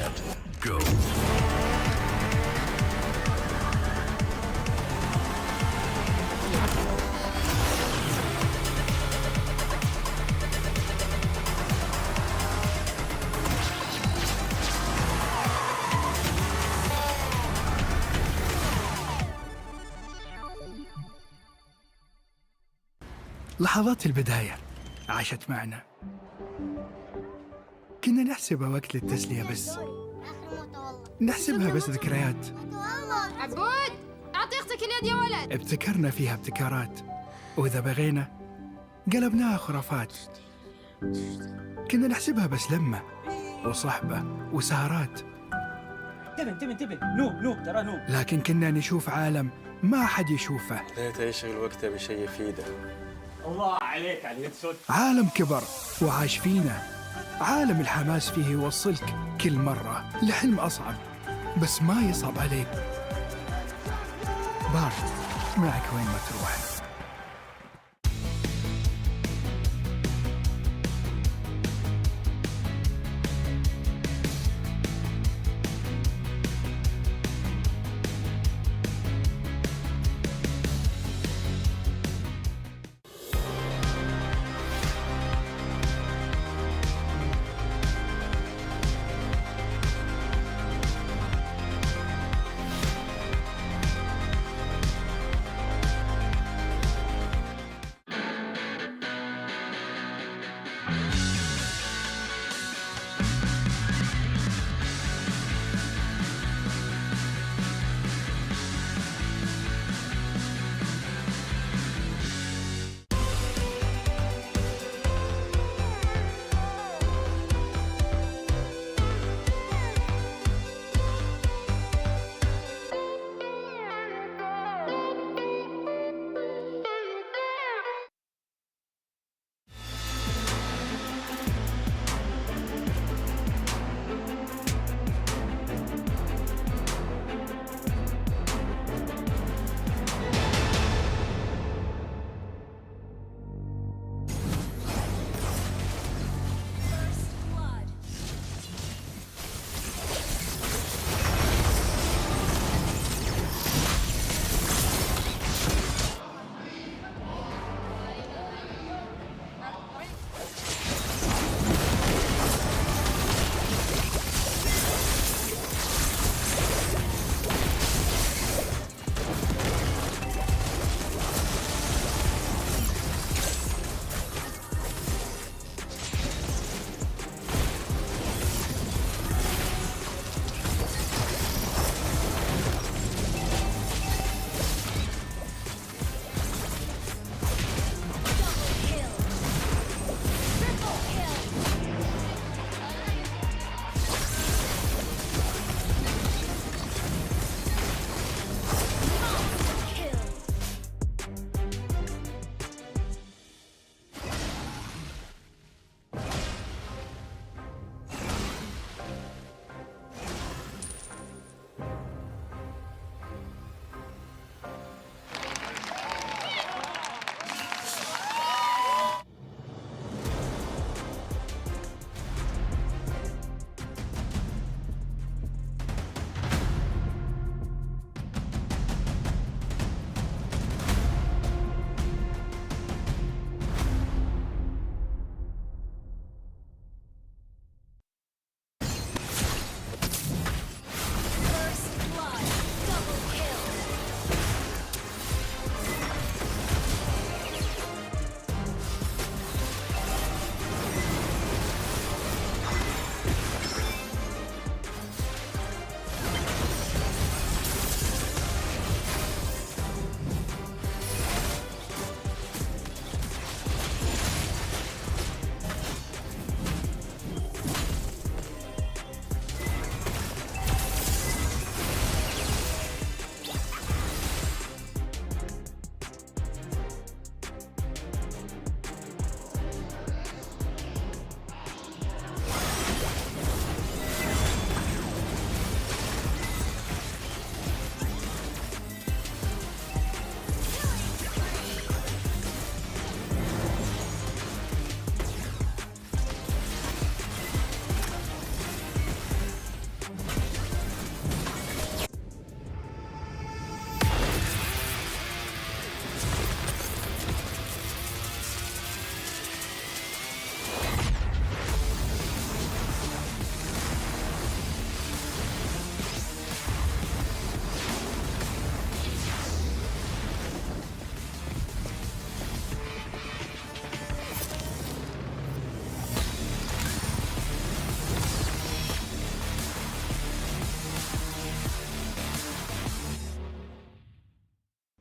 set, go. لحظات البداية عاشت معنا، كنا نحسبها وقت للتسلية بس، نحسبها بس ذكريات. عبود أعطي أختك اليد يا ولد. ابتكرنا فيها ابتكارات، وإذا بغينا قلبناها خرافات. كنا نحسبها بس لمة وصحبة وسهرات، انتبه نوب ترى نوب. لكن كنا نشوف عالم ما حد يشوفه. ليته يشغل وقته بشيء يفيده. الله عليك على اليد سود. عالم كبر وعاش فينا، عالم الحماس فيه يوصلك كل مرة لحلم أصعب، بس ما يصعب عليك. بارد معك وين ما تروح.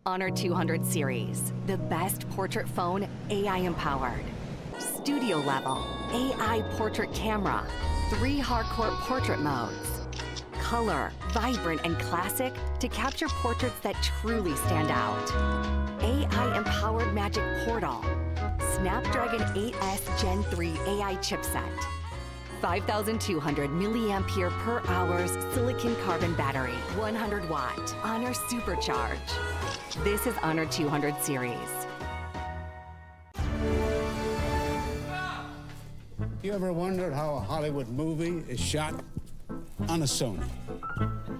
Honor 200 series, the best portrait phone AI empowered. Studio level, AI portrait camera, 3 hardcore portrait modes. Color, vibrant and classic to capture portraits that truly stand out. AI empowered magic portal. Snapdragon 8S Gen 3 AI chipset. 5,200 milliampere per hour's silicon carbon battery, 100 watt, Honor Supercharge. This is Honor 200 series. You ever wondered how a Hollywood movie is shot? On a Sony.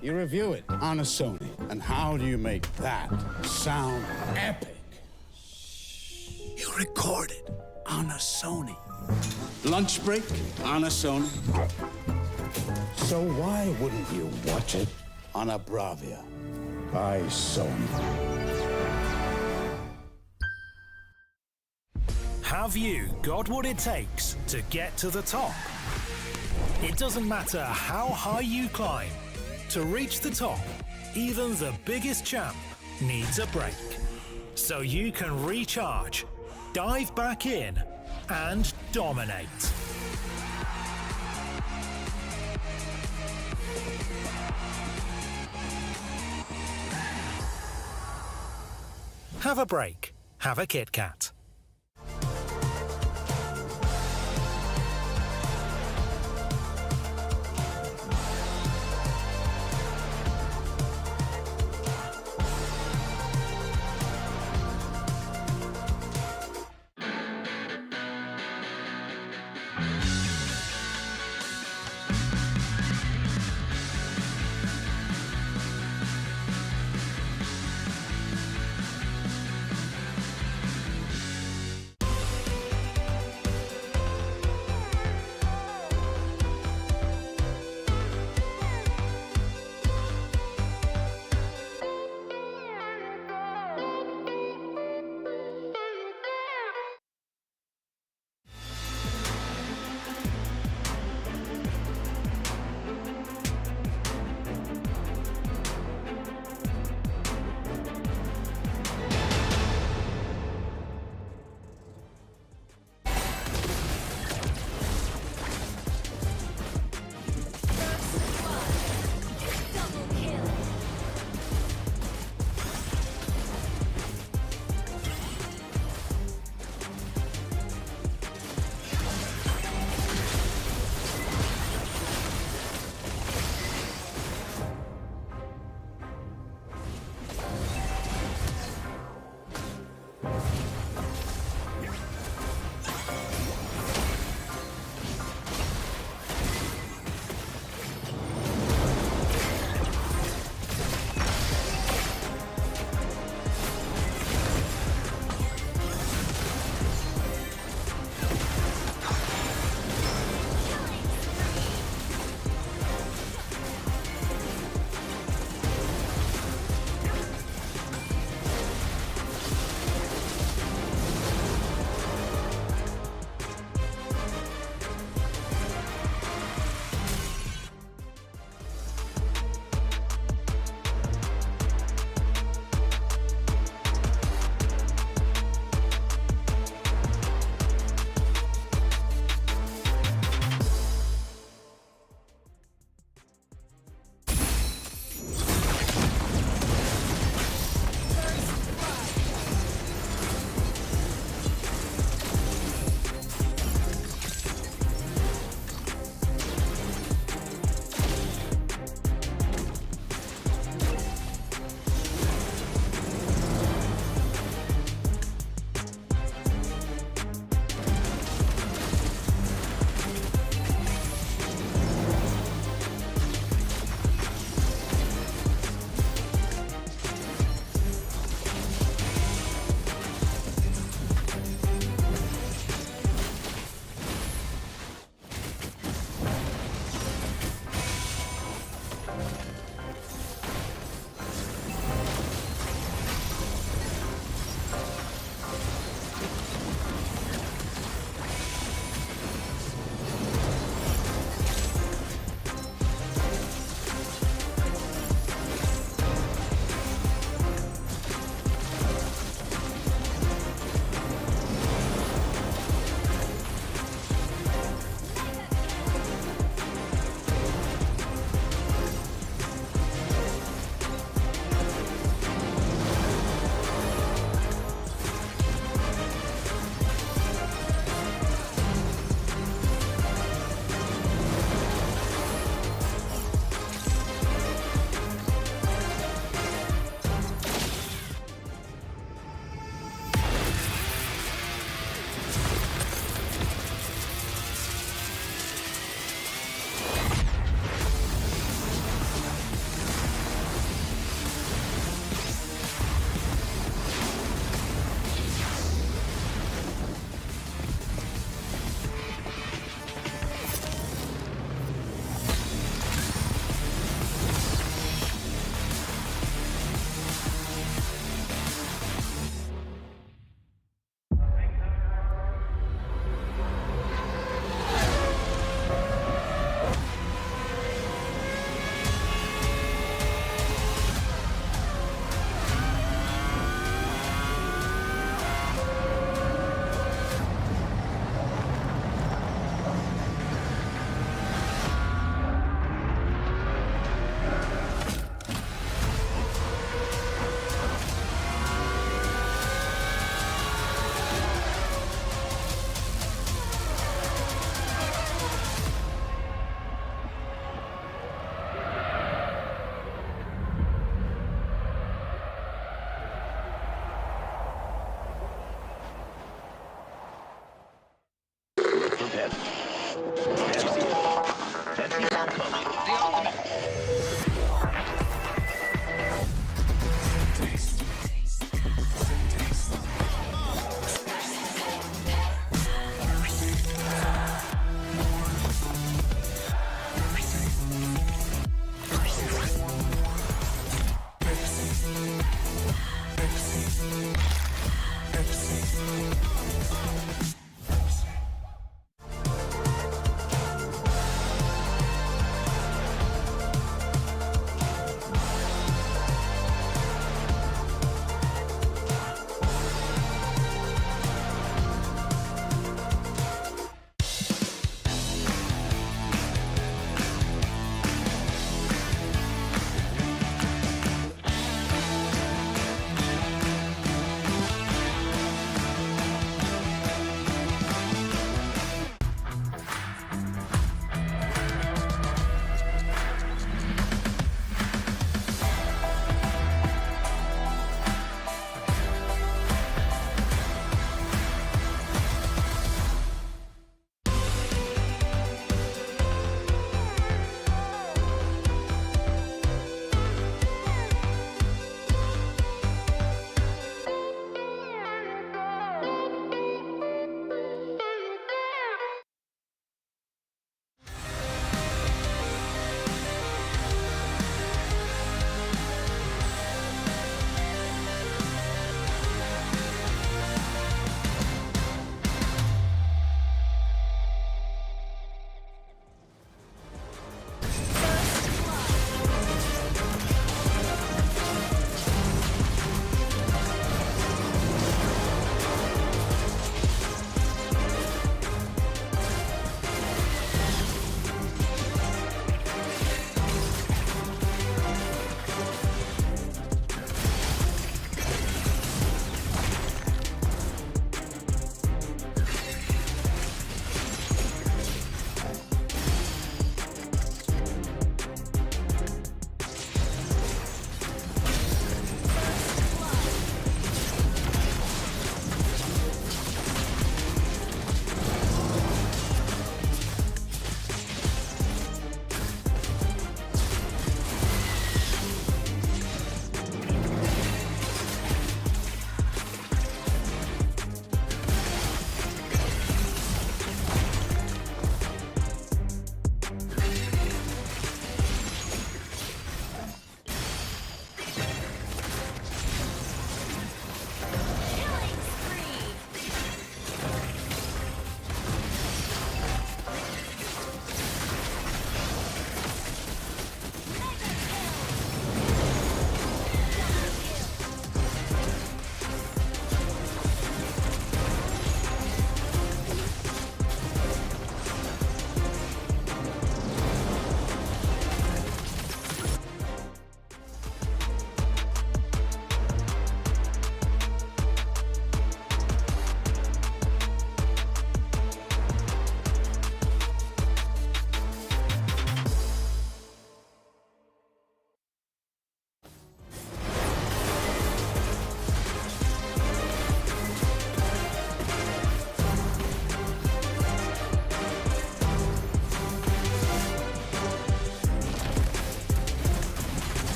You review it on a Sony. And how do you make that sound epic? You record it on a Sony. Lunch break on a Sony. So why wouldn't you watch it on a Bravia by Sony? Have you got what it takes to get to the top? It doesn't matter how high you climb. To reach the top, even the biggest champ needs a break. So you can recharge, dive back in, and dominate. Have a break. Have a Kit Kat.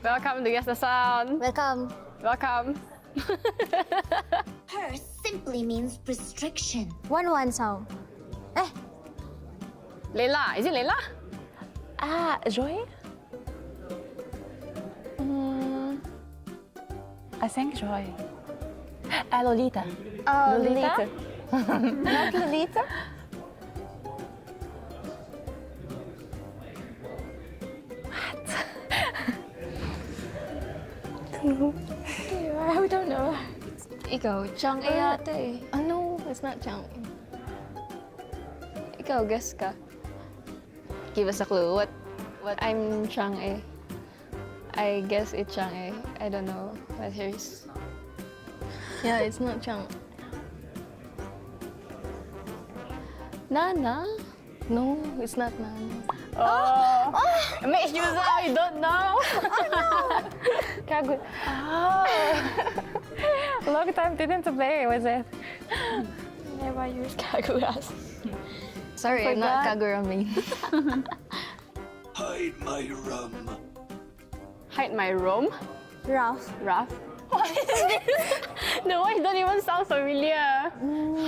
Welcome to Guess the Sound. Welcome. Welcome. Her simply means restriction. 1-1 sound. Leila. Is it Leila? Joy? I think Joy. Lolita. Lolita? Not Lolita? I don't know. Ikaw, Chang A yata eh. No, it's not Chang. Ikaw, guess ka. Give us a clue. What? I'm Chang A. I guess it's Chang A. I don't know what hers. Yeah, it's not Chang. Nana? No, it's not Nana. Makes you sound you don't know. Kagura. Long time didn't play, was it? Never used Kaguras. Sorry, I'm not Kagura main. Hide my rum. Hide my room? Ralph. Rough? What is this? The voice don't even sound familiar.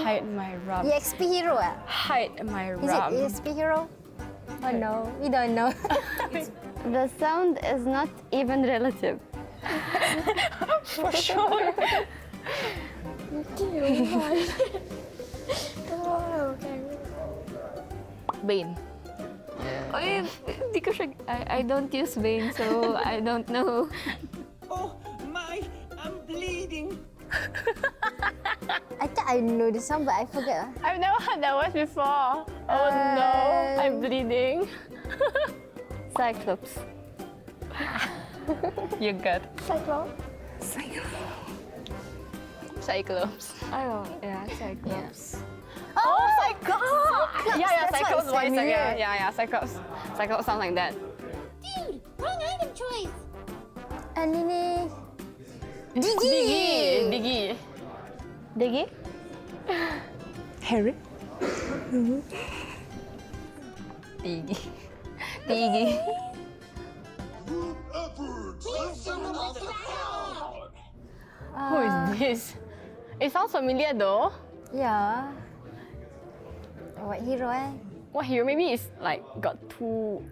Hide my rum. EXP hero Hide my Is rum. it EXP hero? Oh no, we don't know. The sound is not even relative. For sure. Bane. Because I don't use Bane, so I don't know. Oh my, I'm bleeding. I thought I know the song, but I forget. I've never heard that voice before. Oh no, I'm bleeding. Cyclops. You got. Cyclops. Oh, yeah, Cyclops. Oh, Cyclops! Yeah, That's why Cyclops it's voice. familiar. Yeah, Cyclops. Cyclops sounds like that. Dude, wrong item choice. And ini Diggy. Diggy. Diggy? Harry? Diggy. Diggy. Who is this? It sounds familiar though. Yeah. What hero What hero? Maybe it's like got two.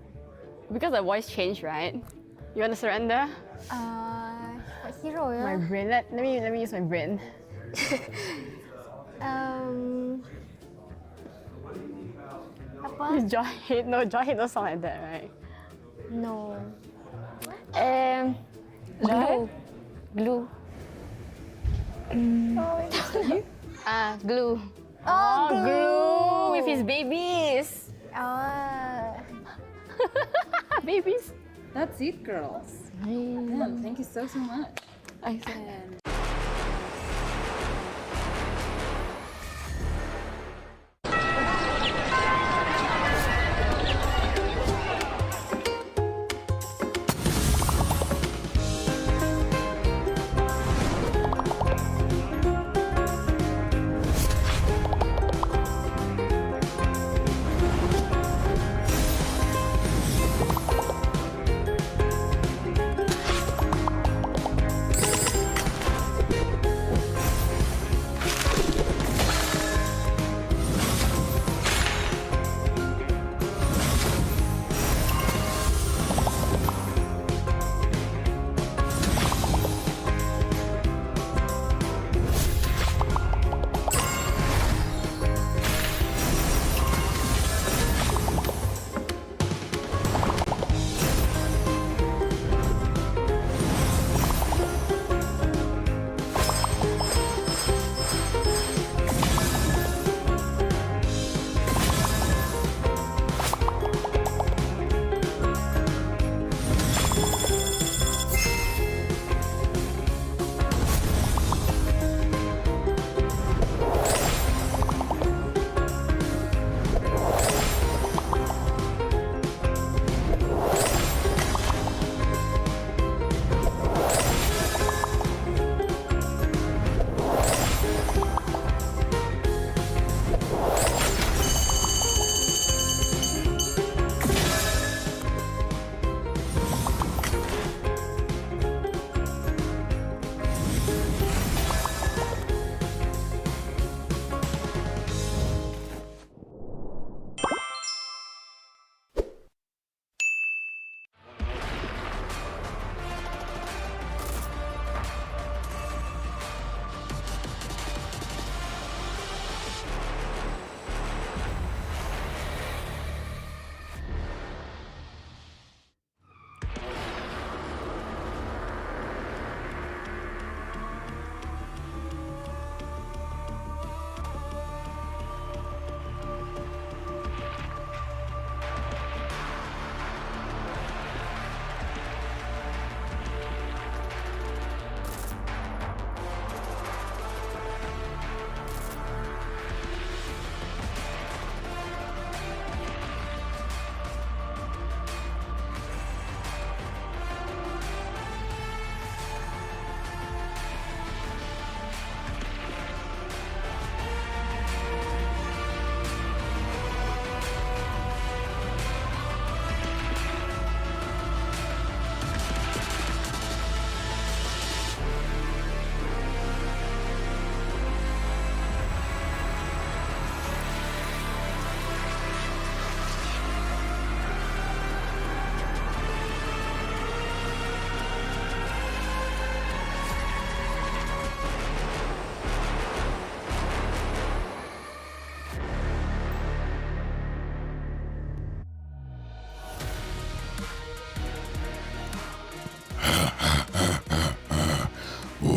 Because the voice changed, right? You want to surrender? What hero My brain. Let me use my brain. Apa? Jahit. No, Jahit don't sound like that, right? No. Glue. Glue. Glue. Oh, Glue with his babies. Babies. That's it, girls. Thank you so much. I said.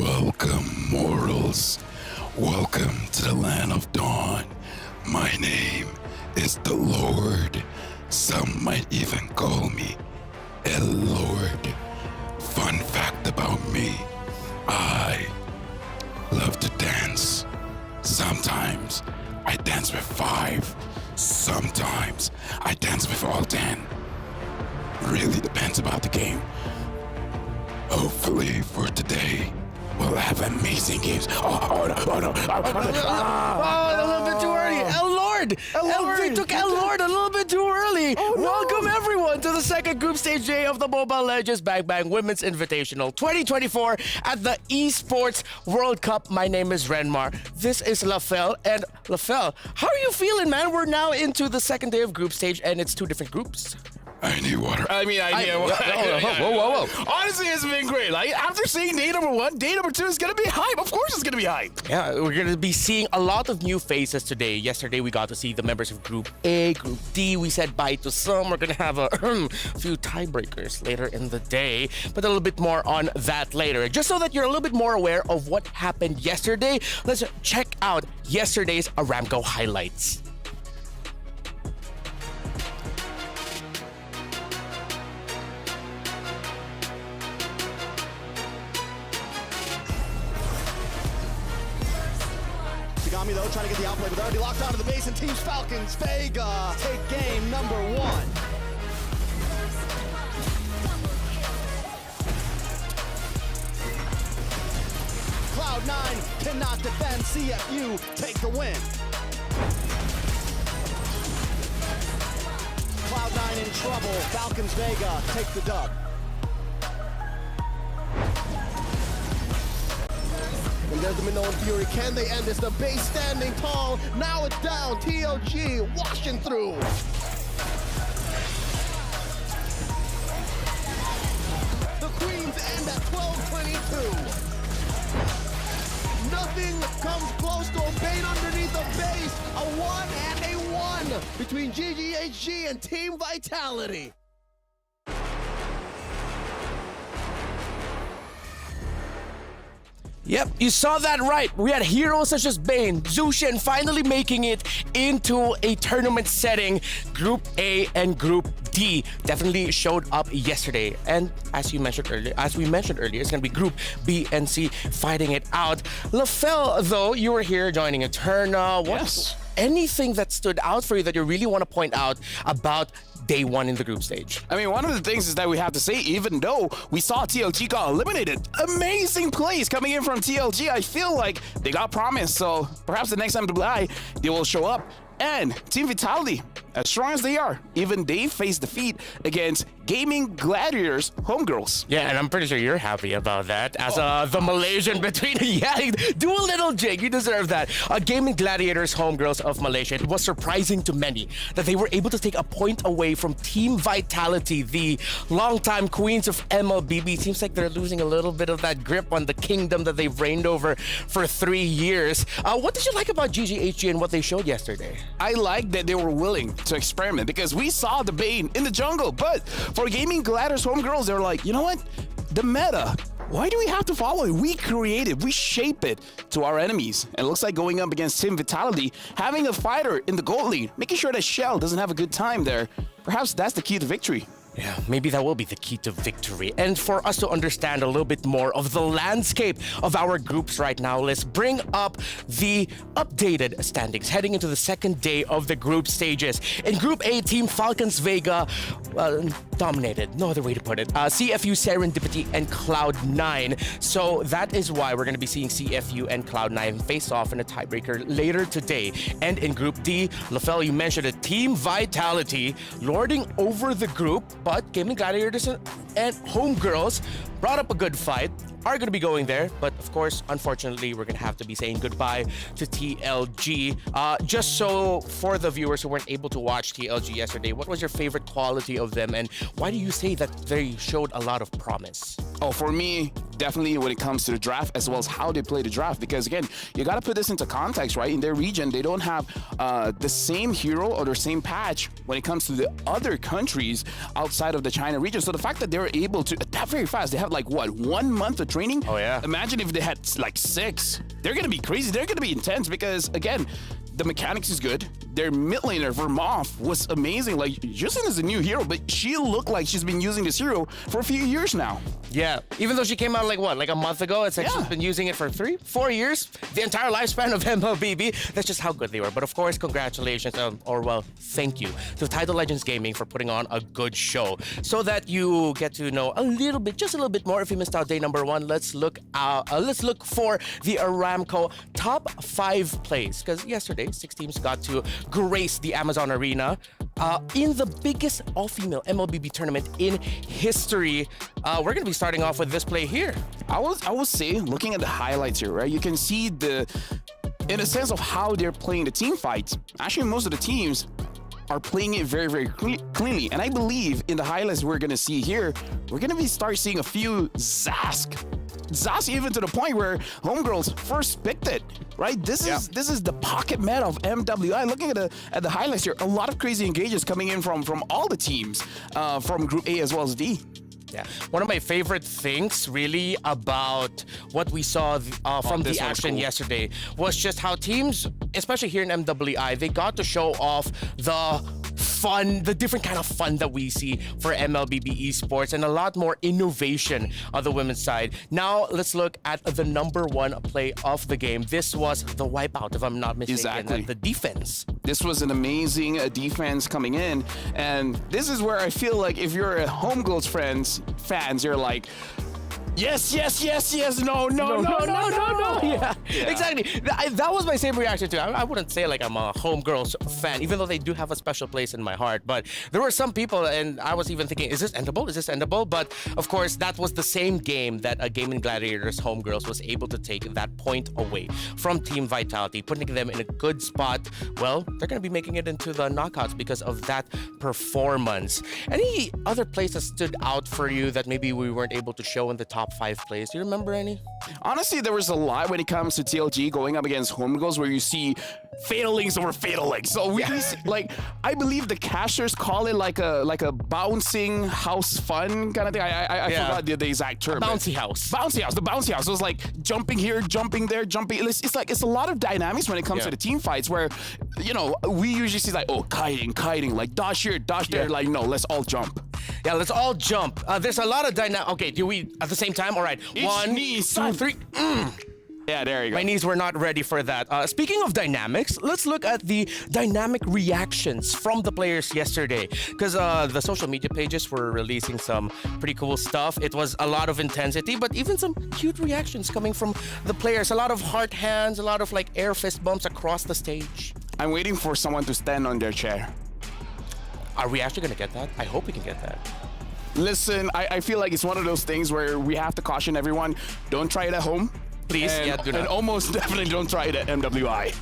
Welcome, mortals. Welcome to the land of dawn. My name is the Lord. Some might even call me El Lord. Fun fact about me, I love to dance. Sometimes I dance with 5. Sometimes I dance with all 10. Really depends about the game. Hopefully for today, we'll have amazing games. Oh, no. A little bit too early. El Lord. They took El Lord a little bit too early. Welcome everyone to the second group stage day of the Mobile Legends Bang Bang Women's Invitational 2024 at the Esports World Cup. My name is Renmar. This is Lafel. And Lafel, how are you feeling, man? We're now into the second day of group stage and it's 2 different groups. I need water. I need whoa. Honestly, it's been great. Like, after seeing day number 1, day number 2 is going to be hype. Of course it's going to be hype. Yeah, we're going to be seeing a lot of new faces today. Yesterday, we got to see the members of Group A, Group D. We said bye to some. We're going to have a few tiebreakers later in the day. But a little bit more on that later. Just so that you're a little bit more aware of what happened yesterday, let's check out yesterday's Aramco highlights. Tagami though trying to get the outplay, but they're already locked onto the base, and teams Falcons Vega take game number 1. Cloud9 cannot defend. CFU take the win. Cloud9 in trouble. Falcons Vega take the dub. And there's the Minoan Fury. Can they end this? The base standing tall. Now it's down. TLG washing through. The Queens end at 12:22. Nothing comes close to Obeying underneath the base. A 1 and a 1 between GGHG and Team Vitality. Yep, you saw that right. We had heroes such as Bane, Zushin finally making it into a tournament setting. Group A and Group D definitely showed up yesterday. And as we mentioned earlier, it's going to be Group B and C fighting it out. Lafel, though, you were here joining Eterna. Yes. Anything that stood out for you that you really want to point out about day 1 in the group stage? I mean, one of the things is that we have to say, even though we saw TLG got eliminated, amazing plays coming in from TLG. I feel like they got promised, so perhaps the next MWI, they will show up. And Team Vitality, as strong as they are, even they face defeat against Gaming Gladiators Homegirls. Yeah, and I'm pretty sure you're happy about that. As the Malaysian between, do a little jig. You deserve that. Gaming Gladiators Homegirls of Malaysia. It was surprising to many that they were able to take a point away from Team Vitality, the longtime queens of MLBB. Seems like they're losing a little bit of that grip on the kingdom that they've reigned over for 3 years. What did you like about GGHG and what they showed yesterday? I like that they were willing to experiment because we saw the Bane in the jungle, but for Gaming Gladiators Homegirls, they were like, you know what? The meta, why do we have to follow it? We create it, we shape it to our enemies. And it looks like going up against Team Vitality, having a fighter in the gold lead, making sure that Shell doesn't have a good time there. Perhaps that's the key to victory. Yeah, maybe that will be the key to victory. And for us to understand a little bit more of the landscape of our groups right now, let's bring up the updated standings heading into the second day of the group stages. In Group A, Team Falcons Vega dominated, no other way to put it. CFU, Serendipity, and Cloud9. So that is why we're going to be seeing CFU and Cloud9 face off in a tiebreaker later today. And in Group D, Lafel, you mentioned it, Team Vitality lording over the group, but Gaming Gladiators and Homegirls brought up a good fight, are going to be going there, but of course, unfortunately, we're going to have to be saying goodbye to TLG. Just so for the viewers who weren't able to watch TLG yesterday, what was your favorite quality of them, and why do you say that they showed a lot of promise? Oh, for me, definitely when it comes to the draft as well as how they play the draft. Because again, you got to put this into context, right? In their region, they don't have the same hero or the same patch when it comes to the other countries outside of the China region. So the fact that they're able to adapt very fast, they have like what, 1 month of training? Oh yeah. Imagine if they had like 6. They're gonna be crazy. They're gonna be intense because again, the mechanics is good. Their mid laner, Vermoth, was amazing. Like, Justin is a new hero, but she looked like she's been using this hero for a few years now. Yeah, even though she came out like what, like a month ago, it's like she's been using it for 3-4 years, the entire lifespan of MLBB. That's just how good they were. But of course, congratulations, or well, thank you to Tidal Legends Gaming for putting on a good show, so that you get to know a little bit, just a little bit more. If you missed out day number 1, let's look for the Aramco top 5 plays, because yesterday 6 teams got to grace the Amazon Arena in the biggest all-female MLBB tournament in history. We're gonna be starting off with this play here. I would say, looking at the highlights here, right, you can see in a sense of how they're playing the team fights. Actually, most of the teams are playing it very, very cleanly. And I believe in the highlights we're gonna see here, we're gonna start seeing a few Zask even to the point where Homegirls first picked it, right? This is the pocket meta of MWI. Looking at the highlights here, a lot of crazy engages coming in from all the teams from Group A as well as D. Yeah, one of my favorite things really about what we saw from the action yesterday was just how teams, especially here in MWI, they got to show off the different kind of fun that we see for MLBB esports, and a lot more innovation on the women's side. Now let's look at the number 1 play of the game. This was the wipeout, if I'm not mistaken. Exactly. The defense. This was an amazing defense coming in, and this is where I feel like if you're a Homegirls fans, you're like, yes, no. Yeah, exactly. That was my same reaction too. I wouldn't say like I'm a Homegirls fan, even though they do have a special place in my heart. But there were some people, and I was even thinking, is this endable? But of course, that was the same game that a Gaming Gladiators Homegirls was able to take that point away from Team Vitality, putting them in a good spot. Well, they're going to be making it into the knockouts because of that performance. Any other plays that stood out for you that maybe we weren't able to show in the top 5 plays? Do you remember any? Honestly, there was a lot when it comes to TLG going up against Homegirls where you see fatal links over fatal links. So we like, I believe the casters call it like a bouncing house fun kind of thing. I forgot the exact term. Bouncy house. The bouncy house. It was like jumping here, jumping there, jumping. It's a lot of dynamics when it comes to the team fights where, you know, we usually see like, oh, kiting, like dash here, dash there. Like, no, let's all jump. Yeah, let's all jump. There's a lot of Okay, do we at the same time? All right. 1, 2, 3. Yeah, there you go. My knees were not ready for that. Speaking of dynamics, let's look at the dynamic reactions from the players yesterday. Because the social media pages were releasing some pretty cool stuff. It was a lot of intensity, but even some cute reactions coming from the players. A lot of heart hands, a lot of like air fist bumps across the stage. I'm waiting for someone to stand on their chair. Are we actually going to get that? I hope we can get that. Listen, I feel like it's one of those things where we have to caution everyone, don't try it at home. Please, do not. And almost definitely don't try it at MWI.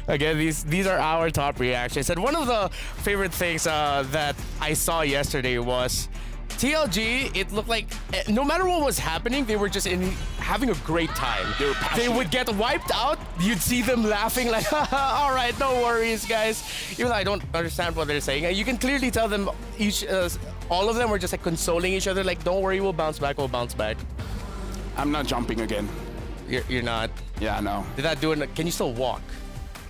Again, these are our top reactions. And one of the favorite things that I saw yesterday was TLG. It looked like no matter what was happening, they were just having a great time. They would get wiped out. You'd see them laughing like, all right, no worries, guys. Even though I don't understand what they're saying. You can clearly tell them all of them were just like consoling each other, like, don't worry, we'll bounce back. I'm not jumping again. You're not? Yeah, no. Did that do it? Can you still walk?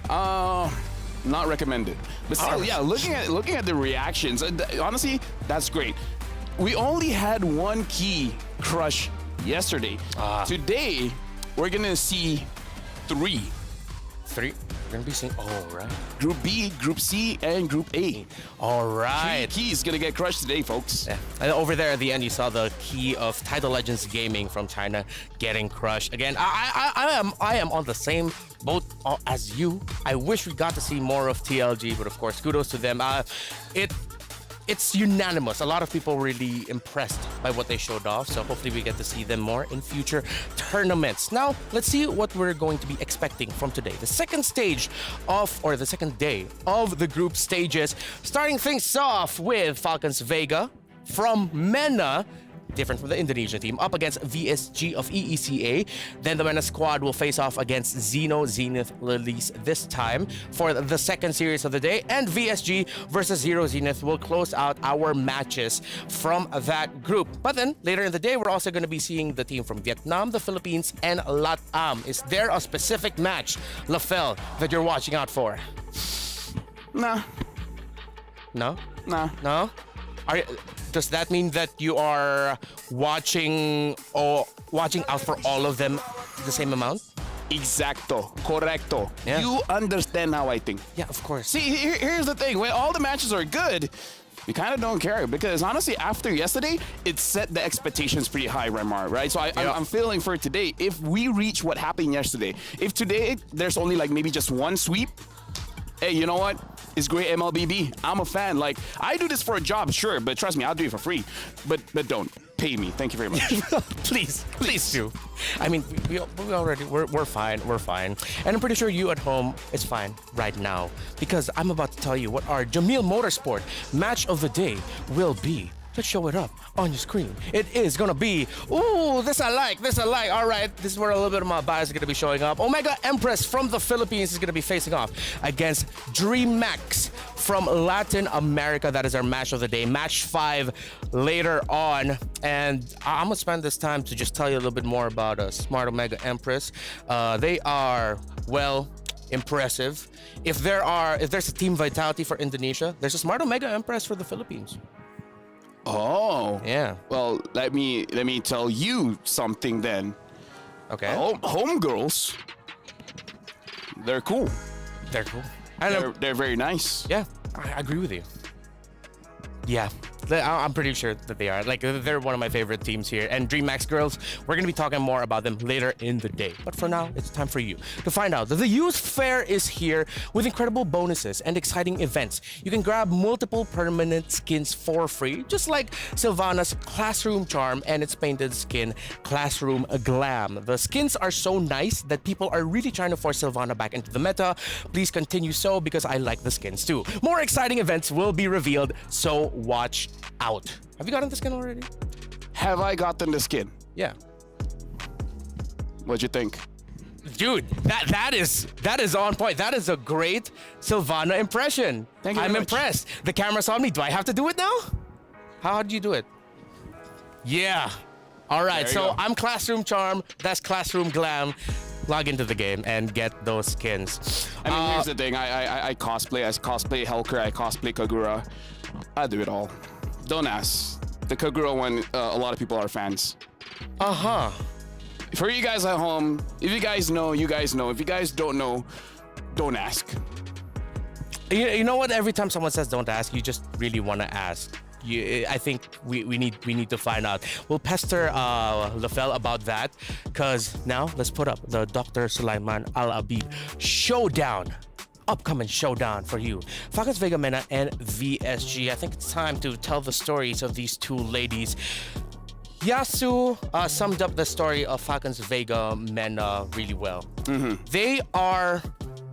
Not recommended. But still, yeah, looking at the reactions, honestly, that's great. We only had 1 key crush yesterday. Today, we're gonna see 3. 3? We're gonna be seeing, right. Group B, Group C, and Group A. All right. 3 keys gonna get crushed today, folks. Yeah. And over there at the end, you saw the key of Tidal Legends Gaming from China getting crushed. Again, I am on the same boat as you. I wish we got to see more of TLG, but of course, kudos to them. It's unanimous. A lot of people were really impressed by what they showed off, so hopefully we get to see them more in future tournaments. Now, let's see what we're going to be expecting from today. The second day of the group stages, starting things off with Falcons Vega from MENA different from the Indonesian team, up against VSG of EECA. Then the men's squad will face off against Zeno Zenith Lilies this time for the second series of the day. And VSG versus Zero Zenith will close out our matches from that group. But then later in the day, we're also going to be seeing the team from Vietnam, the Philippines, and LATAM. Is there a specific match, Lafel, that you're watching out for? Nah. No? Nah. No? Does that mean that you are watching out for all of them the same amount? Exacto. Correcto. Yeah. You understand how I think. Yeah, of course. See, here's the thing. When all the matches are good, we kind of don't care because honestly, after yesterday, it set the expectations pretty high, Remar, right? So I'm feeling for today, if we reach what happened yesterday, if today there's only like maybe just one sweep, hey, you know what? It's great MLBB. I'm a fan. Like, I do this for a job, sure, but trust me, I'll do it for free. But don't pay me. Thank you very much. Please do. I mean, we're fine. We're fine. And I'm pretty sure you at home is fine right now because I'm about to tell you what our Jamil Motorsport match of the day will be. Let's show it up on your screen. It is gonna be, ooh, this I like. All right, this is where a little bit of my bias is gonna be showing up. Omega Empress from the Philippines is gonna be facing off against DreamMax from Latin America. That is our match of the day. Match 5 later on. And I'm gonna spend this time to just tell you a little bit more about Smart Omega Empress. They are, well, impressive. If there's a team vitality for Indonesia, there's a Smart Omega Empress for the Philippines. Oh. Yeah. Well, let me tell you something then. Okay. Homegirls, they're cool. They're cool. They're very nice. Yeah, I agree with you. Yeah, I'm pretty sure that they are. Like, they're one of my favorite teams here. And DreamMax girls, we're going to be talking more about them later in the day. But for now, it's time for you to find out that the youth fair is here with incredible bonuses and exciting events. You can grab multiple permanent skins for free, just like Sylvana's Classroom Charm and its painted skin, Classroom Glam. The skins are so nice that people are really trying to force Sylvana back into the meta. Please continue so because I like the skins too. More exciting events will be revealed, so watch out. Have you gotten the skin already? Have I gotten the skin? Yeah. What'd you think? Dude, that is on point. That is a great Sylvana impression. Thank you very I'm much. impressed. The camera's on me. Do I have to do it now? How do you do it? Yeah. All right. So go. I'm Classroom Charm. That's Classroom Glam. Log into the game and get those skins. I mean, here's the thing. I cosplay. I cosplay Helker. I cosplay Kagura. I do it all. Don't ask. The Kagura one, a lot of people are fans. Uh-huh. For you guys at home, if you guys know, you guys know. If you guys don't know, don't ask. You know what? Every time someone says don't ask, you just really want to ask. I think we need to find out. We'll pester Lafel about that because now let's put up the Dr. Sulaiman Al-Abid showdown. Upcoming showdown for you. Falcons Vega Mena and VSG. I think it's time to tell the stories of these two ladies. Yasu summed up the story of Falcons Vega Mena really well. Mm-hmm. They are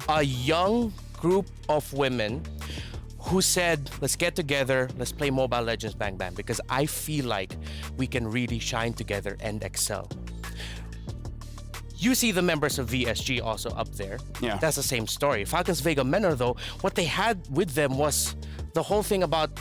a young group of women who said, let's get together, let's play Mobile Legends Bang Bang because I feel like we can really shine together and excel. You see the members of VSG also up there. Yeah. That's the same story. Falcons Vega Menor, though, what they had with them was the whole thing about,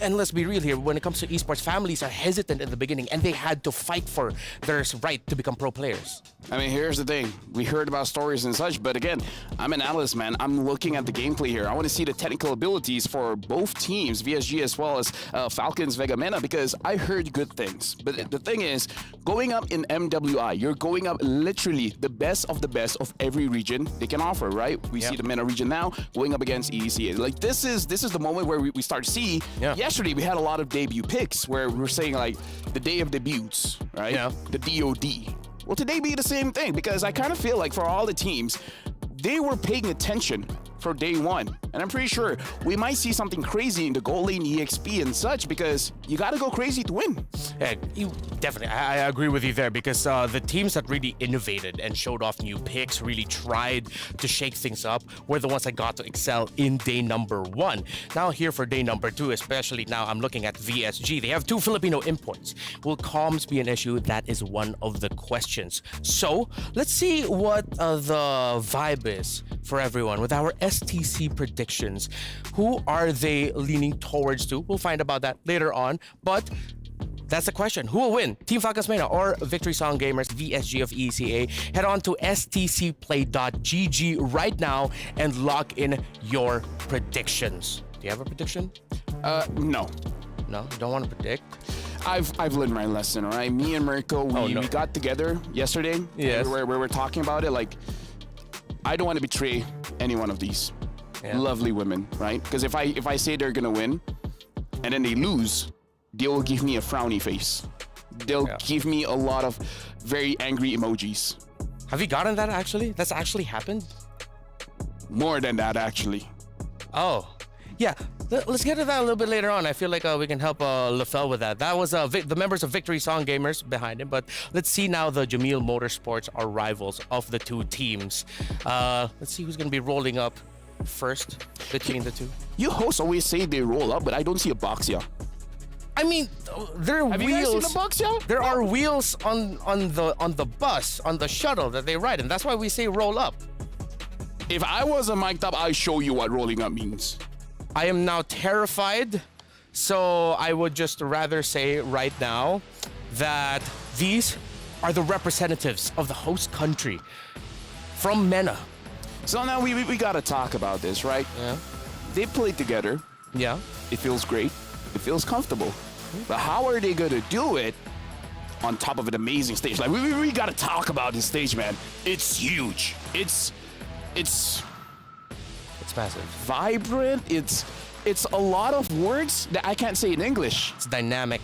and let's be real here, when it comes to esports, families are hesitant in the beginning and they had to fight for their right to become pro players. I mean, here's the thing. We heard about stories and such, but again, I'm an analyst, man. I'm looking at the gameplay here. I want to see the technical abilities for both teams, VSG as well as Falcons Vega Mena, because I heard good things. But the thing is, going up in MWI, you're going up literally the best of every region they can offer, right? We see the Mena region now going up against EDC. Like, this is the moment where we start to see. Yesterday, we had a lot of debut picks where we're saying, like, the day of debuts, right? Yeah. The DOD. Well, today be the same thing because I kind of feel like for all the teams, they were paying attention for day one. And I'm pretty sure we might see something crazy in the goal lane EXP and such because you gotta go crazy to win. Yeah, definitely. I agree with you there because the teams that really innovated and showed off new picks, really tried to shake things up, were the ones that got to excel in day number 1. Now here for day number 2, especially now I'm looking at VSG. They have 2 Filipino imports. Will comms be an issue? That is one of the questions. So let's see what the vibe is for everyone with our STC predictions. Who are they leaning towards to? We'll find about that later on. But that's the question. Who will win? Team Falcons Vega or Victory Song Gamers, VSG of ECA? Head on to stcplay.gg right now and lock in your predictions. Do you have a prediction? No. No? You don't want to predict? I've learned my lesson, all right? Me and Mirko, we got together yesterday. Yes. We were talking about it. Like, I don't want to betray any one of these lovely women, right? Because if I say they're gonna win, and then they lose, they will give me a frowny face. They'll give me a lot of very angry emojis. Have you gotten that actually? That's actually happened? More than that, actually. Oh. Yeah, let's get to that a little bit later on. I feel like we can help LaFell with that. That was the members of Victory Song Gamers behind him. But let's see now the Jamil Motorsports are rivals of the 2 teams. Let's see who's going to be rolling up first between the 2. You hosts always say they roll up, but I don't see a box here. I mean, there are Have wheels. you guys seen the box here? There are wheels on the bus, on the shuttle that they ride, and that's why we say roll up. If I wasn't mic'd up, I'd show you what rolling up means. I am now terrified, so I would just rather say right now that these are the representatives of the host country from MENA. So now we gotta talk about this, right? Yeah. They played together. Yeah. It feels great. It feels comfortable. But how are they gonna do it on top of an amazing stage? Like we gotta talk about this stage, man. It's huge. It's massive. Vibrant. It's a lot of words that I can't say in English. It's dynamic.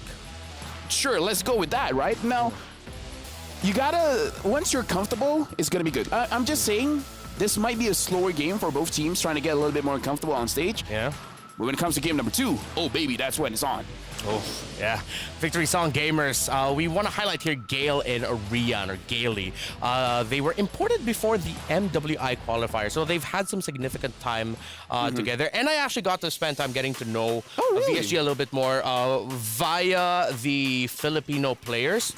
Sure, let's go with that, right? Now, you gotta, once you're comfortable, it's gonna be good. I'm just saying, this might be a slower game for both teams trying to get a little bit more comfortable on stage. Yeah. But when it comes to game number 2, oh baby, that's when it's on. Oh, yeah. Victory Song Gamers. We want to highlight here Gale and Rian, or Gailey. They were imported before the MWI qualifier, so they've had some significant time together. And I actually got to spend time getting to know VSG a little bit more via the Filipino players.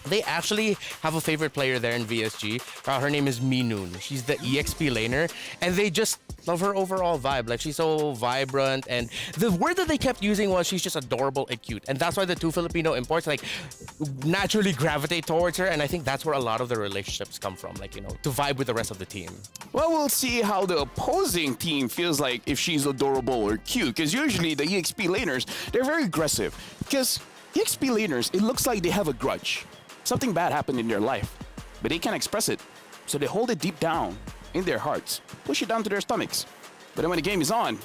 They actually have a favorite player there in VSG. Her name is Minun. She's the EXP laner, and they just love her overall vibe. Like, she's so vibrant, and the word that they kept using was she's just adorable and cute. And that's why the 2 Filipino imports like naturally gravitate towards her, and I think that's where a lot of the relationships come from, like, you know, to vibe with the rest of the team. Well, we'll see how the opposing team feels like if she's adorable or cute, because usually the EXP laners, they're very aggressive. Because EXP laners, it looks like they have a grudge. Something bad happened in their life, but they can't express it. So they hold it deep down in their hearts, push it down to their stomachs. But then when the game is on,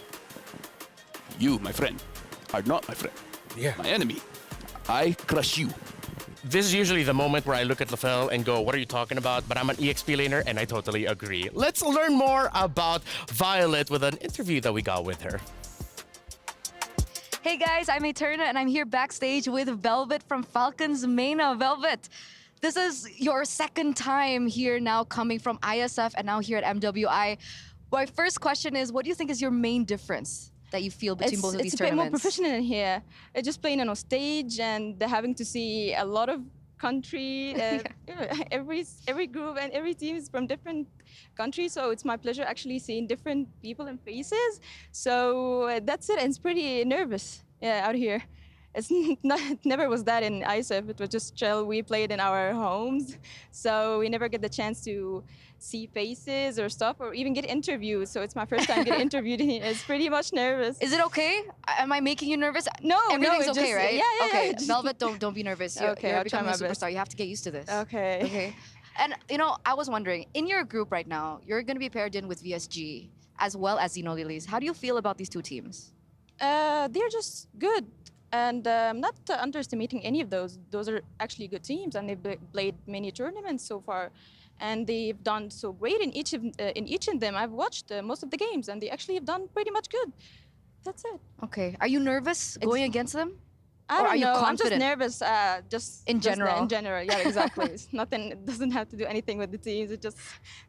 you, my friend, are not my friend. Yeah. My enemy. I crush you. This is usually the moment where I look at LaFell and go, what are you talking about? But I'm an EXP laner, and I totally agree. Let's learn more about Violet with an interview that we got with her. Hey guys, I'm Eterna, and I'm here backstage with Velvet from Falcons Vega. Velvet, this is your 2nd time here now, coming from ISF and now here at MWI. My first question is, what do you think is your main difference that you feel between both of these tournaments? It's a bit more professional in here. It's just playing on a stage and having to see a lot of country, every group and every team is from different countries, so it's my pleasure actually seeing different people and faces. So that's it, and it's pretty nervous out here. It's never was that in ISF. It was just chill. We played in our homes, so we never get the chance to see faces or stuff, or even get interviewed. So it's my first time getting interviewed here. It's pretty much nervous. Is it okay? Am I making you nervous? No, everything's okay, right? Yeah. Okay, Velvet, don't be nervous. You're I'll try becoming my a superstar. best. You have to get used to this. Okay. Okay. And you know, I was wondering, in your group right now, you're going to be paired in with VSG as well as Xeno Lilies. How do you feel about these 2 teams? They're just good. And I'm not underestimating any of those. Those are actually good teams, and they've played many tournaments so far. and they've done so great in each of them. I've watched most of the games, and they actually have done pretty much good. That's it. Okay. Are you nervous going against them? I Or don't are you know. I'm confident? just nervous. Just In general? In general, yeah, exactly. It's nothing. It doesn't have to do anything with the teams. It's just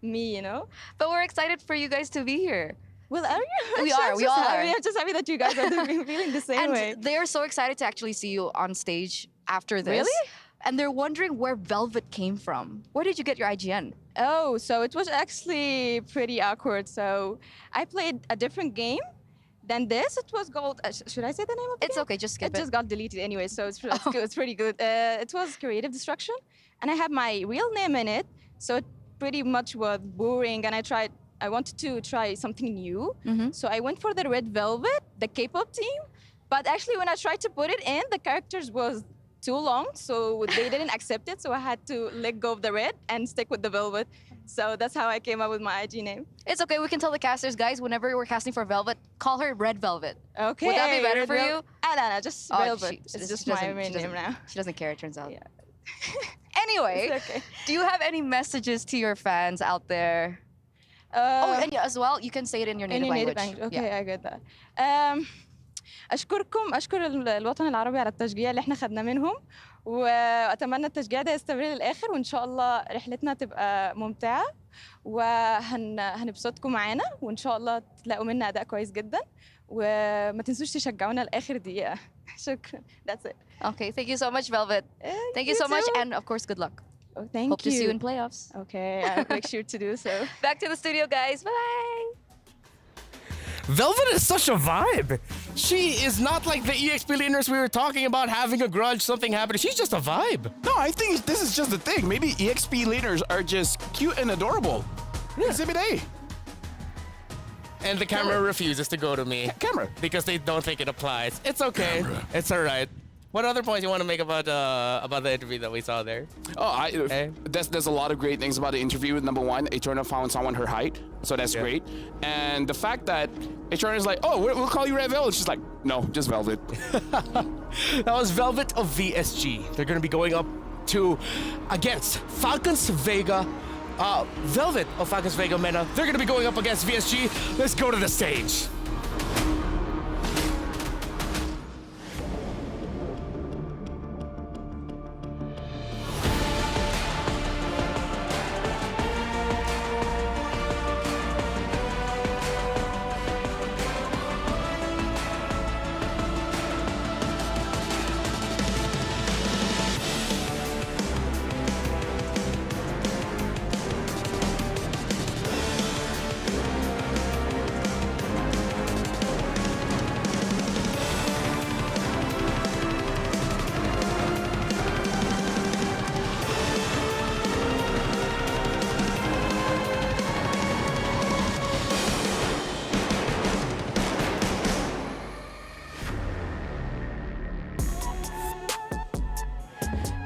me, you know. But we're excited for you guys to be here. Well, are you? We are. We all are. I'm just happy that you guys are feeling the same And way. they're so excited to actually see you on stage after this. Really? And they're wondering where Velvet came from. Where did you get your IGN? Oh, so it was actually pretty awkward. So I played a different game than this. It was called, should I say the name of it? It's okay, just skip it. It just got deleted anyway, so it's good. It's pretty good. It was Creative Destruction, and I have my real name in it, so it pretty much was boring, and I wanted to try something new. So I went for the Red Velvet, the K-pop team, but actually when I tried to put it in, the characters was too long, so they didn't accept it, so I had to let go of the red and stick with the velvet. So that's how I came up with my IG name. It's okay, we can tell the casters, guys, whenever we're casting for Velvet, call her Red Velvet. Okay. Would that be better for you? No, just Velvet. It's just my main name now. She doesn't care, it turns out. Yeah. Anyway, It's okay. do you have any messages to your fans out there? And as well, you can say it in your native language. Okay, I get that. أشكر الوطن العربي على التشجيع اللي احنا خدناه منهم، وأتمنى التشجيع ده يستمر للآخر، وإن شاء الله رحلتنا تبقى ممتعة وهنبسطكم معانا، وإن شاء الله تلاقوا منا أداء كويس جدا، وما تنسوش تشجعونا لآخر دقيقة. شكرا. That's it. Okay, thank you so much, Velvet. Thank you so much, and of course, good luck. Oh, thank Hope you. to see you in playoffs. Okay, I'll make sure to do so. Back to the studio, guys. Bye. Velvet is such a vibe. She is not like the EXP leaders we were talking about having a grudge, something happened. She's just a vibe. No, I think this is just the thing. Maybe EXP leaders are just cute and adorable. Exhibit A. And the camera refuses to go to me. Camera. Because they don't think it applies. It's okay. Camera. It's all right. What other points you want to make about the interview that we saw there? There's a lot of great things about the interview with number one. Eternal found someone her height, so that's great. And the fact that Eternal is like, oh, we'll call you Red Velvet. She's like, no, just Velvet. That was Velvet of VSG. They're going to be going up against Falcons Vega. Velvet of Falcons Vega Mena. They're going to be going up against VSG. Let's go to the stage.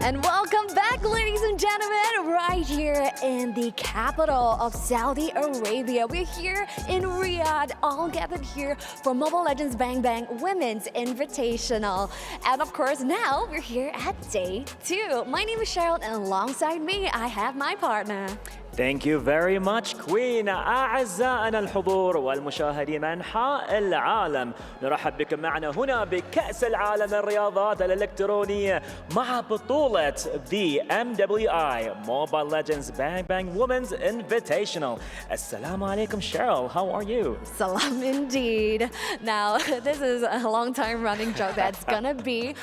And welcome back, ladies and gentlemen, right here in the capital of Saudi Arabia. We're here in Riyadh, all gathered here for Mobile Legends Bang Bang Women's Invitational. And of course, now we're here at day 2. My name is Cheryl, and alongside me, I have my partner. Thank you very much, Queen. أعزائنا الحضور والمشاهدين من أنحاء العالم، نرحب بكم معنا هنا بكأس العالم للرياضات الإلكترونية مع بطولة the MWI Mobile Legends Bang Bang Women's Invitational. Assalamu alaikum, Cheryl. How are you? Salam indeed. Now, this is a long time running joke that's gonna be.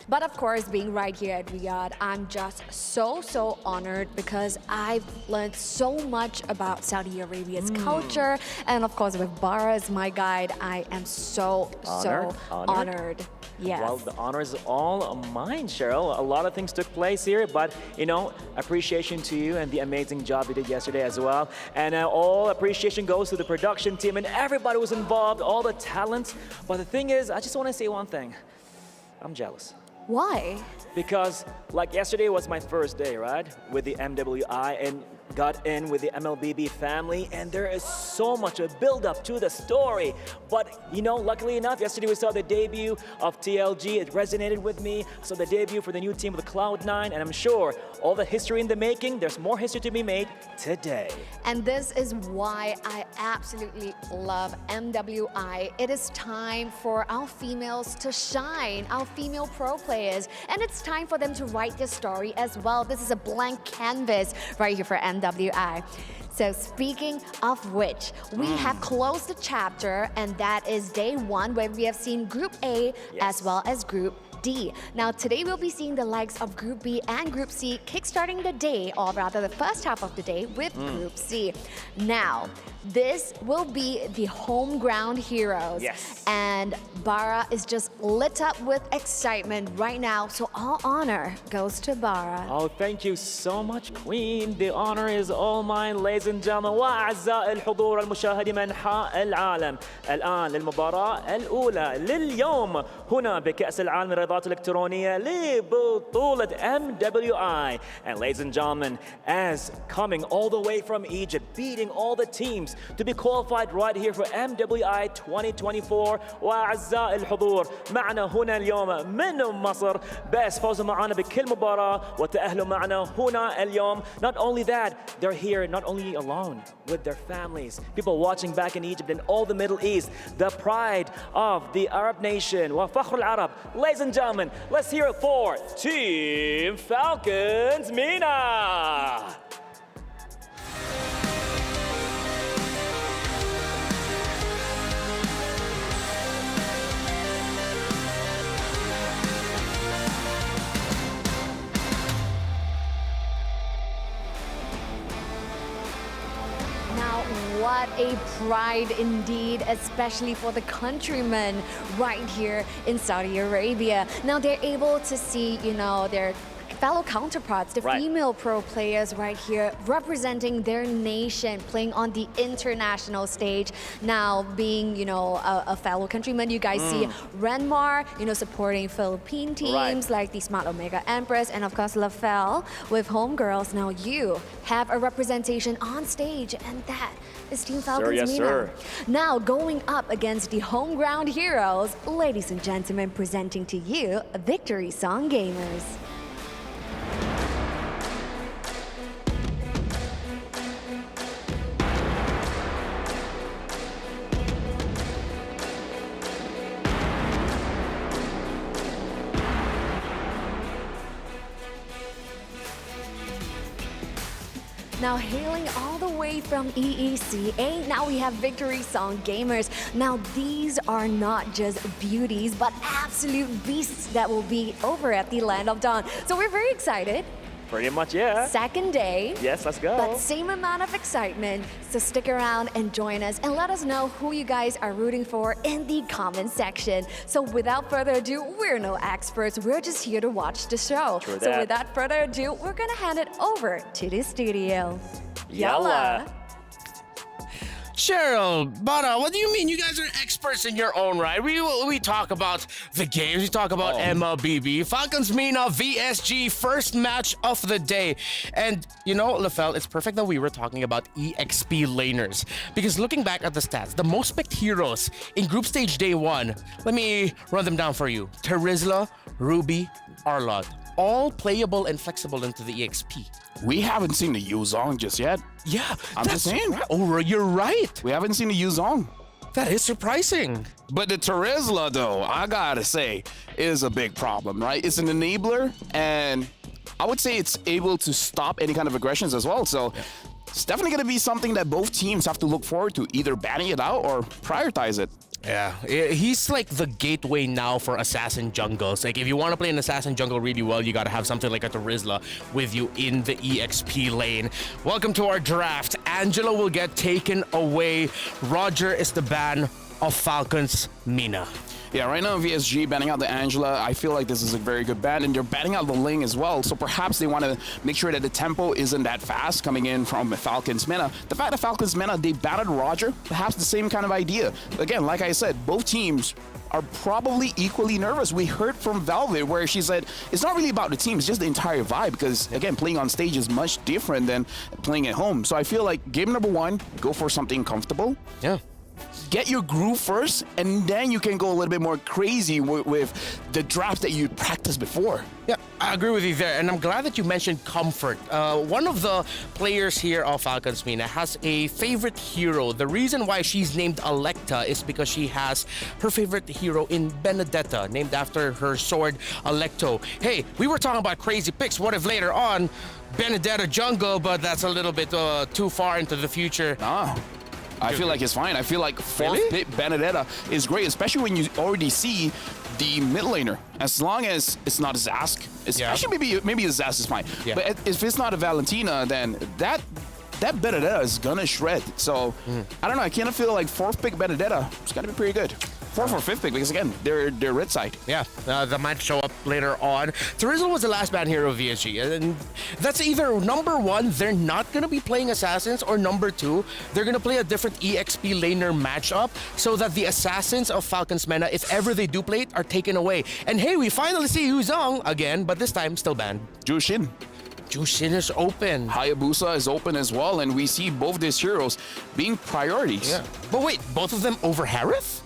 But of course, being right here at Riyadh, I'm just so honored because I've learned so much about Saudi Arabia's culture. And of course, with Bara as my guide, I am so honored. Yes. Well, the honor is all mine, Cheryl. A lot of things took place here, but appreciation to you and the amazing job you did yesterday as well. And all appreciation goes to the production team and everybody who was involved, all the talent. But the thing is, I just want to say one thing. I'm jealous. Why? Because like yesterday was my first day, right? With the MWI, and got in with the MLBB family, and there is so much a build-up to the story. But, you know, luckily enough, yesterday we saw the debut of TLG. It resonated with me. So the debut for the new team with Cloud9, and I'm sure all the history in the making, there's more history to be made today. And this is why I absolutely love MWI. It is time for our females to shine, our female pro players, and it's time for them to write their story as well. This is a blank canvas right here for MWI. So speaking of which, we have closed the chapter, and that is day 1, where we have seen Group A as well as Group D. Now today we'll be seeing the likes of Group B and Group C kickstarting the day, or rather the first half of the day, with Group C. Now, this will be the home ground heroes. Yes. And Bara is just lit up with excitement right now, so all honor goes to Bara. Oh, thank you so much, Queen. The honor is all mine, ladies and gentlemen. وأعزائي الحضور المشاهدين من أنحاء العالم. الآن للمباراة الأولى لليوم هنا بكأس العالم للرياضات الإلكترونية لبطولة MWI. And ladies and gentlemen, as coming all the way from Egypt, beating all the teams to be qualified right here for MWI 2024. وأعزائي الحضور معنا هنا اليوم من مصر، بس فوزوا معنا بكل مباراة وتأهلوا معنا هنا اليوم. Not only that, they're here not only alone, with their families, people watching back in Egypt and all the Middle East, the pride of the Arab nation, وفخر العرب. Ladies and gentlemen, let's hear it for Team Falcons Vega. What a pride indeed, especially for the countrymen right here in Saudi Arabia. Now they're able to see, you know, their fellow counterparts, the female pro players right here representing their nation, playing on the international stage. Now being, you know, a fellow countryman, you guys see Renmar, you know, supporting Philippine teams like the Smart Omega Empress, and of course LaFell with Homegirls. Now you have a representation on stage, and that is Team Falcons Vega. Now going up against the home ground heroes, ladies and gentlemen, presenting to you Victory Song Gamers. Now hailing all the way from EECA, now we have Victory Song Gamers. Now these are not just beauties, but absolute beasts that will be over at the Land of Dawn. So we're very excited. Pretty much, yeah. Second day. Yes, let's go. But same amount of excitement. So stick around and join us and let us know who you guys are rooting for in the comment section. So without further ado, we're no experts. We're just here to watch the show. True so that. without further ado, we're gonna hand it over to the studio. Yalla. Cheryl, Bara, what do you mean? You guys are experts in your own right. We talk about the games, we talk about MLBB, Falcons Vega, VSSG, first match of the day. And you know, LaFell, it's perfect that we were talking about EXP laners. Because looking back at the stats, the most picked heroes in group stage day 1, let me run them down for you. Terizla, Ruby, Arlott, all playable and flexible into the EXP. We haven't seen the Yuzong just yet. Yeah, I'm just saying. Right. Oh, you're right. We haven't seen the Yuzong. That is surprising. But the Terizla, though, I gotta say, is a big problem, right? It's an enabler, and I would say it's able to stop any kind of aggressions as well. So it's definitely gonna be something that both teams have to look forward to, either banning it out or prioritize it. Yeah, he's like the gateway now for assassin jungles. Like, if you want to play an assassin jungle really well, you gotta have something like a Terizla with you in the EXP lane. Welcome to our draft. Angela will get taken away. Roger is the ban of Falcons Vega. Yeah, right now VSG banning out the Angela. I feel like this is a very good ban, and they're banning out the Ling as well. So perhaps they want to make sure that the tempo isn't that fast coming in from Falcons Mena. The fact that Falcons Mena, they banned Roger, perhaps the same kind of idea. Again, like I said, both teams are probably equally nervous. We heard from Velvet where she said it's not really about the team, it's just the entire vibe, because again, playing on stage is much different than playing at home. So I feel like game number one, go for something comfortable. Yeah. Get your groove first, and then you can go a little bit more crazy with the draft that you practiced before. Yeah, I agree with you there, and I'm glad that you mentioned comfort. One of the players here of Falcons Mena has a favorite hero. The reason why she's named Electa is because she has her favorite hero in Benedetta, named after her sword, Electo. Hey, we were talking about crazy picks. What if later on, Benedetta jungle, but that's a little bit too far into the future. I feel like it's fine. I feel like fourth pick Benedetta is great, especially when you already see the mid laner. As long as it's not a Zask, especially maybe a Zask is fine. Yeah. But if it's not a Valentina, then that Benedetta is gonna shred. So I don't know. I kind of feel like fourth pick Benedetta is gonna be pretty good. Fourth or fifth pick, because again, they're red side. Yeah, that might show up later on. Terizzle was the last ban hero of VSG, and that's either number one, they're not going to be playing Assassins, or number two, they're going to play a different EXP laner matchup so that the Assassins of Falcons Mena, if ever they do play it, are taken away. And hey, we finally see Yuzong again, but this time still banned. Jushin. Jushin is open. Hayabusa is open as well, and we see both these heroes being priorities. Yeah. But wait, both of them over Harith?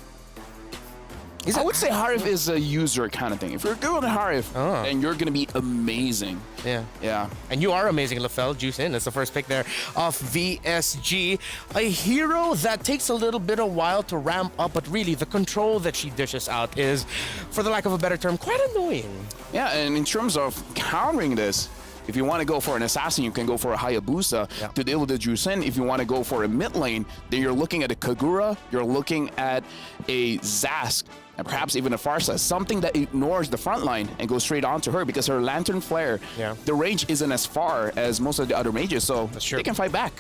I would say Harith is a user kind of thing. If you're good on Harith, then you're going to be amazing. Yeah. Yeah. And you are amazing, Lafel. Jushin, that's the first pick there of VSG. A hero that takes a little bit of while to ramp up, but really the control that she dishes out is, for the lack of a better term, quite annoying. Yeah, and in terms of countering this, if you want to go for an assassin, you can go for a Hayabusa to deal with the Jushin. If you want to go for a mid lane, then you're looking at a Kagura, you're looking at a Zask, and perhaps even a Farsa, something that ignores the front line and goes straight onto her, because her Lantern Flare, the range isn't as far as most of the other mages, so they can fight back.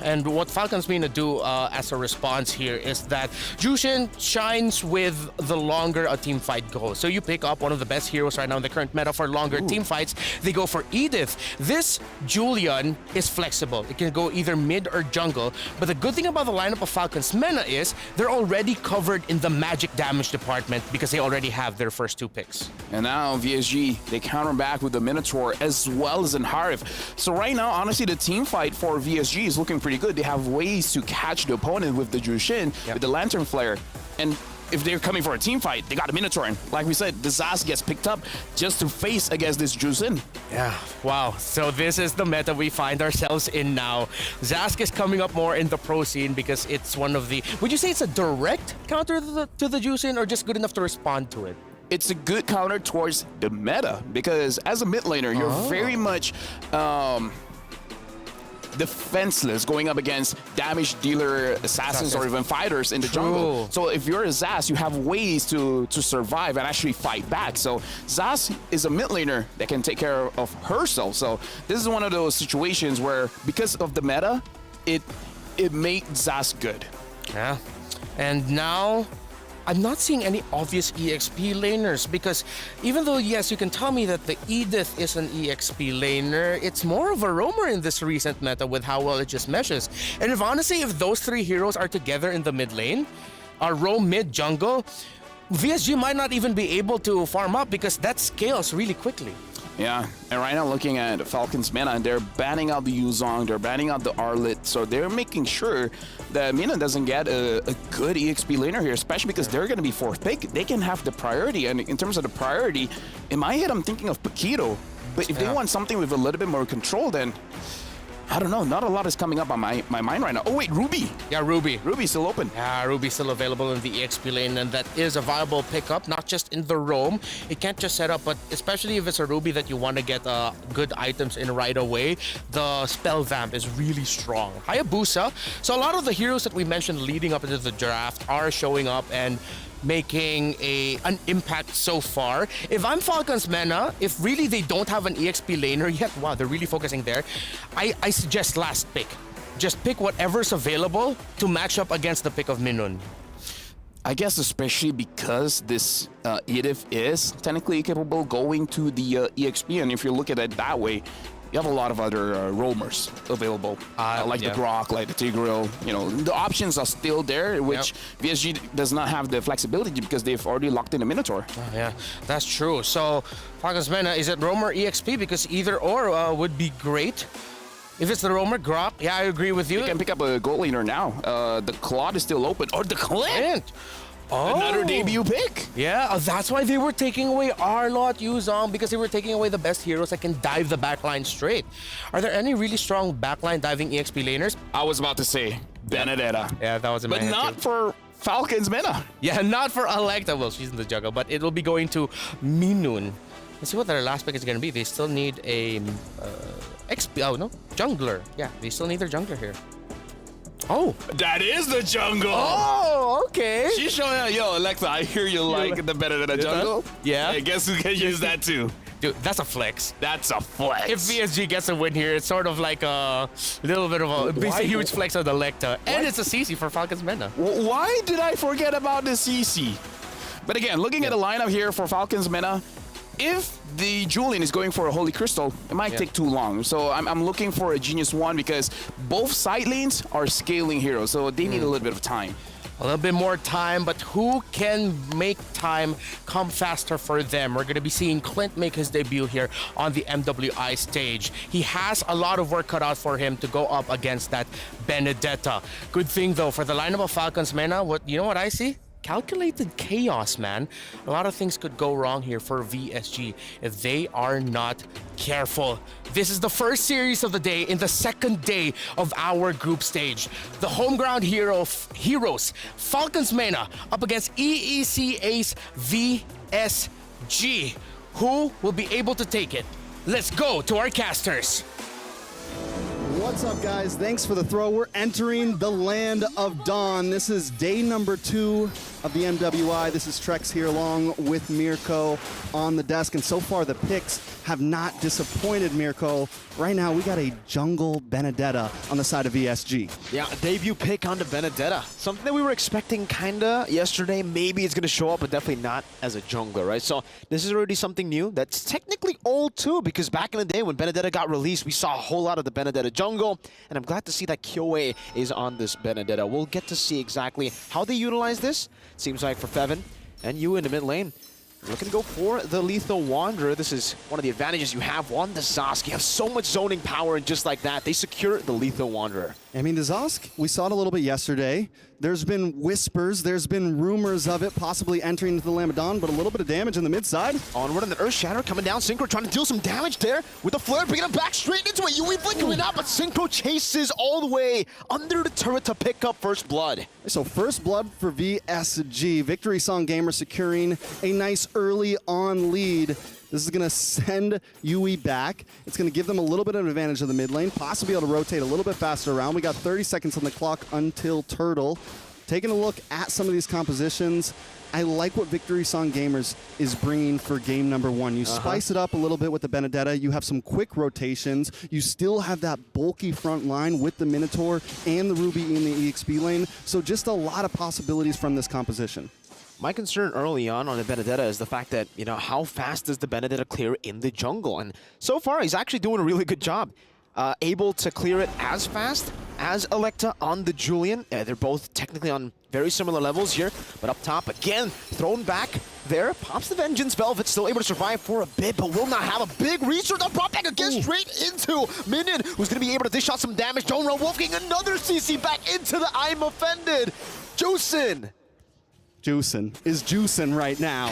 And what Falcons Mena do as a response here is that Jushin shines with the longer a team fight goes. So you pick up one of the best heroes right now in the current meta for longer team fights. They go for Edith. This Julian is flexible. It can go either mid or jungle. But the good thing about the lineup of Falcons Mena is they're already covered in the magic damage department because they already have their first two picks. And now VSG, they counter back with the Minotaur as well as in Harith. So right now, honestly, the team fight for VSG is looking pretty good. They have ways to catch the opponent with the Jushin, with the Lantern Flare. And if they're coming for a team fight, they got a Minotaur. And like we said, the Zask gets picked up just to face against this Jushin. Yeah, wow. So this is the meta we find ourselves in now. Zask is coming up more in the pro scene because it's one of the... Would you say it's a direct counter to the Jushin, or just good enough to respond to it? It's a good counter towards the meta, because as a mid laner, you're very much... defenseless going up against damage dealer assassins or even fighters in the jungle. So if you're a Zas, you have ways to survive and actually fight back. So Zas is a mid laner that can take care of herself. So this is one of those situations where, because of the meta, it made Zas good. Yeah. And now I'm not seeing any obvious EXP laners, because even though, yes, you can tell me that the Edith is an EXP laner, it's more of a roamer in this recent meta with how well it just meshes. And if honestly, if those three heroes are together in the mid lane, roam mid jungle, VSG might not even be able to farm up because that scales really quickly. Yeah, and right now looking at Falcons Mena, they're banning out the Yuzong, they're banning out the Arlet, so they're making sure that Mena doesn't get a good EXP laner here, especially because they're going to be fourth pick. They can have the priority, and in terms of the priority, in my head I'm thinking of Paquito, but if they want something with a little bit more control, then I don't know, not a lot is coming up on my mind right now. Oh wait, Ruby! Yeah, Ruby. Ruby's still open. Yeah, Ruby's still available in the EXP lane, and that is a viable pickup, not just in the roam. It can't just set up, but especially if it's a Ruby that you want to get good items in right away, the spell vamp is really strong. Hayabusa. So a lot of the heroes that we mentioned leading up into the draft are showing up and making an impact so far. If I'm Falcons Mena, if really they don't have an EXP laner yet, wow, they're really focusing there, I suggest last pick. Just pick whatever's available to match up against the pick of Minun. I guess especially because this EDIF is technically capable going to the EXP, and if you look at it that way, you have a lot of other roamers available, like the Grok, like the Tigreal. You know, the options are still there, which VSG does not have the flexibility because they've already locked in a Minotaur. Oh, yeah, that's true. So, Falcons Vega, is it roamer EXP? Because either or would be great. If it's the roamer, Grok, yeah, I agree with you. You can pick up a goal laner now. The Claude is still open. Or the Clint! Oh. Another debut pick. Yeah, that's why they were taking away Arlott, Yuzong, because they were taking away the best heroes that can dive the backline straight. Are there any really strong backline diving EXP laners? I was about to say Benedetta. Yeah, that was in my head. But not too. for Falcons Vega. Yeah, not for Electa. Well, she's in the jungle, but it will be going to Minun. Let's see what their last pick is going to be. They still need a jungler. Yeah, they still need their jungler here. Oh, that is the jungle. Oh, okay. She's showing out, yo, Alexa, I hear you like the Benedetta jungle. Yeah. Hey, guess who can use that too? Dude, that's a flex. That's a flex. If VSG gets a win here, it's sort of like a little bit of a huge flex of the Electa. And it's a CC for Falcons Vega. Why did I forget about the CC? But again, looking at the lineup here for Falcons Vega, if the Julian is going for a Holy Crystal, it might take too long. So I'm looking for a Genius 1 because both side lanes are scaling heroes, so they need a little bit of time. A little bit more time, but who can make time come faster for them? We're going to be seeing Clint make his debut here on the MWI stage. He has a lot of work cut out for him to go up against that Benedetta. Good thing, though, for the lineup of Falcons Vega, you know what I see? Calculated chaos, man. A lot of things could go wrong here for VSG if they are not careful. This is the first series of the day in the second day of our group stage. The home ground heroes, Falcons Vega, up against EEC Ace VSG. Who will be able to take it? Let's go to our casters. What's up, guys? Thanks for the throw. We're entering the land of dawn. This is day number 2 of the MWI. This is Trex here along with Mirko on the desk. And so far, the picks have not disappointed, Mirko. Right now, we got a jungle Benedetta on the side of VSG. Yeah, a debut pick onto Benedetta. Something that we were expecting kinda yesterday. Maybe it's gonna show up, but definitely not as a jungler, right? So this is already something new that's technically old too, because back in the day when Benedetta got released, we saw a whole lot of the Benedetta jungle, and I'm glad to see that Kyoe is on this Benedetta. We'll get to see exactly how they utilize this. Seems like for Fevin and you in the mid lane, looking to go for the Lethal Wanderer. This is one of the advantages you have on the Zosk. You have so much zoning power, and just like that, they secure the Lethal Wanderer. I mean, the Zosk, we saw it a little bit yesterday. There's been whispers, there's been rumors of it possibly entering into the Lamadan, but a little bit of damage in the mid side. Onward and the Earth Shatter coming down. Synchro trying to deal some damage there with the flare, bringing it back straight into it. UE Blink coming out, but Synchro chases all the way under the turret to pick up first blood. So first blood for VSG. Victory Song Gamer securing a nice early on lead. This is going to send UE back. It's going to give them a little bit of an advantage of the mid lane, possibly able to rotate a little bit faster around. We got 30 seconds on the clock until Turtle. Taking a look at some of these compositions, I like what Victory Song Gamers is bringing for game number 1. You spice it up a little bit with the Benedetta. You have some quick rotations. You still have that bulky front line with the Minotaur and the Ruby in the EXP lane. So just a lot of possibilities from this composition. My concern early on the Benedetta is the fact that, how fast does the Benedetta clear in the jungle? And so far, he's actually doing a really good job. Able to clear it as fast as Electa on the Julian. They're both technically on very similar levels here, but up top, again, thrown back there. Pops the Vengeance. Velvet still able to survive for a bit, but will not have a big research. Now brought back again straight into Minion, who's going to be able to dish out some damage. Don't run Wolfgang, another CC back into the I'm Offended. Juicin is juicing right now.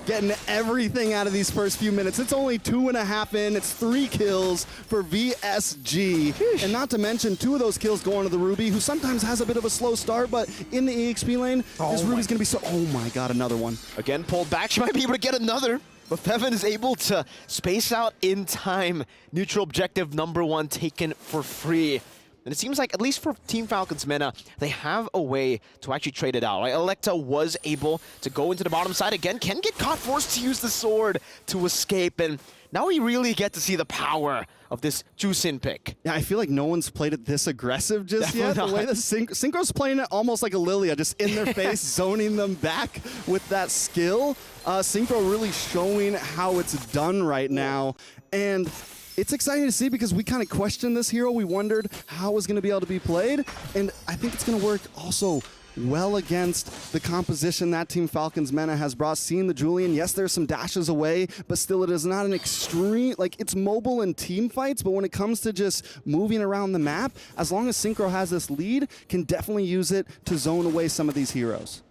Getting everything out of these first few minutes. It's only 2.5 in. It's 3 kills for VSG. Sheesh. And not to mention 2 of those kills going to the Ruby, who sometimes has a bit of a slow start, but in the EXP lane, this Ruby's going to be so... Oh my god, another one. Again, pulled back. She might be able to get another. But Fevin is able to space out in time. Neutral objective number 1 taken for free. And it seems like, at least for Team Falcons Vega, they have a way to actually trade it out. Right? Electa was able to go into the bottom side again. Can get caught, forced to use the sword to escape. And Now we really get to see the power of this Jusin pick. Yeah, I feel like no one's played it this aggressive just yet. The way the Synchro's playing it almost like a Lilia, just in their face, zoning them back with that skill. Synchro really showing how it's done right now. And it's exciting to see because we kind of questioned this hero. We wondered how it was going to be able to be played. And I think it's going to work also well against the composition that Team Falcons Mena has brought. Seeing the Julian, yes, there's some dashes away, but still it is not an extreme, like it's mobile in team fights, but when it comes to just moving around the map, as long as Synchro has this lead, can definitely use it to zone away some of these heroes.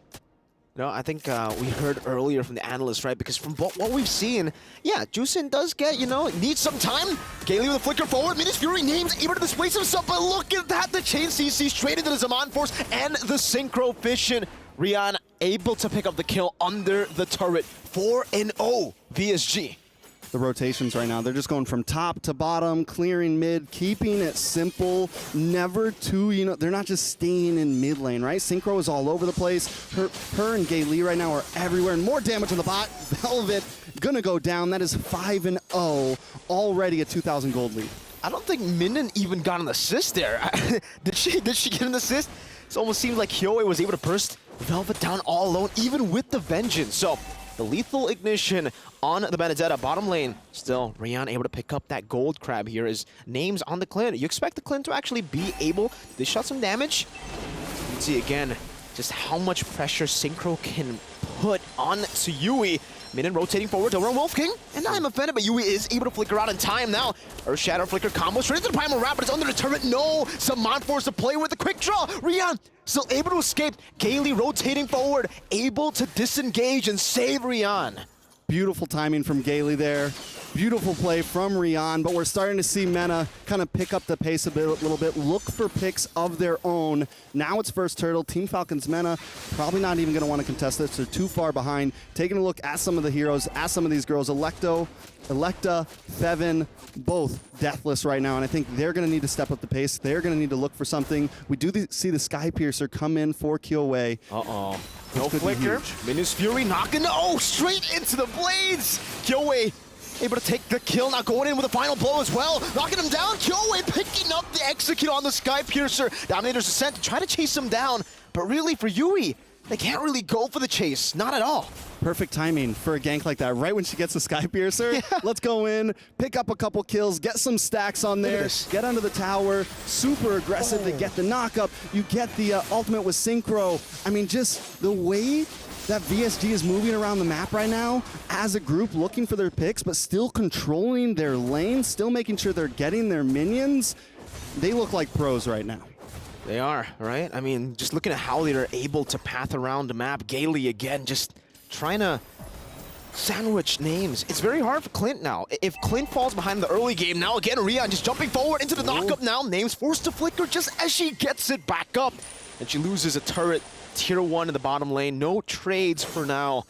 No, I think we heard earlier from the analysts, right? Because from what we've seen, yeah, Jusin does get, needs some time. Gaily with a flicker forward. Minus Fury names able to displace himself, but look at that. The chain CC straight into the Zaman Force and the Synchro Vision. Rian able to pick up the kill under the turret. 4-0 VSG. The rotations right now, they're just going from top to bottom, clearing mid, keeping it simple, never too, they're not just staying in mid lane, right? Synchro is all over the place. Her and Gaily right now are everywhere, and more damage on the bot. Velvet gonna go down. That is 5-0, already a 2,000 gold lead. I don't think Minden even got an assist there. Did she get an assist? It almost seems like Hyoe was able to burst Velvet down all alone, even with the Vengeance. So the lethal ignition on the Benedetta bottom lane. Still, Rian able to pick up that gold crab here. His name's on the Clint. You expect the Clint to actually be able to shot some damage. You can see again just how much pressure Synchro can put on to Yui. Minden rotating forward to Wolf King, and I'm offended, but Yui is able to flicker out in time now. Earth Shadow flicker combo straight into the Primal Wrap, but it's under the turret. No, Zaman Force to play with the quick draw. Rian still able to escape. Gaily rotating forward, able to disengage and save Rian. Beautiful timing from Gaily there. Beautiful play from Rian, but we're starting to see Mena kind of pick up the pace a little bit, look for picks of their own. Now it's first turtle. Team Falcons Mena probably not even going to want to contest this. They're too far behind. Taking a look at some of the heroes, at some of these girls. Electa, Fevin, both deathless right now, and I think they're going to need to step up the pace. They're going to need to look for something. We do see the Sky Piercer come in for Kyoe. Uh-oh. No flicker. Minus Fury knocking, straight into the blades. Kyoe able to take the kill, now going in with a final blow as well. Knocking him down, Kyoe picking up the execute on the Sky Piercer. Dominator's Ascent to try to chase him down, but really for Yui, they can't really go for the chase, not at all. Perfect timing for a gank like that. Right when she gets the Sky Piercer, let's go in, pick up a couple kills, get some stacks on there, get under the tower, super aggressive to get the knockup. You get the ultimate with Synchro. I mean, just the way that VSG is moving around the map right now as a group, looking for their picks, but still controlling their lane, still making sure they're getting their minions. They look like pros right now. They are, right? I mean, just looking at how they're able to path around the map. Gaily again, just trying to sandwich names. It's very hard for Clint now. If Clint falls behind the early game, now again, Rian just jumping forward into the knockup now. Names forced to flicker just as she gets it back up. And she loses a turret. Tier 1 in the bottom lane. No trades for now.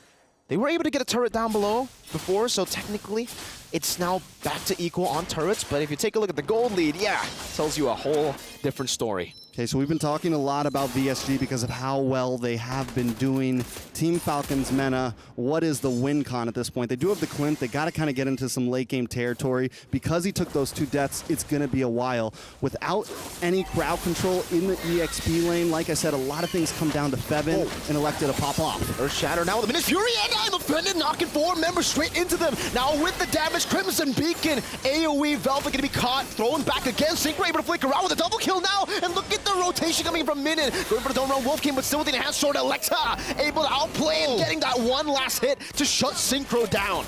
They were able to get a turret down below before, so technically it's now back to equal on turrets. But if you take a look at the gold lead, yeah, tells you a whole different story. Okay, so we've been talking a lot about VSG because of how well they have been doing. Team Falcons Mena, what is the win con at this point? They do have the Clint. They got to kind of get into some late game territory. Because he took those 2 deaths, it's going to be a while. Without any crowd control in the EXP lane, like I said, a lot of things come down to Fevin and Electa to pop off. Earth Shatter now with a Minus Fury, and I'm offended, knocking 4 members straight into them. Now with the damage, Crimson Beacon, AoE, Velvet going to be caught, thrown back again. Synchro able to flicker out with a double kill now, and look at the rotation coming from Minden. Going for the dome around Wolf King, but still with the enhanced sword. Electa able to outplay and getting that one last hit to shut Synchro down.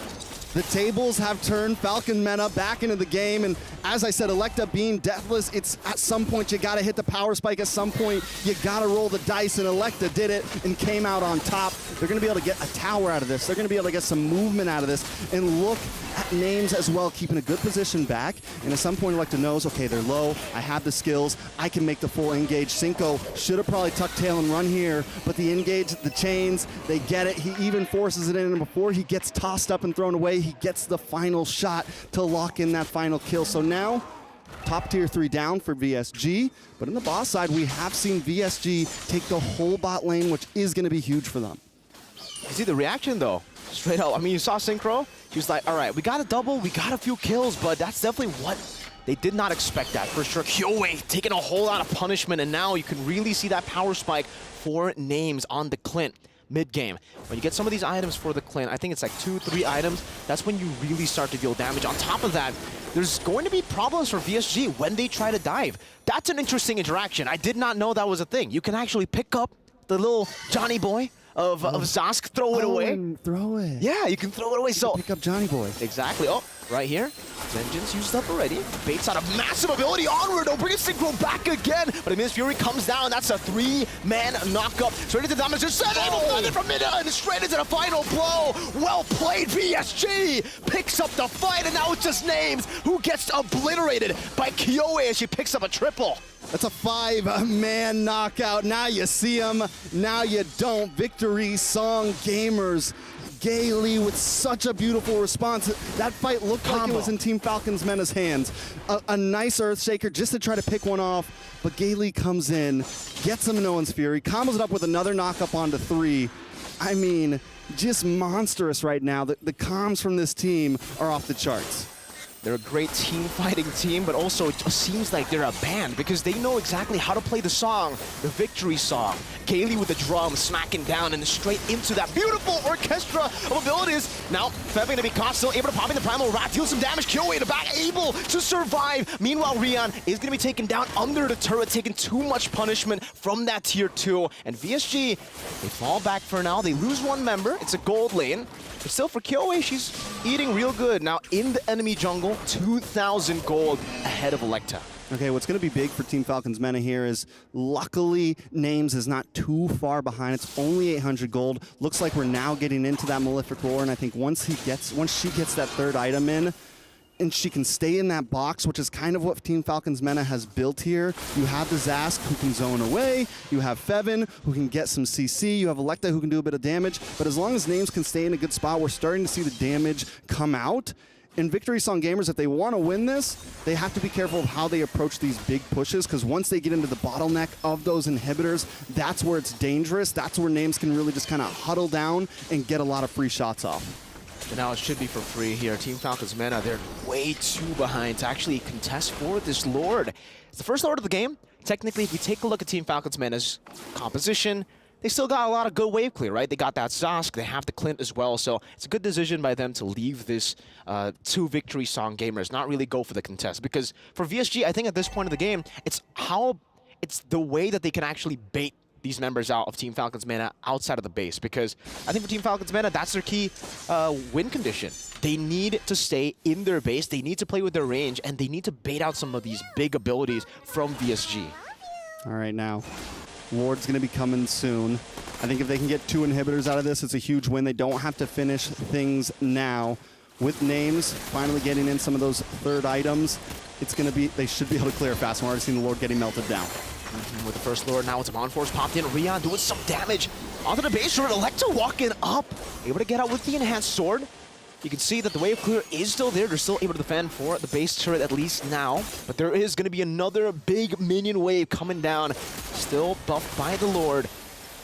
The tables have turned. Falcon Mena back into the game, and as I said, Electa being deathless, it's at some point you gotta hit the power spike. At some point you gotta roll the dice, and Electa did it and came out on top. They're gonna be able to get a tower out of this. They're gonna be able to get some movement out of this, and look at names as well, keeping a good position back. And at some point Electa knows, okay, they're low, I have the skills, I can make the full engage. Cinco should have probably tucked tail and run here, but the engage, the chains, they get it. He even forces it in, and before he gets tossed up and thrown away, he gets the final shot to lock in that final kill. So now, top tier 3 down for VSG, but in the boss side, we have seen VSG take the whole bot lane, which is going to be huge for them. You see the reaction though. Straight up. I mean, you saw Synchro. She was like, all right, we got a double, we got a few kills, but that's definitely what they did not expect that for sure. Kyoe taking a whole lot of punishment, and now you can really see that power spike for Names on the Clint mid-game. When you get some of these items for the Clint, I think it's like 2-3 items, that's when you really start to deal damage. On top of that, there's going to be problems for VSG when they try to dive. That's an interesting interaction. I did not know that was a thing. You can actually pick up the little Johnny boy of Zask, throw it away. And throw it. Yeah, you can throw it away. So pick up Johnny boy. Exactly. Oh, right here. Vengeance used up already. Baits out a massive ability onward. Don't bring Synchro back again. But Miss Fury comes down. That's a 3-man knockup. Straight into damage. Just able from mid and straight into the final blow. Well played, VSG. Picks up the fight, and now it's just Names who gets obliterated by Kyoe as she picks up a triple. That's a 5-man knockout. Now you see him, now you don't. Victory Song Gamers. Gaily with such a beautiful response. That fight looked like it was in Team Falcons Mena's hands. A nice Earthshaker just to try to pick one off, but Gaily comes in, gets him No One's Fury, combos it up with another knockup onto 3. I mean, just monstrous right now. The comms from this team are off the charts. They're a great team-fighting team, but also it just seems like they're a band because they know exactly how to play the song, the victory song. Gaily with the drum smacking down and straight into that beautiful orchestra of abilities. Now, Feb going to be caught, still able to pop in the Primal Wrath, deal some damage, Kyoe in the back, able to survive. Meanwhile, Rion is going to be taken down under the turret, taking too much punishment from that tier 2. And VSG, they fall back for now. They lose one member. It's a gold lane. But still for Kyoe, she's eating real good. Now in the enemy jungle, 2,000 gold ahead of Electa. Okay, what's going to be big for Team Falcons Mena here is luckily Names is not too far behind. It's only 800 gold. Looks like we're now getting into that Malefic Roar, and I think once she gets that third item in, and she can stay in that box, which is kind of what Team Falcons Mena has built here. You have the Zask who can zone away, you have Fevin who can get some CC, you have Electa who can do a bit of damage, but as long as Names can stay in a good spot, we're starting to see the damage come out. And Victory Song Gamers, if they want to win this, they have to be careful of how they approach these big pushes, because once they get into the bottleneck of those inhibitors, that's where it's dangerous. That's where Names can really just kind of huddle down and get a lot of free shots off. And now it should be for free here. Team Falcons Mena, they're way too behind to actually contest for this Lord. It's the first Lord of the game. Technically, if you take a look at Team Falcons Mena's composition, they still got a lot of good wave clear, right? They got that Zask, they have the Clint as well, so it's a good decision by them to leave this 2 Victory Song Gamers, not really go for the contest. Because for VSG, I think at this point of the game, it's the way that they can actually bait these members out of Team Falcons Mena outside of the base, because I think for Team Falcons Mena, that's their key win condition. They need to stay in their base, they need to play with their range, and they need to bait out some of these big abilities from VSG. All right, now, Ward's going to be coming soon. I think if they can get 2 inhibitors out of this, it's a huge win. They don't have to finish things now. With Names finally getting in some of those third items, it's going to be, they should be able to clear fast. We're already seeing the Lord getting melted down. With the first Lord, now it's a Monforce popped in. Rion doing some damage onto the base turret. Electa walking up, able to get out with the enhanced sword. You can see that the wave clear is still there. They're still able to defend for the base turret at least now. But there is going to be another big minion wave coming down. Still buffed by the Lord.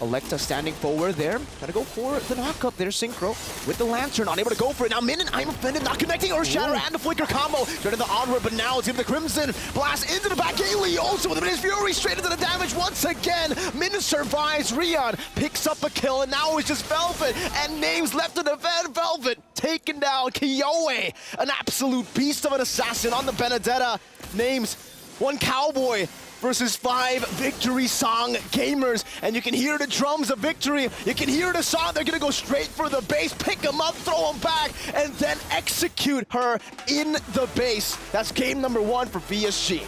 Electa standing forward there. Gotta go for the knockup there. Synchro with the Lantern, unable to go for it. Now Min and I'm offended, not connecting. Earth Shatter and the Flicker combo. Turning the onward, but now it's in the Crimson. Blast into the back. Gaily also with the Miss Fury straight into the damage once again. Min survives. Rion picks up a kill, and now it's just Velvet and Names left to defend. Velvet taking down Kyoe, an absolute beast of an assassin on the Benedetta. Names, 1 cowboy versus 5 Victory Song Gamers, and you can hear the drums of victory. You can hear the song. They're gonna go straight for the base, pick them up, throw them back, and then execute her in the base. That's game number 1 for VSG.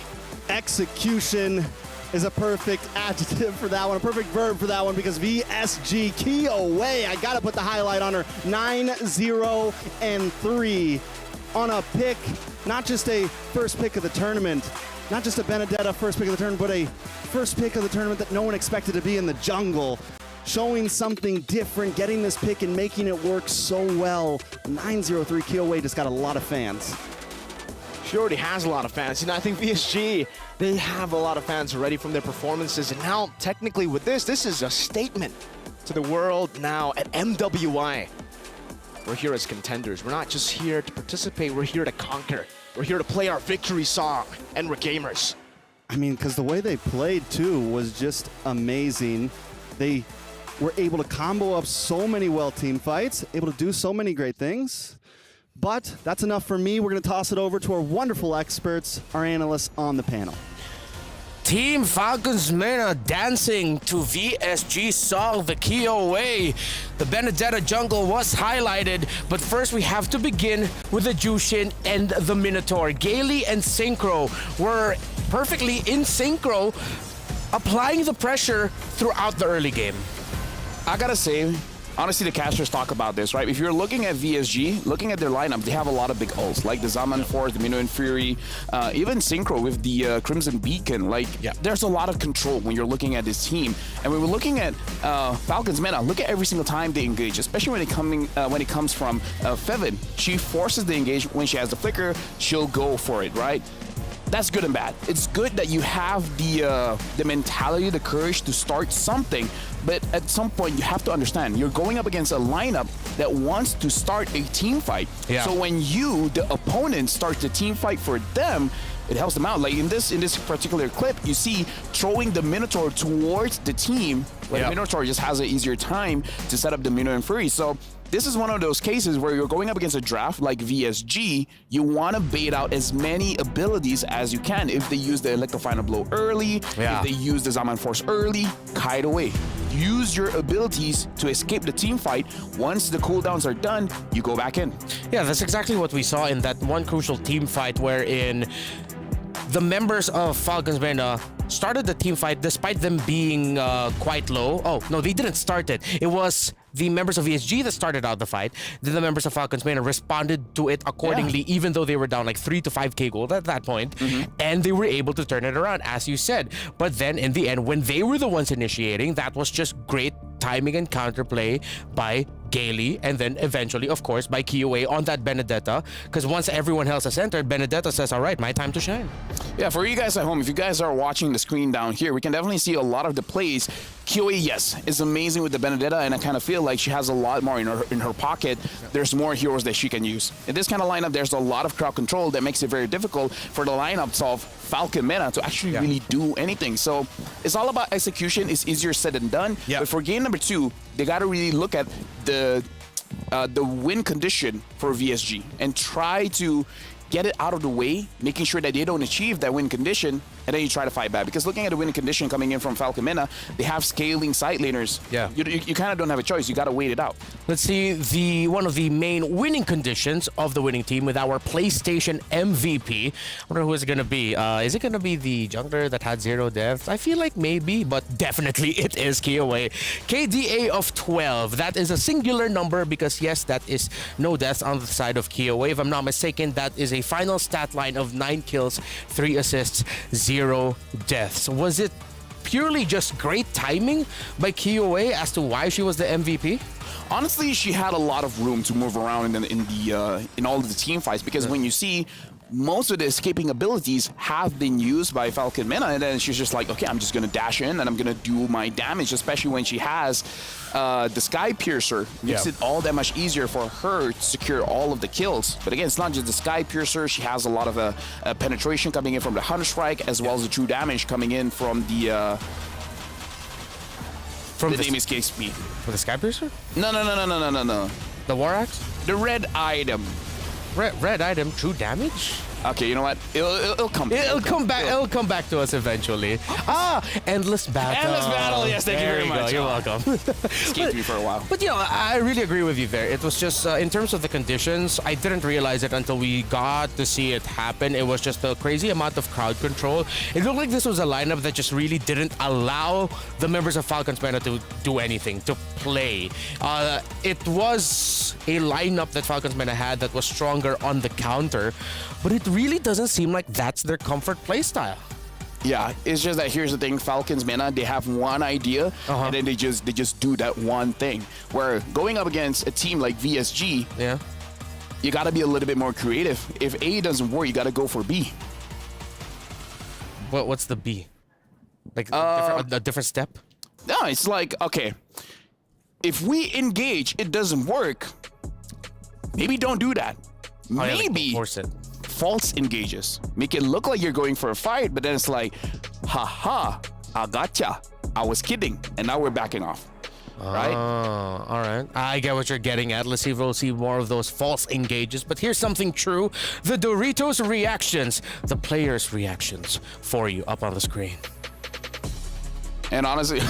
Execution is a perfect adjective for that one, a perfect verb for that one, because VSG Kyoe, I gotta put the highlight on her, 9-0-3 on a pick, not just a first pick of the tournament, not just a Benedetta first pick of the tournament, but a first pick of the tournament that no one expected to be in the jungle. Showing something different, getting this pick and making it work so well. 9-0-3 Kyoe just got a lot of fans. She already has a lot of fans, and I think VSG, they have a lot of fans already from their performances, and now technically with this is a statement to the world now at MWI. We're here as contenders. We're not just here to participate. We're here to conquer. We're here to play our victory song, and we're gamers. I mean, because the way they played, too, was just amazing. They were able to combo up so many team fights, able to do so many great things. But that's enough for me. We're going to toss it over to our wonderful experts, our analysts on the panel. Team Falcons Vega dancing to VSG song The KOA. The Benedetta jungle was highlighted, but first we have to begin with the Jushin and the Minotaur. Gaily and Synchro were perfectly in synchro, applying the pressure throughout the early game. I gotta say, honestly, the casters talk about this, right? If you're looking at VSG, looking at their lineup, they have a lot of big ults, like the Zaman Force, the Mino and Fury, even Synchro with the Crimson Beacon. Like, there's a lot of control when you're looking at this team. And when we're looking at Falcons Vega, look at every single time they engage, especially when it comes from Fevin. She forces the engage. When she has the flicker, she'll go for it, right? That's good and bad. It's good that you have the mentality, the courage to start something, but at some point you have to understand you're going up against a lineup that wants to start a team fight. Yeah. So when you, the opponent, starts the team fight for them, it helps them out. Like in this particular clip, you see throwing the Minotaur towards the team, where the Minotaur just has an easier time to set up the Mino and Fury. So this is one of those cases where you're going up against a draft like VSG. You want to bait out as many abilities as you can. If they use the Electrifying Blow early, if they use the Zaman Force early, kite away. Use your abilities to escape the team fight. Once the cooldowns are done, you go back in. Yeah, that's exactly what we saw in that one crucial team fight wherein the members of Falcons Vega started the team fight despite them being quite low. Oh, no, they didn't start it. It was the members of VSG that started out the fight. Then the members of Falcons Vega responded to it accordingly, even though they were down like 3 to 5k gold at that point. And they were able to turn it around, as you said. But then in the end, when they were the ones initiating, that was just great timing and counterplay by Gaily, and then eventually, of course, by KOA on that Benedetta. Because once everyone else has entered, Benedetta says, all right, my time to shine. Yeah, for you guys at home, if you guys are watching the screen down here, we can definitely see a lot of the plays. KOA, yes, is amazing with the Benedetta, and I kind of feel like she has a lot more in her pocket. There's more heroes that she can use. In this kind of lineup, there's a lot of crowd control that makes it very difficult for the lineups of Falcon Vega to actually really do anything. So it's all about execution. It's easier said than done. But for game number 2, they got to really look at the win condition for VSG and try to get it out of the way, making sure that they don't achieve that win condition, and then you try to fight back. Because looking at the win condition coming in from Falcon Vega, they have scaling side laners. Yeah. You kind of don't have a choice. You got to wait it out. Let's see one of the main winning conditions of the winning team with our PlayStation MVP. I wonder who it's going to be. Is it going to be the jungler that had 0 deaths? I feel like maybe, but definitely it is KOA. KDA of 12. That is a singular number because, yes, that is no deaths on the side of KOA. If I'm not mistaken, that is a final stat line of 9 kills, 3 assists, 0 deaths. Was it purely just great timing by KOA as to why she was the MVP? Honestly, she had a lot of room to move around in all of the team fights, because when you see most of the escaping abilities have been used by Falcon Vega, and then she's just like, okay, I'm just going to dash in and I'm going to do my damage, especially when she has the Sky Piercer. Makes it all that much easier for her to secure all of the kills. But again, it's not just the Sky Piercer. She has a lot of penetration coming in from the Hunter Strike, as well as the true damage coming in from the... the name escapes me. For the Sky Piercer? No. The War Axe? The red item. Red item, true damage? Okay, you know what? It'll come. It'll come back. It'll come back to us eventually. Endless battle. Endless battle. Yes, thank you very much. You're welcome. Escaped me for a while. But I really agree with you there. It was just in terms of the conditions, I didn't realize it until we got to see it happen. It was just a crazy amount of crowd control. It looked like this was a lineup that just really didn't allow the members of Falcons Vega to do anything, to play. It was a lineup that Falcons Vega had that was stronger on the counter, but it really doesn't seem like that's their comfort playstyle. Yeah, it's just that here's the thing, Falcons Vega, they have one idea, and then they just do that one thing. Where going up against a team like VSG, you got to be a little bit more creative. If A doesn't work, you got to go for B. What's the B? Like a different step? No, it's like, okay, if we engage, it doesn't work, maybe don't do that. Maybe force it. False engages. Make it look like you're going for a fight, but then it's like, haha, I gotcha. I was kidding. And now we're backing off. Right? All right. I get what you're getting at. Let's see if we'll see more of those false engages. But here's something true. The Doritos reactions, the players' reactions for you up on the screen. And honestly,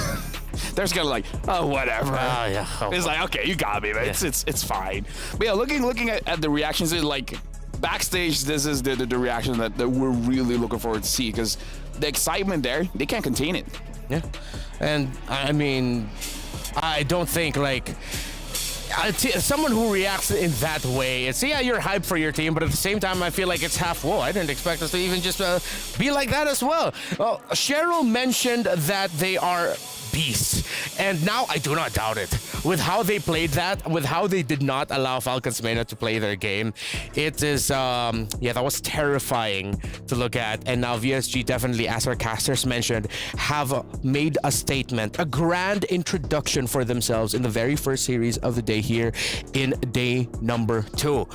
there's gonna like, oh, whatever. Yeah. Oh, it's like, okay, you got me, man. Yeah. It's fine. But yeah, looking at the reactions, it's like backstage, this is the reaction that we're really looking forward to see, because the excitement there, they can't contain it. Yeah. And I mean, I don't think like someone who reacts in that way, it's you're hyped for your team, but at the same time I feel like it's half, whoa, I didn't expect us to even just be like that as well. Well, Cheryl mentioned that they are beasts, and now I do not doubt it. With how they played that, with how they did not allow Falcons Vega to play their game, it is that was terrifying to look at. And now VSG definitely, as our casters mentioned, have made a statement, a grand introduction for themselves in the very first series of the day here in day number 2.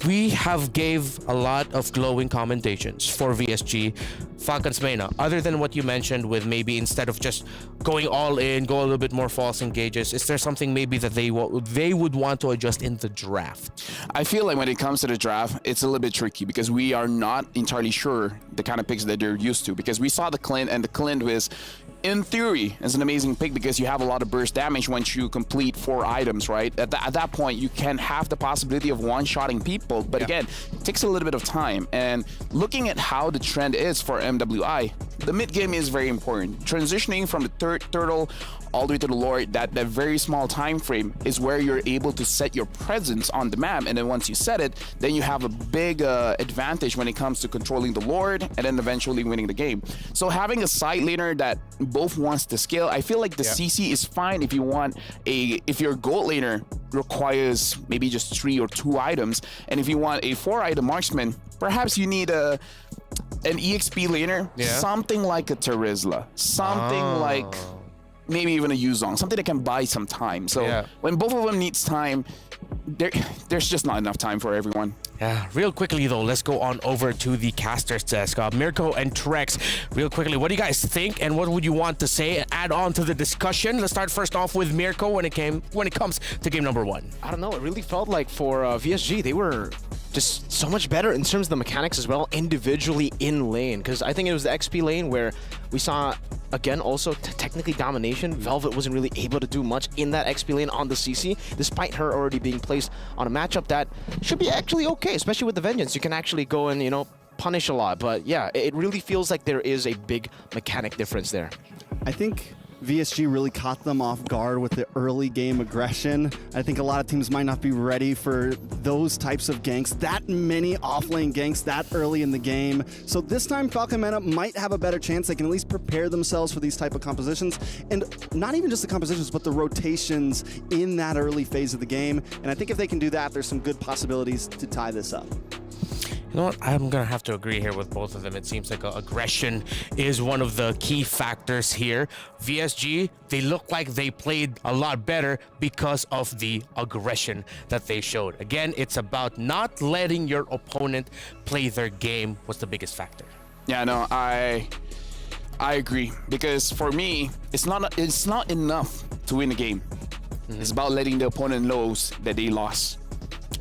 We have gave a lot of glowing commendations for VSG. Falcons Vega, other than what you mentioned with maybe instead of just going all in, go a little bit more false engages, is there something maybe that they would want to adjust in the draft? I feel like when it comes to the draft, it's a little bit tricky because we are not entirely sure the kind of picks that they're used to, because we saw the Clint, and the Clint was, in theory, is an amazing pick because you have a lot of burst damage once you complete 4 items, right? At that point, you can have the possibility of one-shotting people, but again, it takes a little bit of time. And looking at how the trend is for MWI, the mid-game is very important. Transitioning from the turtle all the way to the Lord, that very small time frame is where you're able to set your presence on the map, and then once you set it, then you have a big advantage when it comes to controlling the Lord and then eventually winning the game. So having a side laner that both wants to scale, I feel like the CC is fine if if your gold laner requires maybe just 3 or 2 items, and if you want a 4-item marksman, perhaps you need an EXP laner, something like a Terizla, something like maybe even a Yuzong, something that can buy some time. So when both of them needs time, there's just not enough time for everyone. Yeah, real quickly though, let's go on over to the casters desk. Mirko and Trex, real quickly, what do you guys think and what would you want to say and add on to the discussion? Let's start first off with Mirko when it comes to game number 1. I don't know, it really felt like for VSG, they were just so much better in terms of the mechanics as well, individually in lane, because I think it was the XP lane where we saw, again, also technically domination. Velvet wasn't really able to do much in that XP lane on the CC, despite her already being placed on a matchup that should be actually okay, especially with the Vengeance. You can actually go and, punish a lot, but yeah, it really feels like there is a big mechanic difference there. I think VSG really caught them off guard with the early game aggression. I think a lot of teams might not be ready for those types of ganks, that many offlane ganks that early in the game. So this time Falcon Vega might have a better chance. They can at least prepare themselves for these type of compositions, and not even just the compositions, but the rotations in that early phase of the game. And I think if they can do that, there's some good possibilities to tie this up. You know what? I'm going to have to agree here with both of them. It seems like aggression is one of the key factors here. VSG, they look like they played a lot better because of the aggression that they showed. Again, it's about not letting your opponent play their game was the biggest factor. Yeah, no, I agree, because for me, it's not enough to win a game. It's about letting the opponent know that they lost.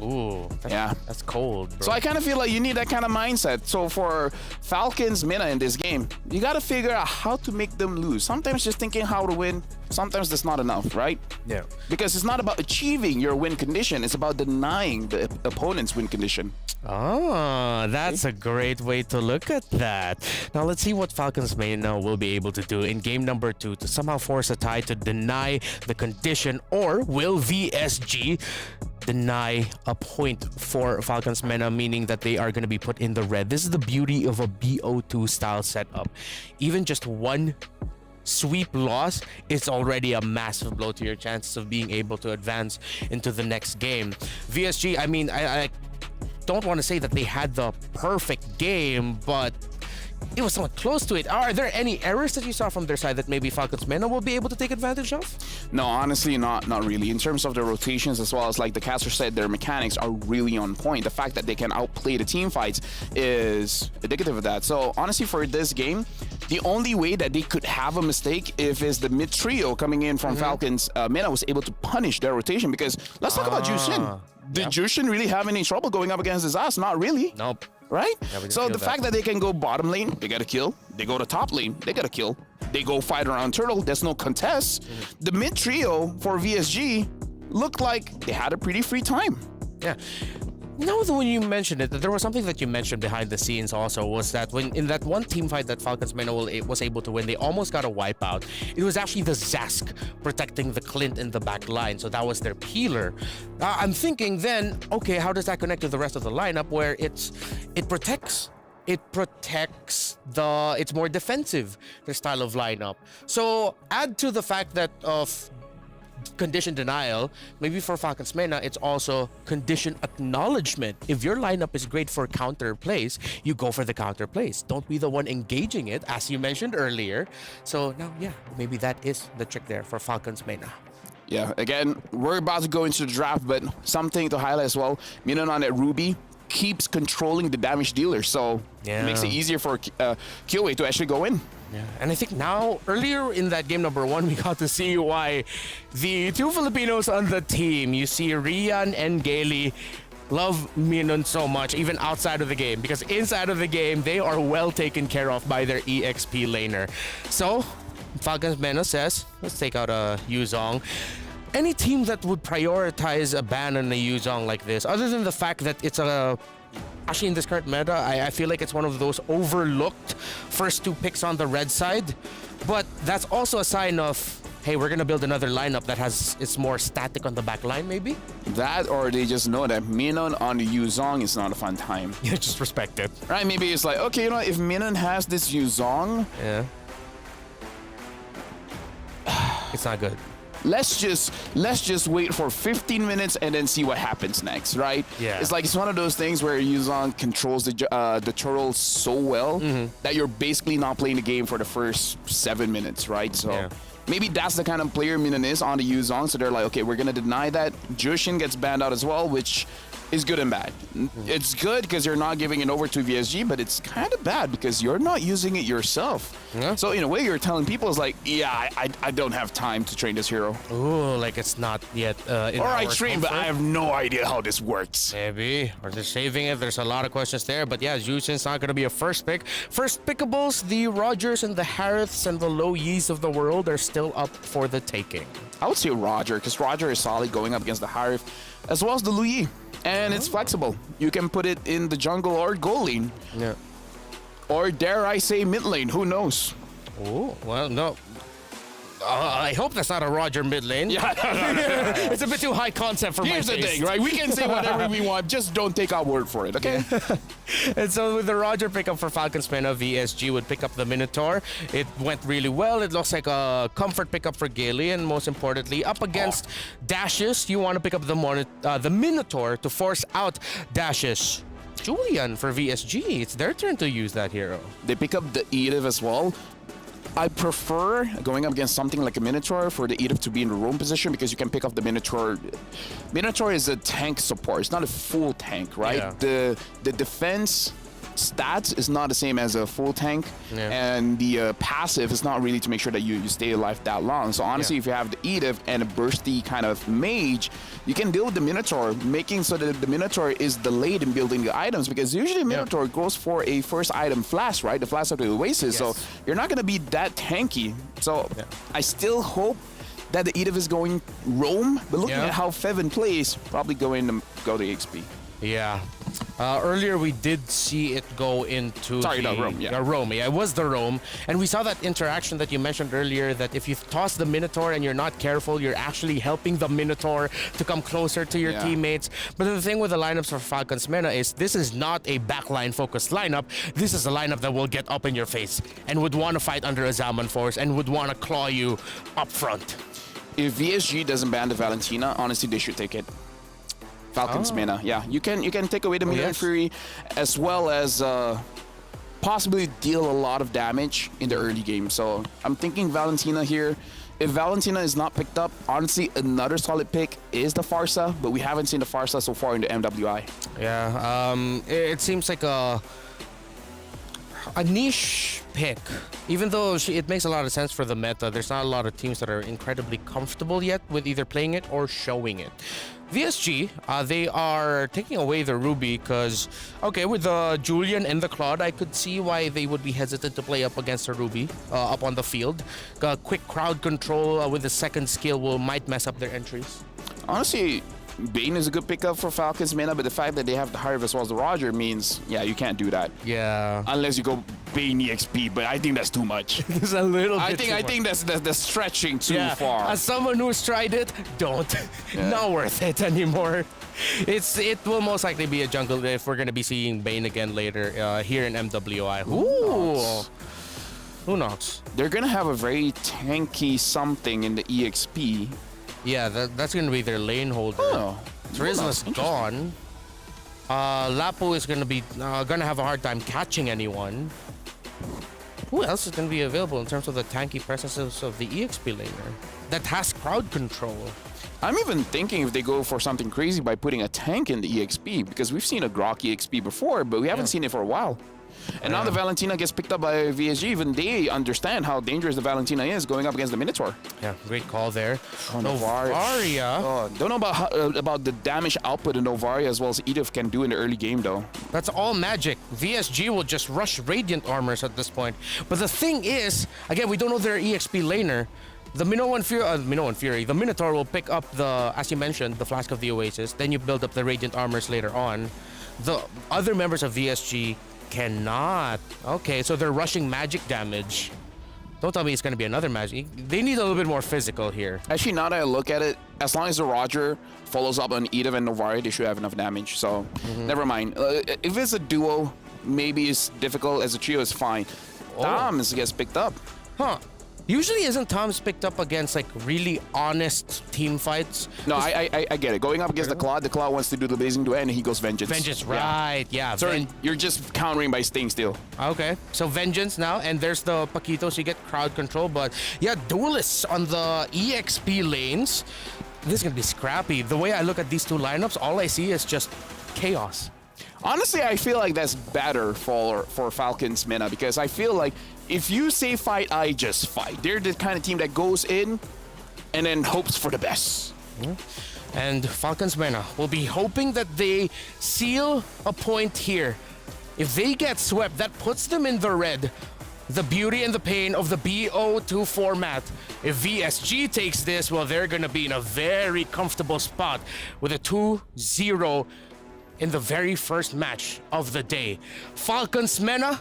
Ooh, that's cold, bro. So I kind of feel like you need that kind of mindset. So for Falcons Vega in this game, you got to figure out how to make them lose. Sometimes just thinking how to win, sometimes that's not enough, right? Yeah. Because it's not about achieving your win condition, it's about denying the opponent's win condition. Oh, that's a great way to look at that. Now let's see what Falcons Vega will be able to do in game number 2 to somehow force a tie to deny the condition, or will VSG deny a point for Falcons Vega, meaning that they are going to be put in the red. This is the beauty of a BO2 style setup. Even just one sweep loss is already a massive blow to your chances of being able to advance into the next game. VSG, I mean, I don't want to say that they had the perfect game, but it was somewhat close to it. Are there any errors that you saw from their side that maybe Falcons Mena will be able to take advantage of? No, honestly, not really. In terms of their rotations, as well as like the caster said, their mechanics are really on point. The fact that they can outplay the team fights is indicative of that. So honestly, for this game, the only way that they could have a mistake if is the mid trio coming in from Falcons Mena was able to punish their rotation, because let's talk about Jushin. Did Jushin really have any trouble going up against his ass? Not really. Nope. Right? Yeah, so the fact that they can go bottom lane, they get a kill. They go to top lane, they get a kill. They go fight around turtle, there's no contest. The mid trio for VSG looked like they had a pretty free time. Yeah. Now that when you mentioned it, there was something that you mentioned behind the scenes also, was that when in that one team fight that Falcons Mena was able to win, they almost got a wipeout. It was actually the Zask protecting the Clint in the back line, so that was their peeler. I'm thinking then, okay, how does that connect to the rest of the lineup where it protects it's more defensive, their style of lineup. So add to the fact that of condition denial, maybe for Falcons Mena, it's also condition acknowledgement. If your lineup is great for counter plays, you go for the counter plays. Don't be the one engaging it, as you mentioned earlier. So now, yeah, maybe that is the trick there for Falcons Mena. Yeah, again, we're about to go into the draft, but something to highlight as well, Minonon at Ruby keeps controlling the damage dealer, so it makes it easier for Kyoei to actually go in. Yeah, and I think now, earlier in that game number 1, we got to see why the two Filipinos on the team, you see Rian and Gailey, love Minon so much, even outside of the game, because inside of the game, they are well taken care of by their EXP laner. So, Falcons Mena says, let's take out a Yuzong. Any team that would prioritize a ban on a Yuzong like this, other than the fact that it's a... Actually, in this current meta, I feel like it's one of those overlooked first 2 picks on the red side. But that's also a sign of, hey, we're going to build another lineup that it's more static on the back line, maybe? That, or they just know that Minon on the Yuzong is not a fun time. Yeah, just respect it. Right, maybe it's like, okay, you know, if Minon has this Yuzong... Yeah. It's not good. Let's just wait for 15 minutes and then see what happens next, right? Yeah. It's like it's one of those things where Yuzong controls the turtle so well that you're basically not playing the game for the first 7 minutes, right? So maybe that's the kind of player Minon is on the Yuzong. So they're like, okay, we're gonna deny that. Jushin gets banned out as well, which is good and bad. It's good because you're not giving it over to VSG, but it's kind of bad because you're not using it yourself. Yeah. So in a way, you're telling people, it's like, yeah, I don't have time to train this hero. Ooh, like it's not yet in or I train, but I have no idea how this works. Maybe. Or they're saving it. There's a lot of questions there. But yeah, Jushin's not going to be a first pick. First pickables, the Rogers and the Hariths and the Low Yis of the world are still up for the taking. I would say Roger, because Roger is solid going up against the Harith, as well as the Lu Yi. And it's flexible. You can put it in the jungle or goal lane. Yeah. Or dare I say mid lane, who knows? Oh, well, no. I hope that's not a Roger mid lane. Yeah, it's a bit too high concept for my taste. Here's the thing, right? We can say whatever we want, just don't take our word for it, okay? Yeah. And so with the Roger pickup for Falcons Mena, VSG would pick up the Minotaur. It went really well. It looks like a comfort pickup for Gailey, and most importantly, up against Dashes, you want to pick up the Minotaur to force out Dashes. Julian for VSG, it's their turn to use that hero. They pick up the Edith as well. I prefer going up against something like a Minotaur for the Edith to be in the roam position, because you can pick up the Minotaur. Minotaur is a tank support. It's not a full tank, right? Yeah. The defense stats is not the same as a full tank, and the passive is not really to make sure that you stay alive that long. So honestly, if you have the Edith and a bursty kind of mage, you can deal with the Minotaur, making so that the Minotaur is delayed in building the items, because usually Minotaur goes for a first item flash, right? The flash of the Oasis. So you're not going to be that tanky. So I still hope that the Edith is going roam, but looking at how Fevin plays, probably going to go to XP. Yeah. Earlier we did see it go into Roam. Roam. Yeah, it was the Roam. And we saw that interaction that you mentioned earlier, that if you toss the Minotaur and you're not careful, you're actually helping the Minotaur to come closer to your teammates. But the thing with the lineups for Falcons Mena is this is not a backline focused lineup. This is a lineup that will get up in your face and would want to fight under a Zaman Force and would want to claw you up front. If VSG doesn't ban the Valentina, honestly, they should take it. Falcons Mena, yeah. You can take away the Million Fury, as well as possibly deal a lot of damage in the early game. So I'm thinking Valentina here. If Valentina is not picked up, honestly, another solid pick is the Farsa, but we haven't seen the Farsa so far in the MWI. Yeah, it seems like a niche pick. Even though it makes a lot of sense for the meta, there's not a lot of teams that are incredibly comfortable yet with either playing it or showing it. VSG, they are taking away the Ruby because, okay, with the Julian and the Claude, I could see why they would be hesitant to play up against a Ruby up on the field. Quick crowd control with the second skill might mess up their entries. Honestly, Bane is a good pickup for Falcons Mena, but the fact that they have the Harv as well as the Roger means, yeah, you can't do that. Yeah. Unless you go Bane EXP, but I think that's too much. It's a little bit I think that's stretching too far. As someone who's tried it, don't. Not worth it anymore. It will most likely be a jungle if we're going to be seeing Bane again later here in MWI. Ooh. Who knocks? They're going to have a very tanky something in the EXP. Yeah, that's going to be their lane holder. Oh, Trisla's gone. Lapo is going to be gonna have a hard time catching anyone. Who else is going to be available in terms of the tanky presences of the EXP laner that has crowd control? I'm even thinking if they go for something crazy by putting a tank in the EXP, because we've seen a Grok EXP before, but we haven't seen it for a while. And now the Valentina gets picked up by VSG. Even they understand how dangerous the Valentina is going up against the Minotaur. Yeah, great call there. Novaria. Oh, don't know about the damage output of Novaria as well as Edith can do in the early game, though. That's all magic. VSG will just rush Radiant Armors at this point. But the thing is, again, we don't know their EXP laner. The the Minotaur will pick up as you mentioned, the Flask of the Oasis. Then you build up the Radiant Armors later on. The other members of VSG cannot. Okay, so they're rushing magic damage. Don't tell me it's going to be another magic. They need a little bit more physical here. Actually, now that I look at it, as long as the Roger follows up on Edith and Novaria, they should have enough damage. So, never mind. If it's a duo, maybe it's difficult. As a trio, it's fine. Tom's gets picked up. Huh. Usually isn't Tom's picked up against like really honest team fights? No, I get it. Going up against the Claude wants to do the Blazing Duet and he goes Vengeance. Vengeance, right, yeah. So you're just countering by staying still. Okay, so Vengeance now, and there's the Paquito, so you get crowd control, but yeah, duelists on the EXP lanes. This is gonna be scrappy. The way I look at these two lineups, all I see is just chaos. Honestly, I feel like that's better for Falcons Mena, because I feel like if you say fight, I just fight. They're the kind of team that goes in and then hopes for the best. And Falcons Mena will be hoping that they seal a point here. If they get swept, that puts them in the red. The beauty and the pain of the BO2 format. If VSG takes this, well, they're going to be in a very comfortable spot with a 2-0 in the very first match of the day. Falcons Mena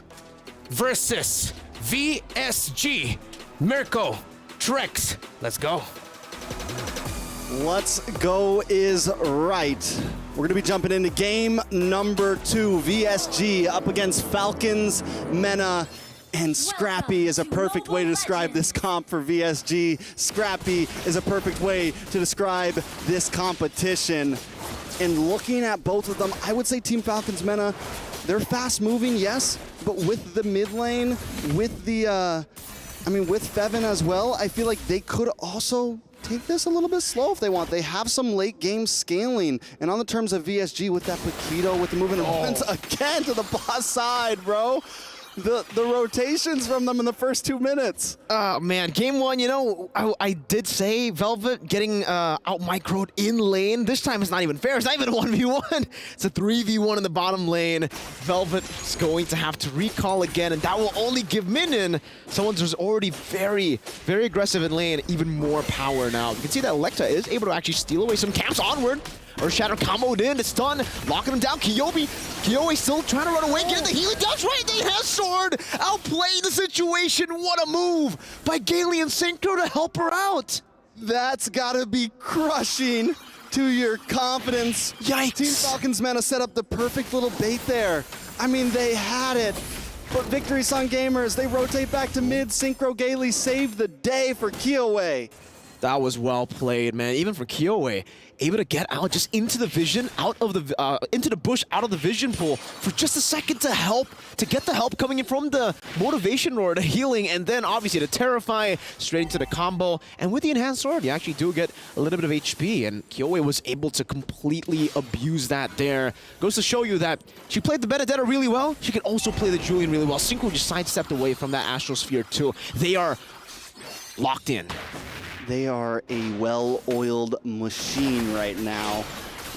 versus VSG. Mirko, Trex, let's go. Let's go is right. We're going to be jumping into game number 2. VSG up against Falcons Mena. And Scrappy is a perfect way to describe this comp for VSG. Scrappy is a perfect way to describe this competition. And looking at both of them, I would say Team Falcons Mena, they're fast moving, yes, but with the mid lane, with the, with Fevin as well, I feel like they could also take this a little bit slow if they want. They have some late game scaling. And on the terms of VSG with that Paquito, with the movement again to the boss side, bro. The rotations from them in the first 2 minutes. Man, game 1, you know, I did say Velvet getting out-microed in lane. This time it's not even fair. It's not even a 1v1. It's a 3v1 in the bottom lane. Velvet is going to have to recall again, and that will only give Minion, someone who's already very, very aggressive in lane, even more power now. You can see that Electa is able to actually steal away some camps onward. Or Shadow comboed in, it's done, locking him down. Kyobi still trying to run away, get the healing. That's right, they have sword, outplaying the situation. What a move by Gailey and Synchro to help her out. That's gotta be crushing to your confidence. Yikes. Team Falcons Mena set up the perfect little bait there. I mean, they had it. But Victory Song Gamers, they rotate back to mid. Synchro Gailey saved the day for Kyowe. That was well played, man. Even for Kiowe, able to get out just into the vision, out of the into the bush, out of the vision pool for just a second to get the help coming in from the motivation roar, the healing, and then obviously the terrify straight into the combo. And with the enhanced sword, you actually do get a little bit of HP, and Kiowe was able to completely abuse that there. Goes to show you that she played the Benedetta really well. She can also play the Julian really well. Synchro just sidestepped away from that Astral Sphere too. They are locked in. They are a well-oiled machine right now.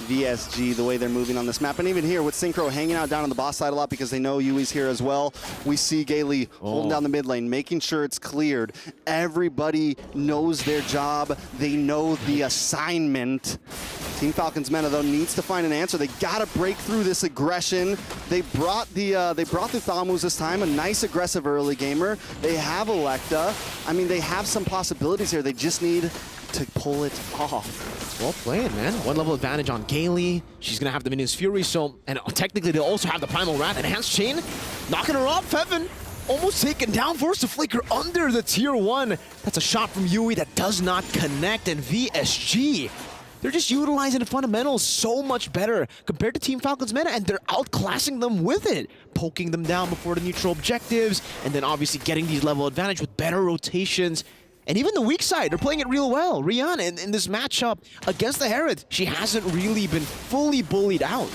VSG, the way they're moving on this map. And even here with Synchro hanging out down on the boss side a lot because they know Yui's here as well. We see Gailey holding down the mid lane, making sure it's cleared. Everybody knows their job. They know the assignment. Team Falcons Mena, though, needs to find an answer. They gotta break through this aggression. They brought the Thamus this time, a nice aggressive early gamer. They have Electa. I mean, they have some possibilities here. They just need to pull it off. Well played, man. One level advantage on Gailey. She's gonna have the Minions Fury, so, and technically they'll also have the Primal Wrath. Enhanced Chain, knocking her off. Feven almost taken down, forced to flicker under the tier 1. That's a shot from Yui that does not connect, and VSG, they're just utilizing the fundamentals so much better compared to Team Falcons Mena, and they're outclassing them with it. Poking them down before the neutral objectives, and then obviously getting these level advantage with better rotations. And even the weak side, they're playing it real well. Rihanna in this matchup against the Herod, she hasn't really been fully bullied out.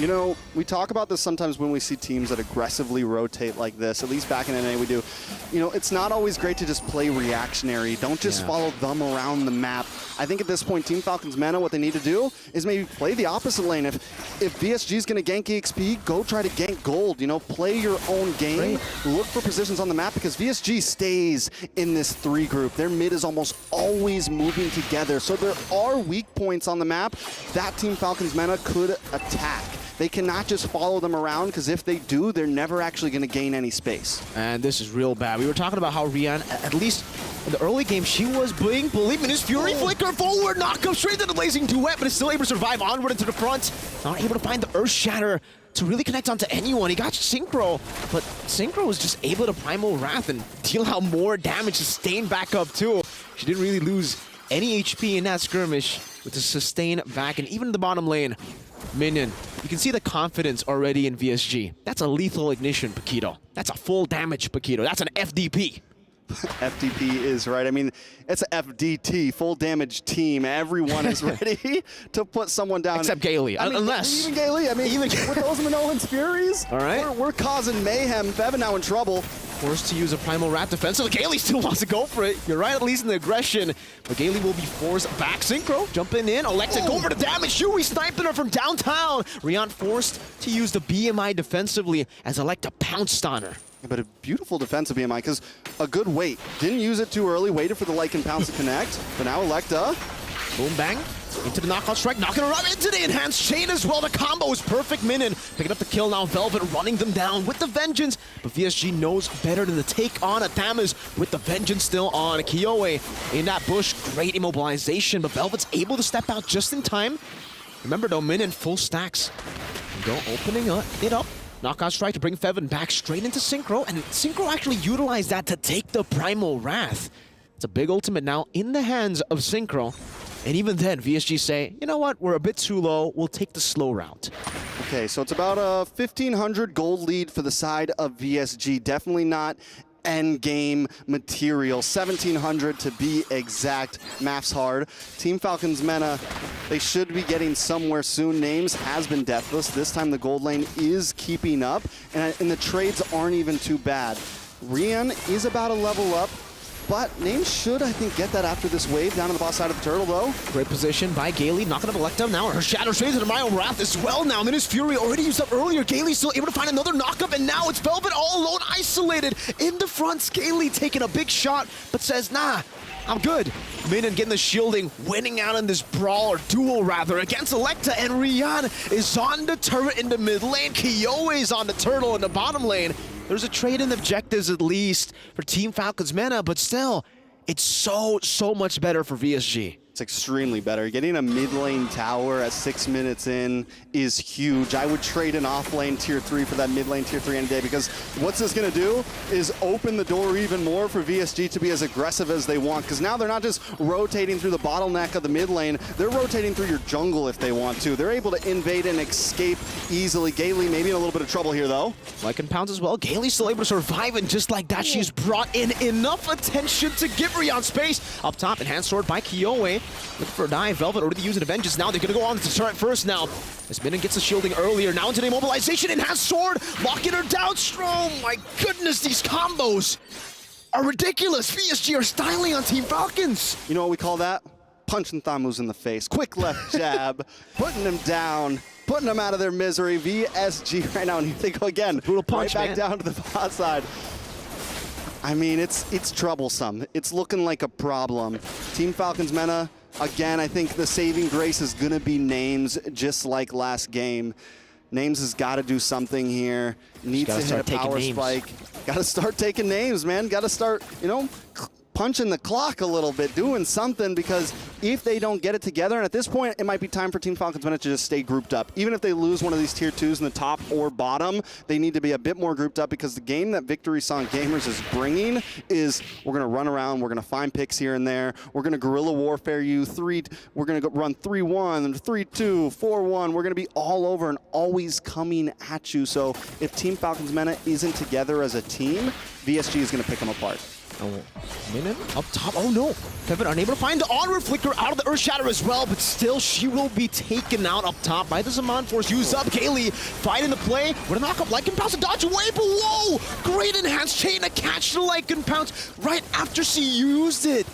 You know, we talk about this sometimes when we see teams that aggressively rotate like this. At least back in NA we do. You know, it's not always great to just play reactionary. Don't just follow them around the map. I think at this point, Team Falcons Mena, what they need to do is maybe play the opposite lane. If VSG is going to gank EXP, go try to gank gold. You know, play your own game. Right. Look for positions on the map because VSG stays in this 3 group. Their mid is almost always moving together. So there are weak points on the map that Team Falcons Mena could attack. They cannot just follow them around, because if they do, they're never actually going to gain any space. And this is real bad. We were talking about how Rian, at least in the early game, she was being bullied. His Fury flicker forward, knock up straight to the Blazing Duet, but is still able to survive onward into the front. Not able to find the Earth Shatter to really connect onto anyone. He got Synchro, but Synchro was just able to Primal Wrath and deal out more damage, sustain back up too. She didn't really lose any HP in that skirmish with the sustain back, and even in the bottom lane, Minion, you can see the confidence already in VSG. That's a lethal ignition, Paquito. That's a full damage, Paquito. That's an FDP. FDP is right. I mean, it's a FDT, full damage team. Everyone is ready to put someone down. Except Gailey, unless. Even Gailey, I mean, even with those Manolan's Furies, all right. we're causing mayhem. Feven now in trouble. Forced to use a Primal Wrath defense, so Gailey still wants to go for it. You're right, at least in the aggression. But Gailey will be forced back. Synchro jumping in. Electa go for the damage. Yui sniping her from downtown. Rian forced to use the BMI defensively as Electa pounced on her. But a beautiful defensive BMI, because a good wait. Didn't use it too early, waited for the Lycan Pounce to connect. But now Electa. Boom, bang. Into the knockout strike, knocking her up into the enhanced chain as well. The combo is perfect. Minion picking up the kill now. Velvet running them down with the vengeance. But VSG knows better than to take on Athamas with the vengeance still on. Kiowe in that bush, great immobilization. But Velvet's able to step out just in time. Remember though, Minion full stacks. Go opening it up. Knockout strike to bring Feven back straight into Synchro. And Synchro actually utilized that to take the Primal Wrath. It's a big ultimate now in the hands of Synchro. And even then, VSG say, you know what, we're a bit too low, we'll take the slow route. Okay, so it's about a 1,500 gold lead for the side of VSG. Definitely not end game material. 1,700 to be exact. Math's hard. Team Falcons Mena, they should be getting somewhere soon. Names has been deathless. This time the gold lane is keeping up, and the trades aren't even too bad. Rian is about a level up. But Names should, I think, get that after this wave down on the boss side of the turtle, though. Great position by Gailey, knocking up Electa. Now her Shadow Shades into Mayo Wrath as well now. His Fury already used up earlier. Gailey still able to find another knockup, and now it's Velvet all alone, isolated in the front. Gailey taking a big shot, but says, nah, I'm good. Minion getting the shielding, winning out in this brawl, or duel rather, against Electa, and Rian is on the turret in the mid lane. Kiowe is on the turtle in the bottom lane. There's a trade in objectives at least for Team Falcons Mena, but still, it's so much better for VSG. It's extremely better. Getting a mid lane tower at 6 minutes in is huge. I would trade an off lane tier 3 for that mid lane tier 3 any day, because what's this gonna do is open the door even more for VSG to be as aggressive as they want, because now they're not just rotating through the bottleneck of the mid lane, they're rotating through your jungle if they want to. They're able to invade and escape easily. Gaylee maybe in a little bit of trouble here though. Lycan pounds as well. Gaylee's still able to survive, and just like that, she's brought in enough attention to give Rion space. Up top, enhanced sword by Kiowe. Looking for a dive. Velvet already using a vengeance now. They're going to go on to start first now. This Minion gets the shielding earlier. Now into the immobilization. Enhanced sword. Locking her down strong. My goodness, these combos are ridiculous. VSG are styling on Team Falcons. You know what we call that? Punching Thamus in the face. Quick left jab. Putting him down. Putting them out of their misery. VSG right now, and here they go again. Brutal punch, right back down to the bot side. I mean, it's troublesome. It's looking like a problem. Team Falcons Mena, again, I think the saving grace is gonna be Names, just like last game. Names has got to do something here. Needs to hit a power spike. Got to start taking names, man. Got to start, you know, punching the clock a little bit, doing something, because if they don't get it together, and at this point, it might be time for Team Falcons Mena to just stay grouped up. Even if they lose one of these tier 2s in the top or bottom, they need to be a bit more grouped up, because the game that Victory Song Gamers is bringing is we're going to run around, we're going to find picks here and there, we're going to guerrilla warfare you, we're going to run 3-1, 3-2, 4-1, we're going to be all over and always coming at you. So if Team Falcons Mena isn't together as a team, VSG is going to pick them apart. Oh, Minion up top. Oh no. Kevin unable to find the onward flicker out of the Earth Shatter as well, but still she will be taken out up top by the Zaman Force. Use up. Gaylee fighting the play. With a knockup. Lycan Pounce to dodge away below. Great enhanced chain to catch the Lycan Pounce right after she used it.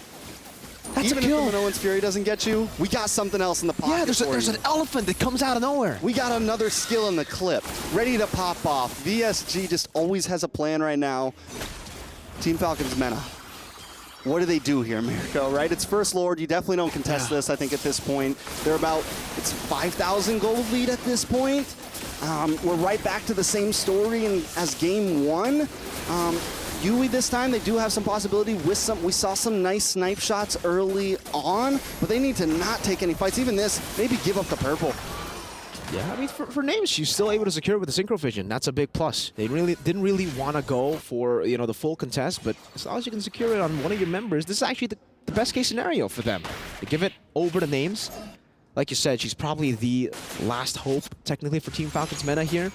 That's Even a kill. if the Minoan's Fury doesn't get you, we got something else in the pocket. Yeah, there's an elephant that comes out of nowhere. We got another skill in the clip, ready to pop off. VSG just always has a plan right now. Team Falcons Mena. What do they do here, Mirko, right? It's First Lord. You definitely don't contest this, I think, at this point. They're about, it's 5,000 gold lead at this point. We're right back to the same story as game 1. Yui this time, they do have some possibility with some, we saw some nice snipe shots early on, but they need to not take any fights. Even this, maybe give up the purple. Yeah, I mean, for Names, she's still able to secure it with the Synchro Vision. That's a big plus. They didn't really want to go for, you know, the full contest, but as long as you can secure it on one of your members, this is actually the best case scenario for them. They give it over to Names. Like you said, she's probably the last hope, technically, for Team Falcons Mena here.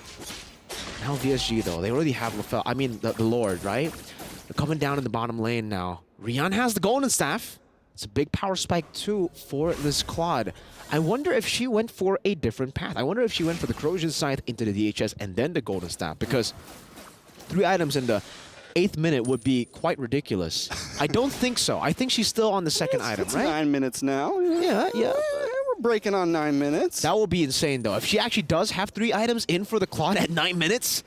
Now VSG, though, they already have the Lord, right? They're coming down in the bottom lane now. Rion has the Golden Staff. It's a big power spike, too, for this Claude. I wonder if she went for a different path. I wonder if she went for the Corrosion Scythe into the DHS and then the Golden Staff, because 3 items in the 8th minute would be quite ridiculous. I don't think so. I think she's still on the second item, right? 9 minutes now. Yeah. We're breaking on 9 minutes. That will be insane, though. If she actually does have 3 items in for the Claude at 9 minutes,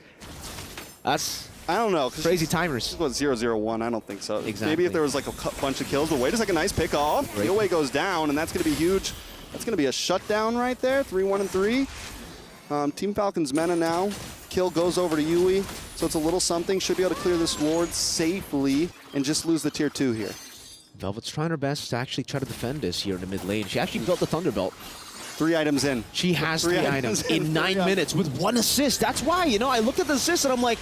that's... I don't know. Crazy timers. This was 0-0-1. I don't think so. Exactly. Maybe if there was like a bunch of kills. But wait a second. Nice pick off. Away goes down, and that's going to be huge. That's going to be a shutdown right there. 3-1 and 3. Team Falcons Mena now. Kill goes over to Yui. So it's a little something. Should be able to clear this ward safely and just lose the tier 2 here. Velvet's trying her best to actually try to defend this here in the mid lane. She actually built the Thunderbolt. 3 items in. She has 3 items in 9 minutes with 1 assist. That's why, you know, I looked at the assist and I'm like,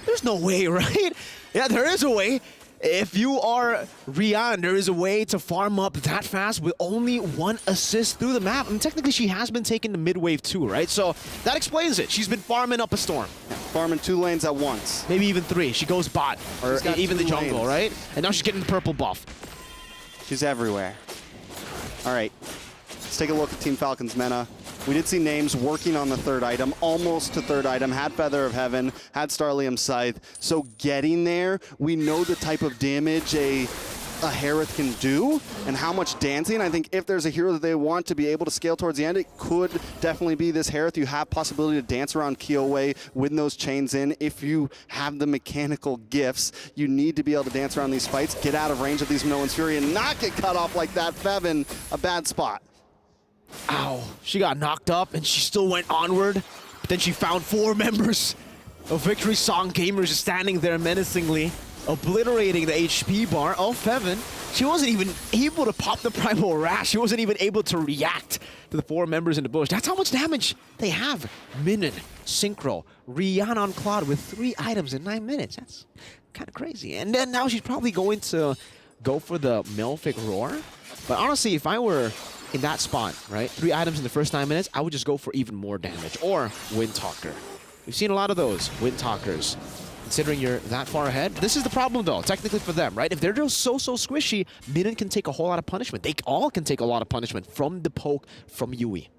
there's no way, right? Yeah, there is a way. If you are Rion, there is a way to farm up that fast with only 1 assist through the map. And technically, she has been taking the mid wave too, right? So that explains it. She's been farming up a storm. Yeah, farming 2 lanes at once. Maybe even 3. She goes bot, or even the jungle, lanes. Right? And now she's getting the purple buff. She's everywhere. All right, let's take a look at Team Falcons Mena. We did see Names working on the 3rd item, almost to 3rd item, had Feather of Heaven, had Starlium Scythe. So getting there, we know the type of damage a Harith can do and how much dancing. I think if there's a hero that they want to be able to scale towards the end, it could definitely be this Harith. You have possibility to dance around Kiowe, win those chains in. If you have the mechanical gifts, you need to be able to dance around these fights, get out of range of these Minoan's Fury, and not get cut off like that. Fevin, a bad spot. Ow, she got knocked up and she still went onward. But then she found 4 members of Victory Song Gamers standing there menacingly. obliterating the HP bar of Feven. She wasn't even able to pop the Primal Rash. She wasn't even able to react to the 4 members in the bush. That's how much damage they have. Minin, Synchro, Rihanna on Claude with 3 items in 9 minutes. That's kind of crazy. And then now she's probably going to go for the Melphic Roar. But honestly, if I were in that spot, right, 3 items in the first 9 minutes, I would just go for even more damage. Or Wind Talker. We've seen a lot of those Wind Talkers. Considering you're that far ahead. This is the problem, though, technically for them, right? If they're just so squishy, Minin can take a whole lot of punishment. They all can take a lot of punishment from the poke from Yui.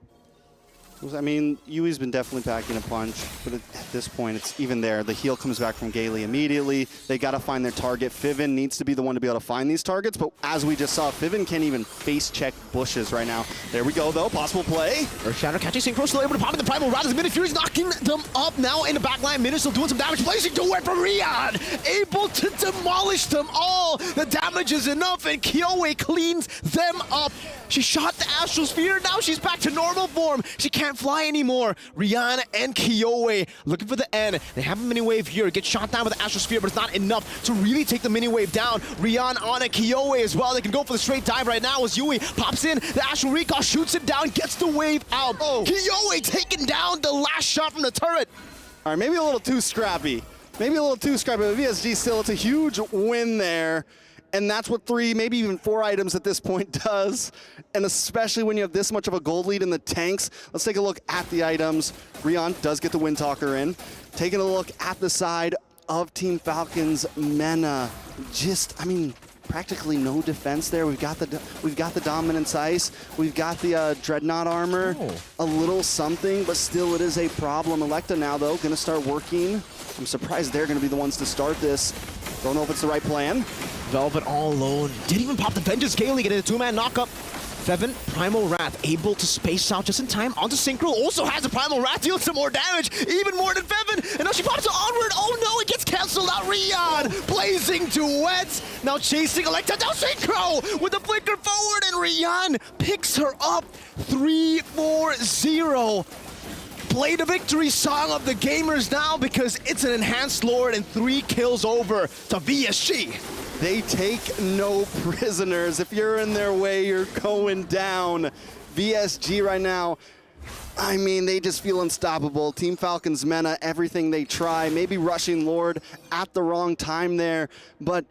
I mean, Yui's been definitely packing a punch, but at this point, it's even there. The heal comes back from Gailey immediately. They got to find their target. Fiven needs to be the one to be able to find these targets, but as we just saw, Fiven can't even face check bushes right now. There we go, though. Possible play. Earth Shatter catching Synchro, still able to pop in the Primal Rod. Minute Fury's knocking them up now in the backline. Minute still doing some damage. Placing to it for Riyadh. Able to demolish them all. The damage is enough, and Kyoe cleans them up. She shot the Astral Sphere. Now she's back to normal form. She can't fly anymore. Rihanna and Kyoe looking for the end. They have a mini wave here. Get shot down with the Astral Sphere, but it's not enough to really take the mini wave down. Rihanna on a Kyoe as well. They can go for the straight dive right now as Yui pops in. The Astral Recall shoots it down, gets the wave out. Oh, Kyoe taking down the last shot from the turret. All right, maybe a little too scrappy. Maybe a little too scrappy, but VSG still, it's a huge win there. And that's what 3, maybe even 4 items at this point does. And especially when you have this much of a gold lead in the tanks. Let's take a look at the items. Rion does get the Wind Talker in. Taking a look at the side of Team Falcons, Mena. Just, I mean, practically no defense there. We've got the Dominance Ice. We've got the Dreadnought armor. A little something, but still it is a problem. Electa now, though, going to start working. I'm surprised they're going to be the ones to start this. Don't know if it's the right plan. Velvet all alone. Didn't even pop the Vengeance Gaily, getting a 2-man knockup. Feven, Primal Wrath, able to space out just in time onto Synchro. Also has a Primal Wrath, dealing some more damage, even more than Feven. And now she pops to Onward. Oh no, it gets canceled out. Rion blazing duets. Now chasing Electa down Synchro with the flicker forward, and Rion picks her up. 3-4-0. Play the victory song of the gamers now, because it's an enhanced Lord and 3 kills over to VSG. They take no prisoners. If you're in their way, you're going down. VSG right now, I mean, they just feel unstoppable. Team Falcons Mena, everything they try, maybe rushing Lord at the wrong time there, but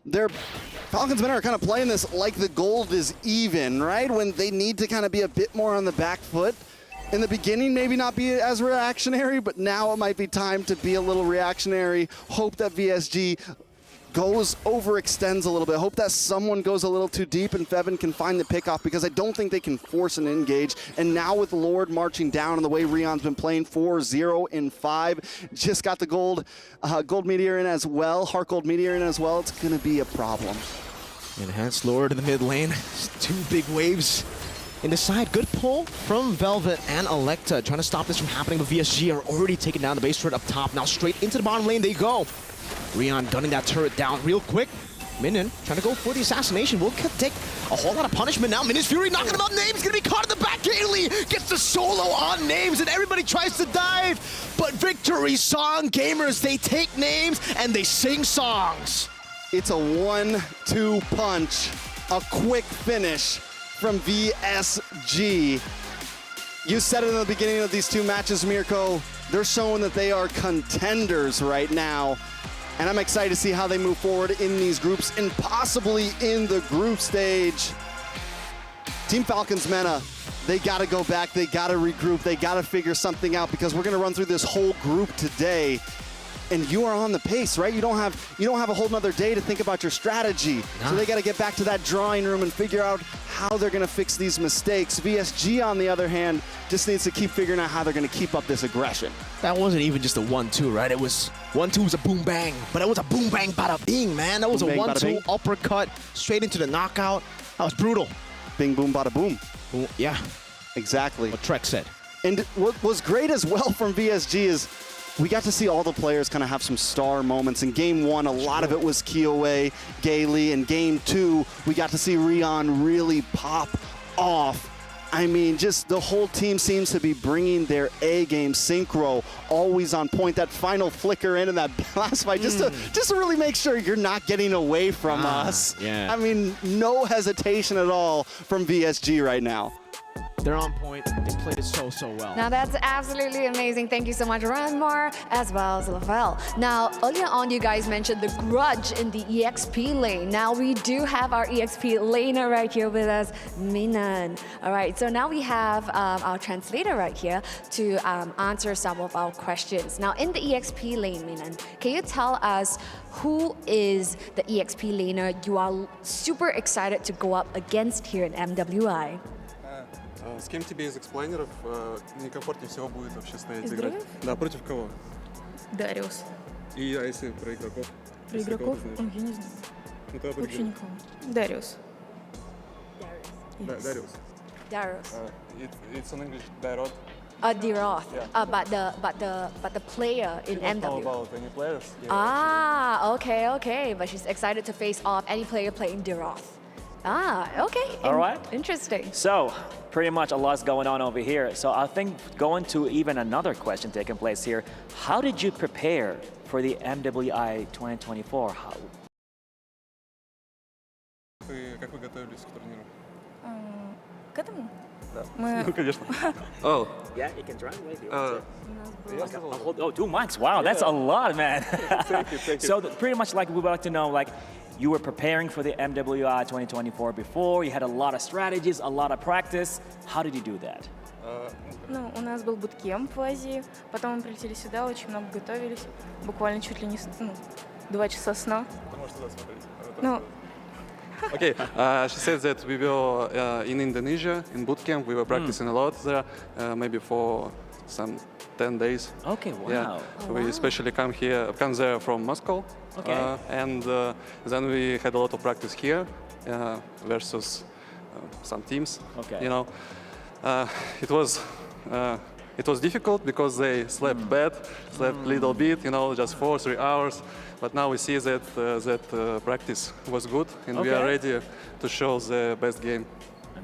their Falcons Mena are kind of playing this like the gold is even, right? When they need to kind of be a bit more on the back foot. In the beginning, maybe not be as reactionary, but now it might be time to be a little reactionary. Hope that VSG overextends a little bit. Hope that someone goes a little too deep and Feven can find the pickoff, because I don't think they can force an engage. And now with Lord marching down and the way Rion's been playing 4-0-5, just got the gold meteor in as well, Heart Gold meteor in as well, it's gonna be a problem. Enhanced Lord in the mid lane, 2 big waves in the side. Good pull from Velvet and Electa, trying to stop this from happening, but VSG are already taking down the base turret up top. Now straight into the bottom lane they go. Rion gunning that turret down real quick. Minion trying to go for the assassination. Will take a whole lot of punishment now. Minion's Fury knocking him out. Names gonna be caught in the back. Gaily gets the solo on Names, and everybody tries to dive. But victory song, gamers, they take names and they sing songs. It's a 1-2 punch, a quick finish from VSG. You said it in the beginning of these 2 matches, Mirko. They're showing that they are contenders right now. And I'm excited to see how they move forward in these groups and possibly in the group stage. Team Falcons Mena, they got to go back. They got to regroup. They got to figure something out, because we're going to run through this whole group today. And you are on the pace, right? You don't have a whole nother day to think about your strategy. Nah. So they got to get back to that drawing room and figure out how they're going to fix these mistakes. VSG, on the other hand, just needs to keep figuring out how they're going to keep up this aggression. That wasn't even just a 1-2, right? It was 1-2 was a boom bang, but it was a boom bang bada bing, man. That was boom, a 1-2 uppercut straight into the knockout. That was brutal. Bing boom bada boom. Boom, yeah, exactly what Trek said. And what was great as well from VSG is we got to see all the players kind of have some star moments. In Game 1, a lot of it was Kyoe, Gaily. In Game 2, we got to see Rion really pop off I mean, just the whole team seems to be bringing their A game. Synchro always on point. That final flicker in that last fight, just to really make sure you're not getting away from us. Yeah. I mean, no hesitation at all from VSG right now. They're on point. They played it so well. Now that's absolutely amazing. Thank you so much, Ranmar, as well as Lavelle. Now, earlier on, you guys mentioned the grudge in the EXP lane. Now we do have our EXP laner right here with us, Minan. All right, so now we have our translator right here to answer some of our questions. Now, in the EXP lane, Minan, can you tell us who is the EXP laner you are super excited to go up against here in MWI? С кем тебе из эксплайнеров некомфортнее всего будет вообще стоять играть? Да, против кого? Дариус. И а если про игроков? Про игроков? Я не знаю. Ну, тогда Вообще никого. Дариус. Darius. Darius. It's in English, Dairot. Diroth. Yeah. But the player in She doesn't know MW. about any players. Okay. But she's excited to face off any player playing Diroth. Okay. All right. Interesting. So, pretty much a lot's going on over here. So I think going to even another question taking place here. How did you prepare for the MWI 2024? Как вы готовились к турниру? К этому? Да. Мы... Ну, конечно. Oh. Yeah, you can translate. Oh, 2 mics. Wow, that's a lot, man. Thank you. So pretty much like we would like to know, like, you were preparing for the MWI 2024 before, you had a lot of strategies, a lot of practice. How did you do that? Ну, у нас был буткемп в Азии, потом мы прилетели сюда, очень много готовились, буквально чуть ли не 2 часа сна. Ты можешь туда смотреть. Ну, Okay, she said that we were in Indonesia, in boot camp. We were practicing a lot there, maybe for some 10 days. Okay, wow. Yeah, we especially come there from Moscow. Okay. And then we had a lot of practice here versus some teams. Okay. You know, it was difficult because they slept bad, slept little bit, you know, just 4-3 hours. But now we see that practice was good, and we are ready to show the best game.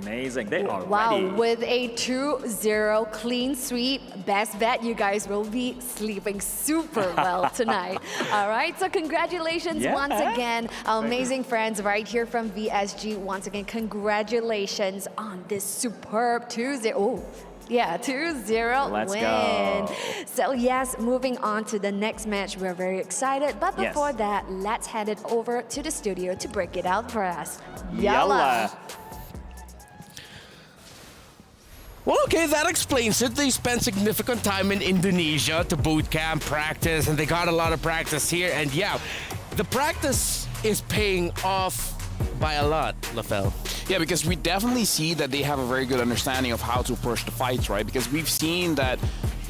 Amazing, they are wow, ready. with a 2-0 clean sweep, best bet you guys will be sleeping super well tonight. All right, so congratulations once again, our amazing friends right here from VSG. Once again, congratulations on this superb 2-0. Yeah, 2-0 Let's win. go. So yes, moving on to the next match, we're very excited. But before that, let's head it over to the studio to break it out for us. Yalla! Well, okay, that explains it. They spent significant time in Indonesia to boot camp, practice, and they got a lot of practice here. And yeah, the practice is paying off by a lot, Lafel. Yeah, because we definitely see that they have a very good understanding of how to approach the fights, right? Because we've seen that,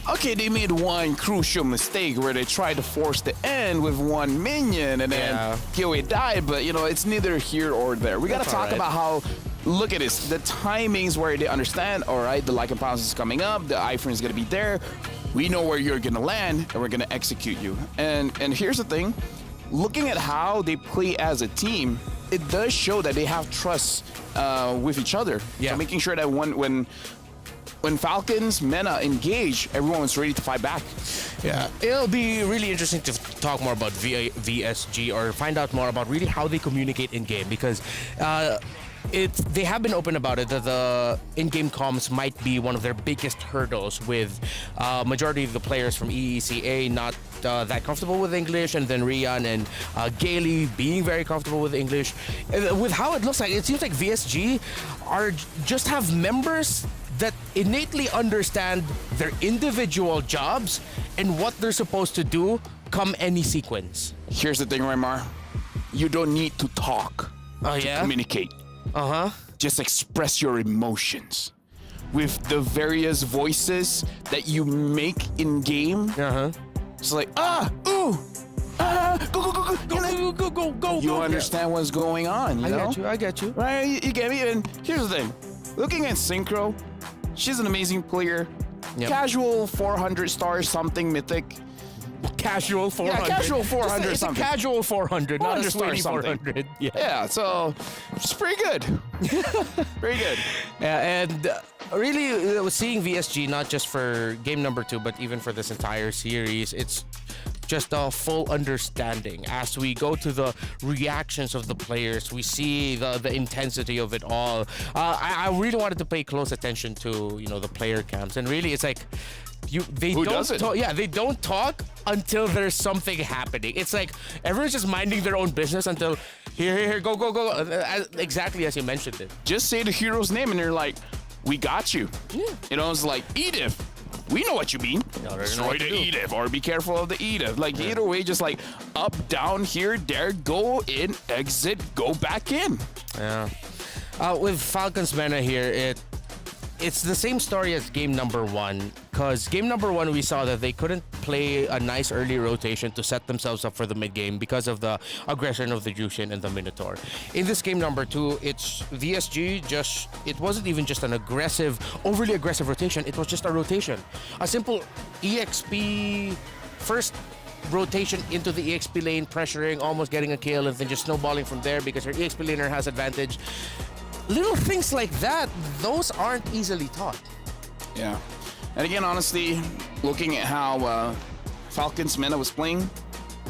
okay, they made one crucial mistake where they tried to force the end with one minion and then Kiwi died, but you know, it's neither here or there. We gotta talk about how, look at this, the timings where they understand, all right, the Lycan Pounce is coming up, the iframe is gonna be there, we know where you're gonna land, and we're gonna execute you. And here's the thing, looking at how they play as a team, it does show that they have trust with each other. Yeah. So making sure that when Falcons, Mena engage, everyone was ready to fight back. Yeah, it'll be really interesting to talk more about VSG or find out more about really how they communicate in-game, because they have been open about it that the in-game comms might be one of their biggest hurdles, with majority of the players from EECA not that comfortable with English, and then Rian and Gailey being very comfortable with English. With how it looks like, it seems like VSG just have members that innately understand their individual jobs and what they're supposed to do come any sequence. Here's the thing, Raymar. You don't need to talk to communicate. Just express your emotions with the various voices that you make in game. It's like, go. You understand what's going on, you know? I get you. Right, you get me? And here's the thing. Looking at Synchro, she's an amazing player. Casual 400 stars, something mythic. Casual 400. Yeah, casual 400 it's something. a casual 400, not just 2400. Yeah, so it's pretty good. Pretty good. Yeah, and really, seeing VSG not just for game number 2, but even for this entire series, it's just a full understanding. As we go to the reactions of the players, we see the intensity of it all. I really wanted to pay close attention to the player cams, and really it's like they don't talk until there's something happening. It's like everyone's just minding their own business until here, go, exactly as you mentioned it. Just say the hero's name and they're like, we got you. Yeah. It's like Edith. We know what you mean. Destroy the Edith, or be careful of the Edith. Like either way, just like up, down, here, there, go in, exit, go back in. Yeah. With Falcons Vega here, it's the same story as game number 1, because game number 1 we saw that they couldn't play a nice early rotation to set themselves up for the mid game because of the aggression of the Jushin and the Minotaur. In this game number 2, it's VSG it wasn't even just an overly aggressive rotation, it was just a rotation. A simple EXP first rotation into the EXP lane, pressuring, almost getting a kill, and then just snowballing from there because her EXP laner has advantage. Little things like that, those aren't easily taught. Yeah. And again, honestly, looking at how Falcons Vega was playing,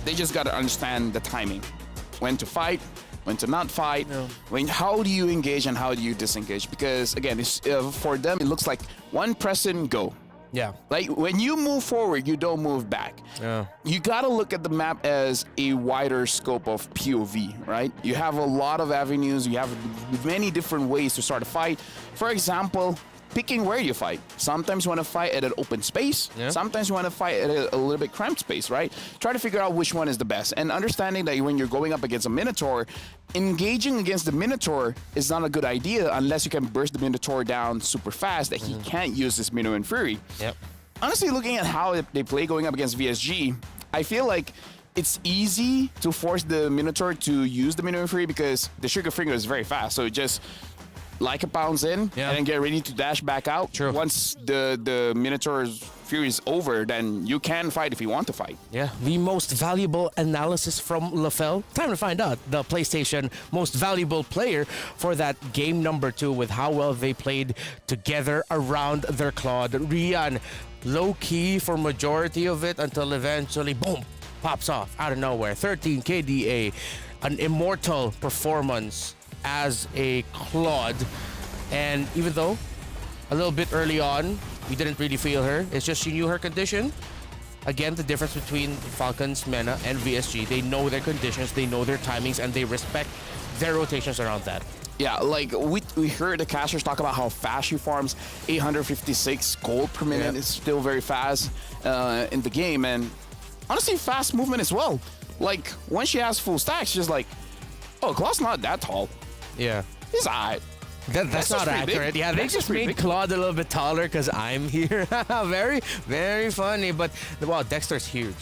they just got to understand the timing. When to fight, when to not fight, how do you engage and how do you disengage? Because again, for them, it looks like one press and go. Yeah. Like when you move forward, you don't move back. Yeah. You got to look at the map as a wider scope of POV, right? You have a lot of avenues. You have many different ways to start a fight. For example, picking where you fight. Sometimes you want to fight at an open space. Yeah. Sometimes you want to fight at a little bit cramped space, right? Try to figure out which one is the best. And understanding that when you're going up against a Minotaur, engaging against the Minotaur is not a good idea unless you can burst the Minotaur down super fast that he can't use this Minoan Fury. Yep. Honestly, looking at how they play going up against VSG, I feel like it's easy to force the Minotaur to use the Minoan Fury because the trigger finger is very fast. So it just like a pounds in and then get ready to dash back out. True. Once the Minotaur's Fury is over, then you can fight if you want to fight. Yeah, the most valuable analysis from LaFell. Time to find out the PlayStation most valuable player for that game number 2 with how well they played together around their Claude. Rian, low-key for majority of it until eventually, boom, pops off out of nowhere. 13 KDA, an immortal performance as a Claude, and even though a little bit early on we didn't really feel her, it's just she knew her condition. Again, the difference between Falcons Vega and VSG, they know their conditions, they know their timings, and they respect their rotations around that. Yeah, like we heard the casters talk about how fast she farms. 856 gold per minute is still very fast in the game, and honestly fast movement as well. Like when she has full stacks, she's just like, oh, Claude's not that tall. Yeah. He's alright. That's not accurate. Yeah, they just made Claude a little bit taller because I'm here. Very, very funny. But, wow, Dexter's huge.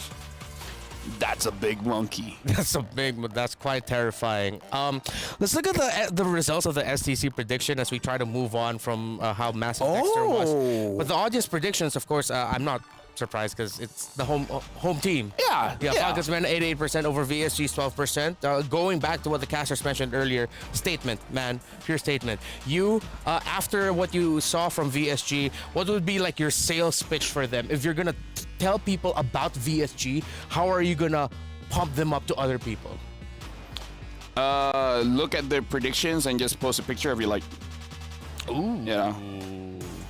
That's a big monkey. That's quite terrifying. Let's look at the results of the STC prediction as we try to move on from how massive Dexter was. But the audience predictions, of course, I'm not surprised because it's the home team. Yeah. Falcons Vega 88% over VSG's 12%. Going back to what the casters mentioned earlier, statement, man, pure statement. You, after what you saw from VSG, what would be like your sales pitch for them? If you're gonna tell people about VSG, how are you gonna pump them up to other people? Look at the predictions and just post a picture of you like, ooh, yeah.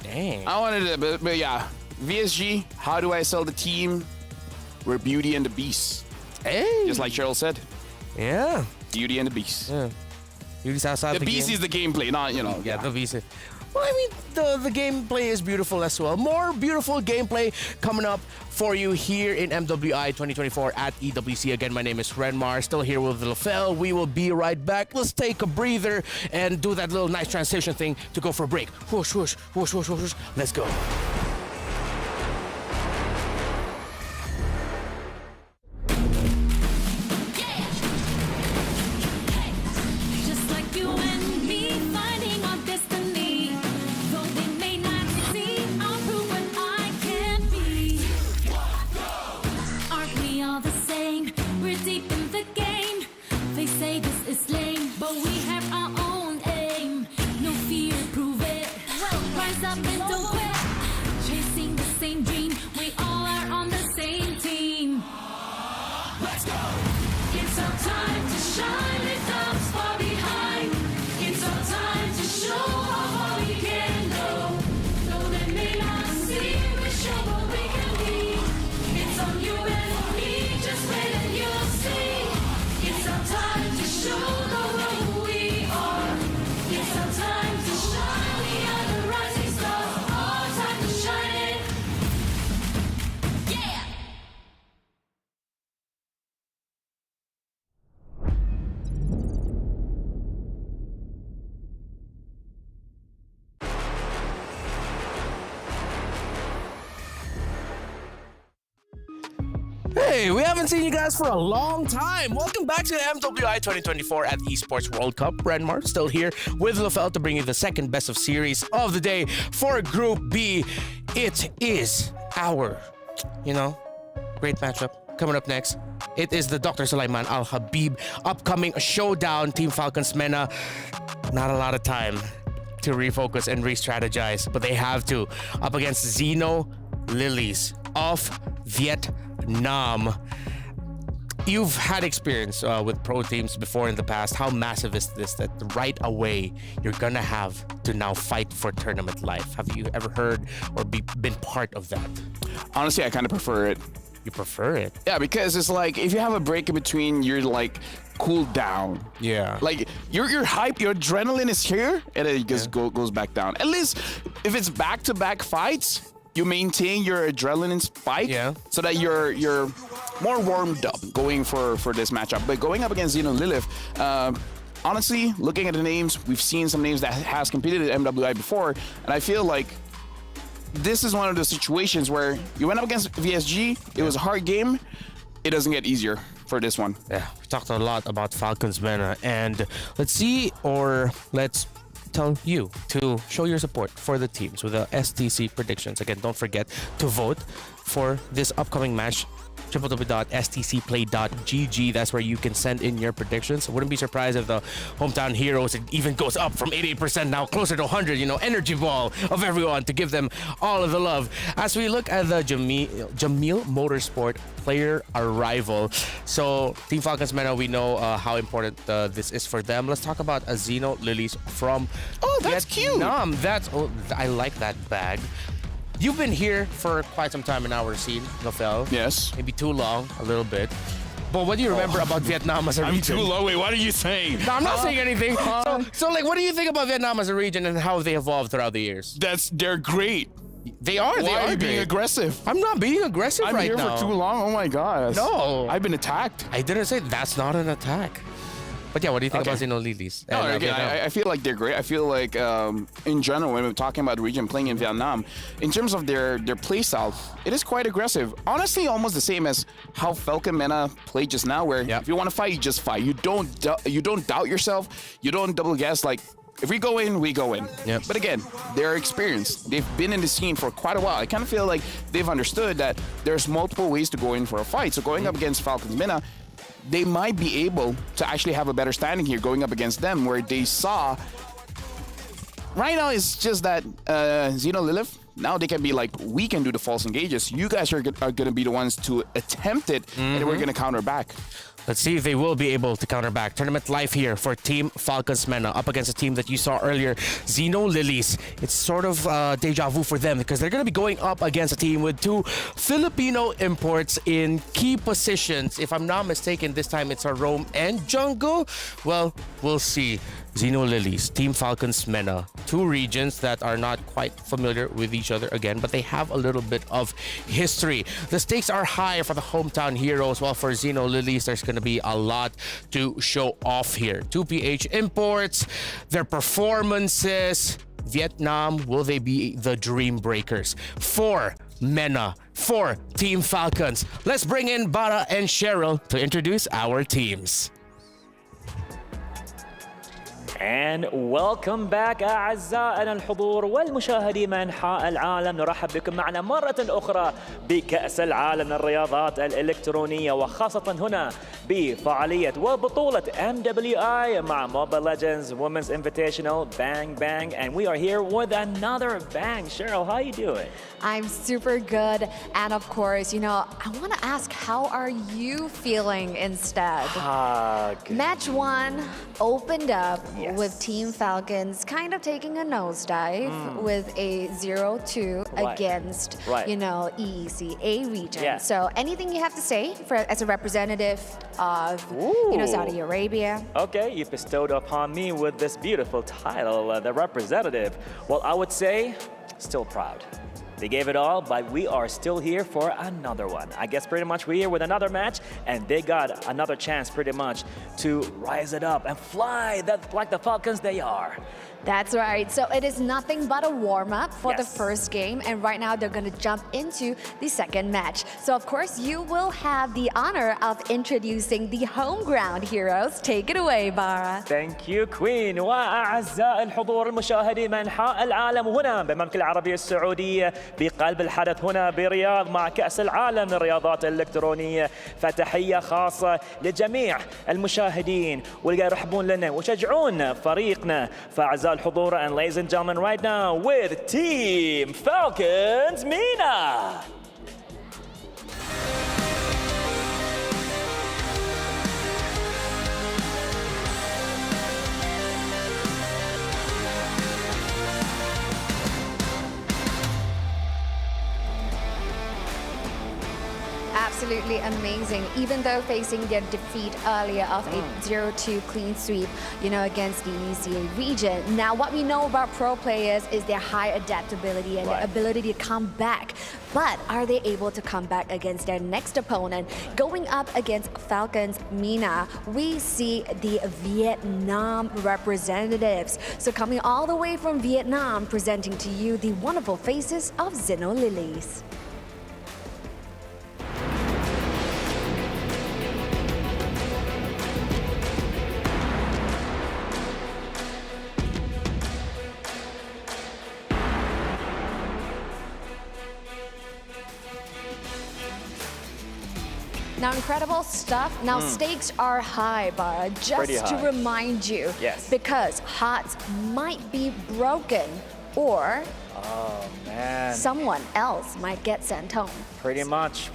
Dang. I wanted it, but yeah. VSG, how do I sell the team? We're Beauty and the Beast. Hey. Just like Cheryl said. Yeah. Beauty and the Beast. Yeah. Beauty's outside the Beast game. is the gameplay, not, Yeah, the Beast. Well, I mean, the gameplay is beautiful as well. More beautiful gameplay coming up for you here in MWI 2024 at EWC. Again, my name is Renmar, still here with LaFell. We will be right back. Let's take a breather and do that little nice transition thing to go for a break. Whoosh, whoosh, whoosh, whoosh, whoosh. Let's go. rise up and don't quit. Chasing the same dream, we all are on the same team. Let's go! It's our time to shine, lift up far behind. It's our time to show how far we can go. Though they may not see, we show what we can be. It's on you and me, just wait and you'll see. It's our time to show the world who we are. It's our time to shine, we are the rising stars. Our time to shine it. Yeah! Hey, we haven't seen you guys for a long time. Welcome back to the MWI 2024 at Esports World Cup. Renmar still here with Lafel to bring you the second best of series of the day for Group B. It is our, great matchup coming up next. It is the Dr. Sulaiman Al Habib upcoming showdown. Team Falcons MENA. Not a lot of time to refocus and re-strategize, but they have to. Up against Zeno Lilies of Vietnam. You've had experience with pro teams before in the past. How massive is this that right away you're gonna have to now fight for tournament life? Have you ever heard or been part of that? Honestly, I kind of prefer it. You prefer it? Yeah, because it's like if you have a break in between, you're like cool down. Yeah. Like your hype, your adrenaline is here, and then it just goes back down. At least if it's back-to-back fights, you maintain your adrenaline spike, so that you're more warmed up going for this matchup. But going up against Zeno Lilith, honestly, looking at the names, we've seen some names that has competed at MWI before, and I feel like this is one of those situations where you went up against VSG, it was a hard game, it doesn't get easier for this one. Yeah, we talked a lot about Falcons MENA, and let's tell you to show your support for the teams with the STC predictions. Again, don't forget to vote for this upcoming match. www.stcplay.gg. That's where you can send in your predictions. I wouldn't be surprised if the hometown heroes, it even goes up from 88% now closer to 100. Energy ball of everyone to give them all of the love. As we look at the Jamil Motorsport player arrival. So Team Falcons MENA, we know how important this is for them. Let's talk about Zeno Lilies from Vietnam. I like that bag. You've been here for quite some time in our scene, Nofel. Yes. Maybe too long, a little bit. But what do you remember about Vietnam as a region? I'm too low. Wait, what are you saying? No, I'm not saying anything. So, what do you think about Vietnam as a region and how they evolved throughout the years? They're great. They are. Why are you being aggressive? I'm not being aggressive right now. I'm here for too long. Oh my gosh. No. I've been attacked. I didn't say that's not an attack. But yeah, what do you think about Zeno Lilies? No, again, I feel like they're great. I feel like in general, when we're talking about the region playing in Vietnam, in terms of their play style, it is quite aggressive. Honestly, almost the same as how Falcon MENA played just now, where if you want to fight, you just fight. You don't doubt yourself. You don't double guess. Like, if we go in, we go in. Yep. But again, they're experienced. They've been in the scene for quite a while. I kind of feel like they've understood that there's multiple ways to go in for a fight. So going up against Falcons MENA, they might be able to actually have a better standing here going up against them, where they saw right now it's just that Zeno Lilith, now they can be like, we can do the false engages. You guys are going to be the ones to attempt it, and we're going to counter back. Let's see if they will be able to counter back. Tournament life here for Team Falcons MENA up against a team that you saw earlier, Zeno Lilies. It's sort of deja vu for them because they're going to be going up against a team with two Filipino imports in key positions. If I'm not mistaken, this time it's a roam and jungle. Well, we'll see. Zeno Lilies, Team Falcons MENA, two regions that are not quite familiar with each other again, but they have a little bit of history. The stakes are high for the hometown heroes, while for Zeno Lilies, there's going to be a lot to show off here. 2PH imports, their performances. Vietnam, will they be the dream breakers? For MENA, for Team Falcons. Let's bring in Bara and Cheryl to introduce our teams. And welcome back أعزائنا الحضور والمشاهدين من أنحاء العالم. نرحب بكم معنا مرة أخرى بكأس العالم للرياضات الإلكترونية، وخاصة هنا بفعالية وبطولة MWI مع Mobile Legends Women's Invitational Bang Bang. And we are here with another bang. Cheryl, how you doing? I'm super good. And of course, you know, I want to ask, how are you feeling instead? Match 1 opened up with Team Falcons kind of taking a nosedive with a 0-2 against, you know, EECA region. So anything you have to say as a representative of, you know, Saudi Arabia? Okay, you bestowed upon me with this beautiful title, the representative. Well, I would say, still proud. They gave it all, but we are still here for another one. I guess pretty much we're here with another match, and they got another chance pretty much to rise it up and fly like the Falcons they are. That's right. So it is nothing but a warm-up for the first game, and right now they're going to jump into the second match. So of course, you will have the honor of introducing the home ground heroes. Take it away, Bara. Thank you, Queen. وأعزائي الحضور المشاهدين من أنحاء العالم هنا بالمملكة العربية السعودية بقلب الحدث هنا برياض مع كأس العالم للرياضات الإلكترونية. فتحية خاصة لجميع المشاهدين واللي يرحبون لنا ويشجعون فريقنا. فأعزائي الحضور, and ladies and gentlemen, right now with Team Falcons MENA. Absolutely amazing. Even though facing their defeat earlier of a 0-2 clean sweep, you know, against the ECA region. Now, what we know about pro players is their high adaptability and their ability to come back. But are they able to come back against their next opponent? Going up against Falcons MENA, we see the Vietnam representatives. So coming all the way from Vietnam, presenting to you the wonderful faces of Zeno Lilies. Now, incredible stuff. Now, stakes are high, Bara, just to remind you. Because hearts might be broken or someone else might get sent home. Pretty much.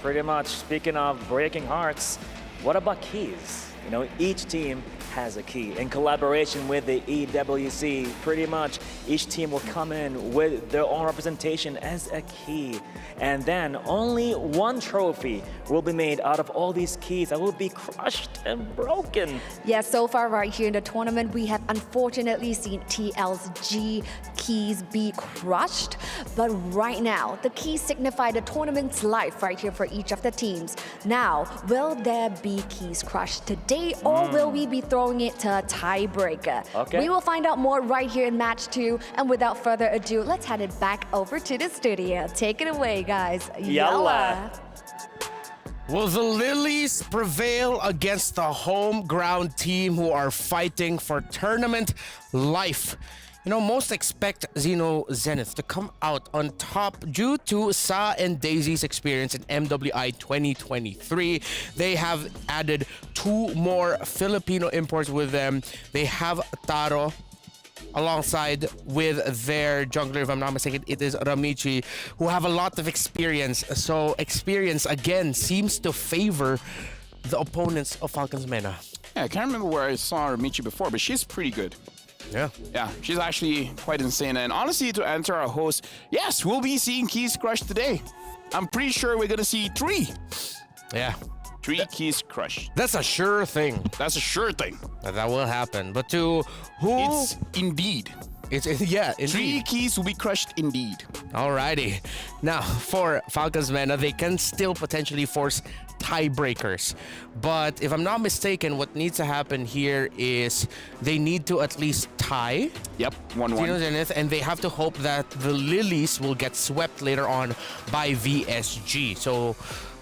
Speaking of breaking hearts, what about keys? You know, each team has a key. In collaboration with the EWC, pretty much each team will come in with their own representation as a key. And then only one trophy will be made out of all these keys that will be crushed and broken. Yeah, so far right here in the tournament, we have unfortunately seen TL's keys be crushed. But right now, the keys signify the tournament's life right here for each of the teams. Now, will there be keys crushed today, or will we be throwing it to a tiebreaker? We will find out more right here in match 2. And without further ado, let's head it back over to the studio. Take it away, guys. Yalla. Will the Lilies prevail against the home ground team who are fighting for tournament life? You know, most expect Xeno Zenith to come out on top due to Sa and Daisy's experience in MWI 2023. They have added 2 more Filipino imports with them. They have Taro alongside with their jungler, if I'm not mistaken, it is Ramichi, who have a lot of experience. So experience, again, seems to favor the opponents of Falcons MENA. Yeah, I can't remember where I saw Ramichi before, but she's pretty good. Yeah, she's actually quite insane. And honestly, to answer our host, yes, we'll be seeing keys crushed today. I'm pretty sure we're gonna see 3. Yeah. 3 keys crushed. That's a sure thing. That's a sure thing. That will happen. But to who? It's indeed. Yeah, indeed. 3 keys will be crushed indeed. Alrighty. Now, for Falcons MENA, they can still potentially force tiebreakers. But if I'm not mistaken, what needs to happen here is they need to at least tie. Yep, 1-1. And they have to hope that the Lilies will get swept later on by VSG. So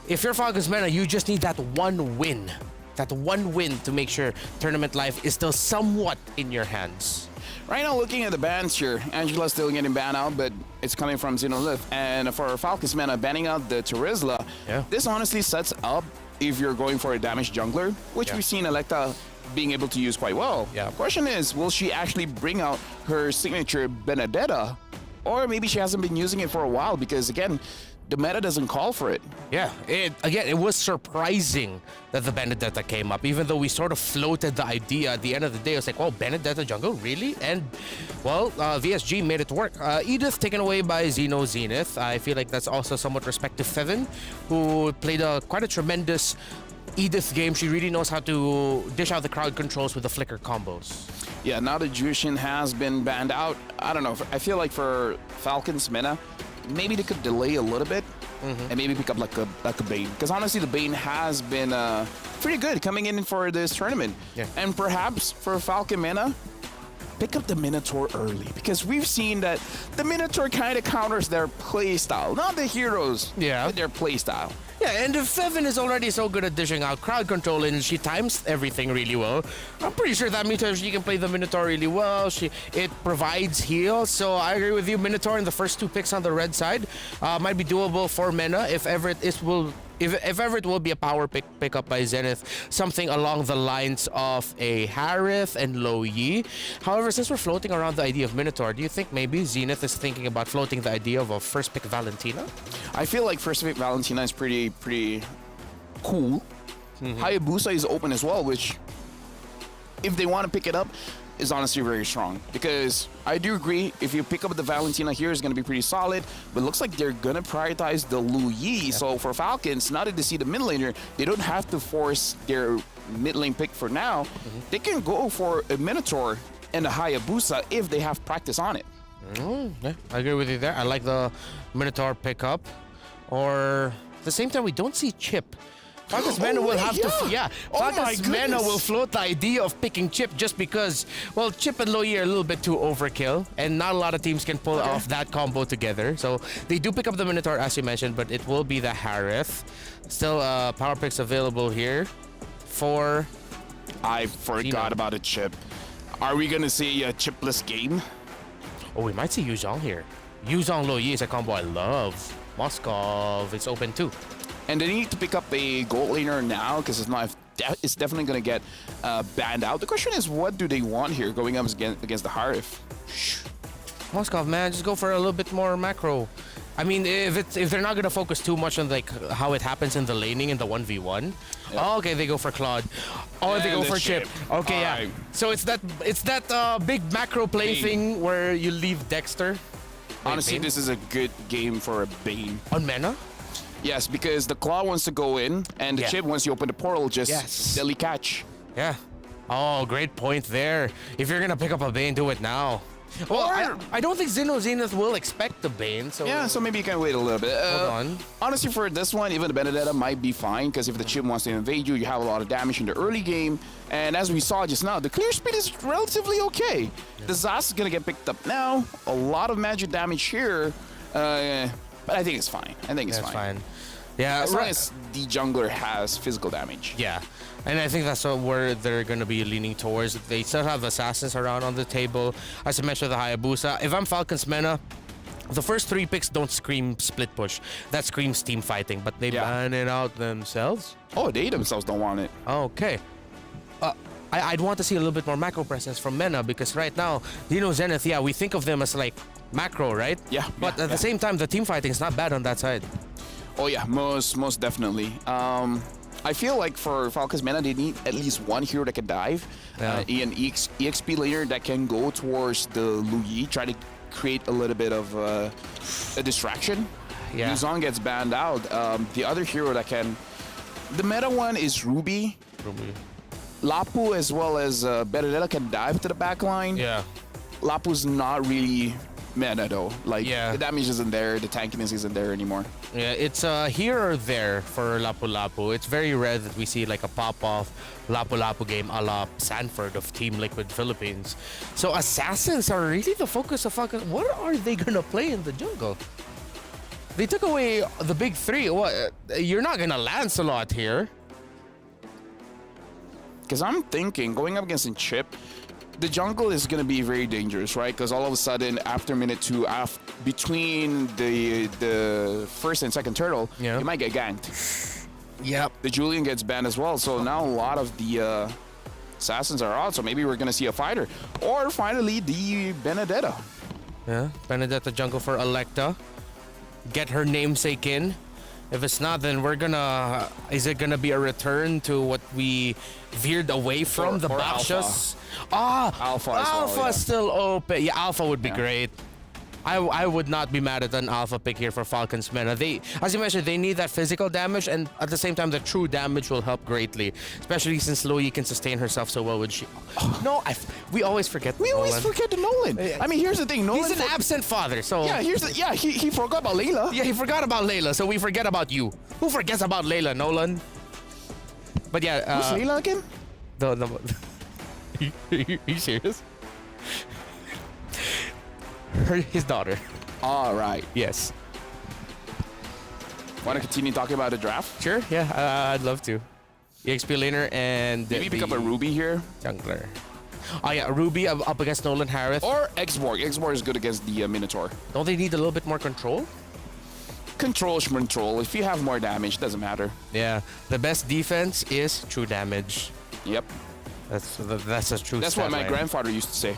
if you're Falcons MENA, you just need that one win that one win to make sure tournament life is still somewhat in your hands. Right now, looking at the bans here, Angela's still getting banned out, but it's coming from Xenolith. And for Falcons Mena, banning out the Terizla, this honestly sets up if you're going for a damaged jungler, which we've seen Electa being able to use quite well. The question is, will she actually bring out her signature Benedetta? Or maybe she hasn't been using it for a while because, again, the meta doesn't call for it. Yeah, it was surprising that the Benedetta came up, even though we sort of floated the idea at the end of the day. It was like, oh, Benedetta jungle, really? And, well, VSG made it work. Edith taken away by Zenith. I feel like that's also somewhat respect to Feven, who played quite a tremendous Edith game. She really knows how to dish out the crowd controls with the flicker combos. Yeah, now that Jushin has been banned out, I don't know. I feel like for Falcons Mena, maybe they could delay a little bit and maybe pick up like a Bane. Because honestly, the Bane has been pretty good coming in for this tournament. And perhaps for Falcon Mena, pick up the Minotaur early. Because we've seen that the Minotaur kind of counters their playstyle. Not the heroes, but their playstyle. Yeah, and if Feven is already so good at dishing out crowd control and she times everything really well, I'm pretty sure that means she can play the Minotaur really well. It provides heal, so I agree with you. Minotaur in the first 2 picks on the red side might be doable for Mena if ever it will be a power pick up by Zenith, something along the lines of a Harith and Lo Yi. However, since we're floating around the idea of Minotaur, do you think maybe Zenith is thinking about floating the idea of a first pick Valentina? I feel like first pick Valentina is pretty cool. Hayabusa is open as well, which, if they want to pick it up, is honestly very strong. Because I do agree, if you pick up the Valentina here, it's going to be pretty solid. But it looks like they're going to prioritize the Lu Yi. So for Falcons, now that they see the mid laner, they don't have to force their mid lane pick for now. They can go for a Minotaur and a Hayabusa if they have practice on it. Yeah, I agree with you there. I like the Minotaur pickup. Or at the same time, we don't see Chip. Falcons Mena will have to, Falcons Mena will float the idea of picking Chip just because, well, Chip and Lo Yi are a little bit too overkill, and not a lot of teams can pull off that combo together. So they do pick up the Minotaur, as you mentioned, but it will be the Harith. Still, power picks available here for. I forgot about a Chip. Are we gonna see a chipless game? Oh, we might see Yuzhong here. Yuzhong Lo Yi is a combo I love. Moskov is open too. And they need to pick up a gold laner now because it's definitely going to get banned out. The question is, what do they want here going up against the Harith? Moskov, man, just go for a little bit more macro. I mean, if they're not going to focus too much on like how it happens in the laning in the 1v1. Oh, okay, they go for Claude. Oh, they go for Chip. Okay, yeah. So it's that big macro play thing where you leave Dexter. Honestly, this is a good game for a Bane. On Mena? Yes, because the Claw wants to go in, and the Chip, once you open the portal, just deadly catch. Yeah. Oh, great point there. If you're going to pick up a Bane, do it now. Well, I don't think Zenith will expect the Bane, so... Yeah, so maybe you can wait a little bit. Hold on. Honestly, for this one, even the Benedetta might be fine, because if the Chip wants to invade you, you have a lot of damage in the early game. And as we saw just now, the clear speed is relatively okay. The Zas is going to get picked up now. A lot of magic damage here. But I think it's fine. I think it's fine. Yeah, as long as the jungler has physical damage. Yeah, and I think that's where they're going to be leaning towards. They still have assassins around on the table. As I mentioned, the Hayabusa. If I'm Falcons Mena, the first 3 picks don't scream split push. That screams team fighting, but they ban it out themselves. Oh, they themselves don't want it. Okay. I'd want to see a little bit more macro presence from Mena because right now, Zenith, we think of them as like macro, right? Yeah. But at the same time, the team fighting is not bad on that side. Oh yeah, most definitely. I feel like for Falcons Mena, they need at least one hero that can dive. An EXP laner that can go towards the Lu Yi, try to create a little bit of a distraction. Yeah. Yuzhong gets banned out. The other hero that can... The meta one is Ruby. Lapu as well as Benedetta can dive to the back line. Yeah. Lapu's not really meta though. Like the damage isn't there, the tankiness isn't there anymore. Yeah, it's here or there for Lapu Lapu. It's very rare that we see like a pop-off Lapu Lapu game a la Sanford of Team Liquid Philippines. So assassins are really the focus of Falcons. What are they gonna play in the jungle? They took away the big 3. What? You're not gonna Lancelot here. Because I'm thinking, going up against a chip, the jungle is going to be very dangerous, right? Because all of a sudden, after minute 2, between the first and second turtle, you might get ganked. Yep. The Julian gets banned as well, so now a lot of the assassins are out, so maybe we're going to see a fighter. Or finally, the Benedetta. Yeah, Benedetta jungle for Electa. Get her namesake in. If it's not, then we're gonna... Is it gonna be a return to what we veered away from? The Bakshas? Alpha is still open. Yeah, Alpha would be great. I would not be mad at an Alpha pick here for Falcons Mena. They, as you mentioned, they need that physical damage, and at the same time, the true damage will help greatly. Especially since Loyi can sustain herself so well with she. No, we always forget. We always forget the Nolan. I mean, here's the thing. Nolan, he's an absent father, so yeah. He forgot about Layla. Yeah, he forgot about Layla, so we forget about you. Who forgets about Layla, Nolan? But yeah, who's Layla again? Are you serious? His daughter. All right. Yes. Want to continue talking about the draft? Sure. Yeah, I'd love to. EXP laner and maybe pick up a Ruby here. Jungler. Oh yeah, Ruby up against Nolan Harris. Or Xborg. Xborg is good against the Minotaur. Don't they need a little bit more control? Control. If you have more damage, doesn't matter. Yeah. The best defense is true damage. Yep. That's a true. That's what my grandfather used to say.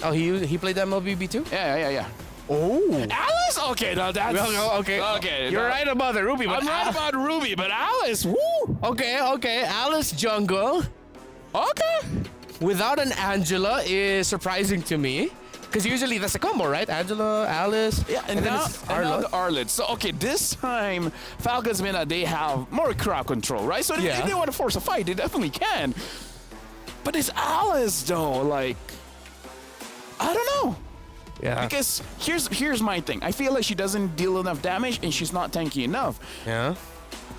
Oh, he played MLBB too? Yeah. Oh. Alice? Okay, now that's... Okay. You're right about the Ruby, but... I'm right about Ruby, but Alice, woo! Okay. Alice jungle. Okay. Without an Angela is surprising to me. Because usually that's a combo, right? Angela, Alice, yeah, and now the Arlet. So, okay, this time, Falcons Mena, they have more crowd control, right? So if they want to force a fight, they definitely can. But it's Alice, though, like... I don't know. Yeah. Because here's my thing. I feel like she doesn't deal enough damage and she's not tanky enough. Yeah.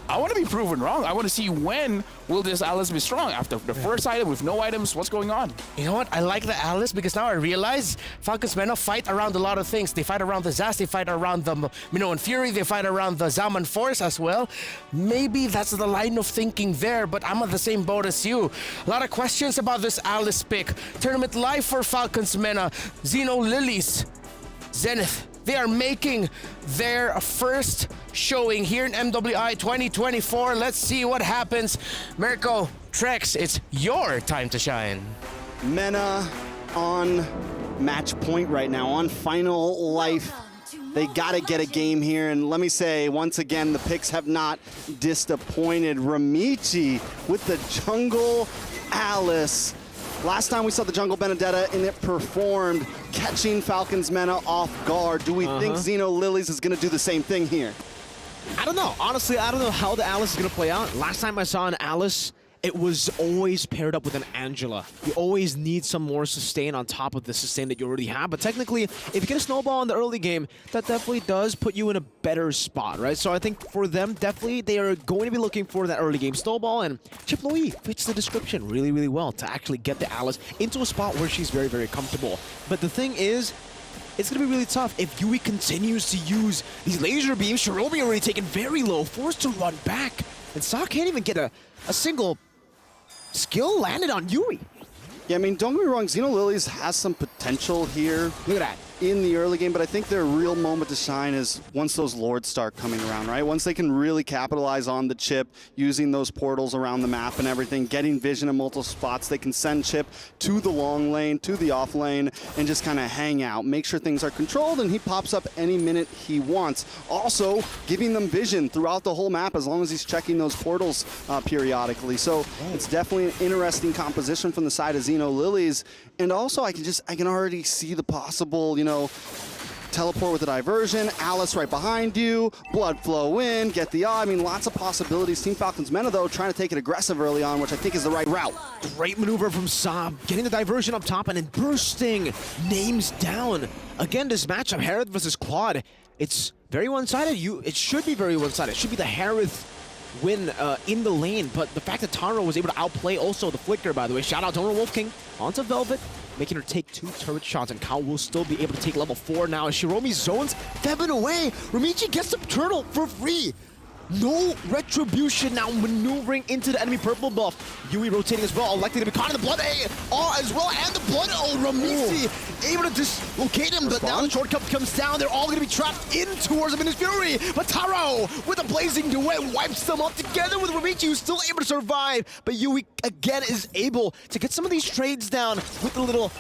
I want to be proven wrong. I want to see when will this Alice be strong. After the first item with no items, what's going on? You know what? I like the Alice because now I realize Falcons Mena fight around a lot of things. They fight around the Zaz, they fight around the Minoan Fury, they fight around the Zaman Force as well. Maybe that's the line of thinking there, but I'm on the same boat as you. A lot of questions about this Alice pick. Tournament live for Falcons Mena. Xeno Lilies, Zenith. They are making their first showing here in MWI 2024. Let's see what happens. Mirko, Trex, it's your time to shine. Mena on match point right now, on final life. They gotta get a game here, and let me say, once again, the picks have not disappointed. Ramichi with the jungle Alice. Last time we saw the jungle Benedetta and it performed, catching Falcons Mena off guard. Do we think Xeno Lilies is gonna do the same thing here? I don't know. Honestly, I don't know how the Alice is gonna play out. Last time I saw an Alice, it was always paired up with an Angela. You always need some more sustain on top of the sustain that you already have. But technically, if you get a snowball in the early game, that definitely does put you in a better spot, right? So I think for them, definitely, they are going to be looking for that early game snowball. And Chip Loyi fits the description really, really well to actually get the Alice into a spot where she's very, very comfortable. But the thing is, it's going to be really tough if Yui continues to use these laser beams. Shiromi already taken very low, forced to run back. And Sa can't even get a single skill landed on Yui. Yeah, I mean, don't get me wrong, Xeno Lilies has some potential here. Look at that. In the early game, but I think their real moment to shine is once those Lords start coming around, right? Once they can really capitalize on the chip, using those portals around the map and everything, getting vision in multiple spots, they can send chip to the long lane, to the off lane, and just kind of hang out, make sure things are controlled, and he pops up any minute he wants. Also, giving them vision throughout the whole map as long as he's checking those portals periodically. So it's definitely an interesting composition from the side of Xeno Lilies. And also, I can already see the possible, you know, teleport with a diversion, Alice right behind you, blood flow in, get the eye. I mean, lots of possibilities. Team Falcons Mena, though, trying to take it aggressive early on, which I think is the right route. Great maneuver from Saab, getting the diversion up top and then bursting names down. Again, this matchup, Harith versus Claude, it's very one-sided. It should be very one-sided. It should be the Harith win in the lane, but the fact that Taro was able to outplay also the Flicker, by the way. Shout out to Donor Wolf King onto Velvet, making her take 2 turret shots, and Kao will still be able to take level 4 now as Shiromi zones Fevin away. Ramichi gets the turtle for free. No retribution now maneuvering into the enemy purple buff. Yui rotating as well. Electing to be caught in the blood as well, and the blood. Oh, Ramisi able to dislocate him, but now the shortcut comes down. They're all going to be trapped in towards the Minus Fury. But Taro with a blazing duet wipes them up together with Ramichi, who's still able to survive. But Yui again is able to get some of these trades down with the little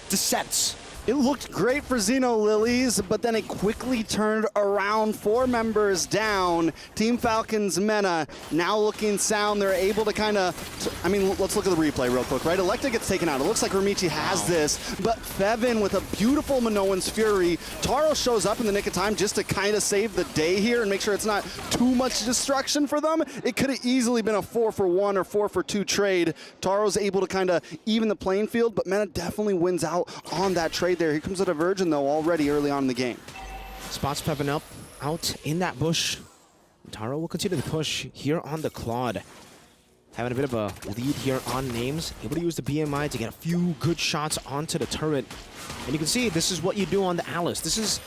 descents. It looked great for Xeno Lilies, but then it quickly turned around. 4 members down. Team Falcons Mena now looking sound. They're able to kind of, I mean, let's look at the replay real quick, right? Electa gets taken out. It looks like Ramichi has this, but Fevin with a beautiful Minoan's Fury. Taro shows up in the nick of time just to kind of save the day here and make sure it's not too much destruction for them. It could have easily been a 4-for-1 or 4-for-2 trade. Taro's able to kind of even the playing field, but Mena definitely wins out on that trade there. Here comes a diversion, though, already early on in the game. Spots Pevin up, out in that bush. Taro will continue to push here on the Claude. Having a bit of a lead here on names. Able to use the BMI to get a few good shots onto the turret. And you can see this is what you do on the Alice. This is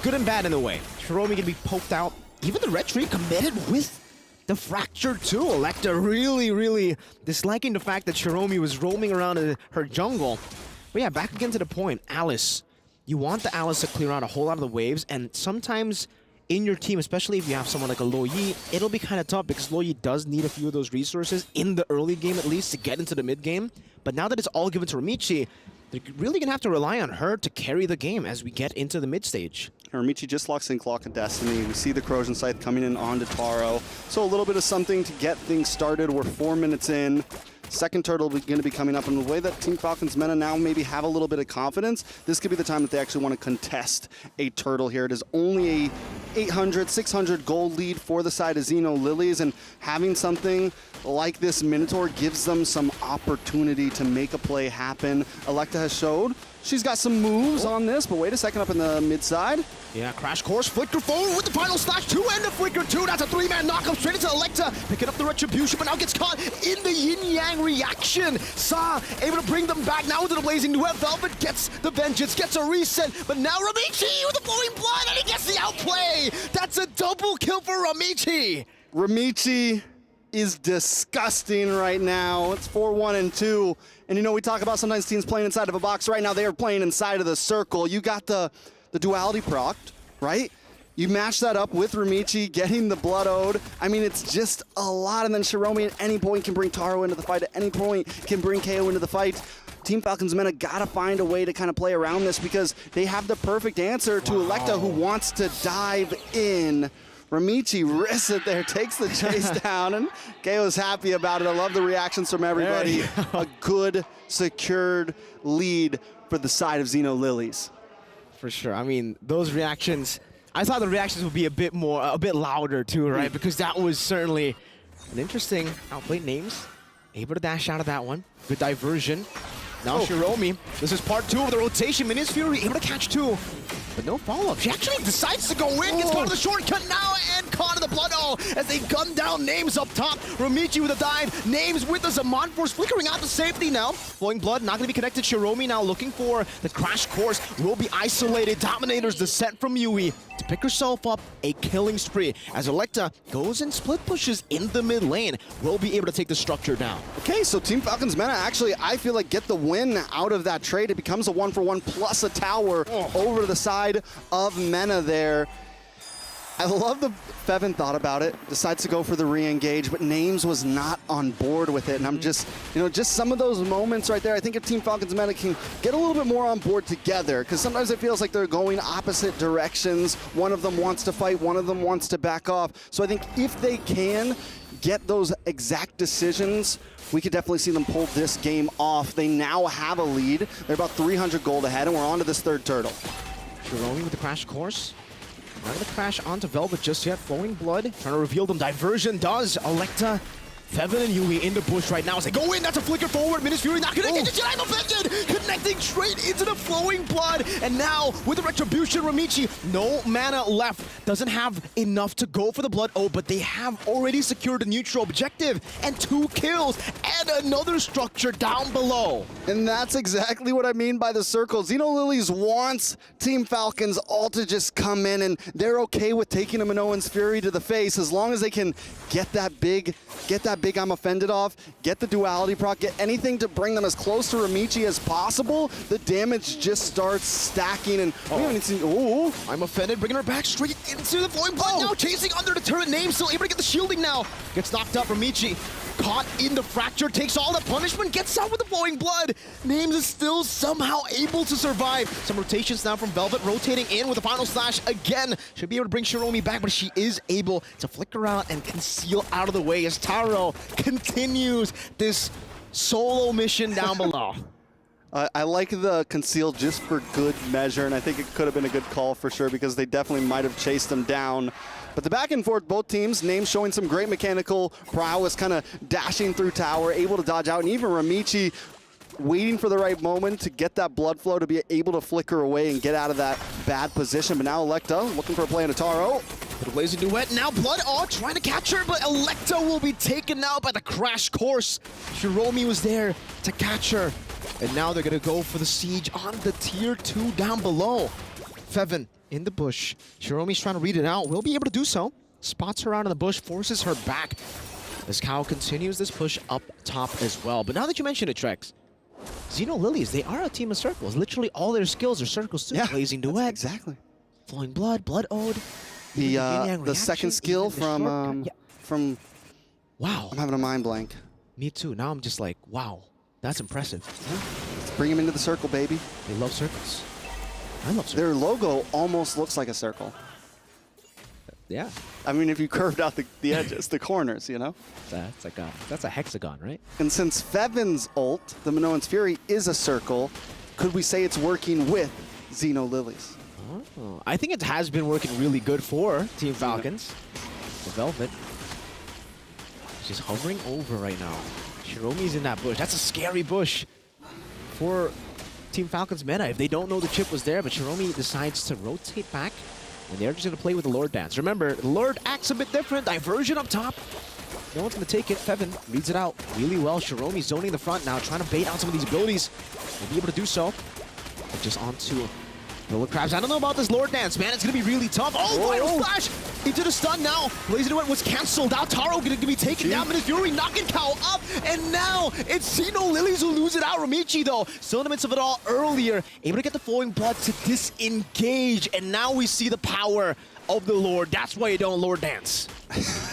good and bad in a way. Hiromi going to be poked out. Even the Red Tree committed with the Fracture too. Electa really disliking the fact that Hiromi was roaming around in her jungle. But yeah, back again to the point. Alice. You want the Alice to clear out a whole lot of the waves, and sometimes in your team, especially if you have someone like a Lo Yi, it'll be kind of tough because Lo Yi does need a few of those resources in the early game at least to get into the mid game. But now that it's all given to Ramichi, they're really going to have to rely on her to carry the game as we get into the mid stage. Ramichi just locks in Clock of Destiny. We see the Corrosion Scythe coming in onto Taro. So a little bit of something to get things started. We're 4 minutes in. Second turtle going to be coming up, and the way that Team Falcons Mena now maybe have a little bit of confidence, this could be the time that they actually want to contest a turtle here. It is only a 800, 600 gold lead for the side of Xeno Lilies, and having something like this Minotaur gives them some opportunity to make a play happen. Electa has showed she's got some moves on this, but wait a second, up in the mid side. Yeah, Crash Course, Flicker forward with the final slash 2 and the Flicker 2. That's a 3-man knockup straight into Electa, picking up the retribution, but now gets caught in the yin-yang reaction. Sa able to bring them back now into the blazing duet. Velvet gets the vengeance, gets a reset, but now Ramichi with the flowing blood, and he gets the outplay. That's a double kill for Ramichi. Ramichi is disgusting right now. It's 4-1 and 2. And you know, we talk about sometimes teams playing inside of a box. Right now, they are playing inside of the circle. You got the duality procced, right? You match that up with Ramichi getting the Blood Ode. I mean, it's just a lot. And then Shiromi at any point can bring Taro into the fight. At any point can bring KO into the fight. Team Falcons Mena gotta find a way to kind of play around this because they have the perfect answer to Electa, who wants to dive in. Ramichi risks it there, takes the chase down, and KO's happy about it. I love the reactions from everybody. A good, secured lead for the side of Xeno Lilies. For sure. I mean, those reactions, I thought the reactions would be a bit louder too, right? Because that was certainly an interesting outplayed names. Able to dash out of that one. Good diversion. Now Shiromi, this is part 2 of the rotation. Mini's Fury able to catch 2, but no follow-up. She actually decides to go in, gets caught in the shortcut now, and caught in the blood as they gun down Names up top. Ramichi with a dive, Names with the Zaman Force flickering out to safety now. Flowing blood, not going to be connected. Shiromi now looking for the Crash Course, will be isolated. Dominator's descent from Yui to pick herself up a killing spree as Electa goes and split pushes in the mid lane. Will be able to take the structure down. Okay, so Team Falcons Mena actually, I feel like, get the win out of that trade. It becomes a 1-for-1 plus a tower over to the side of Mena there. I love the Fevin thought about it, decides to go for the re-engage, but Names was not on board with it. And I'm just, just some of those moments right there. I think if Team Falcons Mena can get a little bit more on board together, because sometimes it feels like they're going opposite directions. One of them wants to fight, one of them wants to back off. So I think if they can get those exact decisions, we could definitely see them pull this game off. They now have a lead. They're about 300 gold ahead, and we're on to this third turtle. Shiromi with the Crash Course. Not going to crash onto Velvet just yet. Flowing blood, trying to reveal them. Diversion does. Electa Feven and Yui in the bush right now as they go in. That's a flicker forward. Minus Fury not gonna get it. I'm offended. Connecting straight into the flowing blood. And now with the retribution, Ramichi, no mana left. Doesn't have enough to go for the blood. Oh, but they have already secured the neutral objective and 2 kills and another structure down below. And that's exactly what I mean by the circle. Xenolilies wants Team Falcons all to just come in, and they're okay with taking a Minoan's Fury to the face as long as they can get that big I'm offended off, get the duality proc, get anything to bring them as close to Ramichi as possible. The damage just starts stacking, and we haven't seen. Oh, I'm offended, bringing her back straight into the flowing blood. Now chasing under the turret. Name still able to get the shielding now. Gets knocked up. Ramichi caught in the fracture, takes all the punishment, gets out with the flowing blood. Names is still somehow able to survive. Some rotations now from Velvet, rotating in with the final slash again. Should be able to bring Shiromi back, but she is able to flicker out and conceal out of the way as Taro continues this solo mission down below. I like the conceal just for good measure, and I think it could have been a good call for sure because they definitely might have chased them down. But the back and forth, both teams, Names showing some great mechanical prowess, kind of dashing through tower, able to dodge out, and even Ramichi waiting for the right moment to get that blood flow to be able to flicker away and get out of that bad position. But now Electa looking for a play on Taro. The blazing duet, now Blood trying to catch her, but Electa will be taken out by the crash course. Shiromi was there to catch her. And now they're gonna go for the siege on the tier 2 down below. Feven in the bush. Shiromi's trying to read it out, will be able to do so. Spots her out in the bush, forces her back. As Kao continues this push up top as well. But now that you mention it, Trex, Xenolilies, they are a team of circles. Literally all their skills are circles too. Yeah, blazing duet. Exactly. Flowing blood, blood ode. The second skill from wow. I'm having a mind blank. Me too. Now I'm just like, wow, that's impressive. Let's bring him into the circle, baby. They love circles. I love circles. Their logo almost looks like a circle. Yeah. I mean, if you curved out the edges, the corners, you know? That's a hexagon, right? And since Feven's ult, the Minoan's Fury, is a circle, could we say it's working with Xenolilies? Oh, I think it has been working really good for Team Falcons. The Velvet. She's hovering over right now. Shiromi's in that bush. That's a scary bush for Team Falcons meta. If they don't know the chip was there, but Shiromi decides to rotate back, and they're just going to play with the Lord Dance. Remember, the Lord acts a bit different. Diversion up top. No one's going to take it. Feven reads it out really well. Shiromi zoning the front now, trying to bait out some of these abilities. They'll be able to do so. But just onto Villa Crabs. I don't know about this Lord Dance, man. It's going to be really tough. Oh, final flash into the stun now. Blazing Duet was canceled. Now Taro going to be taken down. Minute Fury knocking Kao up. And now it's Xenolilies who lose it out. Ramichi, though, still in the midst of it all earlier. Able to get the flowing blood to disengage. And now we see the power of the Lord. That's why you don't Lord Dance.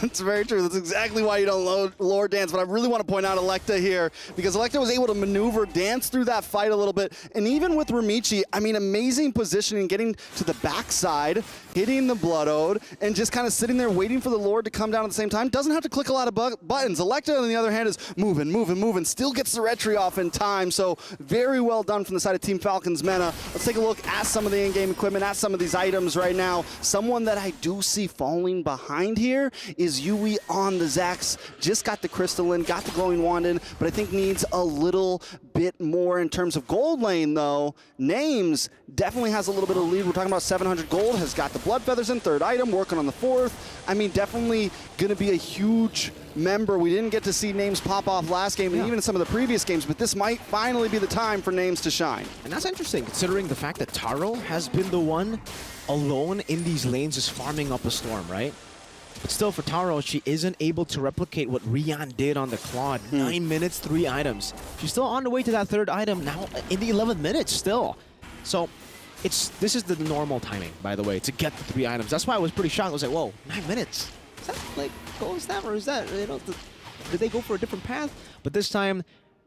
That's very true. That's exactly why you don't Lord Dance. But I really want to point out Electa here, because Electa was able to maneuver, dance through that fight a little bit. And even with Ramichi, I mean, amazing positioning, getting to the backside, hitting the Blood Ode, and just kind of sitting there waiting for the Lord to come down at the same time. Doesn't have to click a lot of buttons. Electa, on the other hand, is moving, still gets the retry off in time. So very well done from the side of Team Falcons Mena. Let's take a look at some of the in-game equipment, at some of these items right now. Someone that I do see falling behind here is Yui on the Zax. Just got the Crystalline, got the Glowing Wand in, but I think needs a little bit more in terms of gold lane, though. Names definitely has a little bit of lead. We're talking about 700 gold, has got the Blood Feathers in, third item, working on the fourth. I mean, definitely going to be a huge member. We didn't get to see Names pop off last game, and even in some of the previous games, but this might finally be the time for Names to shine. And that's interesting, considering the fact that Taro has been the one alone in these lanes just farming up a storm, right? But still, for Taro, she isn't able to replicate what Rian did on the Claude. 9 minutes, 3 items. She's still on the way to that third item now in the 11th minutes still. So this is the normal timing, by the way, to get the 3 items. That's why I was pretty shocked. I was like, whoa, 9 minutes? Is that like gold stamp, or is that, you know, did they go for a different path? But this time,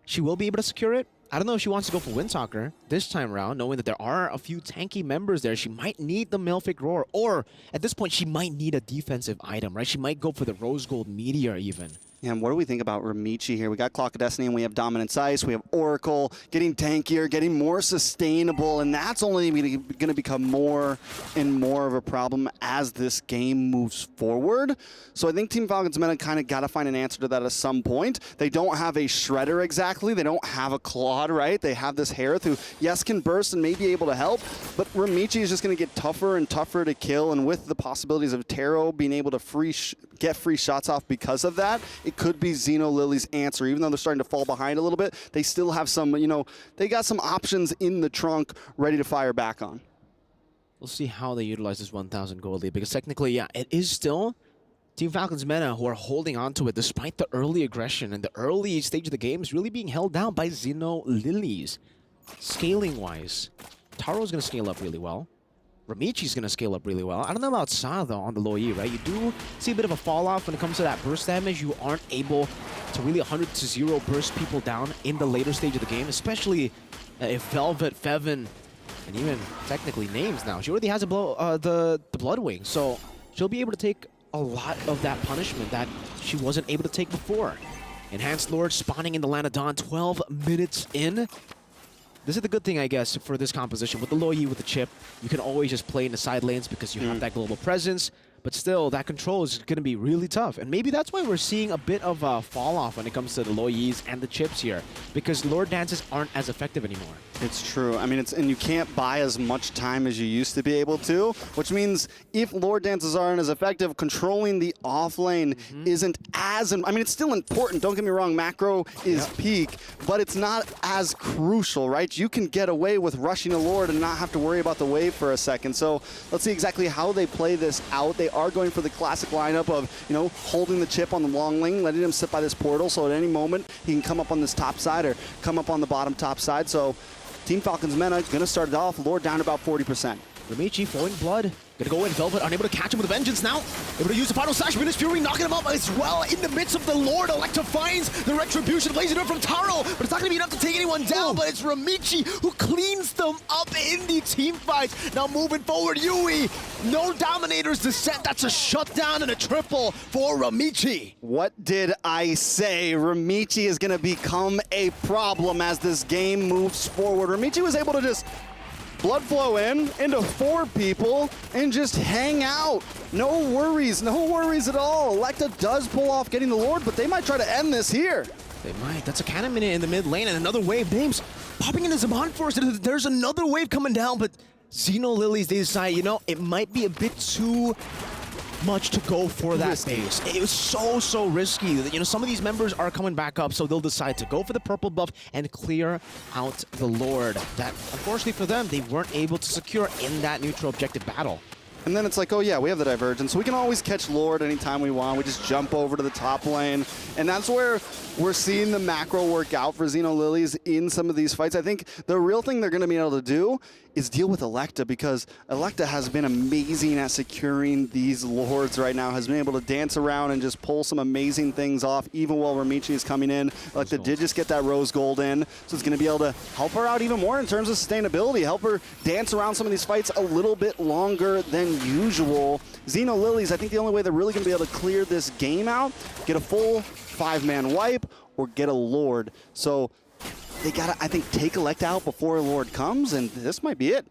she will be able to secure it. I don't know if she wants to go for Windtalker this time around, knowing that there are a few tanky members there. She might need the Malefic Roar, or at this point, she might need a defensive item, right? She might go for the Rose Gold Meteor even. And what do we think about Ramichi here? We got Clock of Destiny and we have Dominance Ice. We have Oracle getting tankier, getting more sustainable, and that's only going to become more and more of a problem as this game moves forward. So I think Team Falcons meta kind of got to find an answer to that at some point. They don't have a Shredder exactly. They don't have a Claude, right? They have this Harith who, yes, can burst and may be able to help, but Ramichi is just going to get tougher and tougher to kill, and with the possibilities of Taro being able to get free shots off because of that, it could be Xeno Lily's answer. Even though they're starting to fall behind a little bit, they still have some, you know, they got some options in the trunk ready to fire back on. We'll see how they utilize this 1,000 gold lead, because technically, yeah, it is still Team Falcons meta who are holding on to it despite the early aggression, and the early stage of the game is really being held down by Xeno Lilies. Scaling-wise, Taro's going to scale up really well. Ramichi's going to scale up really well. I don't know about Sa, though, on the low E, right? You do see a bit of a fall-off when it comes to that burst damage. You aren't able to really 100-0 burst people down in the later stage of the game, especially if Velvet, Fevin, and even technically Names now. She already has a the Bloodwing, so she'll be able to take a lot of that punishment that she wasn't able to take before. Enhanced Lord spawning in the Land of Dawn 12 minutes in. This is the good thing, I guess, for this composition. With the low E, with the chip, you can always just play in the side lanes because you have that global presence. But still, that control is going to be really tough. And maybe that's why we're seeing a bit of a fall-off when it comes to the low E's and the chips here. Because Lord Dances aren't as effective anymore. It's true. I mean, and you can't buy as much time as you used to be able to, which means if Lord Dances aren't as effective, controlling the off lane isn't as... I mean, it's still important. Don't get me wrong. Macro is peak, but it's not as crucial, right? You can get away with rushing a Lord and not have to worry about the wave for a second. So let's see exactly how they play this out. They are going for the classic lineup of, you know, holding the chip on the long lane, letting him sit by this portal, so at any moment he can come up on this top side or come up on the bottom top side. So Team Falcons meta gonna start it off, Lord down to about 40%. Ramichi flowing blood. Gonna go in, Velvet unable to catch him with a vengeance now. Able to use the final slash, Venus Fury knocking him up as well in the midst of the Lord. Electa finds the retribution, blazing up from Taro, but it's not gonna be enough to take anyone down, but it's Ramichi who cleans them up in the team fights. Now moving forward, Yui, no Dominator's descent. That's a shutdown and a triple for Ramichi. What did I say? Ramichi is gonna become a problem as this game moves forward. Ramichi was able to just blood flow into 4 people and just hang out. No worries at all. Electa does pull off getting the Lord, but they might try to end this here. They might. That's a cannon minute in the mid lane and another wave. Names popping into Zaman Force. There's another wave coming down, but Xeno Lilies, they decide, you know, it might be a bit too much to go for that base. It was so risky. You know, some of these members are coming back up, so they'll decide to go for the purple buff and clear out the Lord. That, unfortunately for them, they weren't able to secure in that neutral objective battle. And then it's like, oh yeah, we have the divergence. We can always catch Lord anytime we want. We just jump over to the top lane. And that's where we're seeing the macro work out for Xeno Lilies in some of these fights. I think the real thing they're going to be able to do is deal with Electa, because Electa has been amazing at securing these Lords right now, has been able to dance around and just pull some amazing things off, even while Ramichi is coming in. Electa did just get that Rose Gold in, so it's going to be able to help her out even more in terms of sustainability, help her dance around some of these fights a little bit longer than usual. Xeno Lilies, I think the only way they're really going to be able to clear this game out, get a full 5-man wipe, or get a Lord. So they gotta, I think, take Electa out before a Lord comes, and this might be it.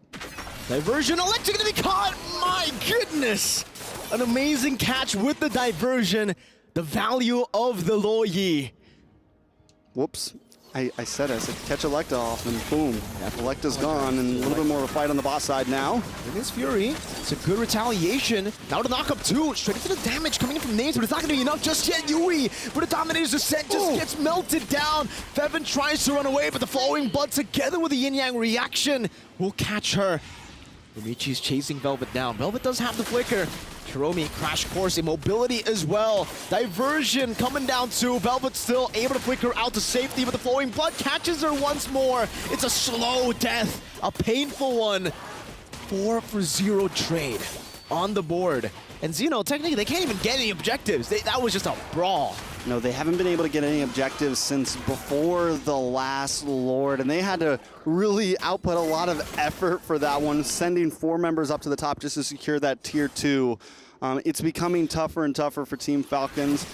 Diversion, Electa gonna be caught! My goodness! An amazing catch with the diversion. The value of the Loyi. Whoops. I said catch Electa off, and boom. Electa's gone, and a little bit more of a fight on the boss side now. Venus Fury, it's a good retaliation. Now to knock up 2, straight into the damage coming in from Names, but it's not going to be enough just yet. Yui, but the Dominator's descent just gets melted down. Fevin tries to run away, but the flowing blood together with the yin-yang reaction will catch her. Ramichi's chasing Velvet down. Velvet does have the flicker. Hiromi, crash course, immobility as well. Diversion coming down too. Velvet still able to flicker out to safety, but the flowing blood catches her once more. It's a slow death, a painful one. 4-for-0 trade on the board. And Xeno, technically, they can't even get any objectives. That was just a brawl. No, they haven't been able to get any objectives since before the last Lord, and they had to really output a lot of effort for that one, sending 4 members up to the top just to secure that tier 2. It's becoming tougher and tougher for Team Falcons.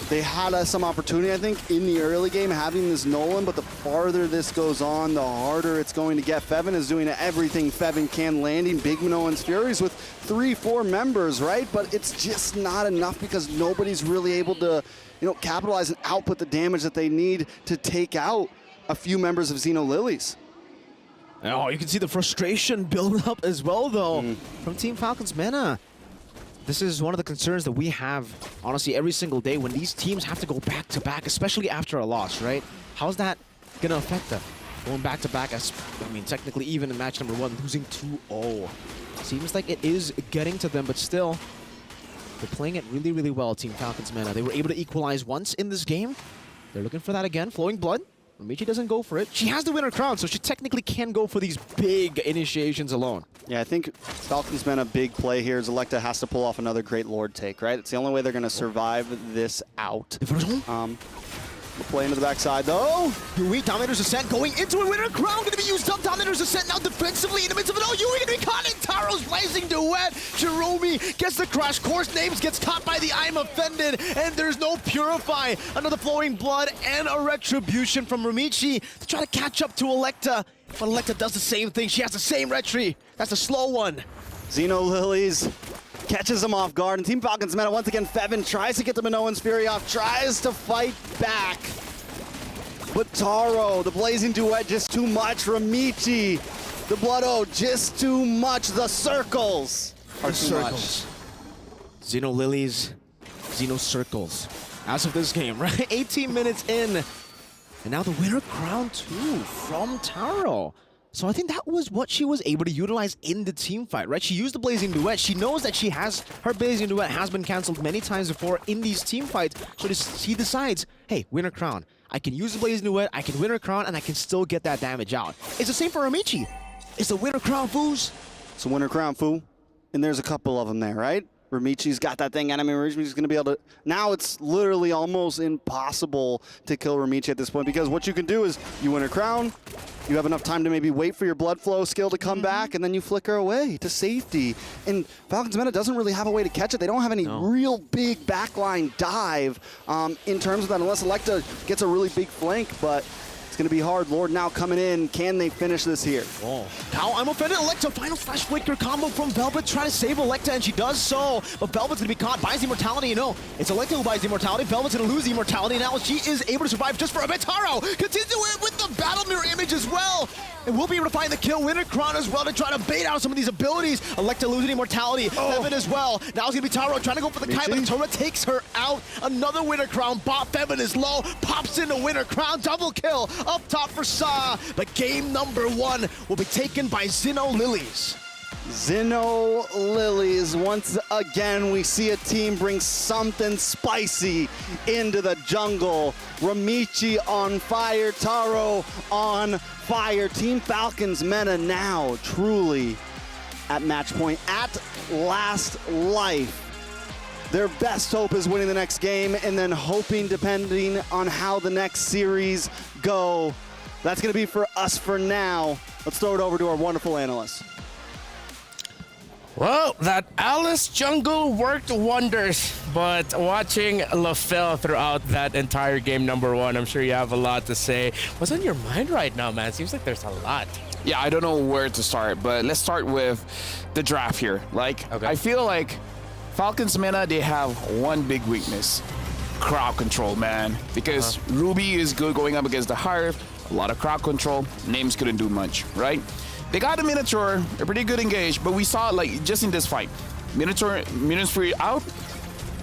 They had some opportunity, I think, in the early game having this Nolan, but the farther this goes on, the harder it's going to get. Fevin is doing everything Fevin can, landing big Minoan's Furies with 3-4 members, right? But it's just not enough because nobody's really able to, capitalize and output the damage that they need to take out a few members of Xeno Lilies. Oh, you can see the frustration build up as well, though, from Team Falcons Mena. This is one of the concerns that we have, honestly, every single day when these teams have to go back-to-back, especially after a loss, right? How's that going to affect them? Going back-to-back, technically even in match number 1, losing 2-0. Seems like it is getting to them, but still, they're playing it really, really well, Team Falcons Mena. They were able to equalize once in this game. They're looking for that again. Flowing Blood. Michi doesn't go for it. She has the winner crown, so she technically can go for these big initiations alone. Yeah, I think Falcons Mena big play here is Electa has to pull off another great Lord take, right? It's the only way they're going to survive this out. The play into the backside, though. Yui, Dominator's Ascent going into a winner crown, going to be used up. Dominator's Ascent now defensively in the midst of it all. Yui going to be caught in Taro's Blazing Duet. Jerome gets the crash course. Names gets caught by the I'm Offended, and there's no Purify. Another Flowing Blood and a Retribution from Ramichi to try to catch up to Electa. But Electa does the same thing. She has the same Retri. That's a slow one. Xeno Lilies catches him off guard, and Team Falcons Meta, once again, Fevin tries to get the Minoan's Fury off, tries to fight back. But Taro, the Blazing Duet, just too much. Ramichi, the Blood O, just too much. The circles are too much. Xeno Lilies, Xeno Circles. As of this game, right? 18 minutes in. And now the winner crown too from Taro. So I think that was what she was able to utilize in the team fight, right? She used the Blazing Duet. She knows that her Blazing Duet has been canceled many times before in these team fights. So she decides, hey, winner crown. I can use the Blazing Duet, I can winner crown, and I can still get that damage out. It's the same for Amici. It's the winner crown, foos. It's a winner crown, foo. And there's a couple of them there, right? Ramichi's got that thing, and I mean, Ramichi's going to be able to... Now it's literally almost impossible to kill Ramichi at this point, because what you can do is you win a crown, you have enough time to maybe wait for your blood flow skill to come back, and then you flicker away to safety. And Falcons Meta doesn't really have a way to catch it. They don't have any real big backline dive in terms of that, unless Electa gets a really big flank, but... It's going to be hard. Lord now coming in. Can they finish this here? Oh. Now I'm offended. Electa, final flash flicker combo from Velvet, trying to save Electa, and she does so. But Velvet's going to be caught, buys the immortality. It's Electa who buys the immortality. Velvet's going to lose the immortality. Now she is able to survive just for a bit. Taro continues with the battle mirror image as well. And we'll be able to find the kill. Winner crown as well to try to bait out some of these abilities. Electa losing immortality. Fevin as well. Now it's going to be Taro trying to go for the Kai, but the Taro takes her out. Another winner crown. Bot Fevin is low. Pops in the winner crown. Double kill up top for Sa. But game number 1 will be taken by Xeno Lilies. Xeno Lilies, once again, we see a team bring something spicy into the jungle. Ramichi on fire, Taro on fire. Team Falcons Meta now truly at match point, at last life. Their best hope is winning the next game and then hoping, depending on how the next series go. That's going to be for us for now. Let's throw it over to our wonderful analyst. Well, that Alice jungle worked wonders, but watching LaFell throughout that entire game number 1, I'm sure you have a lot to say. What's on your mind right now, man? Seems like there's a lot. Yeah, I don't know where to start, but let's start with the draft here. I feel like Falcons Mena, they have one big weakness. Crowd control, man. Because Ruby is good going up against the Hive, a lot of crowd control, Names couldn't do much, right? They got a Minotaur, a pretty good engage, but we saw just in this fight, Minotaur's free out,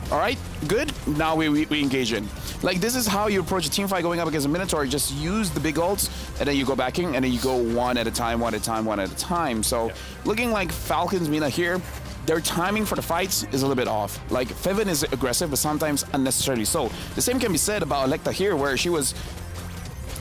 all right, good, now we engage in. This is how you approach a team fight going up against a Minotaur. Just use the big ults, and then you go backing, and then you go one at a time. So looking like Falcons Mena here, their timing for the fights is a little bit off. Fevin is aggressive, but sometimes unnecessarily so. The same can be said about Electa here, where she was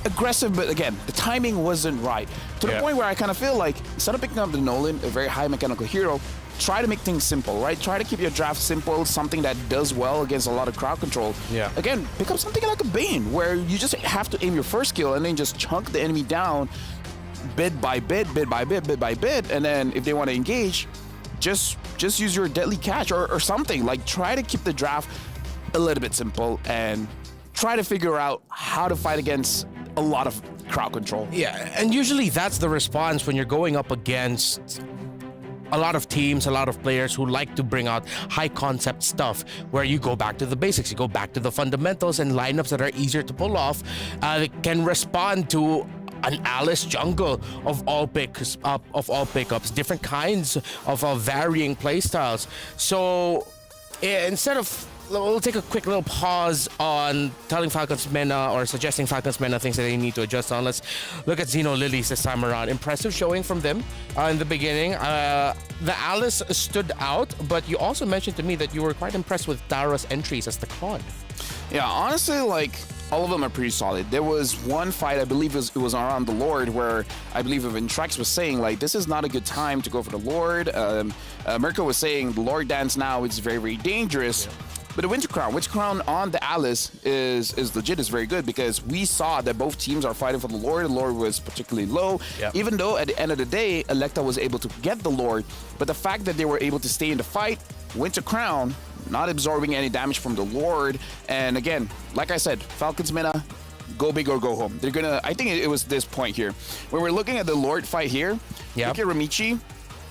aggressive, but again, the timing wasn't right. To the point where I kind of feel like, instead of picking up the Nolan, a very high mechanical hero, try to make things simple, right? Try to keep your draft simple, something that does well against a lot of crowd control. Again, pick up something like a Bane, where you just have to aim your first kill and then just chunk the enemy down bit by bit, and then if they want to engage, just use your deadly catch or something. Try to keep the draft a little bit simple and try to figure out how to fight against a lot of crowd control. Yeah, and usually that's the response when you're going up against a lot of teams, a lot of players who like to bring out high concept stuff where you go back to the basics, you go back to the fundamentals and lineups that are easier to pull off, can respond to an Alice jungle of all pickups, different kinds of varying playstyles. So instead of, we'll take a quick little pause on telling Falcons Mena or suggesting Falcons Mena things that they need to adjust on. Let's look at Xeno Lilies this time around. Impressive showing from them in the beginning. The Alice stood out, but you also mentioned to me that you were quite impressed with Taro's entries as the Con. Yeah, honestly, like, all of them are pretty solid. There was one fight, I believe it was around the Lord, where I believe Ventrex was saying, like, this is not a good time to go for the Lord. Mirko was saying the Lord dance now is very, very dangerous. Yeah. But the Winter Crown on the Alice is legit, is very good, because we saw that both teams are fighting for the Lord. The Lord was particularly low, even though at the end of the day, Electa was able to get the Lord. But the fact that they were able to stay in the fight, Winter Crown not absorbing any damage from the Lord. And again, like I said, Falcons Mena, go big or go home. They're gonna, I think it was this point here. When we're looking at the Lord fight here, look at Ramichi,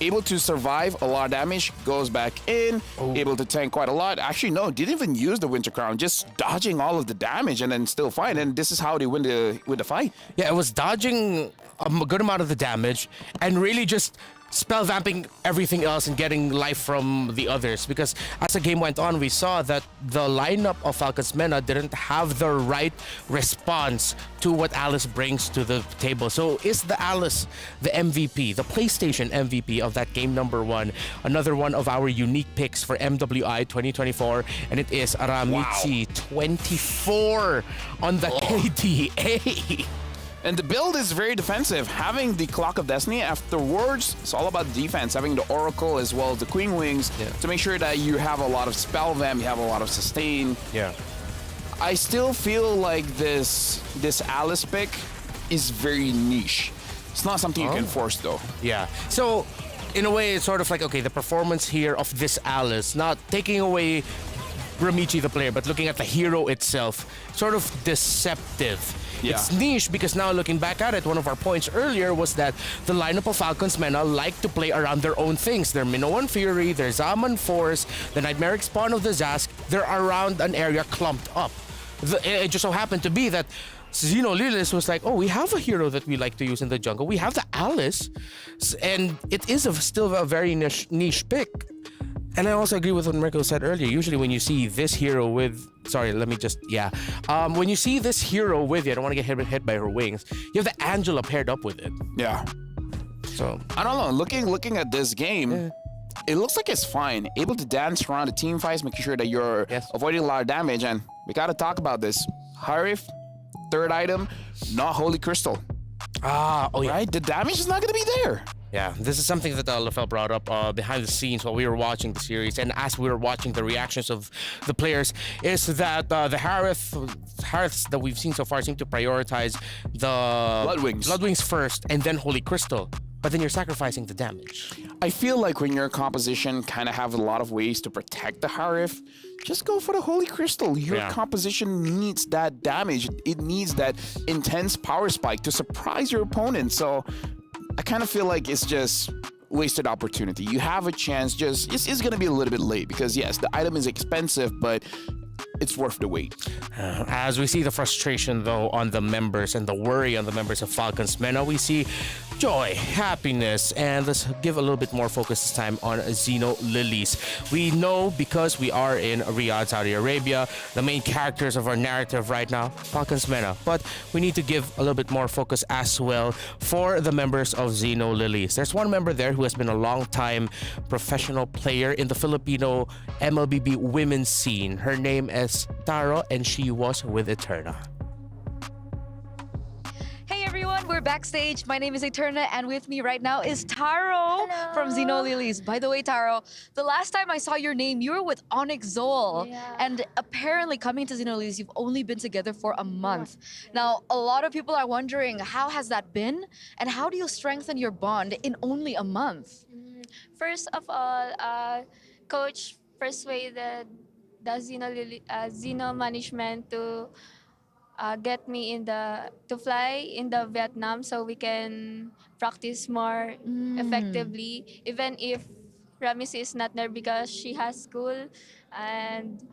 able to survive a lot of damage, goes back in, able to tank quite a lot. Actually, no, didn't even use the Winter Crown, just dodging all of the damage and then still fight. And this is how they win the fight. Yeah, it was dodging a good amount of the damage and really just spell vamping everything else and getting life from the others, because as the game went on, we saw that the lineup of Falcons Mena didn't have the right response to what Alice brings to the table. So is the Alice the MVP, the PlayStation MVP of that game number 1? Another one of our unique picks for MWI 2024, and it is Aramichi 24 on the KDA. And the build is very defensive. Having the Clock of Destiny afterwards, it's all about defense. Having the Oracle as well as the Queen Wings to make sure that you have a lot of spell vamp, you have a lot of sustain. Yeah. I still feel like this Alice pick is very niche. It's not something you can force though. Yeah. So in a way, it's sort of like, okay, the performance here of this Alice, not taking away Ramichi the player, but looking at the hero itself, sort of deceptive. Yeah. It's niche because now looking back at it, one of our points earlier was that the lineup of Falcons Mena like to play around their own things. Their Minoan Fury, their Zaman Force, the Nightmaric Spawn of the Zask, they're around an area clumped up. It just so happened to be that Xeno Lilies was like, oh, we have a hero that we like to use in the jungle. We have the Alice, and it is still a very niche pick. And I also agree with what Mirko said earlier. Usually when you see this hero with... Sorry, let me just... Yeah. When you see this hero with you, I don't want to get hit by her wings, you have the Angela paired up with it. Yeah. So... I don't know. Looking at this game, it looks like it's fine. Able to dance around the team fights, making sure that you're avoiding a lot of damage. And we got to talk about this. Harif, third item, not Holy Crystal. Right? The damage is not going to be there. Yeah, this is something that LFL brought up behind the scenes while we were watching the series, and as we were watching the reactions of the players, is that the Hariths that we've seen so far seem to prioritize the Bloodwings first, and then Holy Crystal. But then you're sacrificing the damage. I feel like when your composition kind of have a lot of ways to protect the Harith, just go for the Holy Crystal. Your composition needs that damage. It needs that intense power spike to surprise your opponent. So I kind of feel like it's just wasted opportunity. You have a chance, it's going to be a little bit late because yes, the item is expensive, but it's worth the wait. As we see the frustration though on the members and the worry on the members of Falcons Mena, we see joy, happiness, and let's give a little bit more focus this time on Xeno Lilies. We know because we are in Riyadh, Saudi Arabia, the main characters of our narrative right now, Falcons Mena, but we need to give a little bit more focus as well for the members of Xeno Lilies. There's one member there who has been a long time professional player in the Filipino MLBB women's scene. Her name is Taro, and she was with Eterna. Hey everyone, we're backstage. My name is Eterna, and with me right now is Taro from Xeno Lilies. By the way, Taro, the last time I saw your name, you were with Onyx Zol. And apparently coming to Xeno Lilies, you've only been together for a month. Now, a lot of people are wondering, how has that been? And how do you strengthen your bond in only a month? First of all, Coach persuaded the Xeno management to get me to fly in the Vietnam so we can practice more effectively, even if Ramis is not there because she has school, and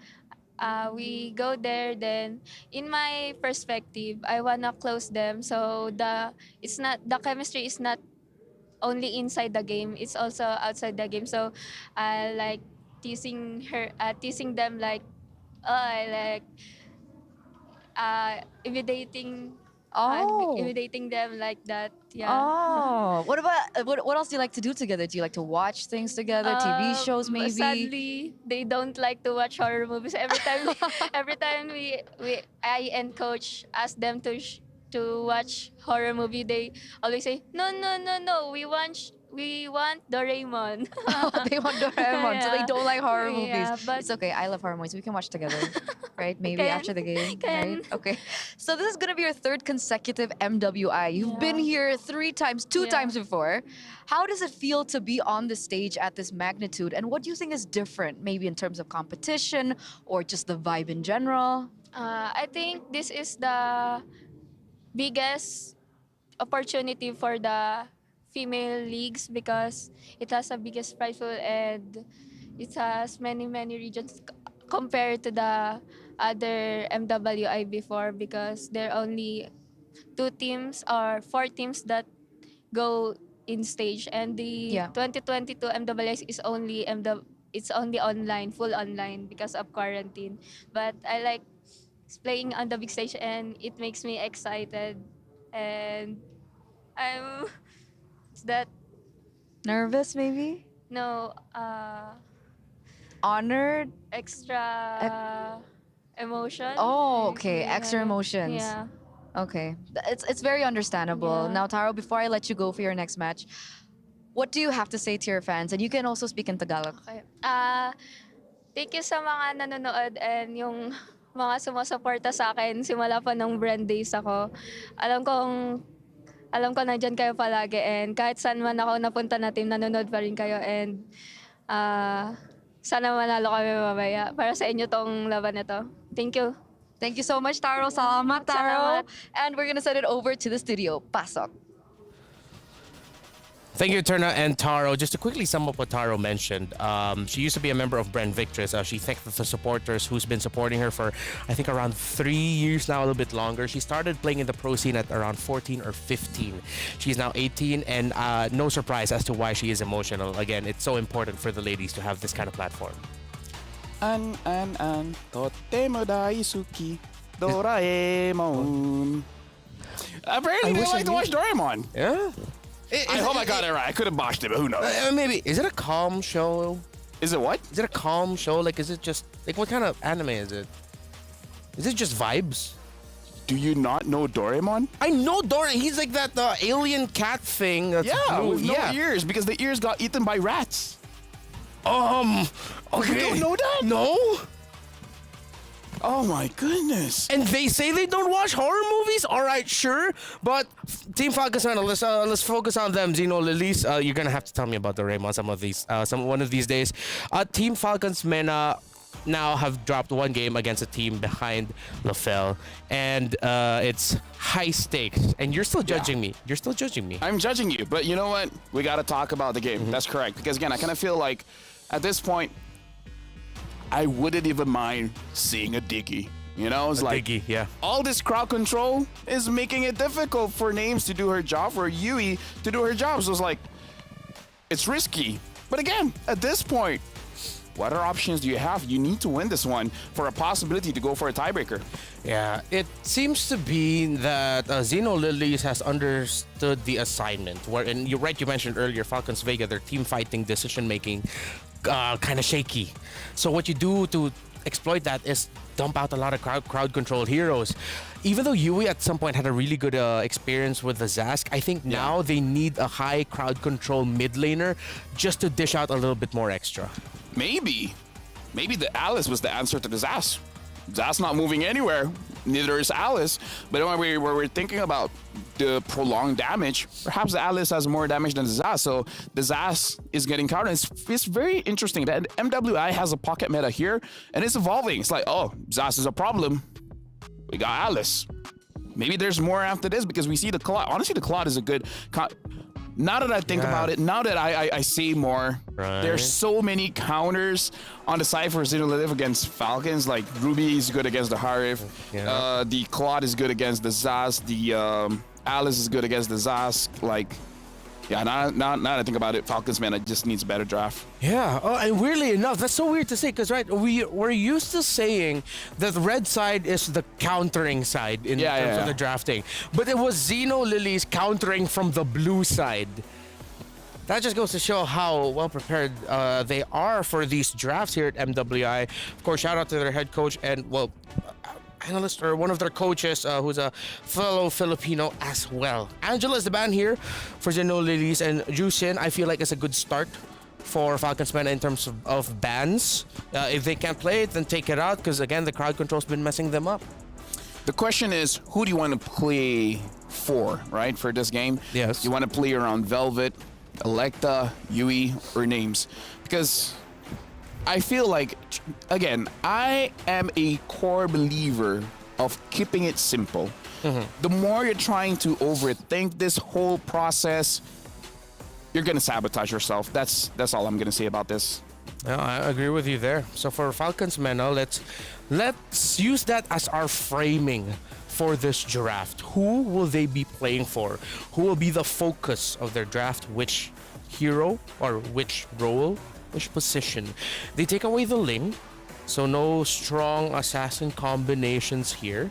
we go there. Then in my perspective, I wanna close them so the chemistry is not only inside the game, it's also outside the game. So I like teasing them like, oh, I like imitating them like that. Yeah. Oh, what about what else do you like to do together? Do you like to watch things together, TV shows maybe? Sadly, they don't like to watch horror movies. Every time I and coach ask them to watch horror movie, they always say no, we want Doraemon. They want Doraemon, so they don't like horror movies. Yeah, but it's okay. I love horror movies. We can watch together, right? Maybe Can. after the game, Can. right? Okay. So this is gonna be your third consecutive MWI. You've been here 3 times, 2 times before. How does it feel to be on the stage at this magnitude? And what do you think is different, maybe in terms of competition or just the vibe in general? I think this is the biggest opportunity for the female leagues because it has a biggest prize pool and it has many regions compared to the other MWI before, because there are only 2 teams or 4 teams that go in stage, and the 2022 MWI is only it's only online, full online because of quarantine. But I like playing on the big stage and it makes me excited, and I'm that nervous maybe? No, honored, extra emotion. Oh, okay, extra emotions. Yeah. Okay, it's very understandable. Yeah. Now, Taro, before I let you go for your next match, what do you have to say to your fans? And you can also speak in Tagalog. Okay. Thank you sa mga nanonood and yung mga sumusuporta sa akin simula pa nung brand days ako. Alam ko nandyan kayo palagi, and kahit saan man ako napunta na team, nanonood pa rin kayo, and sana manalo kami mamaya para sa inyo tong laban na to. Thank you. Thank you so much, Taro. Salamat, Taro. And we're gonna send it over to the studio. Pasok. Thank you, Turna and Taro. Just to quickly sum up what Taro mentioned, she used to be a member of Brand Victress. She thanked the supporters who's been supporting her for, I think, around 3 years now, a little bit longer. She started playing in the pro scene at around 14 or 15. She's now 18, and no surprise as to why she is emotional. Again, it's so important for the ladies to have this kind of platform. Totemo daisuki Doraemon. Apparently they like to watch Doraemon. Yeah. I hope I got it right. I could have botched it, but who knows? Maybe. Is it a calm show? Is it what? Is it a calm show? Like, is it just... Like, what kind of anime is it? Is it just vibes? Do you not know Doraemon? I know Doraemon. He's like that alien cat thing. That's blue. With no ears, because the ears got eaten by rats. Okay. You don't know that? No. Oh my goodness. And they say they don't watch horror movies? All right, sure. But Team Falcons, let's focus on them. Zeno, Lilis, you're going to have to tell me about the Doraemon one of these days. Team Falcons Mena now have dropped 1 game against a team behind LaFell. And it's high stakes. And you're still judging me. You're still judging me. I'm judging you. But you know what? We got to talk about the game. That's correct. Because again, I kind of feel like at this point, I wouldn't even mind seeing a Diggy. You know, it's like Diggy, yeah. All this crowd control is making it difficult for Names to do her job, for Yui to do her job. So it's like, it's risky. But again, at this point, what other options do you have? You need to win this one for a possibility to go for a tiebreaker. Yeah, it seems to be that Zeno Lilies has understood the assignment. And you're right, you mentioned earlier, Falcons Vega, their team fighting, decision making, kind of shaky. So what you do to exploit that is dump out a lot of crowd control heroes. Even though Yui at some point had a really good experience with the Zask, I think now they need a high crowd control mid laner just to dish out a little bit more extra. Maybe the Alice was the answer to the Zask. Zask not moving anywhere. neither is Alice. But when we're thinking about the prolonged damage, perhaps Alice has more damage than the Zaz. So the Zaz is getting countered. It's very interesting that MWI has a pocket meta here, and it's evolving. It's like, oh, Zaz is a problem. We got Alice. Maybe there's more after this because we see the Claude. Honestly, the Claude is a good... Now that I think about it, now that I see more, there's so many counters on the side for Xenolith against Falcons. Like Ruby is good against the Harif. The Claude is good against the Zaz. The Alice is good against the Zaz. Like, yeah, now that I think about it, Falcons, man, it just needs a better draft. Yeah, and weirdly enough, that's so weird to say because, right, we're used to saying that the red side is the countering side in terms of the drafting. But it was Xeno Lilies countering from the blue side. That just goes to show how well prepared they are for these drafts here at MWI. Of course, shout out to their head coach and, well, analyst or one of their coaches who's a fellow Filipino as well. Angela is the band here for Xeno Lilies, and Jusin, I feel like it's a good start for Falcons Men in terms of bans. If they can't play it, then take it out because, again, the crowd control's been messing them up. The question is, who do you want to play for, right, for this game? Yes. You want to play around Velvet, Electa, Yui, or Names? Because I feel like, again, I am a core believer of keeping it simple. The more you're trying to overthink this whole process, you're going to sabotage yourself. That's all I'm going to say about this. Yeah, I agree with you there. So for Falcons Men, let's use that as our framing for this draft. Who will they be playing for? Who will be the focus of their draft? Which hero or which role? Which position? They take away the Ling, so no strong assassin combinations here.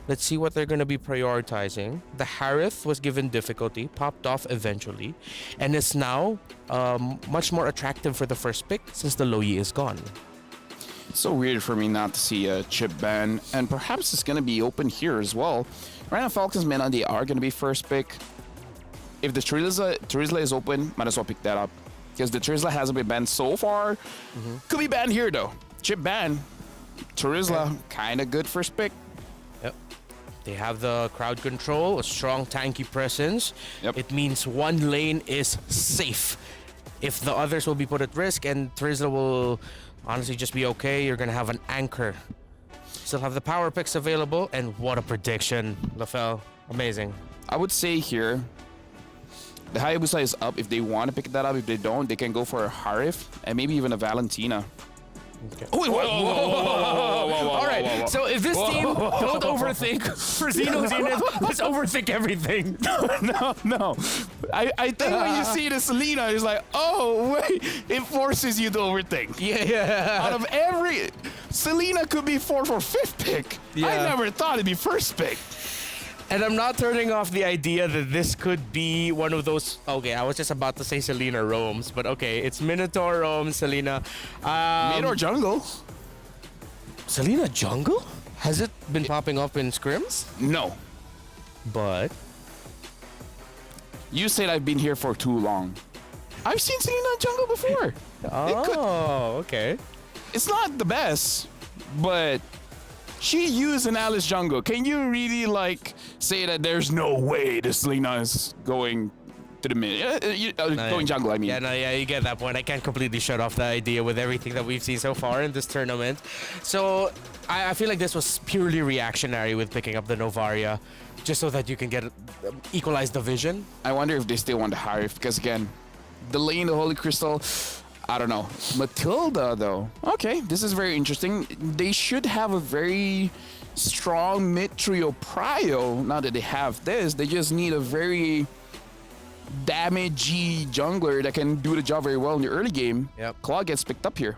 Let's see what they're going to be prioritizing. The Harith was given difficulty, popped off eventually, and is now much more attractive for the first pick since the Loyi is gone. It's so weird for me not to see a chip ban, and perhaps it's going to be open here as well. Right now, Falcons Men, they are going to be first pick. If the Trizla is open, might as well pick that up. Because the Trizla hasn't been banned so far. Could be banned here, though. Chip ban. Trizla, kind of good first pick. Yep. They have the crowd control, a strong tanky presence. Yep. It means one lane is safe. If the others will be put at risk and Trizla will honestly just be okay, you're going to have an anchor. Still have the power picks available, and what a prediction, LaFell. Amazing. I would say here, the Hayabusa is up if they want to pick that up. If they don't, they can go for a Harif and maybe even a Valentina. Okay. Oh, wait, whoa. All right, so if this team don't overthink for Xeno Zenith, let's overthink everything. No. I think when you see the Selena, it's like, oh, wait, it forces you to overthink. Yeah. Out of every, Selena could be 4th or 5th pick. Yeah. I never thought it'd be first pick. And I'm not turning off the idea that this could be one of those... Okay, I was just about to say Selena roams, but okay, it's Minotaur roams, Selena. Mid or jungle? Selena jungle? Has it been popping up in scrims? No. But? You said I've been here for too long. I've seen Selena jungle before. Oh, okay. It's not the best, but... She used an Alice jungle. Can you really say that there's no way the Selena is going to the mid? Going jungle, I mean. Yeah, you get that point. I can't completely shut off the idea with everything that we've seen so far in this tournament. So I feel like this was purely reactionary with picking up the Novaria, just so that you can equalize the vision. I wonder if they still want the Harif, because again, the lane, the Holy Crystal, I don't know. Matilda, though. Okay, this is very interesting. They should have a very strong mid-trio prio. Now that they have this, they just need a very damagey jungler that can do the job very well in the early game. Yep. Claw gets picked up here.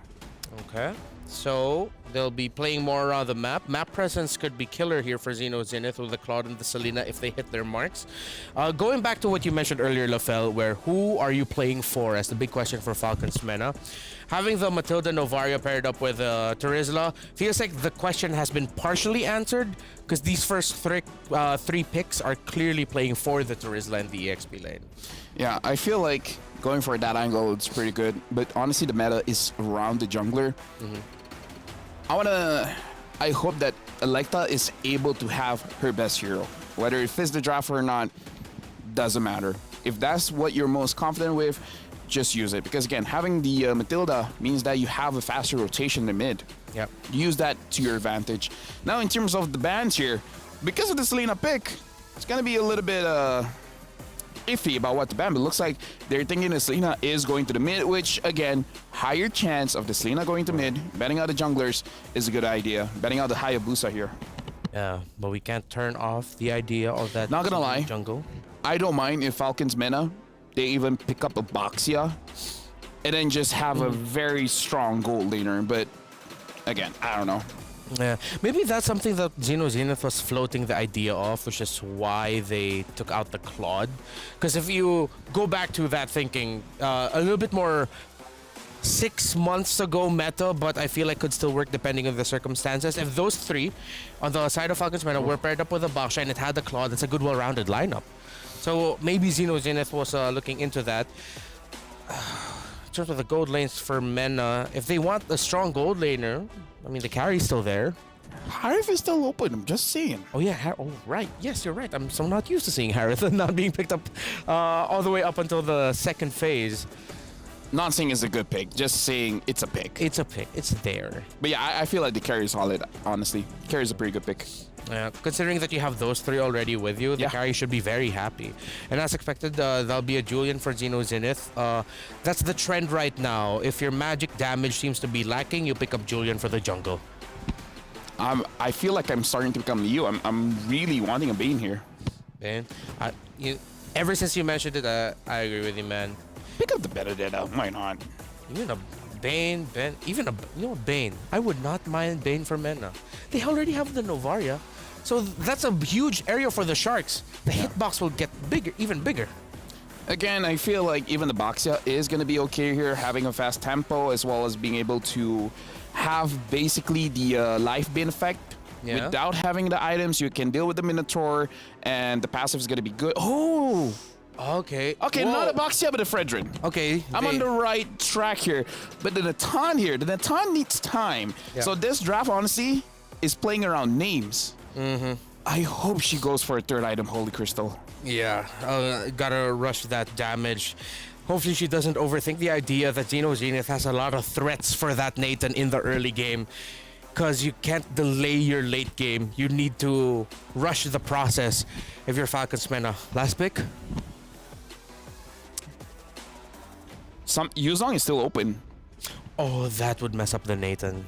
Okay. So they'll be playing more around the map. Map presence could be killer here for Xeno Zenith with the Claude and the Selena if they hit their marks. Going back to what you mentioned earlier, LaFell, where who are you playing for as the big question for Falcons Mena. Having the Matilda Novaria paired up with Terizla feels like the question has been partially answered because these first three picks are clearly playing for the Terizla and the EXP lane. Yeah, I feel like going for that angle is pretty good, but honestly the meta is around the jungler. I hope that Electa is able to have her best hero. Whether it fits the draft or not, doesn't matter. If that's what you're most confident with, just use it. Because again, having the Matilda means that you have a faster rotation in the mid. Yep. Use that to your advantage. Now, in terms of the bans here, because of the Selena pick, it's going to be a little bit iffy about what to ban, but it looks like they're thinking the Selena is going to the mid, which, again, higher chance of the Selena going to mid, betting out the junglers is a good idea. Betting out the Hayabusa here. Yeah, but we can't turn off the idea of that. Not gonna lie, jungle. I don't mind if Falcons Mena, they even pick up a Boxia and then just have a very strong gold laner, but again, I don't know. Yeah, maybe that's something that Zenith was floating the idea of, which is why they took out the Claude. Because if you go back to that thinking, a little bit more 6 months ago meta, but I feel like could still work depending on the circumstances. If those three on the side of Falcons Meta were paired up with a Baksha and it had the Claude, that's a good well-rounded lineup. So maybe Zenith was looking into that. In terms of the gold lanes for Mena, if they want a strong gold laner, I mean, the carry's still there. Harith is still open, I'm just saying. Oh, yeah. Oh, right. Yes, you're right. I'm so not used to seeing Harith not being picked up all the way up until the second phase. Not saying it's a good pick, just saying it's a pick. It's a pick. It's there. But yeah, I feel like the carry is solid, honestly. Carry is a pretty good pick. Considering that you have those three already with you, the carry should be very happy. And as expected, there'll be a Julian for Zenith. That's the trend right now. If your magic damage seems to be lacking, you pick up Julian for the jungle. I feel like I'm starting to become Leo. I'm really wanting a Bane here. Bane? Ever since you mentioned it, I agree with you, man. Pick up the Benedetta. Why not? Even a Bane, even a Bane. I would not mind Bane for Mena. They already have the Novaria, so that's a huge area for the Sharks. The hitbox will get bigger, even bigger. Again, I feel like even the Boxia is going to be okay here, having a fast tempo as well as being able to have basically the life bin effect. Yeah. Without having the items, you can deal with the Minotaur, and the passive is going to be good. Oh! Okay. Okay, Whoa. not a Boxia, but a Fredrin. Okay. I'm on the right track here. But the Natan here, the Natan needs time. Yeah. So this draft, honestly, is playing around names. I hope she goes for a third item, Holy Crystal. Yeah, gotta rush that damage. Hopefully she doesn't overthink the idea that Zenith has a lot of threats for that Nathan in the early game. Because you can't delay your late game. You need to rush the process if you're Falcons Mena. Last pick? Yuzong is still open. Oh, that would mess up the Nathan.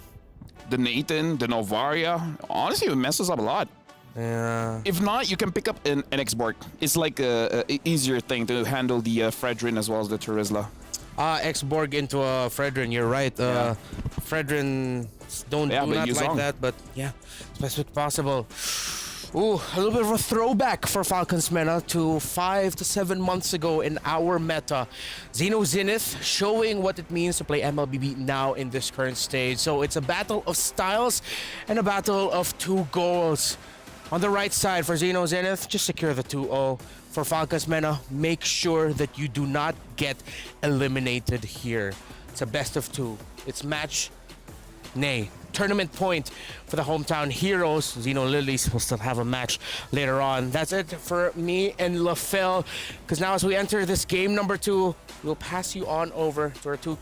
The Nathan, the Novaria. Honestly, it messes up a lot. Yeah. If not, you can pick up an X-Borg. It's like a easier thing to handle the Fredrin as well as the Terizla. X-Borg into a Fredrin, you're right. Fredrin don't do not like that, but yeah, it's best possible. Ooh, a little bit of a throwback for Falcons Mena to 5 to 7 months ago in our meta. Zenith showing what it means to play MLBB now in this current stage. So it's a battle of styles and a battle of 2 goals. On the right side for Zenith, just secure the 2-0. For Falcons Mena, make sure that you do not get eliminated here. It's a best of 2. It's tournament point for the hometown heroes. Xeno Lilies will still have a match later on. That's it for me and LaFell. Because now as we enter this game number 2, we'll pass you on over to our 2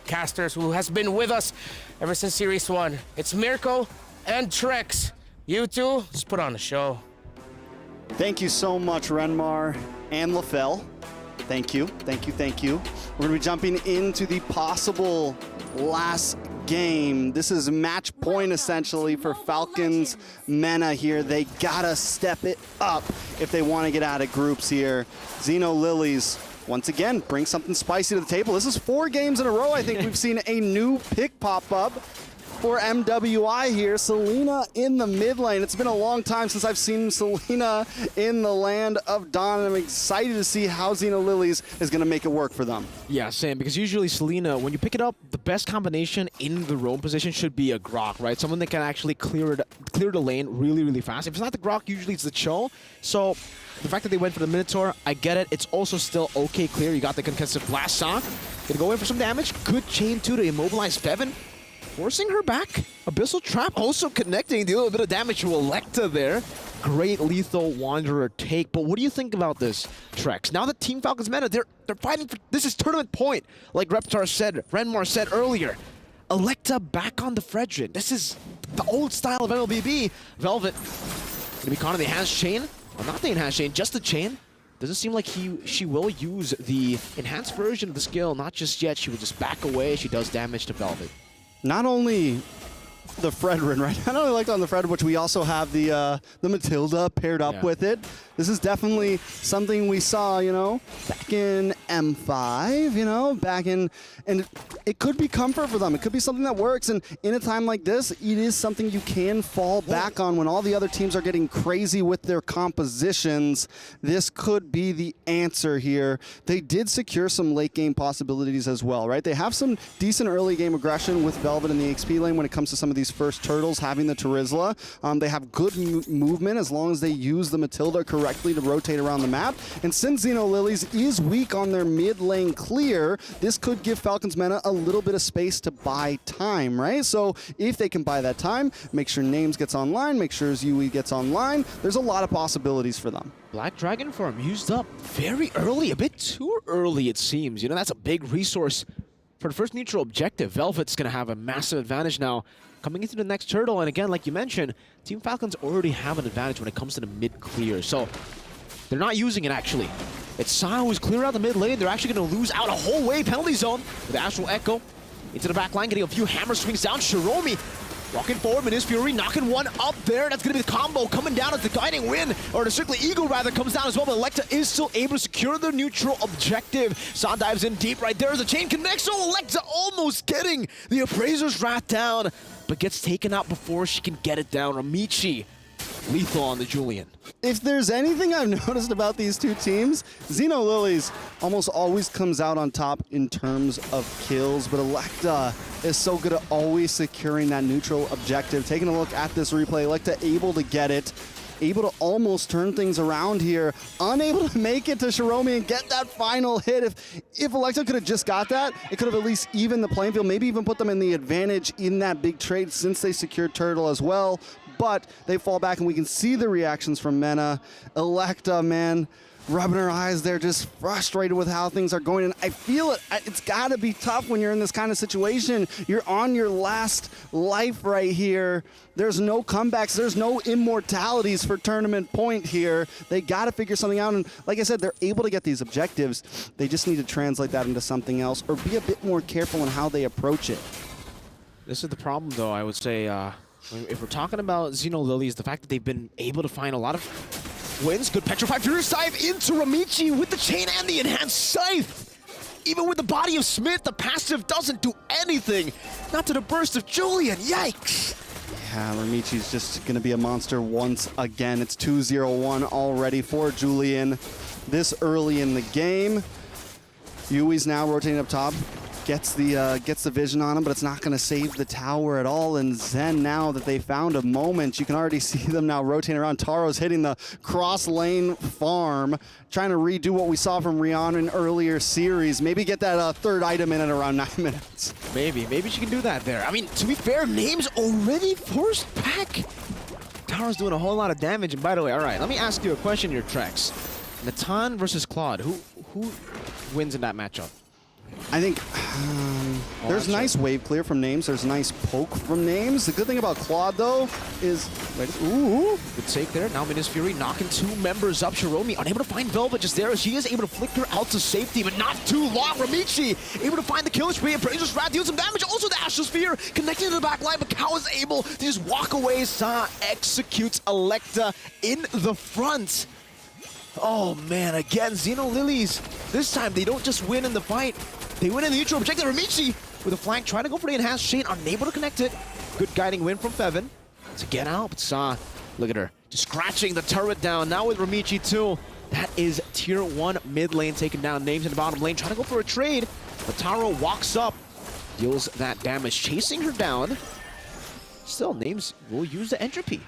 casters who has been with us ever since Series 1. It's Mirko and Trex. You two, just put on a show. Thank you so much, Renmar and LaFell. Thank you. We're going to be jumping into the possible last game. This is match point, essentially, for Falcons Mena here. They got to step it up if they want to get out of groups here. Xeno Lilies, once again, bring something spicy to the table. This is 4 games in a row. I think we've seen a new pick pop up for MWI here. Selena in the mid lane. It's been a long time since I've seen Selena in the land of Dawn, and I'm excited to see how Xeno Lilies is going to make it work for them. Yeah, Sam, because usually Selena, when you pick it up, the best combination in the roam position should be a Grok, right? Someone that can actually clear the lane really, really fast. If it's not the Grok, usually it's the Cho. So the fact that they went for the Minotaur, I get it. It's also still okay clear. You got the Concussive Blast on. Gonna go in for some damage. Good chain too to immobilize Bevan. forcing her back. Abyssal Trap also connecting, dealing a bit of damage to Electa there. Great lethal Wanderer take. But what do you think about this, Trex? Now that Team Falcons meta, they're fighting for this is tournament point, like Renmar said earlier. Electa back on the Fredrin. This is the old style of MLBB. Velvet gonna be caught in the enhanced chain. Well, not the enhanced chain, just the chain. Doesn't seem like she will use the enhanced version of the skill. Not just yet. She will just back away. She does damage to Velvet. Not only the Fredrin, right? Not only like on the Fredrin, which we also have the Matilda paired up with it. This is definitely something we saw, you know, back in M5, you know, and it could be comfort for them. It could be something that works, and in a time like this, it is something you can fall back on when all the other teams are getting crazy with their compositions. This could be the answer here. They did secure some late game possibilities as well, right? They have some decent early game aggression with Velvet in the XP lane when it comes to some of these first turtles having the Terizla. They have good movement as long as they use the Matilda correctly to rotate around the map. And since Xeno Lilies is weak on their mid lane clear, this could give Falcons meta a little bit of space to buy time, right? So if they can buy that time, make sure Names gets online, make sure Yui gets online, there's a lot of possibilities for them. Black Dragon farm used up very early, a bit too early it seems. You know, that's a big resource for the first neutral objective. Velvet's going to have a massive advantage now coming into the next turtle. And again, like you mentioned, Team Falcons already have an advantage when it comes to the mid clear. So they're not using it actually. It's Sao who's clear out the mid lane. They're actually going to lose out a whole way penalty zone with Astral Echo into the back line, getting a few hammer swings down. Shiromi walking forward, Minis Fury knocking one up there. That's going to be the combo coming down as the guiding win, or the Circling Eagle rather, comes down as well. But Electa is still able to secure the neutral objective. San dives in deep right there as the chain connects. So Electa almost getting the Appraiser's Wrath down, but gets taken out before she can get it down. Amici lethal on the Julian. If there's anything I've noticed about these two teams, Xeno Lilies almost always comes out on top in terms of kills, but Electa is so good at always securing that neutral objective. Taking a look at this replay, Electa able to get it, able to almost turn things around here, unable to make it to Shiromi and get that final hit. If Electa could have just got that, it could have at least evened the playing field, maybe even put them in the advantage in that big trade since they secured Turtle as well. But they fall back, and we can see the reactions from Mena. Electa, man, rubbing her eyes there, just frustrated with how things are going. And I feel it. It's got to be tough when you're in this kind of situation. You're on your last life right here. There's no comebacks. There's no immortalities for tournament point here. They got to figure something out. And like I said, they're able to get these objectives. They just need to translate that into something else or be a bit more careful in how they approach it. This is the problem, though, I would say. If we're talking about Xeno Lilies, the fact that they've been able to find a lot of wins. Good Petrified Furious dive into Ramichi with the chain and the enhanced scythe. Even with the body of Smith, the passive doesn't do anything. Not to the burst of Julian. Yikes. Yeah, Ramichi's just going to be a monster once again. It's 2-0-1 already for Julian this early in the game. Yui's now rotating up top. Gets the vision on him, but it's not going to save the tower at all. And Zen, now that they found a moment, you can already see them now rotating around. Taro's hitting the cross lane farm, trying to redo what we saw from Rihanna in earlier series. Maybe get that third item in at around 9 minutes. Maybe she can do that there. I mean, to be fair, Names already forced back. Taro's doing a whole lot of damage. And by the way, all right, let me ask you a question here, Trex. Natan versus Claude, who wins in that matchup? I think there's nice wave clear from Names. There's nice poke from Names. The good thing about Claude, though, is... Ooh. Good take there. Now Minis Fury knocking two members up. Shiromi unable to find Velvet just there. She is able to flicker out to safety, but not too long. Ramichi able to find the kill spree. Appraiser's Wrath deals some damage. Also the Astral Sphere connecting to the back line, but Kao is able to just walk away. Sa executes Electa in the front. Oh man, again, Xeno Lilies. This time they don't just win in the fight. They win in the neutral objective. Ramichi with a flank, trying to go for the enhanced chain, unable to connect it. Good guiding win from Fevin to get out. But Sa, look at her, just scratching the turret down. Now with Ramichi too. That is tier 1 mid lane taking down. Names in the bottom lane, trying to go for a trade. But Taro walks up, deals that damage, chasing her down. Still, Names will use the entropy.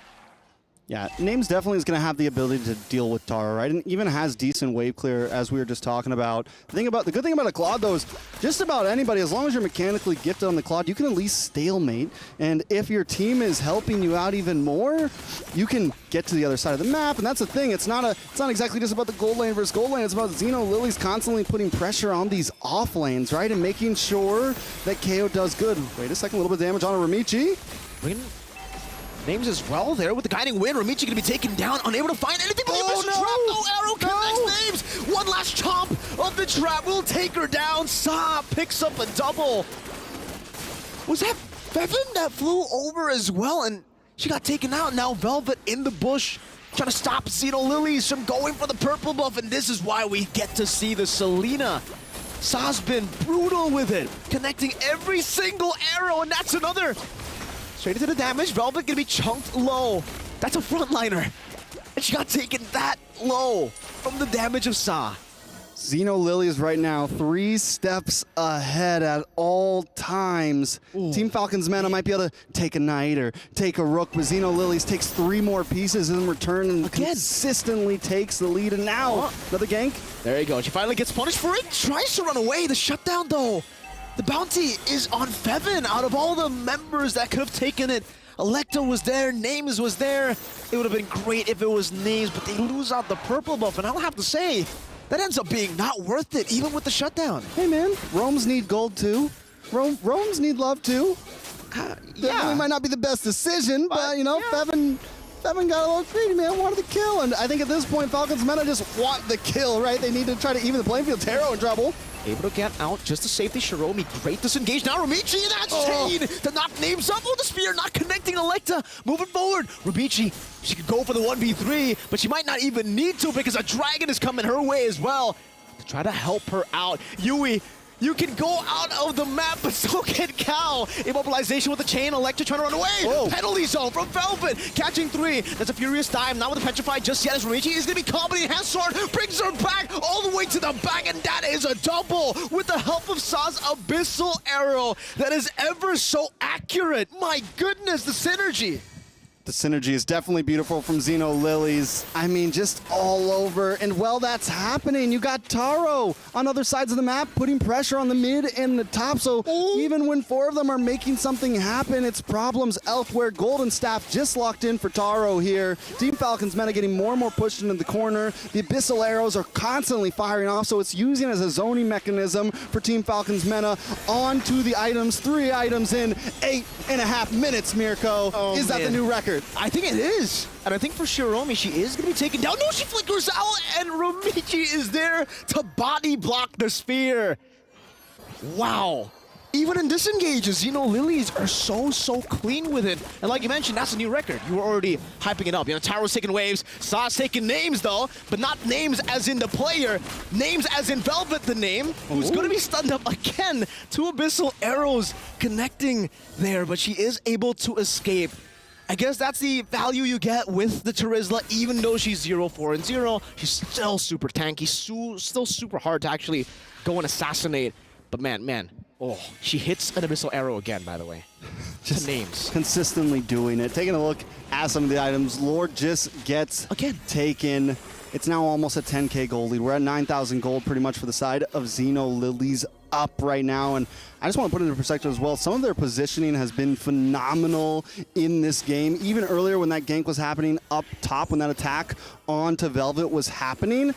Yeah, Names definitely is going to have the ability to deal with Tara, right? And even has decent wave clear, as we were just talking about. The good thing about a Claude, though, is just about anybody, as long as you're mechanically gifted on the Claude, you can at least stalemate. And if your team is helping you out even more, you can get to the other side of the map. And that's the thing. It's not exactly just about the gold lane versus gold lane. It's about Xeno Lilies constantly putting pressure on these off lanes, right? And making sure that KO does good. Wait a second, a little bit of damage on a Ramichi. Names as well there with the guiding wind. Ramichi gonna be taken down, unable to find anything but the Oh, mission no! trap. No arrow connects Names. One last chomp of the trap will take her down. Sa picks up a double. Was that Fevin that flew over as well? And she got taken out. Now Velvet in the bush trying to stop Xeno Lilies from going for the purple buff. And this is why we get to see the Selena. Sa's been brutal with it, connecting every single arrow. And that's another. Straight into the damage. Velvet gonna be chunked low. That's a frontliner. And she got taken that low from the damage of Sa. Xeno Lilies right now 3 steps ahead at all times. Team Falcons Mana might be able to take a Knight or take a Rook, but Xeno Lilies takes 3 more pieces in return and consistently takes the lead. And now, another gank. There you go. She finally gets punished for it. Tries to run away. The shutdown, though. The bounty is on Fevin. Out of all the members that could have taken it, Electa was there, Names was there. It would have been great if it was Names, but they lose out the purple buff. And I'll have to say, that ends up being not worth it, even with the shutdown. Hey, man, Roams need gold, too. Roams need love, too. Definitely might not be the best decision, but you know, Fevin got a little greedy, man. Wanted the kill. And I think at this point, Falcons Meta just want the kill, right? They need to try to even the playing field. Taro in trouble. Able to get out just to save the Shiromi. Great disengage. Now Ramichi in that chain to knock Names up. Oh, the spear not connecting Electa. Moving forward. Ramichi, she could go for the 1v3, but she might not even need to because a dragon is coming her way as well to try to help her out. Yui, you can go out of the map, but so can Cal. Immobilization with the chain. Electra trying to run away. Penalty zone from Velvet. Catching 3. That's a furious dive. Not with the Petrify just yet as Ramichi is going to be comedy. Hand sword brings her back all the way to the back, and that is a double with the help of Sa's Abyssal Arrow that is ever so accurate. My goodness, the synergy. The synergy is definitely beautiful from Xeno Lilies. I mean, just all over. And while that's happening, you got Taro on other sides of the map putting pressure on the mid and the top. So even when 4 of them are making something happen, it's problems elsewhere. Golden Staff just locked in for Taro here. Team Falcons Meta getting more and more pushed into the corner. The Abyssal Arrows are constantly firing off, so it's using as a zoning mechanism for Team Falcons Meta onto the items. 3 items in 8.5 minutes, Mirko. Is that the new record? I think it is. And I think for Shiromi, she is going to be taken down. No, she flickers out, and Ramichi is there to body block the spear. Wow. Even in disengages, Xeno Lilies are so clean with it. And like you mentioned, that's a new record. You were already hyping it up. You know, Taro's taking waves, Sa's taking Names though, but not Names as in the player, Names as in Velvet the name, who's going to be stunned up again. 2 Abyssal Arrows connecting there, but she is able to escape. I guess that's the value you get with the Terizla, even though she's 0-4-0. She's still super tanky, still super hard to actually go and assassinate. But man, oh, she hits an Abyssal Arrow again, by the way. Just Names. Consistently doing it. Taking a look at some of the items. Lord just gets taken. It's now almost a 10K gold lead. We're at 9,000 gold pretty much for the side of Xeno Lilies up right now. And I just want to put it into perspective as well. Some of their positioning has been phenomenal in this game. Even earlier when that gank was happening up top, when that attack onto Velvet was happening,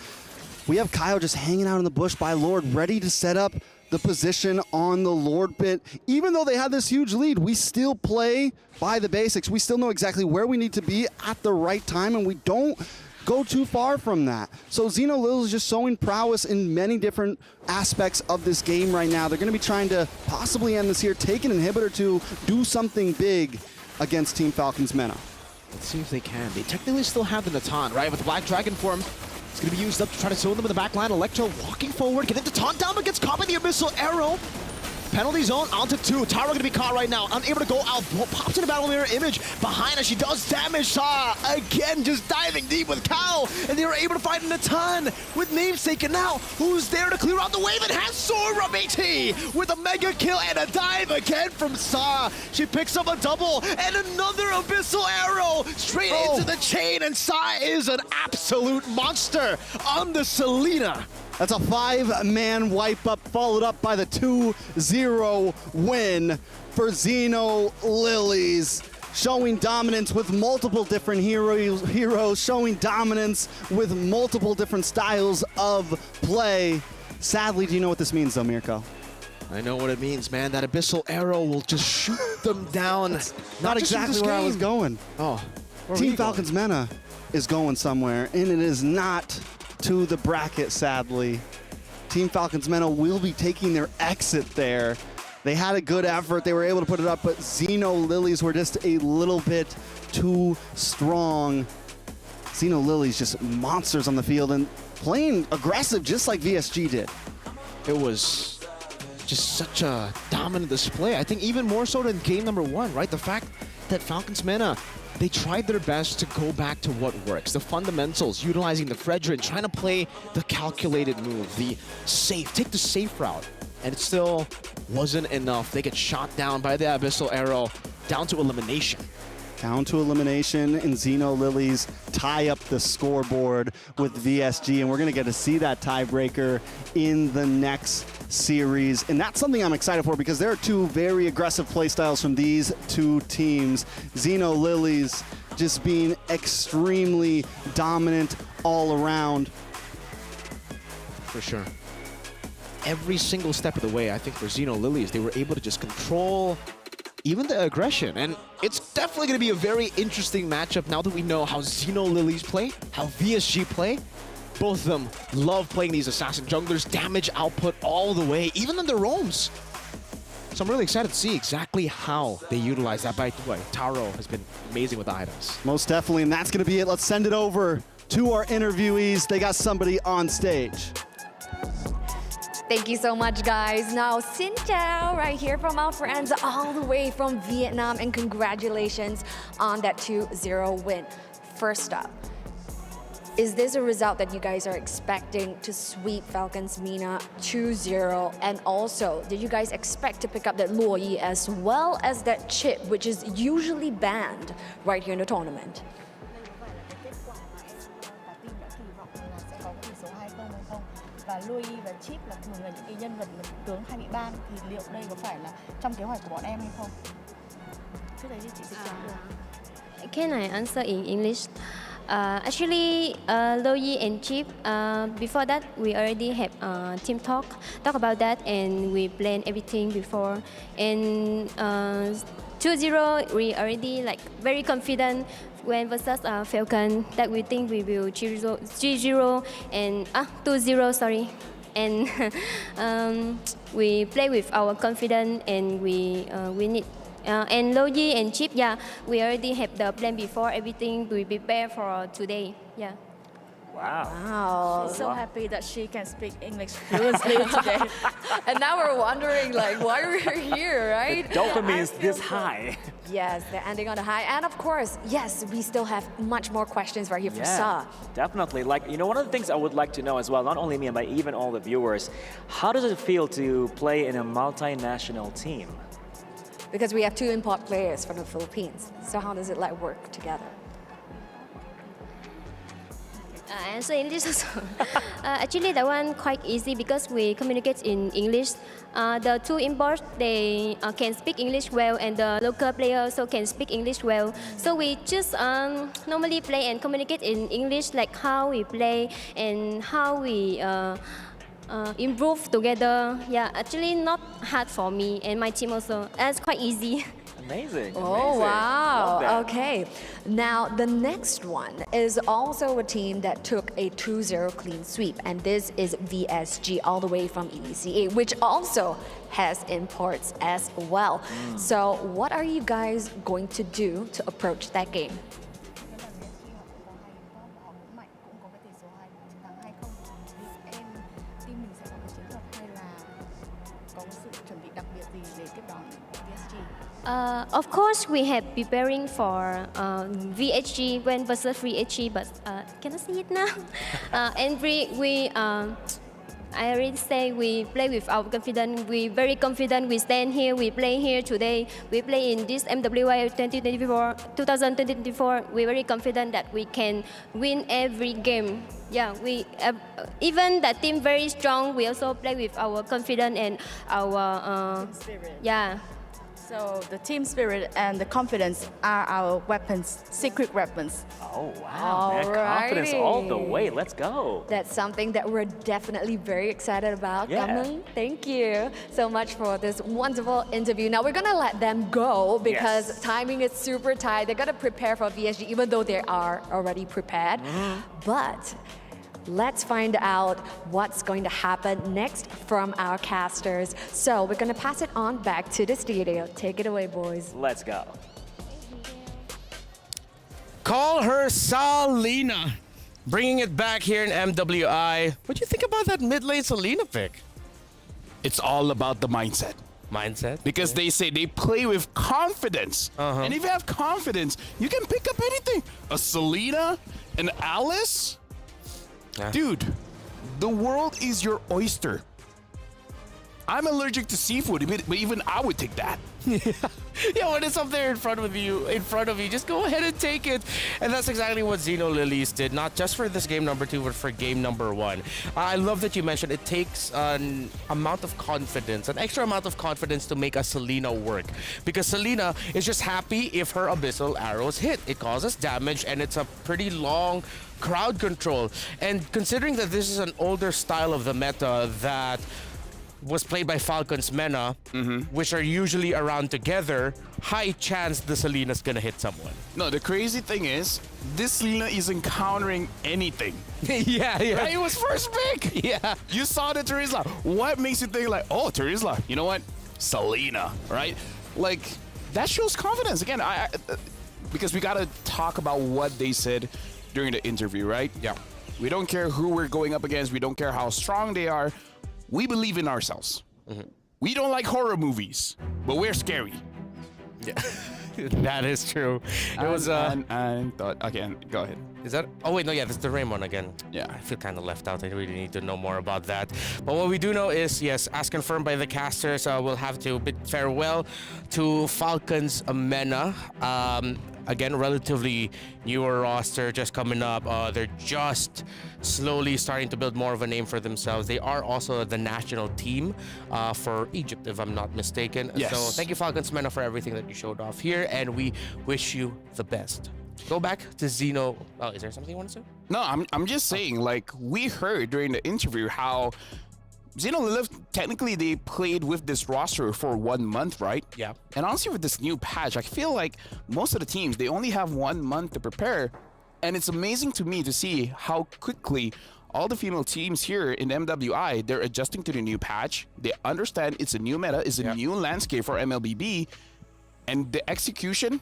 we have Kyle just hanging out in the bush by Lord, ready to set up the position on the Lord pit. Even though they had this huge lead, we still play by the basics. We still know exactly where we need to be at the right time, and we don't go too far from that. So Xeno Lilies is just showing prowess in many different aspects of this game right now. They're going to be trying to possibly end this here, take an inhibitor to do something big against Team Falcons Meta. Let's see if they can. They technically still have the Natan, right? With the Black Dragon form. It's going to be used up to try to zone them in the back line. Electro walking forward, getting the taunt down, but gets caught by the Abyssal Arrow. Penalty zone onto 2. Tara gonna be caught right now. Unable to go out. Pops in a battle mirror image. Behind us, she does damage. Sa again just diving deep with Cal. And they were able to find in a ton with Namesake. And now, who's there to clear out the wave? It has Sora BT with a mega kill and a dive again from Sa. She picks up a double and another Abyssal Arrow straight into the chain. And Sa is an absolute monster on the Selena. That's a 5-man wipe up, followed up by the 2-0 win for Xeno Lilies. Showing dominance with multiple different heroes, showing dominance with multiple different styles of play. Sadly, do you know what this means though, Mirko? I know what it means, man. That Abyssal Arrow will just shoot them down. Not exactly where I was going. Oh, Team Falcons Mena is going somewhere, and it is not to the bracket, sadly. Team Falcons Mena will be taking their exit there. They had a good effort. They were able to put it up, but Xeno Lilies were just a little bit too strong. Xeno Lilies just monsters on the field and playing aggressive just like VSG did. It was just such a dominant display. I think even more so than game number 1, right? The fact that Falcons Mena, they tried their best to go back to what works. The fundamentals, utilizing the Fredrin, trying to play the calculated move, the safe, take the safe route. And it still wasn't enough. They get shot down by the Abyssal Arrow, down to elimination. Down to elimination, and Xeno Lilies tie up the scoreboard with VSG, and we're going to get to see that tiebreaker in the next series. And that's something I'm excited for because there are two very aggressive playstyles from these two teams. Xeno Lilies just being extremely dominant all around. For sure. Every single step of the way, I think for Xeno Lilies, they were able to just control even the aggression. And it's definitely going to be a very interesting matchup now that we know how Xeno Lilies play, how VSG play. Both of them love playing these assassin junglers, damage output all the way, even in the roams. So I'm really excited to see exactly how they utilize that. By the way, Taro has been amazing with the items. Most definitely, and that's going to be it. Let's send it over to our interviewees. They got somebody on stage. Thank you so much, guys. Now, xin chào, right here from our friends all the way from Vietnam, and congratulations on that 2-0 win. First up, is this a result that you guys are expecting to sweep Falcons Mena 2-0? And also, did you guys expect to pick up that Luo Yi as well as that chip, which is usually banned right here in the tournament? Và Louis và Chip là thường là những cái nhân vật tướng hay bị ban, thì liệu đây có phải là trong kế hoạch của bọn em hay không? Trước đấy thì chị sẽ chọn được. Can I answer in English? Actually, Louis and Chip, before that, we already have team talk about that, and we planned everything before. And 2-0, we already like very confident when versus Falcon that we think we will 3-0 and 2-0, sorry. And we play with our confidence, and we win it. And Logi and Chip, yeah, we already have the plan before. Everything we prepare for today, yeah. Wow. So happy that she can speak English fluently today. And now we're wondering, like, why we're here, right? The dopamine is this high. Yes, they're ending on a high. And of course, yes, we still have much more questions right here from Sa. Definitely. Like, you know, one of the things I would like to know as well, not only me, but even all the viewers, how does it feel to play in a multinational team? Because we have two import players from the Philippines. So how does it like work together? Answer English also. Actually, that one quite easy because we communicate in English. The two imports, they can speak English well, and the local player also can speak English well. So we just normally play and communicate in English, like how we play and how we improve together. Yeah, actually not hard for me and my team also. It's quite easy. Amazing. Oh, wow. Okay. Now, the next one is also a team that took a 2-0 clean sweep, and this is VSG, all the way from EWC, which also has imports as well. So what are you guys going to do to approach that game? Of course, we have preparing for VSG when versus VSG, but can I see it now? And I already say we play with our confidence. We very confident. We stand here. We play here today. We play in this MWI 2024. We're very confident that we can win every game. Yeah, we even the team very strong. We also play with our confidence and our yeah. So the team spirit and the confidence are our weapons, secret weapons. Oh, wow, man. Confidence all the way. Let's go. That's something that we're definitely very excited about. Yeah. Gamal, thank you so much for this wonderful interview. Now we're gonna let them go because timing is super tight. They gotta prepare for VSG, even though they are already prepared. But let's find out what's going to happen next from our casters. So we're going to pass it on back to the studio. Take it away, boys. Let's go. Call her Salina. Bringing it back here in MWI. What do you think about that mid-lane Salina pick? It's all about the mindset. Mindset? Because they say they play with confidence. And if you have confidence, you can pick up anything. A Selena, an Alice. Dude, the world is your oyster. I'm allergic to seafood, but even I would take that. Yeah, when it's up there in front of you, just go ahead and take it. And that's exactly what Xeno Lilies did, not just for this game number 2, but for game number 1. I love that you mentioned it takes an amount of confidence, an extra amount of confidence to make a Selena work. Because Selena is just happy if her abyssal arrows hit. It causes damage, and it's a pretty long crowd control. And considering that this is an older style of the meta that was played by Falcons Mena, which are usually around together, high chance the Selena's gonna hit someone. No, the crazy thing is, this Selena is encountering anything. Yeah. Right? It was first pick. Yeah. You saw the Terizla. What makes you think like, oh, Terizla, you know what? Selena, right? Like, that shows confidence. Again, because we gotta talk about what they said during the interview, right? Yeah. We don't care who we're going up against. We don't care how strong they are. We believe in ourselves. We don't like horror movies, but we're scary. Yeah, that is true. It was again. Go ahead. Is that? Oh wait, no, yeah, that's the Raymond again. Yeah, I feel kind of left out. I really need to know more about that. But what we do know is, yes, as confirmed by the casters, we'll have to bid farewell to Falcons Mena. Again, relatively newer roster just coming up. They're just slowly starting to build more of a name for themselves. They are also the national team for Egypt, if I'm not mistaken. Yes. So thank you, Falcons Mena, for everything that you showed off here, and we wish you the best. Go back to Xeno. Oh, is there something you want to say? No, I'm just saying, like, we heard during the interview how Xeno Lilith, technically they played with this roster for 1 month, right? Yeah. And honestly, with this new patch, I feel like most of the teams, they only have 1 month to prepare. And it's amazing to me to see how quickly all the female teams here in MWI, they're adjusting to the new patch. They understand it's a new meta, it's a new landscape for MLBB. And the execution,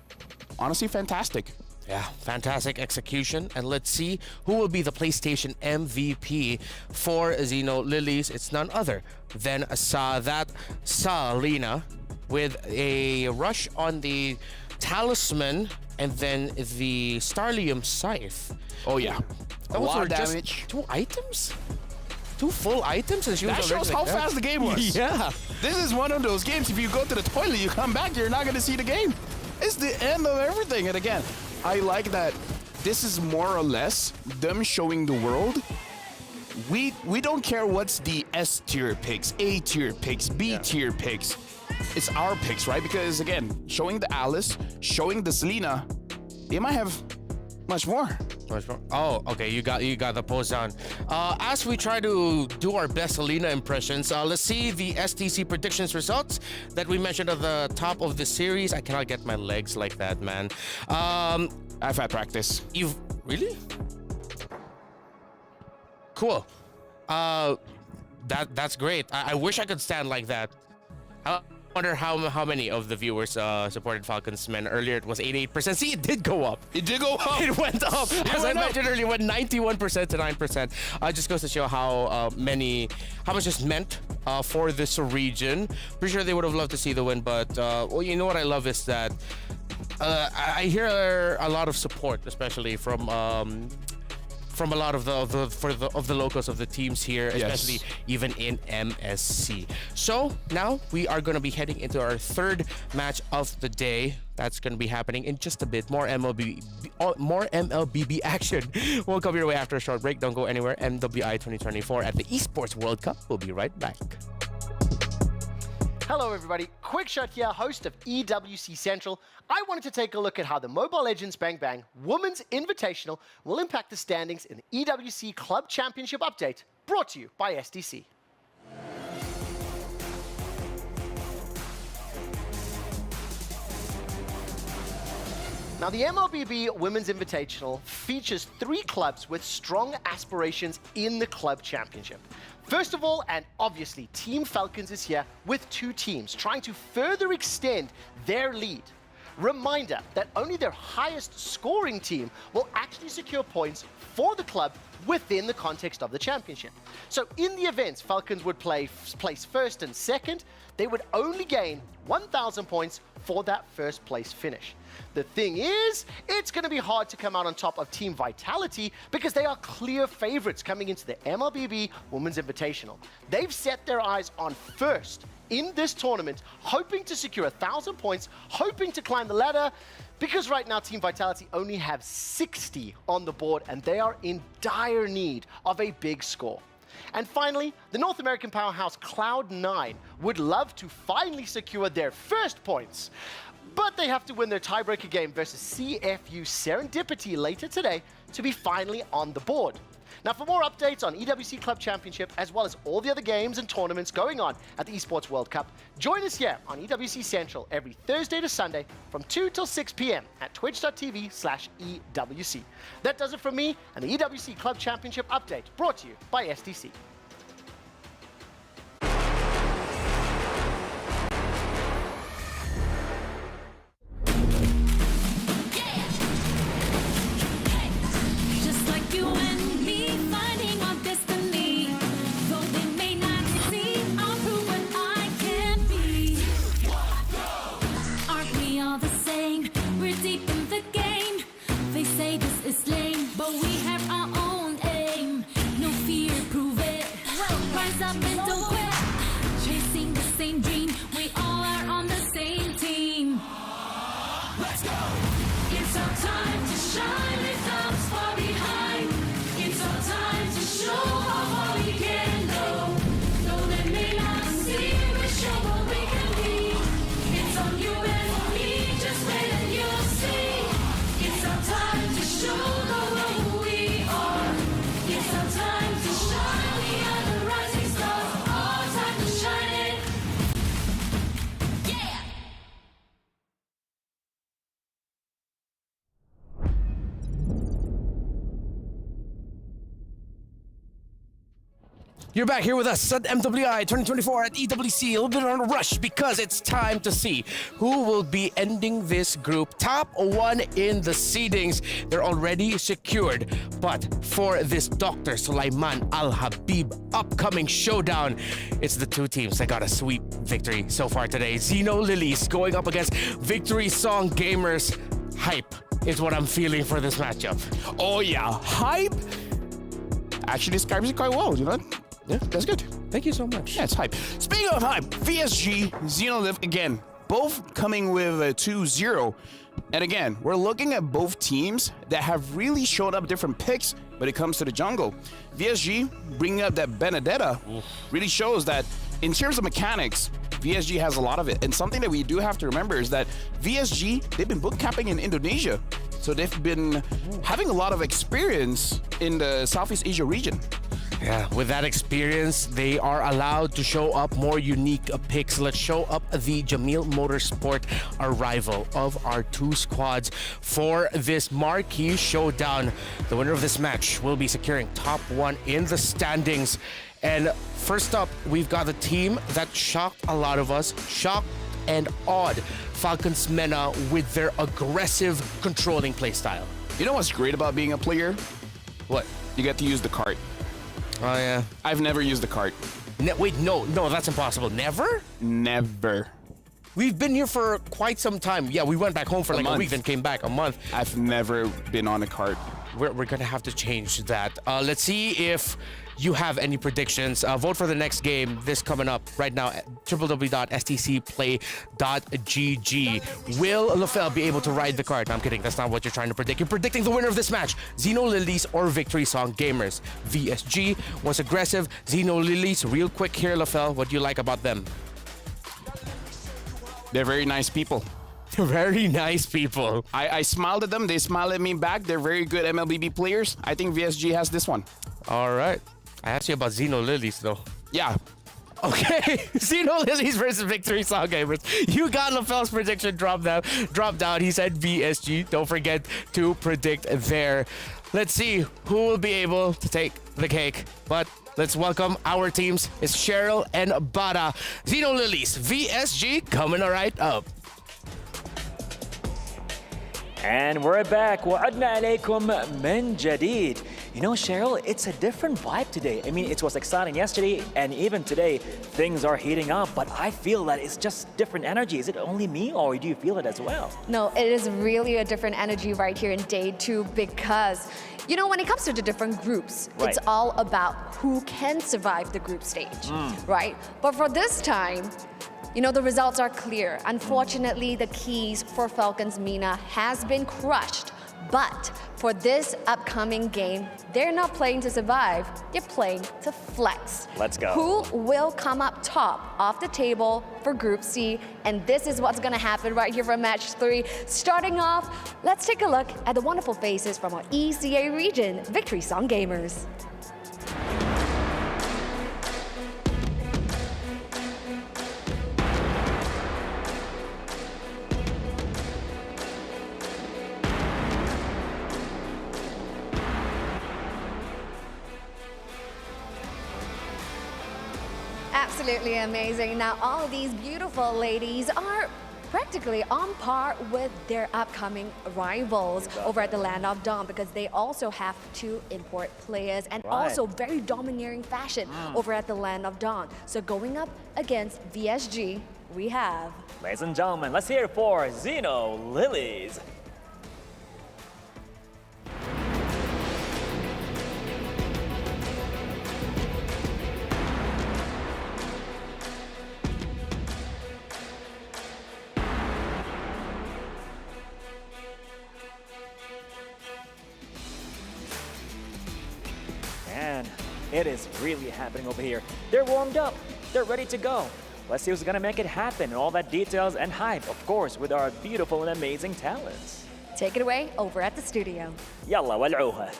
honestly, fantastic. Yeah, fantastic execution. And let's see who will be the PlayStation MVP for Xeno Lilies. It's none other than that Salina with a rush on the Talisman and then the Starlium Scythe. Oh, yeah. That a lot of just damage. 2 items? 2 full items? And she was that shows like how that. fast the game was. Yeah. This is one of those games, if you go to the toilet, you come back, you're not going to see the game. It's the end of everything. And again, I like that this is more or less them showing the world. We don't care what's the S tier picks, A tier picks, B tier picks. It's our picks, right? Because again, showing the Alice, showing the Selena, they might have much more. Oh, okay. You got the pose down. As we try to do our best Selena impressions, let's see the STC predictions results that we mentioned at the top of the series. I cannot get my legs like that, man. I've had practice. You've really? Cool. That's great. I wish I could stand like that. Wonder how many of the viewers supported Falcons men earlier. It was 88%. See, it did go up. It did go up. It went up. As I mentioned earlier, it went 91% to 9%. Just goes to show how much this meant for this region. Pretty sure they would have loved to see the win, but well, you know what I love is that I hear a lot of support, especially from a lot of the locals of the teams here, especially even in MSC. So now we are going to be heading into our third match of the day. That's going to be happening in just a bit. More MLBB action will come your way after a short break. Don't go anywhere. MWI 2024 at the Esports World Cup. We'll be right back. Hello everybody, Quick Shot here, host of EWC Central. I wanted to take a look at how the Mobile Legends Bang Bang Women's Invitational will impact the standings in the EWC Club Championship update, brought to you by SDC. Now, the MLBB Women's Invitational features 3 clubs with strong aspirations in the Club Championship. First of all, and obviously, Team Falcons is here with 2 teams trying to further extend their lead. Reminder that only their highest scoring team will actually secure points for the club within the context of the championship. So in the events Falcons would place first and second, they would only gain 1,000 points for that first place finish. The thing is, it's going to be hard to come out on top of Team Vitality because they are clear favorites coming into the MLBB Women's Invitational. They've set their eyes on first in this tournament, hoping to secure 1,000 points, hoping to climb the ladder, because right now Team Vitality only have 60 on the board and they are in dire need of a big score. And finally, the North American powerhouse Cloud9 would love to finally secure their first points, but they have to win their tiebreaker game versus CFU Serendipity later today to be finally on the board. Now, for more updates on EWC Club Championship, as well as all the other games and tournaments going on at the Esports World Cup, join us here on EWC Central every Thursday to Sunday from 2 till 6 p.m. at twitch.tv/EWC. That does it from me and the EWC Club Championship update, brought to you by SDC. Just like you and me, finding our destiny. Though they may not see, I'll prove what I can be. Aren't we all the same? We're deep in the game. They say this is lame, but we have our own aim. No fear, prove it. Rise up and don't quit. Chasing the same dream, we all are on the same team. Let's go! It's our time to shine, lift up far behind. It's our time to show how far we can go. Though they may not see, we show what we can be. It's on you and me, just wait and you'll see. It's our time to show the world who we are. It's our time to shine, we are the rising stars. Our time to shine it. Yeah! You're back here with us at MWI 2024 at EWC. A little bit on a rush because it's time to see who will be ending this group top 1 in the seedings. They're already secured. But for this Dr. Sulaiman Al Habib upcoming showdown, it's the 2 teams that got a sweep victory so far today. Zeno Lilies going up against Victory Song Gamers. Hype is what I'm feeling for this matchup. Oh yeah, hype actually describes it quite well, you know? Yeah, that's good. Thank you so much. Yeah, it's hype. Speaking of hype, VSG, Xenolive, again, both coming with a 2-0. And again, we're looking at both teams that have really showed up different picks when it comes to the jungle. VSG bringing up that Benedetta really shows that in terms of mechanics, VSG has a lot of it. And something that we do have to remember is that VSG, they've been boot camping in Indonesia. So they've been having a lot of experience in the Southeast Asia region. Yeah, with that experience, they are allowed to show up more unique picks. Let's show up the Jamil Motorsport arrival of our 2 squads for this marquee showdown. The winner of this match will be securing top 1 in the standings. And first up, we've got the team that shocked a lot of us, shocked and awed Falcons Mena with their aggressive, controlling playstyle. You know what's great about being a player? What? You get to use the cart. Oh, yeah. I've never used the cart. Wait, no, that's impossible. Never? Never. We've been here for quite some time. Yeah, we went back home for like a week, then came back a month. I've never been on a cart. We're gonna have to change that. Let's see if you have any predictions. Vote for the next game. This coming up right now at www.stcplay.gg. Will LaFell be able to ride the cart? No, I'm kidding. That's not what you're trying to predict. You're predicting the winner of this match. Xeno Lilies or Victory Song Gamers. VSG was aggressive. Xeno Lilies, real quick here, LaFell. What do you like about them? They're very nice people. Very nice people. I smiled at them. They smiled at me back. They're very good MLBB players. I think VSG has this one. All right. I asked you about Xeno Lilies, though. Yeah. Okay. Xeno Lilies versus Victory Song Gamers. You got LaFell's prediction dropped down. He said VSG. Don't forget to predict there. Let's see who will be able to take the cake. But let's welcome our teams. It's Cheryl and Bada. Xeno Lilies, VSG coming right up. And we're back. وعدنا عليكم من جديد. You know, Cheryl, it's a different vibe today. I mean, it was exciting yesterday, and even today, things are heating up. But I feel that it's just different energy. Is it only me, or do you feel it as well? No, it is really a different energy right here in day 2 because, you know, when it comes to the different groups, it's all about who can survive the group stage, right? But for this time, you know, the results are clear. Unfortunately, the keys for Falcons Mena has been crushed. But for this upcoming game, they're not playing to survive, they're playing to flex. Let's go. Who will come up top of the table for Group C? And this is what's gonna happen right here for match 3. Starting off, let's take a look at the wonderful faces from our ECA region, Victory Song Gamers. Absolutely amazing. Now, all of these beautiful ladies are practically on par with their upcoming rivals over at the Land of Dawn because they also have 2 import players and also very domineering fashion over at the Land of Dawn. So going up against VSG, we have... Ladies and gentlemen, let's hear it for Xeno Lilies. And it is really happening over here. They're warmed up. They're ready to go. Let's see who's gonna make it happen. And all that details and hype, of course, with our beautiful and amazing talents. Take it away over at the studio. Yalla wal'uha.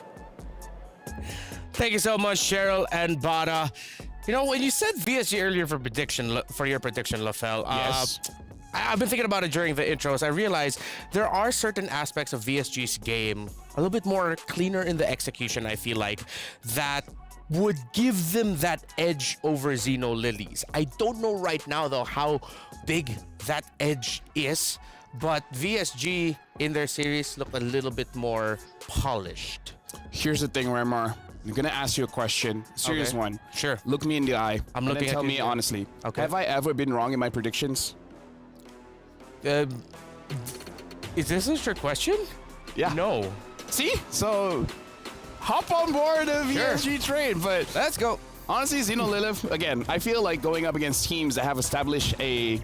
Thank you so much, Cheryl and Bada. You know, when you said VSG earlier for your prediction, LaFell, yes. I've been thinking about it during the intros. I realized there are certain aspects of VSG's game, a little bit more cleaner in the execution, I feel like, that would give them that edge over Xeno Lilies. I don't know right now, though, how big that edge is, but VSG in their series look a little bit more polished. Here's the thing, Remar. I'm gonna ask you a question, serious one. Sure. Look me in the eye. I'm looking at you. Tell me honestly. Okay. Have I ever been wrong in my predictions? Is this a trick question? Yeah. No. See? So, hop on board the VSG train, but let's go. Honestly, Xeno Lilith, again, I feel like going up against teams that have established a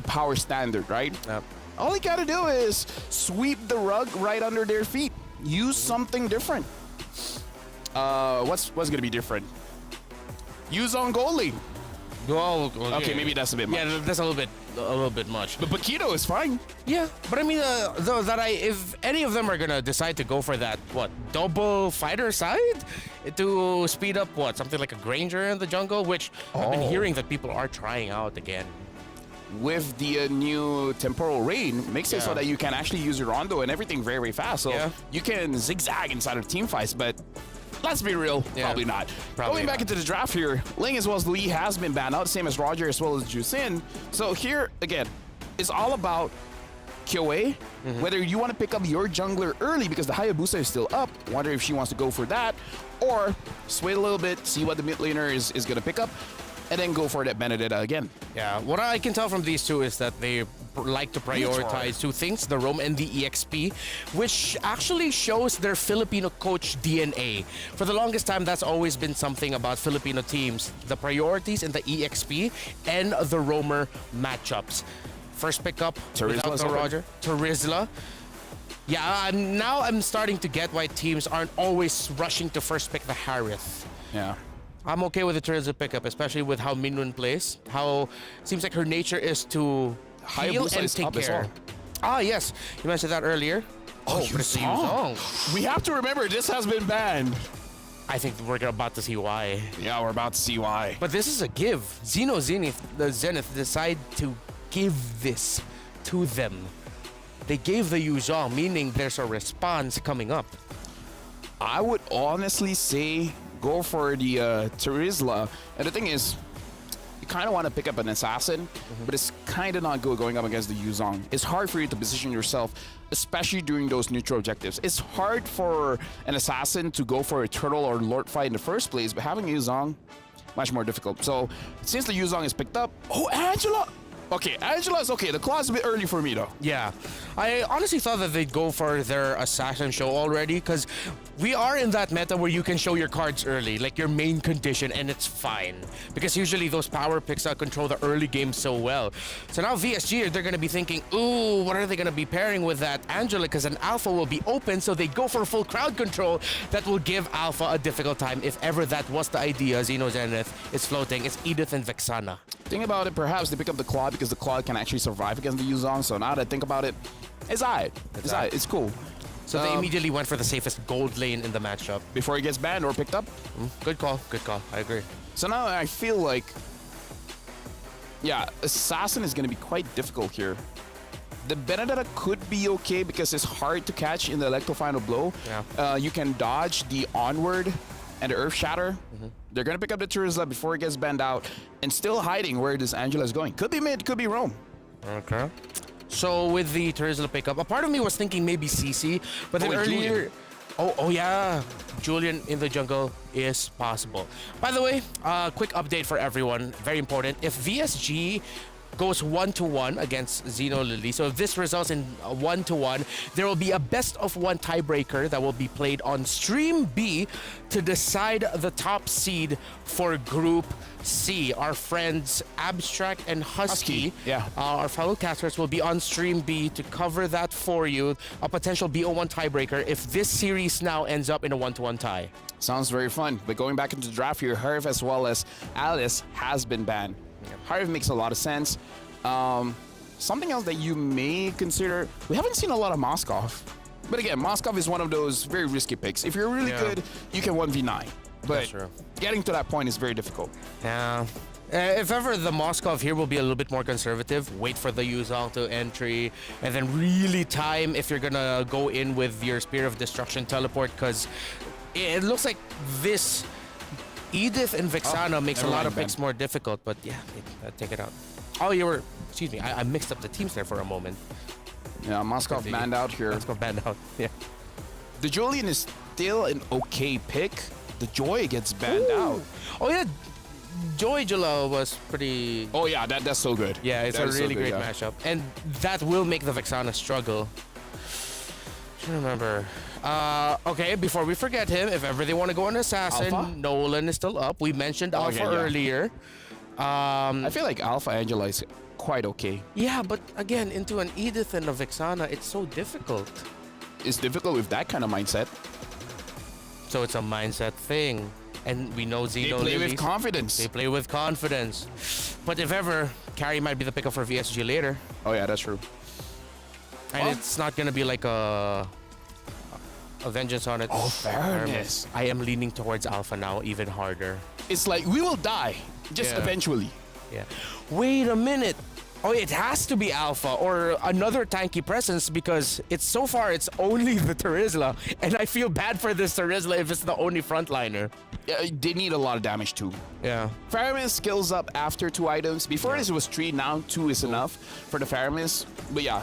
power standard, right? Yep. All you gotta do is sweep the rug right under their feet. Use something different. What's gonna be different? Use on goalie. Well, okay, maybe that's a bit much. Yeah, that's a little bit much. But Paquito is fine. Yeah, but I mean, though if any of them are gonna decide to go for that, double fighter side to speed up something like a Granger in the jungle, which I've been hearing that people are trying out again. With the new temporal rain, makes it so that you can actually use your rondo and everything very, very fast. So you can zigzag inside of team fights, but let's be real, probably not. Going back into the draft here, Ling as well as Lee has been banned out, same as Roger as well as Jusin. So here, again, it's all about QA, whether you want to pick up your jungler early because the Hayabusa is still up, wonder if she wants to go for that, or sway a little bit, see what the mid laner is going to pick up, and then go for that Benedetta again. Yeah, what I can tell from these two is that they like to prioritize two things, the Roam and the EXP, which actually shows their Filipino coach DNA. For the longest time, that's always been something about Filipino teams, the priorities in the EXP and the Roamer matchups. First pickup without the Roger. Terizla. Yeah, now I'm starting to get why teams aren't always rushing to first pick the Harith. Yeah. I'm okay with the Terizla pickup, especially with how Minun plays. How it seems like her nature is to heal and take care. Ah, yes. You mentioned that earlier. Oh, Yuzong. We have to remember, this has been banned. I think we're about to see why. Yeah, we're about to see why. But this is a give. Zenith decide to give this to them. They gave the Yuzong, meaning there's a response coming up. I would honestly say go for the Terizla. And the thing is, you kind of want to pick up an assassin, but it's kind of not good going up against the Yuzong. It's hard for you to position yourself, especially during those neutral objectives. It's hard for an assassin to go for a turtle or lord fight in the first place, but having Yuzong, much more difficult. So since the Yuzong is picked up, oh, Angela! Okay, Angela's okay. The claw's a bit early for me, though. Yeah. I honestly thought that they'd go for their assassin show already, because we are in that meta where you can show your cards early, like your main condition, and it's fine. Because usually those power picks control the early game so well. So now VSG, they're going to be thinking, ooh, what are they going to be pairing with that Angela? Because an Alpha will be open, so they go for full crowd control. That will give Alpha a difficult time, if ever that was the idea. Zenith is floating. It's Edith and Vexana. Think about it, perhaps they pick up the Claw because the Claw can actually survive against the Yuzong. So now that I think about it, it's alright. It's alright. It's cool. So they immediately went for the safest gold lane in the matchup. Before he gets banned or picked up? Good call. Good call. I agree. So now I feel like, yeah, Assassin is going to be quite difficult here. The Benedetta could be okay because it's hard to catch in the Electro Final Blow. Yeah. You can dodge the Onward and the Earth Shatter. They're going to pick up the Terizla before it gets banned out and still hiding where this Angela is going. Could be mid, could be Rome. Okay. So with the Terizla pickup, a part of me was thinking maybe CC, but then earlier... Oh yeah, Julian in the jungle is possible. By the way, quick update for everyone, very important. If VSG goes 1-1 against Xeno Lily, so if this results in a 1-1, there will be a best-of-1 tiebreaker that will be played on Stream B to decide the top seed for Group C. Our friends Abstract and Husky, our fellow casters, will be on Stream B to cover that for you, a potential BO1 tiebreaker if this series now ends up in a 1-1 tie. Sounds very fun. But going back into the draft here, Herv as well as Alice has been banned. Harv makes a lot of sense. Something else that you may consider, we haven't seen a lot of Moskov. But again, Moskov is one of those very risky picks. If you're really good, you can 1v9. But getting to that point is very difficult. Yeah. If ever the Moskov here will be a little bit more conservative, wait for the Yuzong to entry, and then really time if you're gonna go in with your Spear of Destruction teleport, because it looks like this Edith and Vexana makes a lot of picks more difficult, but yeah, take it out. Oh, excuse me, I mixed up the teams there for a moment. Yeah, Moskov banned out here. Moskov banned out, yeah. The Julian is still an okay pick. The Joy gets banned out. Oh yeah, Joy Jula was pretty... Oh yeah, that's so good. Yeah, it's a really great matchup. And that will make the Vexana struggle. I remember. Okay, before we forget him, if ever they want to go on Assassin, Alpha? Nolan is still up. We mentioned Alpha earlier. I feel like Alpha Angela is quite okay. Yeah, but again, into an Edith and a Vexana, it's so difficult. It's difficult with that kind of mindset. So it's a mindset thing. And we know Xeno They play with confidence. They play with confidence. But if ever, Carry might be the pickup for VSG later. Oh yeah, that's true. And it's not going to be like a vengeance on it. Oh, fairness. I am leaning towards Alpha now even harder. It's like, we will die, just eventually. Yeah. Wait a minute. Oh, it has to be Alpha or another tanky presence because so far it's only the Terizla, and I feel bad for this Terizla if it's the only frontliner. Yeah, they need a lot of damage too. Yeah. Faramis skills up after 2 items. Before this was 3, now 2 is enough for the Faramis. But yeah,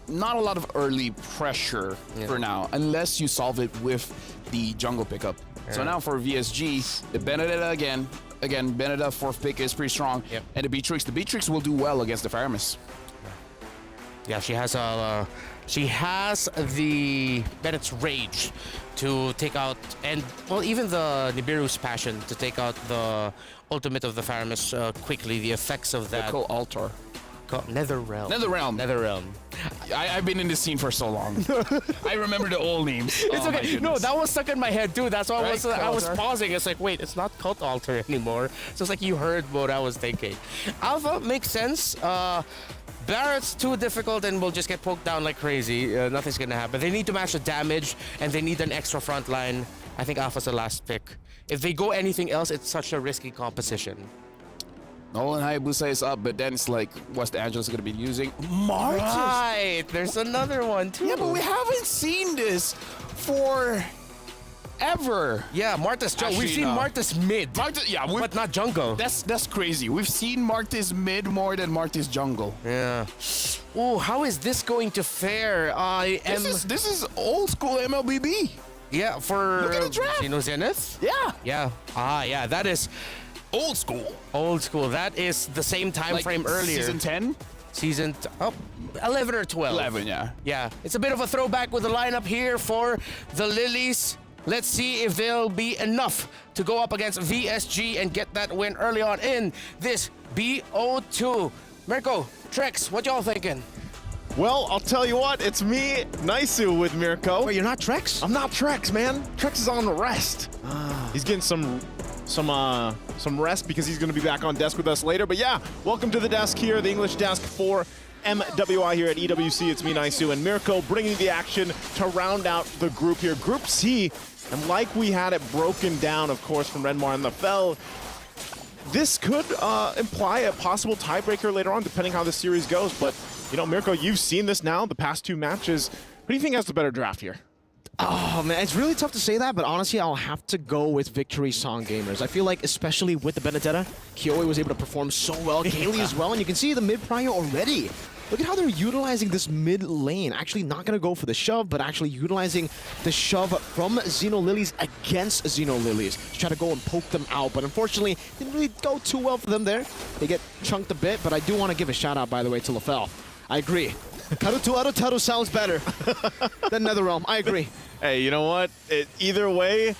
not a lot of early pressure for now, unless you solve it with the jungle pickup. So now for VSG, the Benedetta again. Again, Benedetta 4th pick is pretty strong. Yep. And the Beatrix. The Beatrix will do well against the Faramis. Yeah, she has the Bennett's Rage to take out, and well, even the Nibiru's Passion to take out the ultimate of the Faramis quickly. The effects of that. The Co-Altar. Netherrealm. Netherrealm. Netherrealm. I've been in this scene for so long. I remember the old names. It's Oh, okay. No, that was stuck in my head too. That's why Right, I was Cult-Altar. pausing. It's like, wait, it's not Cult Altar anymore. So it's like you heard what I was thinking. Alpha makes sense. Barrett's too difficult and will just get poked down like crazy. Nothing's gonna happen. They need to match the damage and they need an extra front line. I think Alpha's the last pick. If they go anything else, it's such a risky composition. Nolan Hayabusa is up, but then it's like, what's the Angelus going to be using? Martis! Right, there's another one too. Yeah, but we haven't seen this for ever. Yeah, Martis jungle. We've seen Martis mid. Martis, yeah, but not jungle. That's crazy. We've seen Martis mid more than Martis jungle. Yeah. Oh, how is this going to fare? This is old school MLBB. Yeah, for Look at the draft. Zenith? Yeah. Yeah. Yeah, that is old school. Old school. That is the same time frame earlier. Season 10? Season 11 or 12. 11, yeah. Yeah. It's a bit of a throwback with the lineup here for the Lilies. Let's see if they'll be enough to go up against VSG and get that win early on in this BO2. Mirko, Trex, what y'all thinking? Well, I'll tell you what, it's me, Naisu, with Mirko. Wait, you're not Trex? I'm not Trex, man. Trex is on the rest. He's getting some rest because he's going to be back on desk with us later. But yeah, welcome to the desk here, the English desk for MWI here at EWC. It's me, Naisu, and Mirko bringing the action to round out the group here. Group C, and like we had it broken down, of course, from Renmar and the Fell, this could imply a possible tiebreaker later on, depending how the series goes. But, you know, Mirko, you've seen this now, the past 2 matches. Who do you think has the better draft here? Oh, man, it's really tough to say that, but honestly, I'll have to go with Victory Song Gamers. I feel like, especially with the Benedetta, Kyoe was able to perform so well, Kaylee as well, and you can see the mid-prio already. Look at how they're utilizing this mid lane. Actually not going to go for the shove, but actually utilizing the shove from Xeno Lilies against Xeno Lilies to try to go and poke them out. But unfortunately, it didn't really go too well for them there. They get chunked a bit, but I do want to give a shout out, by the way, to LaFell. I agree. Karutu Arutaru sounds better than Netherrealm. I agree. Hey, you know what? Either way,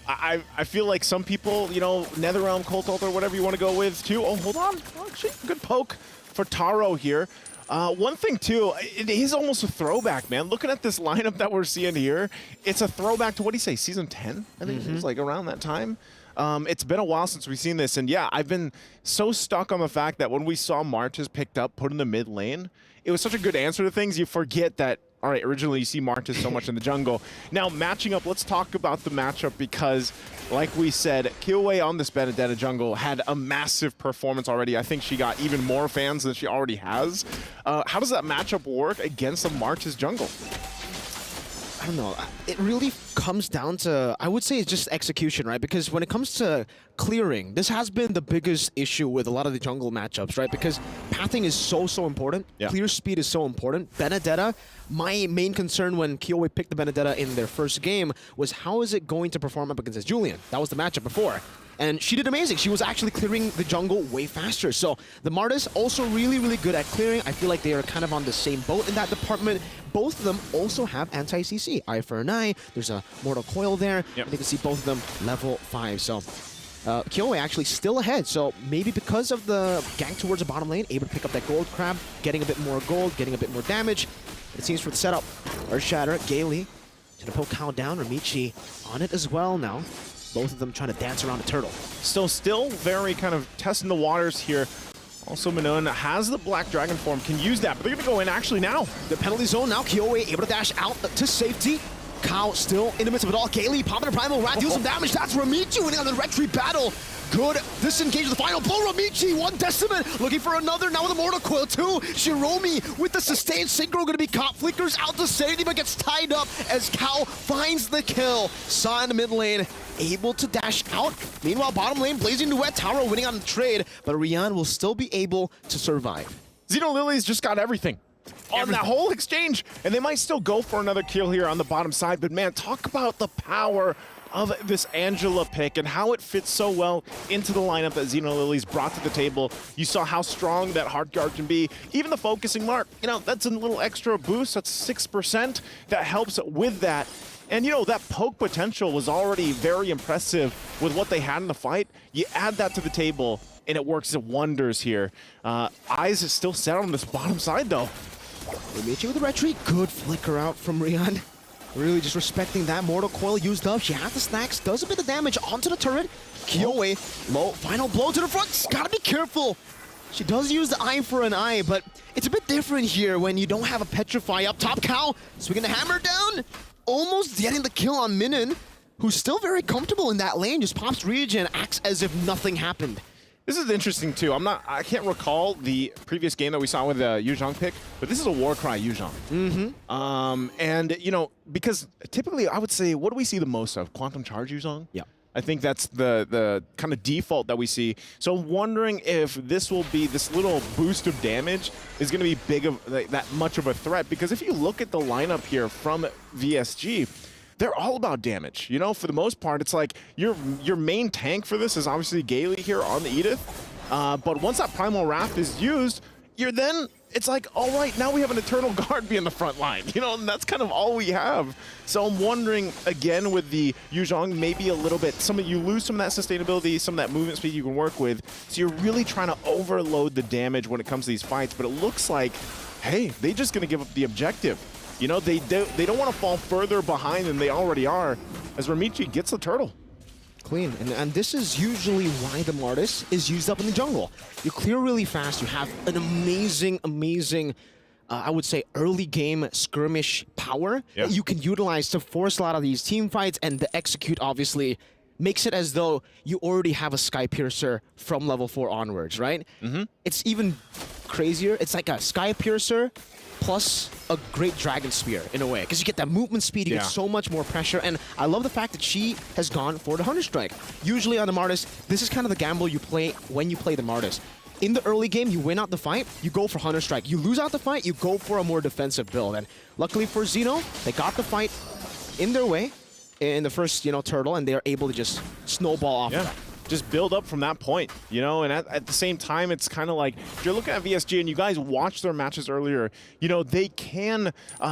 I feel like some people, you know, Netherrealm, Cult Altar, whatever you want to go with, too. Oh, hold on. Actually, good poke for Taro here. One thing, too, it is almost a throwback, man. Looking at this lineup that we're seeing here, it's a throwback to, what do you say, Season 10? I think it was like around that time. It's been a while since we've seen this, and yeah, I've been so stuck on the fact that when we saw Martis picked up, put in the mid lane, it was such a good answer to things, you forget that, all right, originally you see Martis so much in the jungle. Now, matching up, let's talk about the matchup because, like we said, Kyoe on this Benedetta jungle had a massive performance already. I think she got even more fans than she already has. How does that matchup work against the Martis jungle? I don't know. It really comes down to, I would say it's just execution, right? Because when it comes to clearing, this has been the biggest issue with a lot of the jungle matchups, right? Because pathing is so important. Yeah. Clear speed is so important. Benedetta, my main concern when Kyoe picked the Benedetta in their first game was how is it going to perform up against Julian? That was the matchup before. And she did amazing. She was actually clearing the jungle way faster. So the Martis also really, really good at clearing. I feel like they are kind of on the same boat in that department. Both of them also have anti-CC. Eye for an eye. There's a Mortal Coil there. Yep. And you can see both of them level 5. So Kyoe actually still ahead. So maybe because of the gank towards the bottom lane, able to pick up that gold crab, getting a bit more gold, getting a bit more damage. It seems for the setup. Earth Shatter, Gaily to poke Kao down. Ramichi on it as well now. Both of them trying to dance around the turtle. Still very kind of testing the waters here. Also, Manon has the Black Dragon form, can use that, but they're going to go in actually now. The penalty zone now, Kyoe able to dash out to safety. Kao still in the midst of it all. Gaily popping a Primal Rat, deal some damage. That's Ramichi winning on the retreat battle. Good disengage with the final blow. Ramichi, one decimate, looking for another now with a Mortal Coil too. Shiromi with the sustained synchro, gonna be caught. Flickers out to safety, but gets tied up as Kao finds the kill. Saw in the mid lane, able to dash out. Meanwhile, bottom lane, Blazing Duet, Taro winning on the trade, but Rian will still be able to survive. Xeno Lily's just got everything on that whole exchange, and they might still go for another kill here on the bottom side, but man, talk about the power of this Angela pick and how it fits so well into the lineup that Xeno Lily's brought to the table. You saw how strong that hard guard can be. Even the focusing mark, you know, that's a little extra boost. That's 6% that helps with that. And, you know, that poke potential was already very impressive with what they had in the fight. You add that to the table, and it works wonders here. Eyes is still set on this bottom side, though. Ramichi with the retreat. Good flicker out from Rian. Really just respecting that Mortal Coil used up. She has the stacks, does a bit of damage onto the turret. Kyoe, low, final blow to the front. Gotta be careful. She does use the eye for an eye, but it's a bit different here when you don't have a Petrify up top. Kao swinging the hammer down. Almost getting the kill on Minin, who's still very comfortable in that lane. Just pops regen, acts as if nothing happened. This is interesting too. I can't recall the previous game that we saw with the Yu Zhang pick, but this is a Warcry Yu Zhang. And you know, because typically I would say, what do we see the most of? Quantum Charge Yu Zhang? Yeah. I think that's the kind of default that we see. So I'm wondering if this will be, this little boost of damage is going to be big of that much of a threat, because if you look at the lineup here from VSG, they're all about damage. You know, for the most part, it's like your main tank for this is obviously Gailey here on the Edith. But once that Primal Wrath is used, it's like, all right, now we have an Eternal Guard be in the front line. You know, and that's kind of all we have. So I'm wondering, again, with the Yu Zhang, maybe a little bit, you lose some of that sustainability, some of that movement speed you can work with. So you're really trying to overload the damage when it comes to these fights. But it looks like, hey, they're just going to give up the objective. You know, they don't want to fall further behind than they already are, as Ramichi gets the turtle. Clean, and this is usually why the Martis is used up in the jungle. You clear really fast, you have an amazing, I would say, early game skirmish power that you can utilize to force a lot of these team fights, and the execute obviously makes it as though you already have a Sky Piercer from level 4 onwards, right? It's even crazier. It's like a Sky Piercer plus a great Dragon Spear in a way, because you get that movement speed, you get so much more pressure, and I love the fact that she has gone for the Hunter Strike. Usually on the Martis, this is kind of the gamble you play when you play the Martis. In the early game, you win out the fight, you go for Hunter Strike. You lose out the fight, you go for a more defensive build, and luckily for Xeno, they got the fight in their way in the first, turtle, and they're able to just snowball off of that. Just build up from that point, you know, and at the same time, it's kind of like, if you're looking at VSG and you guys watched their matches earlier, you know, they can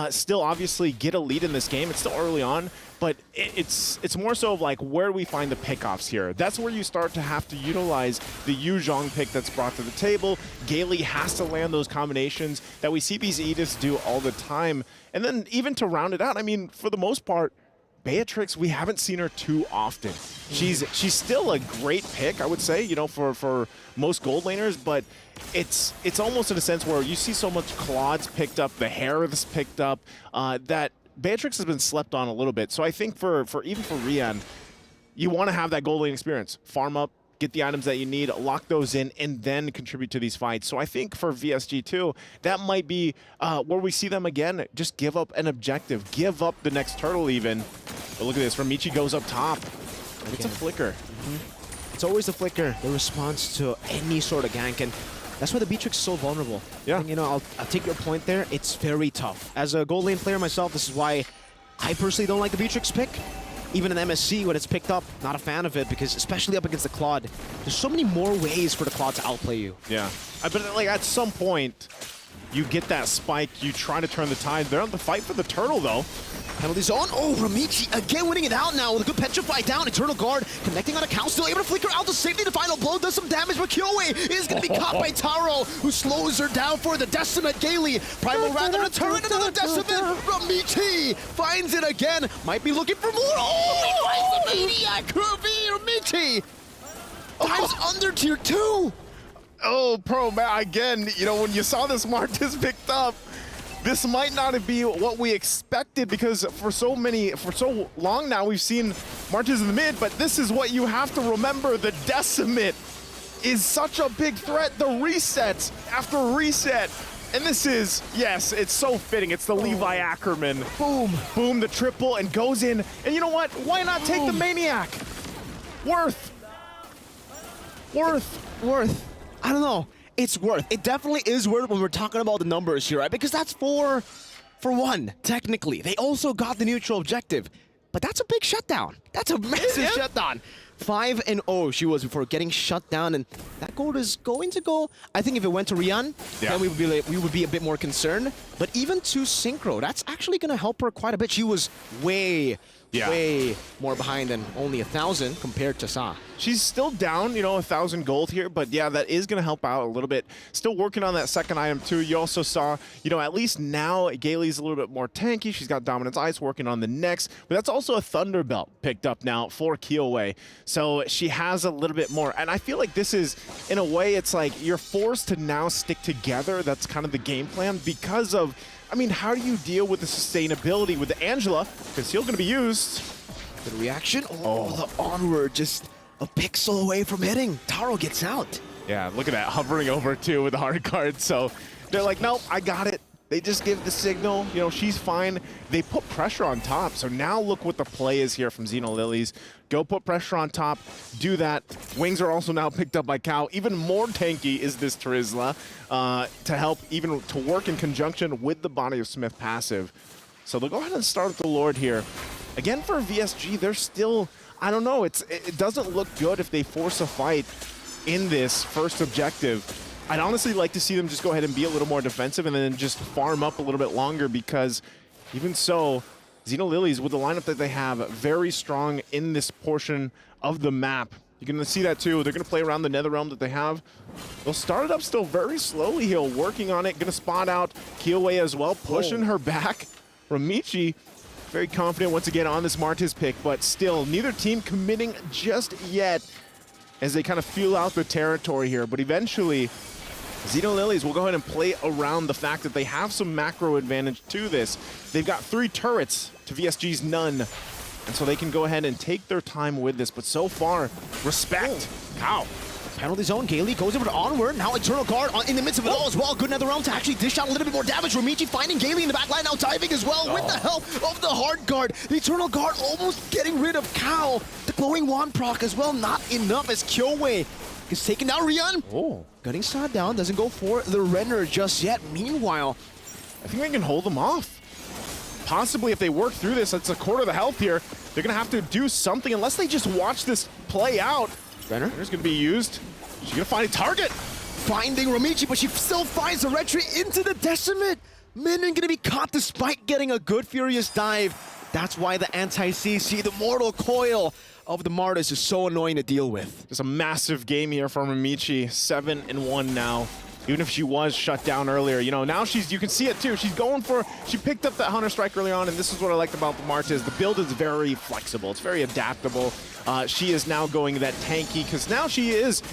still obviously get a lead in this game. It's still early on, but it's more so of like, where do we find the pickoffs here? That's where you start to have to utilize the Yu Zhang pick that's brought to the table. Gailey has to land those combinations that we see these Ediths do all the time. And then even to round it out, I mean, for the most part, Beatrix, we haven't seen her too often. She's still a great pick, I would say, you know, for most gold laners, but it's almost in a sense where you see so much Claude's picked up, the Harith's picked up, that Beatrix has been slept on a little bit. So I think for even for Rian, you want to have that gold lane experience. Farm up, get the items that you need, lock those in, and then contribute to these fights. So I think for VSG too, that might be where we see them again, just give up an objective, give up the next turtle even. But look at this, Ramichi goes up top. It's a flicker. It's always a flicker, the response to any sort of gank, and that's why the Beatrix is so vulnerable. Yeah. And, you know, I'll take your point there. It's very tough. As a gold lane player myself, this is why I personally don't like the Beatrix pick. Even in MSC, when it's picked up, not a fan of it, because especially up against the Claude, there's so many more ways for the Claude to outplay you. Yeah. But like at some point, you get that spike, you try to turn the tide. They're on the fight for the turtle, though. Penalties on. Oh, Ramichi again winning it out now with a good Petrify down. Eternal Guard connecting on a Cal, still able to flicker out to safety. The final blow does some damage, but Kyoe is going to be caught by Taro, who slows her down for the Decimate. Gailey, Primal Wrath on a turret, another Decimate. Ramichi finds it again. Might be looking for more. Oh, he finds the Maniac. Ramichi dives under tier 2. Oh, Pro, man, again, you know, when you saw this Martis picked up, this might not be what we expected, because for so long now we've seen Martez in the mid, but this is what you have to remember. The Decimate is such a big threat. The resets after reset. And this is, yes, it's so fitting. It's the Levi Ackerman. Boom. Boom, the triple, and goes in. And you know what? Why not take the Maniac? Worth. I don't know. It's worth. It definitely is worth when we're talking about the numbers here, right? Because that's for one, technically. They also got the neutral objective. But that's a big shutdown. That's a massive shutdown. 5-0 she was before getting shut down, and that goal is going to go. I think if it went to Rian, then we would be a bit more concerned. But even to Synchro, that's actually going to help her quite a bit. She was way more behind than only 1,000 compared to Sa. She's still down, 1,000 gold here, but yeah, that is going to help out a little bit. Still working on that second item too. You also saw, at least now Gailey's a little bit more tanky. She's got Dominance Ice working on the next, but that's also a Thunderbelt picked up now for Kyoei. So she has a little bit more, and I feel like this is, in a way, it's like you're forced to now stick together. That's kind of the game plan because of, how do you deal with the sustainability with the Angela? Because he's going to be used. Good reaction. Oh, the onward, just a pixel away from hitting. Taro gets out. Yeah, look at that, hovering over too with the hard card. So they're like, nope, I got it. They just give the signal, she's fine. They put pressure on top. So now look what the play is here from Xeno Lilies. Go put pressure on top, do that. Wings are also now picked up by Kao. Even more tanky is this Terizla to help even to work in conjunction with the Body of Smith passive. So they'll go ahead and start with the Lord here. Again, for VSG, they're still, I don't know, it doesn't look good if they force a fight in this first objective. I'd honestly like to see them just go ahead and be a little more defensive and then just farm up a little bit longer, because even so, Xeno Lilies, with the lineup that they have, very strong in this portion of the map. You're going to see that too. They're going to play around the Netherrealm that they have. They'll start it up still very slowly here, working on it. Going to spot out Kyoei as well, pushing her back. Ramichi, very confident once again on this Martez pick, but still neither team committing just yet as they kind of feel out the territory here. But eventually, Xeno Lilies will go ahead and play around the fact that they have some macro advantage to this. They've got 3 turrets to VSG's none. And so they can go ahead and take their time with this. But so far, respect. How? Penalty zone. Gailey goes over to onward. Now Eternal Guard in the midst of it all as well. Good Netherrealm to actually dish out a little bit more damage. Romichi finding Gailey in the back line, now diving as well with the help of the hard guard. The Eternal Guard almost getting rid of Kao. The glowing wand proc as well. Not enough as Kyoei is taking down Rian. Getting shot down. Doesn't go for the Renner just yet. Meanwhile, I think they can hold them off. Possibly if they work through this, it's a quarter of the health here. They're going to have to do something unless they just watch this play out. Renner's going to be used. She's going to find a target. Finding Romichi, but she still finds the retreat into the Decimate. Min going to be caught despite getting a good Furious dive. That's why the anti-CC, the Mortal Coil of the Martyrs is so annoying to deal with. Just a massive game here from Ramichi. 7-1 now. Even if she was shut down earlier, now you can see it too. She picked up that Hunter Strike early on, and this is what I liked about the Martez. The build is very flexible. It's very adaptable. She is now going that tanky, because now she is,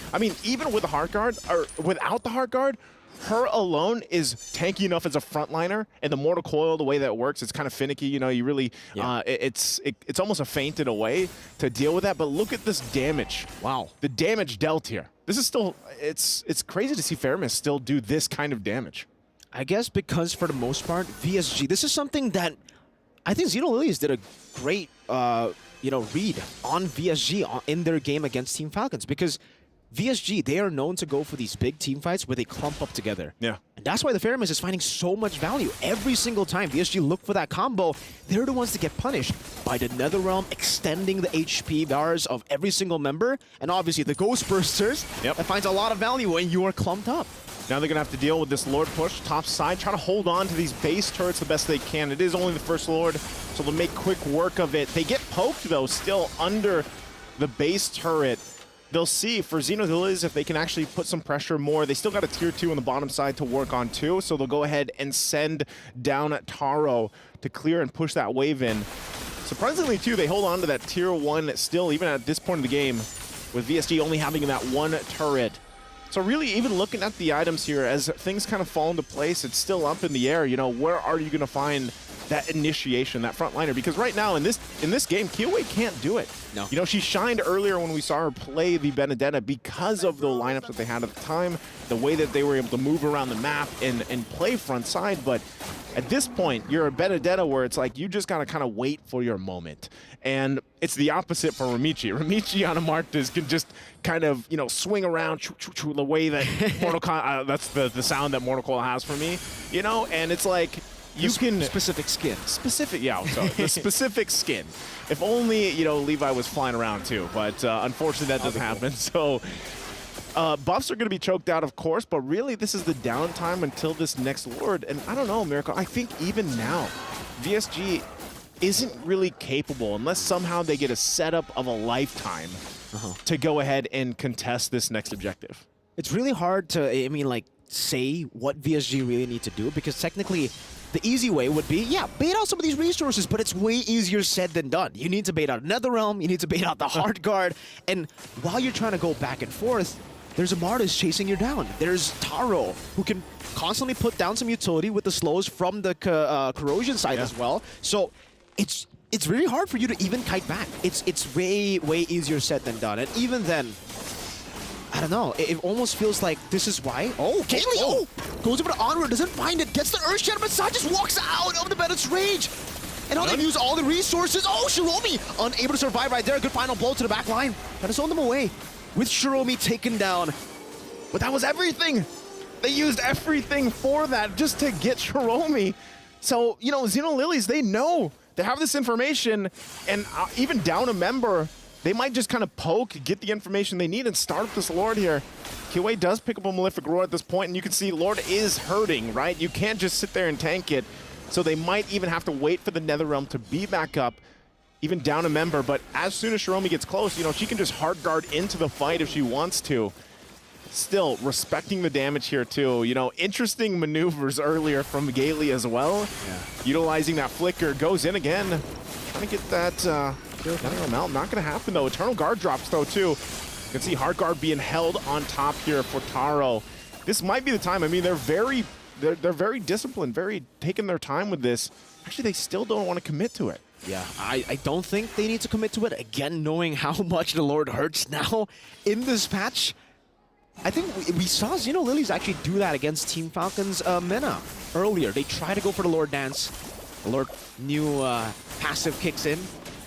even with the Heart Guard, or without the Heart Guard, her alone is tanky enough as a frontliner, and the Mortal Coil, the way that it works, it's kind of finicky. You really, it's almost a feint in a way to deal with that. But look at this damage. Wow, the damage dealt here. This is still, it's crazy to see Fairmist still do this kind of damage. I guess because for the most part, VSG, this is something that I think Xeno Lilies did a great, read on VSG in their game against Team Falcons, because VSG, they are known to go for these big team fights where they clump up together. Yeah. And that's why the Fairmist is finding so much value. Every single time VSG look for that combo, they're the ones to get punished by the Netherrealm extending the HP bars of every single member, and obviously the Ghost Bursters that finds a lot of value when you are clumped up. Now they're going to have to deal with this Lord push, top side, try to hold on to these base turrets the best they can. It is only the first Lord, so they'll make quick work of it. They get poked, though, still under the base turret. They'll see for Xeno Lilies if they can actually put some pressure more. They still got a tier 2 on the bottom side to work on too, so they'll go ahead and send down Taro to clear and push that wave in. Surprisingly too, they hold on to that tier 1 still, even at this point of the game, with VSG only having that 1 turret. So really, even looking at the items here, as things kind of fall into place, it's still up in the air. Where are you going to find that initiation, that frontliner, because right now in this game, Kiyoe can't do it. No. You know, she shined earlier when we saw her play the Benedetta because of the lineups that they had at the time, the way that they were able to move around the map and play front side, but at this point, you're a Benedetta where it's like you just got to kind of wait for your moment. And it's the opposite for Ramichi. Ramichi on a Martis can just kind of, you know, swing around the way that Mortal Kombat, that's the sound that Mortal Kombat has for me, you know, and it's like, you can specific skin. Specific, yeah. So the specific skin. If only, you know, Levi was flying around too, but unfortunately that doesn't happen. So buffs are going to be choked out, of course, but really this is the downtime until this next Lord. And I don't know, Miracle. I think even now, VSG isn't really capable unless somehow they get a setup of a lifetime to go ahead and contest this next objective. It's really hard to, I mean, like, say what VSG really need to do, because technically the easy way would be, yeah, bait out some of these resources, but it's way easier said than done. You need to bait out Netherrealm, you need to bait out the hard guard, and while you're trying to go back and forth, there's a Martis chasing you down. There's Taro, who can constantly put down some utility with the slows from the corrosion side as well. So it's really hard for you to even kite back. It's way easier said than done, and even then, I don't know. It almost feels like this is why. Oh, Kaylee! Goes over to Onward, doesn't find it, gets the Earth Shatter, but Sai just walks out of the Bennett's rage. And how they use all the resources. Oh, Shiromi unable to survive right there. Good final blow to the back line. Trying to zone them away with Shiromi taken down. But that was everything. They used everything for that just to get Shiromi. So, you know, Xeno Lilies, they know. They have this information, and even down a member, they might just kind of poke, get the information they need, and start up this Lord here. Kiyoe does pick up a Malefic Roar at this point, and you can see Lord is hurting, right? You can't just sit there and tank it. So they might even have to wait for the Netherrealm to be back up, even down a member. But as soon as Shiromi gets close, you know, she can just hard guard into the fight if she wants to. Still respecting the damage here too. You know, interesting maneuvers earlier from Gailey as well. Yeah. Utilizing that flicker, goes in again. Trying to get that Netherrealm out. Not going to happen though. Eternal Guard drops though too. You can see hard guard being held on top here for Taro. This might be the time. I mean, they're very disciplined, very taking their time with this. Actually, they still don't want to commit to it. Yeah, I don't think they need to commit to it. Again, knowing how much the Lord hurts now in this patch, I think we saw Xeno Lilies actually do that against Team Falcons Mena earlier. They try to go for the Lord dance. The Lord new passive kicks in.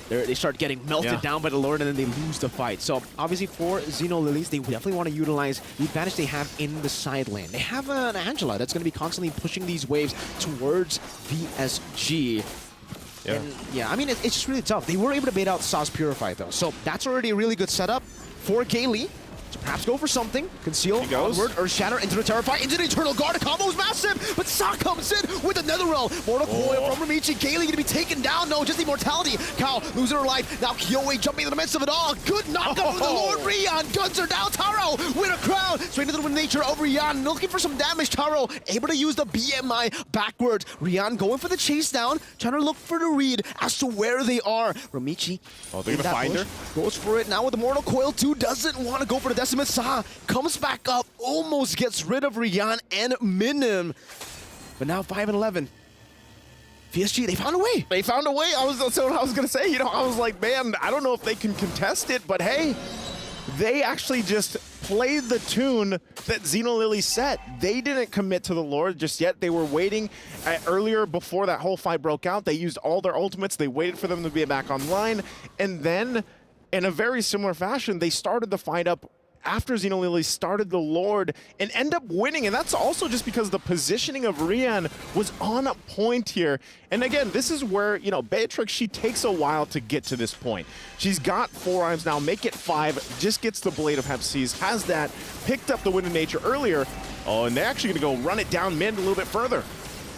They start getting melted down by the Lord, and then they lose the fight. So obviously for Xeno Lilies, they definitely want to utilize the advantage they have in the side lane. They have an Angela that's going to be constantly pushing these waves towards VSG. Yeah. And yeah, I mean, it's just really tough. They were able to bait out Sauce Purify, though. So that's already a really good setup for Kaylee. So perhaps go for something. Conceal, onward, Earth Shatter, into the Terrify, into the Eternal Guard. The combo is massive, but Sa comes in with the Netherrealm. Mortal Coil from Ramichi. Kaylee gonna be taken down. No, just immortality. Kao losing her life. Now Kiyoe jumping in the midst of it all. Good knockup from the Lord Rian. Guns are down. Taro with a crown. Straight into the nature of Rian. Looking for some damage. Taro able to use the BMI backwards. Rian going for the chase down. Trying to look for the read as to where they are. Ramichi. Oh, they're gonna find her. Goes for it now with the Mortal Coil 2. Doesn't want to go for the Decimate. Sa comes back up, almost gets rid of Rian and Minim. But now 5 and 11. VSG, they found a way. They found a way. That's what I was going to say. You know, I was like, man, I don't know if they can contest it, but hey, they actually just played the tune that Xeno Lily set. They didn't commit to the Lord just yet. They were waiting earlier before that whole fight broke out. They used all their ultimates. They waited for them to be back online. And then, in a very similar fashion, they started the fight up after Xeno Lily started the Lord and end up winning. And that's also just because the positioning of Rian was on point here. And again, this is where, you know, Beatrix, she takes a while to get to this point. She's got 4 arms now, make it 5, just gets the Blade of Hepsees, has that, picked up the Wind of Nature earlier. Oh, and they're actually gonna go run it down mid a little bit further.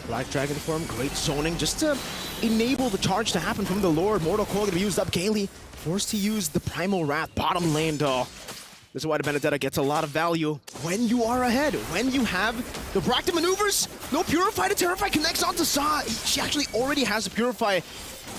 Black Dragon form, great zoning, just to enable the charge to happen from the Lord. Mortal Coil gonna be used up. Gailey forced to use the Primal Wrath, bottom lane though. This is why the Benedetta gets a lot of value when you are ahead. When you have the proactive maneuvers, no Purify to Terrify connects onto Sa. She actually already has a Purify,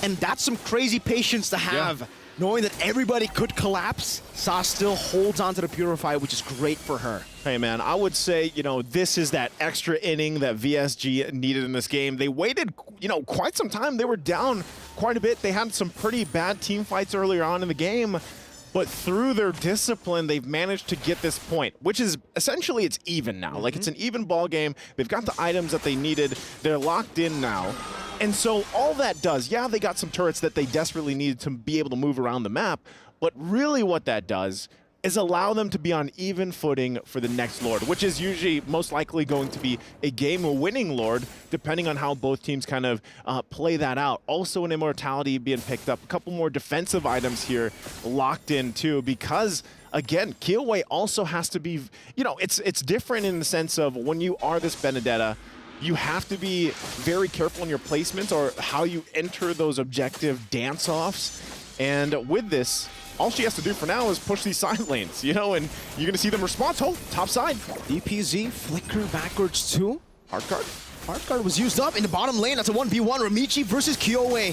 and that's some crazy patience to have knowing that everybody could collapse, Sa still holds on to the Purify, which is great for her. Hey, man, I would say, you know, this is that extra inning that VSG needed in this game. They waited, you know, quite some time. They were down quite a bit. They had some pretty bad team fights earlier on in the game, but through their discipline, they've managed to get this point, which is essentially it's even now. Like, it's an even ball game. They've got the items that they needed. They're locked in now. And so all that does, yeah, they got some turrets that they desperately needed to be able to move around the map, but really what that does is allow them to be on even footing for the next Lord, which is usually most likely going to be a game-winning Lord, depending on how both teams kind of play that out. Also an Immortality being picked up, a couple more defensive items here locked in too, because again, Killway also has to be, you know, it's different in the sense of when you are this Benedetta, you have to be very careful in your placements or how you enter those objective dance-offs. And with this, all she has to do for now is push these side lanes, you know, and you're going to see them respond. Oh, top side. DPZ, flicker backwards too. Hard card. Hard card was used up in the bottom lane. That's a 1v1. Ramichi versus Kyowe,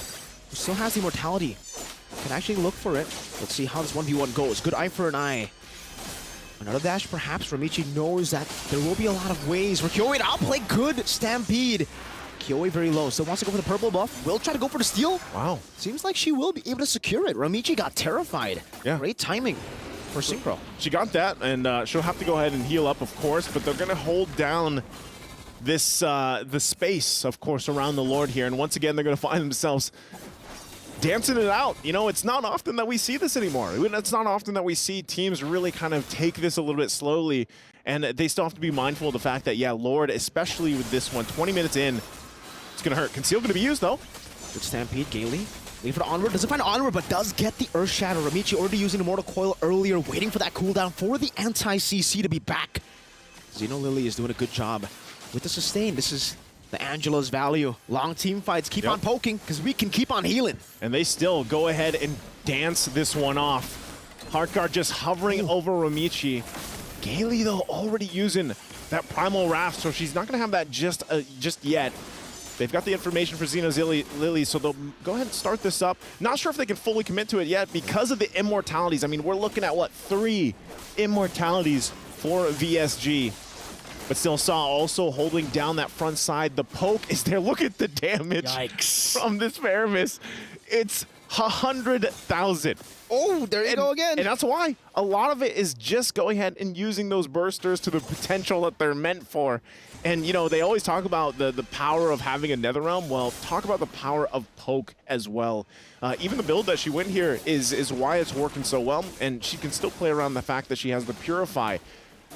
who still has the Immortality. Can actually look for it. Let's see how this 1v1 goes. Good eye for an eye. Another dash, perhaps. Ramichi knows that there will be a lot of ways for Kyowe to outplay. Good Stampede. Kyowe very low, still wants to go for the purple buff. Will try to go for the steal. Wow. Seems like she will be able to secure it. Ramichi got terrified. Yeah. Great timing for Synchro. She got that, and she'll have to go ahead and heal up, of course, but they're going to hold down this the space, of course, around the Lord here. And once again, they're going to find themselves dancing it out. You know, it's not often that we see this anymore. It's not often that we see teams really kind of take this a little bit slowly, and they still have to be mindful of the fact that, yeah, Lord, especially with this one, 20 minutes in, it's going to hurt. Conceal going to be used, though. Good Stampede, Gaily. Waiting for the Onward. Doesn't find Onward, but does get the Earth Shatter. Ramichi already using the Mortal Coil earlier, waiting for that cooldown for the anti-CC to be back. Xeno Lily is doing a good job with the sustain. This is the Angela's value. Long team fights. Keep on poking, because we can keep on healing. And they still go ahead and dance this one off. Hardguard just hovering over Ramichi. Gaily, though, already using that Primal Wrath, so she's not going to have that just yet. They've got the information for Xeno's Lily, so they'll go ahead and start this up. Not sure if they can fully commit to it yet because of the Immortalities. I mean, we're looking at, what, 3 Immortalities for VSG. But still Saw also holding down that front side. The poke is there. Look at the damage from this Paramis. It's 100,000. Oh, there you go again. And that's why a lot of it is just going ahead and using those bursters to the potential that they're meant for. And, you know, they always talk about the power of having a Netherrealm. Well, talk about the power of poke as well. Even the build that she went here is why it's working so well. And she can still play around the fact that she has the Purify.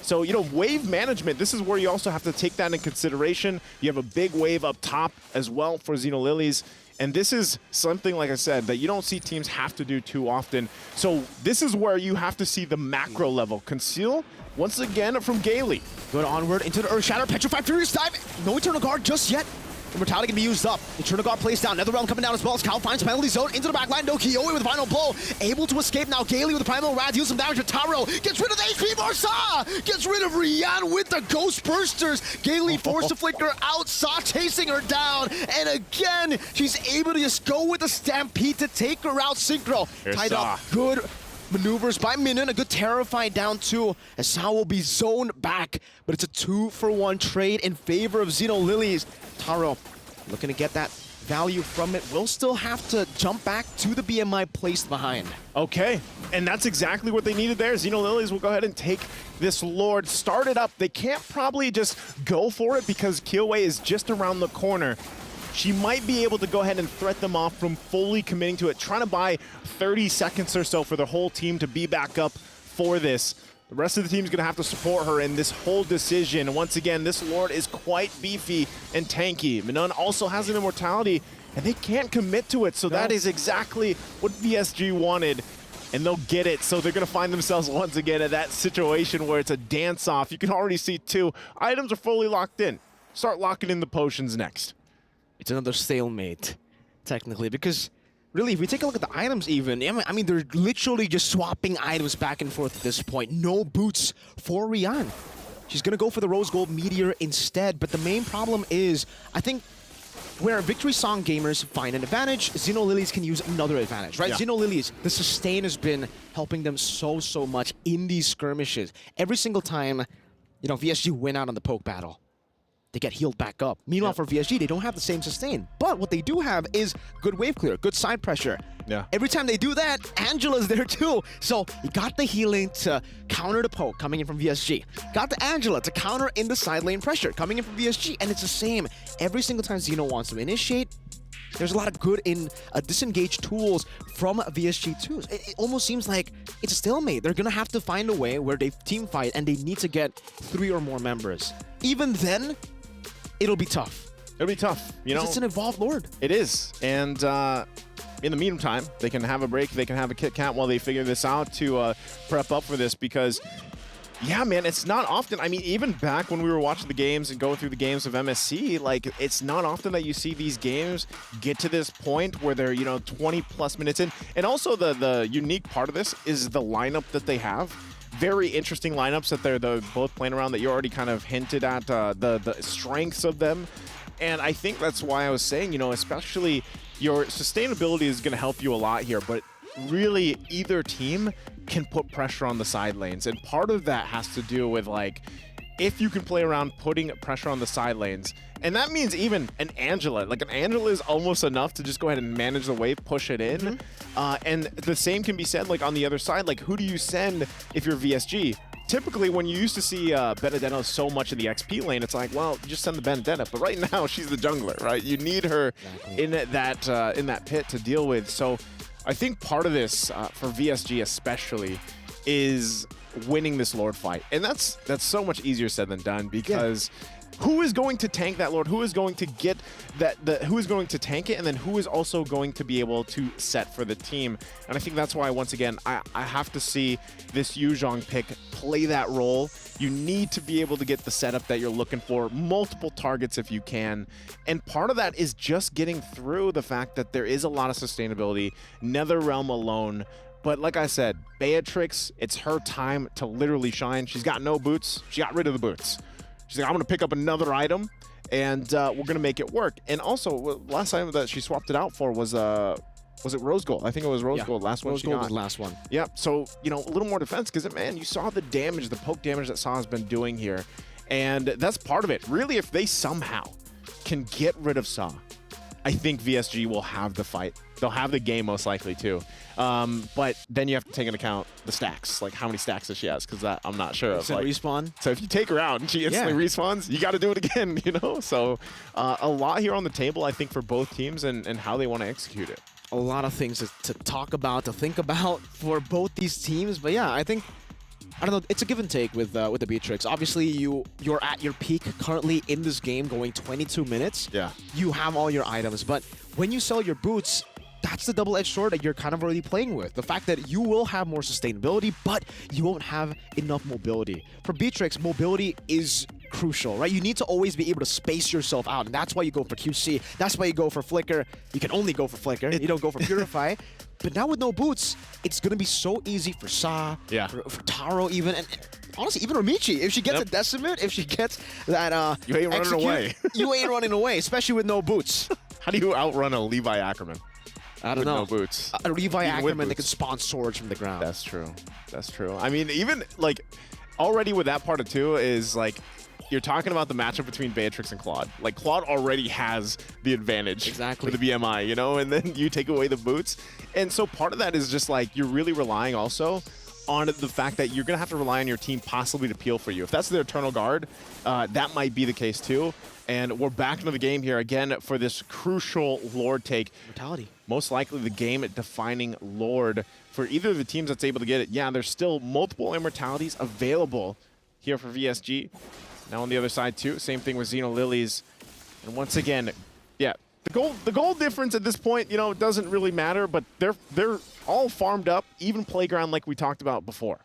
So, you know, wave management, this is where you also have to take that in consideration. You have a big wave up top as well for Xeno Lilies. And this is something, like I said, that you don't see teams have to do too often. So this is where you have to see the macro level. Conceal, once again, from Gaily. Good Onward into the Earth Shatter. Petrified Furious Dive. No Eternal Guard just yet. Immortality can be used up. Eternal Guard plays down. Netherrealm coming down as well. Cal finds penalty zone into the back line. No Kyowe with the final blow. Able to escape now. Gaily with the Primal Wrath. Deals some damage to Taro. Gets rid of the HP Marsa. Gets rid of Rian with the Ghost Bursters. Gaily forced to flicker out. Saw chasing her down. And again, she's able to just go with the Stampede to take her out. Synchro tied up. Good maneuvers by Minun. A good Terrified down too. As Sa will be zoned back. But it's a 2-for-1 trade in favor of Xeno Lilies. Taro looking to get that value from it. Will still have to jump back to the BMI placed behind. Okay, and that's exactly what they needed there. Xeno Lilies will go ahead and take this Lord, start it up. They can't probably just go for it because Kyowe is just around the corner. She might be able to go ahead and threat them off from fully committing to it, trying to buy 30 seconds or so for the whole team to be back up for this. The rest of the team's going to have to support her in this whole decision. Once again, this Lord is quite beefy and tanky. Minun also has an Immortality, and they can't commit to it. So that is exactly what VSG wanted, and they'll get it. So they're going to find themselves once again at that situation where it's a dance-off. You can already see 2 items are fully locked in. Start locking in the potions next. It's another stalemate, technically, because really, if we take a look at the items even, I mean, they're literally just swapping items back and forth at this point. No boots for Rian. She's going to go for the Rose Gold Meteor instead, but the main problem is, I think where Victory Song gamers find an advantage, Xeno Lilies can use another advantage, right? Yeah. Xeno Lilies, the sustain has been helping them so much in these skirmishes. Every single time, you know, VSG win out on the poke battle, they get healed back up. Meanwhile, for VSG, they don't have the same sustain. But what they do have is good wave clear, good side pressure. Yeah. Every time they do that, Angela's there too. So you got the healing to counter the poke coming in from VSG. Got the Angela to counter in the side lane pressure coming in from VSG. And it's the same. Every single time Xeno wants to initiate, there's a lot of good in disengage tools from VSG too. It almost seems like it's a stalemate. They're going to have to find a way where they team fight and they need to get 3 or more members. Even then, it'll be tough. It'll be tough, you know. It's an evolved Lord. It is, and in the meantime, they can have a break, they can have a Kit Kat while they figure this out to prep up for this because, yeah, man, it's not often. I mean, even back when we were watching the games and going through the games of MSC, like, it's not often that you see these games get to this point where they're, you know, 20+ minutes in. And also the unique part of this is the lineup that they have. Very interesting lineups that they're both playing around that you already kind of hinted at the strengths of them. And I think that's why I was saying, you know, especially your sustainability is going to help you a lot here, but really either team can put pressure on the side lanes. And part of that has to do with, like, if you can play around putting pressure on the side lanes, and that means even an Angela. Like, an Angela is almost enough to just go ahead and manage the wave, push it in. And the same can be said, like, on the other side. Like, who do you send if you're VSG? Typically, when you used to see Benedetta so much in the XP lane, it's like, well, just send the Benedetta. But right now, she's the jungler, right? You need her in that pit to deal with. So I think part of this, for VSG especially, is winning this Lord fight. And that's so much easier said than done because who is going to tank that Lord? Who is going to get who is going to tank it? And then who is also going to be able to set for the team? And I think that's why, once again, I have to see this Yuzhong pick play that role. You need to be able to get the setup that you're looking for, multiple targets if you can. And part of that is just getting through the fact that there is a lot of sustainability, NetherRealm alone. But like I said, Beatrix, it's her time to literally shine. She's got no boots. She got rid of the boots. She's like, I'm going to pick up another item, and we're going to make it work. And also, last time that she swapped it out for was it Rose Gold? I think it was Rose Gold. Last one Rose she Gold got. was the last one. Yep. So, you know, a little more defense because, man, you saw the damage, the poke damage that Saw has been doing here. And that's part of it. Really, if they somehow can get rid of Saw, I think VSG will have the fight. They'll have the game most likely too. But then you have to take into account the stacks, like how many stacks does she has, because that I'm not sure of. Like, respawn. So if you take her out and she instantly respawns, you got to do it again, you know? So a lot here on the table, I think, for both teams and how they want to execute it. A lot of things to talk about, to think about for both these teams. But yeah, I think, I don't know, it's a give and take with the Beatrix. Obviously, you're at your peak currently in this game, going 22 minutes. Yeah. You have all your items, but when you sell your boots, that's the double-edged sword that you're kind of already playing with. The fact that you will have more sustainability, but you won't have enough mobility. For Beatrix, mobility is crucial, right? You need to always be able to space yourself out, and that's why you go for QC. That's why you go for Flicker. You can only go for Flicker. You don't go for Purify. But now with no boots, it's going to be so easy for Sa, for Taro even, and honestly, even Amici. If she gets a Decimate, if she gets that you ain't running away. You ain't running away, especially with no boots. How do you outrun a Levi Ackerman? I don't know. No boots. A Levi Even with Ackerman that boots. can spawn swords from the ground. That's true. That's true. I mean, even, like, already with that part of two is, like, you're talking about the matchup between Beatrix and Claude. Like, Claude already has the advantage for the BMI, you know? And then you take away the boots. And so part of that is just, like, you're really relying also on the fact that you're going to have to rely on your team possibly to peel for you. If that's the Eternal Guard, that might be the case too. And we're back into the game here again for this crucial Lord take. Mortality. Most likely the game-defining Lord for either of the teams that's able to get it. Yeah, there's still multiple immortalities available here for VSG. Now on the other side too, same thing with Xeno Lilies. And once again, yeah, the gold difference at this point, you know, it doesn't really matter, but they're all farmed up, even Playground like we talked about before.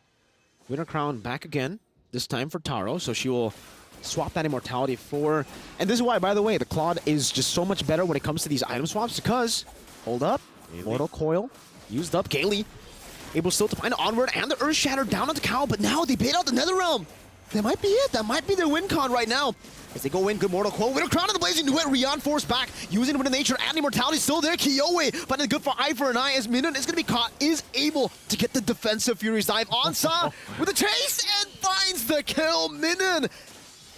Winter Crown back again, this time for Taro, so she will swap that immortality for, and this is why, by the way, the Claude is just so much better when it comes to these item swaps, because, hold up, Mortal Coil, used up, Kaylee, able still to find Onward and the Earth Shatter down on the cow, but now they bait out the NetherRealm. that might be it. That might be their win con right now. As they go in, good Mortal Coil. Winter Crown of the Blazing Duet. Rion forced back. Using it with the nature and immortality still there. Kiowe, but it's good for Eye for an Eye as Minun is going to be caught. Is able to get the defensive Fury's dive. Onsa with a chase and finds the kill. Minun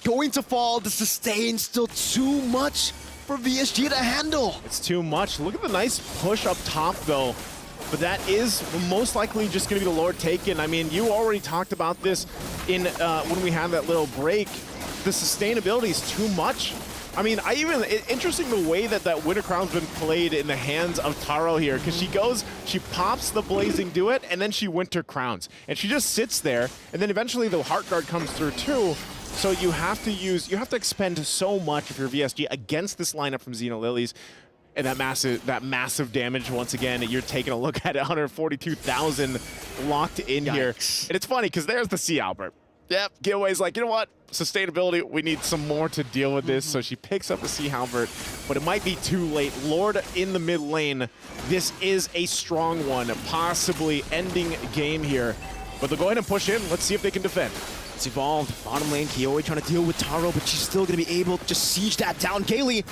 going to fall. The sustain still too much for VSG to handle. It's too much. Look at the nice push up top, though. But that is most likely just going to be the Lord taken. I mean, you already talked about this in when we had that little break. The sustainability is too much. I mean, interesting the way that Winter Crown's been played in the hands of Taro here, because she goes, she pops the Blazing Duet, and then she Winter Crowns. And she just sits there, and then eventually the Heart Guard comes through too. So you have to expend so much if you're VSG against this lineup from Xenolilies. And that massive damage once again. You're taking a look at it, 142,000 locked in here. And it's funny because there's the Sea Albert. Yep, Giveaway's like, you know what? Sustainability, we need some more to deal with this. So she picks up the Sea Halberd, but it might be too late. Lord in the mid lane. This is a strong one, possibly ending game here. But they'll go ahead and push in. Let's see if they can defend. It's evolved. Bottom lane, Kiowe trying to deal with Taro, but she's still going to be able to just siege that down. Gaily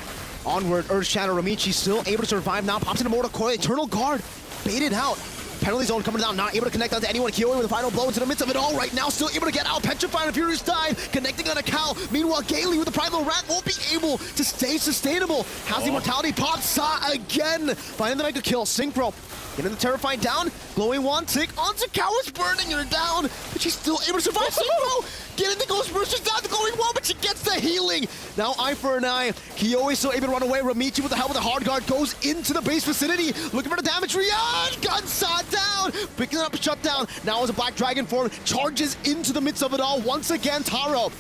onward, Earth Shadow. Ramichi still able to survive now. Pops into Mortal Coil. Eternal Guard baited out. Penalty zone coming down, not able to connect onto anyone. Kiowe with the final blow into the midst of it all right now. Still able to get out. Petrified and Furious dive. Connecting on a cow. Meanwhile, Gaily with the Primal Rat won't be able to stay sustainable. Has the Immortality pop. Sa again. Finding the Mega kill. Synchro. Getting the Terrified down. Glowing Wand tick onto Cow is burning her down. But she's still able to survive. Synchro. Getting the Ghost Burst. She's down the Glowing Wand, but she gets the healing. Now Eye for an Eye. Kiowe still able to run away. Ramichi with the help of the Hard Guard goes into the base vicinity. Looking for the damage. Rion. Gunsaw down. Picking up a shutdown. Now as a Black Dragon form charges into the midst of it all. Once again, Taro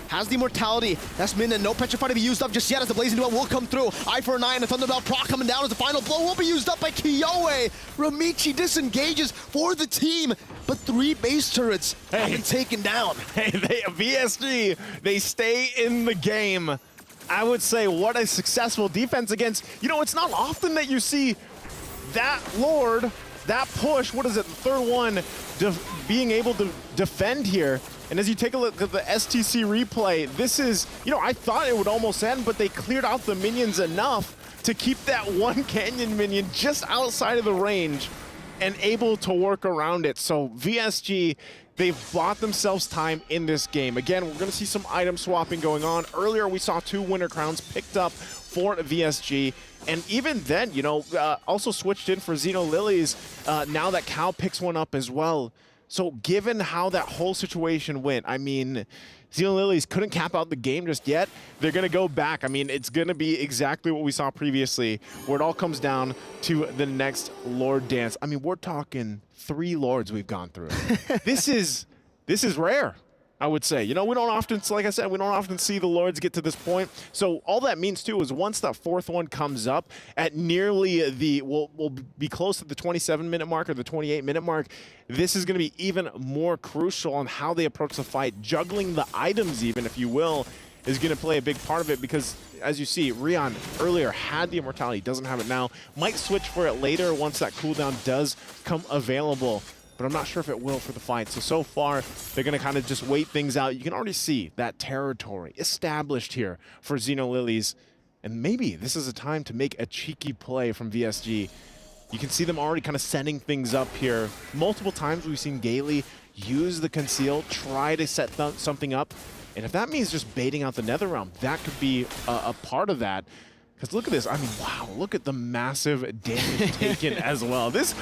has the Immortality. That's Min and no Petrified to be used up just yet as the Blazing Duel will come through. Eye for an Eye and the Thunderbell proc coming down as the final blow will be used up by Kiowe. Ramichi disengages for the team, but 3 base turrets have been taken down. Hey, VSG, they stay in the game. I would say what a successful defense against, it's not often that you see that Lord, that push, what is it, the third one, being able to defend here. And as you take a look at the STC replay, this is, I thought it would almost end, but they cleared out the minions enough to keep that one Canyon minion just outside of the range and able to work around it. So VSG, they've bought themselves time in this game. Again, we're going to see some item swapping going on. Earlier, we saw 2 Winter Crowns picked up for VSG. And even then, also switched in for Xenolilies. Now that Cal picks one up as well. So given how that whole situation went, I mean, Xenolilies couldn't cap out the game just yet. They're going to go back. I mean, it's going to be exactly what we saw previously, where it all comes down to the next Lord dance. I mean, we're talking 3 Lords we've gone through. This is rare, I would say. We don't often, like I said, we don't often see the Lords get to this point. So all that means too is once that 4th one comes up at nearly we'll be close to the 27-minute mark or the 28-minute mark, this is going to be even more crucial on how they approach the fight. Juggling the items even, if you will, is going to play a big part of it because, as you see, Rion earlier had the Immortality, doesn't have it now. Might switch for it later once that cooldown does come available. But I'm not sure if it will for the fight. So far, they're going to kind of just wait things out. You can already see that territory established here for Xenolilies. And maybe this is a time to make a cheeky play from VSG. You can see them already kind of setting things up here. Multiple times we've seen Gaily use the Conceal, try to set something up. And if that means just baiting out the Netherrealm, that could be a part of that. Because look at this. I mean, wow, look at the massive damage taken as well. This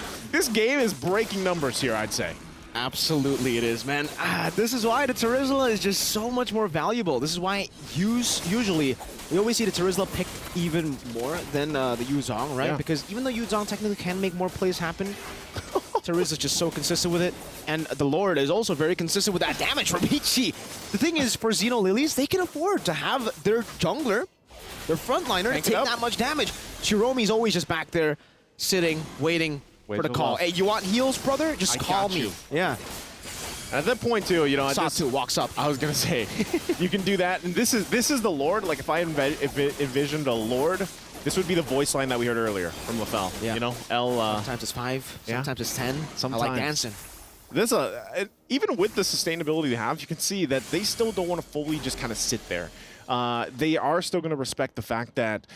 game is breaking numbers here, I'd say. Absolutely it is, man. This is why the Terizla is just so much more valuable. This is why usually we always see the Terizla picked even more than the Yuzong, right? Yeah. Because even though Yuzong technically can make more plays happen, Terizla's just so consistent with it. And the Lord is also very consistent with that damage from Ichi. The thing is, for Xenolilies, they can afford to have their jungler, their frontliner, take that much damage. Shiromi's always just back there, sitting, waiting for the call. Hey, you want heals, brother? Just call me. Yeah. At that point, too, Satu walks up. I was going to say, you can do that. And this is the Lord. Like, if I envisioned a Lord, this would be the voice line that we heard earlier from LaFell. Yeah. L. Sometimes it's 5, sometimes it's 10. Sometimes. I like dancing. even with the sustainability they have, you can see that they still don't want to fully just kind of sit there. They are still going to respect the fact that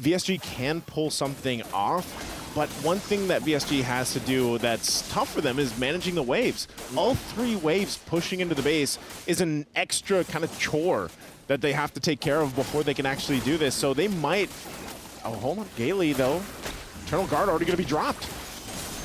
VSG can pull something off, but one thing that VSG has to do that's tough for them is managing the waves. All 3 waves pushing into the base is an extra kind of chore that they have to take care of before they can actually do this. So they might... Oh, hold on. Gailey, though. Eternal Guard already going to be dropped.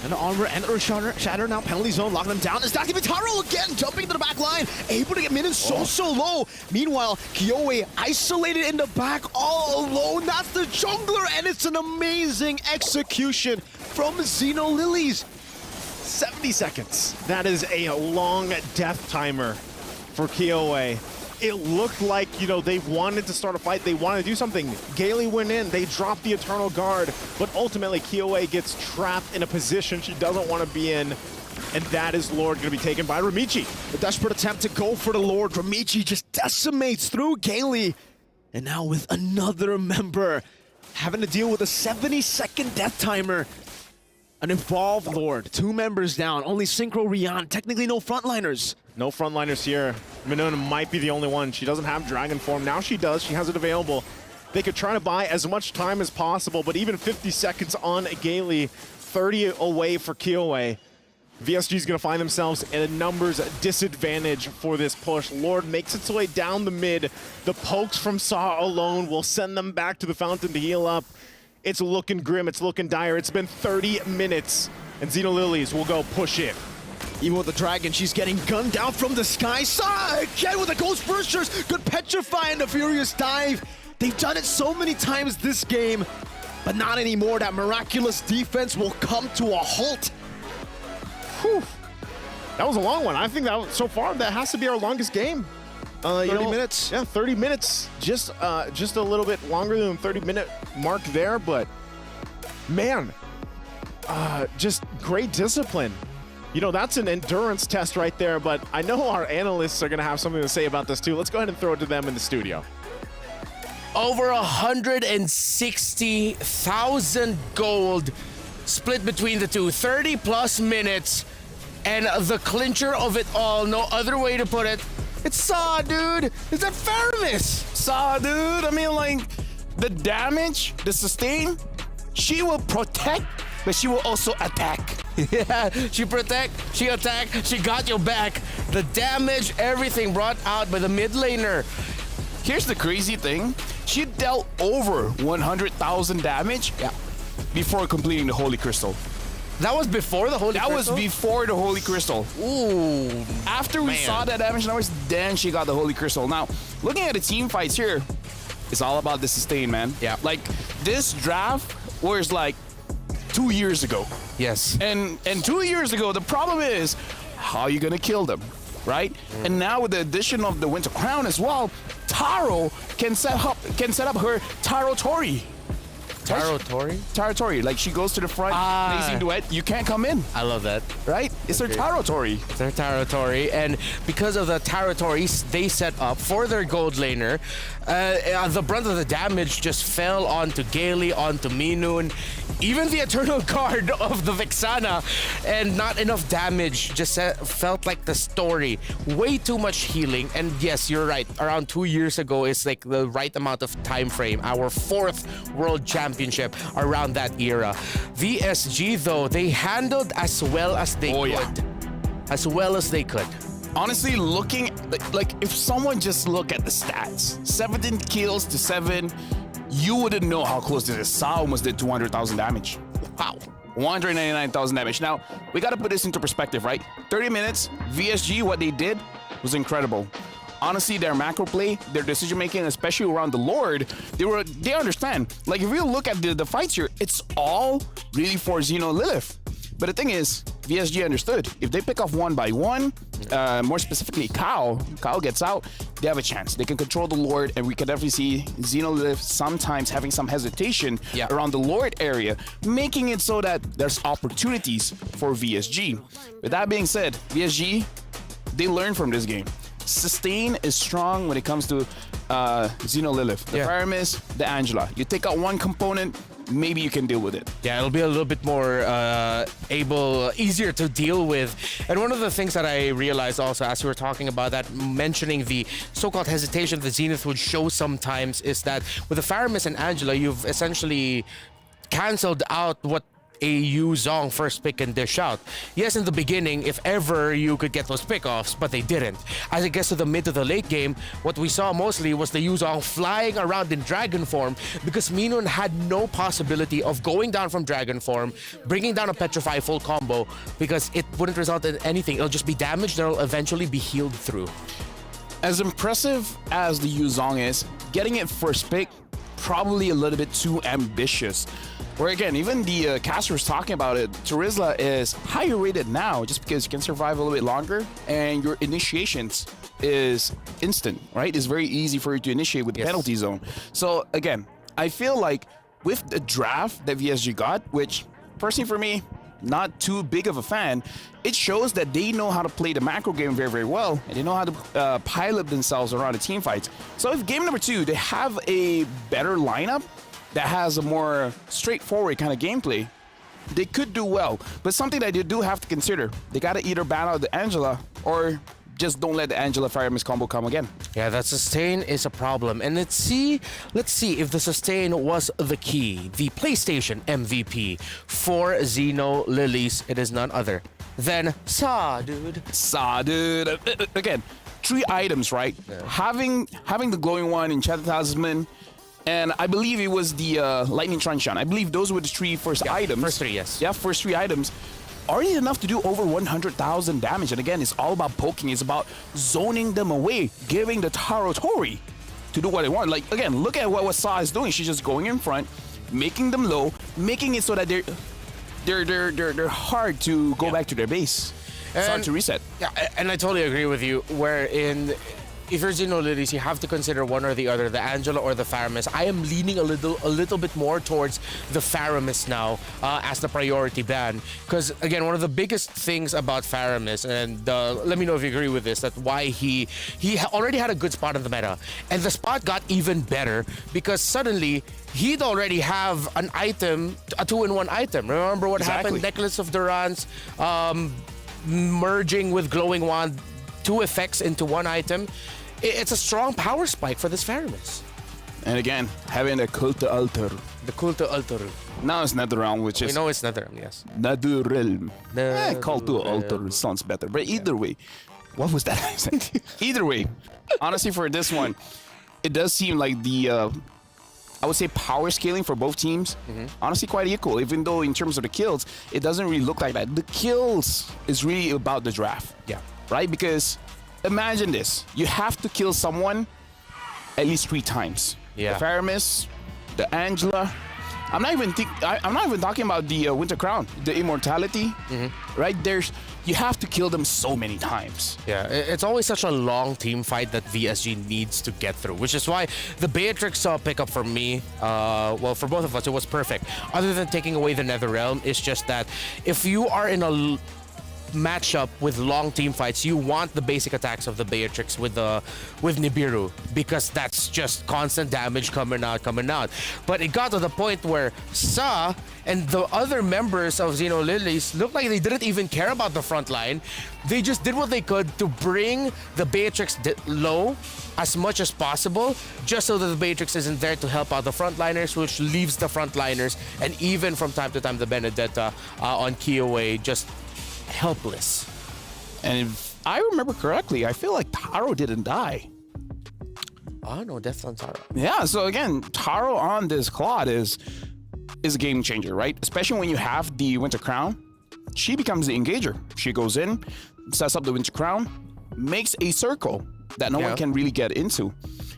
And the armor and Earth Shatter now, penalty zone, locking them down. Is that going to be Taro again, jumping to the back line, able to get minions so low. Meanwhile, Kiowe isolated in the back, all alone. That's the jungler, and it's an amazing execution from Xeno Lilies. 70 seconds. That is a long death timer for Kiowe. It looked like, they wanted to start a fight. They wanted to do something. Gailey went in. They dropped the Eternal Guard. But ultimately, Kiowe gets trapped in a position she doesn't want to be in. And that is Lord going to be taken by Ramichi. The desperate attempt to go for the Lord. Ramichi just decimates through Gailey. And now with another member having to deal with a 70-second death timer. An involved Lord. 2 members down. Only Synchro Rian. Technically no frontliners. No frontliners here. Minona might be the only one. She doesn't have Dragon Form. Now she does. She has it available. They could try to buy as much time as possible, but even 50 seconds on Gailey, 30 away for Kiowe. VSG is going to find themselves at a numbers disadvantage for this push. Lord makes its way down the mid. The pokes from Saw alone will send them back to the fountain to heal up. It's looking grim. It's looking dire. It's been 30 minutes, and Xeno Lilies will go push it. Even with the dragon, she's getting gunned down from the sky. Saw again with the Ghost Bursters. Good Petrify and the Furious Dive. They've done it so many times this game, but not anymore. That miraculous defense will come to a halt. Whew. That was a long one. I think that so far that has to be our longest game. 30 minutes. Yeah, 30 minutes. Just a little bit longer than the 30-minute mark there, but man, just great discipline. That's an endurance test right there, but I know our analysts are going to have something to say about this too. Let's go ahead and throw it to them in the studio. Over 160,000 gold split between the two. 30+ minutes, and the clincher of it all, no other way to put it, it's Saw, dude. It's a Faramis. Saw, dude. I mean, like, the damage, the sustain, she will protect, but she will also attack. Yeah, she protect, she attack, she got your back. The damage, everything brought out by the mid laner. Here's the crazy thing. She dealt over 100,000 damage before completing the Holy Crystal. That was before the Holy Crystal? That was before the Holy Crystal. Ooh. After we saw that damage numbers, then she got the Holy Crystal. Now, looking at the team fights here, it's all about the sustain, man. Yeah. Like, this draft was like 2 years ago. Yes. And 2 years ago, the problem is, how are you going to kill them, right? And now with the addition of the Winter Crown as well, Taro can set up her Taro Tori. Taro Tori? Taro Tori. Like, she goes to the front, amazing duet. You can't come in. I love that. Right? It's her Taro Tori. It's her Taro Tori. And because of the Taro Toris they set up for their gold laner, the brunt of the damage just fell onto Gailey, onto Minun, even the Eternal Guard of the Vexana, and not enough damage. Just felt like the story. Way too much healing. And yes, you're right. Around 2 years ago is like the right amount of time frame. Our 4th World Championship around that era. VSG, though, they handled as well as they could. Yeah. As well as they could. Honestly, looking, like if someone just look at the stats, 17 kills to 7, you wouldn't know how close this is. Saw almost did 200,000 damage. Wow. 199,000 damage. Now, we got to put this into perspective, right? 30 minutes, VSG, what they did was incredible. Honestly, their macro play, their decision making, especially around the Lord, they understand. Like, if you look at the fights here, it's all really for Xeno Lilith. But the thing is, VSG understood. If they pick off one by one, more specifically Kyle gets out, they have a chance. They can control the Lord, and we can definitely see Xeno Lilith sometimes having some hesitation around the Lord area, making it so that there's opportunities for VSG. With that being said, VSG, they learn from this game. Sustain is strong when it comes to Xeno Lilith. The Paramis, the Angela. You take out one component, maybe you can deal with it. Yeah, it'll be a little bit more easier to deal with. And one of the things that I realized also as you were talking about that, mentioning the so-called hesitation that Zenith would show sometimes, is that with the Faramis and Angela, you've essentially canceled out what a Yu Zhong first pick can dish out. Yes, in the beginning, if ever you could get those pickoffs, but they didn't. As it gets to the mid to the late game, what we saw mostly was the Yu Zhong flying around in dragon form because Minun had no possibility of going down from dragon form, bringing down a Petrify full combo, because it wouldn't result in anything. It'll just be damage that'll eventually be healed through. As impressive as the Yu Zhong is, getting it first pick, probably a little bit too ambitious. Where again, even the caster was talking about it, Terizla is higher rated now just because you can survive a little bit longer and your initiations is instant, right? It's very easy for you to initiate with the penalty zone. So again, I feel like with the draft that VSG got, which personally for me, not too big of a fan, it shows that they know how to play the macro game very, very well, and they know how to pilot themselves around the team fights. So if game number 2, they have a better lineup that has a more straightforward kind of gameplay, they could do well. But something that they do have to consider, they got to either ban out the Angela or just don't let the Angela Faramis combo come again. Yeah, that sustain is a problem. And let's see if the sustain was the key. The PlayStation MVP for Xeno Lilies, it is none other than Sa, dude. Sa, dude. Again, 3 items, right? Yeah. Having the glowing one, Enchanted Talisman, and I believe it was the Lightning Truncheon. I believe those were the 3 first items. First 3, yes. Yeah, first 3 items. Already enough to do over 100,000 damage. And again, it's all about poking. It's about zoning them away, giving the Taro Tori to do what they want. Like, again, look at what Sa is doing. She's just going in front, making them low, making it so that they're hard to go back to their base. It's hard to reset. Yeah, and I totally agree with you, wherein if you're Xeno Lilies, you have to consider one or the other, the Angela or the Faramis. I am leaning a little bit more towards the Faramis now as the priority ban. Because, again, one of the biggest things about Faramis, and let me know if you agree with this, that why he already had a good spot in the meta. And the spot got even better because suddenly he'd already have an item, a 2-in-1 item. Remember what happened? Necklace of Durance, merging with Glowing Wand, 2 effects into 1 item. It's a strong power spike for this Faramis. And again, having the Culto Alter. The Culto Alter. Now it's Netherrealm, which is... We know it's Netherrealm, yes. Netherrealm. Culto Alter sounds better. But either way, what was that I said? Either way, honestly for this one, it does seem like the... I would say power scaling for both teams, honestly quite equal, even though in terms of the kills, it doesn't really look like that. The kills is really about the draft. Yeah. Right? Because imagine this. You have to kill someone at least 3 times. Yeah. The Faramis, the Angela. I'm not even talking about the Winter Crown, the Immortality. Right? You have to kill them so many times. Yeah, it's always such a long team fight that VSG needs to get through, which is why the Beatrix pickup for me, well, for both of us, it was perfect. Other than taking away the Netherrealm, it's just that if you are in a matchup with long team fights, you want the basic attacks of the Beatrix with Nibiru, because that's just constant damage coming out. But it got to the point where Sa and the other members of Xeno Lilies looked like they didn't even care about the front line. They just did what they could to bring the Beatrix low as much as possible, just so that the Beatrix isn't there to help out the frontliners, which leaves the frontliners and even from time to time the Benedetta on Kiowa just helpless. And if I remember correctly, I feel like Taro didn't die. Oh no, death on Taro. Yeah, so again, Taro on this Claude is a game changer, right? Especially when you have the Winter Crown. She becomes the engager. She goes in, sets up the Winter Crown, makes a circle that no one can really get into.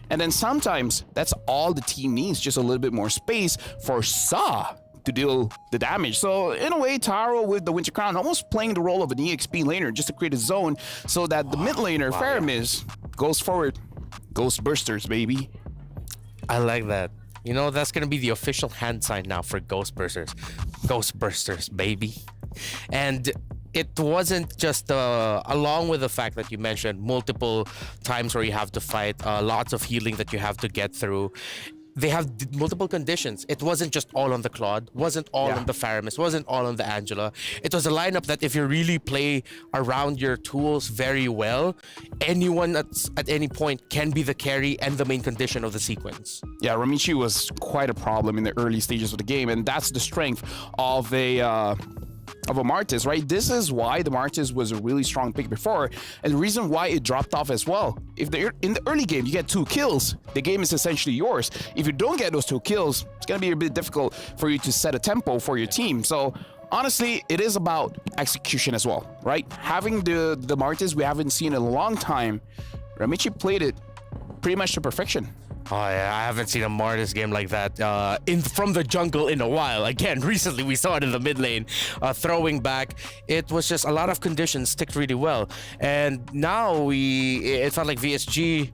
And then sometimes that's all the team needs, just a little bit more space for Sa to deal the damage. So in a way, Taro with the Winter Crown almost playing the role of an EXP laner just to create a zone so that the mid laner, Faramis, goes forward. Ghost Bursters, baby. I like that. You know, that's gonna be the official hand sign now for Ghost Bursters. Ghost Bursters, baby. And it wasn't just along with the fact that you mentioned multiple times where you have to fight, lots of healing that you have to get through. they have multiple conditions. It wasn't just all on the Claude, wasn't all on the Faramis, wasn't all on the Angela. It was a lineup that if you really play around your tools very well, anyone at any point can be the carry and the main condition of the sequence. Yeah, Ramichi was quite a problem in the early stages of the game, and that's the strength of a Martis, right? This is why the Martis was a really strong pick before, and the reason why it dropped off as well. If in the early game you get 2 kills, the game is essentially yours. If you don't get those 2 kills, it's gonna be a bit difficult for you to set a tempo for your team. So honestly, it is about execution as well, right? Having the Martis we haven't seen in a long time, Ramichi played it pretty much to perfection. Oh yeah, I haven't seen a Martis game like that from the jungle in a while. Again, recently we saw it in the mid lane, throwing back. It was just a lot of conditions sticked really well. And now it felt like VSG,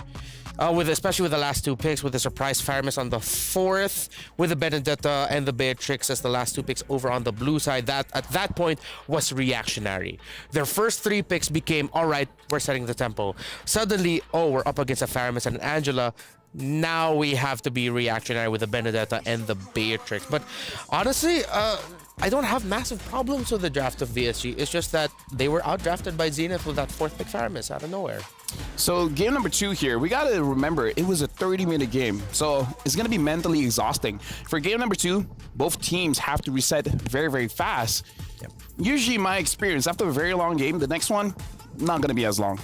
especially with the last 2 picks, with the surprise Faramis on the 4th, with the Benedetta and the Beatrix as the last 2 picks over on the blue side, that at that point was reactionary. Their first 3 picks became, all right, we're setting the tempo. Suddenly, we're up against a Faramis and an Angela. Now we have to be reactionary with the Benedetta and the Beatrix. But honestly, I don't have massive problems with the draft of VSG. It's just that they were outdrafted by Zenith with that 4th pick Faramis out of nowhere. So game number 2 here, we got to remember it was a 30-minute game. So it's going to be mentally exhausting. For game number 2, both teams have to reset very, very fast. Yep. Usually my experience, after a very long game, the next one, not going to be as long.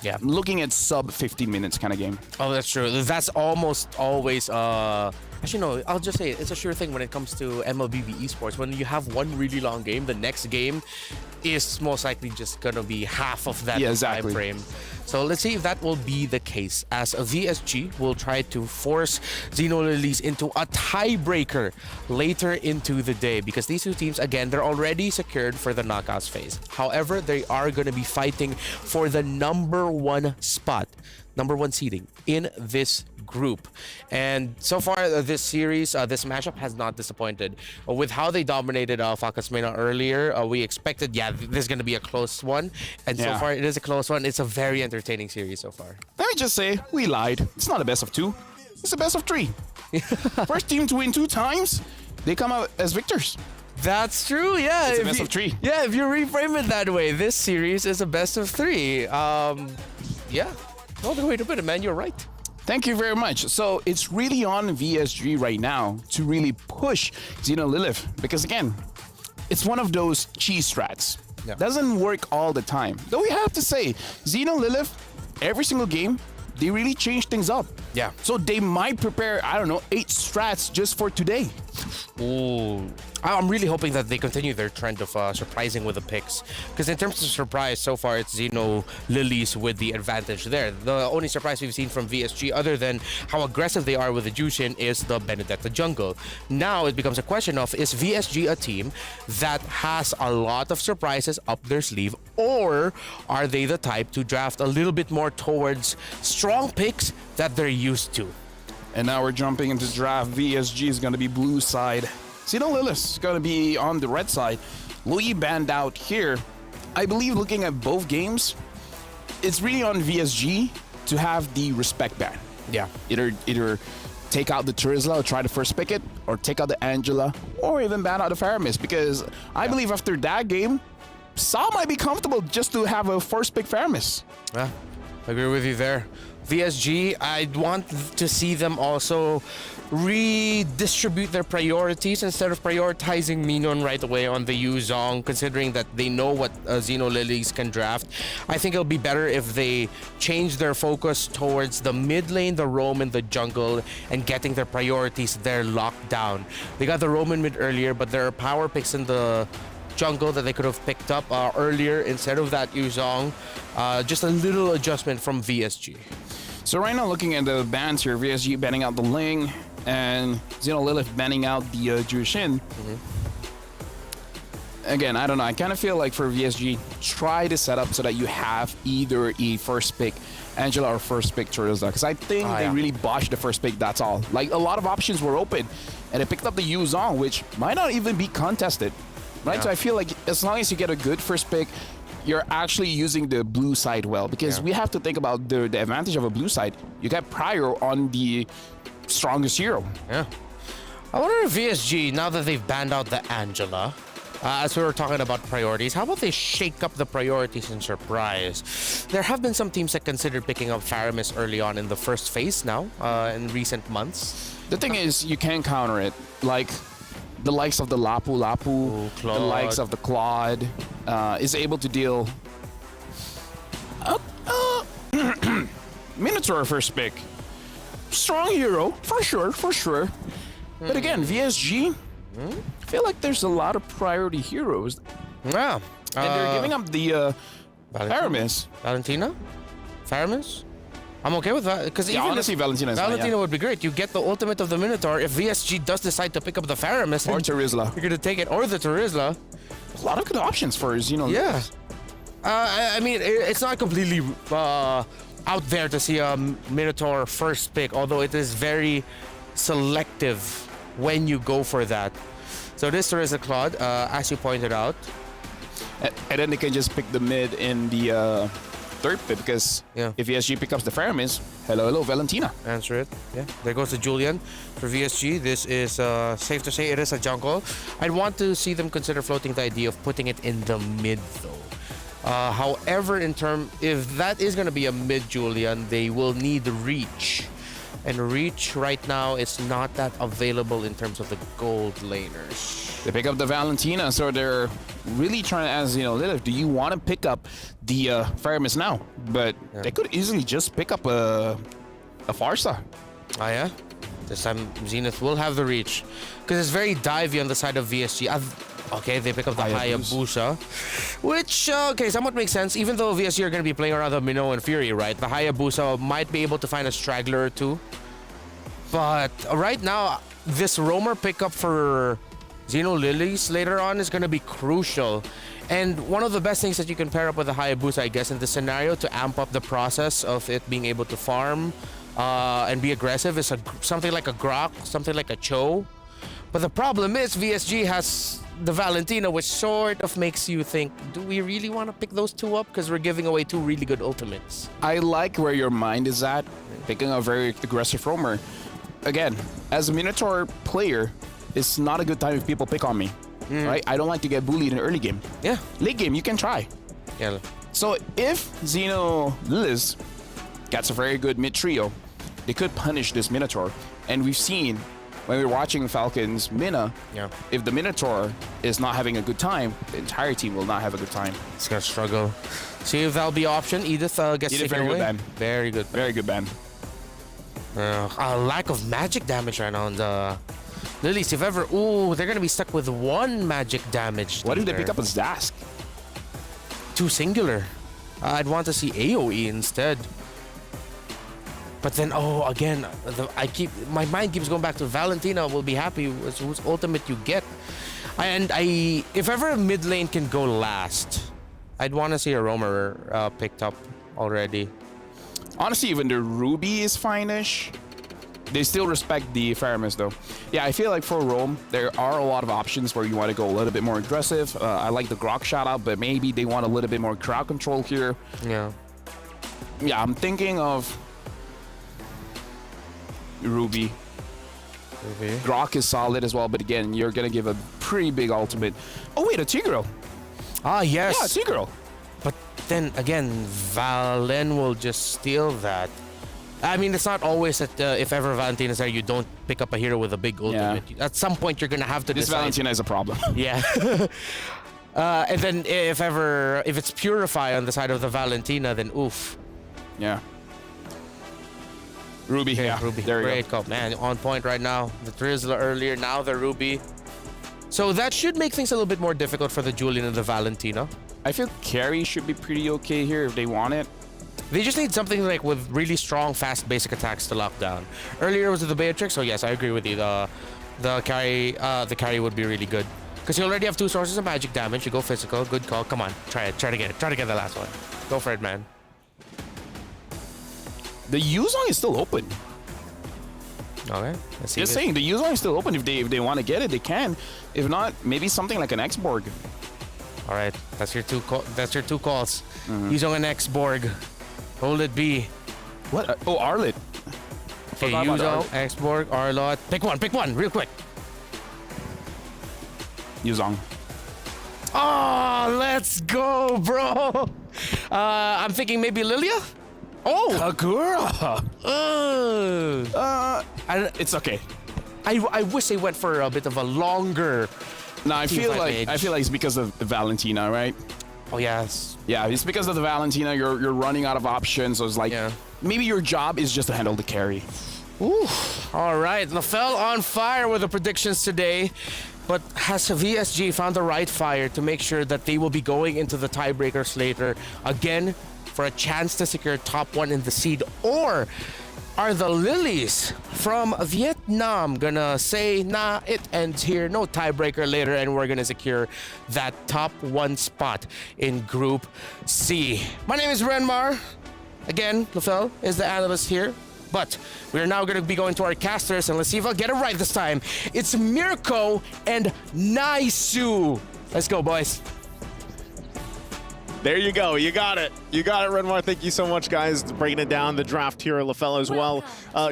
Yeah, I'm looking at sub 15 minutes kind of game. Oh, that's true. That's almost always actually no, I'll just say it's a sure thing when it comes to MLBB esports. When you have one really long game, the next game is most likely just gonna be half of that time frame. So let's see if that will be the case, as a VSG will try to force Xeno Lilies into a tiebreaker later into the day, because these 2 teams, again, they're already secured for the knockouts phase. However, they are going to be fighting for the number 1 spot, number 1 seeding in this group. And so far this series, this matchup has not disappointed. With how they dominated Falcons Vega earlier, we expected, this is going to be a close one. And so far it is a close one. It's a very entertaining series so far. Let me just say, we lied. It's not a best of 2. It's a best of 3. First team to win 2 times, they come out as victors. That's true, yeah. It's a best of 3. Yeah, if you reframe it that way, this series is a best of 3. Yeah. No other way to put it, man. You're right. Thank you very much. So it's really on VSG right now to really push Xeno Lilith, because again, it's one of those cheese strats. Yeah. Doesn't work all the time. Though we have to say, Xeno Lilith, every single game, they really change things up. Yeah. So they might prepare, I don't know, 8 strats just for today. Ooh. I'm really hoping that they continue their trend of surprising with the picks. Because in terms of surprise, so far it's Xeno Lilies with the advantage there. The only surprise we've seen from VSG, other than how aggressive they are with the Jushin, is the Benedetta jungle. Now it becomes a question of, is VSG a team that has a lot of surprises up their sleeve, or are they the type to draft a little bit more towards strong picks that they're used to? And now we're jumping into draft. VSG is going to be blue side. Xeno Lilith is going to be on the red side. Louis banned out here. I believe looking at both games, it's really on VSG to have the respect ban. Yeah. Either take out the Turizla or try to first pick it, or take out the Angela, or even ban out the Faramis, because I believe after that game, Saw might be comfortable just to have a first pick Faramis. Yeah, I agree with you there. VSG, I'd want to see them also redistribute their priorities instead of prioritizing Minon right away on the Yuzong, considering that they know what Xeno Lilies can draft. I think it'll be better if they change their focus towards the mid lane, the roam, and the jungle, and getting their priorities there locked down. They got the Roman mid earlier, but there are power picks in the jungle that they could have picked up earlier instead of that Yuzong. Just a little adjustment from VSG. So right now, looking at the bans here, VSG banning out the Ling, and Xeno Lilith banning out the Jushin. Again, I don't know. I kind of feel like for VSG, try to set up so that you have either a first pick Angela or first pick Turizla, because I think they really botched the first pick, that's all. Like, a lot of options were open, and they picked up the Yuzong, which might not even be contested, right? So I feel like as long as you get a good first pick, you're actually using the blue side well, because we have to think about the advantage of a blue side. You got prior on the strongest hero. Yeah. I wonder if VSG, now that they've banned out the Angela, as we were talking about priorities, how about they shake up the priorities in Surprise? There have been some teams that considered picking up Faramis early on in the first phase now, in recent months. The thing is, you can counter it. Like, the likes of the Lapu Lapu, the likes of the Claude, is able to deal... Minotaur first pick. Strong hero, for sure. But again, VSG, I feel like there's a lot of priority heroes. Yeah. And they're giving up the Faramis. Valentina? Faramis? I'm okay with that. Because yeah, honestly, Valentina would be great. You get the ultimate of the Minotaur. If VSG does decide to pick up the Faramis, or Terizla, you're going to take it. Or the Terizla. A lot of good options for Xeno. Yeah. I mean, it's not completely out there to see a Minotaur first pick, although it is very selective when you go for that. So this Terizla Claude, as you pointed out. And then they can just pick the mid in the third pick, because if VSG picks up the Faramis, hello, Valentina. Answer it. Yeah. There goes the Julian for VSG. This is safe to say it is a jungle. I'd want to see them consider floating the idea of putting it in the mid, though. However, if that is going to be a mid Julian, they will need reach. And reach right now is not that available in terms of the gold laners. They pick up the Valentina, so they're really trying to ask, Lilith, do you want to pick up the Faramis now? But they could easily just pick up a Farsa. Oh, yeah? This time Zenith will have the reach. Because it's very divey on the side of VSG. Okay, they pick up the Hayabusa. Which, somewhat makes sense. Even though VSG are going to be playing around the Minnow and Fury, right? The Hayabusa might be able to find a straggler or two. But right now, this roamer pickup for Xeno Lilies later on is going to be crucial. And one of the best things that you can pair up with the Hayabusa, I guess, in this scenario to amp up the process of it being able to farm and be aggressive is something like a Grok, something like a Cho. But the problem is VSG has the Valentina, which sort of makes you think, do we really want to pick those two up? Because we're giving away two really good ultimates. I like where your mind is at, picking a very aggressive roamer. Again, as a Minotaur player, it's not a good time if people pick on me, right? I don't like to get bullied in the early game. Yeah. Late game, you can try. Yeah. So if Xeno Liz gets a very good mid trio, they could punish this Minotaur. And we've seen when we're watching Falcons Mina, if the Minotaur is not having a good time, the entire team will not have a good time. It's gonna struggle. See if that'll be option. Edith gets taken away. Good ban. Very good. Very good ban. A lack of magic damage right now on the Lilies. If ever, they're gonna be stuck with one magic damage. What if they pick up a Zask? Two singular. I'd want to see AoE instead. But then, again, my mind keeps going back to Valentina will be happy with whose ultimate you get. And if ever a mid lane can go last, I'd want to see a roamer picked up already. Honestly, even the Ruby is fine-ish. They still respect the Faramis, though. Yeah, I feel like for Rome, there are a lot of options where you want to go a little bit more aggressive. I like the Grok shout-out, but maybe they want a little bit more crowd control here. Yeah. Yeah, I'm thinking of Ruby. Grok is solid as well, but again, you're going to give a pretty big ultimate. Oh, wait, a Tigreal. Ah, yes. Yeah, Tigreal. But then again, Valen will just steal that. I mean, it's not always that if ever Valentina's there, you don't pick up a hero with a big ultimate. At some point, you're going to have to decide. This Valentina is a problem. Yeah. And then if it's Purify on the side of the Valentina, then oof. Yeah. Ruby, yeah. Ruby. There you Great call, man. On point right now. The Terizla earlier, now the Ruby. So that should make things a little bit more difficult for the Julian and the Valentina. I feel carry should be pretty okay here if they want it. They just need something like with really strong, fast basic attacks to lock down. Earlier was the Beatrix, so yes, I agree with you. The carry would be really good. Because you already have two sources of magic damage. You go physical, good call. Come on, try it. Try to get it. Try to get the last one. Go for it, man. The U-Zone is still open. Okay. Let's see. Just saying, the U-Zone is still open. If they want to get it, they can. If not, maybe something like an X-Borg. All right, that's your two calls. U-Zone and X-Borg. Hold it be. What? Oh, Arlet. Okay, Forgot about Yuzong, Arlott. Xborg, Arlott. Pick one, real quick. Yuzong. Oh, let's go, bro. I'm thinking maybe Lilia? Oh! Kagura! It's okay. I wish they went for a bit of a longer. No, I feel teamfight like it's because of the Valentina, right? Oh yes. Yeah, it's because of the Valentina. You're running out of options. So it's like maybe your job is just to handle the carry. Ooh. All right, LaFell on fire with the predictions today. But has VSG found the right fire to make sure that they will be going into the tiebreakers later again for a chance to secure top 1 in the seed? Or are the Lilies from Vietnam gonna say, nah, it ends here, no tiebreaker later, and we're gonna secure that top 1 spot in Group C? My name is Renmar. Again, LaFell is the analyst here. But we're now going to be going to our casters, and let's see if I'll get it right this time. It's Mirko and Naisu. Let's go, boys. There you go. You got it. You got it, Renmar. Thank you so much, guys, breaking it down. The draft here at LaFell as well.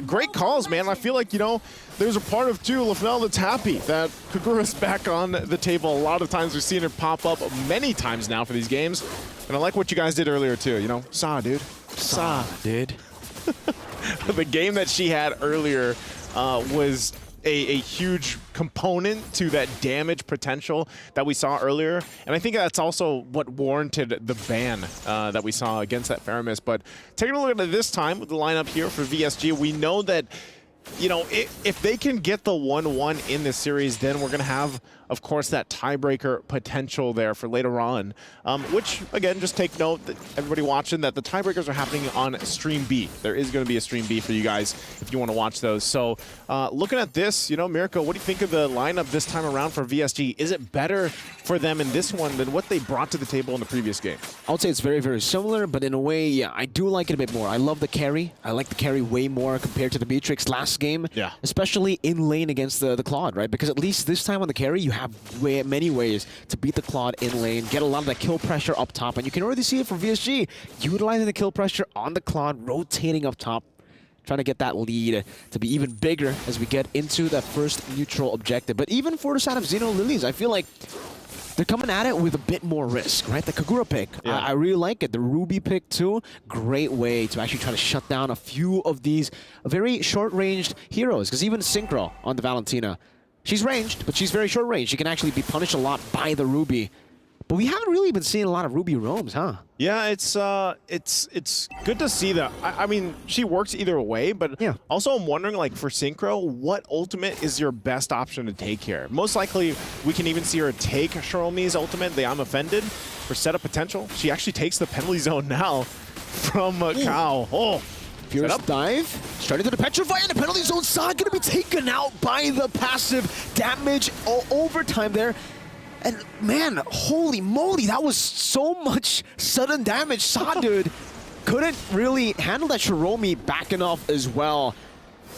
Great calls, man. I feel like, you know, there's a part of, too, LaFell that's happy that Kagura's back on the table. A lot of times we've seen her pop up many times now for these games. And I like what you guys did earlier, too. You know, dude. Dude. The game that she had earlier was a huge component to that damage potential that we saw earlier. And I think that's also what warranted the ban that we saw against that Faramis. But taking a look at it this time with the lineup here for VSG, we know that, you know, if they can get the 1-1 in this series, then we're going to have, of course, that tiebreaker potential there for later on. Which, again, just take note that everybody watching that the tiebreakers are happening on Stream B. There is going to be a Stream B for you guys if you want to watch those. So looking at this, you know, Mirko, what do you think of the lineup this time around for VSG? Is it better for them in this one than what they brought to the table in the previous game? I would say it's very, very similar, but in a way, yeah, I do like it a bit more. I love the carry. I like the carry way more compared to the Beatrix last game. Yeah. Especially in lane against the Claude, right? Because at least this time on the carry, you have many ways to beat the Claude in lane, get a lot of that kill pressure up top, and you can already see it from VSG, utilizing the kill pressure on the Claude, rotating up top, trying to get that lead to be even bigger as we get into that first neutral objective. But even for the side of Xeno Lilies, I feel like they're coming at it with a bit more risk, right? The Kagura pick, yeah. I really like it. The Ruby pick too, great way to actually try to shut down a few of these very short-ranged heroes, because even Synchro on the Valentina, she's ranged, but she's very short range. She can actually be punished a lot by the Ruby. But we haven't really been seeing a lot of Ruby roams, huh? Yeah, it's good to see that. I mean, she works either way, but yeah. Also I'm wondering, like, for Synchro, what ultimate is your best option to take here? Most likely, we can even see her take Shiromi's ultimate, the I'm Offended, for setup potential. She actually takes the penalty zone now from Kao. Oh. Fierce dive, starting to the petrify, and the penalty zone saw going to be taken out by the passive damage overtime there. And man, holy moly, that was so much sudden damage. Saw dude couldn't really handle that Shiromi backing off as well.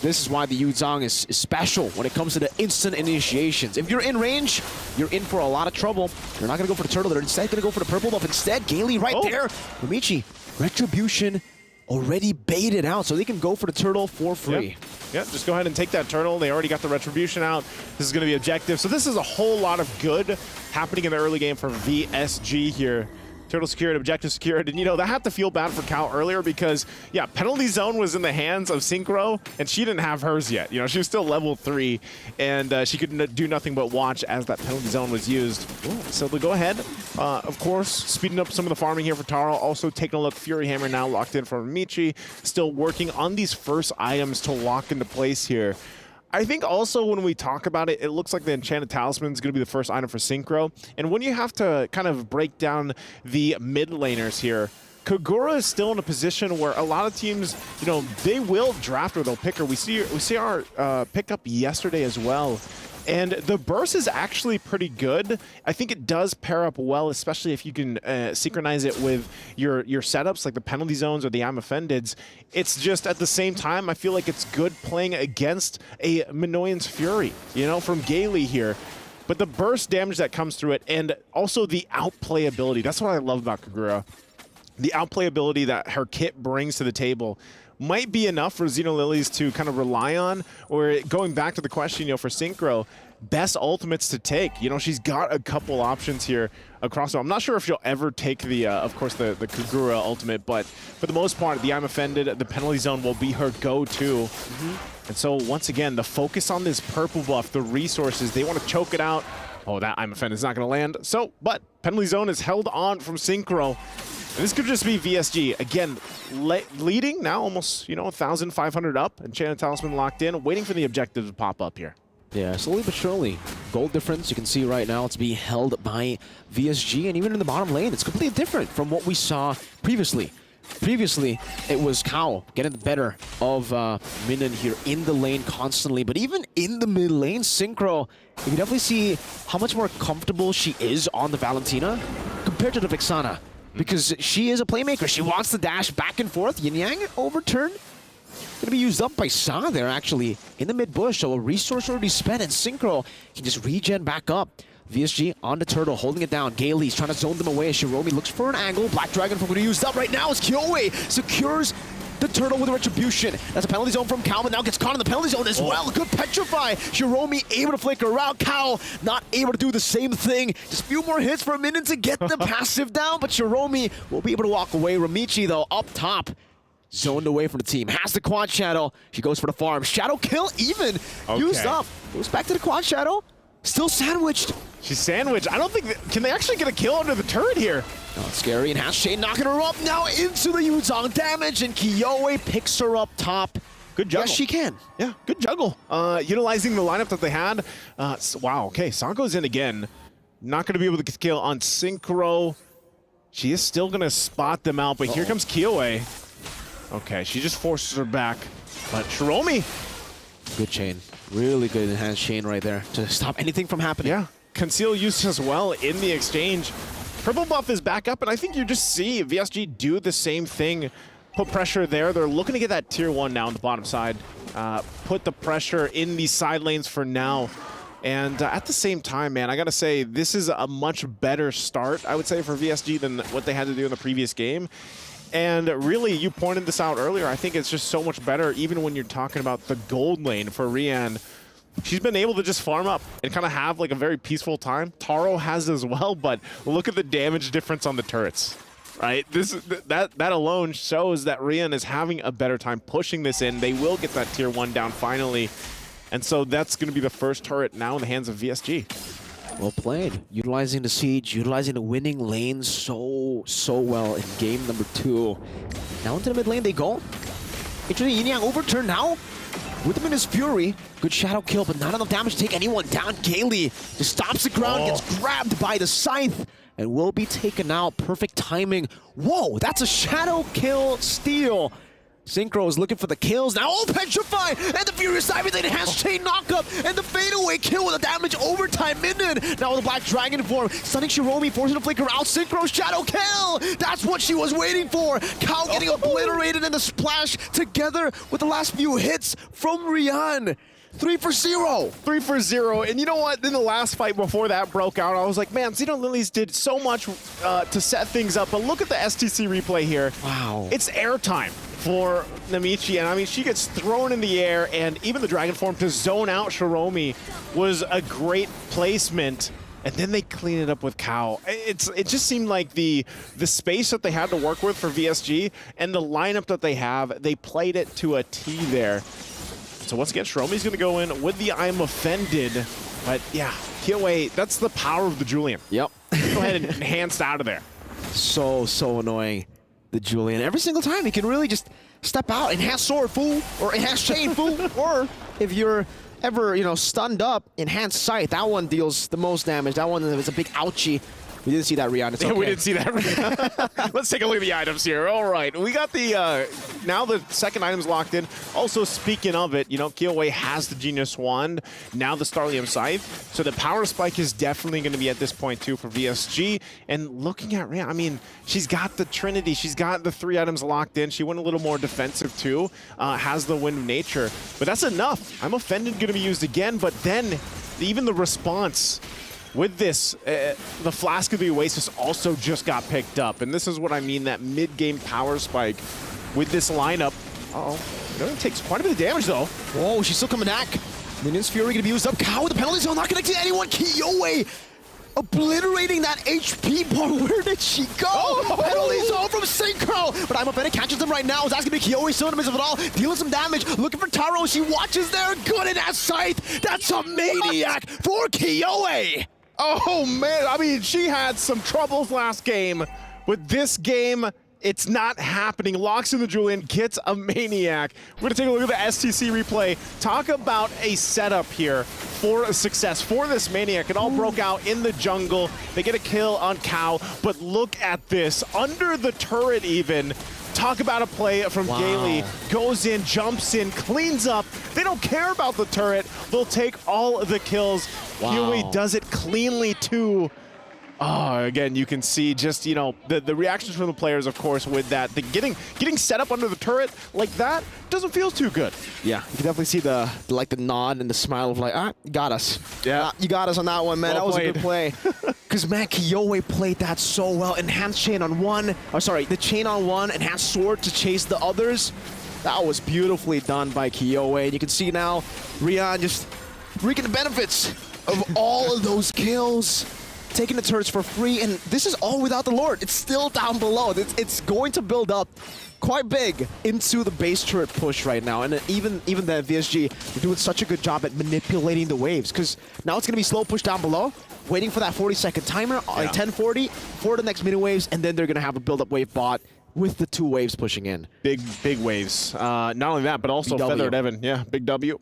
This is why the Yuzong is special when it comes to the instant initiations. If you're in range, you're in for a lot of trouble. You're not going to go for the turtle, they're instead going to go for the purple buff. Instead, Gaily right there. Rumichi, Retribution already baited out, so they can go for the turtle for free. Yep, just go ahead and take that turtle. They already got the Retribution out. This is going to be objective. So this is a whole lot of good happening in the early game for VSG here. Turtle secured, objective secured, and you know, that had to feel bad for Cal earlier because, yeah, penalty zone was in the hands of Synchro, and she didn't have hers yet. You know, she was still level 3, and she could do nothing but watch as that penalty zone was used. So they'll go ahead, of course, speeding up some of the farming here for Taro. Also taking a look, Fury Hammer now locked in for Michi, still working on these first items to lock into place here. I think also when we talk about it, it looks like the Enchanted Talisman is going to be the first item for Synchro. And when you have to kind of break down the mid laners here, Kagura is still in a position where a lot of teams, you know, they will draft or they'll pick her. We see our pickup yesterday as well. And the burst is actually pretty good. I think it does pair up well, especially if you can synchronize it with your setups, like the penalty zones or the I'm Offendeds. It's just at the same time, I feel like it's good playing against a Minoyan's Fury, you know, from Gaily here. But the burst damage that comes through it, and also the outplay ability. That's what I love about Kagura. The outplay ability that her kit brings to the table. might be enough for Xenolilies to kind of rely on, or going back to the question, for Synchro, best ultimates to take. She's got a couple options here across. I'm not sure if she'll ever take the, of course, the Kagura ultimate, but for the most part, the I'm Offended, the penalty zone will be her go-to. And so once again, the focus on this purple buff, the resources, they want to choke it out. Oh, that I'm Offended is not going to land. So, but penalty zone is held on from Synchro. And this could just be VSG. Again, leading now almost, 1,500 up, and Channel Talisman locked in, waiting for the objective to pop up here. Yeah, slowly but surely. Gold difference, you can see right now, it's being held by VSG, and even in the bottom lane, it's completely different from what we saw previously. Previously, it was Kao getting the better of Minion here in the lane constantly, but even in the mid lane, Synchro, you can definitely see how much more comfortable she is on the Valentina compared to the Vexana, because she is a playmaker. She wants to dash back and forth. Yin Yang overturn. Going to be used up by Sa there, actually, in the mid-bush. So a resource already spent, and Synchro can just regen back up. VSG on the turtle, holding it down. Gailey's trying to zone them away. Shiromi looks for an angle. Black Dragon going to be used up right now as Kyoe secures the turtle with a retribution. That's a penalty zone from Kao, but now gets caught in the penalty zone as well. Good petrify. Shiromi able to flicker around. Kao not able to do the same thing. Just a few more hits for a minute to get the passive down, but Shiromi will be able to walk away. Ramichi, though, up top. Zoned away from the team. Has the quad shadow. She goes for the farm. Shadow kill even used up. Goes back to the quad shadow. Still sandwiched. She's sandwiched. I don't think can they actually get a kill under the turret here? Oh, it's scary. And has Shane knocking her up now into the Yuzong damage, and Kyoe picks her up top. Good juggle. Yes, she can. Yeah, good juggle. Utilizing the lineup that they had. Wow, okay, Sanko's in again. Not going to be able to get kill on Synchro. She is still going to spot them out, but here comes Kyoe. Okay, she just forces her back. But Shiromi. Good chain. Really good enhanced chain right there to stop anything from happening. Yeah. Conceal use as well in the exchange. Purple buff is back up, and I think you just see VSG do the same thing. Put pressure there. They're looking to get that tier 1 now on the bottom side. Put the pressure in the side lanes for now. And at the same time, man, I got to say, this is a much better start, I would say, for VSG than what they had to do in the previous game. And really, you pointed this out earlier, I think it's just so much better, even when you're talking about the gold lane for Rian. She's been able to just farm up and kind of have like a very peaceful time. Taro has as well, but look at the damage difference on the turrets, right? That alone shows that Rian is having a better time pushing this in. They will get that tier 1 down finally. And so that's going to be the first turret now in the hands of VSG. Well played. Utilizing the siege, utilizing the winning lane so well in game number 2. Now into the mid lane they go. Interesting, Yin Yang overturn now. With him in his fury. Good shadow kill, but not enough damage to take anyone down. Gailey just stops the ground, gets grabbed by the scythe, and will be taken out. Perfect timing. Whoa, that's a shadow kill steal. Synchro is looking for the kills now. Oh, petrify! And the Furious Ivy then has chain knockup, and the fadeaway kill with a damage overtime minion. Now with the Black Dragon form, stunning Shiromi, forcing to flicker out. Synchro shadow kill! That's what she was waiting for. Kao getting obliterated in the splash together with the last few hits from Rian. 3 for 0. 3 for 0. And you know what? In the last fight before that broke out, I was like, man, Xenolilies did so much to set things up. But look at the STC replay here. Wow. It's airtime for Namichi, and I mean, she gets thrown in the air, and even the Dragon Form to zone out Shiromi was a great placement, and then they clean it up with Kao. It just seemed like the space that they had to work with for VSG and the lineup that they have, they played it to a T there. So once again, Shiromi's going to go in with the I'm Offended, but yeah, Kyoe, that's the power of the Julian. Yep. Go ahead and enhanced out of there. So annoying. The Julian. Every single time he can really just step out, enhance sword, fool, or enhance chain, fool, or if you're ever, stunned up, enhance sight. That one deals the most damage. That one is a big ouchie. We didn't see that, Rihanna. It's okay. We didn't see that. Let's take a look at the items here. All right, we got the, now the second item's locked in. Also, speaking of it, Kyoe has the Genius Wand, now the Starlium Scythe. So the power spike is definitely going to be at this point too for VSG. And looking at Rihanna, I mean, she's got the Trinity. She's got the 3 items locked in. She went a little more defensive too, has the Wind of Nature. But that's enough. I'm Offended going to be used again, but then even the response with this, the Flask of the Oasis also just got picked up. And this is what I mean, that mid-game power spike with this lineup. Uh-oh. It takes quite a bit of damage, though. Whoa, she's still coming back. Minions Fury going to be used up. Cow with the penalty zone, not connecting to anyone. Kiyoe obliterating that HP bar. Where did she go? Oh! Penalty zone from Synchro. But I'm up and it catches them right now. It's asking me Kiyoe still in the midst of it all. Dealing some damage. Looking for Taro. She watches there. Good in that sight. That's a maniac for Kiyoe. Oh, man. I mean, she had some troubles last game. With this game, it's not happening. Locks in the Julian, gets a maniac. We're going to take a look at the STC replay. Talk about a setup here for a success for this maniac. It all broke out in the jungle. They get a kill on Cow, but look at this. Under the turret even. Talk about a play from Gailey. Goes in, jumps in, cleans up. They don't care about the turret. They'll take all of the kills. Huey does it cleanly too. Oh, again, you can see just, you know, the reactions from the players, of course, with that. Getting set up under the turret like that doesn't feel too good. Yeah, you can definitely see the nod and the smile of like, you got us. Yeah. You got us on that one, man. Well that was played. a good play. Because, man, Kiyoe played that so well. Enhanced chain on one. Oh, sorry, the chain on one. Enhanced sword to chase the others. That was beautifully done by Kiyoe. And you can see now Rian just reaping the benefits of all of those kills. Taking the turrets for free, and this is all without the Lord. It's still down below. It's going to build up quite big into the base turret push right now. And even the VSG, they're doing such a good job at manipulating the waves, because now it's going to be slow push down below, waiting for that 40-second timer, like 10:40, for the next mini waves, and then they're going to have a build-up wave bot with the 2 waves pushing in. Big waves. Not only that, but also BW. Feather of Heaven. Yeah, big W.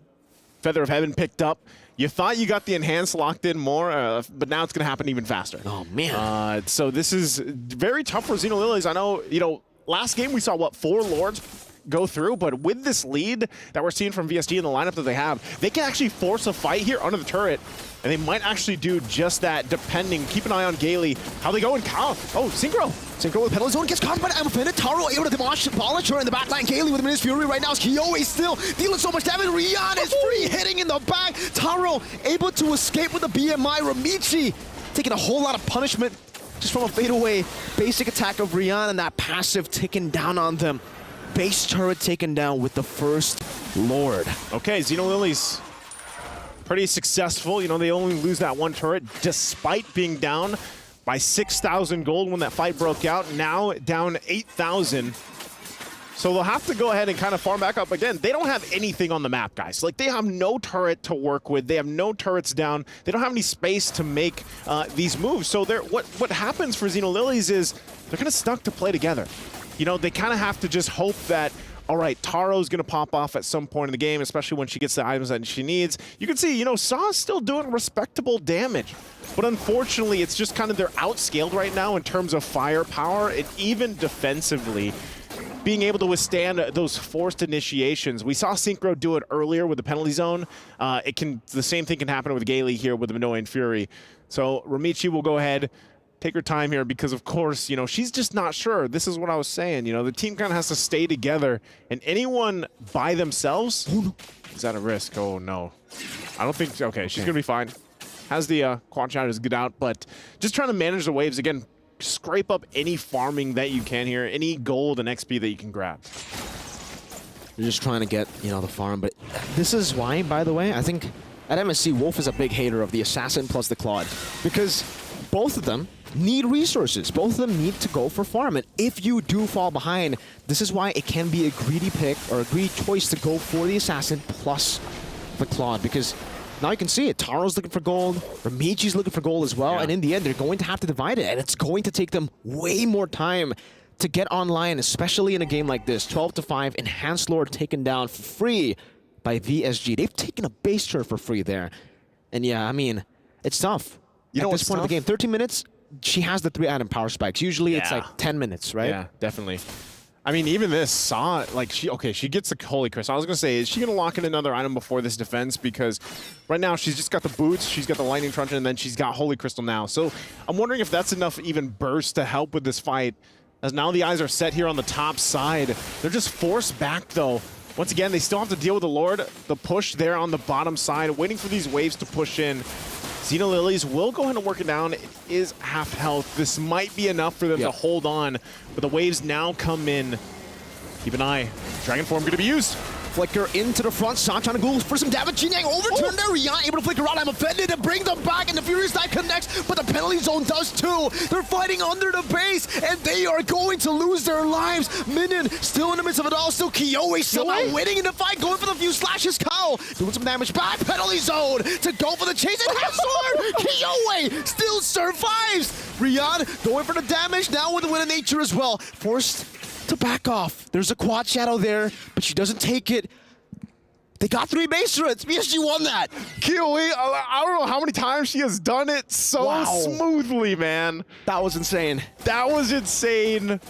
Feather of Heaven picked up. You thought you got the enhanced locked in more, but now it's going to happen even faster. Oh, man. So this is very tough for Xenolilies. I know, you know, last game we saw, what, 4 Lords go through, but with this lead that we're seeing from VSG in the lineup that they have, they can actually force a fight here under the turret, and they might actually do just that, depending. Keep an eye on Gailey. How they go in Cal. Oh, Synchro. Synchro with penalty zone, gets caught by Amphina. Taro able to demolish her in the backline. Gailey with Minions Fury right now. Kiyoe still dealing so much damage. Rian is free, hitting in the back. Taro able to escape with the BMI. Ramichi taking a whole lot of punishment just from a fadeaway basic attack of Rian, and that passive ticking down on them. Base turret taken down with the first Lord. Okay, Xenolilies pretty successful. You know, they only lose that 1 turret despite being down by 6,000 gold when that fight broke out. Now down 8,000. So they'll have to go ahead and kind of farm back up again. They don't have anything on the map, guys. Like, they have no turret to work with. They have no turrets down. They don't have any space to make these moves. So what happens for Xenolilies is they're kind of stuck to play together. You know, they kind of have to just hope that, all right, Taro's going to pop off at some point in the game, especially when she gets the items that she needs. You can see, you know, Saw's still doing respectable damage. But unfortunately, it's just kind of they're outscaled right now in terms of firepower and even defensively. Being able to withstand those forced initiations. We saw Synchro do it earlier with the penalty zone. The same thing can happen with Gailey here with the Minoan Fury. So Ramichi will go ahead, take her time here, because of course, you know, she's just not sure. This is what I was saying. You know, the team kind of has to stay together, and anyone by themselves is at a risk. Oh no, I don't think. Okay, she's gonna be fine. Has the quad shatters get out, but just trying to manage the waves again. Scrape up any farming that you can here, any gold and XP that you can grab. You're just trying to get, you know, the farm, but this is why, by the way, I think at MSC, Wolf is a big hater of the Assassin plus the Claude, because both of them need resources. Both of them need to go for farm, and if you do fall behind, this is why it can be a greedy pick or a greedy choice to go for the Assassin plus the Claude, because now you can see it. Taro's looking for gold, Ramichi's looking for gold as well, and in the end, they're going to have to divide it, and it's going to take them way more time to get online, especially in a game like this. 12-5, Enhanced Lord taken down for free by VSG. They've taken a base turret for free there. And yeah, I mean, it's tough. At this point of the game, 13 minutes, she has the 3-item power spikes. Usually it's like 10 minutes, right? Yeah, definitely. I mean, even this Saw, like, she gets the Holy Crystal. I was going to say, is she going to lock in another item before this defense? Because right now, she's just got the boots, she's got the Lightning Truncheon, and then she's got Holy Crystal now. So I'm wondering if that's enough even burst to help with this fight, as now the eyes are set here on the top side. They're just forced back, though. Once again, they still have to deal with the Lord. The push there on the bottom side, waiting for these waves to push in. Xenolilies will go ahead and work it down. It is half health. This might be enough for them to hold on, but the waves now come in. Keep an eye. Dragon Form going to be used. Flicker into the front, Sang trying to go for some damage. Jingyang overturned there. Rian able to flicker out. I'm offended to bring them back, and the Furious Dive connects, but the penalty zone does too. They're fighting under the base, and they are going to lose their lives. Minion still in the midst of it all. Still Kyoe somehow winning in the fight, going for the few slashes. Kao doing some damage back. Penalty zone to go for the chase, and Hazard! Kyoe still survives. Rian going for the damage, now with the win of nature as well. Forced to back off. There's a quad shadow there, but she doesn't take it. They got 3 base threats. VSG won that. Kyoe, I don't know how many times she has done it so smoothly, man. That was insane. That was insane.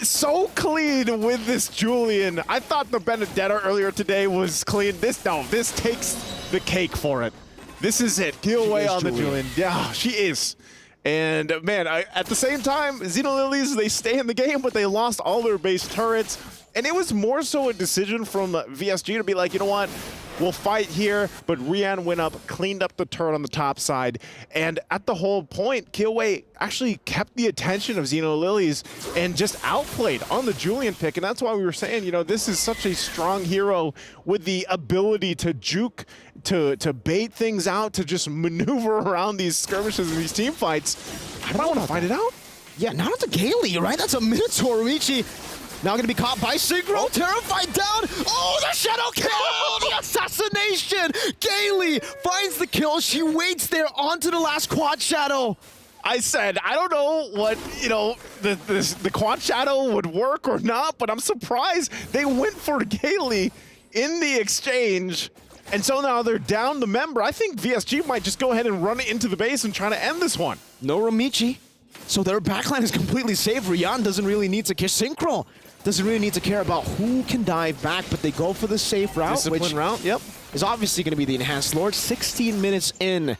So clean with this Julian. I thought the Benedetta earlier today was clean. This takes the cake for it. This is it. Kyoe on the Julian. Yeah, she is. And man, at the same time, Xenolilies, they stay in the game, but they lost all their base turrets. And it was more so a decision from VSG to be like, you know what, we'll fight here, but Rian went up, cleaned up the turret on the top side. And at the whole point, Kyoe actually kept the attention of Xenolilies and just outplayed on the Julian pick. And that's why we were saying, you know, this is such a strong hero with the ability to juke, to bait things out, to just maneuver around these skirmishes and these team fights. I don't want to find it out. Yeah, now it's a Gailey, right? That's a Minotaur. Ruichi now going to be caught by Synchro. Terrified down. Oh, the shadow kill! The assassination! Gailey finds the kill. She waits there onto the last quad shadow. I said, I don't know what, you know, the quad shadow would work or not, but I'm surprised they went for Gailey in the exchange. And so now they're down the member. I think VSG might just go ahead and run it into the base and try to end this one. No Romichi. So their backline is completely safe. Rian doesn't really need to care. Synchro doesn't really need to care about who can dive back, but they go for the safe route, Discipline route, yep. Is obviously going to be the Enhanced Lord. 16 minutes in.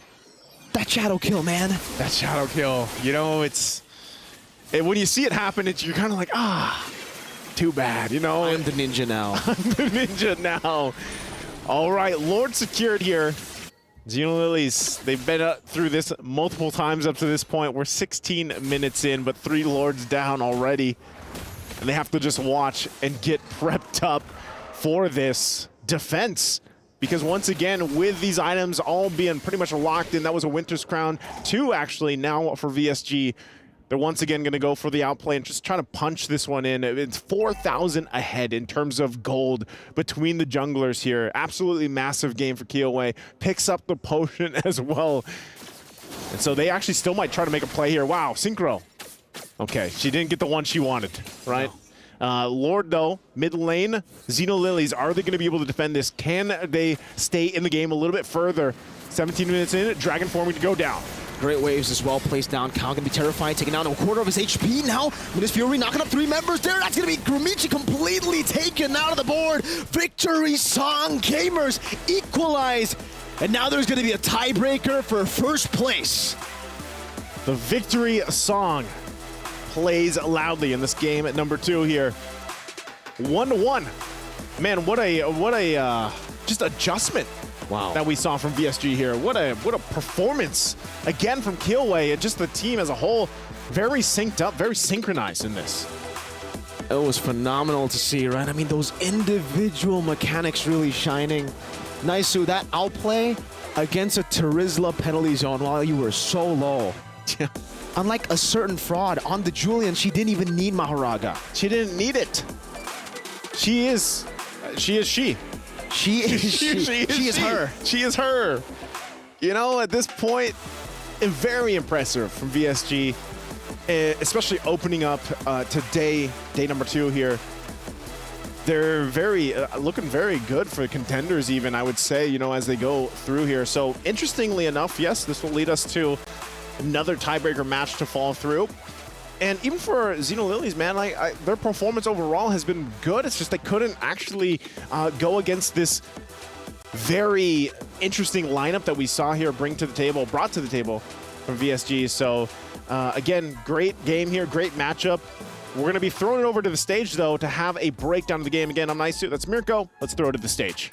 That shadow kill, man. That shadow kill. You know, when you see it happen, you're kind of like, too bad, you know? I'm the ninja now. I'm the ninja now. All right, Lord secured here. Xenolilies, they've been through this multiple times up to this point. We're 16 minutes in, but 3 Lords down already. And they have to just watch and get prepped up for this defense. Because once again, with these items all being pretty much locked in, that was a Winter's Crown 2 actually now for VSG. They're once again going to go for the outplay and just try to punch this one in. It's 4,000 ahead in terms of gold between the junglers here. Absolutely massive game for Kyoe. Picks up the potion as well. And so they actually still might try to make a play here. Wow, Synchro. Okay, she didn't get the one she wanted, right? No. Lord, though, mid lane, Xenolilies, are they going to be able to defend this? Can they stay in the game a little bit further? 17 minutes in, Dragon forming to go down. Great waves as well, placed down. Kao gonna be terrified, taking down a quarter of his HP now. Midas Fury knocking up 3 members there. That's gonna be Grumichi completely taken out of the board. Victory Song Gamers equalize. And now there's gonna be a tiebreaker for first place. The victory song plays loudly in this game at number 2 here. 1-1. Man, what a just adjustment. Wow. That we saw from VSG here. What a performance again from Kyoe, and just the team as a whole, very synced up, very synchronized in this. It was phenomenal to see, right? I mean, those individual mechanics really shining. Naisu, that outplay against a Terizla penalty zone while you were so low. Unlike a certain fraud on the Julian, she didn't even need Maharaga. She didn't need it. She is she. She is her. She is her. You know, at this point, very impressive from VSG, especially opening up today, day number 2 here. They're very looking very good for contenders even, I would say, you know, as they go through here. So interestingly enough, yes, this will lead us to another tiebreaker match to fall through. And even for Xenolilies, man, their performance overall has been good. It's just they couldn't actually go against this very interesting lineup that we saw here brought to the table from VSG. So again, great game here, great matchup. We're going to be throwing it over to the stage, though, to have a breakdown of the game. Again, I'm Naisu. That's Mirko. Let's throw it to the stage.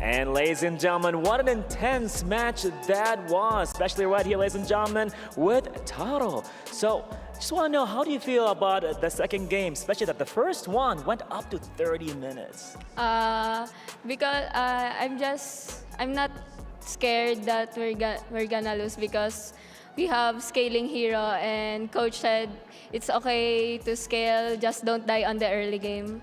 And ladies and gentlemen, what an intense match that was, especially right here, ladies and gentlemen, with Taro. So, just want to know, how do you feel about the second game, especially that the first one went up to 30 minutes? Because I'm not scared that we're gonna lose because we have scaling hero and coach said it's okay to scale, just don't die on the early game.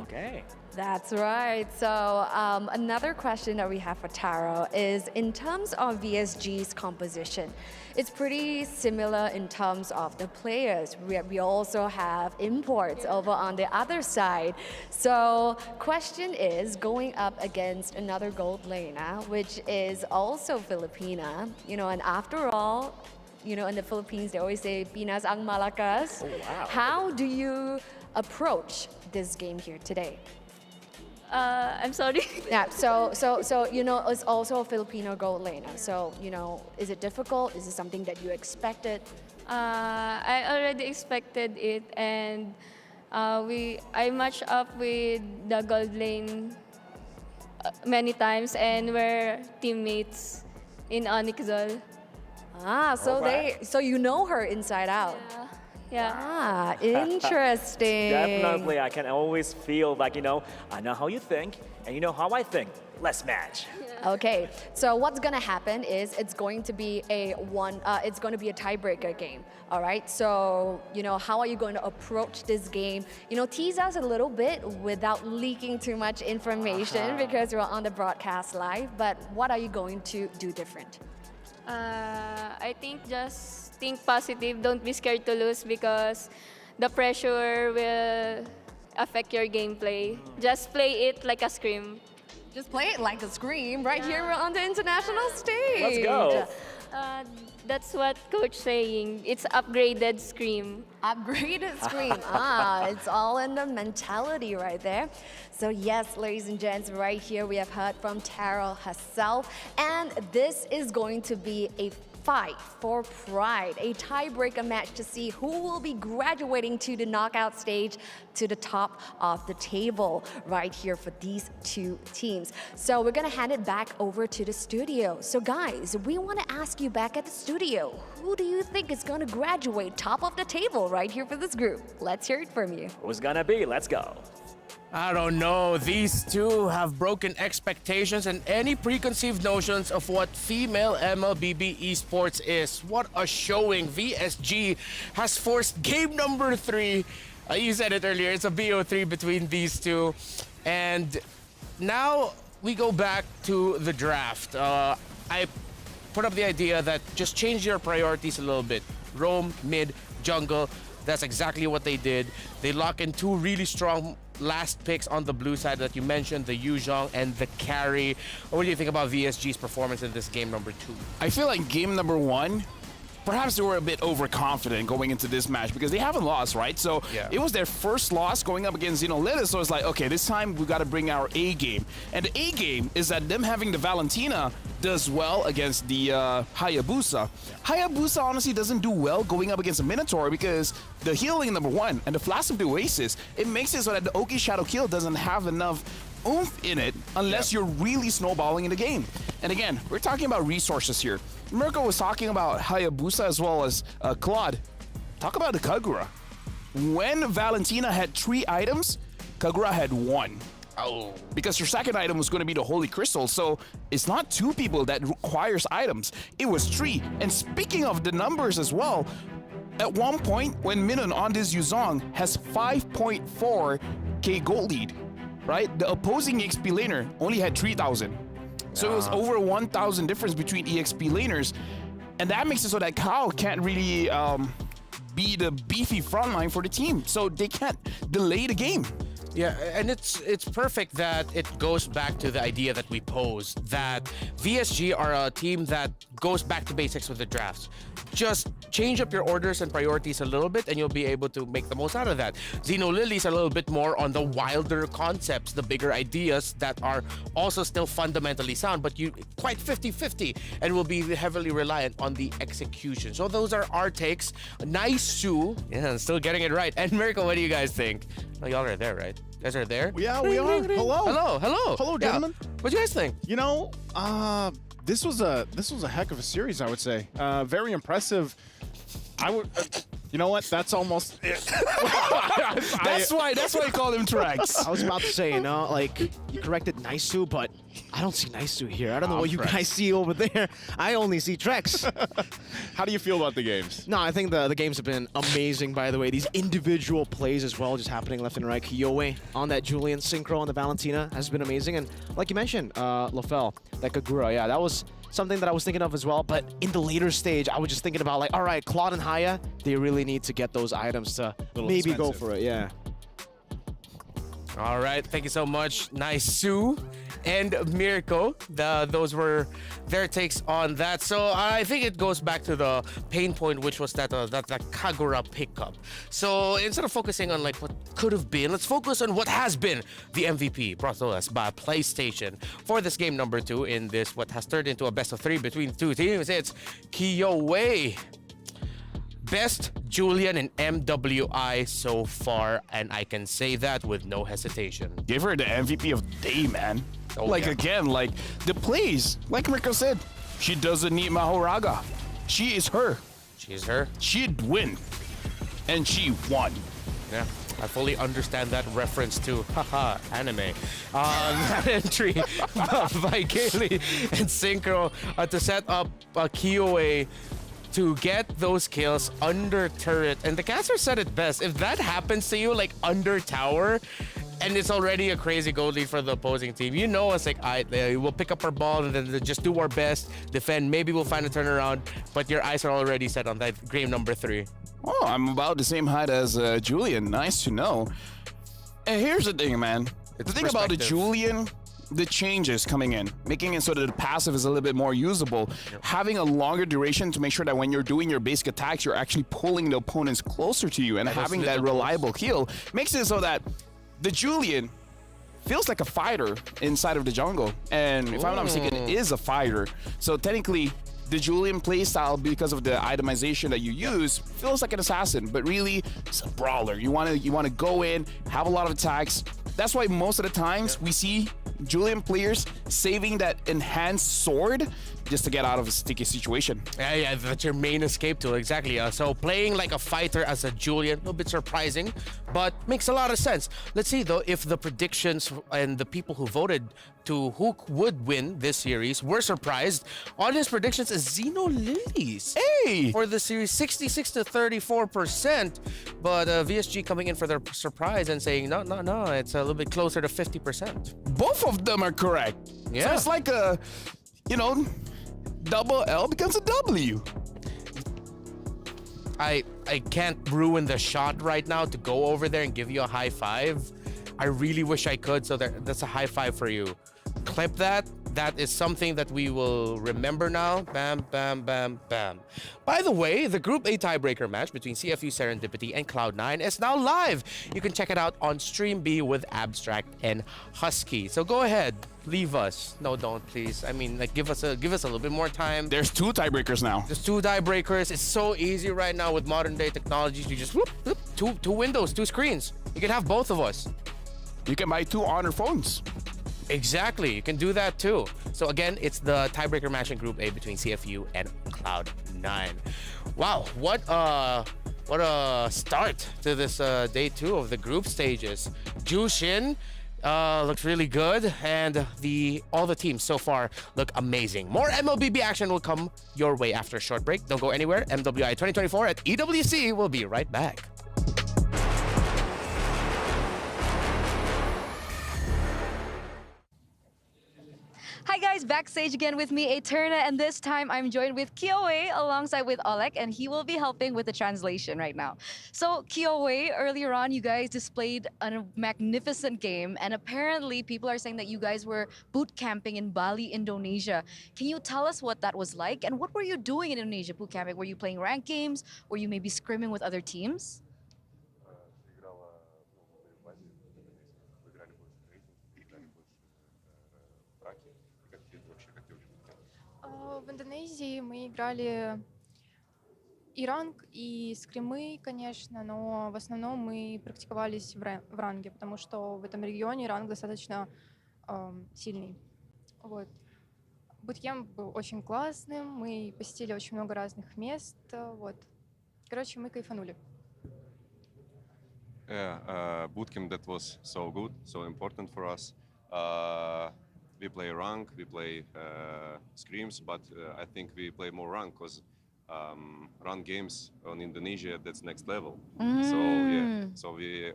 Okay. That's right. So another question that we have for Taro is in terms of VSG's composition, it's pretty similar in terms of the players. We also have imports over on the other side. So question is, going up against another gold laner, which is also Filipina, and after all, in the Philippines, they always say, Pinas ang malakas. Oh, wow. How do you approach this game here today? I'm sorry. Yeah, so it's also a Filipino gold laner. So, is it difficult? Is it something that you expected? I already expected it, and I matched up with the gold lane many times, and we're teammates in Onyxol. So you know her inside out. Yeah. Interesting. Definitely, I can always feel like, I know how you think, and you know how I think. Let's match. Okay, so what's gonna happen is it's going to be a tiebreaker game. All right, so how are you going to approach this game? Tease us a little bit without leaking too much information because we're on the broadcast live. But what are you going to do different? I think just think positive. Don't be scared to lose because the pressure will affect your gameplay. Just play it like a scream. Just play it like a scream right here on the international stage. Let's go. That's what coach saying. It's upgraded scream. Upgraded scream. It's all in the mentality right there. So yes, ladies and gents, right here we have heard from Taro herself, and this is going to be a fight for pride, a tiebreaker match to see who will be graduating to the knockout stage, to the top of the table right here for these two teams. So we're gonna hand it back over to the studio. So guys, we wanna ask you back at the studio, who do you think is gonna graduate top of the table right here for this group? Let's hear it from you. Who's gonna be? Let's go. I don't know. These two have broken expectations and any preconceived notions of what female MLBB esports is. What a showing. VSG has forced game number 3. You said it earlier, it's a BO3 between these two. And now we go back to the draft. I put up the idea that just change your priorities a little bit. Roam, mid, jungle. That's exactly what they did. They lock in 2 really strong last picks on the blue side that you mentioned, the Yuzhong and the carry. What do you think about VSG's performance in this game number 2? I feel like game number 1, perhaps they were a bit overconfident going into this match because they haven't lost, right? So it was their first loss going up against Xenolithus. So it's like, okay, this time we got to bring our A game. And the A game is that them having the Valentina does well against the Hayabusa. Hayabusa honestly doesn't do well going up against a Minotaur because the healing number 1 and the Flash of the Oasis, it makes it so that the Oki Shadow Kill doesn't have enough oomph in it unless you're really snowballing in the game. And again, we're talking about resources here. Mirko was talking about Hayabusa as well as Claude. Talk about the Kagura. When Valentina had 3 items, Kagura had 1. Oh. Because your second item was going to be the Holy Crystal, so it's not 2 people that requires items. It was 3. And speaking of the numbers as well, at one point when Minon on this Yuzong has 5.4k gold lead, right? The opposing EXP laner only had 3,000. So it was over 1,000 difference between EXP laners. And that makes it so that Kao can't really be the beefy frontline for the team. So they can't delay the game. Yeah, and it's perfect that it goes back to the idea that we posed, that VSG are a team that goes back to basics with the drafts. just change up your orders and priorities a little bit and you'll be able to make the most out of that. Xeno Lily's a little bit more on the wilder concepts, the bigger ideas that are also still fundamentally sound, but you quite 50-50 and will be heavily reliant on the execution. So those are our takes. Nice Sue. Yeah, still getting it right. And Miracle, what do you guys think? Oh, y'all are there, right? You guys are there? Yeah, we are. Hello. Hello, gentlemen. What do you guys think? You know, this was a heck of a series, I would say. Very impressive. I would. You know what? That's almost it. That's why you call him Trex. I was about to say, like, you corrected Naisu, but I don't see Naisu here. I don't know what you guys see over there. I only see Trex. How do you feel about the games? No, I think the games have been amazing, by the way. These individual plays as well, just happening left and right. Kiyoe on that Julian synchro on the Valentina has been amazing. And like you mentioned, Lafel, that Kagura, yeah, that was something that I was thinking of as well. But in the later stage, I was just thinking about, like, all right, Claude and Haya, they really need to get those items to maybe go for it, yeah. All right, thank you so much, Naisu and Mirko. Those were their takes on that. So I think it goes back to the pain point, which was that Kagura pickup. So instead of focusing on like what could have been, let's focus on what has been the MVP brought to us by PlayStation for this game number 2 in this what has turned into a best of 3 between 2 teams. It's Kiyoe. Best Julian in MWI so far, and I can say that with no hesitation. Give her the MVP of the day, man. Oh, like, yeah. again, like, the plays, like Rico said, she doesn't need Mahoraga. She is her. She is her. She'd win. And she won. Yeah, I fully understand that reference to anime. That entry by Kaylee and Synchro to set up Kiyoe to get those kills under turret. And the caster said it best. If that happens to you, like under tower, and it's already a crazy goal lead for the opposing team, you know it's like, we'll pick up our ball and then just do our best, defend, maybe we'll find a turnaround, but your eyes are already set on that game number 3. Oh, I'm about the same height as Julian. Nice to know. And here's the thing, man. The thing about the Julian, the changes coming in, making it so that the passive is a little bit more usable, having a longer duration to make sure that when you're doing your basic attacks, you're actually pulling the opponents closer to you, and having that reliable heal makes it so that the Julian feels like a fighter inside of the jungle. And if I'm not mistaken, it is a fighter. So technically, the Julian playstyle, because of the itemization that you use, feels like an assassin, but really it's a brawler. You want to go in, have a lot of attacks. That's why most of the times we see Julian players saving that enhanced sword just to get out of a sticky situation. Yeah, that's your main escape tool, exactly. So playing like a fighter as a Julian, a little bit surprising, but makes a lot of sense. Let's see though if the predictions and the people who voted to who would win this series were surprised. Audience predictions is Xeno Lilies. Hey! For the series, 66 to 34%, but VSG coming in for their surprise and saying, no, it's a little bit closer to 50%. Both of them are correct. Yeah. So it's like a, double L becomes a W. I can't ruin the shot right now to go over there and give you a high five. I really wish I could, so that's a high five for you. Clip that. That is something that we will remember now. Bam, bam, bam, bam. By the way, the Group A tiebreaker match between CFU Serendipity and Cloud9 is now live. You can check it out on Stream B with Abstract and Husky. So go ahead, leave us. No, don't, please. I mean, like, give us a little bit more time. There's 2 tiebreakers now. There's 2 tiebreakers. It's so easy right now with modern day technologies. You just whoop, whoop, two windows, 2 screens. You can have both of us. You can buy 2 Honor phones. Exactly, you can do that too. So again, it's the tiebreaker match in Group A between CFU and Cloud9. Wow, what a start to this day 2 of the group stages. Jushin looks really good, and all the teams so far look amazing. More MLBB action will come your way after a short break. Don't go anywhere. MWI 2024 at EWC will be right back. Hi guys, backstage again with me, Eterna, and this time I'm joined with Kyoe alongside with Oleg, and he will be helping with the translation right now. So Kyoe, earlier on you guys displayed a magnificent game, and apparently people are saying that you guys were boot camping in Bali, Indonesia. Can you tell us what that was like, and what were you doing in Indonesia boot camping? Were you playing ranked games? Were you maybe scrimming with other teams? В Индонезии мы играли и ранг, и скримы, конечно, но в основном мы практиковались в ранге, потому что в этом регионе ранг достаточно сильный. Вот. Буткемп был очень классным, мы посетили очень много разных мест, вот. Короче, мы кайфанули. Yeah, bootcamp that was so good, so important for us. We play rank, we play scrims, but I think we play more rank because rank games on Indonesia, that's next level. So yeah, so we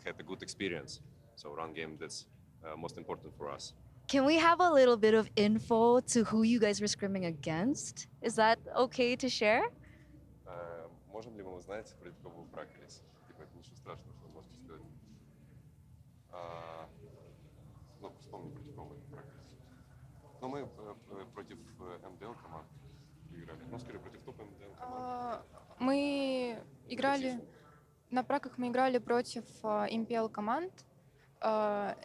had a good experience. So rank game, that's most important for us. Can we have a little bit of info to who you guys were scrimming against? Is that okay to share? Можем ли мы узнать, против кого вы практиковались? Типа, это ничего страшного, что вы можете сказать. Ну, вспомни, против кого мы практиковались. Ну, мы против МДЛ команд играли. Ну, скорее, против топ МДЛ команд. Мы играли, на праках мы играли против МПЛ команд,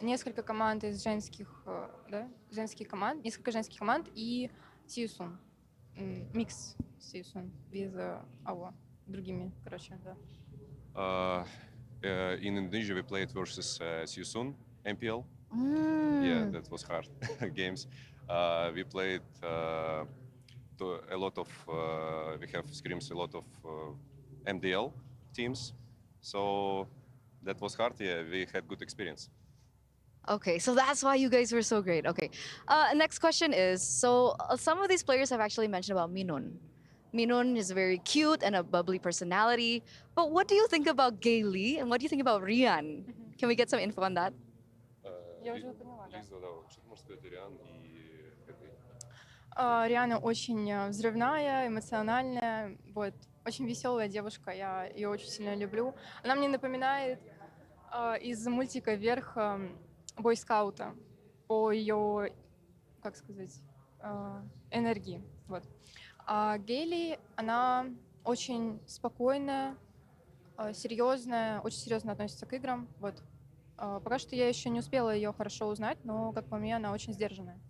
несколько команд из женских, да, женских команд, несколько женских команд и Сиюсун. Микс Сиюсун без АО. Другими, короче, да. In Indonesia, we played versus Siusun, MPL. Yeah, that was hard games. We played a lot of, we have scrims, a lot of MDL teams. So that was hard, yeah, we had good experience. Okay, so that's why you guys were so great. Okay, next question is, so some of these players have actually mentioned about Minun. Minun is very cute and a bubbly personality, but what do you think about Gay Lee and what do you think about Rian? Can we get some info on that? Риана очень взрывная, эмоциональная, вот, очень веселая девушка, я ее очень сильно люблю. Она мне напоминает из мультика «Вверх» бойскаута по ее, как сказать, энергии, вот. А Гейли, она очень спокойная, серьезная, очень серьезно относится к играм. Вот. Пока что я еще не успела ее хорошо узнать, но, как по мне, она очень сдержанная.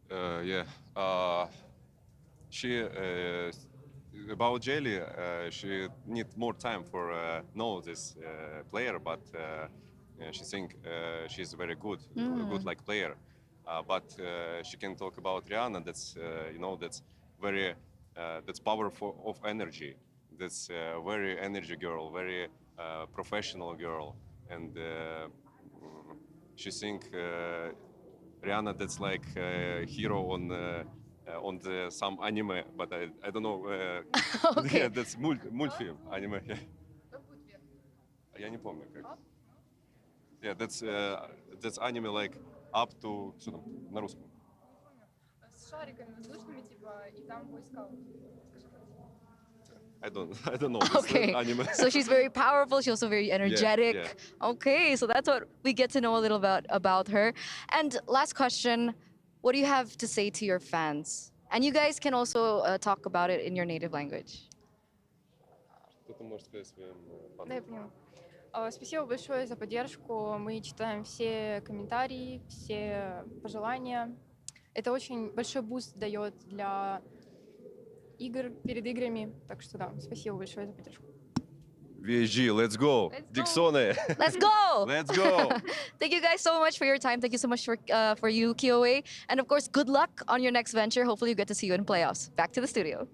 Yeah. She about Jelly, she need more time for know this player, but she think she's very good, good like player. But she can talk about Rihanna. That's you know, that's very that's powerful of energy. That's very energy girl, very professional girl, and she think Rihanna that's like hero on the some anime, but I don't know. Okay. Yeah, that's мультфильм anime. Я не помню как. Yeah, that's anime like up to что там на русском? С шариками воздушными, типа, и там бойскаут. I don't know. Okay, Anime. so she's very powerful. She's also very energetic. Yeah. Okay, so that's what we get to know a little about her. And last question, what do you have to say to your fans? And you guys can also talk about it in your native language. Кто-то может сказать своим Да, я поняла. Спасибо большое за поддержку. Мы читаем все комментарии, все пожелания. Это очень большой буст дает для игр, перед играми. Так что да, спасибо большое за поддержку. VSG, let's go. Dixone. Let's go. Let's go. Thank you guys so much for your time. Thank you so much for you, Kyoe. And of course, good luck on your next venture. Hopefully, we get to see you in playoffs. Back to the studio.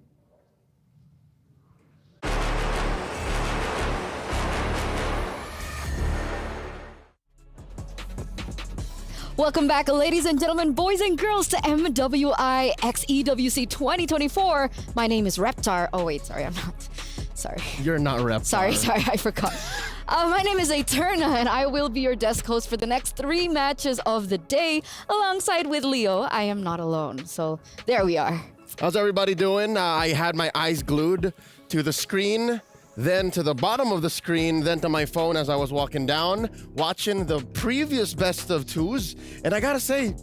Welcome back, ladies and gentlemen, boys and girls, to MWI x EWC 2024. My name is Reptar. Oh, wait, sorry, I'm not. Sorry. You're not Reptar. Sorry, I forgot. My name is Eterna, and I will be your desk host for the next 3 matches of the day, alongside with Leo. I am not alone, so there we are. How's everybody doing? I had my eyes glued to the screen, then to the bottom of the screen, then to my phone as I was walking down, watching the previous best of 2s. And I gotta say,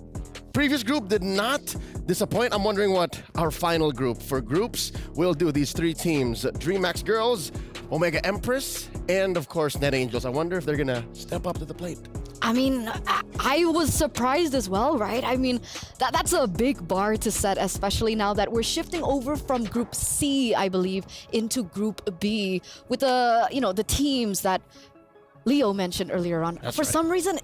previous group did not disappoint. I'm wondering what our final group for groups will do. These 3 teams, DreamHack Girls, Omega Empress, and of course Net Angels. I wonder if they're gonna step up to the plate. I mean, I was surprised as well, right? I mean, that's a big bar to set, especially now that we're shifting over from Group C, I believe, into Group B with the teams that Leo mentioned earlier on. That's For right. some reason,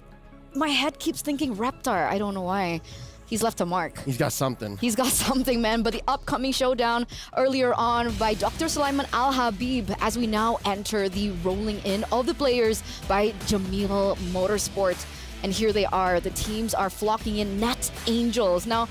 my head keeps thinking Reptar. I don't know why. He's left a mark. He's got something. He's got something, man. But the upcoming showdown earlier on by Dr. Sulaiman Al Habib as we now enter the rolling in of the players by Jamil Motorsport. And here they are. The teams are flocking in. Net Angels. Now,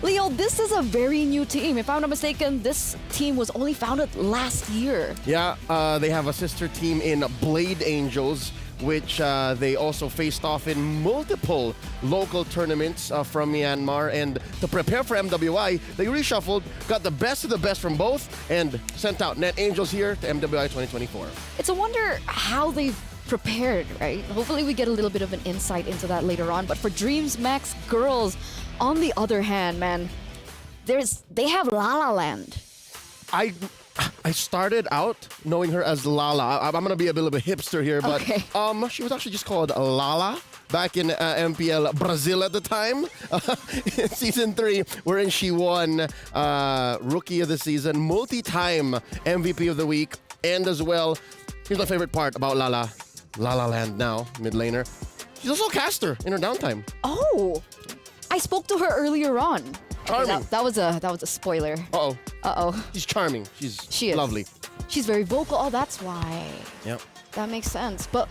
Leo, this is a very new team. If I'm not mistaken, this team was only founded last year. Yeah, they have a sister team in Blade Angels, which they also faced off in multiple local tournaments from Myanmar. And to prepare for MWI, they reshuffled, got the best of the best from both, and sent out Net Angels here to MWI 2024. It's a wonder how they've prepared, right? Hopefully we get a little bit of an insight into that later on. But for DreamHack Girls, on the other hand, man, they have La La Land. I started out knowing her as Lala. I'm going to be a little bit hipster here, but she was actually just called Lala back in MPL Brazil at the time. In Season 3, wherein she won Rookie of the Season, multi-time MVP of the week, and as well, here's my favorite part about Lala. La La Land now, mid laner. She's also a caster in her downtime. Oh, I spoke to her earlier on. Charming. That was a spoiler. Uh-oh. She's charming. She is lovely. She's very vocal. Oh, that's why. Yep. That makes sense. But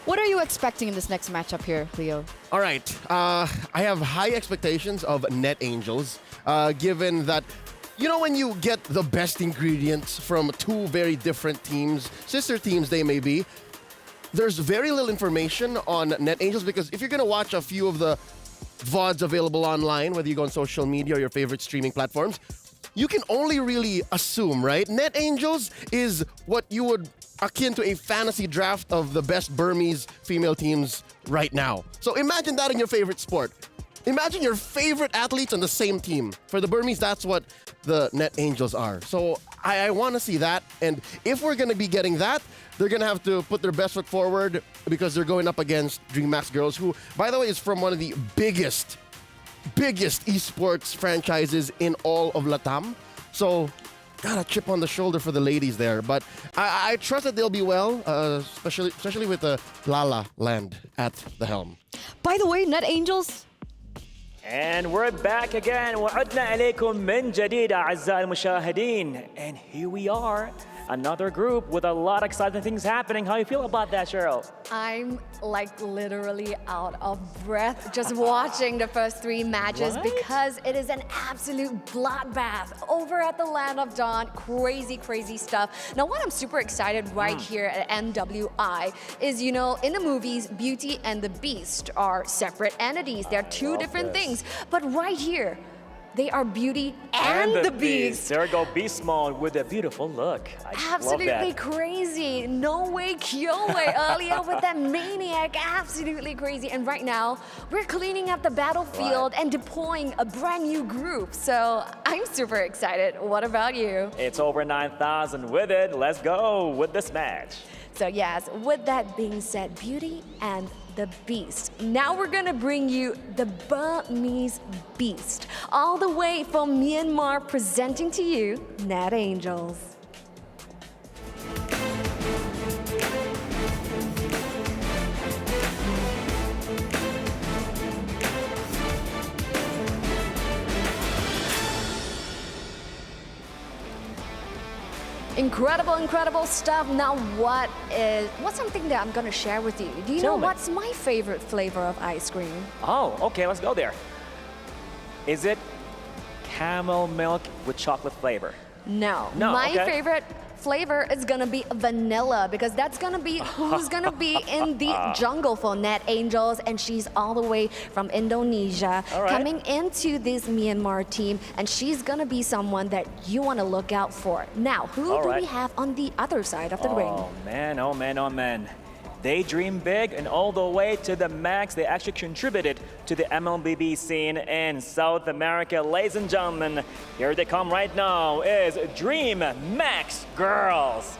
what are you expecting in this next matchup here, Leo? All right. I have high expectations of Net Angels, given that, you know, when you get the best ingredients from 2 very different teams, sister teams they may be, there's very little information on Net Angels, because if you're going to watch a few of the VODs available online, whether you go on social media or your favorite streaming platforms, you can only really assume, right? Net Angels is what you would akin to a fantasy draft of the best Burmese female teams right now. So imagine that in your favorite sport. Imagine your favorite athletes on the same team. For the Burmese, that's what the Net Angels are. So I want to see that. And if we're going to be getting that, they're going to have to put their best foot forward, because they're going up against DreamHack Girls, who, by the way, is from one of the biggest esports franchises in all of Latam. So, got a chip on the shoulder for the ladies there. But I trust that they'll be well, especially with the Lala Land at the helm. By the way, Net Angels. And we're back again. وعدنا عليكم من جديد أعزائي المشاهدين. And here we are. Another group with a lot of exciting things happening. How you feel about that, Cheryl? I'm like literally out of breath just watching the first 3 matches because it is an absolute bloodbath over at the Land of Dawn. Crazy, crazy stuff. Now, what I'm super excited right here at MWI is, you know, in the movies, Beauty and the Beast are separate entities. They're 2 different things. But right here, they are Beauty and the Beast. There we go, Beast Mode with a beautiful look. I Absolutely love that. crazy. No way, Kyowei earlier with that maniac. Absolutely crazy. And right now, we're cleaning up the battlefield and deploying a brand new group. So I'm super excited. What about you? It's over 9,000 with it. Let's go with this match. So yes, with that being said, Beauty and the Beast. Now we're gonna bring you the Burmese Beast, all the way from Myanmar, presenting to you Net Angels. Incredible, incredible stuff. Now what's something that I'm gonna share with you? Do you know what's my favorite flavor of ice cream? Oh, okay, let's go there. Is it camel milk with chocolate flavor? No. No, My okay. favorite flavor is gonna be vanilla, because that's gonna be who's gonna be in the jungle for Net Angels, and she's all the way from Indonesia, All right. coming into this Myanmar team, and she's gonna be someone that you want to look out for. Now, who All do right. we have on the other side of the ring? Oh man, oh man, oh man. They dream big and all the way to the max. They actually contributed to the MLBB scene in South America. Ladies and gentlemen, here they come right now is Dream Max Girls.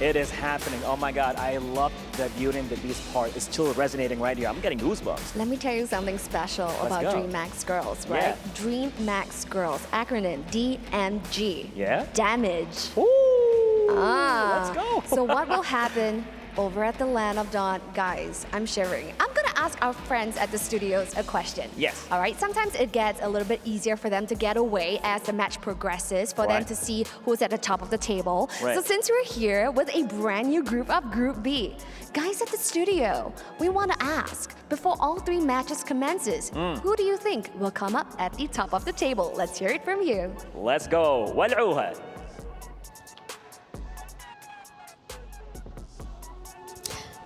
It is happening. Oh my God, I love the Beauty and the Beast part. It's still resonating right here. I'm getting goosebumps. Let me tell you something special about go. Dream Max Girls, right? Yeah. Dream Max Girls, acronym DMG. Yeah? Damage. Ooh, let's go. So what will happen over at the Land of Dawn? Guys, I'm sharing. I'm gonna ask our friends at the studios a question. Yes. All right, sometimes it gets a little bit easier for them to get away as the match progresses, for them Right. to see who's at the top of the table. Right. So since we're here with a brand new group of Group B, guys at the studio, we want to ask, before all 3 matches commences, who do you think will come up at the top of the table? Let's hear it from you. Let's go. ولعوها.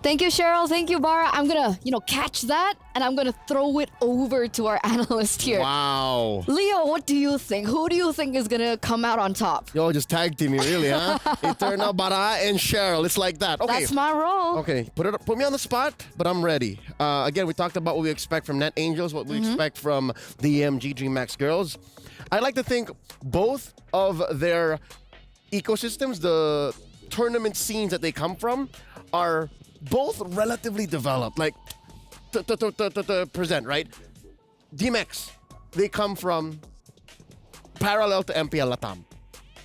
Thank you, Cheryl. Thank you, Bara. I'm gonna, catch that, and I'm gonna throw it over to our analyst here. Wow. Leo, what do you think? Who do you think is gonna come out on top? Yo, just tag team me, really, huh? Eternal, Bara, and Cheryl. It's like that. Okay. That's my role. Okay, put me on the spot, but I'm ready. Again, we talked about what we expect from Net Angels, what we expect from the EMG Dream Max Girls. I like to think both of their ecosystems, the tournament scenes that they come from, are both relatively developed, like to present, right? DMX, they come from parallel to MPL Latam,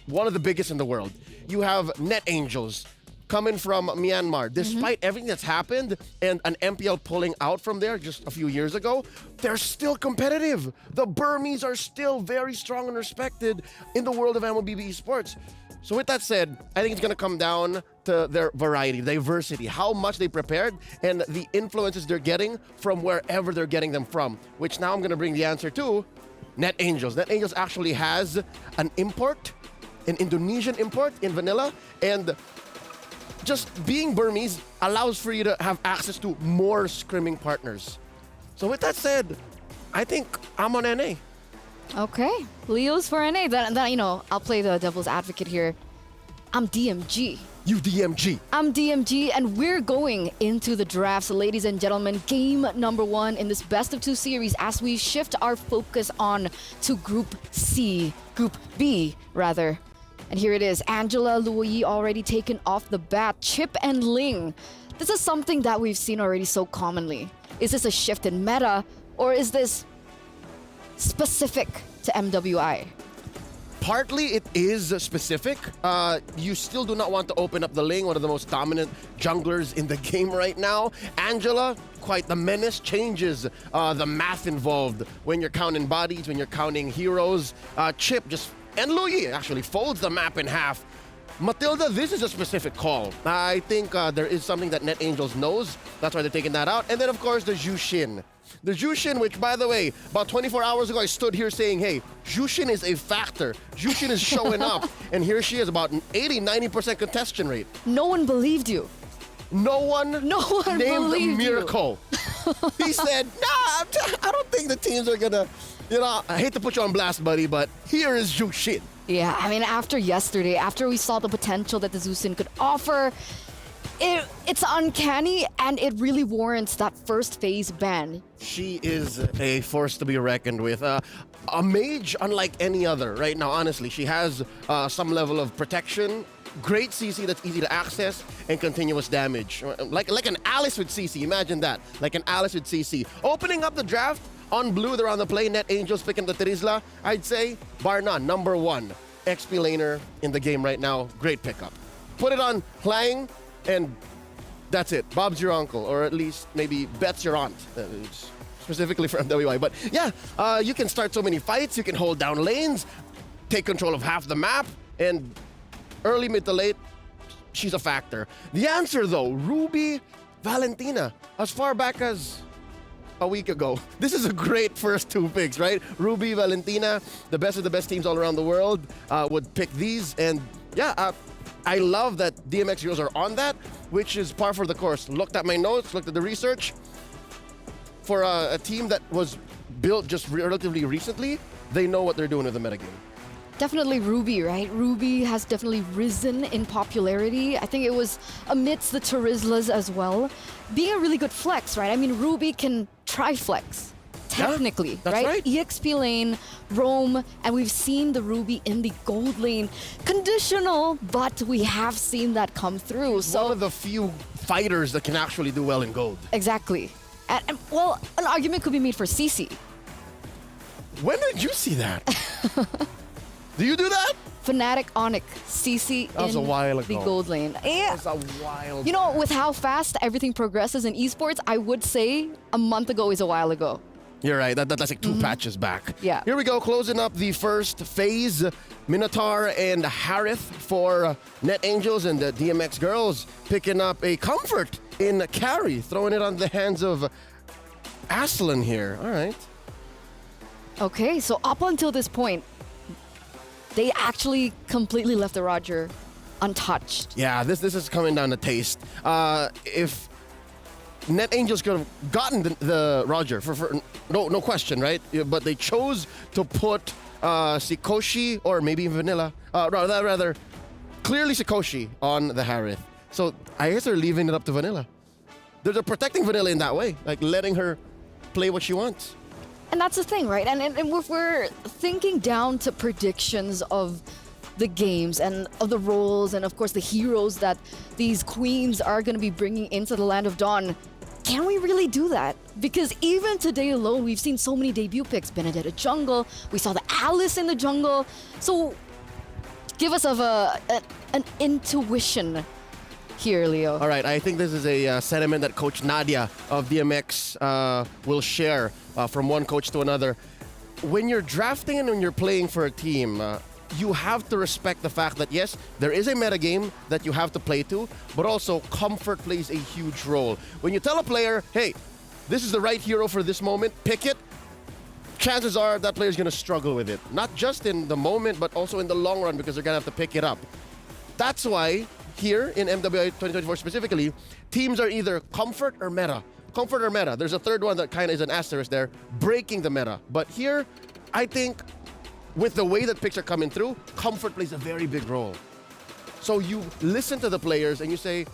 one of the biggest in the world. You have Net Angels coming from Myanmar. Despite everything that's happened and an MPL pulling out from there just a few years ago, they're still competitive. The Burmese are still very strong and respected in the world of MLBB esports. So with that said, I think it's going to come down to their variety, diversity, how much they prepared, and the influences they're getting from wherever they're getting them from, which now I'm going to bring the answer to Net Angels. Net Angels actually has an import, an Indonesian import in vanilla, and just being Burmese allows for you to have access to more scrimming partners. So with that said, I think I'm on NA. Okay, Leo's for NA. Then I'll play the devil's advocate here. I'm DMG. You DMG. I'm DMG, and we're going into the drafts, ladies and gentlemen. Game number 1 in this best of 2 series as we shift our focus on to Group B, rather. And here it is, Angela, Luo Yi already taken off the bat, Chip and Ling. This is something that we've seen already so commonly. Is this a shift in meta, or is this specific to MWI? Partly it is specific. You still do not want to open up the Ling, one of the most dominant junglers in the game right now. Angela, quite the menace, changes the math involved when you're counting bodies, when you're counting heroes. Chip and Luo Yi actually folds the map in half. Matilda, this is a specific call. I think there is something that Net Angels knows. That's why they're taking that out. And then, of course, the Jushin. The Jushin, which, by the way, about 24 hours ago, I stood here saying, hey, Jushin is a factor. Jushin is showing up. And here she is, about an 80-90% contestation rate. No one believed you. No one named believed Miracle. He said, nah, I don't think the teams are going to, I hate to put you on blast, buddy, but here is Jushin. Yeah, I mean, after yesterday, after we saw the potential that the Zusin could offer, it's uncanny, and it really warrants that first phase ban. She is a force to be reckoned with. A mage unlike any other right now, honestly. She has some level of protection, great CC that's easy to access, and continuous damage. Like an Alice with CC, imagine that. Like an Alice with CC. Opening up the draft, on blue, they're on the play. Net Angels picking the Terizla. I'd say, bar none, number 1 XP laner in the game right now. Great pickup. Put it on Hlang, and that's it. Bob's your uncle, or at least maybe Bet's your aunt. specifically for MWI. But yeah, you can start so many fights. You can hold down lanes, take control of half the map, and early, mid to late, she's a factor. The answer though, Ruby Valentina, as far back as a week ago. This is a great first two picks, right? Ruby, Valentina, the best of the best teams all around the world would pick these. And yeah, I love that DMX Heroes are on that, which is par for the course. Looked at my notes, looked at the research. For a team that was built just relatively recently, they know what they're doing with the metagame. Definitely Ruby, right? Ruby has definitely risen in popularity. I think it was amidst the Terizlas as well. Being a really good flex, right? I mean, Ruby can tri-flex, technically, that's right? EXP lane, roam, and we've seen the Ruby in the gold lane. Conditional, but we have seen that come through. So one of the few fighters that can actually do well in gold. Exactly. And well, an argument could be made for CC. When did you see that? Do you do that? Fnatic Onyx, CC that was in a while ago. the gold lane. Yeah. That was a while You know, with how fast everything progresses in esports, I would say a month ago is a while ago. You're right. That's like two patches back. Yeah. Here we go, closing up the first phase. Minotaur and Harith for Net Angels, and the DMX girls picking up a comfort in carry, throwing it on the hands of Aslan here. All right. Okay, so up until this point, they actually completely left the Roger untouched. Yeah, this is coming down to taste. If Net Angels could have gotten the Roger for no question, right? Yeah, but they chose to put Sikoshi or maybe Vanilla, rather clearly Sikoshi on the Harith. So I guess they're leaving it up to Vanilla. They're protecting Vanilla in that way, like letting her play what she wants. And that's the thing, right? And if we're thinking down to predictions of the games and of the roles and of course the heroes that these queens are going to be bringing into the Land of Dawn, can we really do that? Because even today alone, we've seen so many debut picks. Benedetta jungle, we saw the Alice in the jungle. So give us an intuition here, Leo. All right, I think this is a sentiment that Coach Nadia of DMX will share from one coach to another. When you're drafting and when you're playing for a team, you have to respect the fact that, yes, there is a metagame that you have to play to, but also comfort plays a huge role. When you tell a player, hey, this is the right hero for this moment, pick it, chances are that player is going to struggle with it. Not just in the moment, but also in the long run because they're going to have to pick it up. That's why here in MWI 2024 specifically, teams are either comfort or meta. Comfort or meta. There's a third one that kind of is an asterisk there, breaking the meta. But here, I think with the way that picks are coming through, comfort plays a very big role. So you listen to the players and you say,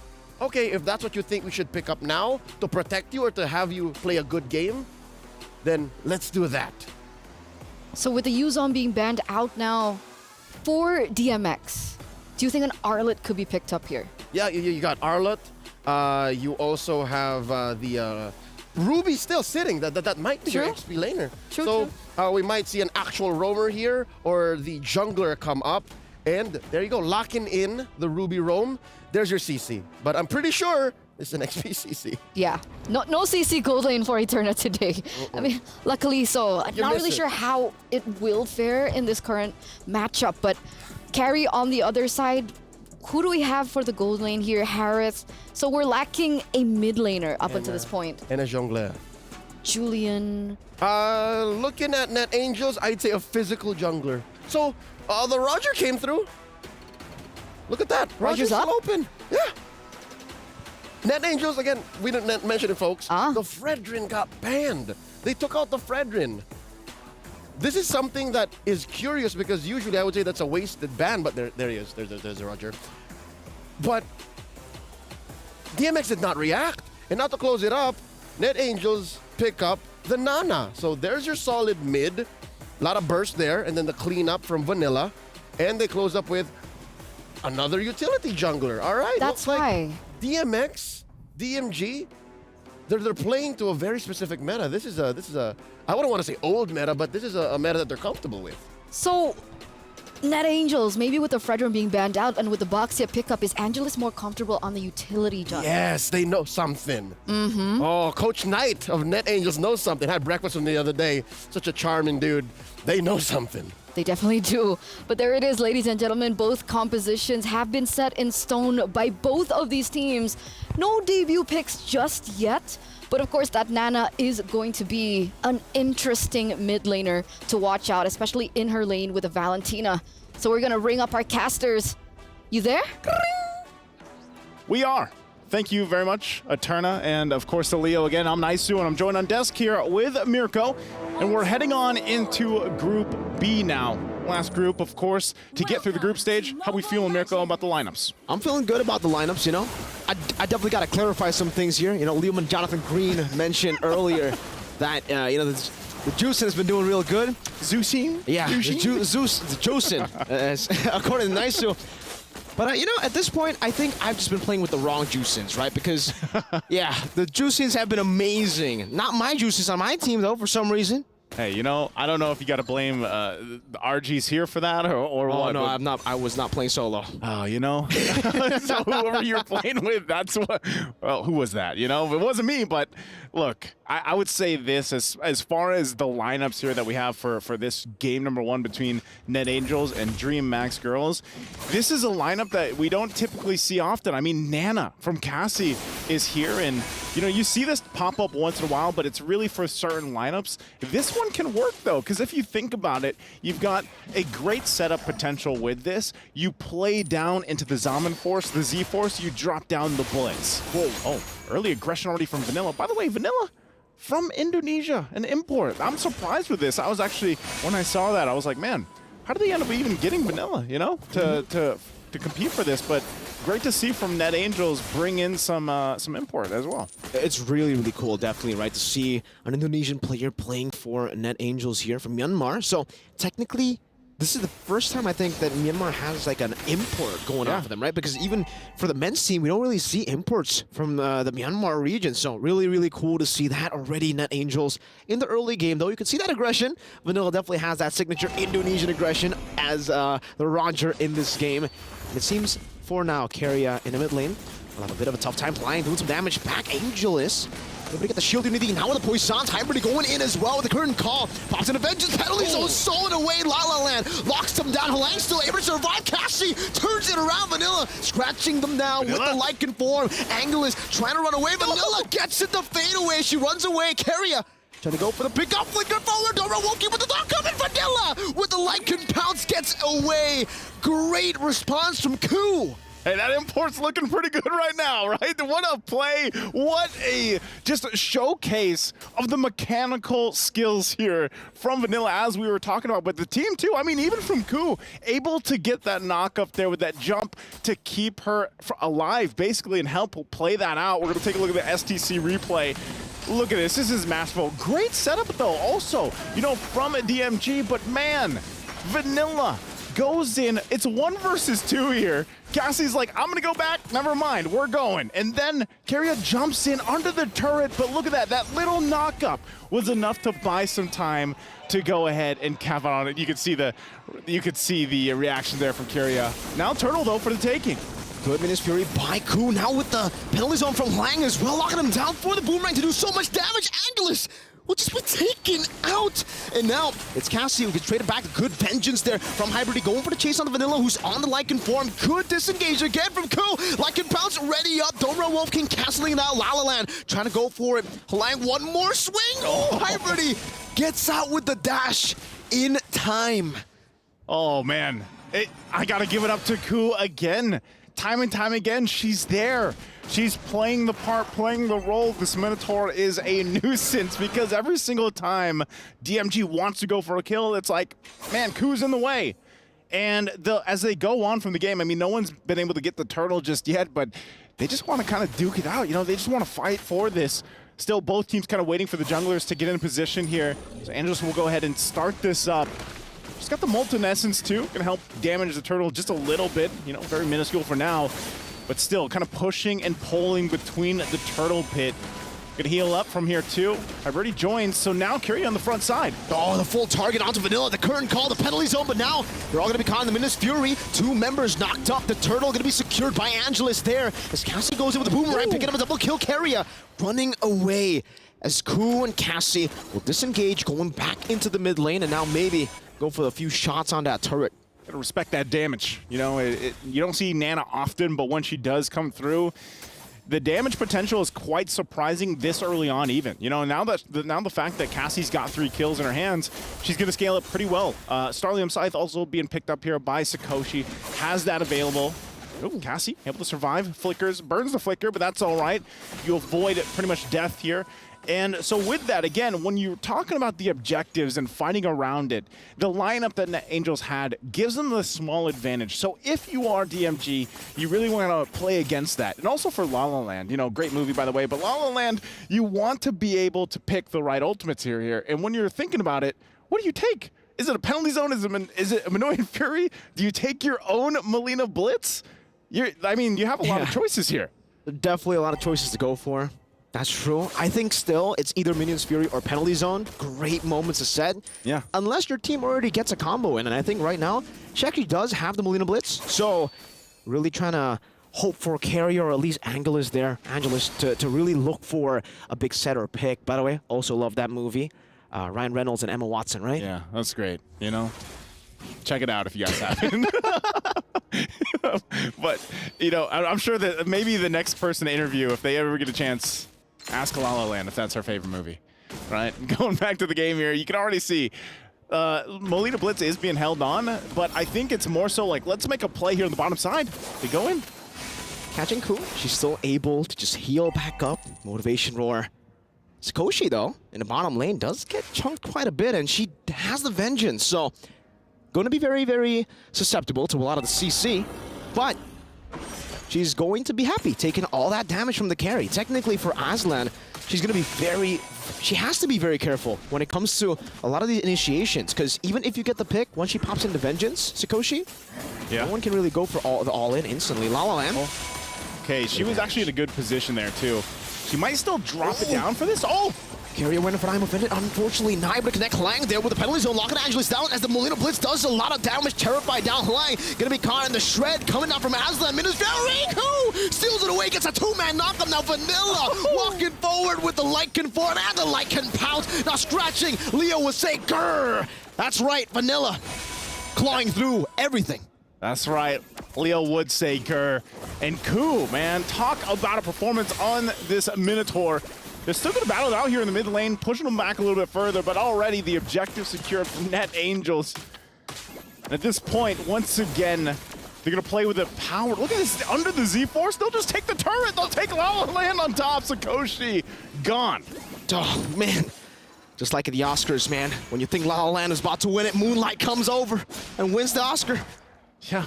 okay, if that's what you think we should pick up now to protect you or to have you play a good game, then let's do that. So with the Yuzon being banned out now for DMX, do you think an Arlet could be picked up here? Yeah, you got Arlet. You also have the Ruby still sitting. That might be your XP laner. True. We might see an actual roamer here or the jungler come up. And there you go, locking in the Ruby roam. There's your CC. But I'm pretty sure it's an XP CC. Yeah, no CC gold lane for Eterna today. I mean, luckily so. I'm not really sure how it will fare in this current matchup, but carry on the other side. Who do we have for the gold lane here? Harris. So we're lacking a mid laner up until this point. And a jungler. Julian. Looking at Net Angels, I'd say a physical jungler. So the Roger came through. Look at that. Roger's up? Still open. Yeah. Net Angels, again, we didn't mention it, folks. The Fredrin got banned. They took out the Fredrin. This is something that is curious because usually I would say that's a wasted ban, but there he is. There's a Roger. But DMX did not react. And now to close it up, Net Angels pick up the Nana. So there's your solid mid. A lot of burst there, and then the cleanup from Vanilla. And they close up with another utility jungler. All right. That's looks why. Like DMX, DMG, they're playing to a very specific meta. This is a I wouldn't want to say old meta, but this is a meta that they're comfortable with. So Net Angels, maybe with the Fredrum being banned out and with the Boxia pickup, is Angelus more comfortable on the utility jungle? Yes, they know something. Mm-hmm. Oh, Coach Knight of Net Angels knows something. Had breakfast with him the other day. Such a charming dude. They know something. They definitely do. But there it is, ladies and gentlemen. Both compositions have been set in stone by both of these teams. No debut picks just yet. But of course, that Nana is going to be an interesting mid laner to watch out, especially in her lane with a Valentina. So we're going to ring up our casters. You there? We are. Thank you very much, Eterna, and of course to Leo again. I'm Naisu, and I'm joined on desk here with Mirko. And we're heading on into Group B now. Last group, of course, to get through the group stage. How we feeling, Mirko, about the lineups? I'm feeling good about the lineups, you know. I definitely got to clarify some things here. You know, Liam and Jonathan Green mentioned earlier that, you know, the Juicin has been doing real good. Zucin? Yeah, the Juicin, according to Naisu. But, you know, at this point, I think I've just been playing with the wrong Juicins, right? Because, yeah, the Juicins have been amazing. Not my Juicins on my team, though, for some reason. Hey, you know, I don't know if you got to blame the RGs here for that or what. what. No, I'm not. I was not playing solo. Oh, you know, so whoever you were playing with, that's what. Well, who was that? You know, it wasn't me. But look, I would say this as far as the lineups here that we have for this game number 1 between Net Angels and Dream Max Girls. This is a lineup that we don't typically see often. I mean, Nana from Cassie is here, and you know, you see this pop up once in a while, but it's really for certain lineups. This one can work though, because if you think about it, you've got a great setup potential with this. You play down into the Zaman Force, the Z Force, you drop down the Blitz. Whoa, oh, early aggression already from Vanilla. By the way, Vanilla from Indonesia, an import. I'm surprised with this. I was actually, when I saw that, I was like, man, how did they end up even getting Vanilla, you know, to compete for this? But great to see from Net Angels bring in some import as well. It's really, really cool, definitely, right, to see an Indonesian player playing for Net Angels here from Myanmar. So technically, this is the first time I think that Myanmar has like an import going on for them, right? Because even for the men's team, we don't really see imports from the Myanmar region. So really, really cool to see that already. Net Angels in the early game, though. You can see that aggression. Vanilla definitely has that signature Indonesian aggression as the Roger in this game. And it seems for now, Keria in the mid lane will have a bit of a tough time flying, doing some damage back. Angelus able to get the shield unity. Now with the Poissons, Hybrid going in as well with the current call. Pops in a vengeance penalty, so stolen away. La La Land locks them down. Halang still able to survive. Cassie turns it around. Vanilla scratching them down with the Lycan form. Angelus trying to run away. Vanilla gets it, the fade away. She runs away. Keria trying to go for the pickup. Flicker forward. Dora won't keep with the dog coming. Vanilla with the Lycan pounce gets away. Great response from Koo. Hey, that import's looking pretty good right now, right? What a play. What a just a showcase of the mechanical skills here from Vanilla, as we were talking about. But the team, too, I mean, even from Koo, able to get that knock up there with that jump to keep her alive, basically, and help play that out. We're going to take a look at the STC replay. Look at this. This is masterful. Great setup, though, also, you know, from a DMG. But, man, Vanilla goes in. It's 1 versus 2 here. Cassie's like, I'm going to go back. Never mind. We're going. And then Keria jumps in under the turret. But look at that. That little knock-up was enough to buy some time to go ahead and cap on it. You could see the reaction there from Keria. Now Turtle, though, for the taking. Good Minas Fury by Koo, now with the penalty zone from Lang as well, locking him down for the boomerang to do so much damage. Angelus will just be taken out. And now it's Cassie who gets traded back. Good vengeance there from Hybrid, going for the chase on the Vanilla, who's on the Lycan form. Good disengage again from Koo. Lycan pounce ready up. Domra Wolf King castling it out. La La Land trying to go for it. Lang, one more swing. Oh, Hybrid gets out with the dash in time. Oh, man. I got to give it up to Koo again. Time and time again, she's there. She's playing the part, playing the role. This Minotaur is a nuisance because every single time DMG wants to go for a kill, it's like, man, Koo's in the way. And as they go on from the game, I mean, no one's been able to get the turtle just yet, but they just want to kind of duke it out. You know, they just want to fight for this. Still, both teams kind of waiting for the junglers to get in position here. So Angelus will go ahead and start this up. She's got the Molten Essence too, gonna help damage the turtle just a little bit, you know, very minuscule for now, but still kind of pushing and pulling between the turtle pit. Gonna heal up from here too. I've already joined, so now Curie on the front side. Oh, the full target onto Vanilla. The current call, the penalty zone, but now they're all going to be caught in the Minus Fury. 2 members knocked up. The Turtle going to be secured by Angelus there. As Cassie goes in with a boomerang, picking up a double kill. Carrier running away as Ku and Cassie will disengage, going back into the mid lane, and now maybe go for a few shots on that turret. Gotta respect that damage. You know, you don't see Nana often, but when she does come through, the damage potential is quite surprising this early on even. You know, now the fact that Cassie's got 3 kills in her hands, she's going to scale up pretty well. Starlium Scythe also being picked up here by Sakoshi, has that available. Oh, Cassie able to survive. Flickers, burns the flicker, but that's all right. You avoid pretty much death here. And so with that, again, when you're talking about the objectives and fighting around it, the lineup that Net Angels had gives them the small advantage. So if you are DMG, you really want to play against that. And also for La La Land, you know, great movie, by the way, but La La Land, you want to be able to pick the right ultimates here. And when you're thinking about it, what do you take? Is it a penalty zone? Is it a Minoan Fury? Do you take your own Melina Blitz? I mean, you have a lot of choices here. Definitely a lot of choices to go for. That's true. I think still it's either Minions Fury or Penalty Zone. Great moments to set. Yeah. Unless your team already gets a combo in, and I think right now she actually does have the Melina Blitz. So really trying to hope for Carrier or at least Angelus there. Angelus to really look for a big set or pick. By the way, also love that movie. Ryan Reynolds and Emma Watson, right? Yeah, that's great. You know, check it out if you guys haven't. But, you know, I'm sure that maybe the next person to interview, if they ever get a chance, ask La La Land if that's her favorite movie, right? Going back to the game here, you can already see Melina Blitz is being held on, but I think it's more so like, let's make a play here on the bottom side. They go in. Catching Ku, she's still able to just heal back up. Motivation Roar. Sakoshi, though, in the bottom lane, does get chunked quite a bit, and she has the Vengeance, so going to be very, very susceptible to a lot of the CC, but she's going to be happy taking all that damage from the carry. Technically, for Aslan, she's going to be she has to be very careful when it comes to a lot of the initiations, because even if you get the pick, once she pops into Vengeance, Sakoshi, no one can really go for the all-in instantly. La La Land. Okay, she was actually in a good position there, too. She might still drop it down for this. Oh! Carrier went for I'm offended. Unfortunately, not able to connect Hlang there with the penalty zone, locking Angelus down as the Melina Blitz does a lot of damage. Terrified down Hlang. Gonna be caught in the shred coming down from Aslan. Minus Riku steals it away, gets a 2-man knockup. Now Vanilla walking forward with the Lycan forward and the Lycan pout. Now scratching. Leo would say, grrr. That's right, Vanilla clawing through everything. That's right. Leo would say grr. And Ku, man, talk about a performance on this Minotaur. They're still going to battle it out here in the mid lane, pushing them back a little bit further, but already the objective secured for Net Angels. And at this point, once again, they're going to play with the power. Look at this, under the Z-Force, they'll just take the turret. They'll take La La Land on top. Sakoshi, gone. Oh, man. Just like at the Oscars, man. When you think La La Land is about to win it, Moonlight comes over and wins the Oscar. Yeah.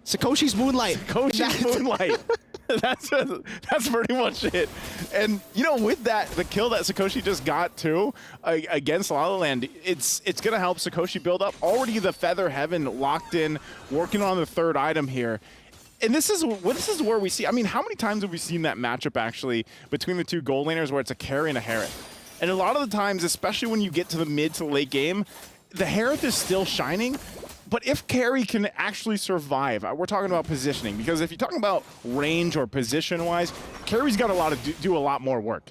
Sakoshi's Moonlight. Sakoshi's Moonlight. That's pretty much it. And, you know, with that, the kill that Sakoshi just got, too, against La La Land, it's going to help Sakoshi build up. Already the Feather Heaven locked in, working on the 3rd item here. And this is where we see, I mean, how many times have we seen that matchup, actually, between the 2 gold laners where it's a carry and a Hereth? And a lot of the times, especially when you get to the mid to late game, the Hereth is still shining. But if carry can actually survive, we're talking about positioning, because if you're talking about range or position-wise, carry's got to do a lot more work.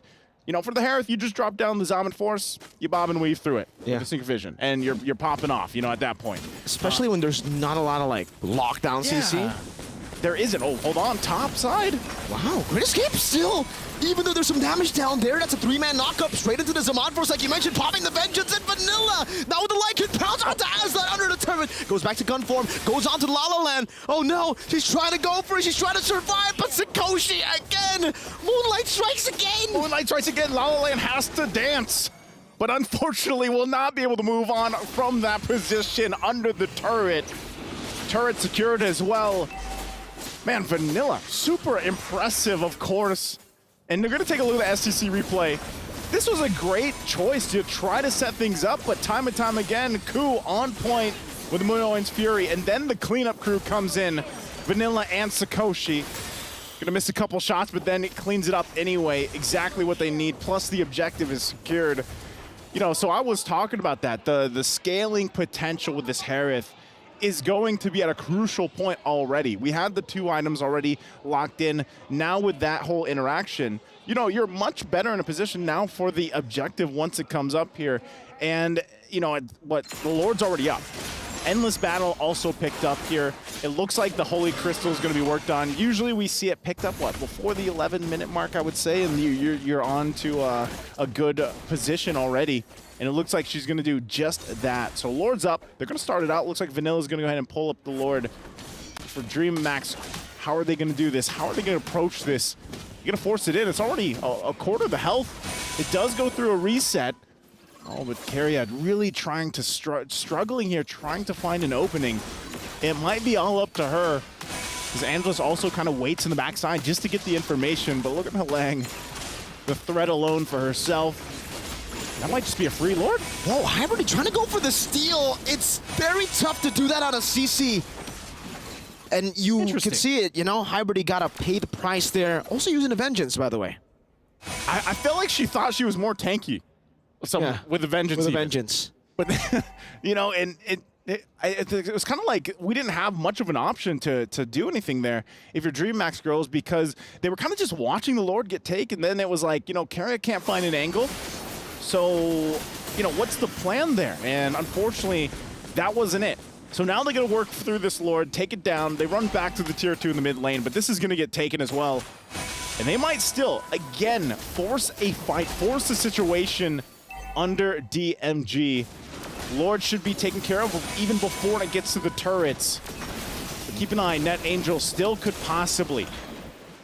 You know, for the Hereth, you just drop down the Zaman Force, you bob and weave through it. Yeah. With Sync Vision, and you're popping off, you know, at that point. Especially when there's not a lot of, like, lockdown CC. There isn't. Oh, hold on, top side. Wow, great escape still. Even though there's some damage down there, that's a 3-man knockup straight into the Zaman Force, like you mentioned, popping the Vengeance and Vanilla. Now with the Lycan pounds onto Aslan under the turret. Goes back to gun form, goes on to La La Land. Oh no, she's trying to go for it, she's trying to survive, but Sakoshi again. Moonlight strikes again. Moonlight strikes again. La La Land has to dance, but unfortunately will not be able to move on from that position under the turret. Turret secured as well. Man, Vanilla, super impressive, of course. And they're going to take a look at the STC replay. This was a great choice to try to set things up, but time and time again, Ku on point with Minoan's Fury, and then the cleanup crew comes in, Vanilla and Sakoshi. Gonna miss a couple shots, but then it cleans it up anyway. Exactly what they need, plus the objective is secured. You know, so I was talking about that. The scaling potential with this Harith is going to be at a crucial point already. We had the 2 items already locked in. Now with that whole interaction, you know, you're much better in a position now for the objective once it comes up here. And, you know, the Lord's already up. Endless Battle also picked up here. It looks like the Holy Crystal is going to be worked on. Usually we see it picked up, what, before the 11-minute mark, I would say, and you're on to a good position already. And it looks like she's going to do just that. So Lord's up. They're going to start it out. Looks like Vanilla's going to go ahead and pull up the Lord for Dream Max. How are they going to do this? How are they going to approach this? You're going to force it in. It's already a quarter of the health. It does go through a reset. Oh, but Cariad really trying to struggling here, trying to find an opening. It might be all up to her, because Angelus also kind of waits in the backside just to get the information. But look at Halang, the threat alone for herself. That might just be a free Lord. Whoa, Hybrid trying to go for the steal. It's very tough to do that on a CC. And you can see it, you know, Hybrid got to pay the price there. Also using a Vengeance, by the way. I felt like she thought she was more tanky with the Vengeance. With a Vengeance. But, you know, and it was kind of like we didn't have much of an option to do anything there if you're Dream Max girls, because they were kind of just watching the Lord get taken. Then it was like, you know, Carrier can't find an angle. So, you know, what's the plan there? And unfortunately, that wasn't it. So now they're going to work through this Lord, take it down. They run back to the tier 2 in the mid lane, but this is going to get taken as well. And they might still, again, force a fight, force a situation under DMG. Lord should be taken care of even before it gets to the turrets. But keep an eye, Net Angel still could possibly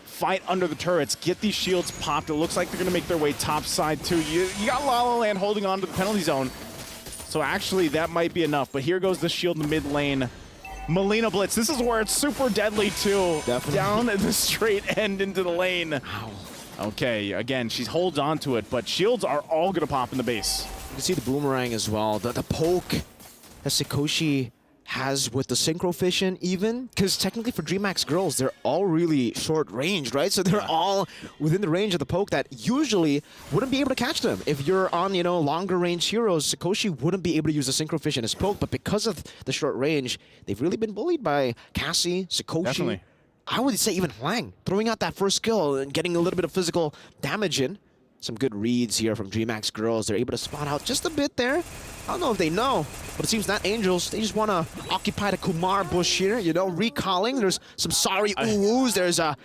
fight under the turrets, get these shields popped. It looks like they're going to make their way top side too. You got La La Land holding on to the penalty zone. So actually that might be enough. But here goes the shield in the mid lane. Melina Blitz, this is where it's super deadly too. Definitely. Down at the straight end into the lane. Wow. Okay, again, she holds on to it, but shields are all going to pop in the base. You can see the boomerang as well. The poke that Sikoshi has with the synchro fission even, because technically for DreamHack's girls, they're all really short ranged, right? So they're all within the range of the poke that usually wouldn't be able to catch them. If you're on, you know, longer range heroes, Sikoshi wouldn't be able to use the synchro fission as poke, but because of the short range, they've really been bullied by Cassie, Sikoshi. Definitely. I would say even Hwang, throwing out that first skill and getting a little bit of physical damage in. Some good reads here from DreamHack's girls. They're able to spot out just a bit there. I don't know if they know, but it seems not Angels. They just want to occupy the Kumar bush here, you know, recalling. There's some sorry ooh-woos. There's a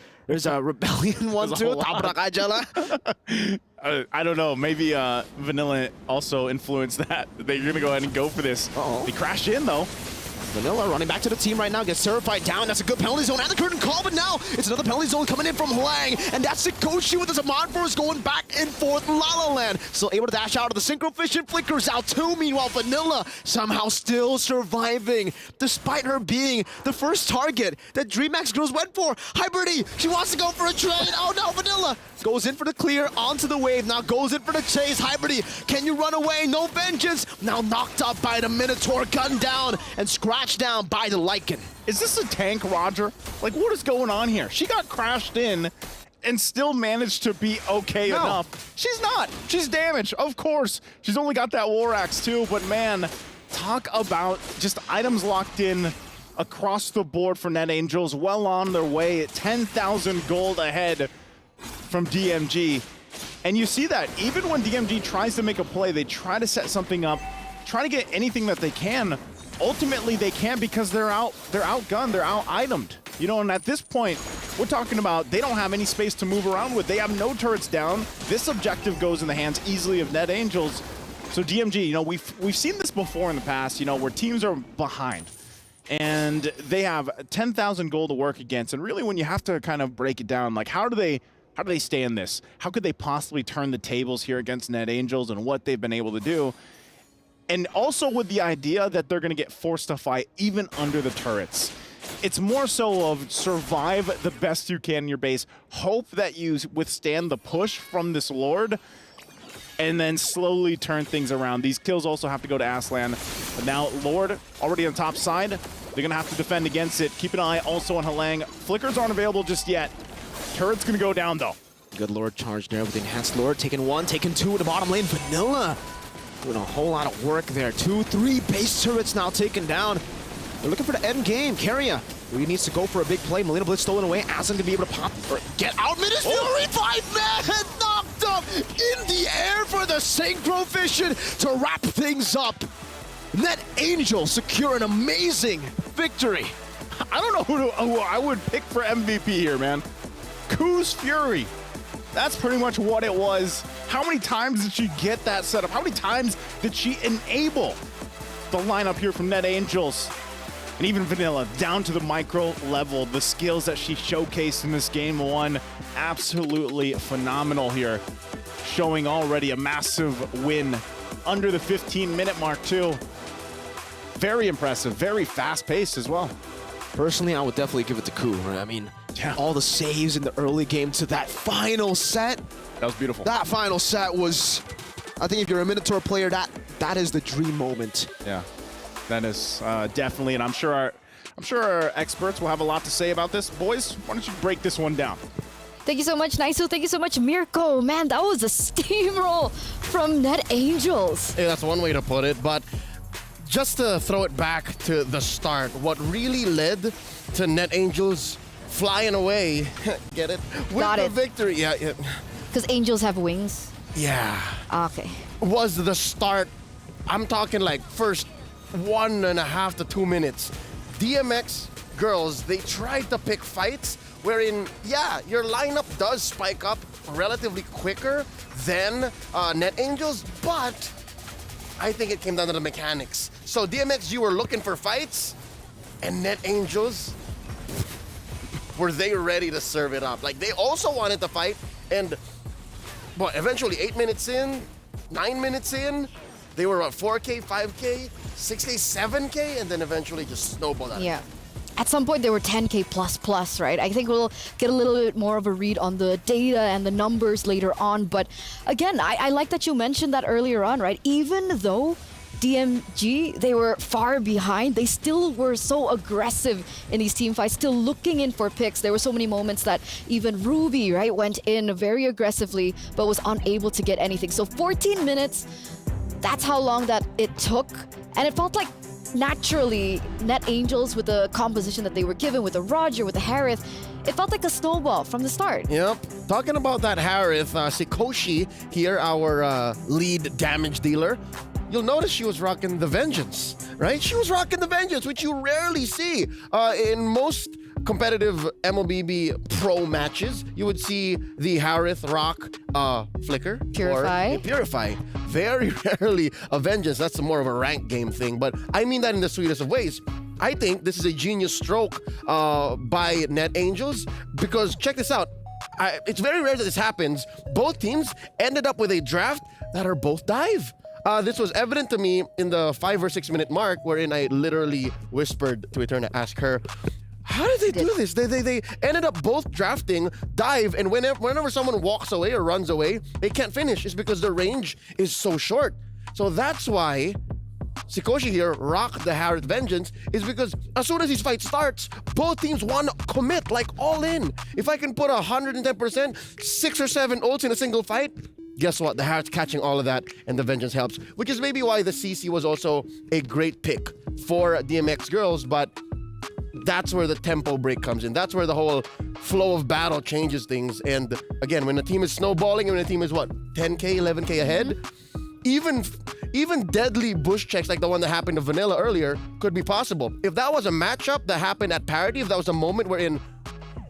rebellion one too. I don't know. Maybe Vanilla also influenced that. They're going to go ahead and go for this. They crashed in though. Vanilla running back to the team right now, gets Terrified down. That's a good penalty zone and the curtain call, but now it's another penalty zone coming in from Hwang, and that's Sikoshi with his Amon Force going back and forth. La La Land still able to dash out of the synchro fission, flickers out too. Meanwhile, Vanilla somehow still surviving, despite her being the first target that DreamHack's girls went for. Hybridy, she wants to go for a trade. Oh no, Vanilla goes in for the clear, onto the wave, now goes in for the chase. Hybridy, can you run away? No vengeance. Now knocked up by the Minotaur, gunned down and scratched down by the Lycan. Is this a tank, Roger? Like, what is going on here? She got crashed in and still managed to be okay enough. She's not. She's damaged, of course. She's only got that War Axe too, but man, talk about just items locked in across the board for Net Angels. Well on their way at 10,000 gold ahead from DMG. And you see that even when DMG tries to make a play, they try to set something up, try to get anything that they can. Ultimately, they can't because they're outgunned, they're out-itemed. You know, and at this point, we're talking about they don't have any space to move around with. They have no turrets down. This objective goes in the hands easily of Net Angels. So DMG, you know, we've seen this before in the past, you know, where teams are behind and they have 10,000 gold to work against. And really, when you have to kind of break it down, like how do they stay in this? How could they possibly turn the tables here against Net Angels and what they've been able to do? And also with the idea that they're going to get forced to fight even under the turrets. It's more so of survive the best you can in your base, hope that you withstand the push from this Lord, and then slowly turn things around. These kills also have to go to Aslan. But now Lord already on the top side. They're going to have to defend against it. Keep an eye also on Halang. Flickers aren't available just yet. Turret's gonna go down though. Good Lord charge there with the enhanced Lord. Taking 1, taking 2 in the bottom lane. Vanilla doing a whole lot of work there. 2, 3 base turrets now taken down. They're looking for the end game. Keria really needs to go for a big play. Melina Blitz stolen away. Aslan gonna be able to pop or get out. Midas Fury 5-man knocked up in the air for the Synchro Vision to wrap things up. Net Angel secure an amazing victory. I don't know who I would pick for MVP here, man. Koo's Fury. That's pretty much what it was. How many times did she get that setup? How many times did she enable the lineup here from Net Angels? And even Vanilla, down to the micro level, the skills that she showcased in this game one, absolutely phenomenal here. Showing already a massive win under the 15-minute mark too. Very impressive, very fast-paced as well. Personally, I would definitely give it to Koo, right? I mean, all the saves in the early game to that final set. That was beautiful. That final set was, I think if you're a Minotaur player, that is the dream moment. Yeah, that is definitely, and I'm sure our experts will have a lot to say about this. Boys, why don't you break this one down? Thank you so much, Naisu. Thank you so much, Mirko. Man, that was a steamroll from Net Angels. Hey, that's one way to put it, but just to throw it back to the start, what really led to Net Angels flying away, get it? With the victory. Yeah. Because Angels have wings? Yeah. Okay. Was the start, I'm talking like first 1.5 to 2 minutes. DMX girls, they tried to pick fights wherein, yeah, your lineup does spike up relatively quicker than Net Angels, but I think it came down to the mechanics. So DMX, you were looking for fights, and Net Angels, were they ready to serve it up? Like, they also wanted to fight, and eventually 8 minutes in, 9 minutes in, they were at 4K, 5K, 6K, 7K, and then eventually just snowballed out. Yeah. At some point, they were 10K plus, right? I think we'll get a little bit more of a read on the data and the numbers later on. But again, I like that you mentioned that earlier on, right? Even though DMG, they were far behind, they still were so aggressive in these team fights, still looking in for picks. There were so many moments that even Ruby, right, went in very aggressively, but was unable to get anything. So 14 minutes, that's how long that it took. And it felt like naturally, Net Angels, with the composition that they were given, with the Roger, with the Harith, it felt like a snowball from the start. Yep. Talking about that Harith, Sikoshi here, our lead damage dealer, you'll notice she was rocking the Vengeance, right? She was rocking the Vengeance, which you rarely see in most competitive MLBB pro matches. You would see the Harith rock Flicker. Purify. Or Purify. Very rarely a Vengeance. That's more of a rank game thing, but I mean that in the sweetest of ways. I think this is a genius stroke by Net Angels, because check this out. It's very rare that this happens. Both teams ended up with a draft that are both dive. This was evident to me in the 5 or 6 minute mark, wherein I literally whispered to Eterna to ask her, how did they do this? They ended up both drafting dive, and whenever someone walks away or runs away, they can't finish. It's because the range is so short. So that's why Sikoshi here rocked the Harith Vengeance, is because as soon as this fight starts, both teams want to commit, like all in. If I can put 110%, 6 or 7 ults in a single fight, guess what? The Harith's catching all of that, and the Vengeance helps, which is maybe why the CC was also a great pick for DMX girls, but that's where the tempo break comes in. That's where the whole flow of battle changes things. And again, when a team is snowballing and when a team is 10K, 11K ahead, even deadly bush checks like the one that happened to Vanilla earlier could be possible. If that was a matchup that happened at parity, if that was a moment wherein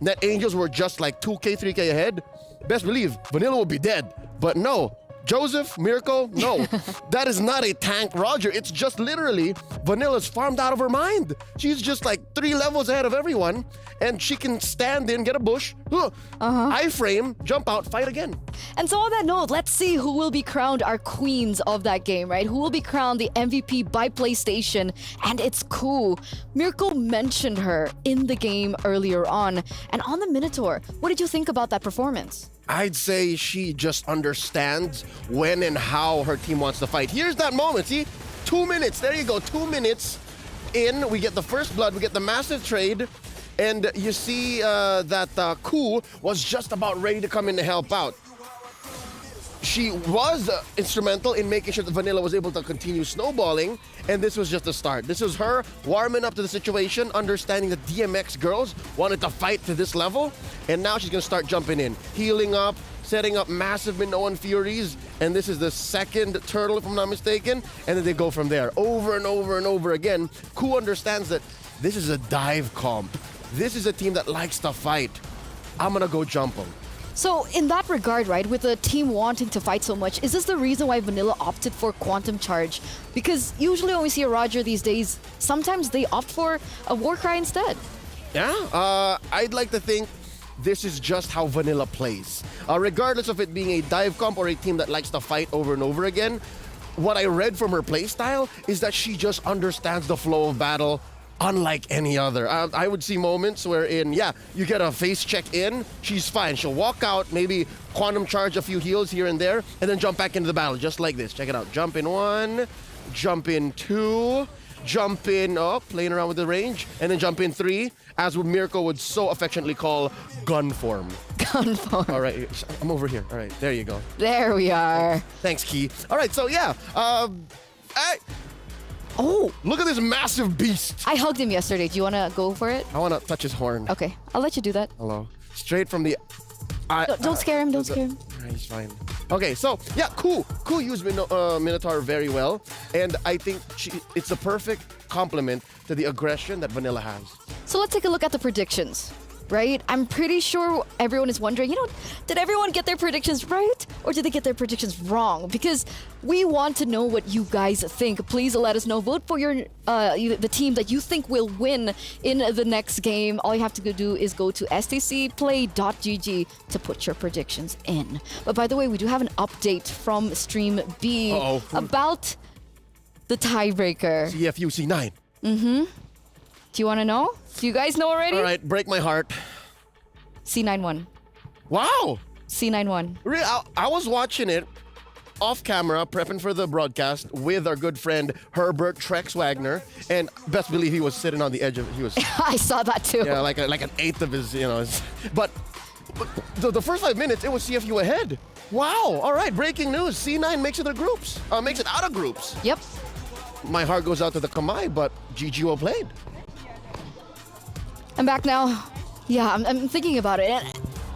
Net Angels were just like 2K, 3K ahead, best believe Vanilla will be dead. But no, Joseph, Mirko, no. That is not a tank Roger. It's just literally Vanilla's farmed out of her mind. She's just like 3 levels ahead of everyone, and she can stand in, get a bush, iframe, jump out, fight again. And so on that note, let's see who will be crowned our queens of that game, right? Who will be crowned the MVP by PlayStation, and it's Koo. Mirko mentioned her in the game earlier on. And on the Minotaur, what did you think about that performance? I'd say she just understands when and how her team wants to fight. Here's that moment, see? 2 minutes, there you go, 2 minutes in, we get the first blood, we get the massive trade, And you see that Ku was just about ready to come in to help out. She was instrumental in making sure that Vanilla was able to continue snowballing, and this was just the start. This was her warming up to the situation, understanding that DMX girls wanted to fight to this level, and now she's gonna start jumping in, healing up, setting up massive Minoan Furies, and this is the second turtle, if I'm not mistaken, and then they go from there, over and over and over again. Ku understands that this is a dive comp. This is a team that likes to fight. I'm gonna go jump them. So in that regard, right, with the team wanting to fight so much, is this the reason why Vanilla opted for Quantum Charge? Because usually when we see a Roger these days, sometimes they opt for a Warcry instead. Yeah, I'd like to think this is just how Vanilla plays. Regardless of it being a dive comp or a team that likes to fight over and over again, what I read from her playstyle is that she just understands the flow of battle unlike any other. I would see moments wherein, yeah, you get a face check in, she's fine. She'll walk out, maybe Quantum Charge a few heals here and there, and then jump back into the battle, just like this. Check it out. Jump in 1, jump in 2, jump in, playing around with the range, and then jump in 3, as Mirko would so affectionately call gun form. Gun form. All right, I'm over here. All right, there you go. There we are. Thanks, Key. All right, so yeah, oh, look at this massive beast. I hugged him yesterday. Do you want to go for it? I want to touch his horn. Okay, I'll let you do that. Hello. Straight from the... Don't scare him, don't scare him. He's fine. Okay, so, yeah, Ku used Minotaur very well, and I think it's the perfect complement to the aggression that Vanilla has. So let's take a look at the predictions, right? I'm pretty sure everyone is wondering, did everyone get their predictions right? Or did they get their predictions wrong? Because we want to know what you guys think. Please let us know. Vote for the team that you think will win in the next game. All you have to do is go to stcplay.gg to put your predictions in. But by the way, we do have an update from Stream B about the tiebreaker. CFU C9. Mm-hmm. Do you want to know? Do you guys know already? All right, break my heart. C91. Wow! C91. Really, I was watching it off camera, prepping for the broadcast with our good friend Herbert Trex Wagner, and best believe he was sitting on the edge of I saw that too. Yeah, like an eighth of his, But the first 5 minutes, it was CFU ahead. Wow! All right, breaking news: C9 makes it to groups. Makes it out of groups. Yep. My heart goes out to the Kamai, but GG well played. I'm back now. Yeah, I'm thinking about it. And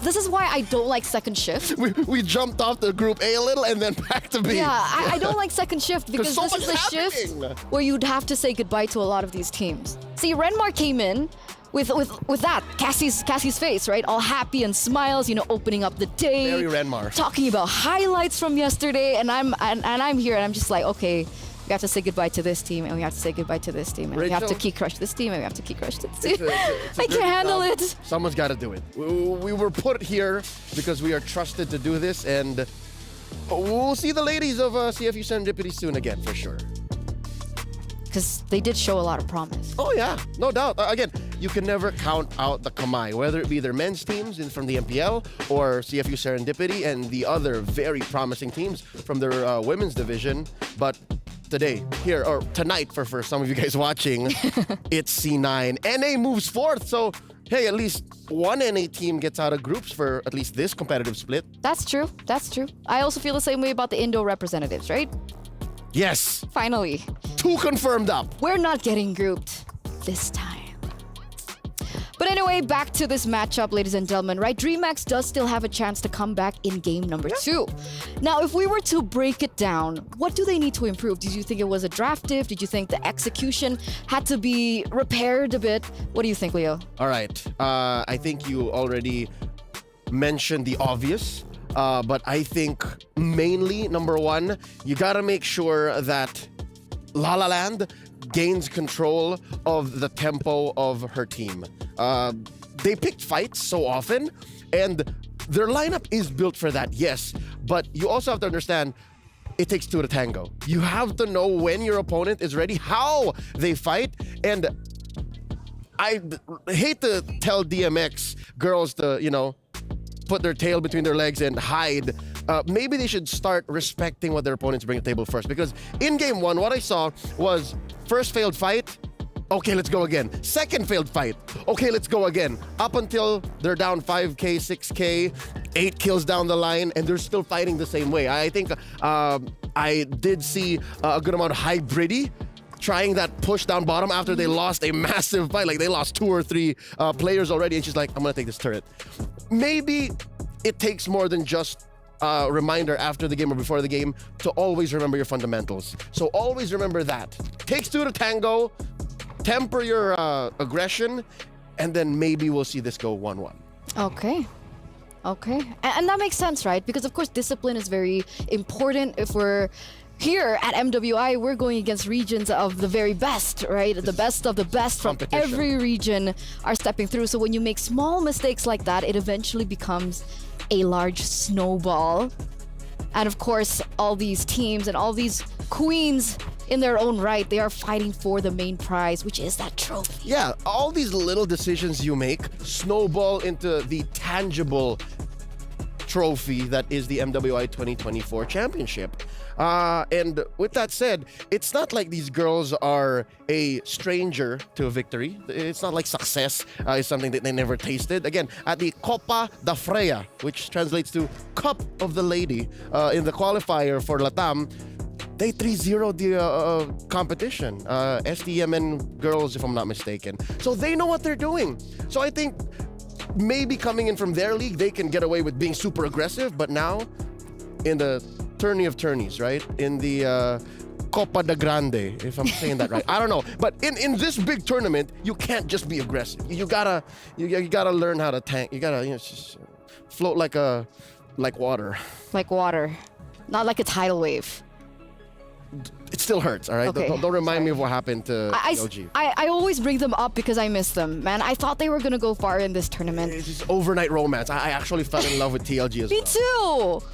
this is why I don't like second shift. We jumped off the group A a little and then back to B. Yeah, I don't like second shift because so this is the shift where you'd have to say goodbye to a lot of these teams. See, Renmar came in with that Cassie's face, right? All happy and smiles, opening up the day. Very Renmar. Talking about highlights from yesterday, and I'm here and I'm just like, okay. We have to say goodbye to this team, and we have to say goodbye to this team, and we have to key crush this team, and we have to key crush this team. I can't handle it. Someone's got to do it. We were put here because we are trusted to do this, and we'll see the ladies of CFU Serendipity soon again, for sure. Because they did show a lot of promise. Oh, yeah. No doubt. Again, you can never count out the Kamai, whether it be their men's teams from the MPL or CFU Serendipity and the other very promising teams from their women's division. But today, here, or tonight for some of you guys watching, it's C9. NA moves fourth, so hey, at least one NA team gets out of groups for at least this competitive split. That's true. That's true. I also feel the same way about the Indo representatives, right? Yes. Finally. 2 confirmed up. We're not getting grouped this time. But anyway, back to this matchup, ladies and gentlemen, right? DreamHack does still have a chance to come back in game number 2. Now, if we were to break it down, what do they need to improve? Did you think it was a draft diff? Did you think the execution had to be repaired a bit? What do you think, Leo? All right. I think you already mentioned the obvious. But I think mainly, number 1, you gotta make sure that La La Land gains control of the tempo of her team. They picked fights so often, and their lineup is built for that, yes. But you also have to understand, it takes 2 to tango. You have to know when your opponent is ready, how they fight, and I hate to tell DMX girls to, put their tail between their legs and hide. Maybe they should start respecting what their opponents bring to the table first. Because in game 1, what I saw was first failed fight, Okay, let's go again. Second failed fight. Okay, let's go again. Up until they're down 5K, 6K, 8 kills down the line, and they're still fighting the same way. I think I did see a good amount of hybridity trying that push down bottom after they lost a massive fight. Like they lost 2 or 3 players already, and she's like, I'm gonna take this turret. Maybe it takes more than just a reminder after the game or before the game to always remember your fundamentals. So always remember that. Takes 2 to tango. Temper your aggression, and then maybe we'll see this go 1-1. Okay. Okay. And that makes sense, right? Because, of course, discipline is very important. If we're here at MWI, we're going against regions of the very best, right? The best of the best from every region are stepping through. So when you make small mistakes like that, it eventually becomes a large snowball. And, of course, all these teams and all these queens in their own right, they are fighting for the main prize, which is that trophy. Yeah, all these little decisions you make snowball into the tangible trophy that is the MWI 2024 championship. And with that said, it's not like these girls are a stranger to a victory. It's not like success is something that they never tasted. Again, at the Copa da Freya, which translates to Cup of the Lady, in the qualifier for Latam, they 3-0'd the competition. SDMN girls, if I'm not mistaken. So they know what they're doing. So I think maybe coming in from their league, they can get away with being super aggressive. But now, in the tourney of tourneys, right? In the Copa da Grande, if I'm saying that right. I don't know. But in this big tournament, you can't just be aggressive. You gotta learn how to tank. You gotta just float like water. Like water. Not like a tidal wave. It still hurts, all right? Okay. Don't remind me of what happened to OG. I always bring them up because I miss them, man. I thought they were going to go far in this tournament. It's just overnight romance. I actually fell in love with TLG as well. Me too!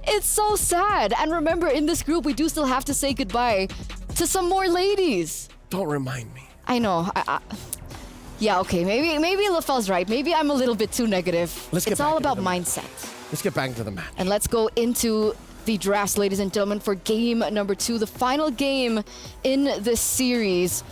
It's so sad. And remember, in this group, we do still have to say goodbye to some more ladies. Don't remind me. I know. Yeah, okay. Maybe LaFell's right. Maybe I'm a little bit too negative. It's all about mindset. Let's get back to the match. And let's go into the drafts, ladies and gentlemen, for game number 2, the final game in this series.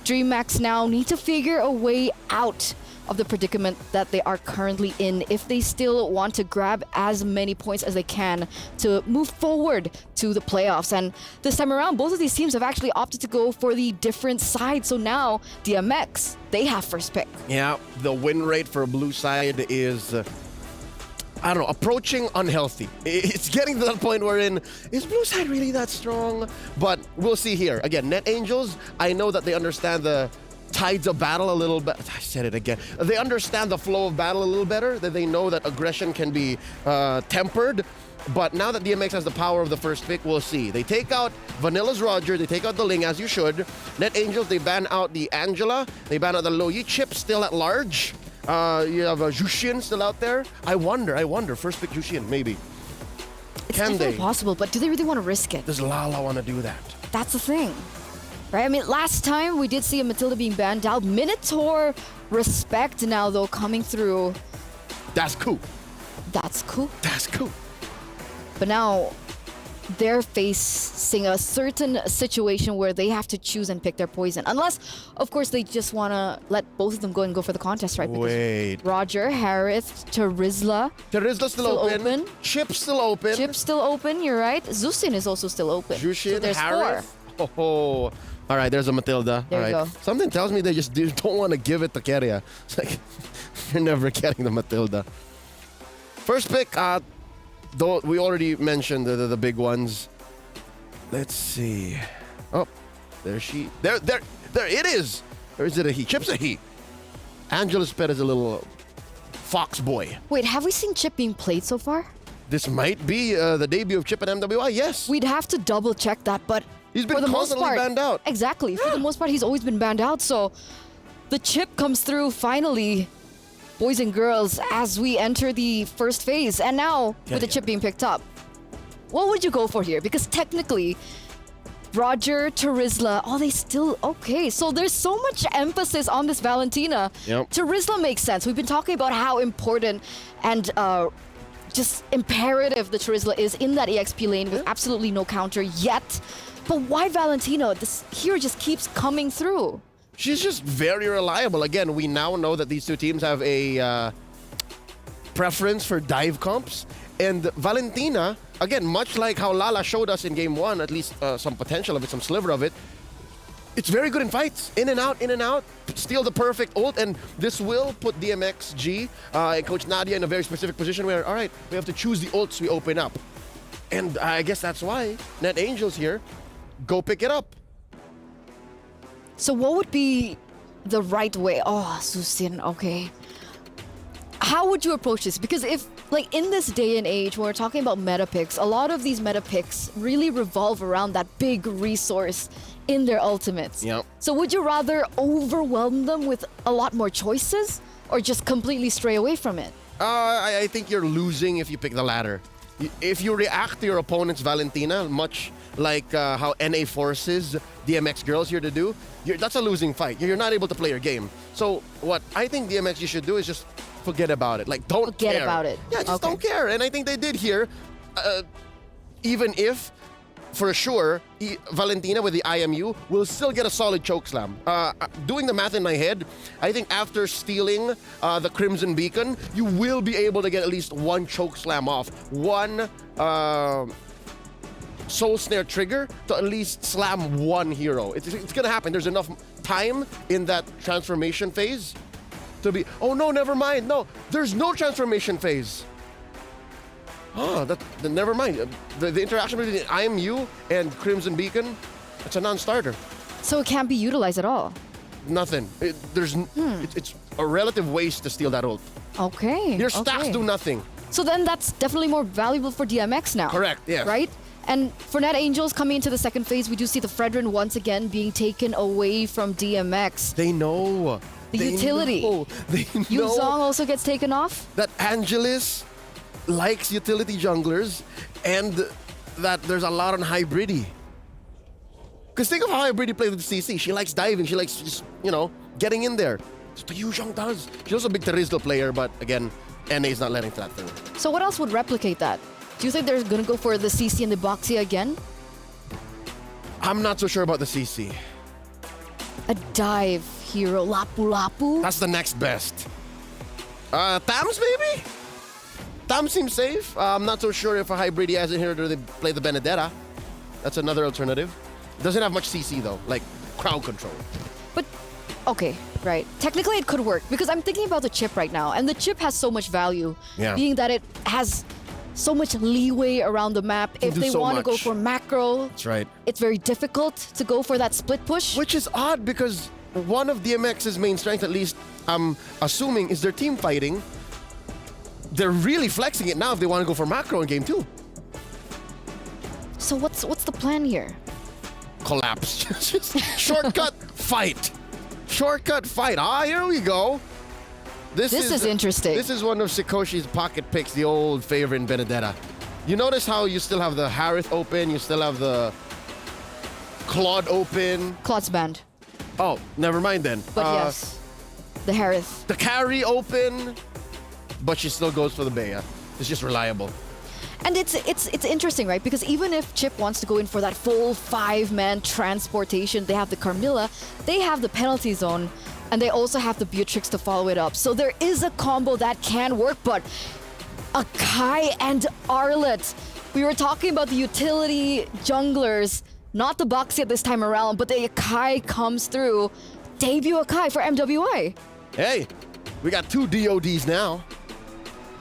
DreamHack now need to figure a way out of the predicament that they are currently in if they still want to grab as many points as they can to move forward to the playoffs. And this time around, both of these teams have actually opted to go for the different side. So now DMX, they have first pick. Yeah, the win rate for blue side is I don't know, approaching unhealthy. It's getting to that point wherein, is blue side really that strong? But we'll see here. Again, Net Angels, I know that they understand the tides of battle a little bit. I said it again. They understand the flow of battle a little better, that they know that aggression can be tempered. But now that DMX has the power of the first pick, we'll see. They take out Vanilla's Roger, they take out the Ling, as you should. Net Angels, they ban out the Angela, they ban out the Loyi. Chip still at large. You have Jushin still out there. I wonder. First pick Jushin, maybe. It's Can definitely they? possible, but do they really want to risk it? Does Lala want to do that? That's the thing. Right? I mean, last time we did see a Matilda being banned out. Minotaur respect now, though, coming through. That's cool. That's cool. That's cool. But now they're facing a certain situation where they have to choose and pick their poison. Unless, of course, they just want to let both of them go and go for the contest, right? Because Wait. Roger, Harith, Terizla. Terizla's still open. Chip's still open. Chip's still open, you're right. Zusin is also still open. Jushin, so there's Harith. 4. Oh. All right, there's a Matilda. There All you right. go. Something tells me they just don't want to give it to Keria. It's like, you're never getting the Matilda. First pick, though we already mentioned the big ones. Let's see. Oh, there it is. Or is it a he? Chip's a he. Angela's pet is a little fox boy. Wait, have we seen Chip being played so far? This might be the debut of Chip at MWI, yes. We'd have to double check that, but he's been for the most constantly part, banned out. Exactly. For the most part, he's always been banned out. So the Chip comes through finally, boys and girls, as we enter the first phase. And now, with the Chip being picked up, what would you go for here? Because technically, Roger, Terizla, they still okay. So there's so much emphasis on this Valentina. Yep. Terizla makes sense. We've been talking about how important and just imperative the Terizla is in that EXP lane with absolutely no counter yet. But why Valentina? This hero just keeps coming through. She's just very reliable. Again, we now know that these two teams have a preference for dive comps. And Valentina, again, much like how Lala showed us in game 1, at least some potential of it, some sliver of it, it's very good in fights. In and out, steal the perfect ult, and this will put DMXG and Coach Nadia in a very specific position where, all right, we have to choose the ults we open up. And I guess that's why Net Angels here go pick it up. So what would be the right way? Oh, Susin, okay. How would you approach this? Because if, like, in this day and age, when we're talking about meta picks, a lot of these meta picks really revolve around that big resource in their ultimates. Yep. So would you rather overwhelm them with a lot more choices or just completely stray away from it? I think you're losing if you pick the latter. If you react to your opponent's Valentina, much like how NA forces DMX girls here to do, that's a losing fight. You're not able to play your game. So what I think DMX you should do is just forget about it. Like, don't Forget care. about it. Yeah, just don't care. And I think they did here, even if, for sure, Valentina with the IMU will still get a solid chokeslam. Doing the math in my head, I think after stealing the Crimson Beacon, you will be able to get at least one chokeslam off. One Soul Snare trigger to at least slam one hero. It's going to happen. There's enough time in that transformation phase to be... Oh, no, never mind. No, there's no transformation phase. Oh, never mind. The interaction between IMU and Crimson Beacon, it's a non-starter. So it can't be utilized at all? Nothing. It's a relative waste to steal that ult. Okay. Your stacks do nothing. So then that's definitely more valuable for DMX now. Correct, yes. Right? And for Net Angels coming into the second phase, we do see the Fredrin once again being taken away from DMX. They know. The utility. They know. Yuzong also gets taken off? That Angelis likes utility junglers, and that there's a lot on Hybridi. Because think of how Hybridi plays with CC. She likes diving. She likes just, getting in there. That's what Yuzong does. She's also a big Terizla player, but again, NA is not letting that through. So what else would replicate that? Do you think they're going to go for the CC and the Boxia again? I'm not so sure about the CC. A dive hero, Lapu Lapu? That's the next best. Tams, maybe? Tams seems safe. I'm not so sure if a Hybridi has in here to play the Benedetta. That's another alternative. Doesn't have much CC though, like crowd control. But, okay, right. Technically it could work because I'm thinking about the chip right now, and the chip has so much value, being that it has so much leeway around the map. If they want to go for macro, that's right. It's very difficult to go for that split push. Which is odd because one of DMX's main strengths, at least I'm assuming, is their team fighting. They're really flexing it now if they want to go for macro in game 2. So what's the plan here? Collapse. Just shortcut fight. Shortcut fight. Here we go. This is interesting. This is one of Sikoshi's pocket picks, the old favorite in Benedetta. You notice how you still have the Harith open, you still have the Claude open. Claude's banned. Oh, never mind then. But yes, the Harith. The carry open, but she still goes for the Bea. It's just reliable. And it's interesting, right? Because even if Chip wants to go in for that full 5-man transportation, they have the Carmilla, they have the penalty zone, and they also have the Beatrix to follow it up. So there is a combo that can work, but Akai and Arlet. We were talking about the utility junglers, not the Boxy this time around, but the Akai comes through. Debut Akai for MWI. Hey, we got 2 DODs now.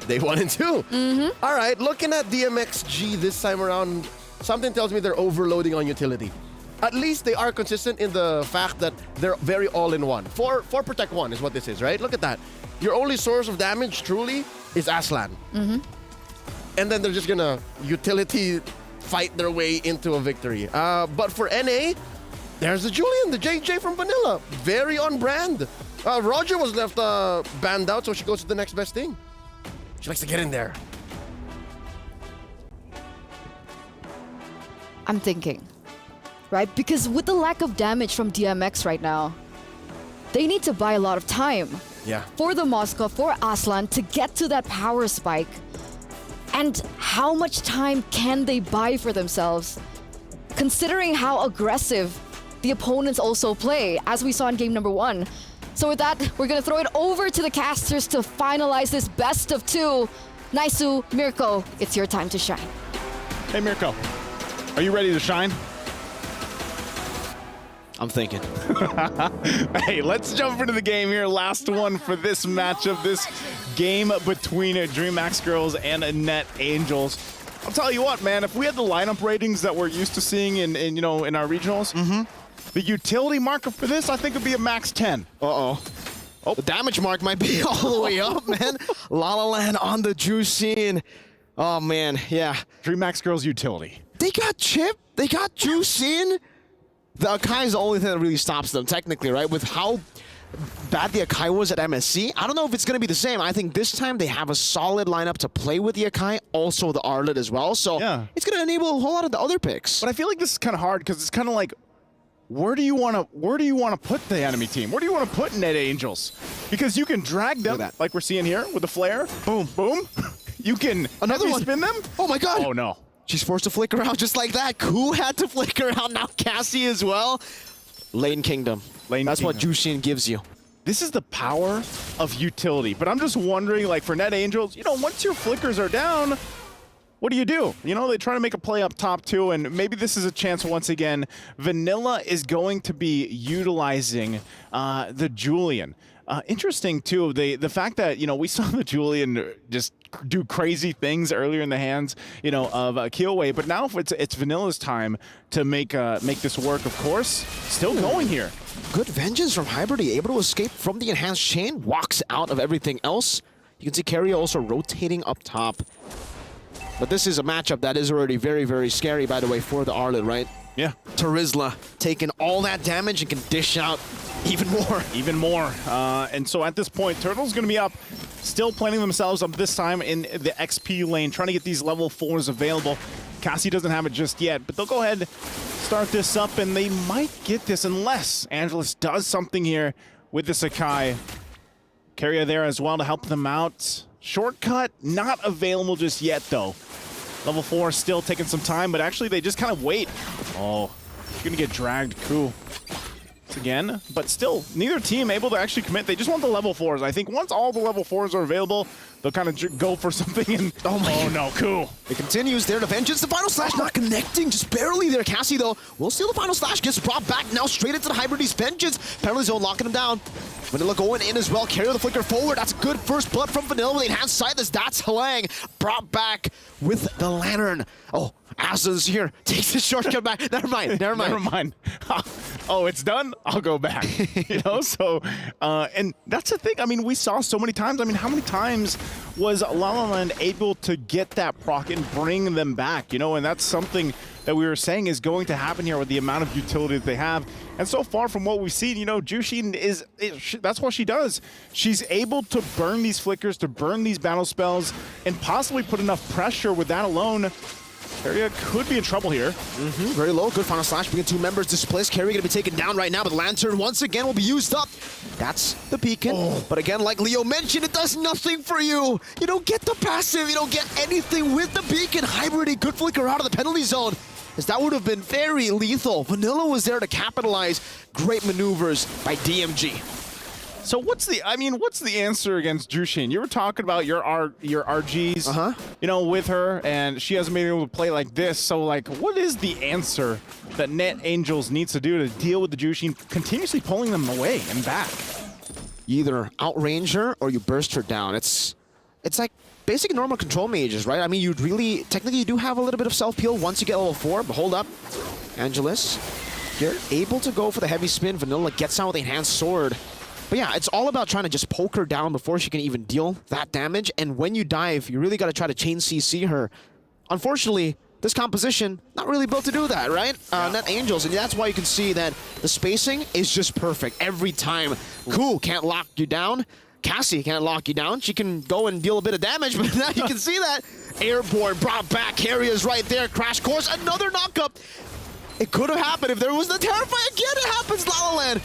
Day 1 and 2. All right, looking at DMXG this time around, something tells me they're overloading on utility. At least they are consistent in the fact that they're very all-in-one. 4 protect 1 is what this is, right? Look at that. Your only source of damage, truly, is Aslan. And then they're just gonna utility fight their way into a victory. But for NA, there's the Julian, the JJ from Vanilla. Very on brand. Roger was left banned out, so she goes to the next best thing. She likes to get in there. I'm thinking, right? Because with the lack of damage from DMX right now, they need to buy a lot of time. Yeah. For the Moscow, for Aslan to get to that power spike. And how much time can they buy for themselves? considering how aggressive the opponents also play, as we saw in game number 1. So with that, we're gonna throw it over to the casters to finalize this best of 2. Naisu, Mirko, it's your time to shine. Hey, Mirko, are you ready to shine? I'm thinking. Hey, let's jump into the game here. Last one for this matchup, this game between DreamHack Girls and Net Angels. I'll tell you what, man, if we had the lineup ratings that we're used to seeing in our regionals, the utility marker for this, I think, would be a max 10. Uh-oh. Oh, the damage mark might be all the way up, man. La La Land on the Juicing. Oh, man, yeah. DreamHack Girls utility. They got Chip. They got Juicing. The Akai is the only thing that really stops them, technically, right? With how bad the Akai was at MSC, I don't know if it's going to be the same. I think this time they have a solid lineup to play with the Akai, also the Arlet as well. So it's going to enable a whole lot of the other picks. But I feel like this is kind of hard because it's kind of like, where do you want to put the enemy team? Where do you want to put Net Angels? Because you can drag them, like we're seeing here with the flare. Boom, boom. You can another one spin them. Oh my God. Oh no. She's forced to flicker out just like that. Ku had to flicker out. Now Cassie as well. Lane Kingdom. That's what Jushin gives you. This is the power of utility. But I'm just wondering, like for Net Angels, once your flickers are down, what do? They try to make a play up top too, and maybe this is a chance once again. Vanilla is going to be utilizing the Julian. Interesting too, the fact that we saw the Julian just do crazy things earlier in the hands of Killway, but now it's Vanilla's time to make this work. Of course, still going here. Good vengeance from Hybridy, able to escape from the enhanced chain, walks out of everything else. You can see Carrier also rotating up top. But this is a matchup that is already very, very scary, by the way, for the Arlet, right? Yeah. Tarizla taking all that damage and can dish out even more. Even more. And so at this point, Turtle's going to be up, still planning themselves up this time in the XP lane, trying to get these level 4s available. Cassie doesn't have it just yet, but they'll go ahead, start this up, and they might get this unless Angelus does something here with the Sakai. Carrier there as well to help them out. Shortcut not available just yet, though. Level 4 still taking some time, but actually they just kind of wait. Oh, she's going to get dragged. Cool. Again, but still, neither team able to actually commit. They just want the level 4s. I think once all the level 4s are available, they'll kind of go for something and... Oh no, cool. It continues there to Vengeance. The Final Slash not connecting, just barely there. Cassie, though, will steal the Final Slash. Gets brought back now straight into the Hybridy's Vengeance. Penalty Zone locking him down. Vanilla going in as well. Carry the flicker forward. That's a good first blood from Vanilla with the enhanced sightless. That's Halang. Brought back with the Lantern. Oh, Aza's here. Takes the shortcut back. Never mind. Never mind. Oh, it's done? I'll go back. So, and that's the thing. I mean, we saw so many times. I mean, how many times was La La Land able to get that proc and bring them back? And that's something that we were saying is going to happen here with the amount of utility that they have. And so far from what we've seen, Jushin that's what she does. She's able to burn these flickers, to burn these battle spells, and possibly put enough pressure with that alone. Carrier could be in trouble here. Very low. Good Final Slash. Bringing 2 members displaced. Carrier going to be taken down right now, but Lantern once again will be used up. That's the beacon. But again, like Leo mentioned, it does nothing for you. You don't get the passive. You don't get anything with the beacon. Hybridy, good flicker out of the penalty zone, as that would have been very lethal. Vanilla was there to capitalize. Great maneuvers by DMG. So what's the answer against Jushin? You were talking about your RGs, with her, and she hasn't been able to play like this. So like, what is the answer that Net Angels needs to do to deal with the Jushin continuously pulling them away and back? You either outrange her or you burst her down. It's like basic normal control mages, right? I mean, technically you do have a little bit of self-peel once you get level 4, but hold up. Angelus, you're able to go for the heavy spin. Vanilla gets out with the enhanced sword. But yeah, it's all about trying to just poke her down before she can even deal that damage. And when you dive, you really got to try to chain CC her. Unfortunately, this composition, not really built to do that, right? Net Angels, and that's why you can see that the spacing is just perfect every time. Cool, can't lock you down. Cassie can't lock you down. She can go and deal a bit of damage, but now you can see that. Airborne brought back. Carrier's right there. Crash course, another knockup. It could have happened if there was the Terrify again. It happens, La La Land.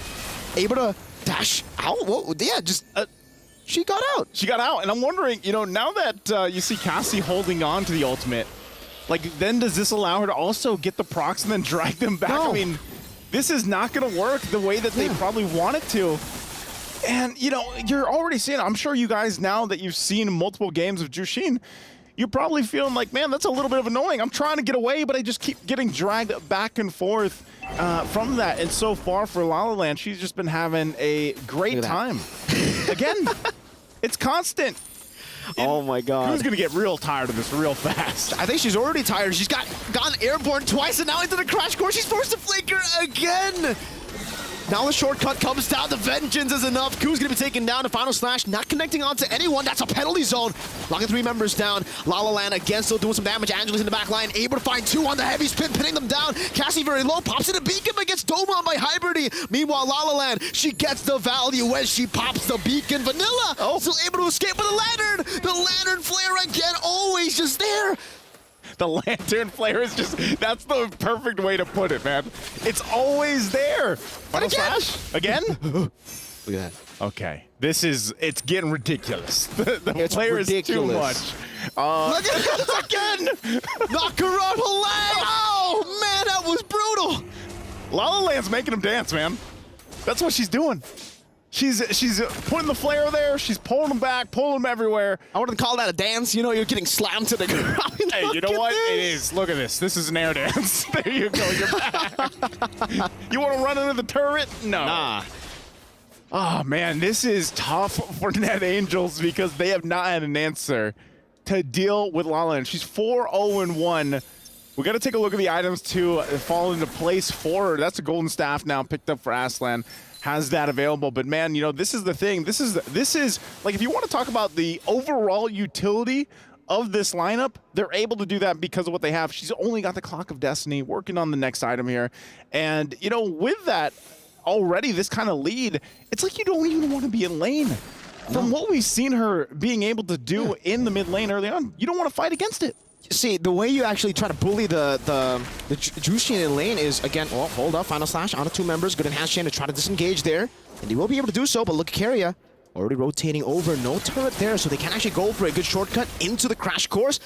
Able to dash out? Whoa, yeah, just she got out. She got out, and I'm wondering, now that you see Cassie holding on to the ultimate, Like, then does this allow her to also get the procs and then drag them back? No. I mean, this is not going to work the way that they probably want it to. And, you know, you're already seeing, I'm sure you guys, now that you've seen multiple games of Jushin, you're probably feeling like, man, that's a little bit of annoying. I'm trying to get away, but I just keep getting dragged back and forth from that. And so far for La La Land, she's just been having a great time. Again, it's constant. Oh my God. Who's going to get real tired of this real fast? I think she's already tired. She's gone airborne twice, and now into the crash course. She's forced to flicker again. Now the shortcut comes down. The vengeance is enough. Ku's going to be taken down. The final slash not connecting onto anyone. That's a penalty zone. Locking 3 members down. La La Land again still doing some damage. Angela's in the back line. Able to find 2 on the heavy spin, pinning them down. Cassie very low. Pops in a beacon, but gets dome on by Hybridy. Meanwhile, La La Land, she gets the value when she pops the beacon. Vanilla still able to escape with the lantern. The lantern flare again, always just there. The lantern flare is just, that's the perfect way to put it, man. It's always there. Final slash? Again? Look at that. Okay. This is, it's getting ridiculous. The flare is too ridiculous. much. Look at this again! Knock her out her leg! Oh, man, that was brutal! La La Land's making him dance, man. That's what she's doing. She's putting the flare there. She's pulling them back, pulling them everywhere. I wouldn't call that a dance. You know, you're getting slammed to the ground. Hey, you know what? It is. Look at this. This is an air dance. There you go. You're back. You want to run into the turret? No. Nah. Oh, man. This is tough for Net Angels because they have not had an answer to deal with La La Land. She's 4-0-1. We got to take a look at the items to fall into place for her. That's a golden staff now picked up for Aslan. Has that available, but man, you know, this is the thing. This is like, if you want to talk about the overall utility of this lineup, they're able to do that because of what they have. She's only got the Clock of Destiny, working on the next item here, and you know, with that already, this kind of lead, it's like you don't even want to be in lane. From what we've seen her being able to do in the mid lane early on, you don't want to fight against it. See, the way you actually try to bully the Jushin in lane is, again, well, hold up, final slash onto 2 members. Good enhanced chain to try to disengage there. And he will be able to do so, but look at Keria. Already rotating over, no turret there, so they can actually go for a good shortcut into the crash course.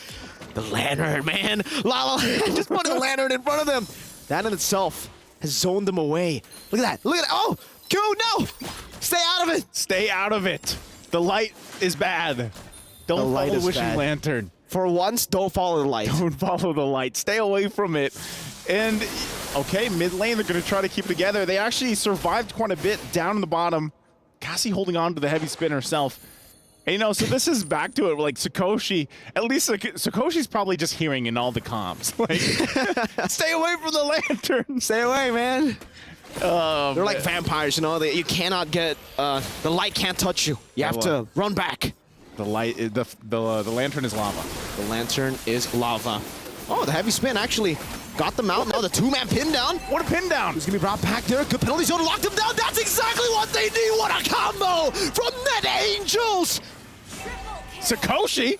The lantern, man. La La just putting the lantern in front of them. That in itself has zoned them away. Look at that, look at that. Oh, Q, no! Stay out of it! Stay out of it. The light is bad. Don't follow the Wishing Lantern. For once, don't follow the light. Don't follow the light. Stay away from it. And, okay, mid lane, they're going to try to keep it together. They actually survived quite a bit down in the bottom. Cassie holding on to the heavy spin herself. And, you know, so this is back to it. Like, Sakoshi, at least Sakoshi's probably just hearing in all the comms. Like, stay away from the lantern. Stay away, man. They're like man. vampires, you know? You cannot get, the light can't touch you. You have to run back. The light, the lantern is lava. The lantern is lava. Oh, the heavy spin actually got them out. Now the 2-man pin down. What a pin down. Who's going to be brought back there? Good penalty zone to lock them down. That's exactly what they need. What a combo from Net Angels. Sakoshi,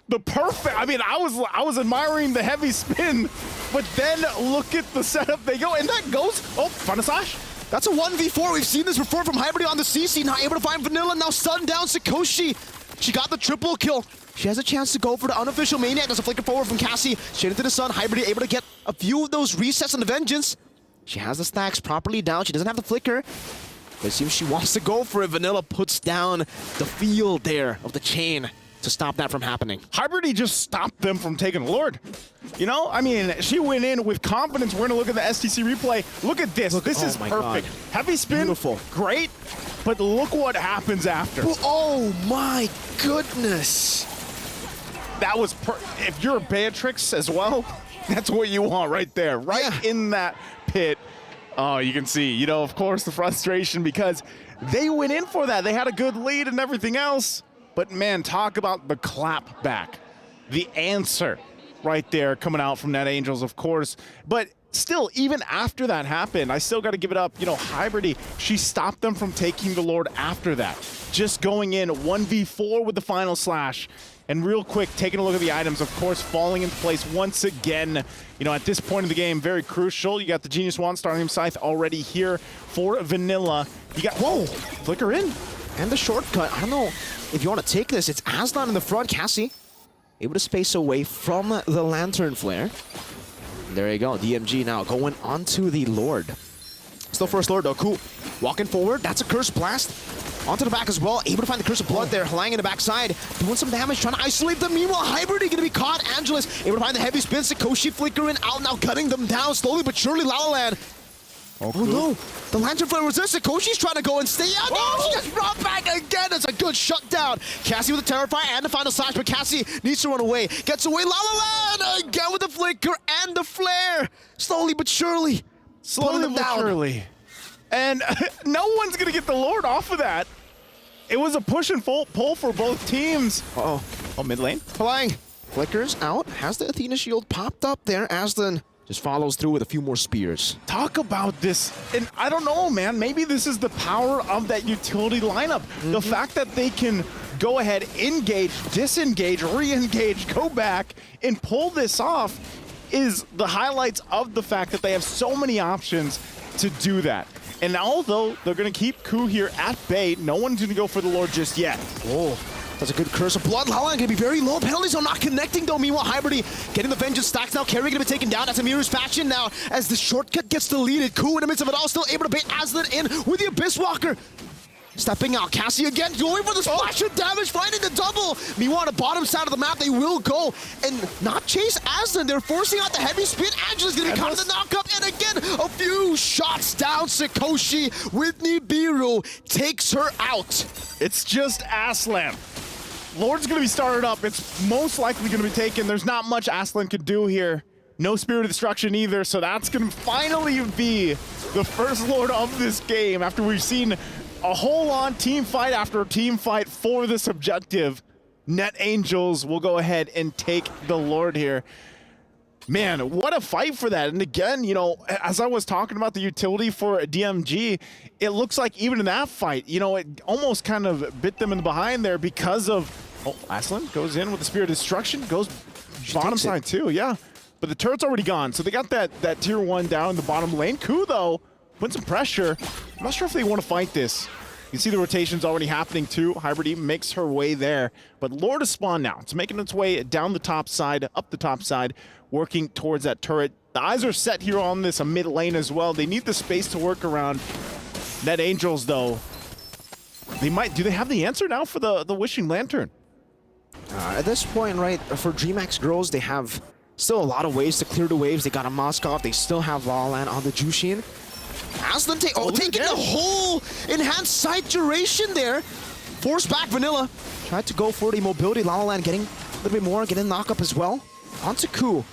the perfect. I mean, I was admiring the heavy spin, but then look at the setup they go, and that goes. Oh, Funasash. That's a 1v4. We've seen this before from Hybridy on the CC. Not able to find Vanilla. Now stun down Sakoshi. She got the triple kill. She has a chance to go for the unofficial Maniac. There's a flicker forward from Cassie. Straight into the sun. Hybridy able to get a few of those resets on the Vengeance. She has the stacks properly down. She doesn't have the flicker. But it seems she wants to go for it. Vanilla puts down the field there of the chain to stop that from happening. Hybridy just stopped them from taking the Lord. You know, I mean, she went in with confidence. We're going to look at the STC replay. Look at this. This is perfect. God. Heavy spin, beautiful. Great, but look what happens after. Oh my goodness. That was, if you're a Beatrix as well, that's what you want right there. Right in that pit. Oh, you can see, you know, of course, the frustration because they went in for that. They had a good lead and everything else. But man, talk about the clap back. The answer right there coming out from Net Angels, of course. But still, even after that happened, I still got to give it up. You know, Hybridy, she stopped them from taking the Lord after that. Just going in 1v4 with the final slash. And real quick, taking a look at the items, of course, falling into place once again. You know, at this point in the game, very crucial. You got the Genius Wand starting Scythe already here for Vanilla. You got, whoa, flicker in. And the shortcut. I don't know if you want to take this. It's Aslan in the front. Cassie able to space away from the Lantern Flare. There you go, DMG now going onto the Lord. Still first Lord though, cool. Walking forward, that's a Curse Blast. Onto the back as well, able to find the Curse of Blood there, Halang in the backside, doing some damage, trying to isolate them. Meanwhile, Hybrid going to be caught. Angelus able to find the heavy spin, Sakoshi flickering out now, cutting them down slowly but surely. Lalaland. Oh no, the Lantern Flare resists. Sakoshi's trying to go and stay out. No, she just brought back again. It's a good shutdown. Cassie with the Terrify and the final slash, but Cassie needs to run away. Gets away. Lalaland again with the flicker and the flare. Slowly but surely. Slowly but surely. And no one's going to get the Lord off of that. It was a push and pull for both teams. Uh-oh. Oh, mid lane. Flying. Flickers out. Has the Athena shield popped up there. Aslan just follows through with a few more spears. Talk about this. And I don't know, man. Maybe this is the power of that utility lineup. The fact that they can go ahead, engage, disengage, re-engage, go back, and pull this off is the highlights of the fact that they have so many options to do that. And although they're going to keep Ku here at bay, no one's going to go for the Lord just yet. Oh, that's a good Curse of Blood. Lala going to be very low. Penalties are not connecting though. Meanwhile, Hybridy getting the Vengeance stacks now. Carry going to be taken down. That's a Mirror's fashion now as the shortcut gets deleted. Ku in the midst of it all still able to bait Aslan in with the Abyss Walker. Stepping out, Cassie again, going for the splash of damage, finding the double. Meanwhile, on the bottom side of the map, they will go and not chase Aslan. They're forcing out the heavy spin. Angela's gonna be caught in the knockup, and again, a few shots down. Sakoshi with Nibiru takes her out. It's just Aslan. Lord's gonna be started up. It's most likely gonna be taken. There's not much Aslan could do here. No Spirit of Destruction either, so that's gonna finally be the first Lord of this game after we've seen a whole-on team fight after team fight for this objective. Net Angels will go ahead and take the Lord here. Man, what a fight for that. And again, you know, as I was talking about the utility for DMG, it looks like even in that fight, you know, it almost kind of bit them in the behind there because of, oh, Aslan goes in with the Spirit of Destruction, goes bottom side too, yeah. But the turret's already gone, so they got that tier 1 down in the bottom lane. Ku, though, put some pressure. I'm not sure if they want to fight this. You can see the rotations already happening too. Hybridy makes her way there. But Lord is spawned now. It's making its way down the top side, up the top side, working towards that turret. The eyes are set here on this mid lane as well. They need the space to work around. Net Angels, though, they might. Do they have the answer now for the Wishing Lantern? At this point, right, for DreamHack girls, they have still a lot of ways to clear the waves. They got a Moskov. They still have Lalaland on the Jushin. Aslan taking the whole enhanced sight duration there. Force back Vanilla. Tried to go for the mobility. Lalaland getting a little bit more, getting knock up as well. Onto Ku.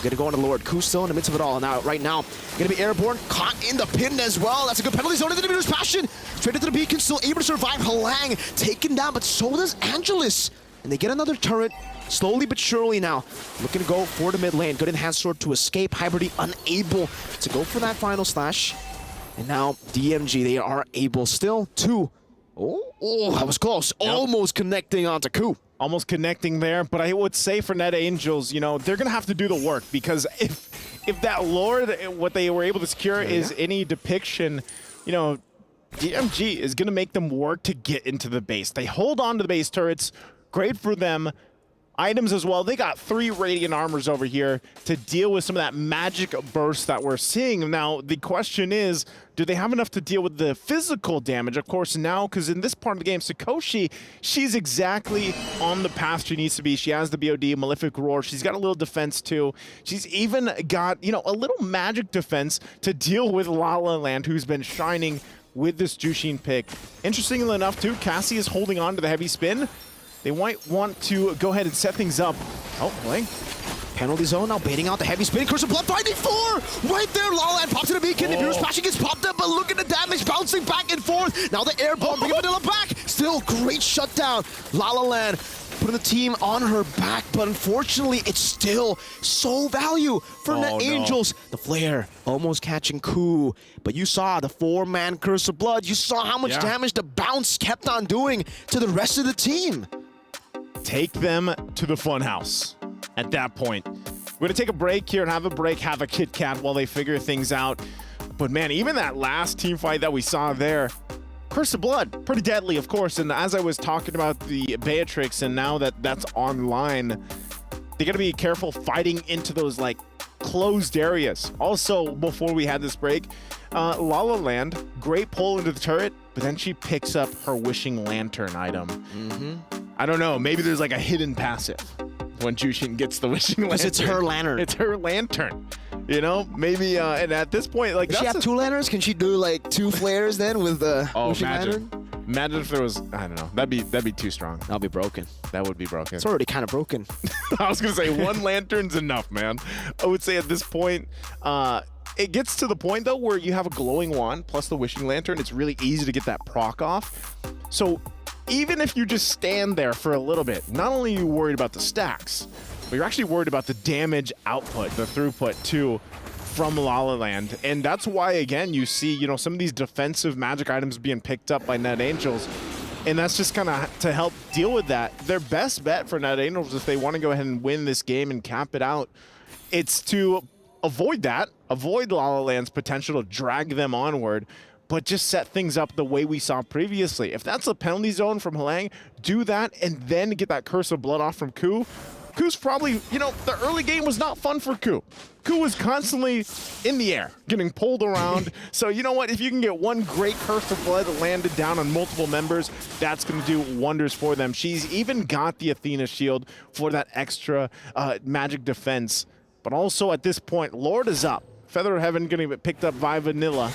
Gonna go on the Lord. Ku still in the midst of it all. Now, right now, gonna be airborne. Caught in the pin as well. That's a good penalty zone into the Mirror's Passion. Straight into the beacon, still able to survive. Halang taken down, but so does Angelus. And they get another turret. Slowly but surely now, looking to go for the mid lane. Good enhanced sword to escape. Hybridy unable to go for that final slash. And now DMG, they are able still to... Oh, that was close. Yep. Almost connecting onto Ku. Almost connecting there, but I would say for Net Angels, you know, they're going to have to do the work because if that Lord, what they were able to secure is any depiction, you know, DMG is going to make them work to get into the base. They hold on to the base turrets. Great for them. Items as well. They got 3 Radiant Armors over here to deal with some of that magic burst that we're seeing. Now, the question is, do they have enough to deal with the physical damage? Of course, now, because in this part of the game, Sakoshi, she's exactly on the path she needs to be. She has the BOD, Malefic Roar. She's got a little defense, too. She's even got, you know, a little magic defense to deal with Lalaland, who's been shining with this Jushin pick. Interestingly enough, too, Cassie is holding on to the heavy spin. They might want to go ahead and set things up. Oh, boy. Penalty zone now baiting out the heavy spin. Curse of Blood finding 4! Right there, Lalaland pops in the beacon. The Mirror's Passion gets popped up, but look at the damage bouncing back and forth. Now the airborne bringing Vanilla back. Still great shutdown. Lalaland putting the team on her back, but unfortunately, it's still so value for Net Angels. The flare almost catching Ku, but you saw the 4-man Curse of Blood. You saw how much damage the bounce kept on doing to the rest of the team. Take them to the funhouse at that point. We're going to take a break here and have a Kit Kat while they figure things out. But man, even that last team fight that we saw there, Curse of Blood, pretty deadly, of course. And as I was talking about the Beatrix, and now that that's online, they got to be careful fighting into those like closed areas. Also, before we had this break, La La Land, great pull into the turret, but then she picks up her wishing lantern item. I don't know, maybe there's like a hidden passive when Jushin gets the wishing lantern. It's her lantern. It's her lantern. You know, maybe, and at this point, like, Does she have 2 lanterns? Can she do like 2 flares then with the wishing imagine. lantern? Imagine if there was, I don't know, that'd be too strong. That'll be broken. That would be broken. It's already kind of broken. I was gonna say 1 lantern's enough, man. I would say at this point, it gets to the point though where you have a glowing wand plus the wishing lantern. It's really easy to get that proc off. So even if you just stand there for a little bit, not only are you worried about the stacks, but you're actually worried about the damage output, the throughput too, from La La Land. And that's why, again, you see, you know, some of these defensive magic items being picked up by Net Angels. And that's just kind of to help deal with that. Their best bet for Net Angels, if they want to go ahead and win this game and cap it out, it's to avoid that, avoid La La Land's potential to drag them onward, but just set things up the way we saw previously. If that's a penalty zone from Halang, do that and then get that Curse of Blood off from Ku. Ku's probably, you know, the early game was not fun for Ku. Ku was constantly in the air, getting pulled around. So you know what? If you can get 1 great Curse of Blood landed down on multiple members, that's going to do wonders for them. She's even got the Athena shield for that extra magic defense. But also at this point, Lord is up. Feather of Heaven going to get picked up by Vanilla.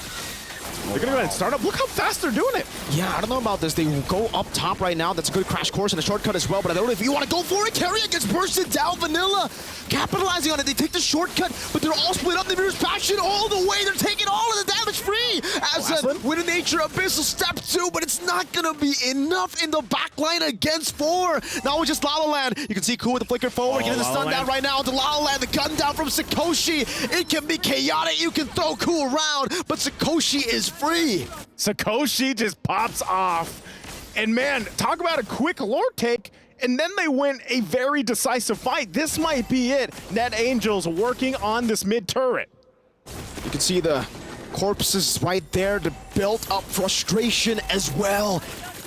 They're going to go ahead and start up. Look how fast they're doing it. Yeah, I don't know about this. They go up top right now. That's a good crash course and a shortcut as well, but I don't know if you want to go for it. Carrier gets bursted down. Vanilla capitalizing on it. They take the shortcut, but they're all split up. The Mirror's Passion all the way. They're taking all of the damage free. As Winter Nature Abyssal step 2, but it's not going to be enough in the back line against 4. Now it's just La La Land. You can see Ku with the flicker forward, getting the stun down right now to La La Land. The gun down from Sakoshi. It can be chaotic. You can throw Ku around, but Sakoshi is free. Sakoshi just pops off. And man, talk about a quick lore take. And then they win a very decisive fight. This might be it. Net Angels working on this mid turret. You can see the corpses right there, the built-up frustration as well.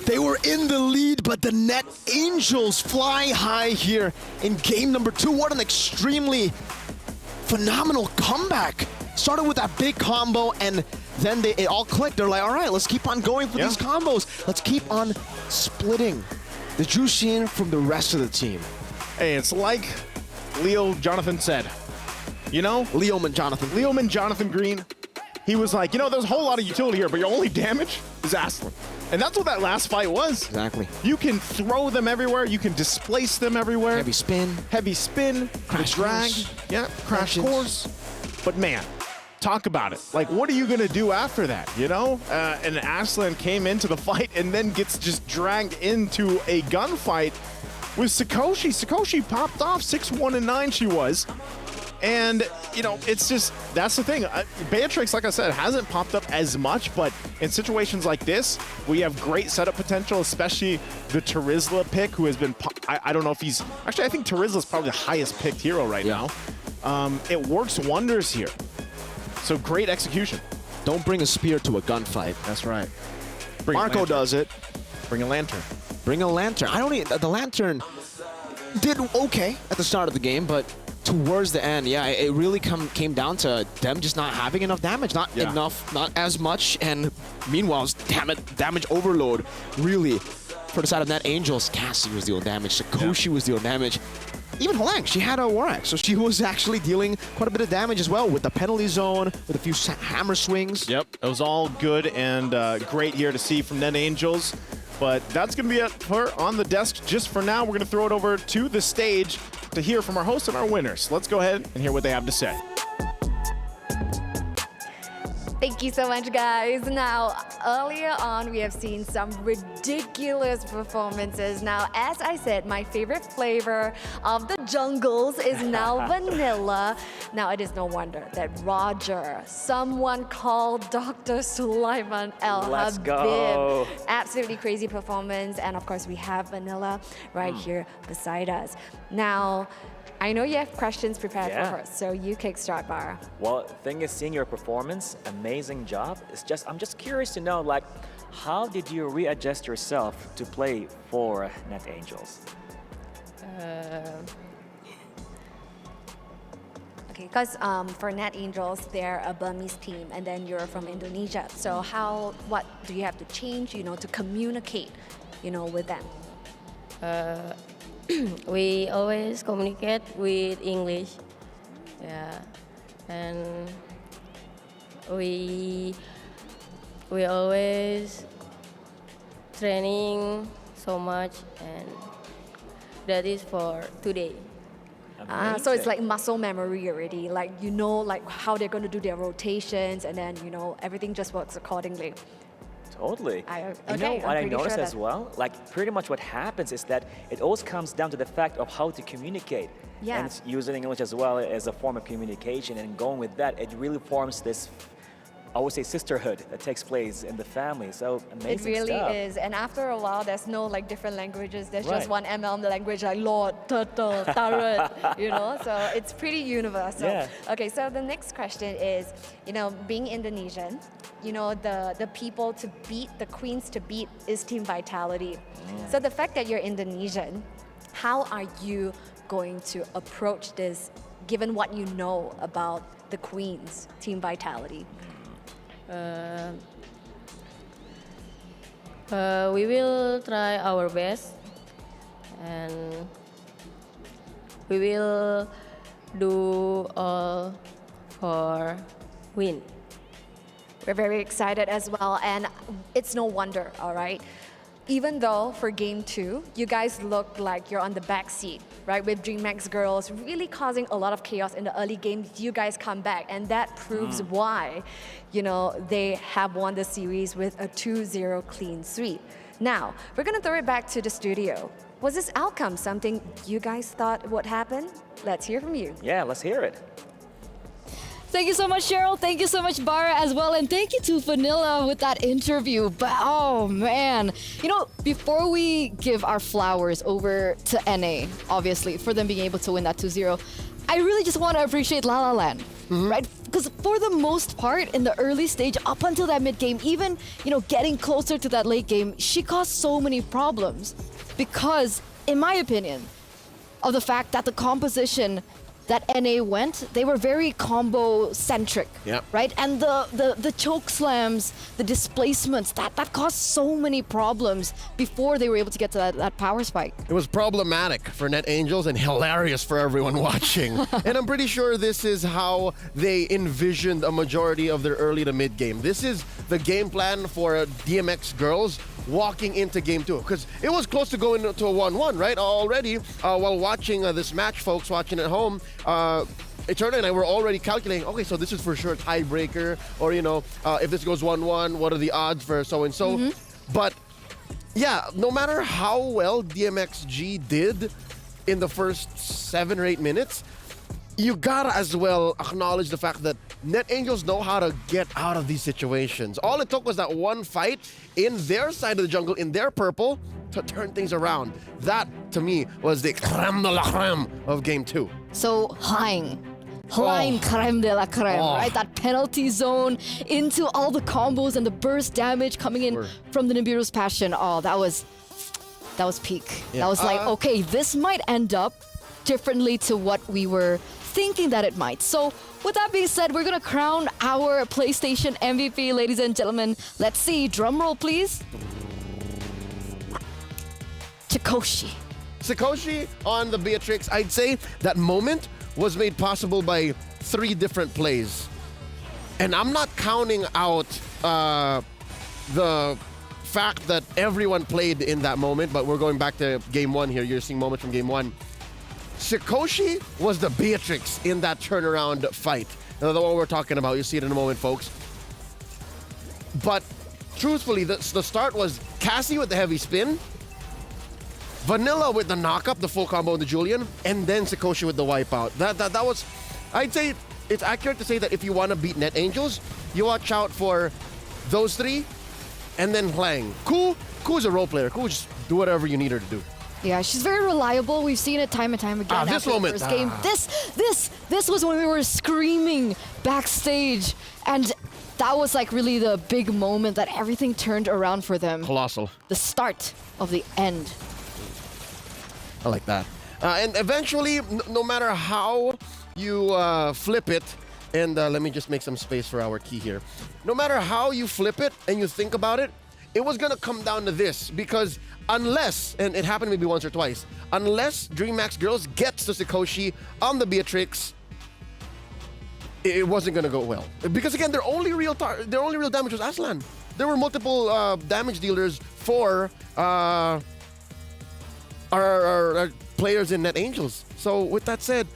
They were in the lead, but the Net Angels fly high here in game number 2. What an extremely phenomenal comeback. Started with that big combo, and then it all clicked. They're like, all right, let's keep on going for these combos. Let's keep on splitting the Jushin from the rest of the team. Hey, it's like Leo Jonathan said. You know? Leoman Jonathan Green. He was like, you know, there's a whole lot of utility here, but your only damage is Aslan. And that's what that last fight was. Exactly. You can throw them everywhere. You can displace them everywhere. Heavy spin. Crash drag. Yeah, crash course. But man, talk about it. Like, what are you going to do after that, you know? And Aslan came into the fight and then gets just dragged into a gunfight with Sakoshi. Sakoshi popped off 6-1-9 she was. And, you know, it's just, that's the thing. Beatrix, like I said, hasn't popped up as much, but in situations like this, we have great setup potential, especially the Terizla pick, who has been, I don't know if he's, actually, I think Terizla's probably the highest picked hero right now. It works wonders here. So great execution. Don't bring a spear to a gunfight. That's right. Marco does it. Bring a lantern. Bring a lantern. I don't even, the lantern did okay at the start of the game, but towards the end, yeah, it really came down to them just not having enough damage, not as much, and meanwhile, damage overload, really, for the side of Net Angels. Cassie was dealing damage, Sakoshi was dealing damage. Even Halang, she had a War Axe, so she was actually dealing quite a bit of damage as well with the penalty zone, with a few hammer swings. Yep, it was all good and great here to see from Net Angels. But that's going to be it for On the Desk just for now. We're going to throw it over to the stage to hear from our hosts and our winners. Let's go ahead and hear what they have to say. Thank you so much, guys. Now, earlier on, we have seen some ridiculous performances. Now, as I said, my favorite flavor of the jungles is now vanilla. Now, it is no wonder that Roger, someone called Dr. Sulaiman El Let's Habib. go. Absolutely crazy performance. And of course, we have vanilla right here beside us. Now, I know you have questions prepared for her, so you kickstart, Bar. Well, thing is, seeing your performance, amazing job. I'm just curious to know, like, how did you readjust yourself to play for Net Angels? Okay, because for Net Angels, they're a Burmese team, and then you're from Indonesia. So what do you have to change, to communicate, with them? We always communicate with English. Yeah, and we always training so much, and that is for today. So it's like muscle memory already. Like like how they're going to do their rotations, and then everything just works accordingly. Totally. Okay, What I I'm pretty noticed sure as well, like pretty much what happens is that it always comes down to the fact of how to communicate. Yeah. And using English as well as a form of communication, and going with that, it really forms this, I would say, sisterhood that takes place in the family. So amazing It really stuff. is. And after a while, there's no like different languages. There's just Right. one MLM language like Lord, Turtle, Turret, So it's pretty universal. Yeah. Okay, so the next question is, being Indonesian, the people to beat, the queens to beat is team vitality. So the fact that you're Indonesian, how are you going to approach this given what you know about the queens, team vitality? We will try our best, and we will do all for win. We're very excited as well, and it's no wonder, all right? Even though for game 2, you guys look like you're on the back seat, right? With DreamHack girls really causing a lot of chaos in the early games, you guys come back, and that proves why, they have won the series with a 2-0 clean sweep. Now, we're gonna throw it back to the studio. Was this outcome something you guys thought would happen? Let's hear from you. Yeah, let's hear it. Thank you so much, Cheryl. Thank you so much, Bara, as well. And thank you to Vanilla with that interview. But oh, man. Before we give our flowers over to NA, obviously, for them being able to win that 2-0, I really just want to appreciate La La Land, right? Because for the most part, in the early stage, up until that mid-game, even, getting closer to that late game, she caused so many problems. Because, in my opinion, of the fact that the composition that NA went, they were very combo-centric, right? And the choke slams, the displacements, that caused so many problems before they were able to get to that power spike. It was problematic for Net Angels and hilarious for everyone watching. And I'm pretty sure this is how they envisioned a majority of their early to mid game. This is the game plan for DMX girls walking into game 2, because it was close to going to a 1-1, right? Already, while watching this match, folks watching at home, Eterna and I were already calculating, okay, so this is for sure a tiebreaker, or, if this goes 1-1, what are the odds for so-and-so? But, yeah, no matter how well DMXG did in the first 7 or 8 minutes, you gotta as well acknowledge the fact that Net Angels know how to get out of these situations. All it took was that one fight in their side of the jungle, in their purple, to turn things around. That, to me, was the creme de la creme of game 2. So, Hein creme de la creme, right? That penalty zone into all the combos and the burst damage coming in from the Nibiru's Passion. Oh, that was peak. Yeah. That was like, okay, this might end up differently to what we were thinking that it might. So with that being said, we're gonna crown our PlayStation MVP, ladies and gentlemen. Let's see, drum roll please. Sakoshi on the Beatrix. I'd say that moment was made possible by 3 different plays. And I'm not counting out the fact that everyone played in that moment, but we're going back to game 1 here. You're seeing moments from game 1. Sakoshi was the Beatrix in that turnaround fight. The one we're talking about. You'll see it in a moment, folks. But truthfully, the start was Cassie with the heavy spin, Vanilla with the knock-up, the full combo on the Julian, and then Sakoshi with the wipeout. That was, I'd say, it's accurate to say that if you want to beat Net Angels, you watch out for those 3, and then Hlang. Ku's a role player. Ku just do whatever you need her to do. Yeah, she's very reliable. We've seen it time and time again. This after moment. The first game. This was when we were screaming backstage, and that was like really the big moment that everything turned around for them. Colossal. The start of the end. I like that. And eventually, no matter how you flip it, and let me just make some space for our key here. No matter how you flip it and you think about it, it was gonna come down to this, because unless, and it happened maybe once or twice, unless DreamHack Girls gets to Sikoshi on the Beatrix, it wasn't gonna go well. Because again, their only real damage was Aslan. There were multiple damage dealers for our players in Net Angels. So with that said,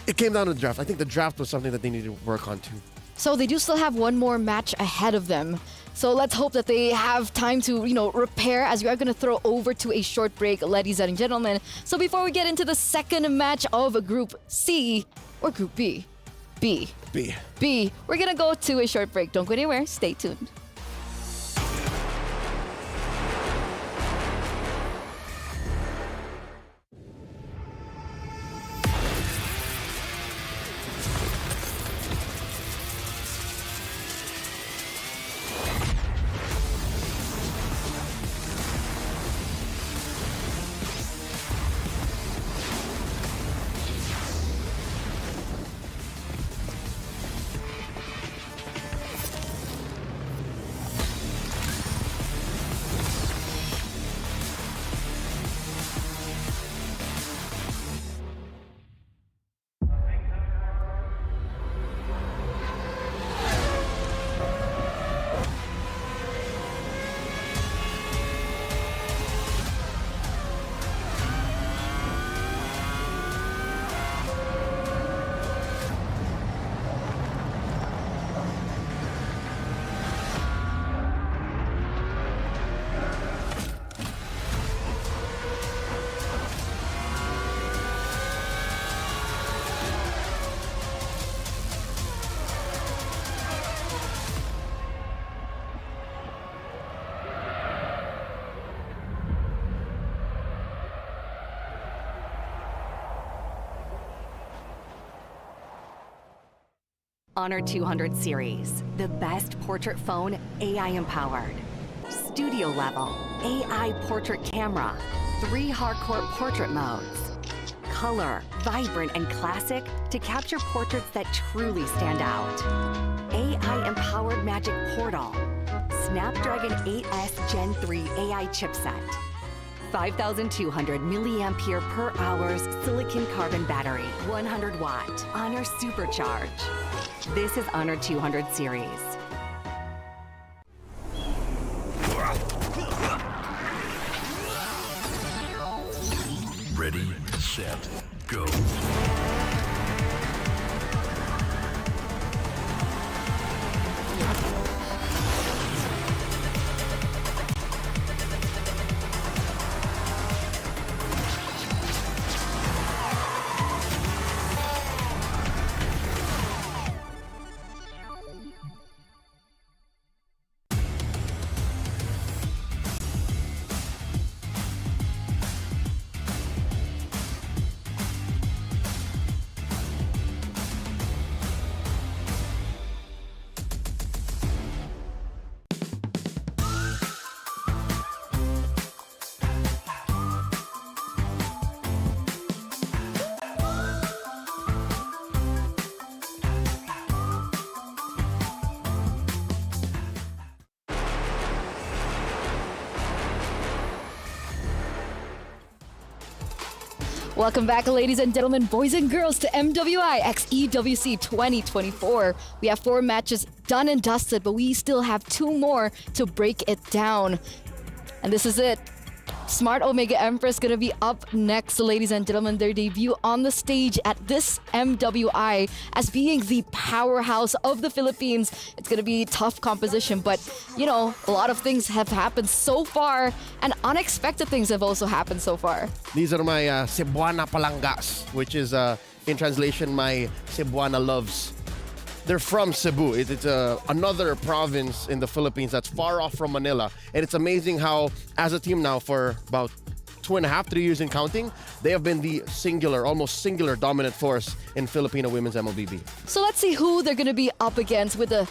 it came down to the draft. I think the draft was something that they needed to work on too. So they do still have one more match ahead of them. So let's hope that they have time to, repair, as we are going to throw over to a short break, ladies and gentlemen. So before we get into the second match of Group C, or Group B? B. We're going to go to a short break. Don't go anywhere. Stay tuned. Honor 200 series, the best portrait phone AI empowered. Studio level, AI portrait camera, 3 hardcore portrait modes. Color, vibrant and classic to capture portraits that truly stand out. AI empowered magic portal. Snapdragon 8S Gen 3 AI chipset. 5,200 milliampere per hours silicon carbon battery, 100 watt. Honor Supercharge. This is Honor 200 series. Ready, set, go. Welcome back, ladies and gentlemen, boys and girls, to MWI x EWC 2024. We have 4 matches done and dusted, but we still have 2 more to break it down. And this is it. Smart Omega Empress gonna be up next, ladies and gentlemen. Their debut on the stage at this MWI as being the powerhouse of the Philippines. It's gonna be tough composition, but a lot of things have happened so far, and unexpected things have also happened so far. These are my Cebuana Palangas, which is in translation, my Cebuana loves. They're from Cebu. It's another province in the Philippines that's far off from Manila. And it's amazing how, as a team now for about 2.5, 3 years in counting, they have been the almost singular dominant force in Filipino women's MLBB. So let's see who they're going to be up against with the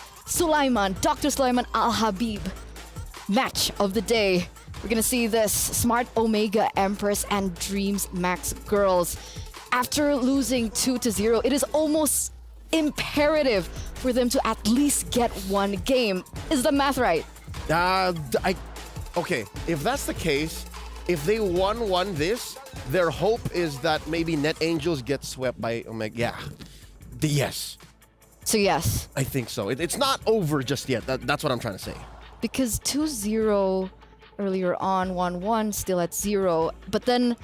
Dr. Sulaiman Al-Habib match of the day. We're going to see this Smart Omega Empress and Dreams Max Girls. after losing 2-0, it is almost imperative for them to at least get one game. Is the math right? Okay, if that's the case, if they won this, their hope is that maybe Net Angels get swept by Omega. Yeah. Yes. So yes. I think so. It's not over just yet. That's what I'm trying to say. Because 2-0 earlier on, 1-1, still at 0. But then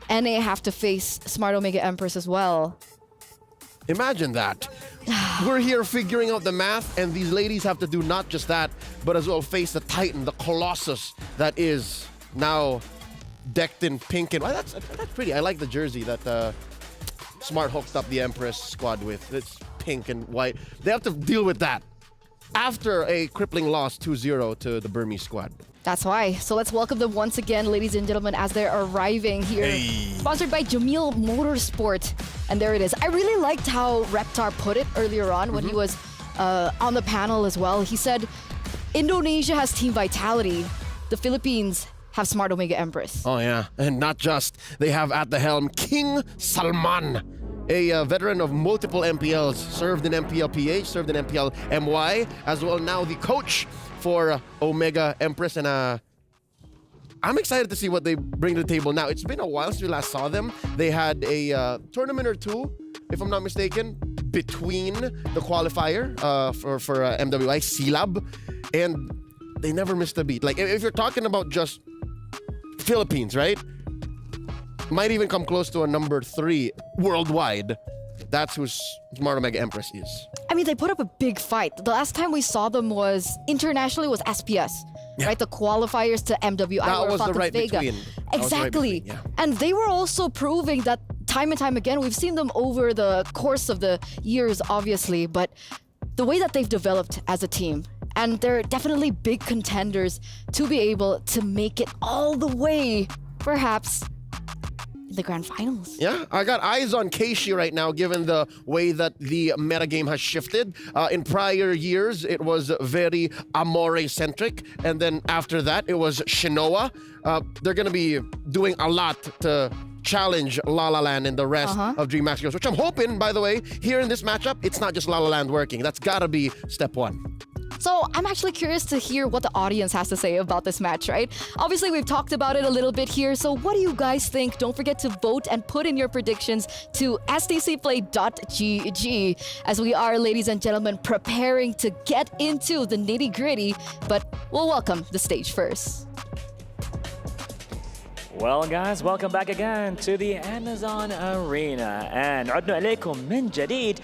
NA have to face Smart Omega Empress as well. Imagine that. We're here figuring out the math, and these ladies have to do not just that, but as well face the Titan, the Colossus that is now decked in pink and that's pretty. I like the jersey that Smart hooked up the Empress squad with. It's pink and white. They have to deal with that after a crippling loss 2-0 to the Burmese squad. That's why. So let's welcome them once again, ladies and gentlemen, as they're arriving here. Hey. Sponsored by Jamil Motorsport. And there it is. I really liked how Reptar put it earlier on when he was on the panel as well. He said, Indonesia has team vitality. The Philippines have Smart Omega Empress. Oh, yeah. And not just. They have at the helm King Salman, a veteran of multiple MPLs, served in MPL PH, served in MPL MY, as well now the coach for Omega Empress. And I'm excited to see what they bring to the table now. It's been a while since we last saw them. They had a tournament or two, if I'm not mistaken, between the qualifier for MWI, C-Lab, and they never missed a beat. Like, if you're talking about just Philippines, right? Might even come close to a number 3 worldwide. That's who Smart Omega Empress is. I mean, they put up a big fight. The last time we saw them was internationally was SPS, right? The qualifiers to MWI That or was the Falcons right Vega. between. Exactly. And they were also proving that time and time again. We've seen them over the course of the years, obviously, but the way that they've developed as a team, and they're definitely big contenders to be able to make it all the way, perhaps, in the grand finals. Yeah, I got eyes on Keishi right now, given the way that the metagame has shifted. In prior years, it was very Amore-centric, and then after that, it was Shinoa. They're going to be doing a lot to challenge La La Land and the rest of DreamHack Girls, which I'm hoping, by the way, here in this matchup, it's not just La La Land working. That's got to be step 1. So I'm actually curious to hear what the audience has to say about this match, right? Obviously, we've talked about it a little bit here. So what do you guys think? Don't forget to vote and put in your predictions to stcplay.gg as we are, ladies and gentlemen, preparing to get into the nitty-gritty. But we'll welcome the stage first. Well, guys, welcome back again to the Amazon Arena. And عدنا إليكم من جديد.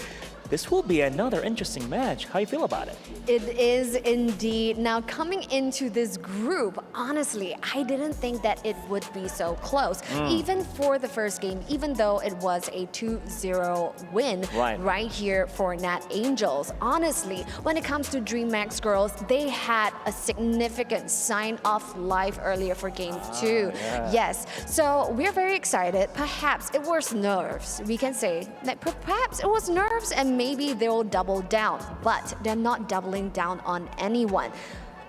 This will be another interesting match. How you feel about it? It is indeed. Now, coming into this group, honestly, I didn't think that it would be so close. Even for the first game, even though it was a 2-0 win right here for Nat Angels. Honestly, when it comes to DreamHack Girls, they had a significant sign-off live earlier for game 2. Yes, so we're very excited. Perhaps it was nerves. We can say that perhaps it was nerves and maybe they'll double down, but they're not doubling down on anyone.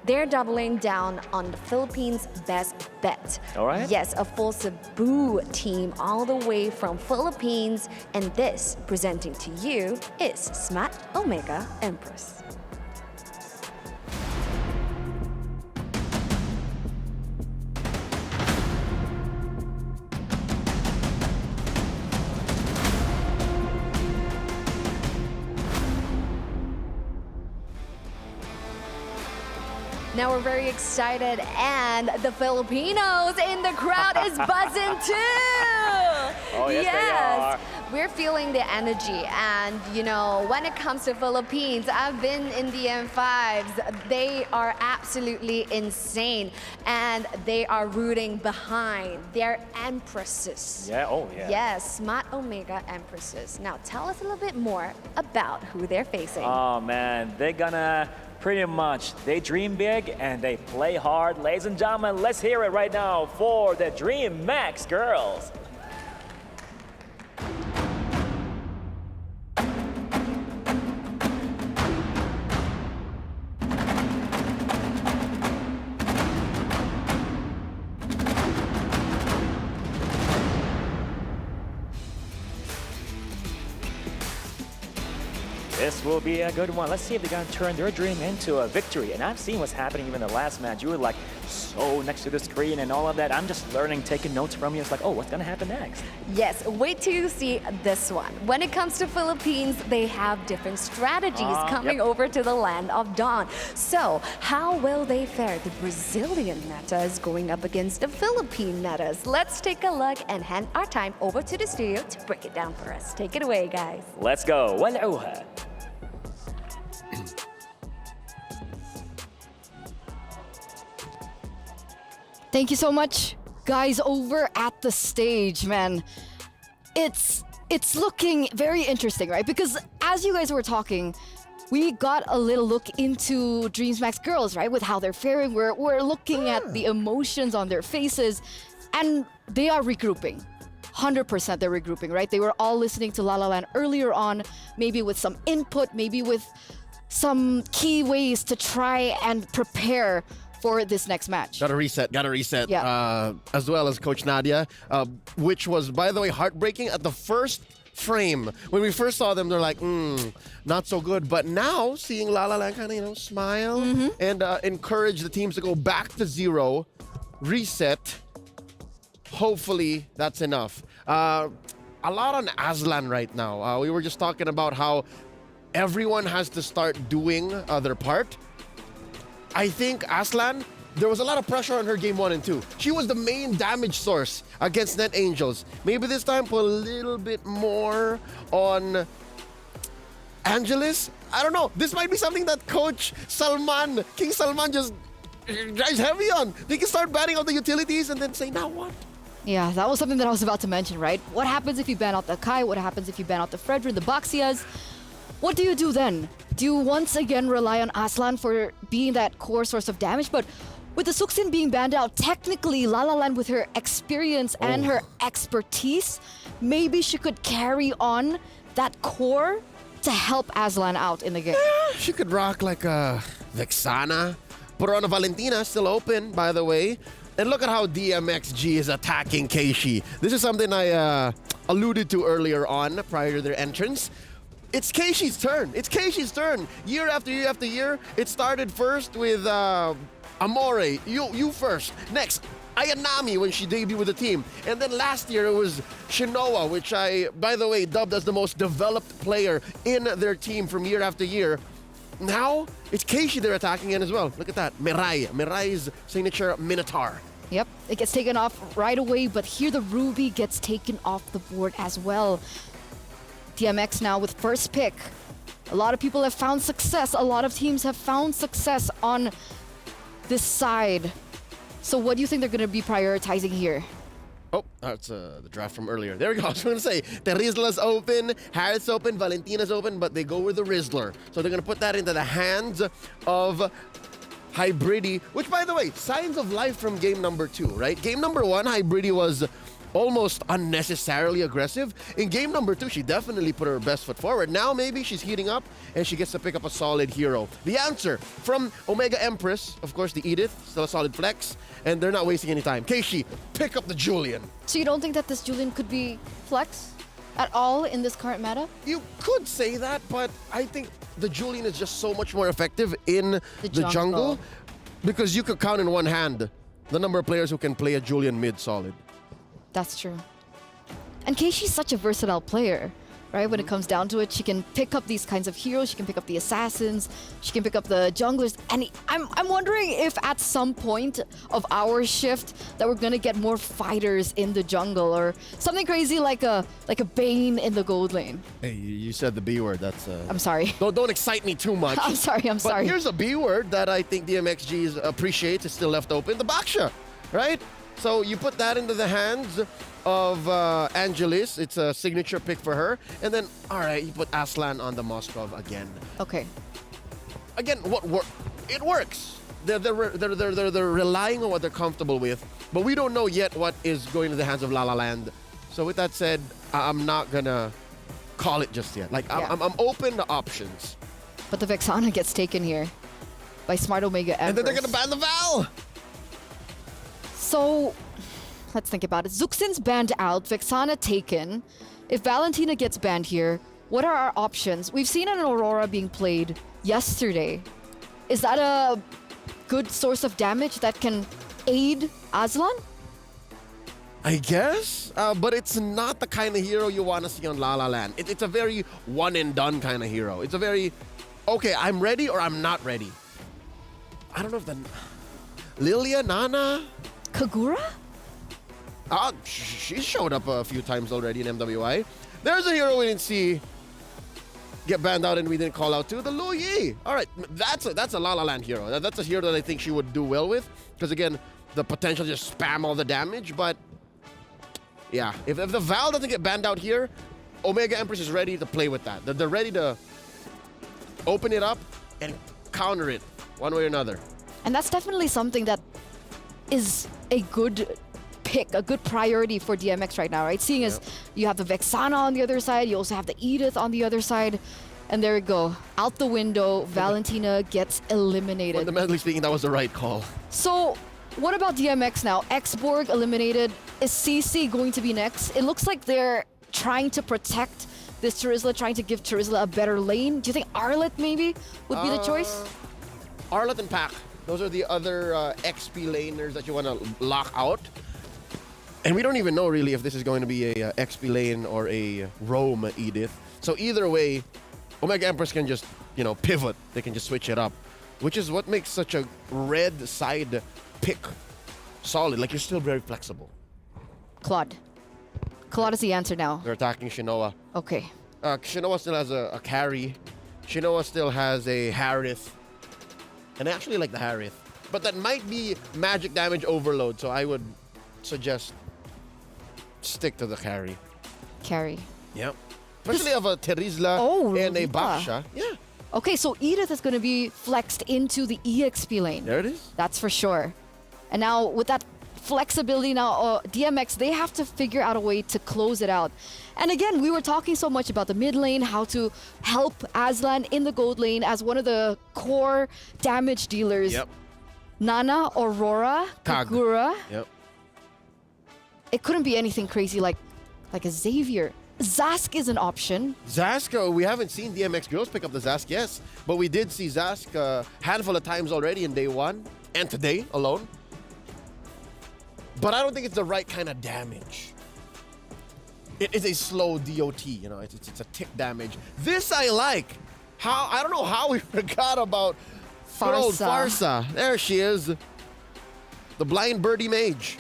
They're doubling down on the Philippines' best bet. All right. Yes, a full Cebu team all the way from Philippines, and this presenting to you is Smart Omega Empress. Now we're very excited, and the Filipinos in the crowd is buzzing too. Oh, yes, they are. We're feeling the energy, and you know, when it comes to Philippines, I've been in the M5s. They are absolutely insane, and they are rooting behind their empresses. Yeah, oh yeah. Yes, Smart Omega Empresses. Now tell us a little bit more about who they're facing. Oh man, they're gonna pretty much, they dream big and they play hard. Ladies and gentlemen, let's hear it right now for the DreamHack Girls. This will be a good one. Let's see if they can turn their dream into a victory. And I've seen what's happening even in the last match. You were like so next to the screen and all of that. I'm just learning, taking notes from you. It's like, oh, what's going to happen next? Yes, wait till you see this one. When it comes to Philippines, they have different strategies coming over to the land of Dawn. So how will they fare? The Brazilian meta is going up against the Philippine metas. Let's take a look and hand our time over to the studio to break it down for us. Take it away, guys. Let's go. ولعوها. Thank you so much, guys, over at the stage, man. It's looking very interesting, right? Because as you guys were talking, we got a little look into Dreams Max girls, right? With how they're faring. We're looking at the emotions on their faces, and they are regrouping. 100% they're regrouping, right? They were all listening to La La Land earlier on, maybe with some input, maybe with some key ways to try and prepare for this next match. Gotta reset. Yeah. As well as Coach Nadia, which was, by the way, heartbreaking at the first frame. When we first saw them, they're like, not so good. But now, seeing La La Land kind of, smile and encourage the teams to go back to zero, reset, hopefully that's enough. A lot on Aslan right now. We were just talking about how everyone has to start doing their part. I think Aslan, there was a lot of pressure on her game 1 and 2. She was the main damage source against Net Angels. Maybe this time put a little bit more on Angelis. I don't know. This might be something that Coach Salman, King Salman, just drives heavy on. They can start banning out the utilities and then say, now what? Yeah, that was something that I was about to mention, right? What happens if you ban out the Kai? What happens if you ban out the Fredrin, the Baxias? What do you do then? Do you once again rely on Aslan for being that core source of damage? But with the Suxin being banned out, technically La La Land with her experience and her expertise, maybe she could carry on that core to help Aslan out in the game. Yeah, she could rock like a Vexana. Put her on a Valentina, still open, by the way. And look at how DMXG is attacking Keishi. This is something I alluded to earlier on, prior to their entrance. It's Keishi's turn. It's Keishi's turn. Year after year after year, it started first with Amore. You first. Next, Ayanami when she debuted with the team. And then last year it was Shinoa, which I, by the way, dubbed as the most developed player in their team from year after year. Now, it's Keishi they're attacking in as well. Look at that. Mirai's signature Minotaur. Yep, it gets taken off right away, but here the Ruby gets taken off the board as well. DMX now with first pick. A lot of people have found success. A lot of teams have found success on this side. So what do you think they're going to be prioritizing here? Oh, that's the draft from earlier. There we go. I was going to say, Rizla's open, Harris open, Valentina's open, but they go with the Rizzler. So they're going to put that into the hands of Hybridi, which, by the way, signs of life from game number 2, right? Game number 1, Hybridi was almost unnecessarily aggressive. In game number 2, she definitely put her best foot forward. Now maybe she's heating up and she gets to pick up a solid hero. The answer from Omega Empress, of course, the Edith, still a solid flex, and they're not wasting any time. Keishi, pick up the Julian. So you don't think that this Julian could be flex at all in this current meta? You could say that, but I think the Julian is just so much more effective in the jungle because you could count in one hand the number of players who can play a Julian mid solid. That's true. And Keishi's such a versatile player, right? When it comes down to it, she can pick up these kinds of heroes. She can pick up the assassins. She can pick up the junglers. And I'm wondering if at some point of our shift that we're gonna get more fighters in the jungle or something crazy like a Bane in the gold lane. Hey, you said the B word. That's I'm sorry. Don't excite me too much. I'm sorry. But here's a B word that I think DMXG appreciates. It's still left open. The Baksha, right? So you put that into the hands of Angelis. It's a signature pick for her. And then, all right, you put Aslan on the Moskov again. Okay. Again, it works. They're relying on what they're comfortable with. But we don't know yet what is going to the hands of La La Land. So with that said, I'm not going to call it just yet. Like, yeah. I'm open to options. But the Vexana gets taken here by Smart Omega Empress. And then they're going to ban the Val! So, let's think about it. Zuxin's banned out, Vexana taken. If Valentina gets banned here, what are our options? We've seen an Aurora being played yesterday. Is that a good source of damage that can aid Aslan? I guess, but it's not the kind of hero you want to see on La La Land. It's a very one and done kind of hero. It's a very, okay, I'm ready or I'm not ready. I don't know if the Lilia, Nana, Kagura? She showed up a few times already in MWI. There's a hero we didn't see get banned out and we didn't call out to, the Lu Yi. All right, that's a La La Land hero. That's a hero that I think she would do well with, because again, the potential to just spam all the damage. But yeah, if the Val doesn't get banned out here, Omega Empress is ready to play with that. They're ready to open it up and counter it one way or another. And that's definitely something that is a good pick, a good priority for DMX right now, right? Seeing as you have the Vexana on the other side, you also have the Edith on the other side, and there we go. Out the window, Valentina gets eliminated. Fundamentally speaking, that was the right call. So, what about DMX now? X-Borg eliminated. Is CC going to be next? It looks like they're trying to protect this Terizla, trying to give Terizla a better lane. Do you think Arlet maybe would be the choice? Arlet and Pac. Those are the other XP laners that you want to lock out. And we don't even know really if this is going to be a XP lane or a roam Edith. So either way, Omega Empress can just, pivot. They can just switch it up, which is what makes such a red side pick solid. Like, you're still very flexible. Claude. Claude is the answer now. They're attacking Shinoa. Okay. Shinoa still has a carry. Shinoa still has a Harith. And I actually like the Harith. But that might be magic damage overload, so I would suggest stick to the carry. Carry. Yep. Especially of a Terizla and a Baksha. Yeah. Okay, so Edith is going to be flexed into the EXP lane. There it is. That's for sure. And now with that flexibility now, DMX, they have to figure out a way to close it out. And again, we were talking so much about the mid lane, how to help Aslan in the gold lane as one of the core damage dealers. Yep. Nana, Aurora, Kagura. Yep. It couldn't be anything crazy like a Xavier. Zask is an option. Zask, we haven't seen DMX girls pick up the Zask, yes. But we did see Zask a handful of times already in day one and today alone. But I don't think it's the right kind of damage. It is a slow DOT, it's a tick damage. This I like. I don't know how we forgot about good old Farsa. There she is. The blind birdie mage.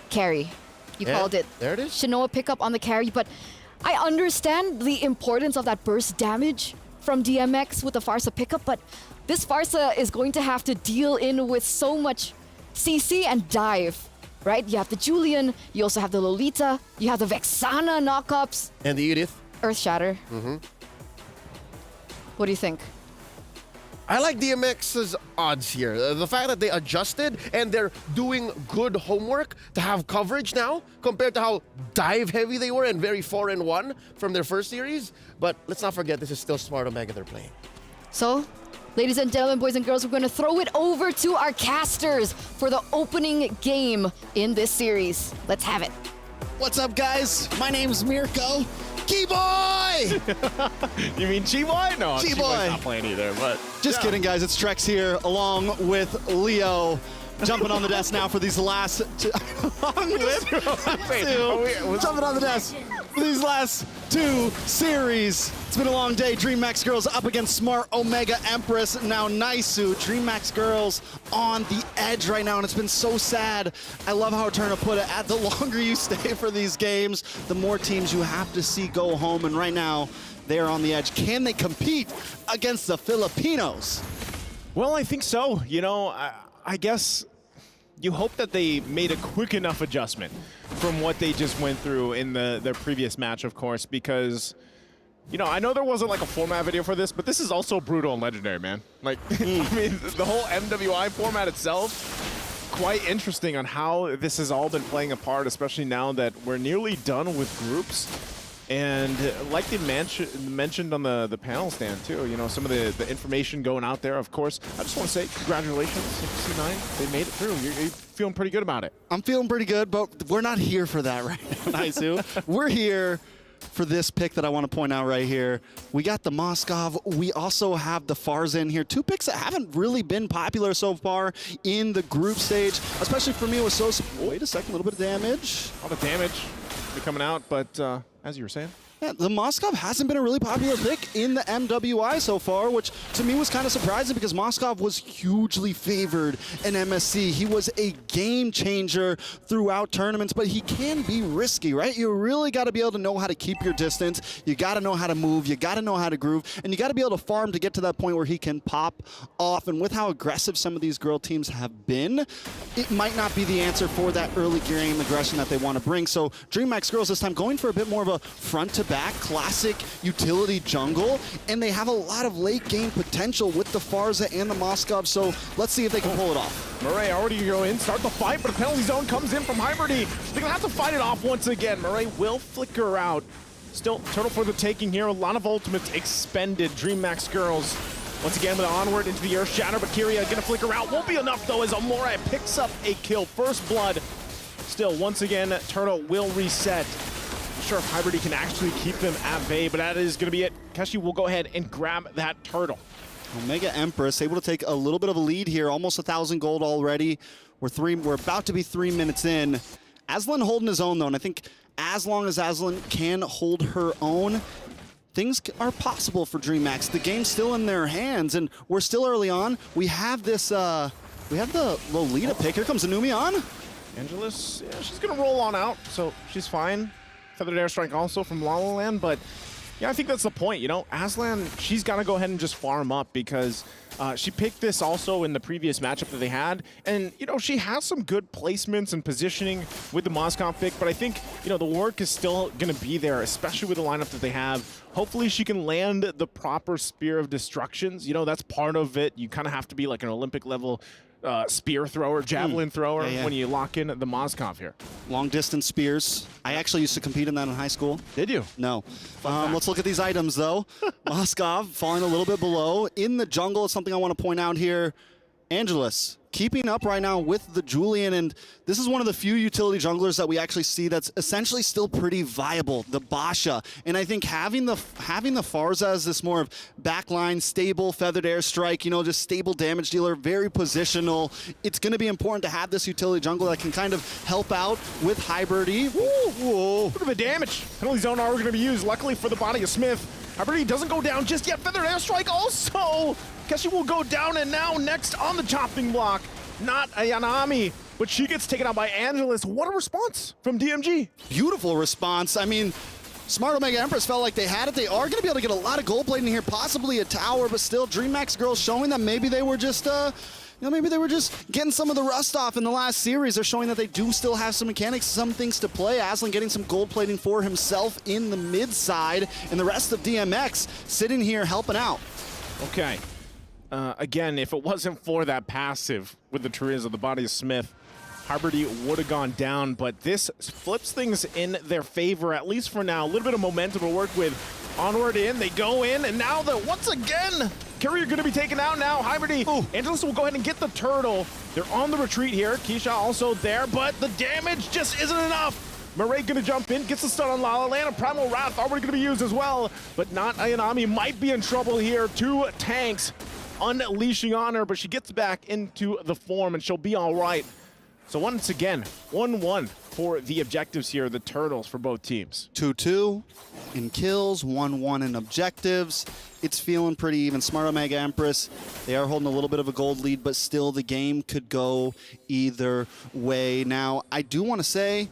Carry. You called it. There it is. Shinoa pickup on the carry, but I understand the importance of that burst damage from DMX with the Farsa pickup, but this Farsa is going to have to deal in with so much CC and dive, right? You have the Julian, you also have the Lolita, you have the Vexana knockups. And the Edith. Earth Shatter. Mm-hmm. What do you think? I like DMX's odds here. The fact that they adjusted and they're doing good homework to have coverage now compared to how dive heavy they were and very 4-1 from their first series. But let's not forget, this is still Smart Omega they're playing. So, ladies and gentlemen, boys and girls, we're going to throw it over to our casters for the opening game in this series. Let's have it. What's up, guys? My name's Mirko. Key-Boy! You mean Chi-Boy? No, Chi-Boy. Chi-Boy's not playing either, but... Just kidding, guys. It's Trex here, along with Leo. Jumping on the desk now for these last two... Jumping on the desk for these last two series. It's been a long day. DreamMax Girls up against Smart Omega Empress. Now Naisu. DreamMax Girls on the edge right now, and it's been so sad. I love how Eterna put it. The longer you stay for these games, the more teams you have to see go home, and right now, they are on the edge. Can they compete against the Filipinos? Well, I think so. I guess you hope that they made a quick enough adjustment from what they just went through in their previous match, of course, because, I know there wasn't like a format video for this, but this is also brutal and legendary, man. Like, I mean, the whole MWI format itself, quite interesting on how this has all been playing a part, especially now that we're nearly done with groups. And like they mentioned on the panel stand too, some of the information going out there, of course. I just want to say congratulations, C9. They made it through. You're feeling pretty good about it. I'm feeling pretty good, but we're not here for that right now, Naisu. We're here for this pick that I want to point out right here. We got the Moskov. We also have the Farza in here. Two picks that haven't really been popular so far in the group stage, especially for me. It was so... Wait a second, a little bit of damage. All the damage coming out, but as you were saying. Yeah, the Moskov hasn't been a really popular pick in the MWI so far, which to me was kind of surprising because Moskov was hugely favored in MSC. He was a game changer throughout tournaments, but he can be risky, right? You really got to be able to know how to keep your distance. You got to know how to move. You got to know how to groove, and you got to be able to farm to get to that point where he can pop off. And with how aggressive some of these girl teams have been, it might not be the answer for that early game aggression that they want to bring. So DreamHack girls this time going for a bit more of a front to back classic utility jungle, and they have a lot of late game potential with the Farza and the Moskov, so let's see if they can pull it off. Murray already go in, start the fight, but a penalty zone comes in from Hybridi. They're gonna have to fight it off once again. Murray will flicker out. Still, turtle for the taking here. A lot of ultimates expended. DreamHack girls once again with onward into the Earth Shatter, but Kyria gonna flicker out. Won't be enough though as Amore picks up a kill. First blood. Still, once again, Turtle will reset. Not sure if Hybridi can actually keep them at bay, but that is going to be it. Keshi will go ahead and grab that turtle. Omega Empress able to take a little bit of a lead here, almost 1,000 gold already. We're about to be 3 minutes in. Aslan holding his own though, and I think as long as Aslan can hold her own, things are possible for DreamHack. The game's still in their hands, and we're still early on. We have this, we have the Lolita pick. Here comes Anumion. Angelus, yeah, she's going to roll on out, so she's fine. Feathered Airstrike also from La La Land, but yeah, I think that's the point, you know? Aslan, she's got to go ahead and just farm up because she picked this also in the previous matchup that they had, and, you know, she has some good placements and positioning with the Moskov pick, but I think, you know, the work is still going to be there, especially with the lineup that they have. Hopefully she can land the proper Spear of Destructions. You know, that's part of it. You kind of have to be like an Olympic level spear thrower, javelin thrower when you lock in the Moskov here. Long distance spears. I actually used to compete in that in high school. Did you? No. Let's look at these items though. Moskov falling a little bit below. In the jungle is something I want to point out here. Angelus keeping up right now with the Julian, and this is one of the few utility junglers that we actually see that's essentially still pretty viable, the Basha. And I think having the Farza as this more of backline, stable, feathered airstrike, you know, just stable damage dealer, very positional. It's going to be important to have this utility jungle that can kind of help out with Hybridi. Whoa, bit of a damage. Penalty zone are going to be used, luckily for the body of Smith. Hybridi doesn't go down just yet. Feathered airstrike also. Keshi will go down, and now next on the chopping block, not Ayanami, but she gets taken out by Angelus. What a response from DMG. Beautiful response. I mean, Smart Omega Empress felt like they had it. They are going to be able to get a lot of gold plating here, possibly a tower, but still DreamHack girls showing that maybe they were just, maybe they were just getting some of the rust off in the last series. They're showing that they do still have some mechanics, some things to play. Aslan getting some gold plating for himself in the mid side, and the rest of DMX sitting here helping out. Okay. Again, if it wasn't for that passive with the Therese of the body of Smith, Hybridi would have gone down, but this flips things in their favor, at least for now. A little bit of momentum to work with. Onward in, they go in, and now once again, Carrier going to be taken out now. Hybridi, Angelus will go ahead and get the turtle. They're on the retreat here. Keisha also there, but the damage just isn't enough. Murray gonna jump in, gets the stun on La La Land. Primal Wrath already gonna be used as well, but not Ayanami might be in trouble here. Two tanks unleashing on her, but she gets back into the form and she'll be all right. So once again, 1-1 for the objectives here, the Turtles for both teams. 2-2 in kills, 1-1 in objectives. It's feeling pretty even. Smart Omega Empress, they are holding a little bit of a gold lead, but still the game could go either way. Now, I do want to say,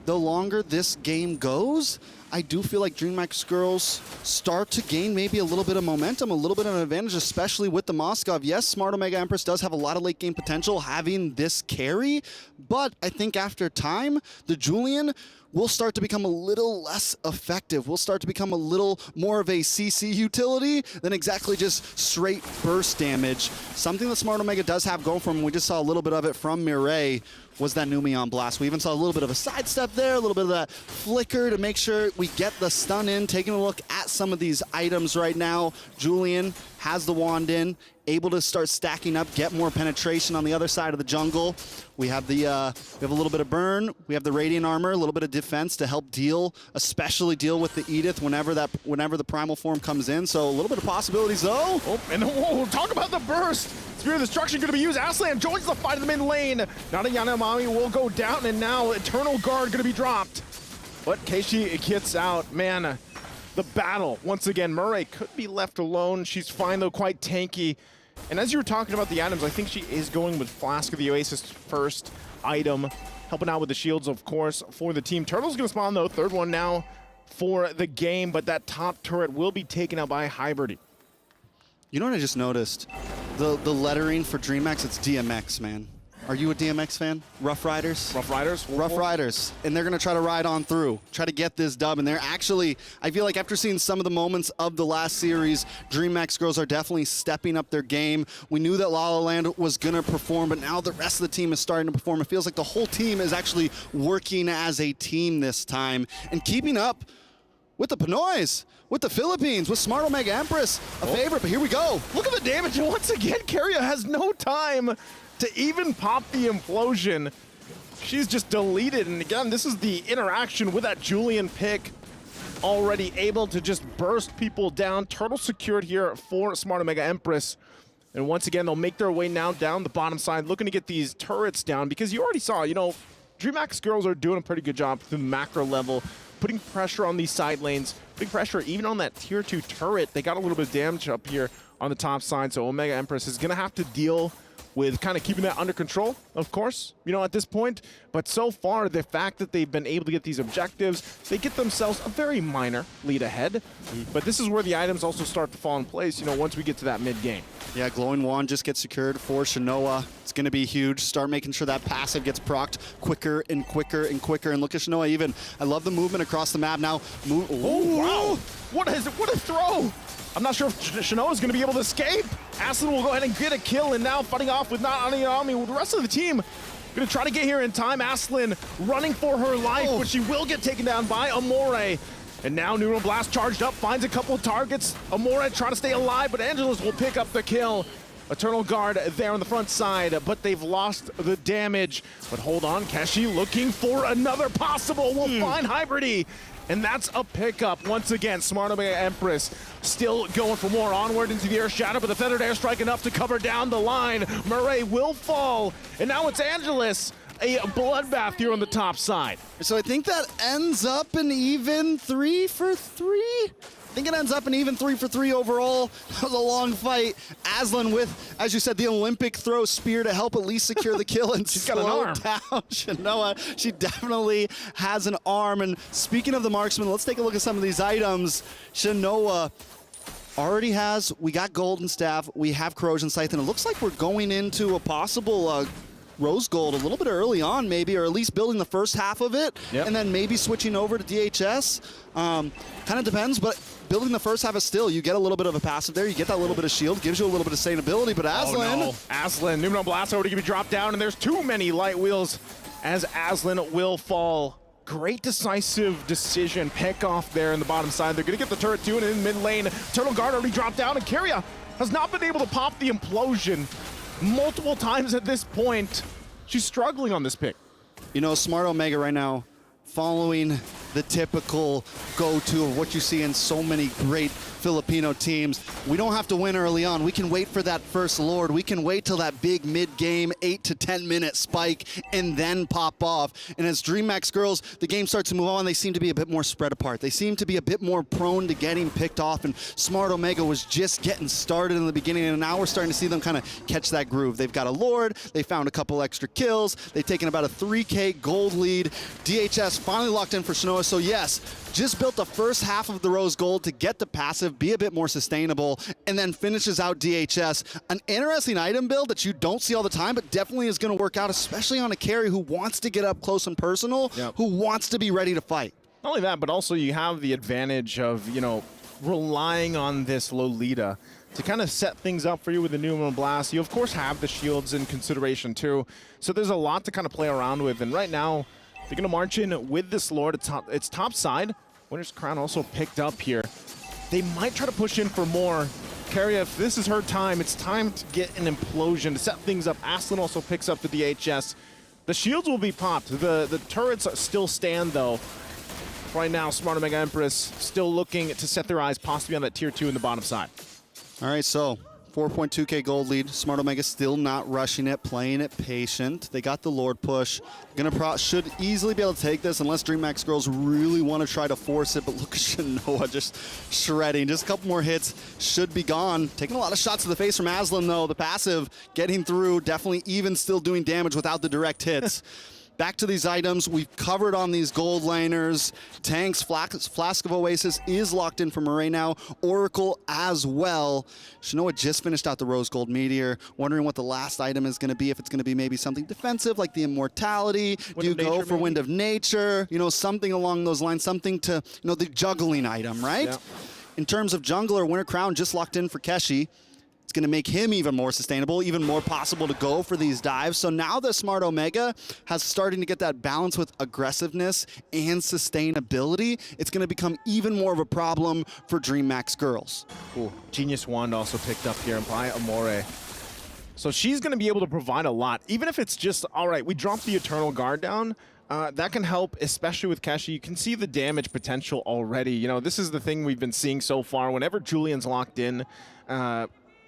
the longer this game goes, I do feel like DreamHack girls start to gain maybe a little bit of momentum, a little bit of an advantage, especially with the Moskov. Yes, Smart Omega Empress does have a lot of late game potential having this carry, but I think after time, the Julian will start to become a little less effective. We'll start to become a little more of a CC utility than exactly just straight burst damage. Something that Smart Omega does have going for him, we just saw a little bit of it from Mireille, was that Numion Blast. We even saw a little bit of a sidestep there, a little bit of that flicker to make sure We get the stun in, taking a look at some of these items right now. Julian has the wand in, able to start stacking up, get more penetration on the other side of the jungle. We have the we have a little bit of burn. We have the radiant armor, a little bit of defense to help deal, especially deal with the Edith whenever the primal form comes in. So a little bit of possibilities though. Oh, and we'll talk about the burst. Spear of Destruction going to be used. Aslan joins the fight in the mid lane. Nana Yanomami will go down, and now Eternal Guard going to be dropped. But Keishi gets out. Man, the battle, once again, Murray could be left alone. She's fine, though, quite tanky. And as you were talking about the items, I think she is going with Flask of the Oasis first item, helping out with the shields, of course, for the team. Turtle's going to spawn, though, third one now for the game, but that top turret will be taken out by Hybridy. You know what I just noticed? The lettering for DreamX, it's DMX, man. Are you a DMX fan? Rough Riders? Rough Riders? Rough Riders. And they're going to try to ride on through, try to get this dub. And they're actually, I feel like after seeing some of the moments of the last series, DreamX girls are definitely stepping up their game. We knew that La La Land was going to perform, but now the rest of the team is starting to perform. It feels like the whole team is actually working as a team this time and keeping up with the Pinoys, with the Philippines, with Smart Omega Empress, a favorite, but here we go. Look at the damage. Once again, Keria has no time to even pop the implosion. She's just deleted. And again, this is the interaction with that Julian pick. Already able to just burst people down. Turtle secured here for Smart Omega Empress. And once again, they'll make their way now down the bottom side, looking to get these turrets down, because you already saw, you know, DreamX girls are doing a pretty good job through the macro level, putting pressure on these side lanes, putting pressure even on that tier 2 turret. They got a little bit of damage up here on the top side, so Omega Empress is gonna have to deal with kind of keeping that under control, of course, you know, at this point. But so far, the fact that they've been able to get these objectives, they get themselves a very minor lead ahead. But this is where the items also start to fall in place, you know, once we get to that mid-game. Yeah, Glowing Wand just gets secured for Shanoa. It's going to be huge. Start making sure that passive gets procced quicker and quicker and quicker. And look at Shanoa even. I love the movement across the map now. Oh, wow. What a throw. I'm not sure if Shanoa is going to be able to escape. Aslan will go ahead and get a kill, and now fighting off with not Aniyami. With the rest of the team going to try to get here in time. Aslan running for her life, but she will get taken down by Amore. And now Neural Blast charged up, finds a couple of targets. Amore trying to stay alive, but Angelus will pick up the kill. Eternal Guard there on the front side, but they've lost the damage. But hold on, Keshi looking for another possible. We'll find Hybridy. And that's a pickup. Once again, Smart Omega Empress still going for more. Onward into the air shadow, but the feathered airstrike enough to cover down the line. Murray will fall. And now it's Angelus. A bloodbath here on the top side. So I think that ends up an even 3 for 3. I think it ends up an even 3 for 3 overall. That was a long fight. Aslan with, as you said, the Olympic throw spear to help at least secure the kill and She's got an arm. down Shanoa. She definitely has an arm. And speaking of the marksman, let's take a look at some of these items. Shanoa already has, we got Golden Staff, we have Corrosion Scythe, and it looks like we're going into a possible Rose Gold a little bit early on maybe, or at least building the first half of it, and then maybe switching over to DHS. Kind of depends, but building the first half is still, you get a little bit of a passive there, you get that little bit of shield, gives you a little bit of sustainability, but Aslan... Oh no, Aslan, Numenor Blast already going to be dropped down, and there's too many light wheels as Aslan will fall. Great decisive decision, pick off there in the bottom side. They're going to get the turret too, and in mid lane, Turtle Guard already dropped down, and Keria has not been able to pop the implosion multiple times at this point. She's struggling on this pick. You know, Smart Omega right now, following the typical go-to of what you see in so many great Filipino teams. We don't have to win early on. We can wait for that first Lord. We can wait till that big mid-game 8 to 10 minute spike and then pop off. And as DreamX girls, the game starts to move on. They seem to be a bit more spread apart. They seem to be a bit more prone to getting picked off. And Smart Omega was just getting started in the beginning, and now we're starting to see them kind of catch that groove. They've got a Lord. They found a couple extra kills. They've taken about a 3K gold lead. DHS finally locked in for Shanoa. So yes, just built the first half of the Rose Gold to get the passive, be a bit more sustainable, and then finishes out DHS. An interesting item build that you don't see all the time, but definitely is going to work out, especially on a carry who wants to get up close and personal, who wants to be ready to fight. Not only that, but also you have the advantage of, you know, relying on this Lolita to kind of set things up for you with the Numenor Blast. You, of course, have the shields in consideration, too. So there's a lot to kind of play around with. And right now, they're going to march in with this Lord. It's top side. Winner's Crown also picked up here. They might try to push in for more. Keria, if this is her time, it's time to get an implosion, to set things up. Aslan also picks up the DHS. The shields will be popped. The turrets still stand, though. Right now, Smart Omega Empress still looking to set their eyes possibly on that tier 2 in the bottom side. All right, so 4.2k gold lead. Smart Omega still not rushing it, playing it patient. They got the Lord push. Should easily be able to take this unless DreamHack Girls really want to try to force it. But look at Shanoa just shredding. Just a couple more hits, should be gone. Taking a lot of shots to the face from Aslan, though. The passive getting through, definitely even still doing damage without the direct hits. Back to these items, we've covered on these gold laners. Tanks, Flask of Oasis is locked in for Murray now. Oracle as well. Shanoa just finished out the Rose Gold Meteor. Wondering what the last item is going to be. If it's going to be maybe something defensive like the Immortality. Do you go for Wind of Nature? You know, something along those lines. Something to, you know, the juggling item, right? Yeah. In terms of jungler, Winter Crown just locked in for Keshi. It's going to make him even more sustainable, even more possible to go for these dives. So now that Smart Omega has starting to get that balance with aggressiveness and sustainability, it's going to become even more of a problem for DreamHack Girls. Cool. Genius Wand also picked up here by Amore. So she's going to be able to provide a lot, even if it's just, all right, we dropped the Eternal Guard down. That can help, especially with Keshi. You can see the damage potential already. You know, this is the thing we've been seeing so far. Whenever Julian's locked in,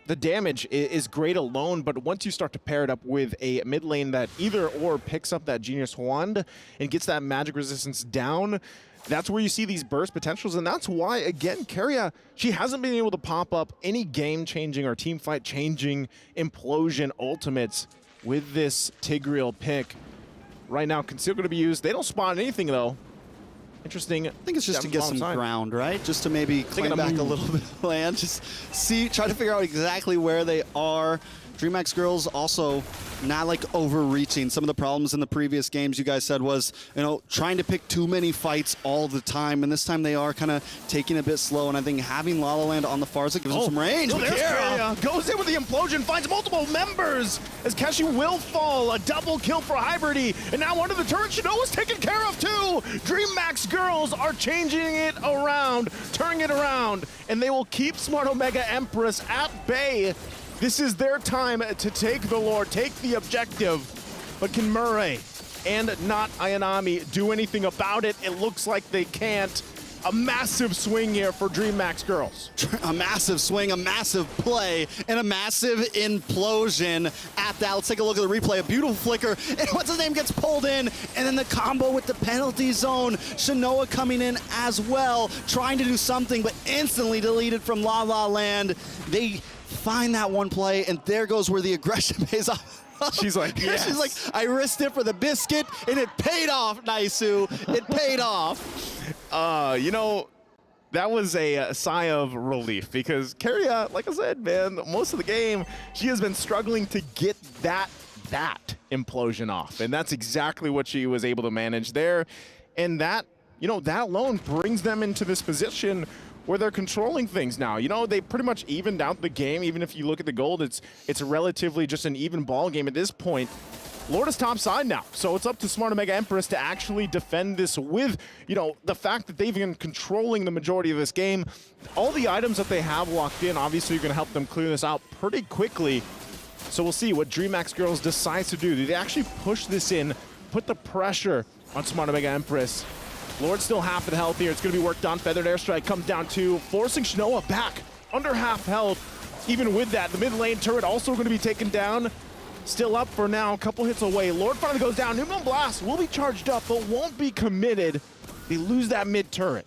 the damage is great alone, but once you start to pair it up with a mid lane that either or picks up that Genius Wand and gets that magic resistance down, that's where you see these burst potentials. And that's why, again, Keria, she hasn't been able to pop up any game-changing or team fight-changing implosion ultimates with this Tigreal pick. Right now, Conceal going to be used. They don't spawn anything, though. Interesting. I think it's just to get some ground, right? Just to maybe claim back a little bit of land. Just try to figure out exactly where they are. DreamHack Girls also not like overreaching. Some of the problems in the previous games you guys said was, you know, trying to pick too many fights all the time. And this time they are kind of taking a bit slow. And I think having La La Land on the Farza gives them some range. Oh, there's Keria. Goes in with the implosion, finds multiple members as Keshi will fall. A double kill for Hybridy. And now under the turret, Shanoa's taken care of too. DreamHack Girls are changing it around, turning it around. And they will keep Smart Omega Empress at bay. This is their time to take the Lord, take the objective. But can Murray and not Ayanami do anything about it? It looks like they can't. A massive swing here for DreamHack Girls. A massive swing, a massive play, and a massive implosion at that. Let's take a look at the replay. A beautiful flicker, and what's his name gets pulled in, and then the combo with the penalty zone. Shanoa coming in as well, trying to do something, but instantly deleted from La La Land. They find that one play, and there goes where the aggression pays off. She's like, yes. She's like, I risked it for the biscuit, and it paid off, Naisu. It paid off. You know, that was a sigh of relief because Keria, like I said, man, most of the game, she has been struggling to get that implosion off. And that's exactly what she was able to manage there. And that, you know, that alone brings them into this position where they're controlling things now. You know, they pretty much evened out the game. Even if you look at the gold, it's relatively just an even ball game at this point. Lord is top side now, so it's up to Smart Omega Empress to actually defend this with, you know, the fact that they've been controlling the majority of this game. All the items that they have locked in, obviously, are going to help them clear this out pretty quickly. So we'll see what DreamHack Girls decides to do. Do they actually push this in, put the pressure on Smart Omega Empress? Lord's still half of health here. It's going to be worked on. Feathered Airstrike comes down to forcing Shanoa back under half health. Even with that, the mid lane turret also going to be taken down. Still up for now, a couple hits away. Lord finally goes down. New Moon Blast will be charged up, but won't be committed. They lose that mid turret.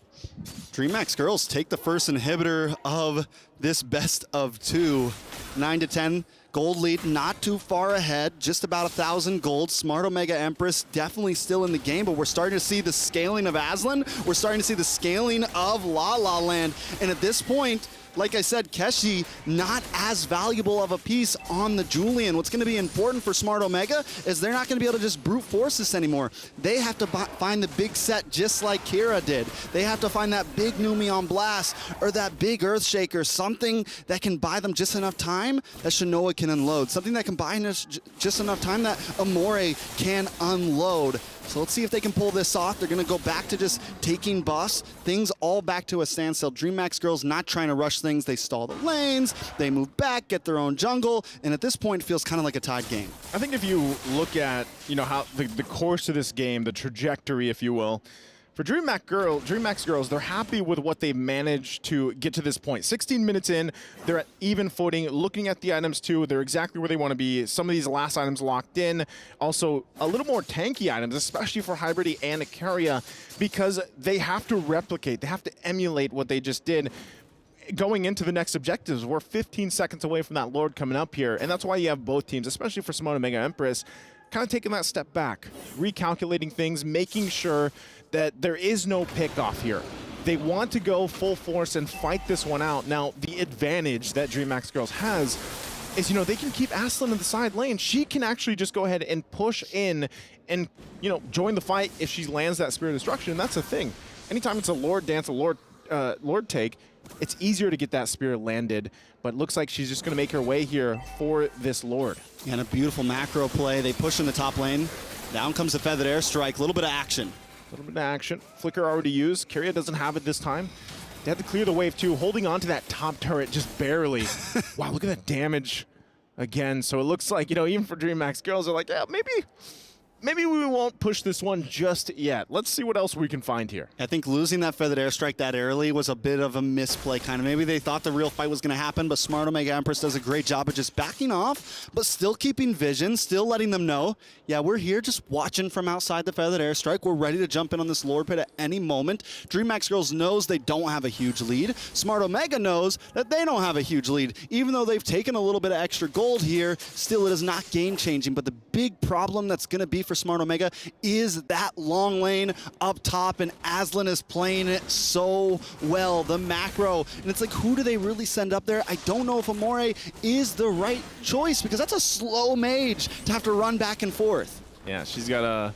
DreamHack Girls take the first inhibitor of this best of two. 9-10 gold lead, not too far ahead, just about 1,000 gold. Smart Omega Empress definitely still in the game, but we're starting to see the scaling of Aslan. We're starting to see the scaling of La La Land. And at this point, like I said, Keshi not as valuable of a piece on the Julian. What's going to be important for Smart Omega is they're not going to be able to just brute force this anymore. They have to find the big set just like Kira did. They have to find that big Numeon Blast or that big Earthshaker, something that can buy them just enough time that Shanoa can unload, something that can buy just enough time that Amore can unload. So let's see if they can pull this off. They're going to go back to just taking buffs. Things all back to a standstill. DreamHack's girls not trying to rush things. They stall the lanes. They move back, get their own jungle. And at this point, it feels kind of like a tied game. I think if you look at, how the course of this game, the trajectory, if you will, for DreamHack's girls, they're happy with what they managed to get to this point. 16 minutes in, they're at even footing. Looking at the items too, they're exactly where they want to be. Some of these last items locked in. Also, a little more tanky items, especially for Hybridy and Ikaria, because they have to replicate, they have to emulate what they just did. Going into the next objectives, we're 15 seconds away from that Lord coming up here, and that's why you have both teams, especially for Smart Omega Empress, kind of taking that step back, recalculating things, making sure that there is no pick off here. They want to go full force and fight this one out. Now, the advantage that DreamHack's girls has is, they can keep Aslan in the side lane. She can actually just go ahead and push in and, join the fight if she lands that Spirit of Destruction, and that's the thing. Anytime it's a Lord dance, a Lord take, it's easier to get that Spirit landed, but it looks like she's just going to make her way here for this Lord. And a beautiful macro play. They push in the top lane. Down comes the Feathered Airstrike. A little bit of action. A little bit of action. Flicker already used. Keria doesn't have it this time. They had to clear the wave too, holding on to that top turret just barely. Wow, look at that damage again. So it looks like, even for DreamHack's girls, they're like, yeah, maybe we won't push this one just yet. Let's see what else we can find here. I think losing that Feathered Airstrike that early was a bit of a misplay, kind of. Maybe they thought the real fight was going to happen, but Smart Omega Empress does a great job of just backing off, but still keeping vision, still letting them know, yeah, we're here just watching from outside the Feathered Airstrike. We're ready to jump in on this Lord Pit at any moment. DreamHack's girls knows they don't have a huge lead. Smart Omega knows that they don't have a huge lead. Even though they've taken a little bit of extra gold here, still it is not game-changing, but the big problem that's going to be for Smart Omega is that long lane up top, and Aslan is playing it so well. The macro, and it's like, who do they really send up there? I don't know if Amore is the right choice, because that's a slow mage to have to run back and forth. Yeah, she's got to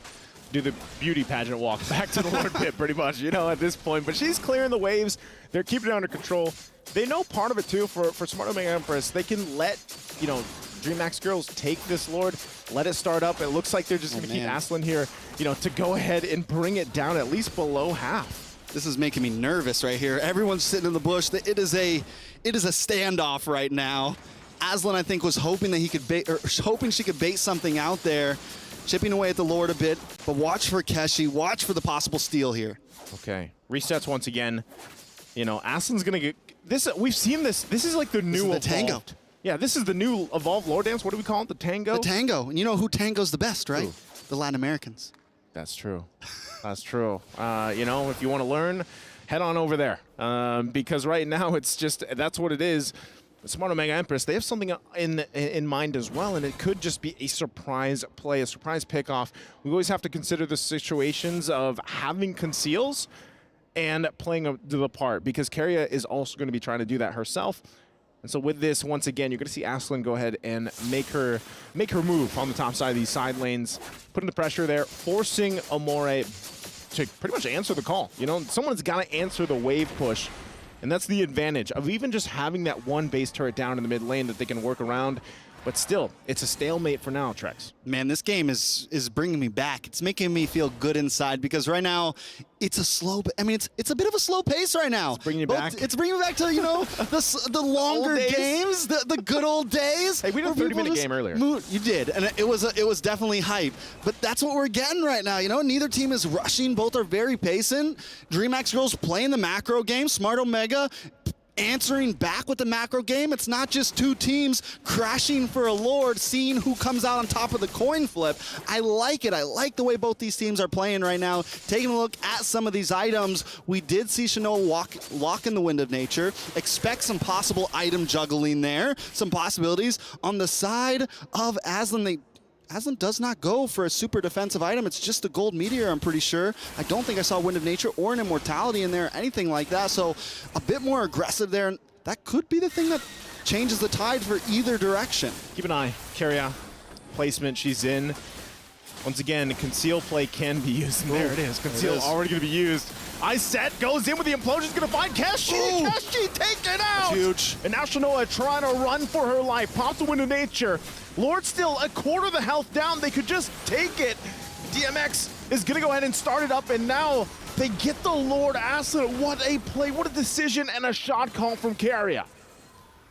do the beauty pageant walk back to the Lord Pit pretty much, at this point. But she's clearing the waves. They're keeping it under control. They know part of it, too, for Smart Omega Empress. They can let, DreamHack's girls take this Lord, let it start up. It looks like they're just going to keep Aslan here, to go ahead and bring it down at least below half. This is making me nervous right here. Everyone's sitting in the bush. It is a standoff right now. Aslan, I think, was hoping that he could bait, or hoping she could bait something out there, chipping away at the Lord a bit. But watch for Keshi. Watch for the possible steal here. Okay, resets once again. Aslan's gonna get this. We've seen this. This is like the new tango. Yeah, this is the new evolved Lord Dance. What do we call it? The tango. The tango. And you know who tango's the best, right? Ooh. The Latin Americans. That's true. That's true. If you want to learn, head on over there because right now it's just that's what it is. Smart Omega Empress, they have something in mind as well, and it could just be a surprise play, a surprise pickoff. We always have to consider the situations of having conceals and playing the part, because Keria is also going to be trying to do that herself. And so with this, once again, you're going to see Aslan go ahead and make her move on the top side of these side lanes, putting the pressure there, forcing Amore to pretty much answer the call. Someone's got to answer the wave push. And that's the advantage of even just having that one base turret down in the mid lane that they can work around. But still, it's a stalemate for now, Trex. Man, this game is bringing me back. It's making me feel good inside, because right now it's a slow. I mean, it's a bit of a slow pace right now. It's bringing you back. It's bringing me back to the longer games, the good old days. Hey, we did a 30-minute game earlier. You did, and it was definitely hype. But that's what we're getting right now. Neither team is rushing. Both are very patient. DreamHack's girls playing the macro game. Smart Omega answering back with the macro game. It's not just two teams crashing for a Lord, seeing who comes out on top of the coin flip. I like it. I like the way both these teams are playing right now. Taking a look at some of these items, we did see Shanoa lock in the Wind of Nature. Expect some possible item juggling there. Some possibilities. On the side of Aslan, Aslan does not go for a super defensive item. It's just a gold meteor, I'm pretty sure. I don't think I saw Wind of Nature or an Immortality in there, anything like that. So a bit more aggressive there. And that could be the thing that changes the tide for either direction. Keep an eye. Keria, placement, she's in. Once again, conceal play can be used. And there it is. Conceal already going to be used. Ice set goes in with the implosion. Going to find Keshi. Keshi taken out. That's huge. And now Shanoa trying to run for her life. Pops the Wind of Nature. Lord still a quarter of the health down. They could just take it. DMX is going to go ahead and start it up, and now they get the Lord Aslan. What a play, what a decision, and a shot call from Keria.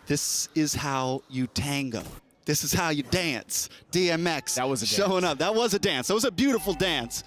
This is how you tango. This is how you dance. DMX that was a showing up. That was a dance. That was a beautiful dance.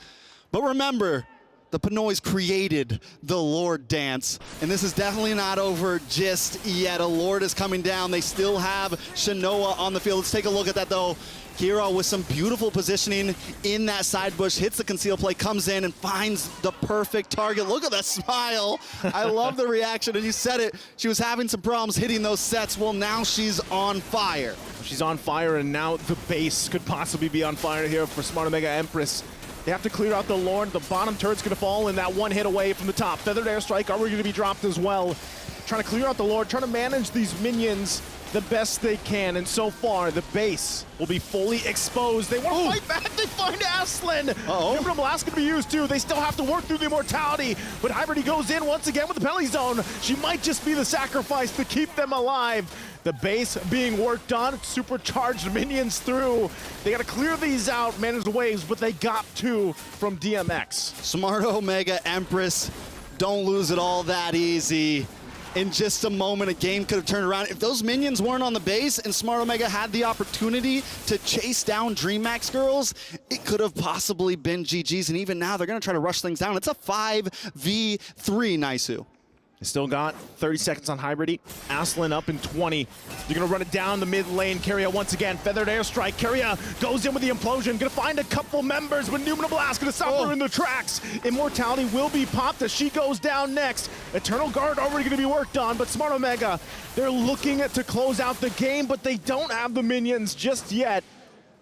But remember, the Pinoys created the Lord dance, and this is definitely not over just yet. A Lord is coming down. They still have Shanoa on the field. Let's take a look at that, though. Keira with some beautiful positioning in that side bush, hits the conceal play, comes in and finds the perfect target. Look at that smile. I love the reaction, and you said it. She was having some problems hitting those sets. Well, now she's on fire. She's on fire, and now the base could possibly be on fire here for Smart Omega Empress. They have to clear out the Lord. The bottom turret's going to fall, and that one hit away from the top. Feathered Airstrike already going to be dropped as well. Trying to clear out the Lord, trying to manage these minions the best they can, and so far the base will be fully exposed. They want to fight back, they find Aslan. Numinum Blast going to be used too. They still have to work through the immortality, but Hybrid goes in once again with the penalty zone. She might just be the sacrifice to keep them alive. The base being worked on, supercharged minions through. They got to clear these out, manage the waves, but they got two from DMX. Smart Omega Empress, don't lose it all that easy. In just a moment, a game could have turned around. If those minions weren't on the base and Smart Omega had the opportunity to chase down DreamHack girls, it could have possibly been GG's. And even now, they're going to try to rush things down. It's a 5v3, Naisu. They still got 30 seconds on Hybrid. Aslan up in 20. They're going to run it down the mid lane. Keria once again, Feathered Airstrike. Keria goes in with the implosion. Going to find a couple members, but Numinum Blast going to stop her in the tracks. Immortality will be popped as she goes down next. Eternal Guard already going to be worked on, but Smart Omega, they're looking to close out the game, but they don't have the minions just yet.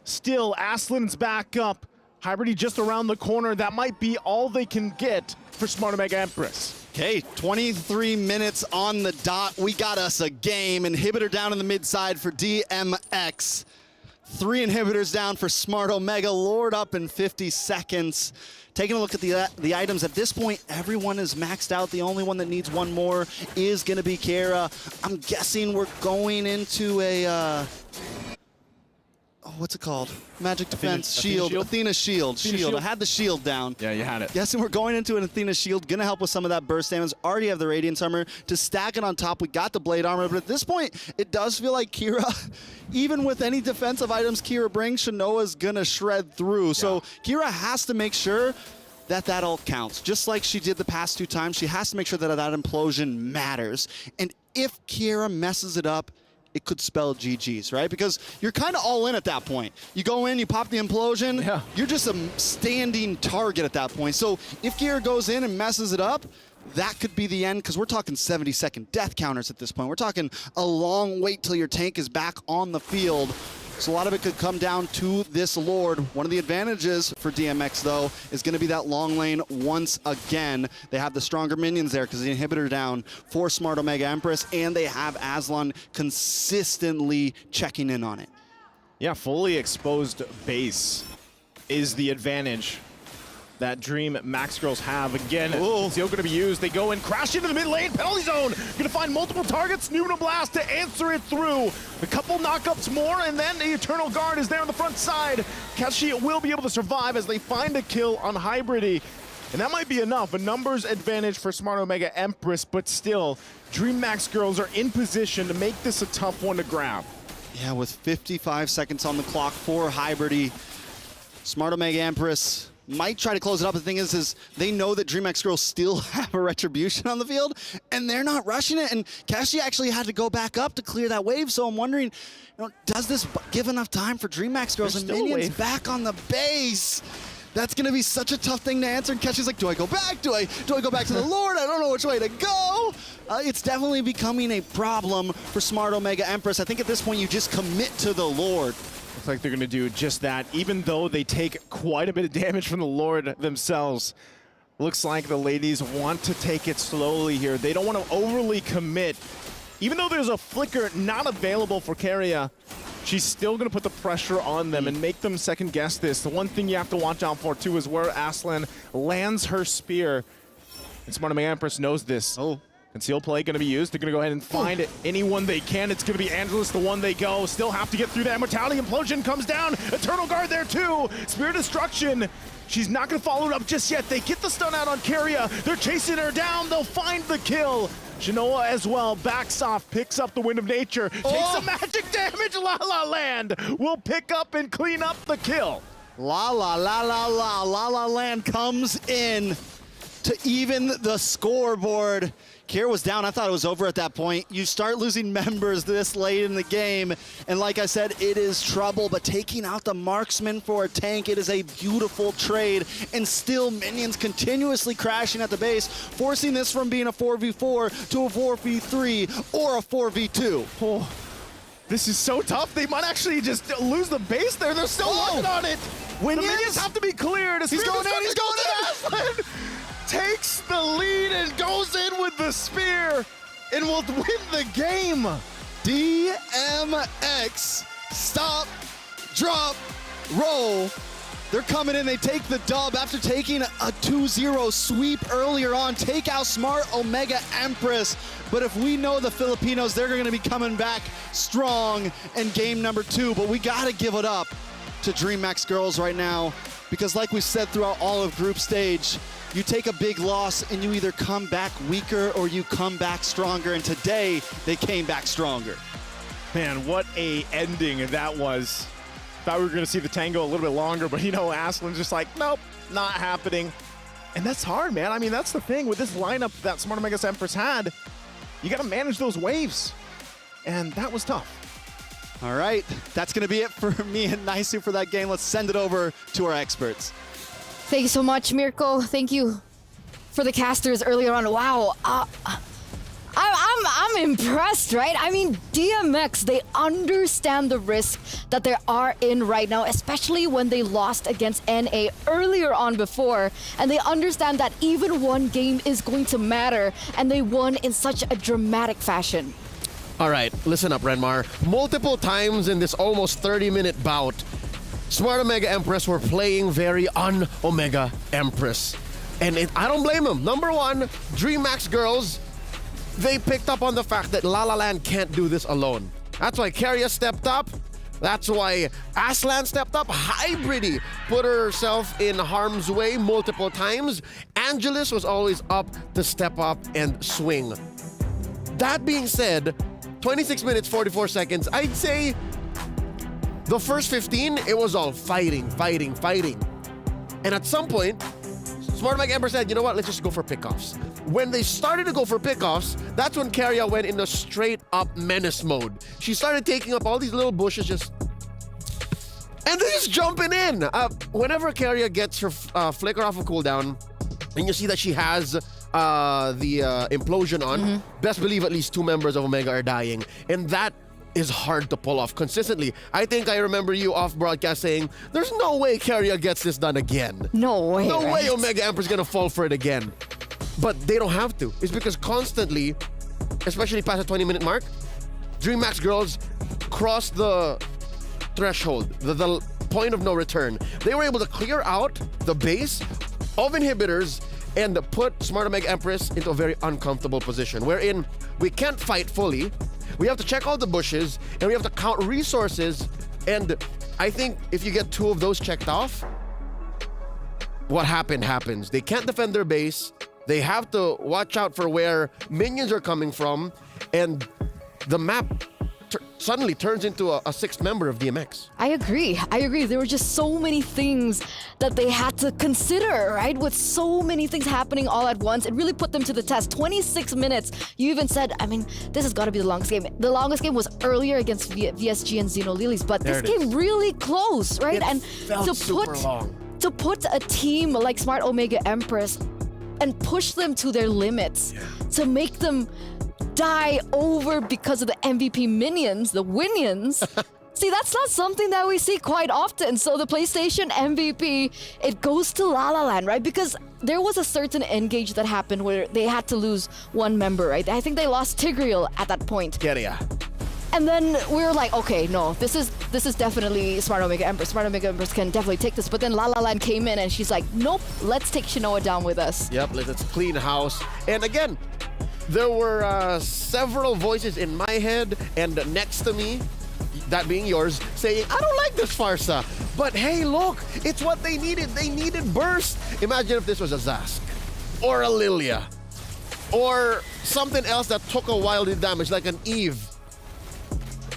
Still, Aslan's back up. Hybrid just around the corner. That might be all they can get for Smart Omega Empress. Okay, 23 minutes on the dot. We got us a game. Inhibitor down in the mid side for DMX. 3 inhibitors down for Smart Omega. Lord up in 50 seconds. Taking a look at the items. At this point, everyone is maxed out. The only one that needs one more is going to be Keira. I'm guessing we're going into a... what's it called? Magic Defense Shield. Athena Shield. I had the shield down. Yeah, you had it. Yes, and we're going into an Athena Shield. Gonna help with some of that burst damage. Already have the Radiance Armor to stack it on top. We got the Blade Armor, but at this point, it does feel like Keira, even with any defensive items Keira brings, Shanoa's gonna shred through. Yeah. So Keira has to make sure that all counts. Just like she did the past 2 times, she has to make sure that implosion matters. And if Keira messes it up, it could spell GG's, right? Because you're kind of all in at that point. You go in, you pop the implosion, you're just a standing target at that point. So if Keira goes in and messes it up, that could be the end, because we're talking 70-second death counters at this point. We're talking a long wait till your tank is back on the field. So a lot of it could come down to this Lord. One of the advantages for DMX, though, is going to be that long lane once again. They have the stronger minions there because the inhibitor down for Smart Omega Empress, and they have Aslan consistently checking in on it. Yeah, fully exposed base is the advantage that Dream Max Girls have. Again, Zio going to be used. They go in, crash into the mid lane, penalty zone. Going to find multiple targets. Numinum Blast to answer it through. A couple knockups more, and then the Eternal Guard is there on the front side. Kashi will be able to survive as they find a kill on Hybrid. And that might be enough. A numbers advantage for Smart Omega Empress, but still, Dream Max Girls are in position to make this a tough one to grab. Yeah, with 55 seconds on the clock for Hybrid, Smart Omega Empress might try to close it up. The thing is they know that DreamHack Girls still have a Retribution on the field, and they're not rushing it. And Kashi actually had to go back up to clear that wave. So I'm wondering, does this give enough time for DreamHack Girls and minions back on the base? That's going to be such a tough thing to answer. And Kashi's like, do I go back? Do I go back to the Lord? I don't know which way to go. It's definitely becoming a problem for Smart Omega Empress. I think at this point you just commit to the Lord. Looks like they're going to do just that, even though they take quite a bit of damage from the Lord themselves. Looks like the ladies want to take it slowly here. They don't want to overly commit. Even though there's a flicker not available for Keria, she's still going to put the pressure on them and make them second guess this. The one thing you have to watch out for too is where Aslan lands her spear. And Smart Omega Empress knows this. Conceal play going to be used. They're going to go ahead and find anyone they can. It's going to be Angelus, the one they go. Still have to get through that. Mortality Implosion comes down. Eternal Guard there too. Spirit Destruction. She's not going to follow it up just yet. They get the stun out on Keria. They're chasing her down. They'll find the kill. Shinoa as well backs off, picks up the Wind of Nature, takes some magic damage. La La Land will pick up and clean up the kill. La La La La La La La Land comes in to even the scoreboard. Kier was down. I thought it was over at that point. You start losing members this late in the game, and like I said, it is trouble, but taking out the marksman for a tank, it is a beautiful trade, and still minions continuously crashing at the base, forcing this from being a 4v4 to a 4v3 or a 4v2. Oh, this is so tough. They might actually just lose the base there. They're still working on it. The minions have to be cleared. He's going in, he's going in. Aslan takes the lead and goes in with the spear and will win the game. DMX, stop, drop, roll. They're coming in, they take the dub after taking a 2-0 sweep earlier on, take out Smart Omega Empress. But if we know the Filipinos, they're gonna be coming back strong in game number 2. But we gotta give it up to DreamHack Girls right now, because like we said throughout all of group stage, you take a big loss and you either come back weaker or you come back stronger, and today they came back stronger. Man, what a ending that was. Thought we were gonna see the tango a little bit longer, but you know, Aslan's just like, nope, not happening. And that's hard, man. I mean, that's the thing with this lineup that Smart Omega Empress had. You gotta manage those waves, and that was tough. All right, that's gonna be it for me and Naisu for that game. Let's send it over to our experts. Thank you so much, Mirko. Thank you for the casters earlier on. Wow, I'm impressed, right? I mean, DMX, they understand the risk that they are in right now, especially when they lost against NA earlier on before, and they understand that even one game is going to matter, and they won in such a dramatic fashion. All right, listen up, Renmar. Multiple times in this almost 30-minute bout, Smart Omega Empress were playing very un-Omega Empress. And I don't blame them. Number one, DreamHack Girls, they picked up on the fact that La La Land can't do this alone. That's why Keria stepped up. That's why Aslan stepped up. Hybridy put herself in harm's way multiple times. Angelus was always up to step up and swing. That being said, 26 minutes, 44 seconds, I'd say the first 15, it was all fighting. And at some point, Smart Omega Empress said, you know what, let's just go for pickoffs. When they started to go for pickoffs, that's when Keria went into straight up menace mode. She started taking up all these little bushes and they're just jumping in. Whenever Keria gets her flicker off of cooldown, and you see that she has the implosion on, best believe at least 2 members of Omega are dying. And that is hard to pull off consistently. I think I remember you off broadcast saying, there's no way Keria gets this done again. No way. No right? way Omega Emperor's gonna fall for it again. But they don't have to. It's because constantly, especially past the 20-minute mark, DreamHack Girls cross the threshold, the point of no return. They were able to clear out the base of inhibitors and put Smart Omega Empress into a very uncomfortable position, wherein we can't fight fully. We have to check all the bushes, and we have to count resources. And I think if you get 2 of those checked off, what happens. They can't defend their base. They have to watch out for where minions are coming from, and the map suddenly turns into a 6th member of DMX. I agree. There were just so many things that they had to consider, right? With so many things happening all at once, it really put them to the test. 26 minutes. You even said, I mean, this has got to be the longest game. The longest game was earlier against VSG and Xeno Lilies, but this game really close, right? It felt super long. To put a team like Smart Omega Empress and push them to their limits, to make them die over because of the MVP minions, the Winions. See, that's not something that we see quite often. So the PlayStation MVP, it goes to La La Land, right? Because there was a certain engage that happened where they had to lose 1 member, right? I think they lost Tigreal at that point. Keria. And then we were like, okay, no, this is definitely Smart Omega Empress. Smart Omega Empress can definitely take this. But then La La Land came in and she's like, nope, let's take Shinoa down with us. Yep, let's clean house. And again, there were several voices in my head and next to me, that being yours, saying, I don't like this Farsa. But hey, look, it's what they needed. They needed burst. Imagine if this was a Zask or a Lilia or something else that took a while to damage, like an Eve.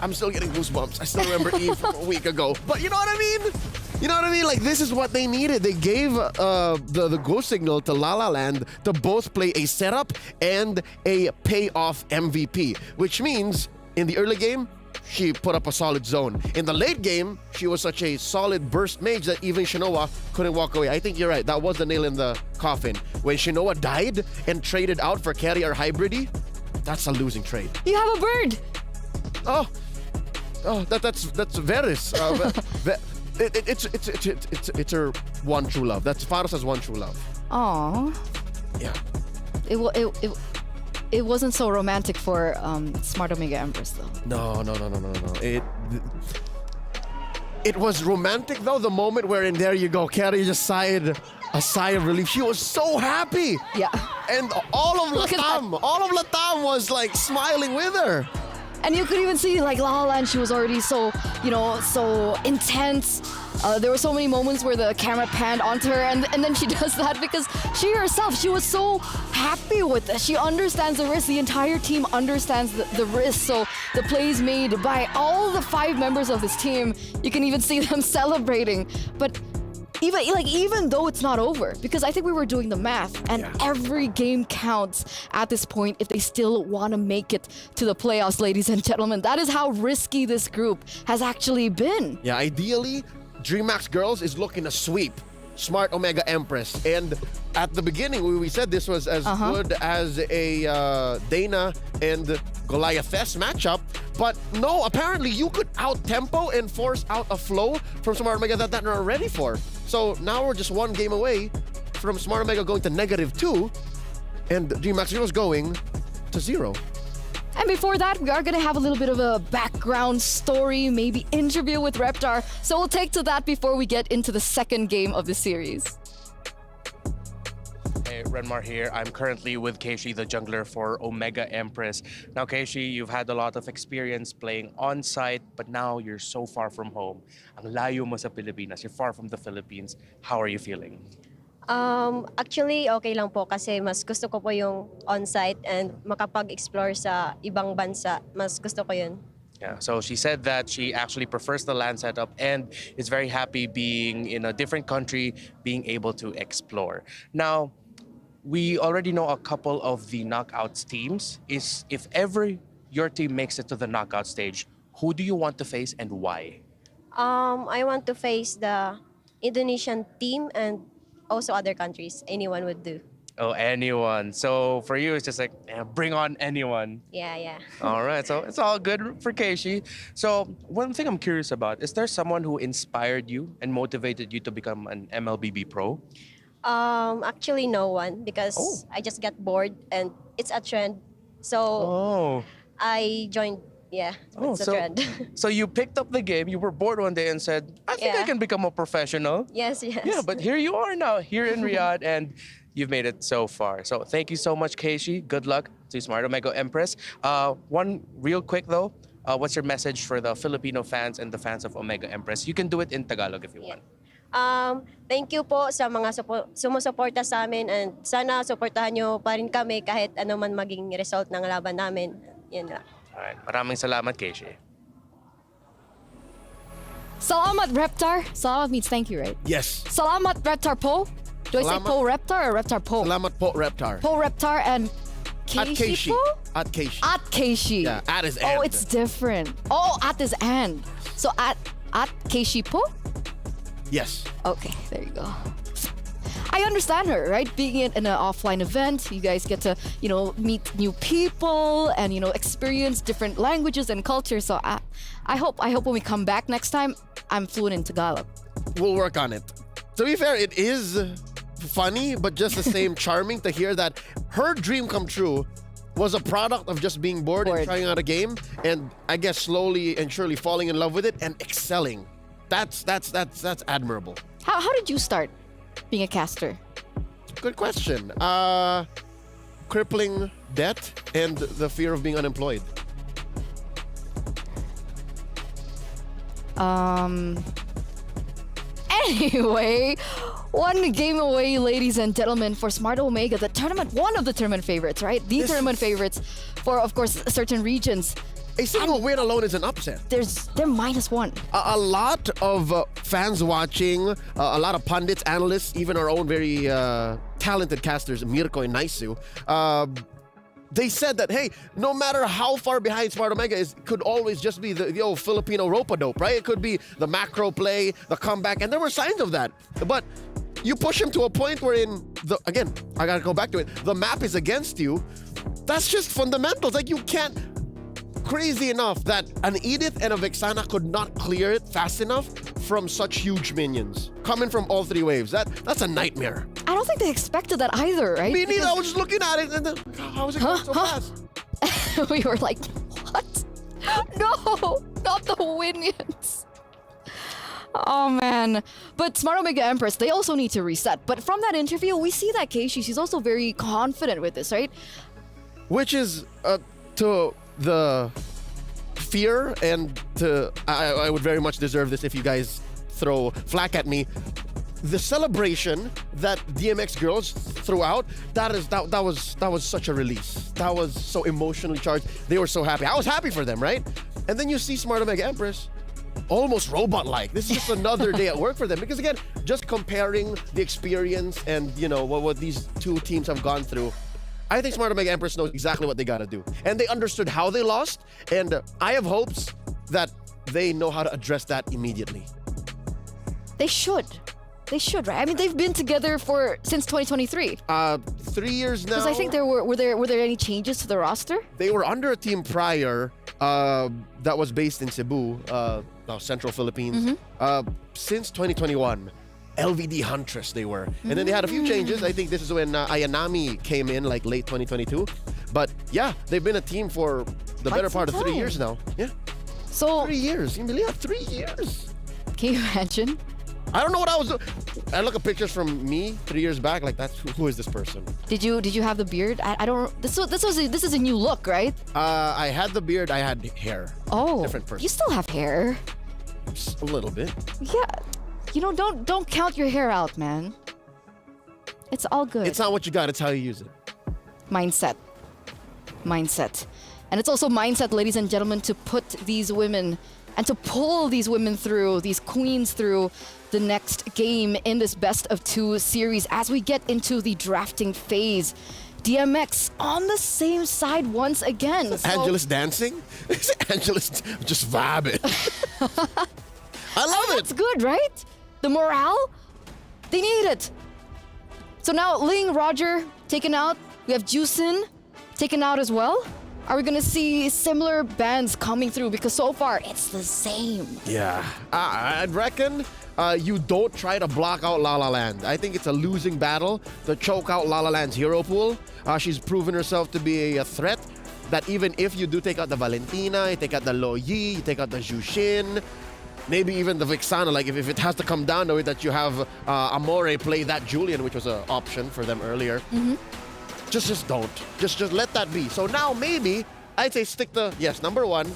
I'm still getting goosebumps. I still remember Eve from a week ago. But you know what I mean? You know what I mean? Like, this is what they needed. They gave the go signal to La La Land to both play a setup and a payoff MVP, which means in the early game, she put up a solid zone. In the late game, she was such a solid burst mage that even Shinoa couldn't walk away. I think you're right. That was the nail in the coffin. When Shinoa died and traded out for carry or hybridy, that's a losing trade. You have a bird. Oh, that's Varys. It's her one true love. That's Farsa's one true love. Aww. Yeah. It wasn't so romantic for Smart Omega Empress though. No. It was romantic though, the moment wherein there you go, Carrie just sighed a sigh of relief. She was so happy. Yeah. And all of Latam was like smiling with her. And you could even see like La La Land, she was already so, so intense. There were so many moments where the camera panned onto her and then she does that because she herself, she was so happy with this. She understands the risk. The entire team understands the risk. So the plays made by all the 5 members of this team, you can even see them celebrating. But even though it's not over, because I think we were doing the math and every game counts at this point if they still want to make it to the playoffs, ladies and gentlemen. That is how risky this group has actually been. Yeah, ideally, DreamHack Girls is looking to sweep Smart Omega Empress. And at the beginning, we said this was as good as a Dana and Goliath-esque matchup. But no, apparently you could out-tempo and force out a flow from Smart Omega that they're not ready for. So now we're just one game away from Smart Omega going to -2 and DreamHack Girls going to 0. And before that, we are going to have a little bit of a background story, maybe interview with Reptar. So we'll take to that before we get into the second game of the series. Hey, Renmar here. I'm currently with Keishi, the jungler for Omega Empress. Now, Keishi, you've had a lot of experience playing on-site, but now you're so far from home. Ang layo mo sa Pilipinas. You're far from the Philippines. How are you feeling? Actually, okay lang po kasi mas gusto ko po yung on-site and makapag-explore sa ibang bansa. Mas gusto ko yun. Yeah, so she said that she actually prefers the LAN setup and is very happy being in a different country, being able to explore. Now, we already know a couple of the knockouts teams. If ever your team makes it to the knockout stage, who do you want to face and why? I want to face the Indonesian team and also other countries. Anyone would do. Oh, anyone. So for you, it's just like, bring on anyone. Yeah. All right, so it's all good for Keishi. So one thing I'm curious about, is there someone who inspired you and motivated you to become an MLBB pro? Actually, no one because I just got bored and it's a trend. So I joined. Yeah, it's a trend. So you picked up the game, you were bored one day and said, I think I can become a professional. Yes. Yeah, but here you are now, here in Riyadh, and you've made it so far. So thank you so much, Keishi. Good luck to Smart Omega Empress. One real quick though, what's your message for the Filipino fans and the fans of Omega Empress? You can do it in Tagalog if you want. Thank you po sa mga sumusuporta sa amin and sana suportahan nyo pa rin kami kahit ano man maging result ng laban namin. Yan lang. Alright, maraming salamat, Keishi. Salamat, Reptar. Salamat means thank you, right? Yes. Salamat, Reptar Po. Do I say Po Reptar or Reptar Po? Salamat Po Reptar. Po Reptar and Keishi. At Keishi. At Keishi. Yeah, at his end. Oh, it's different. Oh, at his end. So at Keishi Po? Yes. Okay, there you go. I understand her, right? Being in an offline event, you guys get to, meet new people and, experience different languages and cultures. So I hope when we come back next time, I'm fluent in Tagalog. We'll work on it. To be fair, it is funny, but just the same charming to hear that her dream come true was a product of just being bored and trying out a game, and I guess slowly and surely falling in love with it and excelling. That's admirable. How did you start being a caster? Good question. crippling debt and the fear of being unemployed? Anyway, one game away, ladies and gentlemen, for Smart Omega, the tournament, one of the tournament favorites, right? The tournament favorites for, of course, certain regions. A single win alone is an upset. They're -1. A lot of fans watching, a lot of pundits, analysts, even our own very talented casters, Mirko and Naisu, they said that, hey, no matter how far behind Smart Omega is, it could always just be the old Filipino rope-a-dope, right? It could be the macro play, the comeback, and there were signs of that. But you push him to a point wherein, again, I gotta go back to it, the map is against you. That's just fundamentals. Like, you can't, crazy enough that an Edith and a Vexana could not clear it fast enough from such huge minions coming from all three waves. That's a nightmare. I don't think they expected that either, right? Me neither. I was just looking at it and then, how is it going so fast? We were like, what? No, not the Winions. Oh man. But Smart Omega Empress, they also need to reset. But from that interview, we see that Keishi, she's also very confident with this, right? Which is to the fear and to I would very much deserve this if you guys throw flack at me. The celebration that DMX girls threw out, that was such a release. That was so emotionally charged. They were so happy. I was happy for them, right? And then you see Smart Omega Empress almost robot-like. This is just another day at work for them. Because again, just comparing the experience and what these two teams have gone through, I think Smart Omega Empress knows exactly what they gotta do. And they understood how they lost, and I have hopes that they know how to address that immediately. They should. They should, right? I mean, they've been together since 2023. 3 years now. Because I think were there any changes to the roster? They were under a team prior that was based in Cebu, Central Philippines. Since 2021. LVD Huntress they were. And then they had a few changes. I think this is when Ayanami came in, like late 2022. But yeah, they've been a team for the better part of 3 years now. Yeah. So 3 years. Can you believe that? 3 years. Can you imagine? I don't know what I was doing. I look at pictures from me 3 years back, like that's who is this person? Did you have the beard? I don't. This is a new look, right? I had the beard. I had hair. Oh, different person. You still have hair. Just a little bit. Yeah. Don't count your hair out, man. It's all good. It's not what you got, it's how you use it. Mindset. And it's also mindset, ladies and gentlemen, to put these women and to pull these women through, these queens through the next game in this best of 2 series as we get into the drafting phase. DMX on the same side once again. Angelus dancing? Angelus just vibing. I love it. That's good, right? The morale, they need it. So now Ling, Roger taken out. We have Jusin taken out as well. Are we gonna see similar bands coming through? Because so far it's the same. Yeah, I'd reckon you don't try to block out La La Land. I think it's a losing battle to choke out La La Land's hero pool. She's proven herself to be a threat. That even if you do take out the Valentina, you take out the Lo Yi, you take out the Jushin, maybe even the Vexana, like if it has to come down to it that you have Amore play that Julian, which was an option for them earlier. Just don't. Just let that be. So now maybe I'd say stick to, yes, number 1,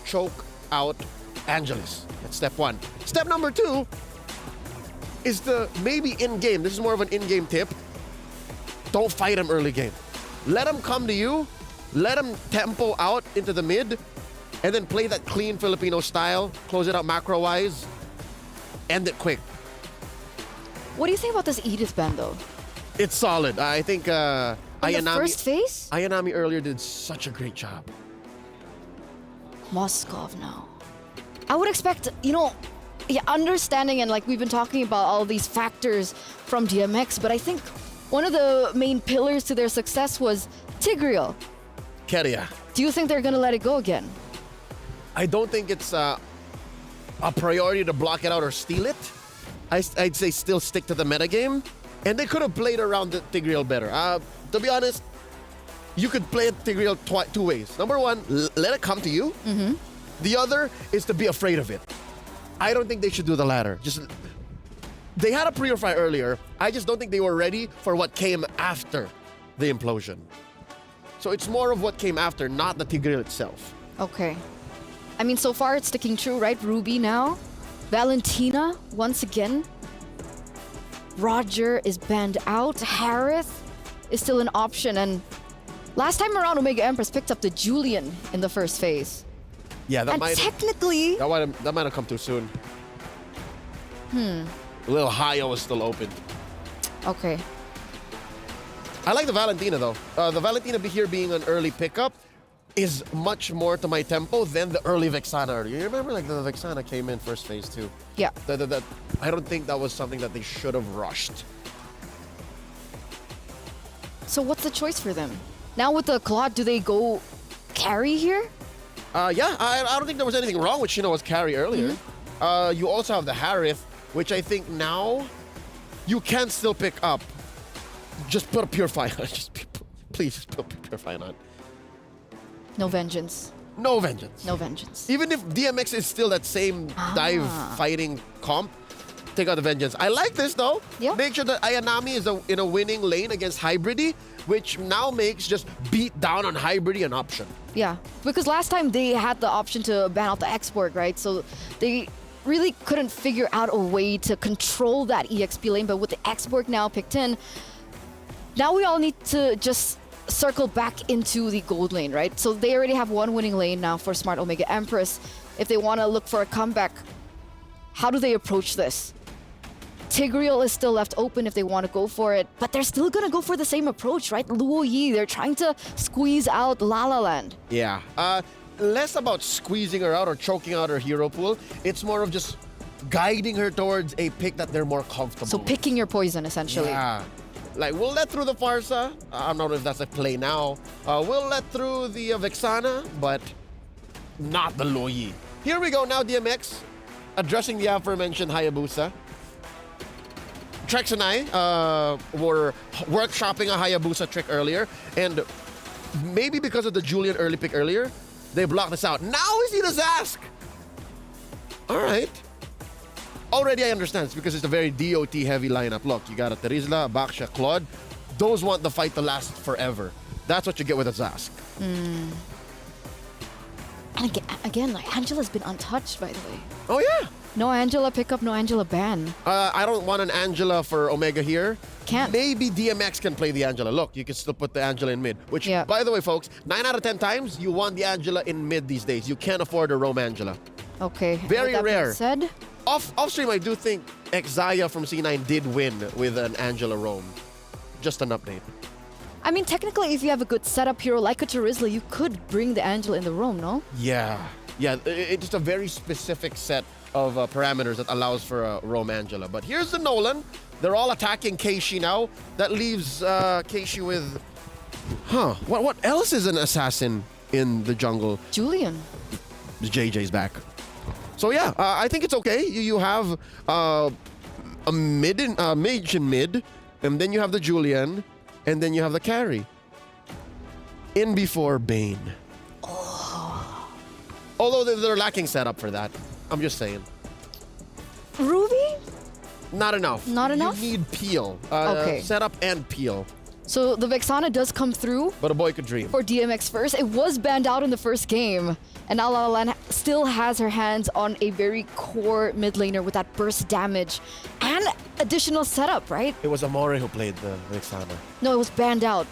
choke out Angelus. That's step 1. Step number 2 is the maybe in-game. This is more of an in-game tip. Don't fight him early game. Let him come to you. Let him tempo out into the mid. And then play that clean Filipino style. Close it out macro-wise. End it quick. What do you think about this Edith band, though? It's solid. I think Ayanami... the first phase? Ayanami earlier did such a great job. Moskov now. I would expect, understanding and like we've been talking about all these factors from DMX, but I think one of the main pillars to their success was Tigreal. Keria. Do you think they're going to let it go again? I don't think it's a priority to block it out or steal it. I'd say still stick to the metagame. And they could have played around the Tigreal better. To be honest, you could play Tigreal 2 ways. Number 1, let it come to you. The other is to be afraid of it. I don't think they should do the latter. They had a purify earlier. I just don't think they were ready for what came after the implosion. So it's more of what came after, not the Tigreal itself. Okay. I mean, so far it's sticking true, right? Ruby now. Valentina, once again. Roger is banned out. Harith is still an option. And last time around, Omega Empress picked up the Julian in the first phase. Yeah, that And might technically... that might have come too soon. A little Haya was still open. Okay. I like the Valentina though. The Valentina here being an early pickup is much more to my tempo than the early Vexana earlier. You remember like the Vexana came in first phase too? Yeah. I don't think that was something that they should have rushed. So what's the choice for them? Now with the Claude, do they go carry here? Yeah, I don't think there was anything wrong with Shinoa's carry earlier. You also have the Harith, which I think now you can still pick up. Just put a Purify on. Please, just put a Purify on. No vengeance. No vengeance. No vengeance. Even if DMX is still that same dive fighting comp, take out the vengeance. I like this though. Yeah. Make sure that Ayanami is in a winning lane against Hybridy, which now makes just beat down on Hybridy an option. Yeah, because last time they had the option to ban out the export, right? So they really couldn't figure out a way to control that EXP lane, but with the export now picked in, now we all need to just circle back into the gold lane, right? So they already have one winning lane now for Smart Omega Empress. If they want to look for a comeback, how do they approach this? Tigreal is still left open if they want to go for it, but they're still going to go for the same approach, right? Luo Yi, they're trying to squeeze out La La Land. Yeah. Less about squeezing her out or choking out her hero pool. It's more of just guiding her towards a pick that they're more comfortable So with. picking your poison, essentially. Yeah. Like, we'll let through the Farsa. I don't know if that's a play now. We'll let through the Vexana, but not the Luo. Here we go now, DMX. Addressing the aforementioned Hayabusa. Trex and I were workshopping a Hayabusa trick earlier, and maybe because of the Julian early pick earlier, they blocked this out. Now is Ina's ask. All right. Already I understand. It's because it's a very DOT heavy lineup. Look, you got a Terizla, a Baksha, Claude. Those want the fight to last forever. That's what you get with a Zask. And again, like Angela's been untouched, by the way. Oh yeah. No Angela pickup, no Angela ban. I don't want an Angela for Omega here. Can't. Maybe DMX can play the Angela. Look, you can still put the Angela in mid. Which, by the way, folks, 9 out of 10 times, you want the Angela in mid these days. You can't afford a Roam Angela. Okay. Very With that being rare. said, Off stream, I do think Exaya from C9 did win with an Angela Roam. Just an update. I mean, technically, if you have a good setup hero like a Terizla, you could bring the Angela in the roam, no? Yeah. Yeah, it's just a very specific set of parameters that allows for a Roam Angela. But here's the Nolan. They're all attacking Keishi now. That leaves Keishi with... What else is an assassin in the jungle? Julian. JJ's back. So yeah, I think it's okay. You have a mage in mid, and then you have the Julian, and then you have the carry. In before Bane. Although they're lacking setup for that. I'm just saying. Ruby? Not enough. Not enough? You need peel. Okay. Setup and peel. So the Vexana does come through. But a boy could dream. For DMX first. It was banned out in the first game. And now La La Land still has her hands on a very core mid laner with that burst damage. And additional setup, right? It was Amore who played the Vexana. No, it was banned out.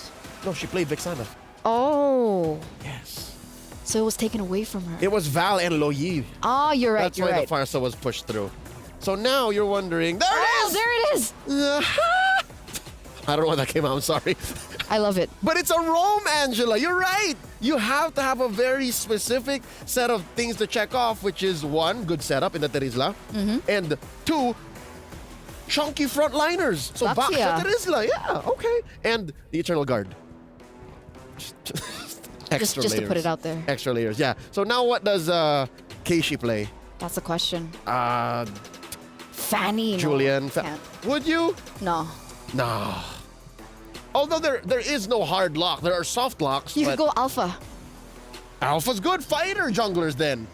No, she played Vexana. Oh. Yes. So it was taken away from her. It was Val and Loyi. Ah, you're right, That's you're why right. the Farsa was pushed through. So now you're wondering, there it is! There it is! I don't know why that came out, I'm sorry. I love it. But it's a Roam, Angela. You're right. You have to have a very specific set of things to check off, which is 1, good setup in the Terizla, and 2, chunky frontliners. So Baksha, Terizla, yeah, okay. And the Eternal Guard. Extra just to layers. put it out there. Extra layers, yeah. So now what does Keishi play? That's the question. Fanny. no, Julian. can't. Would you? No. No. Although there is no hard lock. There are soft locks. You but could go Alpha. Alpha's good. Fighter junglers then.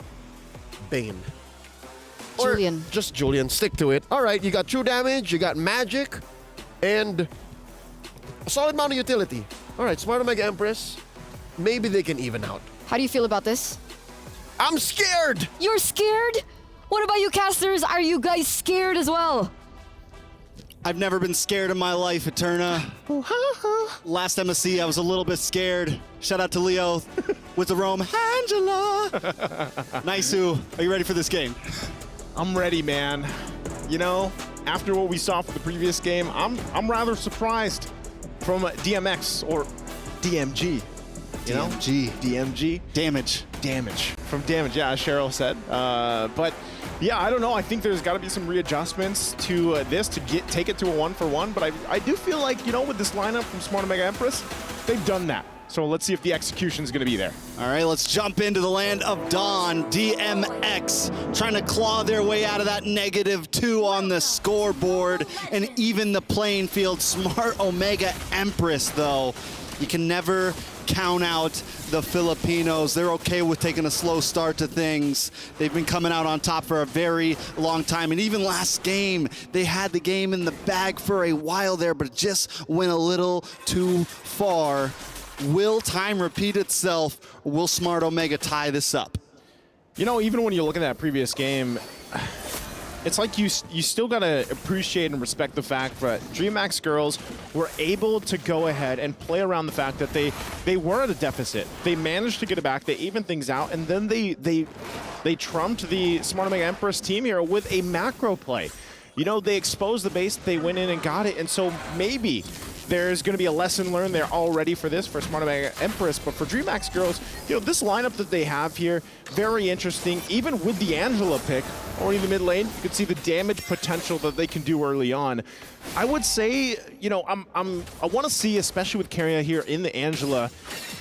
Bane. Julian. Or just Julian. Stick to it. All right, you got true damage, you got magic, and a solid amount of utility. All right, Smart Omega Empress. Maybe they can even out. How do you feel about this? I'm scared! You're scared? What about you casters? Are you guys scared as well? I've never been scared in my life, Eterna. Last MSC, I was a little bit scared. Shout out to Leo with the roam. Angela! Nice-oo, are you ready for this game? I'm ready, man. You know, after what we saw from the previous game, I'm rather surprised from DMX or DMG. You know? DMG. Damage. From Damage, yeah, as Cheryl said. But yeah, I don't know. I think there's got to be some readjustments to this to take it to a 1-for-1. But I do feel like, you know, with this lineup from Smart Omega Empress, they've done that. So let's see if the execution is going to be there. All right, let's jump into the land of Dawn. DMX trying to claw their way out of that -2 on the scoreboard and even the playing field. Smart Omega Empress, though, you can never count out the Filipinos. They're okay with taking a slow start to things. They've been coming out on top for a very long time. And even last game, they had the game in the bag for a while there, but it just went a little too far. Will time repeat itself? Will Smart Omega tie this up? You know, even when you look at that previous game, it's like you still got to appreciate and respect the fact that DreamHack girls were able to go ahead and play around the fact that they were at a deficit. They managed to get it back, they evened things out, and then they trumped the Smart Omega Empress team here with a macro play. You know, they exposed the base, they went in and got it, and so maybe there's going to be a lesson learned there already for this, for Smart Omega Empress. But for DreamHack girls, you know, this lineup that they have here, very interesting. Even with the Angela pick, already in the mid lane, you can see the damage potential that they can do early on. I would say, you know, I want to see, especially with Keria here in the Angela,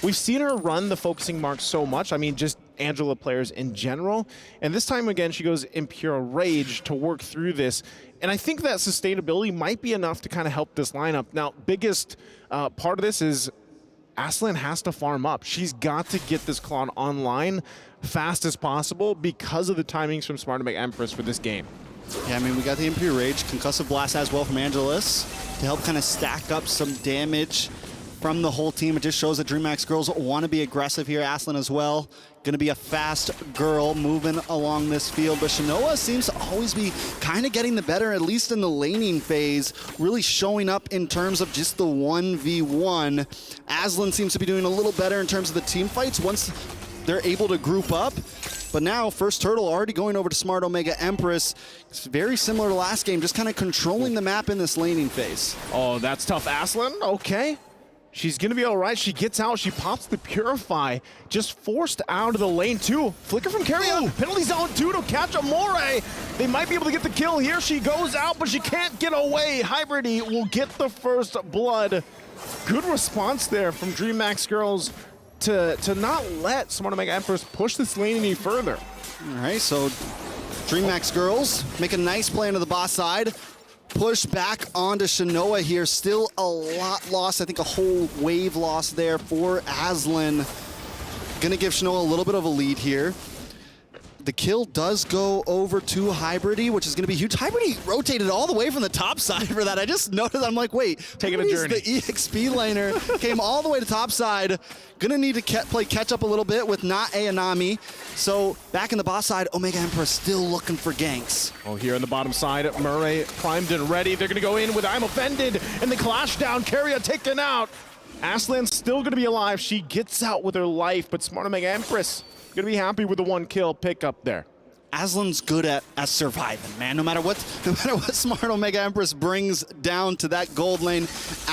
we've seen her run the focusing mark so much. I mean, just Angela players in general. And this time again, she goes in pure rage to work through this. And I think that sustainability might be enough to kind of help this lineup. Now, biggest part of this is Aslan has to farm up. She's got to get this clone online fast as possible because of the timings from Smart Omega Empress for this game. Yeah, I mean, we got the Impure Rage, Concussive Blast as well from Angelus to help kind of stack up some damage from the whole team. It just shows that DreamHack girls want to be aggressive here. Aslan as well, going to be a fast girl moving along this field. But Shanoa seems to always be kind of getting the better, at least in the laning phase, really showing up in terms of just the 1v1. Aslan seems to be doing a little better in terms of the team fights once they're able to group up. But now, first turtle already going over to Smart Omega Empress. It's very similar to last game, just kind of controlling the map in this laning phase. Oh, that's tough. Aslan, okay. She's going to be all right. She gets out. She pops the Purify. Just forced out of the lane, too. Flicker from Keria. Penalty zone 2 to catch Amore. They might be able to get the kill here. She goes out, but she can't get away. Hybridy will get the first blood. Good response there from DreamHack girls to not let Smart Omega Empress push this lane any further. All right, so DreamHack girls make a nice play into the boss side. Push back onto Shanoa here. Still a lot lost. I think a whole wave loss there for Aslan. Gonna give Shanoa a little bit of a lead here. The kill does go over to Hybridy, which is going to be huge. Hybridy rotated all the way from the top side for that. I just noticed, I'm like, wait, taking a journey. The EXP laner came all the way to top side. Gonna need to play catch up a little bit with not Ayanami. So back in the boss side, Omega Empress still looking for ganks. Oh, here on the bottom side, Murray primed and ready. They're gonna go in with I'm Offended, and the clash down. Keria taken out. Aslan's still gonna be alive. She gets out with her life, but Smart Omega Empress gonna be happy with the 1 kill pickup there. Aslan's good at surviving, man. No matter what Smart Omega Empress brings down to that gold lane,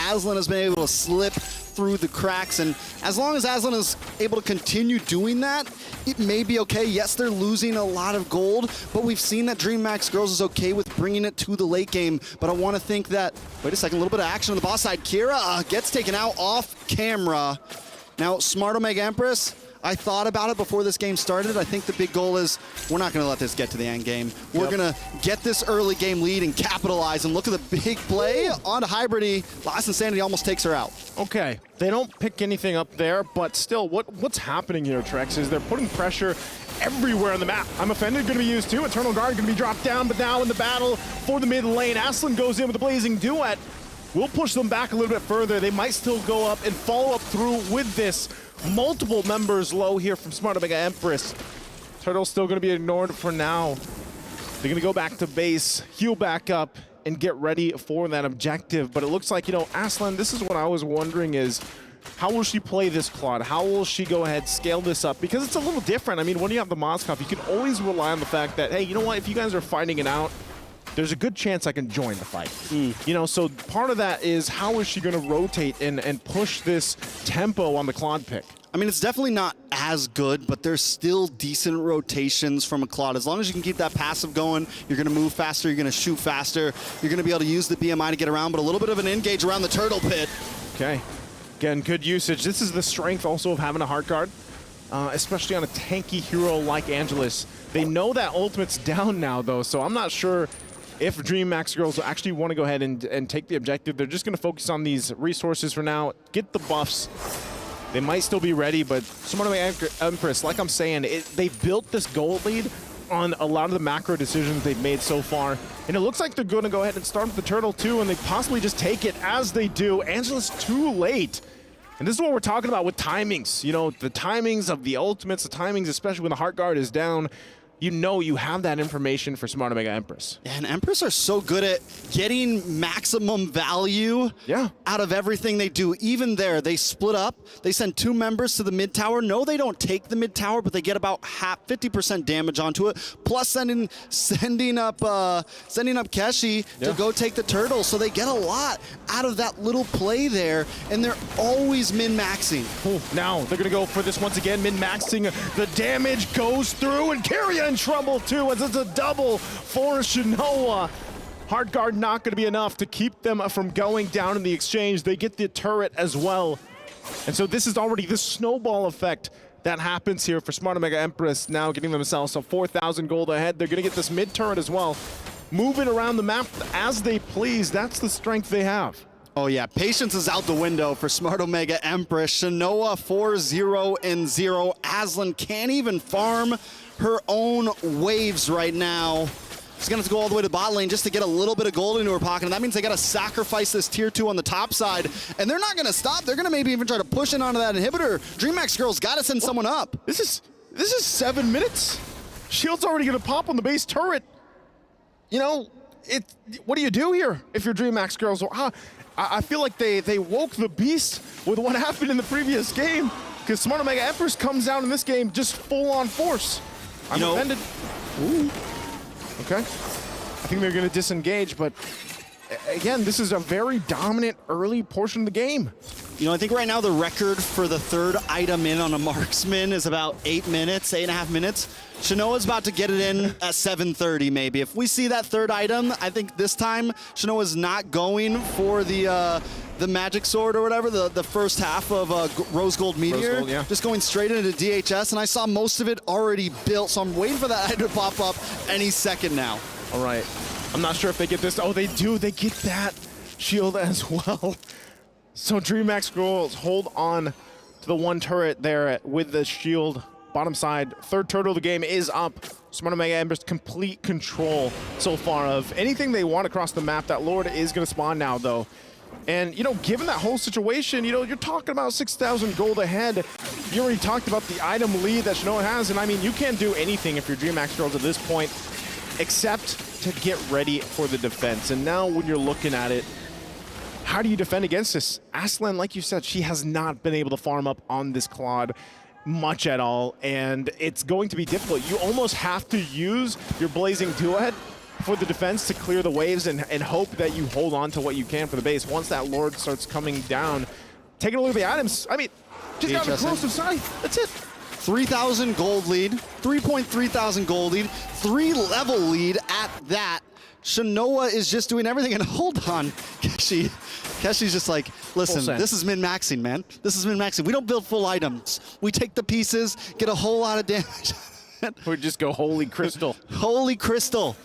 Aslan has been able to slip through the cracks, and as long as Aslan is able to continue doing that, it may be okay. Yes, they're losing a lot of gold, but we've seen that DreamHack girls is okay with bringing it to the late game. But I want to think that, wait a second, a little bit of action on the boss side. Kira gets taken out off camera. Now, Smart Omega Empress, I thought about it before this game started. I think the big goal is we're not going to let this get to the end game. We're going to get this early game lead and capitalize. And look at the big play onto Hybridy. Last Insanity almost takes her out. Okay, they don't pick anything up there, but still, what's happening here, Trex, is they're putting pressure everywhere on the map. I'm Offended going to be used too. Eternal Guard going to be dropped down, but now in the battle for the mid lane, Aslan goes in with the Blazing Duet. will push them back a little bit further. They might still go up and follow up through with this. Multiple members low here from Smart Omega Empress. Turtle's still going to be ignored for now. They're going to go back to base, heal back up, and get ready for that objective. But it looks like, you know, Aslan, this is what I was wondering is, how will she play this Claude? How will she go ahead, scale this up? Because it's a little different. I mean, when you have the Moskov, you can always rely on the fact that, hey, you know what? If you guys are fighting it out, there's a good chance I can join the fight. You know, so part of that is how is she going to rotate and push this tempo on the Claude pick? I mean, it's definitely not as good, but there's still decent rotations from a Claude. As long as you can keep that passive going, you're going to move faster, you're going to shoot faster, you're going to be able to use the BMI to get around, but a little bit of an engage around the turtle pit. Okay. Again, good usage. This is the strength also of having a heart guard, especially on a tanky hero like Angelus. They know that ultimate's down now, though, so I'm not sure if DreamHack girls actually want to go ahead and take the objective. They're just going to focus on these resources for now, get the buffs. They might still be ready, but Smart Omega Empress, like I'm saying, they've built this gold lead on a lot of the macro decisions they've made so far. And it looks like they're going to go ahead and start with the turtle too, and they possibly just take it as they do. Angelus too late. And this is what we're talking about with timings. You know, the timings of the ultimates, the timings, especially when the heart guard is down, you know you have that information for Smart Omega Empress. And Empress are so good at getting maximum value out of everything they do. Even there, they split up. They send 2 members to the mid tower. No, they don't take the mid tower, but they get about 50% damage onto it. Plus sending up Keshi to go take the turtle. So they get a lot out of that little play there, and they're always min-maxing. Now they're gonna go for this once again, min-maxing. The damage goes through, and Carrier in trouble too, as it's a double for Shinoa. Hard guard not going to be enough to keep them from going down in the exchange. They get the turret as well. And so this is already the snowball effect that happens here for Smart Omega Empress, now getting themselves a 4,000 gold ahead. They're going to get this mid turret as well. Moving around the map as they please. That's the strength they have. Oh yeah, patience is out the window for Smart Omega Empress. Shinoa 4-0-0. Aslan can't even farm her own waves right now. She's gonna have to go all the way to the bot lane just to get a little bit of gold into her pocket, and that means they gotta sacrifice this tier 2 on the top side, and they're not gonna stop. They're gonna maybe even try to push in onto that inhibitor. DreamHack girls gotta send someone up. This is 7 minutes. Shield's already gonna pop on the base turret. You know, what do you do here if you're DreamHack girls? I feel like they woke the beast with what happened in the previous game, because Smart Omega Empress comes out in this game just full on force. I'm offended. Ooh. Okay. I think they're going to disengage, but again, this is a very dominant early portion of the game. You know, I think right now the record for the 3rd item in on a marksman is about 8 minutes, 8.5 minutes. Shinoa's about to get it in at 7:30 maybe. If we see that 3rd item, I think this time Shinoa's not going for the magic sword or whatever, the first half of Rose Gold Meteor. Rose Gold, yeah. Just going straight into DHS, and I saw most of it already built, so I'm waiting for that item to pop up any second now. All right. I'm not sure if they get this. Oh, they do. They get that shield as well. So DreamHack girls hold on to the 1 turret there with the shield. Bottom side, 3rd turtle of the game is up. Smart Omega Empress complete control so far of anything they want across the map. That Lord is going to spawn now, though. And, you know, given that whole situation, you know, you're talking about 6,000 gold ahead. You already talked about the item lead that Shinoa has, and I mean, you can't do anything if you're DreamHack girls at this point except to get ready for the defense. And now when you're looking at it, how do you defend against this? Aslan, like you said, she has not been able to farm up on this Claude much at all, and it's going to be difficult. You almost have to use your Blazing Duet for the defense to clear the waves and hope that you hold on to what you can for the base. Once that Lord starts coming down, taking a look at the items, I mean, just got a corrosive scythe. That's it. 3,000 gold lead, 3.3 thousand gold lead, 3 level lead at that. Shinoa is just doing everything, and hold on, Keshi's just like, listen, this is min-maxing, man. This is min-maxing. We don't build full items. We take the pieces, get a whole lot of damage. We just go holy crystal. Holy crystal.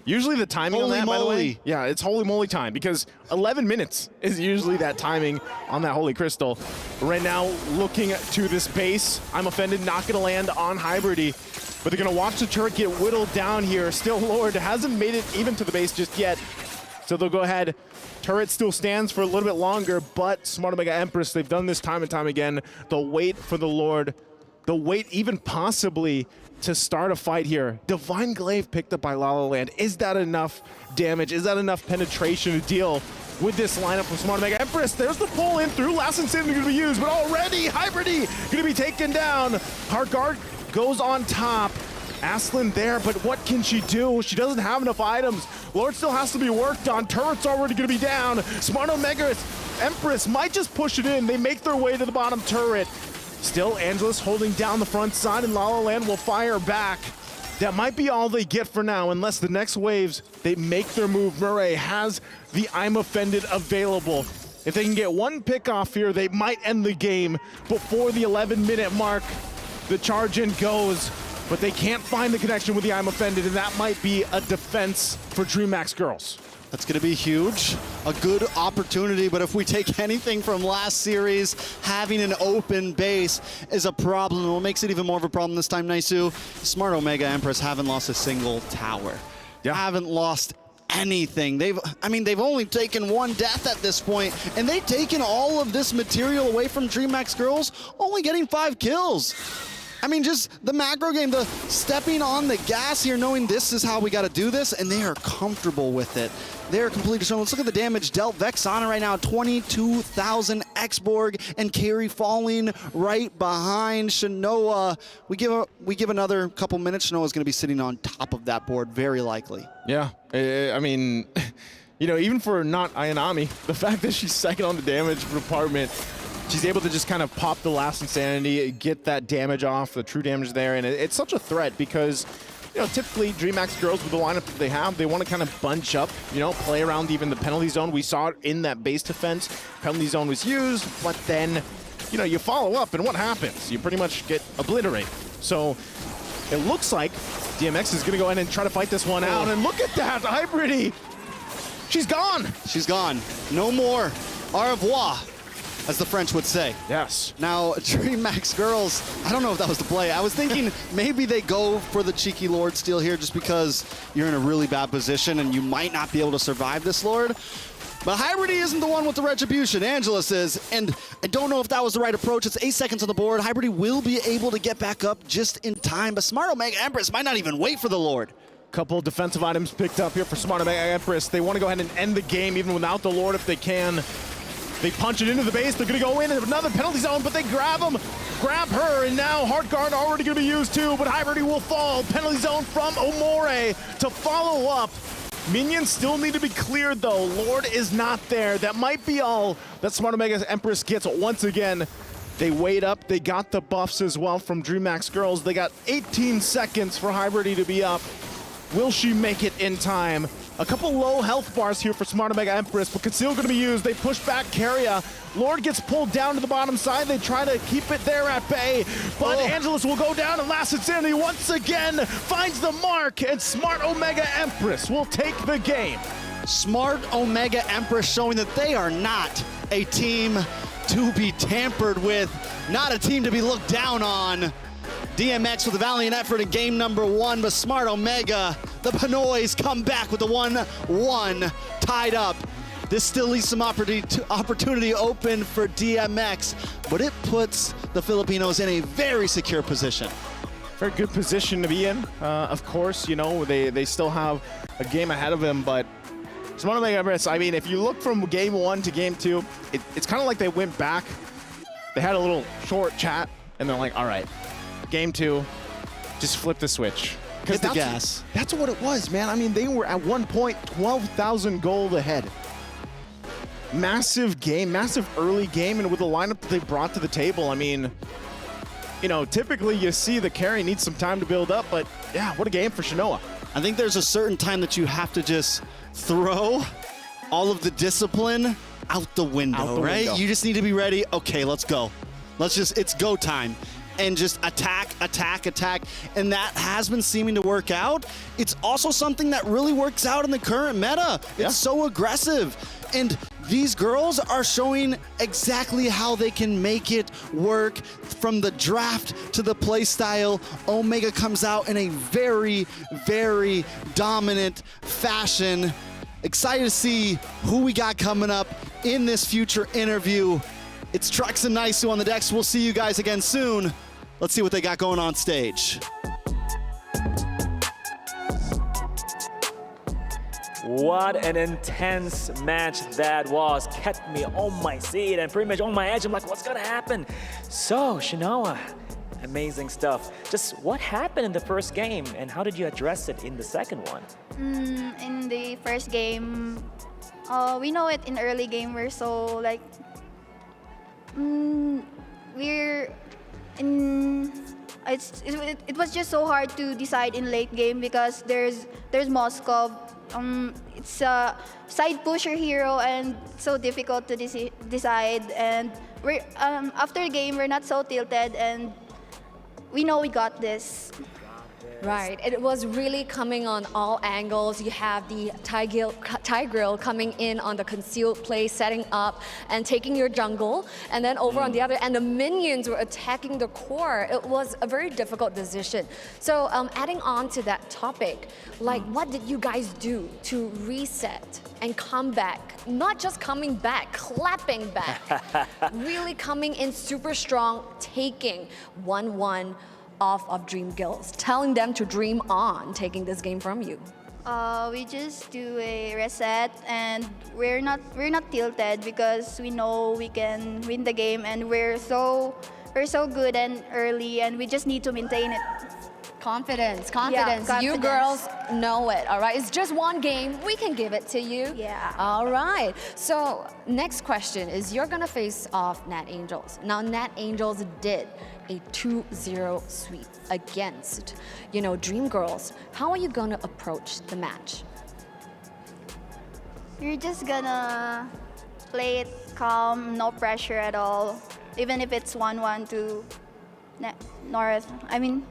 Usually the timing Holy on that, by the way, moly. yeah, it's holy moly time, because 11 minutes is usually that timing on that holy crystal. Right now, looking to this base, I'm offended, not gonna land on Hybridy, but they're gonna watch the turret get whittled down here. Still, Lord hasn't made it even to the base just yet. So they'll go ahead. Turret still stands for a little bit longer, but Smart Omega Empress, they've done this time and time again. They'll wait for the Lord. They'll wait even possibly to start a fight here. Divine Glaive picked up by La La Land. Is that enough damage? Is that enough penetration to deal with this lineup from Smart Omega Empress? There's the pull in through. Last Insanity going to be used, but already Hybridy going to be taken down. Heartguard goes on top. Aslan there, but what can she do? She doesn't have enough items. Lord still has to be worked on. Turret's already going to be down. Smart Omega Empress might just push it in. They make their way to the bottom turret. Still, Angelus holding down the front side, and La La Land will fire back. That might be all they get for now, unless the next waves, they make their move. Murray has the I'm Offended available. If they can get one pick off here, they might end the game before the 11-minute mark. The charge in goes, but they can't find the connection with the I'm Offended, and that might be a defense for DreamHack girls. That's going to be huge. A good opportunity, but if we take anything from last series, having an open base is a problem. And what makes it even more of a problem this time, Naisu, Smart Omega Empress haven't lost a single tower. Yeah. Haven't lost anything. They've only taken one death at this point, and they've taken all of this material away from DreamHack girls, only getting 5 kills. I mean, just the macro game, the stepping on the gas here, knowing this is how we got to do this, and they are comfortable with it. They're completely shown. Let's look at the damage dealt. Vexana right now, 22,000. Xborg and Carry falling right behind Shinoa. We give another couple minutes. Shinoa's going to be sitting on top of that board, very likely. Yeah, I mean, you know, even for not Ayanami, the fact that she's second on the damage department, she's able to just kind of pop the last Insanity, get that damage off, the true damage there, and it's such a threat because, you know, typically DreamHack girls with the lineup that they have, they want to kind of bunch up, you know, play around even the penalty zone. We saw it in that base defense. Penalty zone was used, but then, you know, you follow up, and what happens? You pretty much get obliterated. So it looks like DMX is going to go in and try to fight this one out, and look at that, Hybridy. She's gone. She's gone. No more. Au revoir, as the French would say. Yes. Now, DreamHack girls, I don't know if that was the play. I was thinking maybe they go for the cheeky Lord steal here just because you're in a really bad position and you might not be able to survive this Lord. But Hybridy isn't the one with the retribution. Angelus is, and I don't know if that was the right approach. It's 8 seconds on the board. Hybridy will be able to get back up just in time, but Smart Omega Empress might not even wait for the Lord. Couple defensive items picked up here for Smart Omega Empress. They want to go ahead and end the game even without the Lord if they can. They punch it into the base. They're going to go in another penalty zone, but they grab her, and now Heartguard already going to be used too, but Hybridy will fall. Penalty zone from Omore to follow up. Minions still need to be cleared though. Lord is not there. That might be all that Smart Omega Empress gets once again. They wait up. They got the buffs as well from DreamHack girls. They got 18 seconds for Hybridy to be up. Will she make it in time? A couple low health bars here for Smart Omega Empress, but Conceal going to be used. They push back Carria. Lord gets pulled down to the bottom side. They try to keep it there at bay, but Angelus will go down, and Last Insanity once again finds the mark, and Smart Omega Empress will take the game. Smart Omega Empress showing that they are not a team to be tampered with, not a team to be looked down on. DMX with a valiant effort in game number 1, but Smart Omega, the Pinoys come back with the 1-1 tied up. This still leaves some opportunity open for DMX, but it puts the Filipinos in a very secure position. Very good position to be in. Of course, you know, they still have a game ahead of them, but Smart Omega Empress, I mean, if you look from game 1 to game 2, it's kind of like they went back. They had a little short chat, and they're like, all right, game 2, just flip the switch. Hit the gas. That's what it was, man. I mean, they were at one point 12,000 gold ahead. Massive game, massive early game, and with the lineup that they brought to the table, I mean, you know, typically you see the carry needs some time to build up, but yeah, what a game for Shinoa. I think there's a certain time that you have to just throw all of the discipline out the window, right? You just need to be ready. Okay, let's go. It's go time. And just attack. And that has been seeming to work out. It's also something that really works out in the current meta. It's so aggressive. And these girls are showing exactly how they can make it work from the draft to the play style. Omega comes out in a very, very dominant fashion. Excited to see who we got coming up in this future interview. It's Trux and Naisu on the decks. We'll see you guys again soon. Let's see what they got going on stage. What an intense match that was. Kept me on my seat and pretty much on my edge. I'm like, what's gonna happen? So, Shinoa, amazing stuff. Just what happened in the first game and how did you address it in the second one? In the first game, we know it in early game. We're so like, we're in. It was just so hard to decide in late game because there's Moskov. It's a side pusher hero and so difficult to decide. And we're after the game we're not so tilted and we know we got this. Right, it was really coming on all angles. You have the Tigreal coming in on the concealed play, setting up and taking your jungle. And then over on the other end, the minions were attacking the core. It was a very difficult decision. So adding on to that topic, like what did you guys do to reset and come back? Not just coming back, clapping back. Really coming in super strong, taking 1-1 off of Dream Girls, telling them to dream on taking this game from you. We just do a reset and we're not tilted because we know we can win the game and we're so good and early and we just need to maintain it. Confidence. Yeah, You girls know it, all right? It's just one game. We can give it to you. Yeah. All right. So next question is you're going to face off Nat Angels. Now, Nat Angels did a 2-0 sweep against, Dream Girls. How are you going to approach the match? You're just gonna play it calm, no pressure at all. Even if it's 1-1 to North. I mean,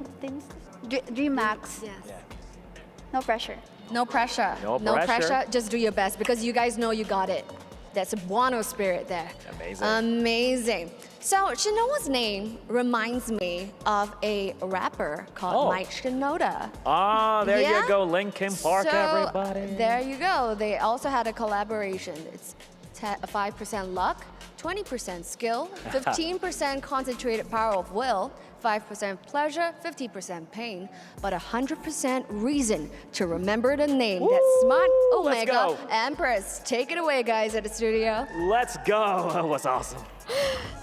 Dream Max. Yes. Yeah. No pressure. No pressure. No pressure. Just do your best because you guys know you got it. That's a Buono spirit there. Amazing. Amazing. So Shinoda's name reminds me of a rapper called Mike Shinoda. There Yeah? you go, Linkin Park, So, everybody. There you go. They also had a collaboration. It's 5% luck, 20% skill, 15% concentrated power of will, 5% pleasure, 50% pain, but 100% reason to remember the name. That smart Omega go. Empress. Take it away, guys, at the studio. Let's go. That was awesome.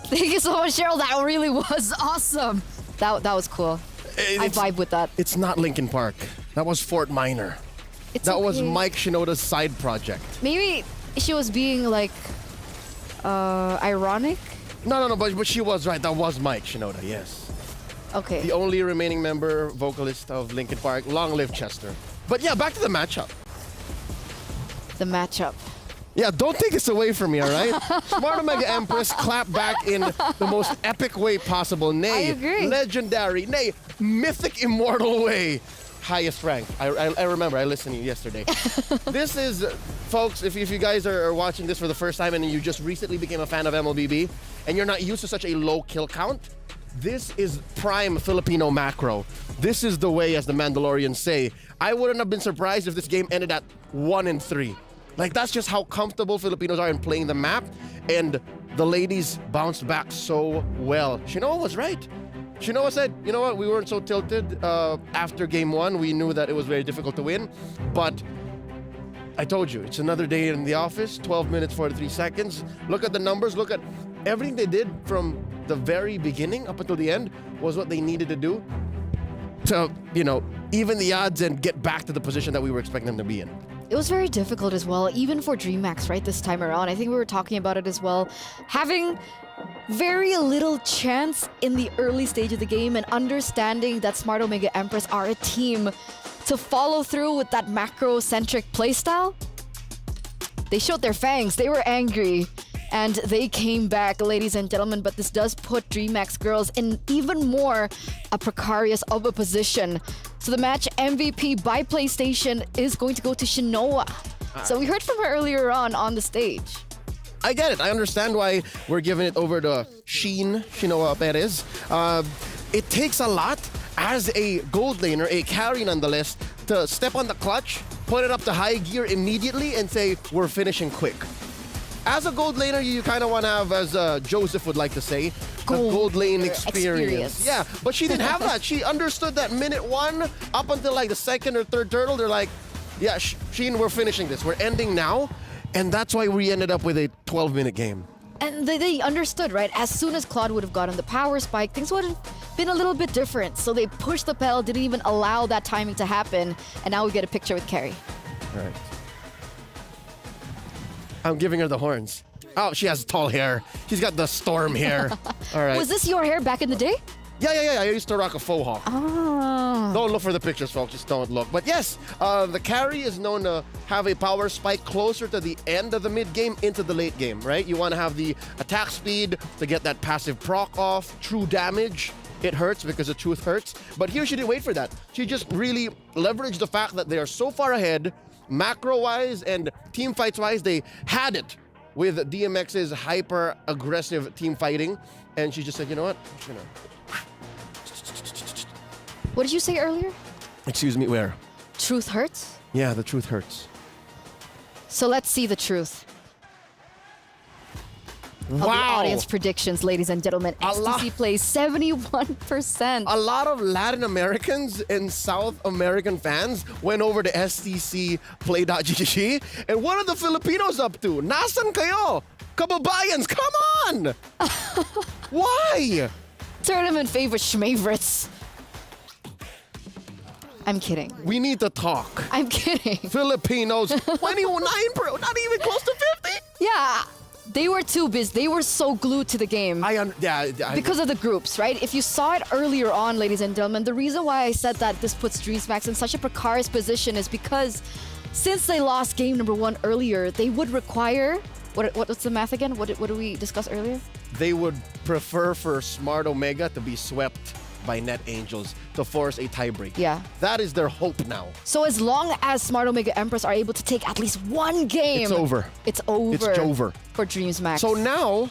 Thank you so much, Cheryl. That really was awesome. That was cool. I vibe with that. It's not Linkin Park. That was Fort Minor. That was okay. Mike Shinoda's side project. Maybe she was being like ironic. No, but she was right. That was Mike Shinoda, yes. Okay. The only remaining member, vocalist of Linkin Park. Long live Chester. But yeah, back to the matchup. The matchup. Yeah, don't take this away from me, all right? Smart Omega Empress clapped back in the most epic way possible. Nay, I agree. legendary, nay, mythic immortal way. Highest rank. I remember, I listened to you yesterday. This is, folks, if you guys are watching this for the first time and you just recently became a fan of MLBB and you're not used to such a low kill count, this is prime Filipino macro. This is the way, as the Mandalorians say. I wouldn't have been surprised if this game ended at 1-3. Like, that's just how comfortable Filipinos are in playing the map, and the ladies bounced back so well. Shinoa was right. Shinoa said, you know what, we weren't so tilted after game one. We knew that it was very difficult to win, but I told you, it's another day in the office, 12 minutes, 43 seconds. Look at the numbers, look at everything they did from the very beginning up until the end was what they needed to do to, even the odds and get back to the position that we were expecting them to be in. It was very difficult as well, even for DreamHack, right, this time around. I think we were talking about it as well. Having very little chance in the early stage of the game and understanding that Smart Omega Empress are a team to follow through with that macro-centric playstyle. They showed their fangs. They were angry. And they came back, ladies and gentlemen, but this does put DreamHack girls in even more a precarious of a position. So the match MVP by PlayStation is going to go to Shinoa. So we heard from her earlier on the stage. I get it. I understand why we're giving it over to Shinoa Perez. It takes a lot as a gold laner, a carry nonetheless, to step on the clutch put it up to high gear immediately and say, we're finishing quick. As a gold laner, you kind of want to have, as Joseph would like to say, a gold lane experience. Yeah, but she didn't have that. She understood that minute 1 up until like the 2nd or 3rd turtle, they're like, yeah, Sheen, we're finishing this. We're ending now. And that's why we ended up with a 12-minute game. And they understood, right? As soon as Claude would have gotten the power spike, things would have been a little bit different. So they pushed the pedal, didn't even allow that timing to happen. And now we get a picture with Carrie. All right. I'm giving her the horns. Oh, she has tall hair. She's got the storm hair. All right. Was this your hair back in the day? Yeah. I used to rock a faux hawk. Oh. Don't look for the pictures, folks. Just don't look. But yes, the carry is known to have a power spike closer to the end of the mid game into the late game, right? You want to have the attack speed to get that passive proc off, true damage. It hurts because the truth hurts. But here she didn't wait for that. She just really leveraged the fact that they are so far ahead, macro-wise and team fights-wise. They had it with DMX's hyper-aggressive team fighting. And she just said, you know what? I'm gonna... What did you say earlier? Excuse me, where? Truth hurts? Yeah, the truth hurts. So let's see the truth. Of the Wow. audience predictions, ladies and gentlemen. XTC plays 71%. A lot of Latin Americans and South American fans went over to STC Play.gg. And what are the Filipinos up to? Nasan kayo? Kababayans, come on! Why? Tournament favorites. I'm kidding. We need to talk. I'm kidding. Filipinos, 29, bro, not even close to 50? Yeah. They were too busy. They were so glued to the game. Because of the groups, right? If you saw it earlier on, ladies and gentlemen, the reason why I said that this puts DreamsMax in such a precarious position is because since they lost game number 1 earlier, they would require... What's the math again? What did we discuss earlier? They would prefer for Smart Omega to be swept by Net Angels to force a tiebreak. Yeah. That is their hope now. So as long as Smart Omega Empress are able to take at least 1 game... It's over. It's over. It's over. For DreamsMax. So now,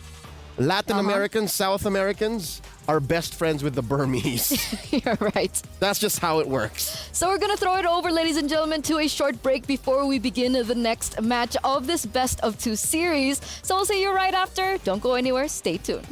Latin Americans, South Americans are best friends with the Burmese. You're right. That's just how it works. So we're going to throw it over, ladies and gentlemen, to a short break before we begin the next match of this best of 2 series. So we'll see you right after. Don't go anywhere. Stay tuned.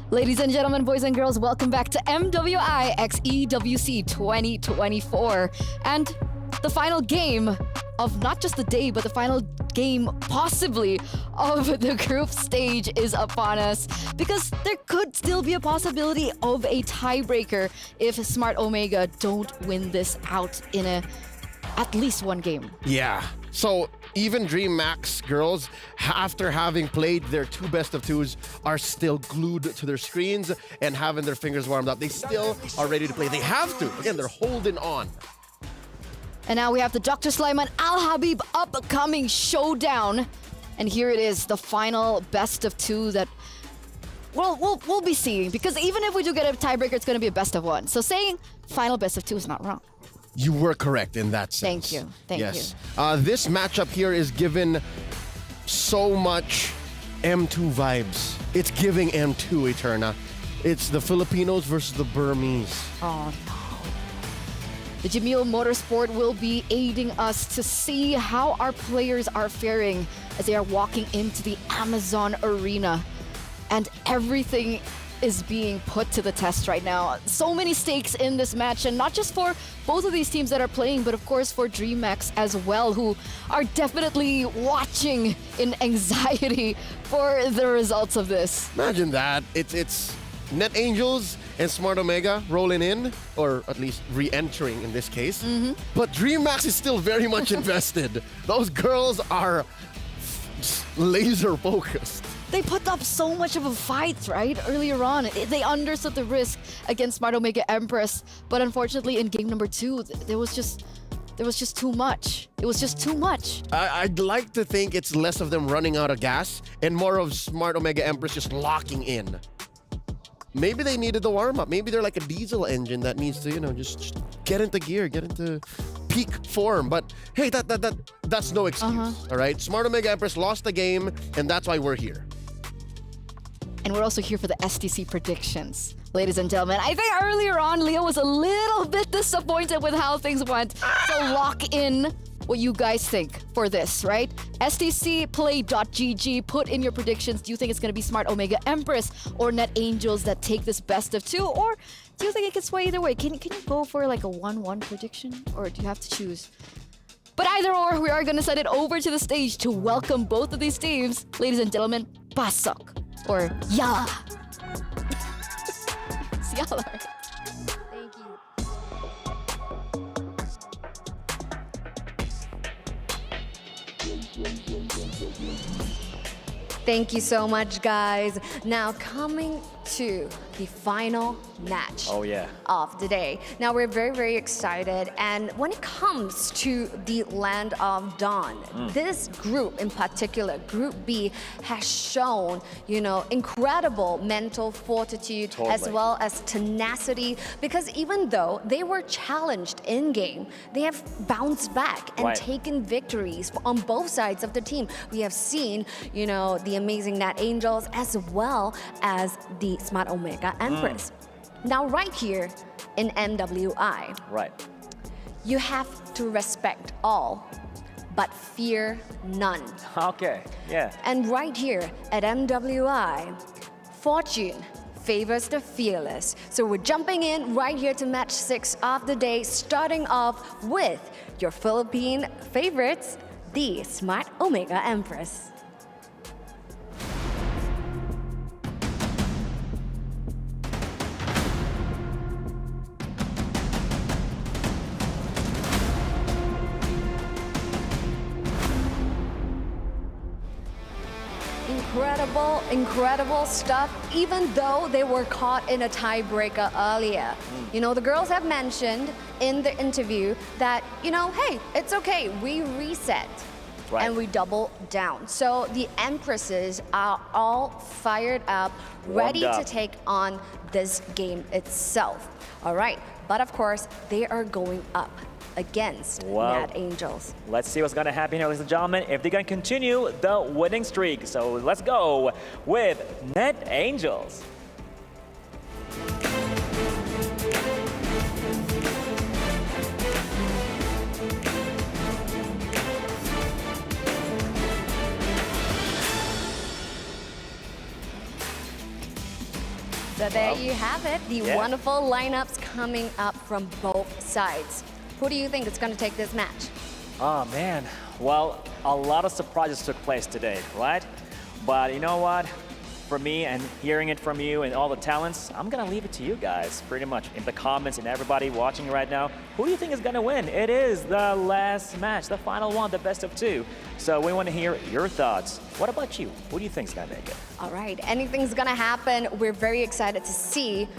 Ladies and gentlemen, boys and girls, welcome back to MWI x EWC 2024. And the final game of not just the day, but the final game possibly of the group stage is upon us, because there could still be a possibility of a tiebreaker if Smart Omega don't win this out in at least one game. Yeah. So even Dream Max girls, after having played their 2 best of 2s, are still glued to their screens and having their fingers warmed up. They still are ready to play. They have to. Again, they're holding on. And now we have the Dr. Slime and Al Habib upcoming showdown. And here it is, the final best of 2 that we'll be seeing. Because even if we do get a tiebreaker, it's going to be a best of 1. So saying final best of 2 is not wrong. You were correct in that sense. Thank you. Thank you. This matchup here is given so much M2 vibes. It's giving M2, Eterna. It's the Filipinos versus the Burmese. Oh, no. The Jamil Motorsport will be aiding us to see how our players are faring as they are walking into the Amazon Arena. And everything is being put to the test right now. So many stakes in this match, and not just for both of these teams that are playing, but of course for DreamHack as well, who are definitely watching in anxiety for the results of this. Imagine that. It's Net Angels and Smart Omega rolling in, or at least re-entering in this case. But DreamHack is still very much invested. Those girls are laser focused. They put up so much of a fight, right? Earlier on, they understood the risk against Smart Omega Empress, but unfortunately in game number 2, there was just too much. It was just too much. I'd like to think it's less of them running out of gas and more of Smart Omega Empress just locking in. Maybe they needed the warm-up. Maybe they're like a diesel engine that needs to, just get into gear, get into peak form. But hey, that's no excuse, all right? Smart Omega Empress lost the game, and that's why we're here. And we're also here for the STC predictions. Ladies and gentlemen, I think earlier on, Leo was a little bit disappointed with how things went. So lock in what you guys think for this, right? STCplay.gg, put in your predictions. Do you think it's going to be Smart Omega Empress or Net Angels that take this best of 2? Or do you think it could sway either way? Can you go for like a 1-1 prediction? Or do you have to choose? But either or, we are going to send it over to the stage to welcome both of these teams. Ladies and gentlemen, pasok. Or yala. It's yala. Thank you. Thank you so much, guys. Now coming to the final match of the day. Now we're very, very excited. And when it comes to the Land of Dawn, this group in particular, Group B, has shown, incredible mental fortitude as well as tenacity, because even though they were challenged in-game, they have bounced back and taken victories on both sides of the team. We have seen, the amazing Nat Angels as well as the Smart Omega Empress. Now, right here in MWI, you have to respect all, but fear none. Okay, yeah. And right here at MWI, fortune favors the fearless. So we're jumping in right here to match 6 of the day, starting off with your Philippine favorites, the Smart Omega Empress. Incredible stuff, even though they were caught in a tiebreaker earlier. The girls have mentioned in the interview that, hey, it's okay, we reset. And we double down. So the Empresses are all fired up, ready to take on this game itself. All right, but of course, they are going up against Nat Angels. Let's see what's going to happen here, ladies and gentlemen, if they can continue the winning streak. So let's go with Net Angels. So there you have it, the Yeah. wonderful lineups coming up from both sides. Who do you think is going to take this match? Oh man, well, a lot of surprises took place today, right? But you know what? For me and hearing it from you and all the talents, I'm gonna leave it to you guys, pretty much. In the comments and everybody watching right now, who do you think is gonna win? It is the last match, the final one, the best of two. So we wanna hear your thoughts. What about you? Who do you think is gonna make it? All right, anything's gonna happen. We're very excited to see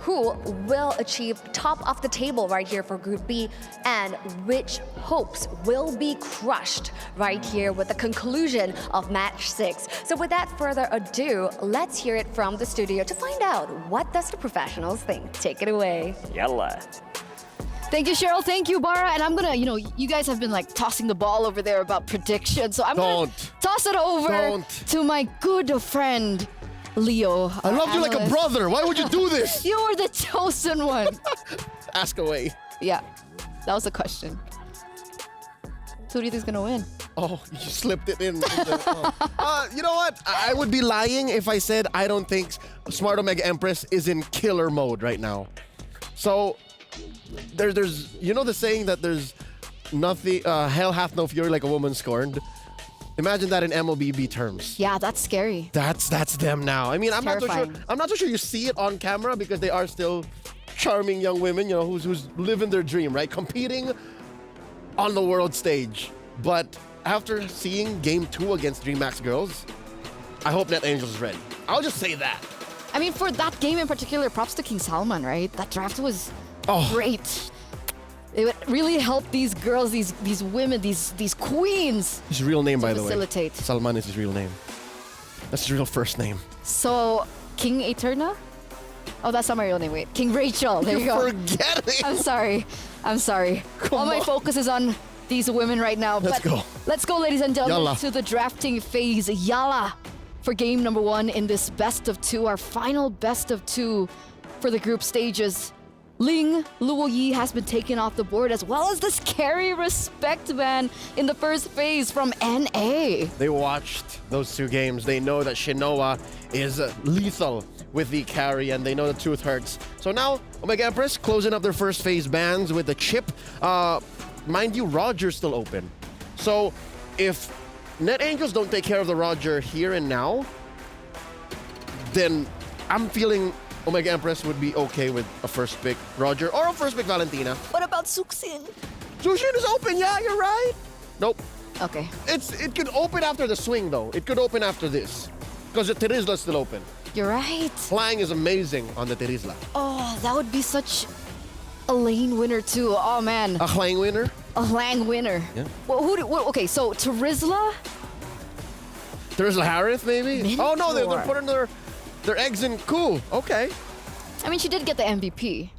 who will achieve top of the table right here for Group B and which hopes will be crushed right here with the conclusion of match 6. So without further ado, let's hear it from the studio to find out what does the professionals think. Take it away. Yalla. Thank you, Cheryl. Thank you, Bara. And I'm gonna, you guys have been like tossing the ball over there about predictions. So I'm gonna toss it over to my good friend, Leo. I love you like a brother. Why would you do this? You were the chosen one. Ask away. Yeah, that was the question. Who do you think's gonna win? Oh, you slipped it in. You know what? I would be lying if I said I don't think Smart Omega Empress is in killer mode right now. So there's the saying that there's nothing, hell hath no fury like a woman scorned. Imagine that in MLBB terms. Yeah, that's scary. That's them now. I mean, I'm not so sure you see it on camera because they are still charming young women, who's living their dream, right? Competing on the world stage. But after seeing Game 2 against DreamHack's girls, I hope Net Angels is ready. I'll just say that. I mean, for that game in particular, props to King Salman, right? That draft was great. It really helped these girls, these women, these queens. His real name, by the way. Facilitate. Salman is his real name. That's his real first name. So, King Eterna? Oh, that's not my real name. Wait, King Rachel. There you go. Forgetting. I'm sorry. All my focus is on these women right now. Let's go. Let's go, ladies and gentlemen, Yalla. to the drafting phase. Yalla for game number 1 in this best of 2, our final best of 2 for the group stages. Ling Luo Yi has been taken off the board, as well as this carry respect ban in the first phase from NA. They watched those 2 games. They know that Shinoa is lethal with the carry, and they know the truth hurts. So now, Omega Empress closing up their first phase bans with the chip. Mind you, Roger's still open. So if Net Angels don't take care of the Roger here and now, then I'm feeling Omega Empress would be okay with a first pick Roger or a first pick Valentina. What about Suxin? Suxin is open, yeah, you're right. Nope. Okay. It could open after the swing, though. It could open after this. Because the Terizla's still open. You're right. Flying is amazing on the Terizla. Oh, that would be such a lane winner, too. Oh, man. A Hlang winner? A Hlang winner. Yeah. Well, okay, so Terizla? Terizla Harith, maybe? Minotaur. Oh, no, they're putting their eggs in. Cool. Okay. I mean, she did get the MVP.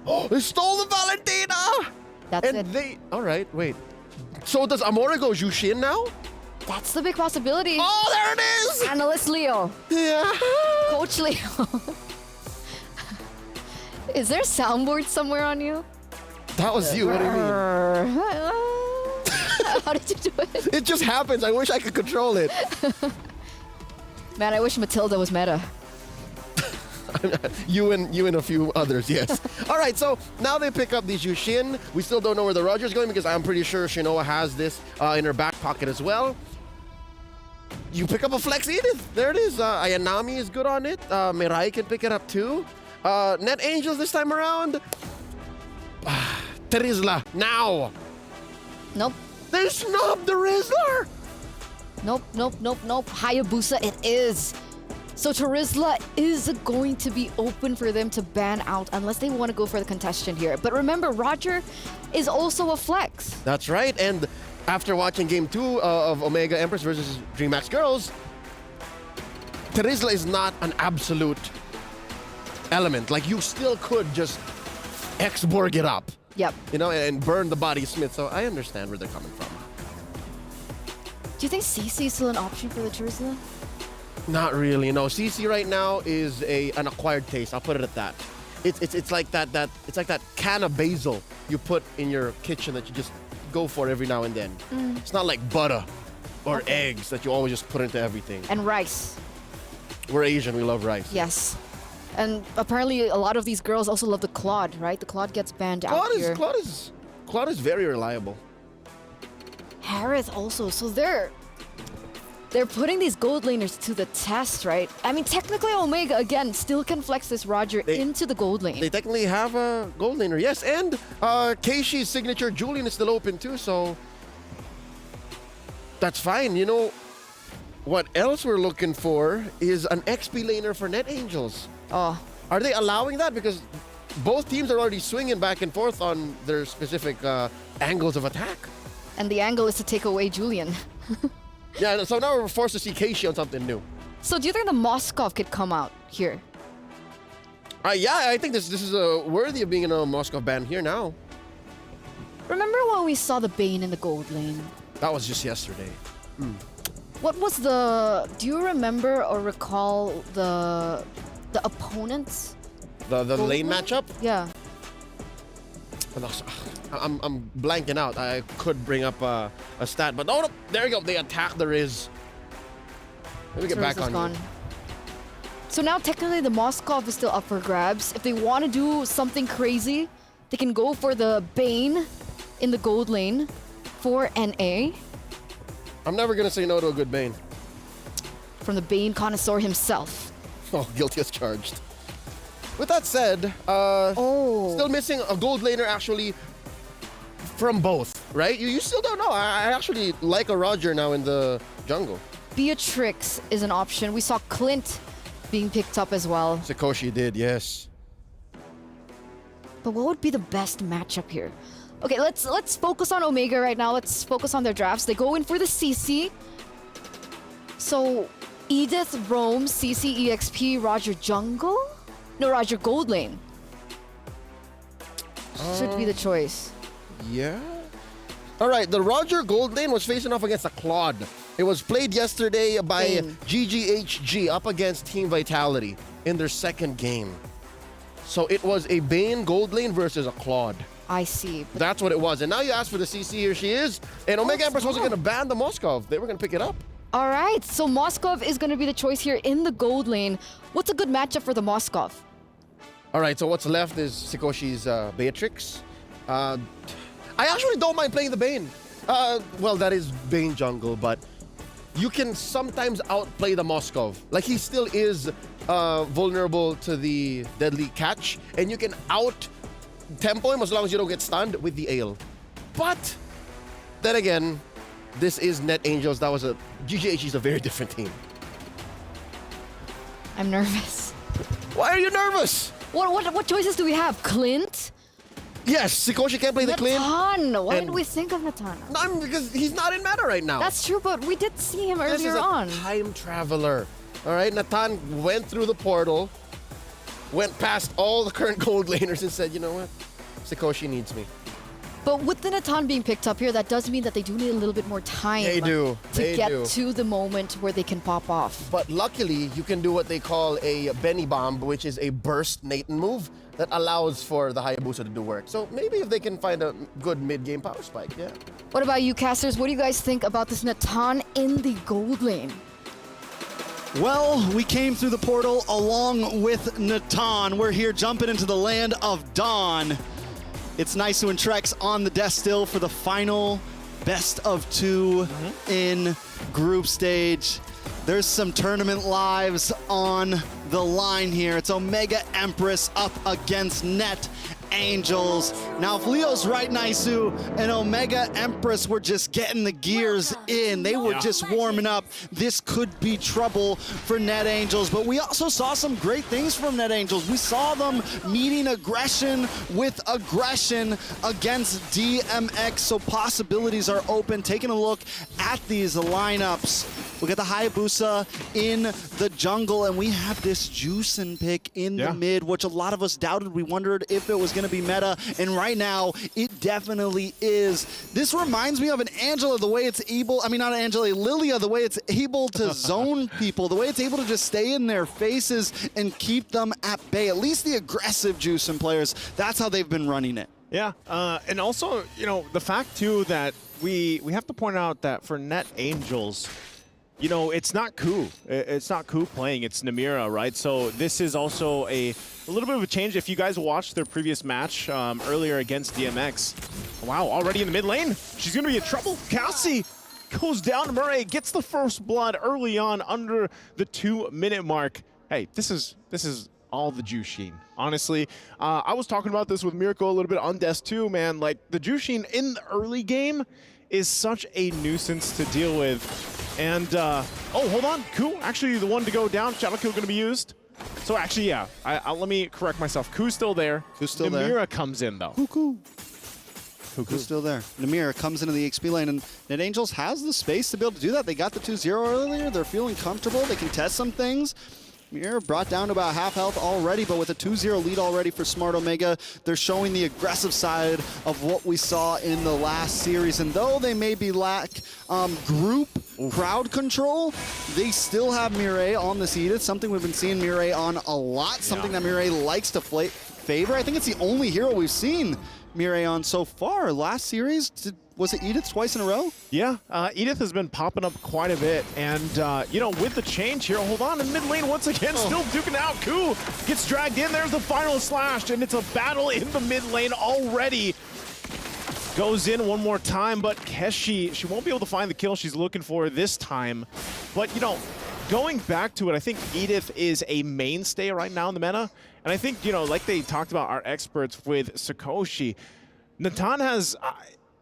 Oh, they stole the Valentina! That's it. All right, wait. So does Amore go Jushin now? That's the big possibility. Oh, there it is! Analyst Leo. Yeah. Coach Leo. Is there a soundboard somewhere on you? That was you. What do you mean? How did you do it? It just happens. I wish I could control it. Man, I wish Matilda was meta. You and a few others, yes. All right, so now they pick up the Jushin. We still don't know where the Roger's going because I'm pretty sure Shinoa has this in her back pocket as well. You pick up a Flex Edith. There it is. Ayanami is good on it. Mirai can pick it up too. Net Angels this time around. Terizla, now. Nope. They snubbed the Rizzler. Nope. Hayabusa it is. So Terizla is going to be open for them to ban out unless they want to go for the contestation here. But remember, Roger is also a flex. That's right. And after watching Game 2 of Omega Empress versus DreamHack's girls, Terizla is not an absolute element. Like, you still could just X-Borg it up. Yep. And burn the body Smith. So I understand where they're coming from. Do you think CC is still an option for the Terizla? Not really. No, CC right now is an acquired taste. I'll put it at that. It's like that it's like that can of basil you put in your kitchen that you just go for every now and then. It's not like butter or eggs that you always just put into everything. And rice. We're Asian. We love rice. Yes. And apparently a lot of these girls also love the Claude, right? The Claude gets banned out here. Claude is very reliable. Harith also. So they're putting these gold laners to the test, right? I mean, technically Omega, again, still can flex this Roger into the gold lane. They technically have a gold laner, yes. And Keishi's signature Julian is still open too, so that's fine. You know, what else we're looking for is an XP laner for Net Angels. Oh. Are they allowing that? Because both teams are already swinging back and forth on their specific angles of attack. And the angle is to take away Julian. Yeah, so now we're forced to see Keishi on something new. So do you think the Moskov could come out here? Yeah, I think this is worthy of being in a Moskov ban here now. Remember when we saw the Bane in the gold lane? That was just yesterday. What was the... Do you remember or recall the opponents? The lane matchup? Yeah. I'm blanking out. I could bring up a stat, but no, there you go. They attack the Riz. Let me get back on you. So now technically the Moskov is still up for grabs. If they want to do something crazy, they can go for the Bane in the gold lane for NA. I'm never going to say no to a good Bane. From the Bane connoisseur himself. Oh, guilty as charged. With that said, still missing a gold laner actually from both, right? You still don't know. I actually like a Roger now in the jungle. Beatrix is an option. We saw Clint being picked up as well. Sikoshi did, yes. But what would be the best matchup here? Okay, let's focus on Omega right now. Let's focus on their drafts. They go in for the CC. So Edith, Rome, CC, EXP, Roger Jungle? No, Roger Gold Lane. Should be the choice. Yeah. All right, the Roger Gold Lane was facing off against a Claude. It was played yesterday by GGHG up against Team Vitality in their second game. So it was a Bane Gold Lane versus a Claude. I see. That's what it was. And now you ask for the CC, here she is. And Omega Empress wasn't going to ban the Moskov. They were going to pick it up. All right, so Moskov is going to be the choice here in the gold lane. What's a good matchup for the Moskov? All right, so what's left is Sikoshi's Beatrix. I actually don't mind playing the Bane. Well, that is Bane jungle, but you can sometimes outplay the Moskov. Like, he still is vulnerable to the deadly catch, and you can out-tempo him as long as you don't get stunned with the Ale. But, then again, this is Net Angels. That was GGHG is a very different team. I'm nervous. Why are you nervous? What choices do we have? Clint? Yes, Sikoshi can't play the Clint. Natan! Why did we think of Natan? No, because he's not in meta right now. That's true, but we did see him This earlier is a on. time traveler. All right, Natan went through the portal, went past all the current gold laners and said, you know what? Sikoshi needs me. But with the Natan being picked up here, that does mean that they do need a little bit more time They do. to They get do. to the moment where they can pop off. But luckily, you can do what they call a Benny Bomb, which is a burst Nathan move that allows for the Hayabusa to do work. So maybe if they can find a good mid-game power spike, yeah. What about you, casters? What do you guys think about this Natan in the gold lane? Well, we came through the portal along with Natan. We're here jumping into the land of Dawn. It's Naisu and Trex on the desk still for the final best of two in group stage. There's some tournament lives on the line here. It's Omega Empress up against Net Angels. Now, if Leo's right, Naisu, and Omega Empress were just getting the gears in. They were just warming up. This could be trouble for Net Angels, but we also saw some great things from Net Angels. We saw them meeting aggression with aggression against DMX, so possibilities are open. Taking a look at these lineups. We got the Hayabusa in the jungle, and we have this Juicin pick in the mid, which a lot of us doubted. We wondered if it was going to be meta, and right now, it definitely is. This reminds me of an Angela, the way it's able, I mean, not an Angela, Lilia, the way it's able to zone people, the way it's able to just stay in their faces and keep them at bay. At least the aggressive Juicin players, that's how they've been running it. Yeah, and also, you know, the fact, too, that we have to point out that for Net Angels, you know, it's not Ku. It's not Ku playing, it's Namira, right? So this is also a little bit of a change. If you guys watched their previous match earlier against DMX, wow, already in the mid lane, she's gonna be in trouble. Cassie goes down to Murray, gets the first blood early on under the 2-minute mark. Hey, this is all the Jushin. Honestly, I was talking about this with Miracle a little bit on Desk 2, man. Like, the Jushin in the early game is such a nuisance to deal with. And, oh, hold on. Ku, actually the one to go down. Shadow Kill going to be used. So actually, yeah, let me correct myself. Ku's still there. Ku's still there. Namira comes in, though. Ku's still there. Namira comes into the XP lane, and Net Angels has the space to be able to do that. They got the 2-0 earlier. They're feeling comfortable. They can test some things. Namira brought down to about half health already, but with a 2-0 lead already for Smart Omega, they're showing the aggressive side of what we saw in the last series. And though they maybe lack group crowd control, they still have Mireille on this Edith, something we've been seeing Mireille on a lot, something that Mireille likes to favor. I think it's the only hero we've seen Mireille on so far. Last series, was it Edith twice in a row? Yeah, Edith has been popping up quite a bit. And, you know, with the change here, hold on, in mid lane once again, still duking out. Ku gets dragged in. There's the final slash, and it's a battle in the mid lane already. Goes in one more time, but Keshi, she won't be able to find the kill she's looking for this time. But, you know, going back to it, I think Edith is a mainstay right now in the meta. And I think, you know, like they talked about our experts with Sakoshi, Natan has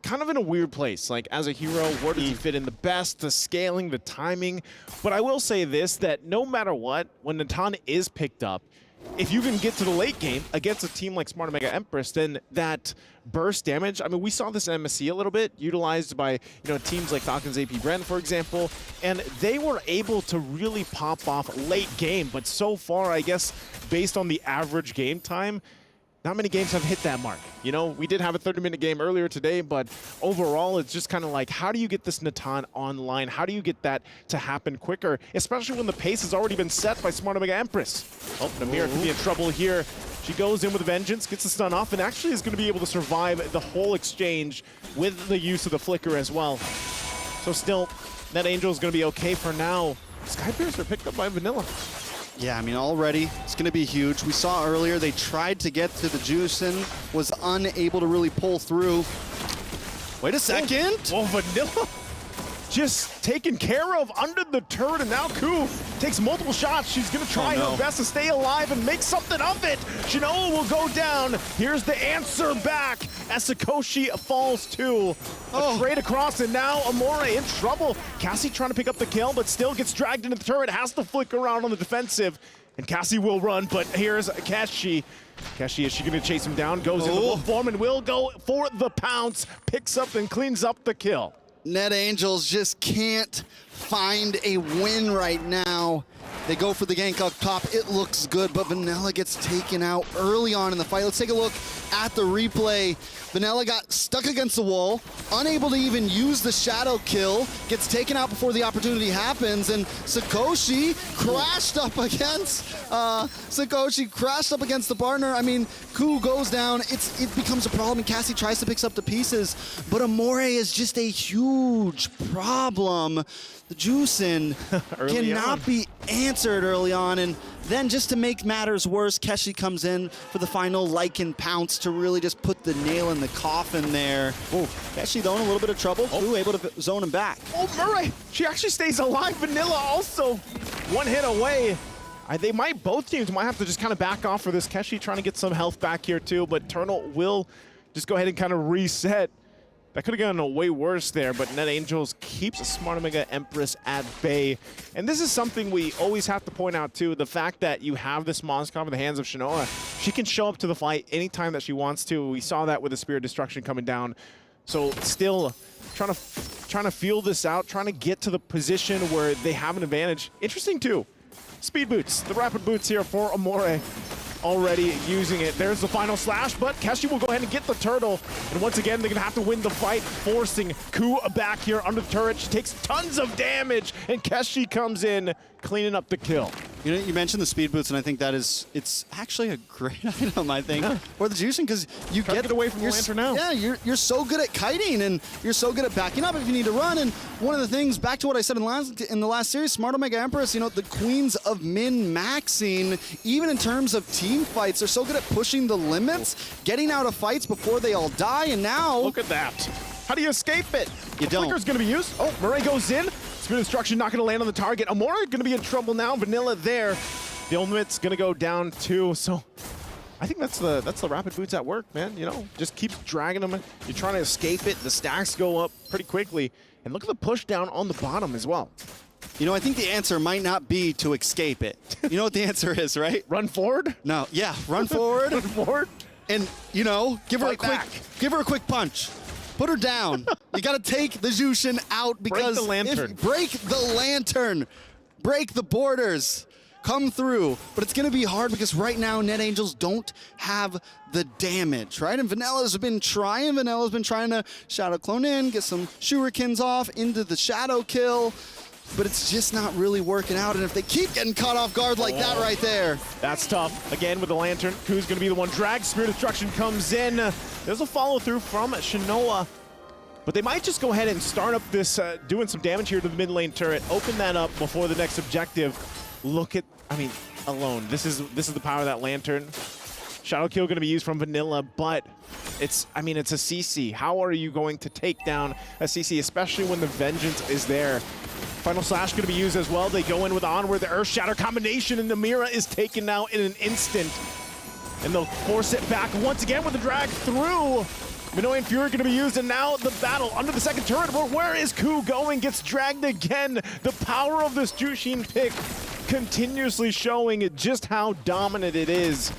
kind of in a weird place. Like, as a hero, where does he fit in the best, the scaling, the timing? But I will say this, that no matter what, when Natan is picked up, if you can get to the late game against a team like Smart Omega Empress, then that burst damage, I mean, we saw this in MSC a little bit, utilized by, you know, teams like Falcons AP Brand, for example, and they were able to really pop off late game. But so far, I guess, based on the average game time, not many games have hit that mark. You know, we did have a 30-minute game earlier today, but overall, it's just kind of like, how do you get this Natan online? How do you get that to happen quicker, especially when the pace has already been set by Smart Omega Empress? Oh, Namira could be in trouble here. She goes in with a vengeance, gets the stun off, and actually is going to be able to survive the whole exchange with the use of the flicker as well. So still, Net Angel is going to be okay for now. Skypiercer picked up by Vanilla. Yeah, I mean, already, it's going to be huge. We saw earlier they tried to get to the Juicin, was unable to really pull through. Wait a second. Well, Vanilla just taken care of under the turret, and now Ku takes multiple shots. She's going to try her best to stay alive and make something of it. Shinoa will go down. Here's the answer back as Sakoshi falls too. A trade across, and now Amore in trouble. Cassie trying to pick up the kill, but still gets dragged into the turret, has to flick around on the defensive, and Cassie will run, but here's Keshi. Keshi, is she going to chase him down? Goes into wolf form and will go for the pounce, picks up and cleans up the kill. Net Angels just can't find a win right now. They go for the gank up top. It looks good, but Vanilla gets taken out early on in the fight. Let's take a look at the replay. Vanilla got stuck against the wall, unable to even use the shadow kill, gets taken out before the opportunity happens, and Sakoshi crashed up against the partner. I mean, Ku goes down, it becomes a problem, and Cassie tries to pick up the pieces, but Amore is just a huge problem. The Juicin cannot be answered early on, and then just to make matters worse, Keshi comes in for the final Lycan pounce to really just put the nail in the coffin there. Oh, Keshi though in a little bit of trouble. Ooh, able to zone him back. Oh, Murray, she actually stays alive. Vanilla also one hit away. Both teams might have to just kind of back off for this. Keshi trying to get some health back here too, but Eternal will just go ahead and kind of reset. That could have gone way worse there, but Net Angels keeps Smart Omega Empress at bay. And this is something we always have to point out too, the fact that you have this Moskov in the hands of Shinoa. She can show up to the fight anytime that she wants to. We saw that with the Spirit Destruction coming down. So still trying to feel this out, trying to get to the position where they have an advantage. Interesting too. Speed boots, the rapid boots here for Amore. Already using it. There's the final slash, but Keshi will go ahead and get the turtle. And once again, they're going to have to win the fight, forcing Ku back here under the turret. She takes tons of damage, and Keshi comes in, cleaning up the kill. You know, you mentioned the speed boots, and I think it's actually a great item, I think, for the juicing, because you get away from the lantern now. Yeah, you're so good at kiting, and you're so good at backing up if you need to run. And one of the things, back to what I said in the last series, Smart Omega Empress, you know, the queens of min-maxing, even in terms of team fights, they're so good at pushing the limits, getting out of fights before they all die, and now... Look at that. How do you escape it? You don't. Flicker's going to be used. Oh, Murray goes in. Speed of Destruction not going to land on the target. Amora going to be in trouble now. Vanilla there. The ultimate's going to go down too. So I think that's the rapid boots at work, man. You know, just keep dragging them. You're trying to escape it. The stacks go up pretty quickly. And look at the push down on the bottom as well. You know, I think the answer might not be to escape it. You know what the answer is, right? Run forward? No, yeah, run forward. Run forward. And, you know, give her a quick punch. Put her down. You got to take the Jushin out because break the lantern. Break the lantern. Break the borders. Come through. But it's going to be hard because right now Net Angels don't have the damage, right? And Vanilla's been trying. Vanilla's been trying to Shadow Clone in, get some shurikens off into the Shadow kill. But it's just not really working out. And if they keep getting caught off guard like that right there. That's tough. Again with the lantern. Who's going to be the one dragged? Spirit Destruction comes in. There's a follow through from Shinoa. But they might just go ahead and start up this, doing some damage here to the mid lane turret. Open that up before the next objective. Look at, I mean, alone. This is the power of that lantern. Shadow kill going to be used from Vanilla, but it's a CC. How are you going to take down a CC, especially when the Vengeance is there? Final Slash going to be used as well. They go in with Onward, the Earth Shatter combination, and Namira is taken now in an instant. And they'll force it back once again with the drag through. Minoan Fury going to be used, and now the battle under the second turret. Where is Ku going? Gets dragged again. The power of this Jushin pick continuously showing just how dominant it is.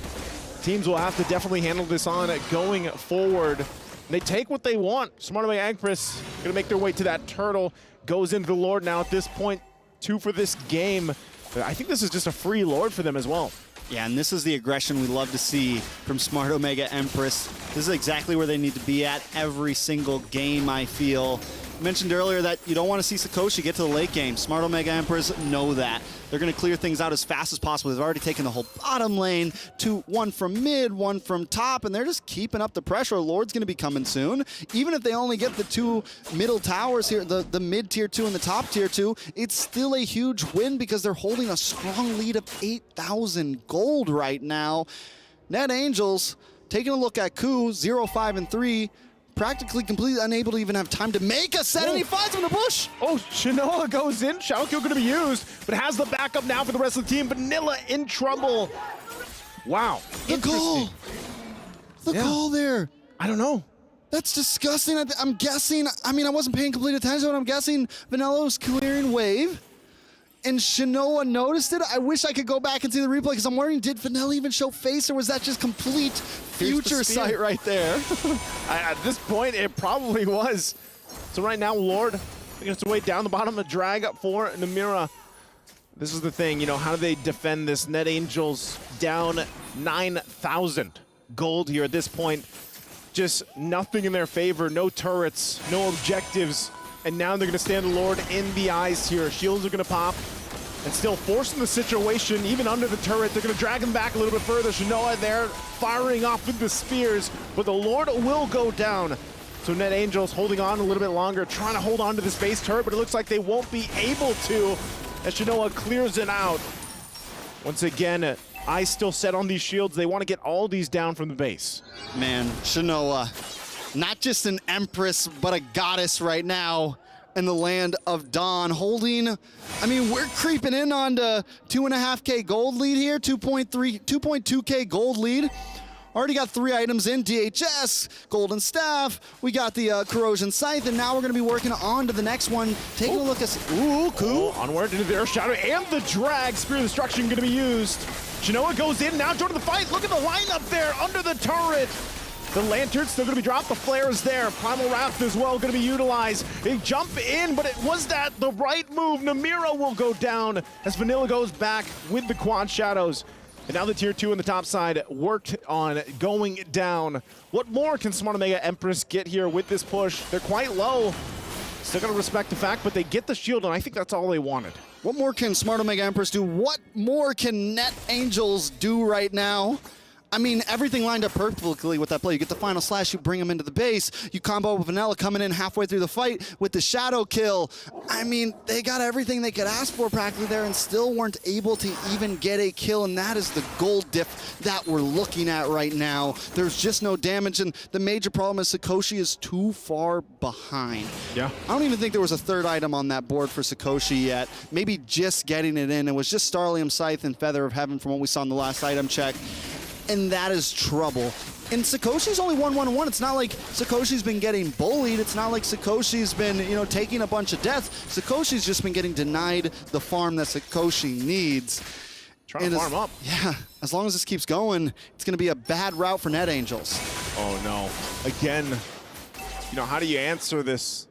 Teams will have to definitely handle this on going forward. They take what they want. Smart Omega Empress going to make their way to that turtle. Goes into the Lord now at this point. 2 for this game. I think this is just a free Lord for them as well. Yeah, and this is the aggression we love to see from Smart Omega Empress. This is exactly where they need to be at every single game, I feel. I mentioned earlier that you don't want to see Sakoshi get to the late game. Smart Omega Empress know that. They're going to clear things out as fast as possible. They've already taken the whole bottom lane, one from mid, one from top, and they're just keeping up the pressure. Lord's going to be coming soon. Even if they only get the 2 middle towers here, the mid tier 2 and the top tier 2, it's still a huge win because they're holding a strong lead of 8,000 gold right now. Net Angels taking a look at Ku, 0-5-3. Practically completely unable to even have time to make a set, and he finds him in the bush. Oh, Shinoa goes in. Shadow kill going to be used, but has the backup now for the rest of the team. Vanilla in trouble. Wow. The goal. The goal there. I don't know. That's disgusting. I'm guessing, I mean, I wasn't paying complete attention, but I'm guessing Vanilla was clearing wave, and Shinoa noticed it. I wish I could go back and see the replay, because I'm wondering, did Vanilla even show face, or was that just complete future sight right there? At this point, it probably was. So right now, Lord making its way down the bottom, a drag up for Namira. This is the thing, you know, how do they defend this? Net Angels down 9,000 gold here at this point. Just nothing in their favor, no turrets, no objectives. And now they're gonna stand the Lord in the eyes here. Shields are gonna pop and still forcing the situation, even under the turret. They're gonna drag him back a little bit further. Shinoa there firing off with the spears, but the Lord will go down. So Net Angels holding on a little bit longer, trying to hold on to this base turret, but it looks like they won't be able to as Shinoa clears it out. Once again, eyes still set on these shields. They want to get all these down from the base. Man, Shinoa, not just an empress, but a goddess right now in the land of Dawn, holding, I mean, we're creeping in on the 2.5K gold lead here, 2.2K gold lead. Already got 3 items in, DHS, Golden Staff, we got the Corrosion Scythe, and now we're gonna be working on to the next one. Taking a look at, Ku. Onward into the Earth Shadow and the drag. Spear of Destruction gonna be used. Shinoa goes in, now joining the fight. Look at the lineup there under the turret. The Lantern's still gonna be dropped, the Flare is there. Primal Wrath as well gonna be utilized. They jump in, but was that the right move? Namira will go down as Vanilla goes back with the Quad Shadows. And now the tier 2 on the top side worked on going down. What more can Smart Omega Empress get here with this push? They're quite low. Still got to respect the fact, but they get the shield, and I think that's all they wanted. What more can Smart Omega Empress do? What more can Net Angels do right now? I mean, everything lined up perfectly with that play. You get the final slash, you bring him into the base, you combo with Vanilla coming in halfway through the fight with the shadow kill. I mean, they got everything they could ask for practically there and still weren't able to even get a kill, and that is the gold diff that we're looking at right now. There's just no damage, and the major problem is Sakoshi is too far behind. Yeah. I don't even think there was a third item on that board for Sakoshi yet. Maybe just getting it in. It was just Starlium Scythe and Feather of Heaven from what we saw in the last item check. And that is trouble. And Sakoshi's only 1-1-1. It's not like Sakoshi's been getting bullied. It's not like Sakoshi's been, you know, taking a bunch of deaths. Sakoshi's just been getting denied the farm that Sakoshi needs. Trying to farm up. Yeah, as long as this keeps going, it's going to be a bad route for Net Angels. Oh no. Again, you know, how do you answer this?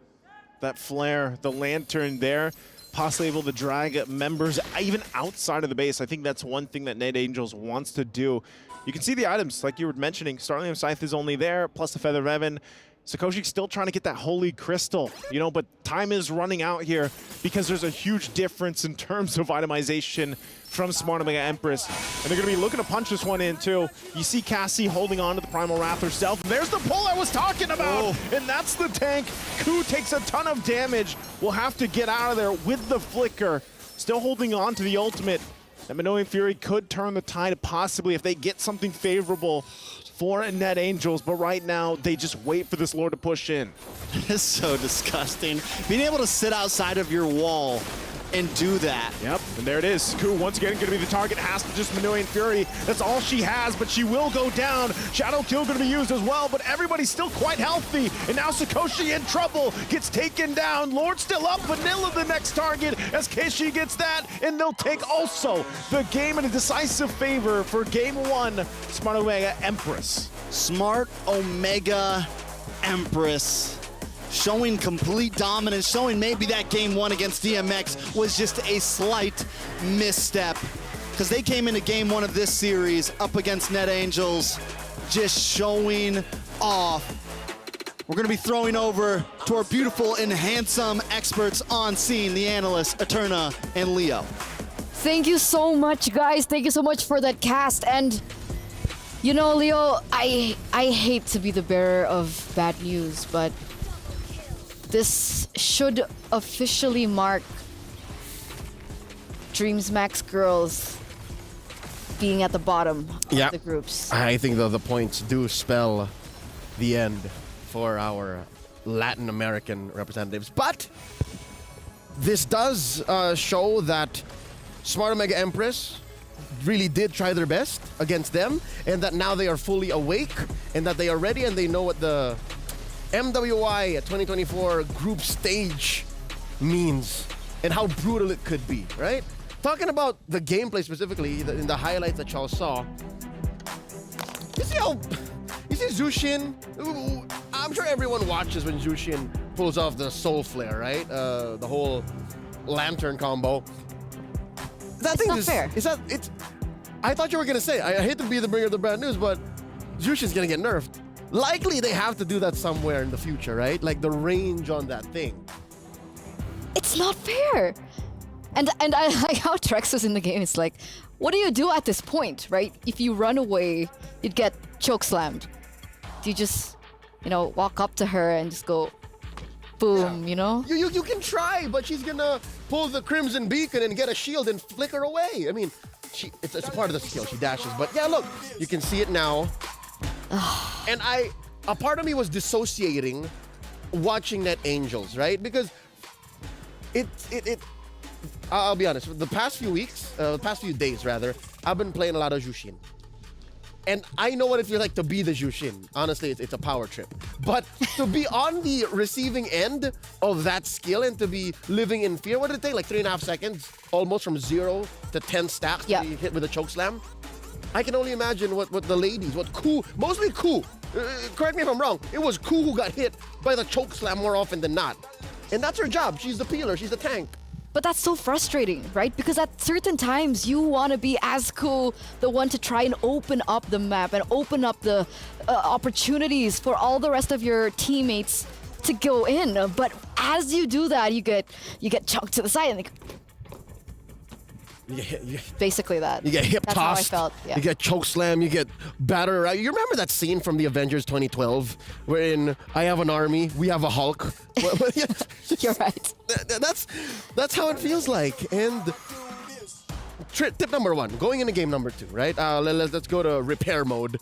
That flare, the lantern there, possibly able to drag members even outside of the base. I think that's one thing that Net Angels wants to do. You can see the items, like you were mentioning. Starlium Scythe is only there, plus the Feather of Heaven. Sakoshi's still trying to get that Holy Crystal, you know, but time is running out here because there's a huge difference in terms of itemization from Smart Omega Empress. And they're going to be looking to punch this one in, too. You see Cassie holding on to the Primal Wrath herself. And there's the pull I was talking about, and that's the tank. Ku takes a ton of damage. Will have to get out of there with the Flicker. Still holding on to the ultimate. That Minoan Fury could turn the tide possibly if they get something favorable for Net Angels, but right now they just wait for this Lord to push in. It's so disgusting. Being able to sit outside of your wall and do that. Yep, and there it is. Ku once again going to be the target, has to just Minoan Fury. That's all she has, but she will go down. Shadow Kill going to be used as well, but everybody's still quite healthy. And now Sakoshi in trouble, gets taken down. Lord still up, Vanilla the next target as Keishi gets that, and they'll take also the game in a decisive favor for game one, Smart Omega Empress. Smart Omega Empress showing complete dominance, showing maybe that game one against DMX was just a slight misstep because they came into game one of this series up against Net Angels just showing off. We're going to be throwing over to our beautiful and handsome experts on scene, the analysts, Eterna and Leo. Thank you so much, guys. Thank you so much for that cast. And you know, Leo, I hate to be the bearer of bad news, but this should officially mark Dreams Max girls being at the bottom of the groups. I think the points do spell the end for our Latin American representatives. But this does show that Smart Omega Empress really did try their best against them, and that now they are fully awake, and that they are ready, and they know what the MWI 2024 group stage means and how brutal it could be, right? Talking about the gameplay specifically, in the highlights that y'all saw, you see Zushin? I'm sure everyone watches when Zushin pulls off the Soul Flare, right? The whole lantern combo. That thing is fair. I thought you were gonna say, I hate to be the bringer of the bad news, but Zushin's gonna get nerfed. Likely they have to do that somewhere in the future, right? Like the range on that thing. It's not fair. And I like how Trex was in the game. It's like, what do you do at this point, right? If you run away, you'd get choke slammed. Do you just, you know, walk up to her and just go, boom, you know? You can try, but she's gonna pull the Crimson Beacon and get a shield and flicker away. I mean, it's part of the skill. She dashes, but yeah, look, you can see it now. And a part of me was dissociating watching Net Angels, right? Because I'll be honest, the past few days rather, I've been playing a lot of Jushin. And I know what it feels like to be the Jushin. Honestly, it's a power trip. But to be on the receiving end of that skill and to be living in fear, what did it take? Like 3.5 seconds? Almost from 0 to 10 stacks to be hit with a choke slam? I can only imagine what the ladies, mostly Ku. Correct me if I'm wrong. It was Ku who got hit by the choke slam more often than not. And that's her job. She's the peeler. She's the tank. But that's so frustrating, right? Because at certain times, you want to be as cool, the one to try and open up the map and open up the opportunities for all the rest of your teammates to go in. But as you do that, you get chucked to the side and basically that. You get hip That's tossed. how I felt. Yeah. You get choke slam. You get battered around. You remember that scene from the Avengers 2012, wherein I have an army, we have a Hulk. You're right. That's how it feels like. And tip number 1, going into game number 2, right? Let's go to repair mode.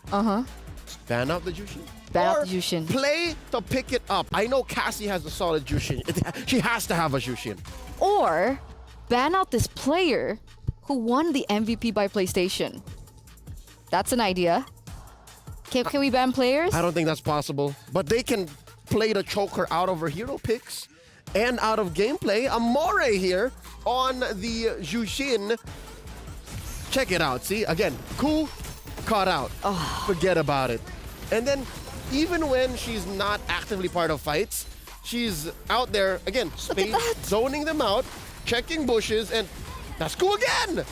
Ban out the Jushin. Ban out the Jushin. Play to pick it up. I know Cassie has a solid Jushin. She has to have a Jushin. Or ban out this player who won the MVP by PlayStation. That's an idea. Can we ban players? I don't think that's possible. But they can play to choke her out of her hero picks and out of gameplay. Amore here on the Jushin. Check it out. See, again, cool, caught out. Forget about it. And then even when she's not actively part of fights, she's out there, again, zoning them out, checking bushes, and that's cool again.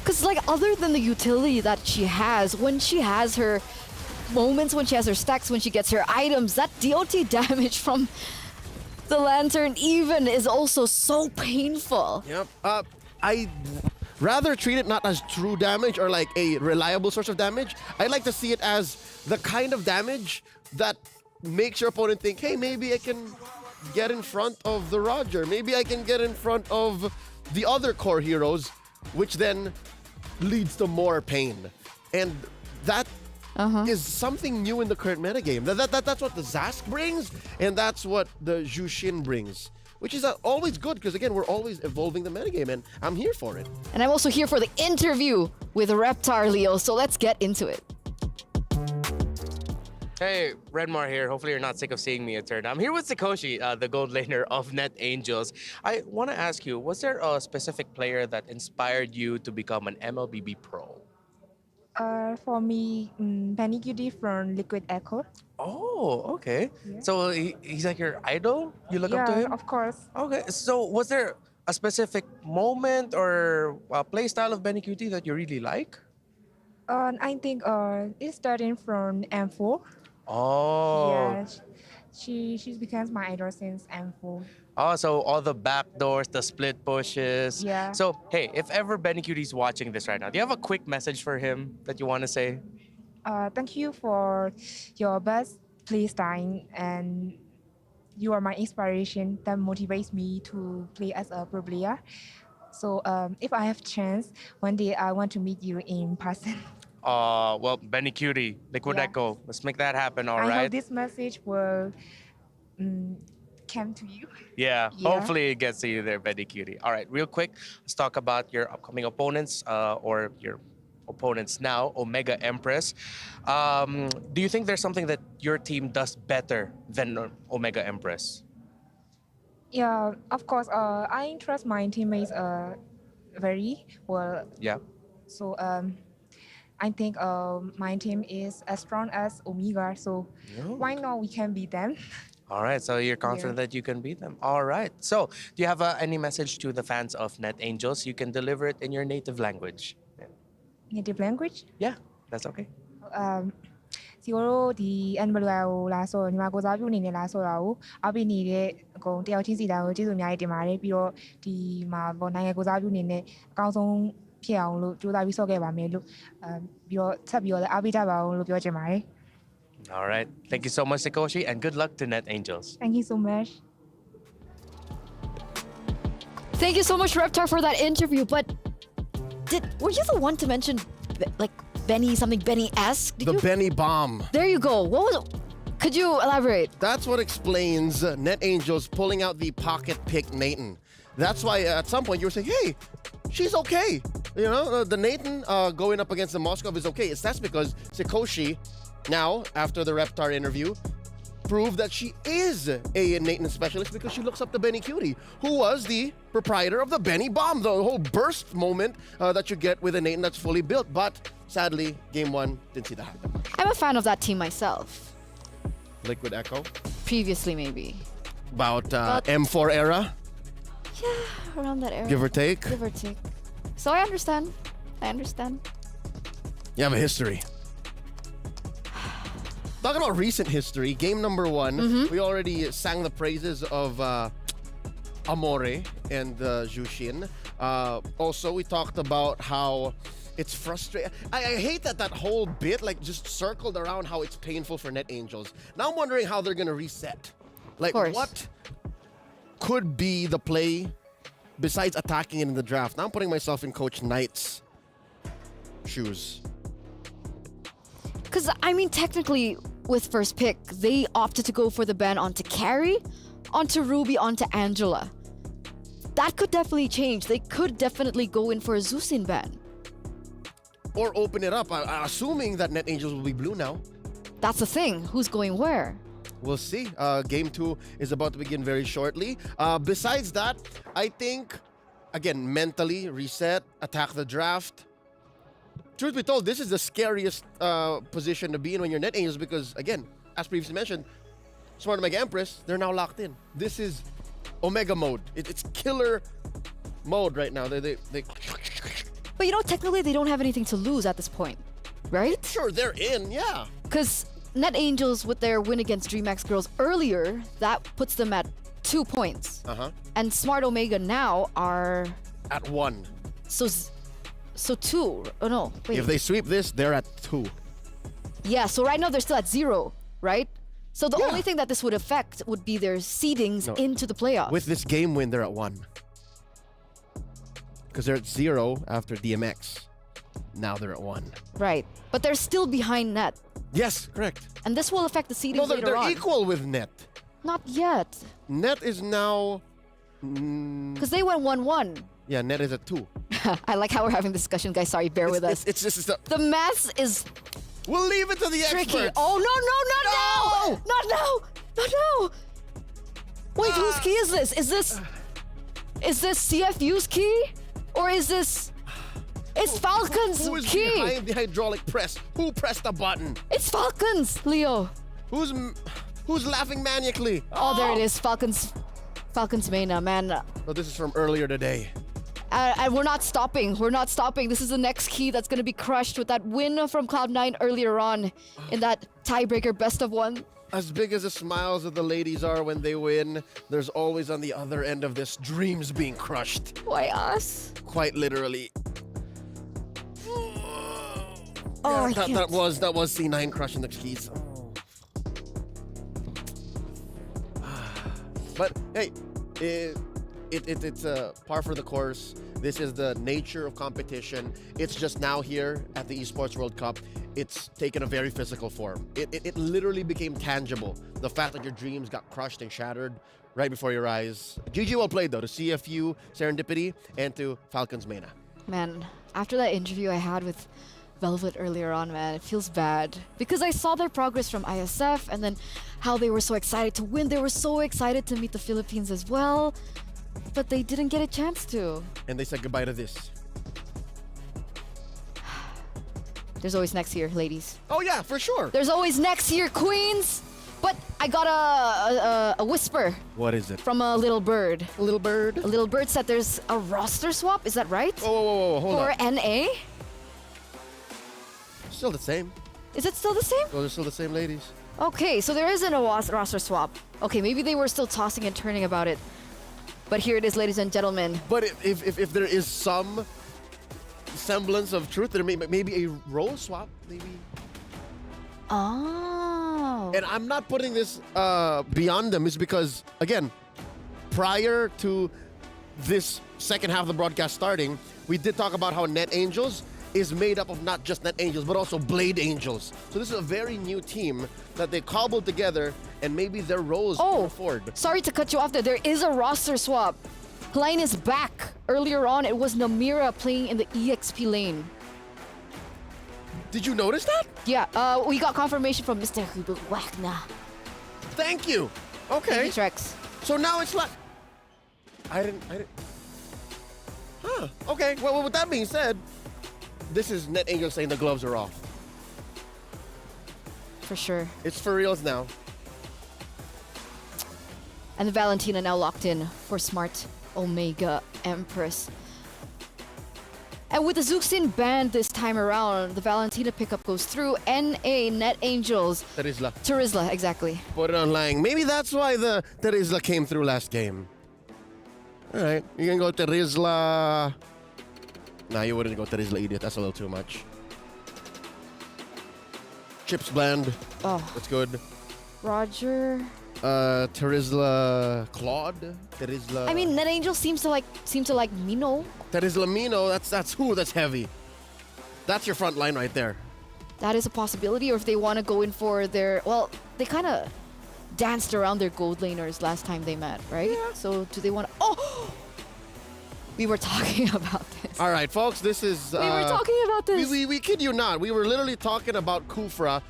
Because like other than the utility that she has, when she has her moments, when she has her stacks, when she gets her items, that DOT damage from the lantern even is also so painful. Yep. I rather treat it not as true damage or like a reliable source of damage. I like to see it as the kind of damage that makes your opponent think, hey, maybe I can get in front of the Roger. Maybe I can get in front of the other core heroes, which then leads to more pain. And that is something new in the current metagame. That's what the Zask brings, and that's what the Jushin brings. Which is always good, because again, we're always evolving the metagame, and I'm here for it. And I'm also here for the interview with Reptar, Leo, so let's get into it. Hey, Redmar here. Hopefully you're not sick of seeing me a turn. I'm here with Sakoshi, the gold laner of Net Angels. I want to ask you, was there a specific player that inspired you to become an MLBB pro? For me, Benny Cutie from Liquid Echo. Oh, okay. So he's like your idol? You look up to him? Of course. Okay. So was there a specific moment or play style of Benny Cutie that you really like? I think it's starting from M4. Oh. Yeah, she's become my idol since M4. Oh, so all the backdoors, the split pushes. Yeah. So, hey, if ever Benny Cutie's watching this right now, do you have a quick message for him that you want to say? Thank you for your best play style, and you are my inspiration that motivates me to play as a pro player. So if I have chance, one day I want to meet you in person. Well, Benny Cutie, Liquid Echo, let's make that happen, all I right? hope this message will come to you. Yeah, Yeah. hopefully it gets to you there, Benny Cutie. All right, real quick, let's talk about your upcoming opponents or your opponents now, Omega Empress. Do you think there's something that your team does better than Omega Empress? Yeah, of course. I trust my teammates very well. Yeah. So I think my team is as strong as Omega. So why not we can beat them? All right, so you're confident that you can beat them. All right. So, do you have any message to the fans of Net Angels? You can deliver it in your native language. Native language? Yeah, that's okay. စီကိုတို့ဒီ MWI ကိုလာဆိုညီမကိုစားပြုအနေနဲ့လာဆိုတာကိုအားပေးနေတဲ့အကုန်တယောက်ချင်းစီတိုင်းကိုကျေးဇူးအများကြီးတင်ပါတယ်ပြီးတော့ဒီမှာပေါ့နိုင်ငံကိုစားပြုအနေနဲ့အကောင်းဆုံးဖြစ်အောင်လို့ကြိုးစားပြီးဆော့ခဲ့ပါမယ်လို့ပြီးတော့ဆက်ပြီးတော့လည်းအားပေးကြပါအောင်လို့ပြောချင်ပါတယ် All right. Thank you so much, Sakoshi, and good luck to Net Angels. Thank you so much. Thank you so much, Reptar, for that interview. But were you the one to mention like Benny-esque? The Benny bomb. There you go. What was it? Could you elaborate? That's what explains Net Angels pulling out the pocket pick Nathan. That's why at some point you were saying, hey, she's okay. You know, the Nathan going up against the Moskov is okay. That's because Sakoshi, now, after the Reptar interview, proved that she is a Nathan specialist because she looks up to Benny Cutie, who was the proprietor of the Benny bomb, the whole burst moment that you get with a Nathan that's fully built. But sadly, game one didn't see that happen. I'm a fan of that team myself. Liquid Echo? Previously, maybe. About M4 era? Yeah, around that era. Give or take? Give or take. So I understand. You have a history. Talking about recent history, game number 1, Mm-hmm. we already sang the praises of Amore and Jushin. Also, we talked about how it's frustrating. I hate that whole bit just circled around how it's painful for Net Angels. Now I'm wondering how they're going to reset. Like, what could be the play besides attacking it in the draft? Now I'm putting myself in Coach Knight's shoes. Because, I mean, technically, with first pick, they opted to go for the ban onto Carrie, onto Ruby, onto Angela. That could definitely change. They could definitely go in for a Zusin ban. Or open it up, assuming that Net Angels will be blue now. That's the thing. Who's going where? We'll see. Game 2 is about to begin very shortly. Besides that, I think, again, mentally reset, attack the draft. Truth be told, this is the scariest position to be in when you're Net Angels because, again, as previously mentioned, Smart Omega Empress, they're now locked in. This is Omega mode. It's killer mode right now. They But you know, technically, they don't have anything to lose at this point, right? Sure, they're in, yeah. Because Net Angels, with their win against DreamHack Girls earlier, that puts them at 2 points. And Smart Omega now are at 1. So 2. Oh no, wait. If they sweep this, they're at 2. Yeah, so right now they're still at 0, right? So the only thing that this would affect would be their seedings into the playoffs. With this game win, they're at 1. Because they're at 0 after DMX. Now they're at 1. Right, but they're still behind Net. Yes, correct. And this will affect the seedings No, later they're on. equal with Net. Not yet. Net is now... Because they went 1-1. Yeah, Net is at 2. I like how we're having this discussion, guys. Sorry, bear with us. It's just... The maths is... We'll leave it to the tricky. experts. Oh, no, not now! Not now! Not now! Wait, whose key is this? Is this CFU's key? Or is this... It's Falcons' Who is key! behind the hydraulic press? Who pressed the button? It's Falcons, Leo! Who's laughing maniacally? Oh, there it is. Falcons Vega, man. No, this is from earlier today. And we're not stopping. We're not stopping. This is the next key that's going to be crushed with that win from Cloud9 earlier on in that tiebreaker best of 1. As big as the smiles of the ladies are when they win, there's always on the other end of this dreams being crushed. Why us? Quite literally. Oh, Yeah, that was C9 crushing the keys. But hey, it's a par for the course. This is the nature of competition. It's just now here at the Esports World Cup. It's taken a very physical form. It literally became tangible. The fact that your dreams got crushed and shattered right before your eyes. GG well played though to CFU, Serendipity, and to Falcons Vega. Man, after that interview I had with Velvet earlier on, man, it feels bad. Because I saw their progress from ISF and then how they were so excited to win. They were so excited to meet the Philippines as well. But they didn't get a chance to. And they said goodbye to this. There's always next year, ladies. Oh yeah, for sure. There's always next year, queens. But I got a whisper. What is it? From a little bird. A little bird? A little bird said there's a roster swap. Is that right? Whoa, hold For on. NA? Still the same. Is it still the same? Those are still the same ladies. Okay, so there isn't a roster swap. Okay, maybe they were still tossing and turning about it. But here it is, ladies and gentlemen. But if there is some semblance of truth, there may be a role swap, maybe. Oh. And I'm not putting this beyond them. It's because, again, prior to this second half of the broadcast starting, we did talk about how Net Angels is made up of not just Net Angels, but also Blade Angels. So this is a very new team that they cobbled together, and maybe their roles can afford. Sorry to cut you off there. There is a roster swap. Line is back. Earlier on, it was Namira playing in the EXP lane. Did you notice that? Yeah, we got confirmation from Mr. Hubert Wagner. Thank you. Okay. Thank you, Trex. So now it's like... I didn't... Huh. Okay. Well, with that being said, this is Net Angel saying the gloves are off. For sure. It's for reals now. And Valentina now locked in for Smart Omega Empress. And with the Zuxin banned this time around, the Valentina pickup goes through. NA, Net Angels. Terizla, exactly. Put it on Lang. Maybe that's why the Terizla came through last game. All right, you can go Terizla. Nah, you wouldn't go Terizla, idiot. That's a little too much. Chips bland. Oh. That's good. Roger. Terizla Claude. Terizla. I mean, Net Angels seem to like Mino. Terizla Mino. That's heavy. That's your front line right there. That is a possibility, or if they want to go in for their, well, they kind of danced around their gold laners last time they met, right? Yeah. So do they want to? Oh, we were talking about this. All right, folks, this is. We were talking about this. We kid you not. We were literally talking about Kufra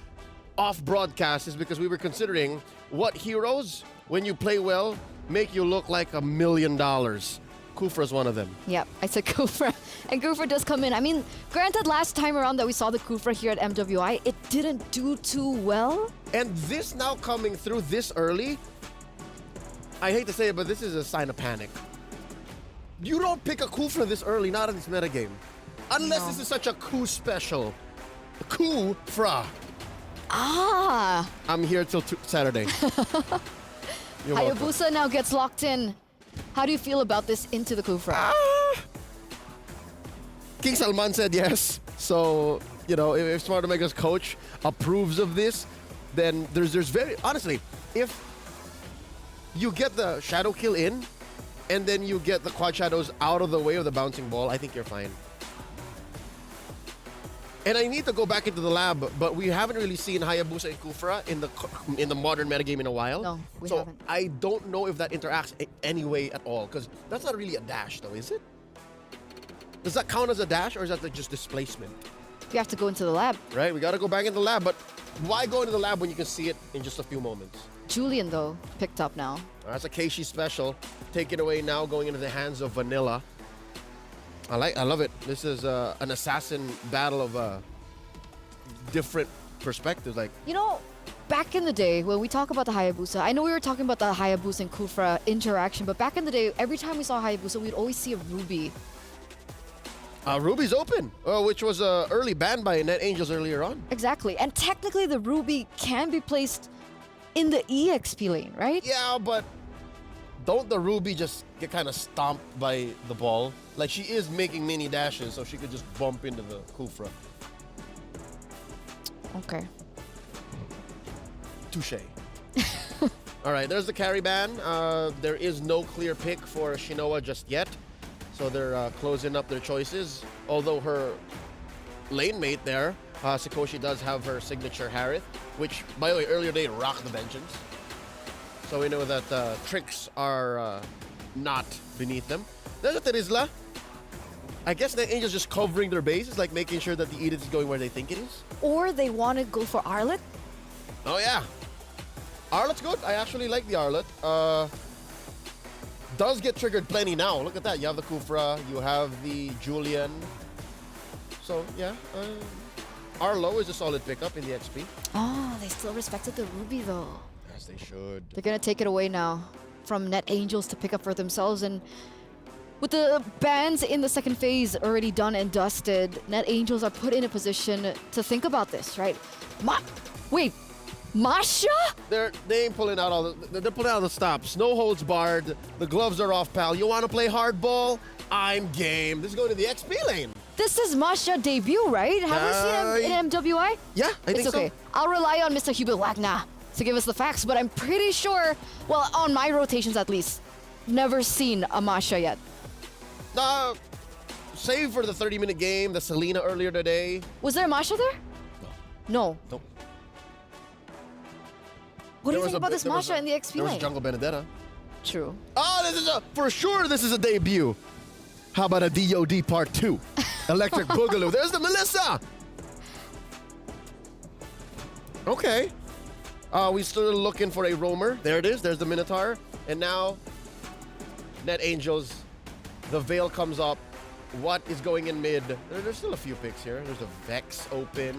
off broadcast, is because we were considering what heroes, when you play well, make you look like $1 million. Kufra's one of them. Yep, I said Kufra. And Kufra does come in. I mean, granted, last time around that we saw the Kufra here at MWI, it didn't do too well. And this now coming through this early, I hate to say it, but this is a sign of panic. You don't pick a Kufra this early, not in this metagame. Unless this is such a coup special. Kufra. Ah. I'm here till Saturday. You're welcome. Hayabusa now gets locked in. How do you feel about this into the Kufra? King Salman said yes. So, you know, if Smart Omega's coach approves of this, then there's very, honestly, if you get the shadow kill in, and then you get the quad shadows out of the way of the bouncing ball, I think you're fine. And I need to go back into the lab, but we haven't really seen Hayabusa and Kufra in the modern metagame in a while. No, we so haven't. I don't know if that interacts any way at all, because that's not really a dash, though, is it? Does that count as a dash, or is that like just displacement? You have to go into the lab. Right, we got to go back in the lab, but why go into the lab when you can see it in just a few moments? Julian, though, picked up now. That's a Keishi special. Take it away now, going into the hands of Vanilla. I love it. This is an assassin battle of different perspectives. Like, You know, back in the day, when we talk about the Hayabusa, I know we were talking about the Hayabusa and Kufra interaction, but back in the day, every time we saw Hayabusa, we'd always see a Ruby. Ruby's open, which was early banned by Net Angels earlier on. Exactly, and technically the Ruby can be placed in the EXP lane, right? Yeah, but don't the Ruby just get kind of stomped by the ball? Like, she is making mini dashes, so she could just bump into the Kufra. Okay. Touche. All right, there's the carry ban. There is no clear pick for Shinoa just yet, so they're closing up their choices. Although her lane mate there, Sikoshi, does have her signature Harith, which, by the way, earlier they rocked the Vengeance. So we know that tricks are not beneath them. There's a Terizla. I guess the Angels just covering their bases, like making sure that the Edith is going where they think it is. Or they want to go for Arlet? Oh, yeah. Arlet's good. I actually like the Arlet. Does get triggered plenty now. Look at that. You have the Kufra. You have the Julian. So, yeah. Arlo is a solid pickup in the XP. Oh, they still respected the Ruby, though. Yes, they should. They're going to take it away now from Net Angels to pick up for themselves. And with the bans in the second phase already done and dusted, Net Angels are put in a position to think about this, right? Wait, Masha? They ain't pulling out they're pulling out the stops. No holds barred. The gloves are off, pal. You want to play hardball? I'm game. This is going to the XP lane. This is Masha debut, right? Have we seen him in MWI? Yeah, I think it's okay. so. I'll rely on Mr. Hubert Wagner to give us the facts, but I'm pretty sure, well, on my rotations at least, never seen a Masha yet. Save for the 30-minute game, the Selena earlier today. Was there a Masha there? No. Nope. What do you think about this Masha in the XP There was lane? Jungle Benedetta. True. Oh, for sure this is a debut. How about a DOD Part 2? Electric Boogaloo. There's the Melissa. Okay. We still looking for a roamer. There it is. There's the Minotaur. And now, Net Angels. The Veil comes up. What is going in mid? There's still a few picks here. There's a Vex open.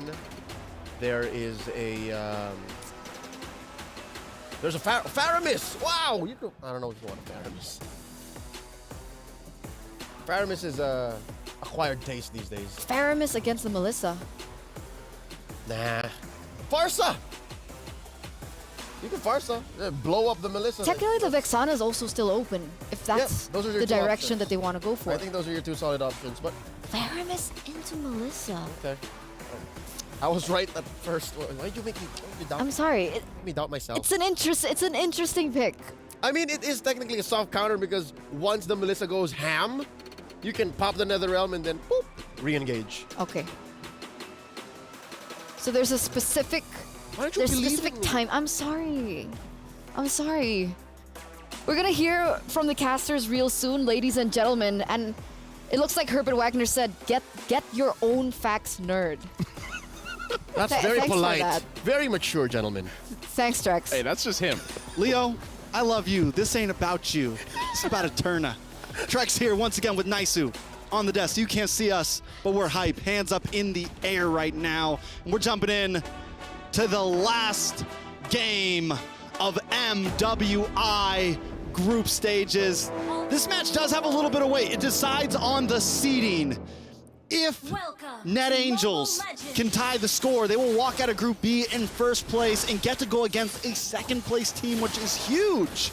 There is a... there's a Faramis. Wow. I don't know if you want a Faramis. Faramis is acquired taste these days. Faramis against the Melissa. Nah. Farsa! You can Farsa. Blow up the Melissa. Technically, the Vexana is also still open, if that's those are your the two direction options. that they want to go for. I think those are your two solid options, but... Faramis into Melissa. Okay. I was right at first. Why'd you make me doubt? I'm sorry. Make me doubt myself. It's an interesting pick. I mean, it is technically a soft counter because once the Melissa goes ham, you can pop the NetherRealm and then boop, re-engage. Okay. So there's a specific time. I'm sorry. We're gonna hear from the casters real soon, ladies and gentlemen, and it looks like Herbert Wagner said, "Get your own facts, nerd." That's very polite. Very mature, gentlemen. Thanks, Drex. Hey, that's just him. Leo, I love you. This ain't about you. It's about Eterna. Trex here once again with Naisu on the desk. You can't see us, but we're hype. Hands up in the air right now. And we're jumping in to the last game of MWI group stages. This match does have a little bit of weight. It decides on the seeding. If Net Angels can tie the score, they will walk out of Group B in first place and get to go against a second place team, which is huge.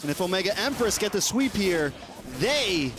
And if Omega Empress get the sweep here, they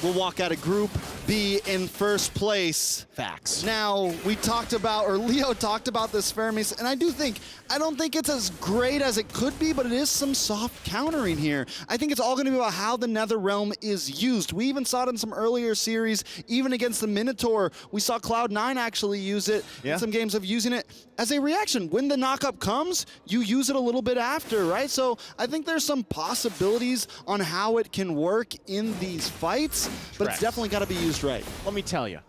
will walk out of Group B in first place. Facts. Now, we talked about, or Leo talked about this Faramis, and I don't think it's as great as it could be, but it is some soft countering here. I think it's all going to be about how the NetherRealm is used. We even saw it in some earlier series, even against the Minotaur. We saw Cloud9 actually use it in some games of using it as a reaction. When the knockup comes, you use it a little bit after, right? So I think there's some possibilities on how it can work in these fights, but it's definitely got to be used right. Let me tell you.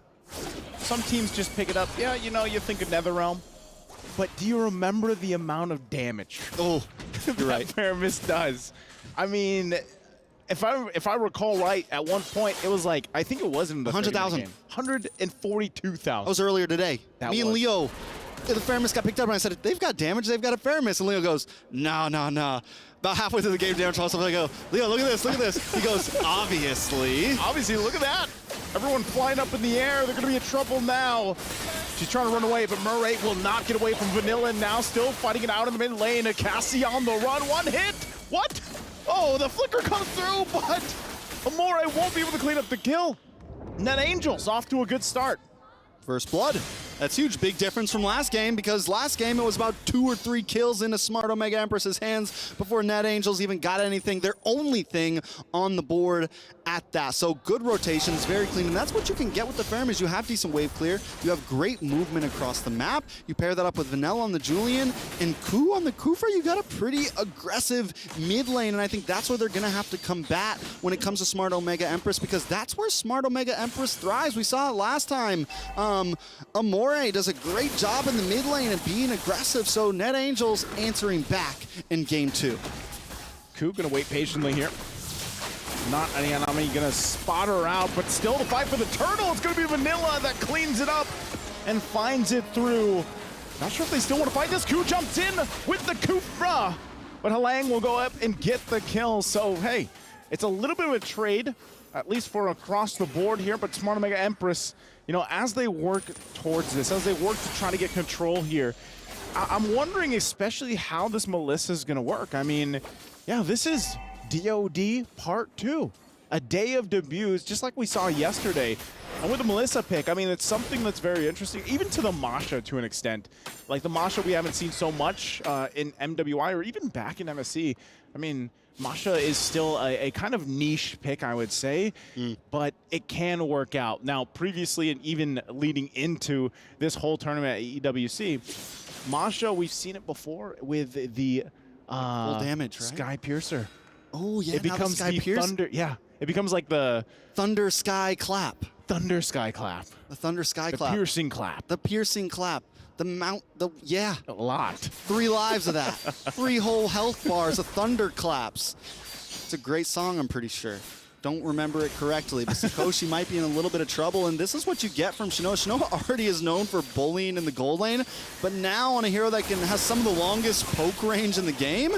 Some teams just pick it up. Yeah, you know, you think of NetherRealm. But do you remember the amount of damage you're right. Faramis does? I mean, if I recall right, at one point it was like, I think it was in the 100,000. 142,000. That was earlier today. Me and Leo, the Faramis got picked up and I said, they've got damage, they've got a Faramis. And Leo goes, no. About halfway through the game, damage also, I go, Leo, look at this. He goes, obviously. Obviously, look at that. Everyone flying up in the air. They're going to be in trouble now. She's trying to run away, but Murray will not get away from Vanilla. Now still fighting it out in the mid lane. Cassie on the run. One hit. What? Oh, the flicker comes through, but Amore won't be able to clean up the kill. Net Angels off to a good start. First blood. That's huge. Big difference from last game, because last game it was about 2 or 3 kills into Smart Omega Empress's hands before Net Angels even got anything, their only thing on the board at that. So good rotations, very clean, and that's what you can get with the Faramis. You have decent wave clear, you have great movement across the map, you pair that up with Vanilla on the Julian, and Ku on the Kufra, you got a pretty aggressive mid lane, and I think that's where they're going to have to combat when it comes to Smart Omega Empress, because that's where Smart Omega Empress thrives. We saw it last time. Amore does a great job in the mid lane and being aggressive, so Net Angels answering back in game 2. Ku gonna wait patiently here. Not Anyanami gonna spot her out, but still the fight for the turtle. It's gonna be Vanilla that cleans it up and finds it through. Not sure if they still want to fight this. Ku jumps in with the Kufra, but Halang will go up and get the kill. So hey, it's a little bit of a trade, at least for across the board here, but Smart Omega Empress, you know, as they work towards this, as they work to try to get control here, I'm wondering especially how this Melissa is going to work. I mean, yeah, this is DOD Part 2. A day of debuts, just like we saw yesterday. And with the Melissa pick, I mean, it's something that's very interesting, even to the Masha to an extent. Like the Masha we haven't seen so much in MWI or even back in MSC. I mean, Masha is still a kind of niche pick, I would say, but it can work out. Now, previously and even leading into this whole tournament at EWC, Masha, we've seen it before with the full damage, right? Sky Piercer. Oh, yeah, it becomes the Thunder. Yeah, it becomes like the Thunder Sky Clap. Thunder Sky Clap. The Thunder Sky Clap. The Piercing Clap. The Piercing Clap. Yeah. A lot. 3 lives of that. 3 whole health bars of Thunder Claps. It's a great song, I'm pretty sure. Don't remember it correctly, but Sakoshi might be in a little bit of trouble, and this is what you get from Shinoa. Shinoa already is known for bullying in the gold lane, but now on a hero that has some of the longest poke range in the game,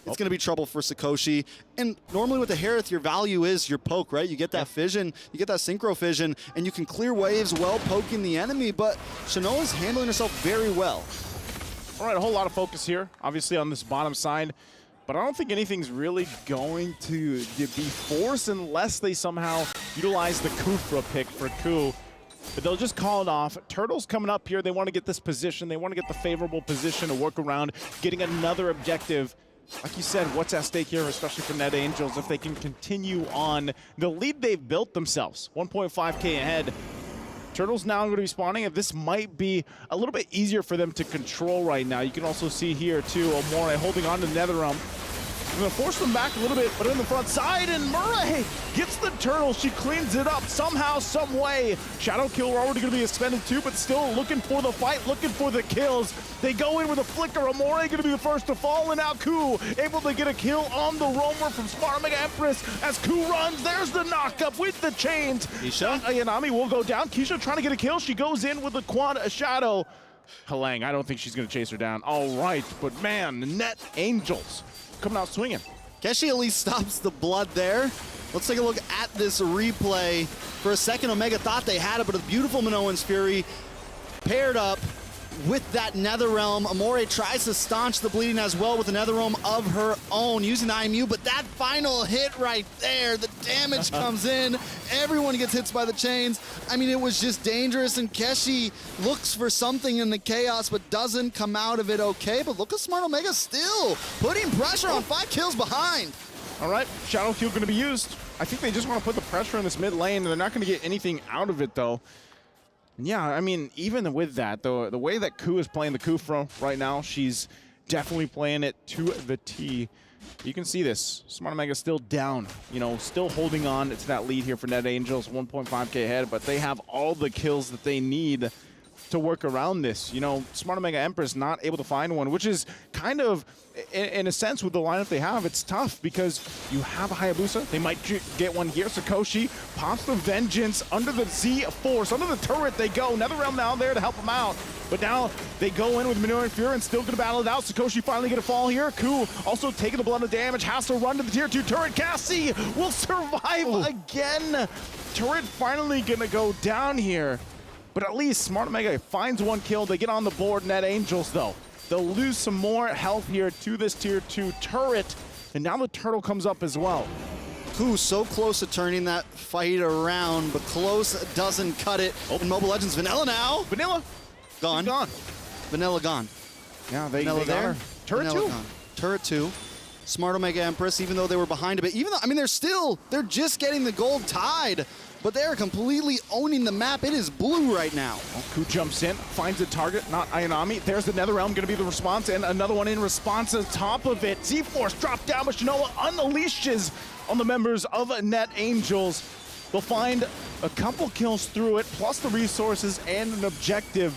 it's going to be trouble for Sakoshi. And normally with the Harith, your value is your poke, right? You get that fission, you get that synchro fission, and you can clear waves while poking the enemy, but Shanoa's handling herself very well. All right, a whole lot of focus here, obviously on this bottom side, but I don't think anything's really going to be forced unless they somehow utilize the Kufra pick for Ku. But they'll just call it off. Turtles coming up here. They want to get this position. They want to get the favorable position to work around getting another objective. Like you said, what's at stake here, especially for Net Angels, if they can continue on the lead they've built themselves. 1.5K ahead. Turtles now going to be spawning, and this might be a little bit easier for them to control right now. You can also see here, too, Omore holding on to NetherRealm. I'm going to force them back a little bit, but in the front side, and Murray gets the turtle. She cleans it up somehow, some way. Shadow Kill already going to be expended too, but still looking for the fight, looking for the kills. They go in with a flicker. Amore going to be the first to fall, and now Ku able to get a kill on the roamer from Smart Mega Empress as Ku runs. There's the knockup with the chains. Keisha Ayanami will go down. Keisha trying to get a kill. She goes in with a quad, a shadow. Halang, I don't think she's going to chase her down. All right, but man, Net Angels coming out swinging. Keshi at least stops the blood there. Let's take a look at this replay. For a second, Omega thought they had it, but a beautiful Minoan's Fury paired up with that NetherRealm. Amore tries to staunch the bleeding as well with a NetherRealm of her own using IMU, but that final hit right there, the damage comes in. Everyone gets hit by the chains. I mean, it was just dangerous, and Keshi looks for something in the chaos, but doesn't come out of it okay. But look at Smart Omega still putting pressure on 5 kills behind. All right, Shadow Kill going to be used. I think they just want to put the pressure in this mid lane. They're not going to get anything out of it, though. Yeah, I mean, even with that, the way that Ku is playing the Kufra right now, she's definitely playing it to the T. You can see this. Smart Omega still down, you know, still holding on to that lead here for Net Angels, 1.5K ahead, but they have all the kills that they need to work around this. You know, Smart Omega Empress not able to find one, which is kind of, in a sense, with the lineup they have, it's tough because you have a Hayabusa. They might get one here. Sakoshi pops the Vengeance under the Z-Force. Under the turret they go. NetherRealm now there to help them out. But now they go in with Minoan Fury and still going to battle it out. Sakoshi finally going to fall here. Ku also taking the blood of damage. Has to run to the tier 2 turret. Cassie will survive again. Turret finally going to go down here. But at least Smart Omega finds one kill. They get on the board. Net Angels, though, they'll lose some more health here to this tier 2 turret. And now the turtle comes up as well. Ku so close to turning that fight around, but close doesn't cut it. In Mobile Legends, Vanilla now. Vanilla gone. Gone. Vanilla gone. Yeah, Vanilla there. Turret Vanilla 2. Gone. Turret 2. Smart Omega Empress, even though they were behind a bit, even though, I mean, they're just getting the gold tied, but they're completely owning the map. It is blue right now. Ku jumps in, finds a target, not Ayanami. There's the NetherRealm going to be the response, and another one in response on top of it. Z-Force dropped down, but Shinoa unleashes on the members of Net Angels. They'll find a couple kills through it, plus the resources and an objective.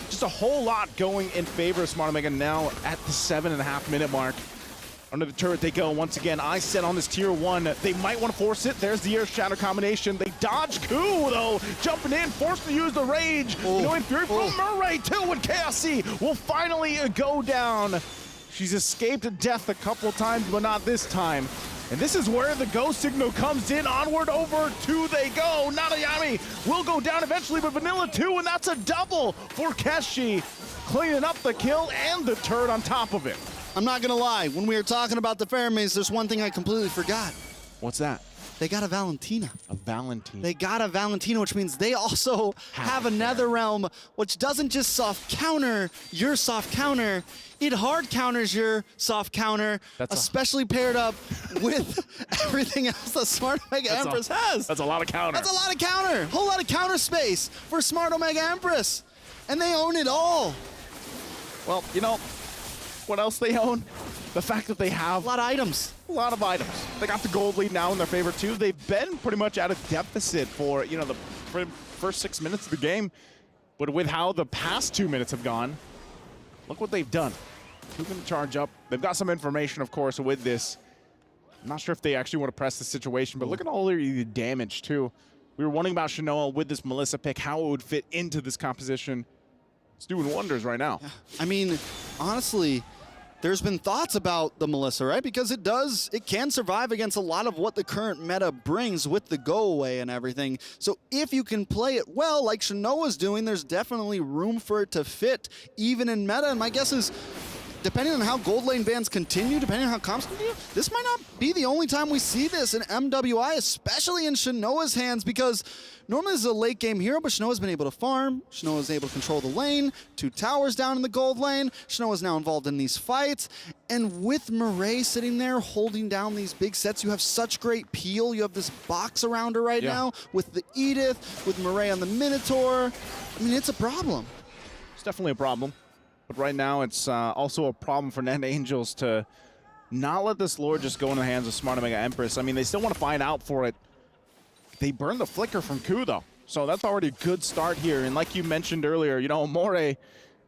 Just a whole lot going in favor of Smart Omega now at the 7.5 minute mark. Under the turret they go once again. I set on this tier 1. They might want to force it. There's the air shatter combination. They dodge Ku though, jumping in, forced to use the rage. You know, in Fury from Murray too, and KSC will finally go down. She's escaped death a couple times, but not this time. And this is where the go signal comes in. Onward over 2 they go. Nadayami will go down eventually, but Vanilla 2, and that's a double for Keshi. Cleaning up the kill and the turret on top of it. I'm not gonna lie, when we were talking about the Pheromones, there's one thing I completely forgot. What's that? They got a Valentina. A Valentina. They got a Valentina, which means they also have a NetherRealm, which doesn't just soft counter your soft counter, it hard counters your soft counter, especially paired up with everything else that Smart Omega Empress has. That's a lot of counter. That's a lot of counter. Whole lot of counter space for Smart Omega Empress. And they own it all. Well, you know, what else they own? The fact that they have a lot of items. A lot of items. They got the gold lead now in their favor too. They've been pretty much at a deficit for, you know, the first 6 minutes of the game. But with how the past 2 minutes have gone, look what they've done. Who can charge up? They've got some information, of course, with this. I'm not sure if they actually want to press the situation, but look at all the damage too. We were wondering about Shinoa with this Melissa pick, how it would fit into this composition. It's doing wonders right now. I mean, honestly, there's been thoughts about the Melissa, right? Because it can survive against a lot of what the current meta brings with the go away and everything. So if you can play it well, like Shanoa's doing, there's definitely room for it to fit even in meta. And my guess is, depending on how gold lane bans continue, depending on how comps continue, this might not be the only time we see this in MWI, especially in Shanoa's hands, because normally this is a late game hero, but Shanoa's been able to farm. Shanoa's able to control the lane, 2 towers down in the gold lane. Shanoa's now involved in these fights. And with Murray sitting there holding down these big sets, you have such great peel. You have this box around her right now with the Edith, with Murray on the Minotaur. I mean, it's a problem. It's definitely a problem. But right now, it's also a problem for Net Angels to not let this lore just go in the hands of Smart Omega Empress. I mean, they still want to find out for it. They burned the flicker from Ku, though. So that's already a good start here. And like you mentioned earlier, you know, Amore, if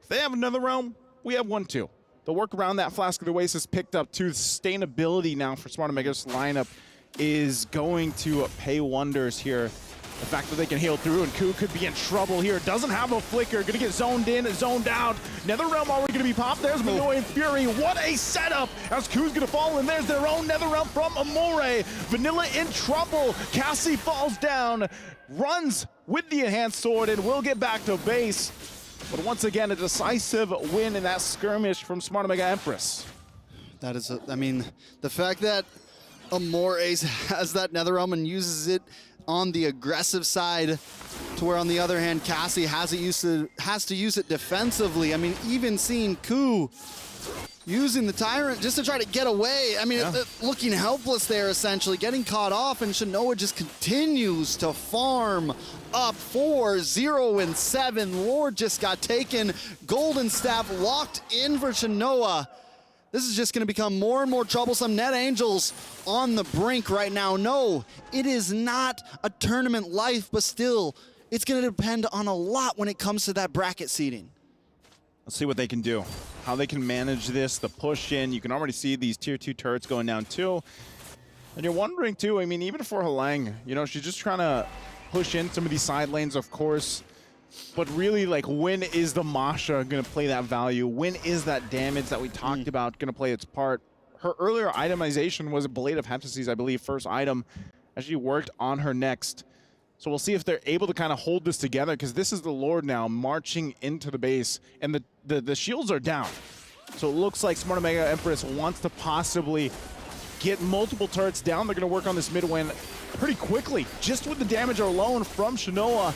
they have another realm, we have one too. The work around that Flask of the Oasis picked up too. Sustainability now for Smart Omega's lineup is going to pay wonders here. The fact that they can heal through, and Ku could be in trouble here. Doesn't have a flicker, gonna get zoned in, zoned out. NetherRealm already gonna be popped. There's Minoy and Fury. What a setup as Ku's gonna fall, and there's their own NetherRealm from Amore. Vanilla in trouble. Cassie falls down, runs with the enhanced sword, and will get back to base. But once again, a decisive win in that skirmish from Smart Omega Empress. That is, I mean, the fact that Amore has that NetherRealm and uses it on the aggressive side, to where on the other hand, Cassie has to use it defensively. I mean, even seeing Ku using the Tyrant just to try to get away. I mean, looking helpless there, essentially, getting caught off, and Shanoa just continues to farm up 4-0-7. Lord just got taken. Golden Staff locked in for Shanoa. This is just going to become more and more troublesome. Net Angels on the brink right now. No, it is not a tournament life, but still, it's going to depend on a lot when it comes to that bracket seeding. Let's see what they can do, how they can manage this, the push in. You can already see these tier 2 turrets going down too. And you're wondering too, I mean, even for Halang, you know, she's just trying to push in some of these side lanes, of course. But really, like, when is the Masha going to play that value? When is that damage that we talked about going to play its part? Her earlier itemization was a Blade of Hephaestus, I believe, first item, as she worked on her next. So we'll see if they're able to kind of hold this together, because this is the Lord now marching into the base, and the shields are down. So it looks like Smart Omega Empress wants to possibly get multiple turrets down. They're going to work on this mid win pretty quickly, just with the damage alone from Shanoa.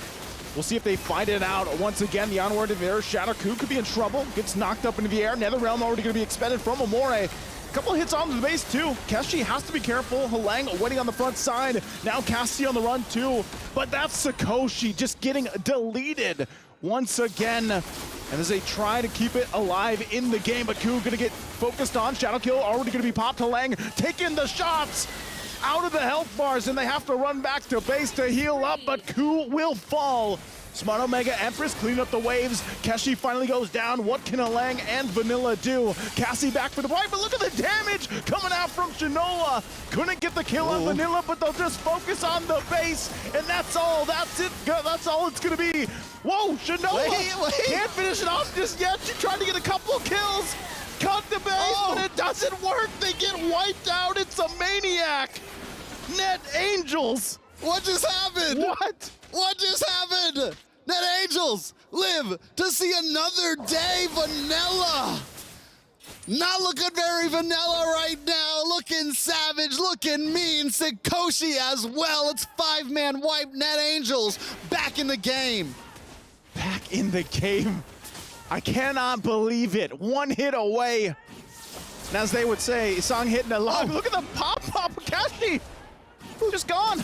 We'll see if they fight it out. Once again, the onward of air. Shadow Ku could be in trouble. Gets knocked up into the air. NetherRealm already going to be expended from Amore. A couple hits onto the base, too. Keshi has to be careful. Halang waiting on the front side. Now Cassie on the run, too. But that's Sakoshi just getting deleted once again. And as they try to keep it alive in the game, but Ku going to get focused on. Shadow Kill already going to be popped. Halang taking the shots out of the health bars, and they have to run back to base to heal up, but Ku will fall. Smart Omega Empress cleaning up the waves. Keshi finally goes down. What can Halang and Vanilla do? Cassie back for the fight, but look at the damage coming out from Shanoa. Couldn't get the kill on Vanilla, but they'll just focus on the base, and that's all. That's it. That's all it's gonna be. Whoa, Shanoa can't finish it off just yet. She tried to get a couple kills. Cut the base, but it doesn't work. They get wiped out. It's a maniac. Net Angels. What just happened? What just happened? Net Angels live to see another day. Vanilla. Not looking very vanilla right now. Looking savage, looking mean. Sakoshi as well. It's 5-man wipe. Net Angels back in the game. Back in the game. I cannot believe it. One hit away. And as they would say, Song hitting a log. Look at the pop of Keshi. Just gone.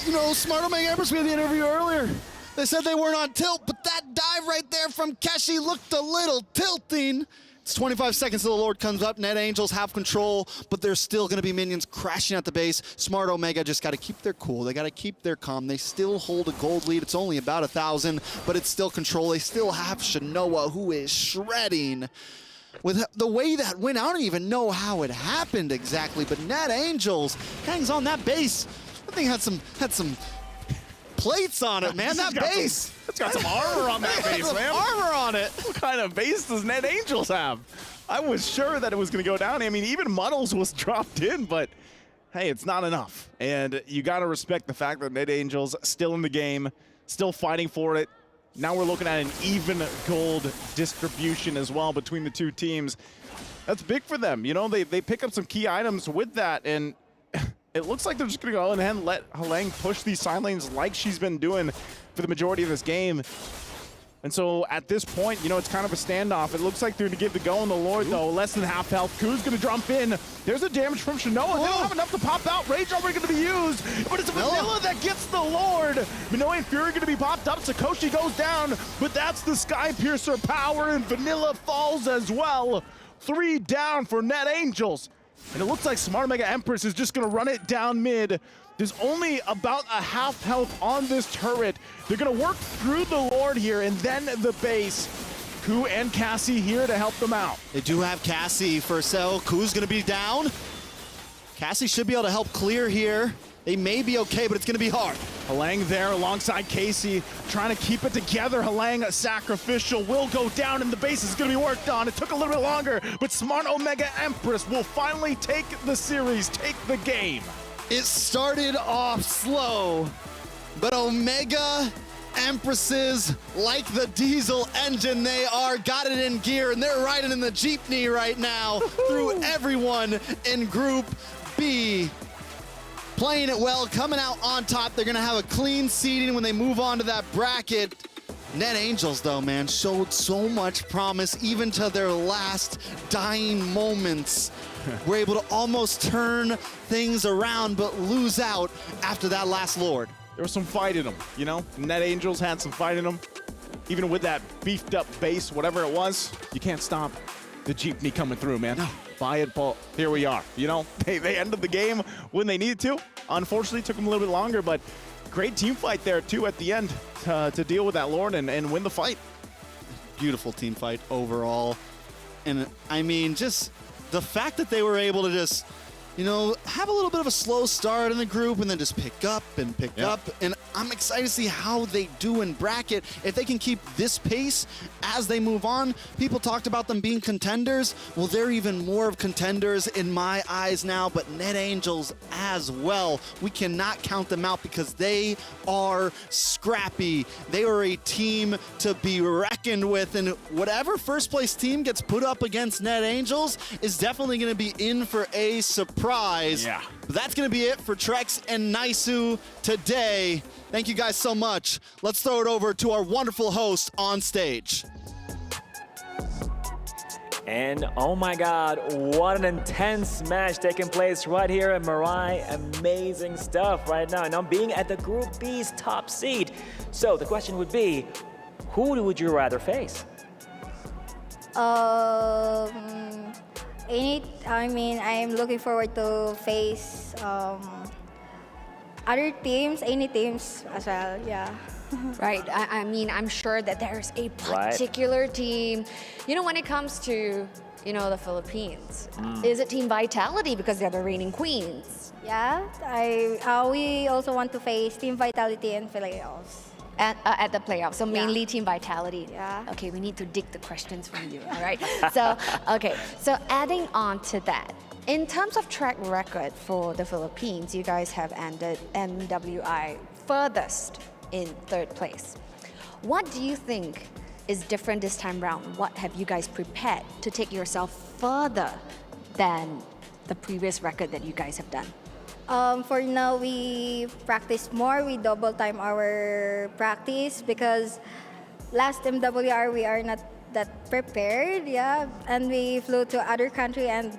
You know, Smart Omega Empress, we had the interview earlier. They said they weren't on tilt, but that dive right there from Keshi looked a little tilting. It's 25 seconds till the Lord comes up. Net Angels have control, but there's still going to be minions crashing at the base. Smart Omega just got to keep their cool. They got to keep their calm. They still hold a gold lead. It's only about 1,000, but it's still control. They still have Shanoa, who is shredding. With the way that went, I don't even know how it happened exactly, but Net Angels hangs on that base. I think had some plates on it, man. That base. It's got some armor on that base, man. Armor on it. What kind of base does Net Angels have? I was sure that it was going to go down. I mean, even Muddles was dropped in, but hey, it's not enough. And you got to respect the fact that Net Angels still in the game, still fighting for it. Now we're looking at an even gold distribution as well between the two teams. That's big for them. You know, they pick up some key items with that, and it looks like they're just going to go ahead and let Halang push these side lanes like she's been doing for the majority of this game. And so at this point, you know, it's kind of a standoff. It looks like they're going to give the go on the Lord, though. Less than half health. Ku's going to jump in. There's a damage from Shinoa. They don't have enough to pop out. Rage already going to be used, but it's Vanilla that gets the Lord. Minoe and Fury going to be popped up. Sakoshi goes down, but that's the Sky Piercer power, and Vanilla falls as well. 3 down for Net Angels. And it looks like Smart Mega Empress is just going to run it down mid. There's only about a half health on this turret. They're going to work through the Lord here and then the base. Ku and Cassie here to help them out. They do have Cassie for Cell. Ku's going to be down. Cassie should be able to help clear here. They may be okay, but it's going to be hard. Halang there alongside Casey, trying to keep it together. Halang sacrificial will go down, and the base is going to be worked on. It took a little bit longer, but Smart Omega Empress will finally take the series, take the game. It started off slow, but Omega Empresses, like the diesel engine they are, got it in gear, and they're riding in the jeepney right now through everyone in Group B. Playing it well, coming out on top. They're going to have a clean seeding when they move on to that bracket. Net Angels, though, man, showed so much promise, even to their last dying moments. We're able to almost turn things around, but lose out after that last Lord. There was some fight in them, you know? Net Angels had some fight in them. Even with that beefed up base, whatever it was, you can't stop the jeepney coming through, man. No. Buy it, Paul. Here we are, you know? They ended the game when they needed to. Unfortunately, it took them a little bit longer, but great team fight there, too, at the end to deal with that Lord and win the fight. Beautiful team fight overall. And, I mean, just the fact that they were able to just, you know, have a little bit of a slow start in the group and then just pick up and pick up. And I'm excited to see how they do in bracket. If they can keep this pace as they move on, people talked about them being contenders. Well, they're even more of contenders in my eyes now, but Net Angels as well. We cannot count them out because they are scrappy. They are a team to be reckoned with, and whatever first place team gets put up against Net Angels is definitely going to be in for a surprise. Yeah. But that's going to be it for Trex and Naisu today. Thank you guys so much. Let's throw it over to our wonderful host on stage. And oh my God, what an intense match taking place right here in Mirai. Amazing stuff right now. And I'm being at the Group B's top seed. So the question would be, who would you rather face? I'm looking forward to face other teams, any teams as well, yeah. Right. I mean, I'm sure that there's a particular team. You know, when it comes to, you know, the Philippines, is it Team Vitality because they're the reigning queens? Yeah, we also want to face Team Vitality in playoffs. At the playoffs, so mainly Yeah. Team Vitality. Yeah. Okay, we need to dig the questions from you, all right? So, okay, so adding on to that, in terms of track record for the Philippines, you guys have ended MWI furthest in 3rd place. What do you think is different this time round? What have you guys prepared to take yourself further than the previous record that you guys have done? For now, we practice more. We double time our practice because last MWR we are not that prepared, yeah. And we flew to other country and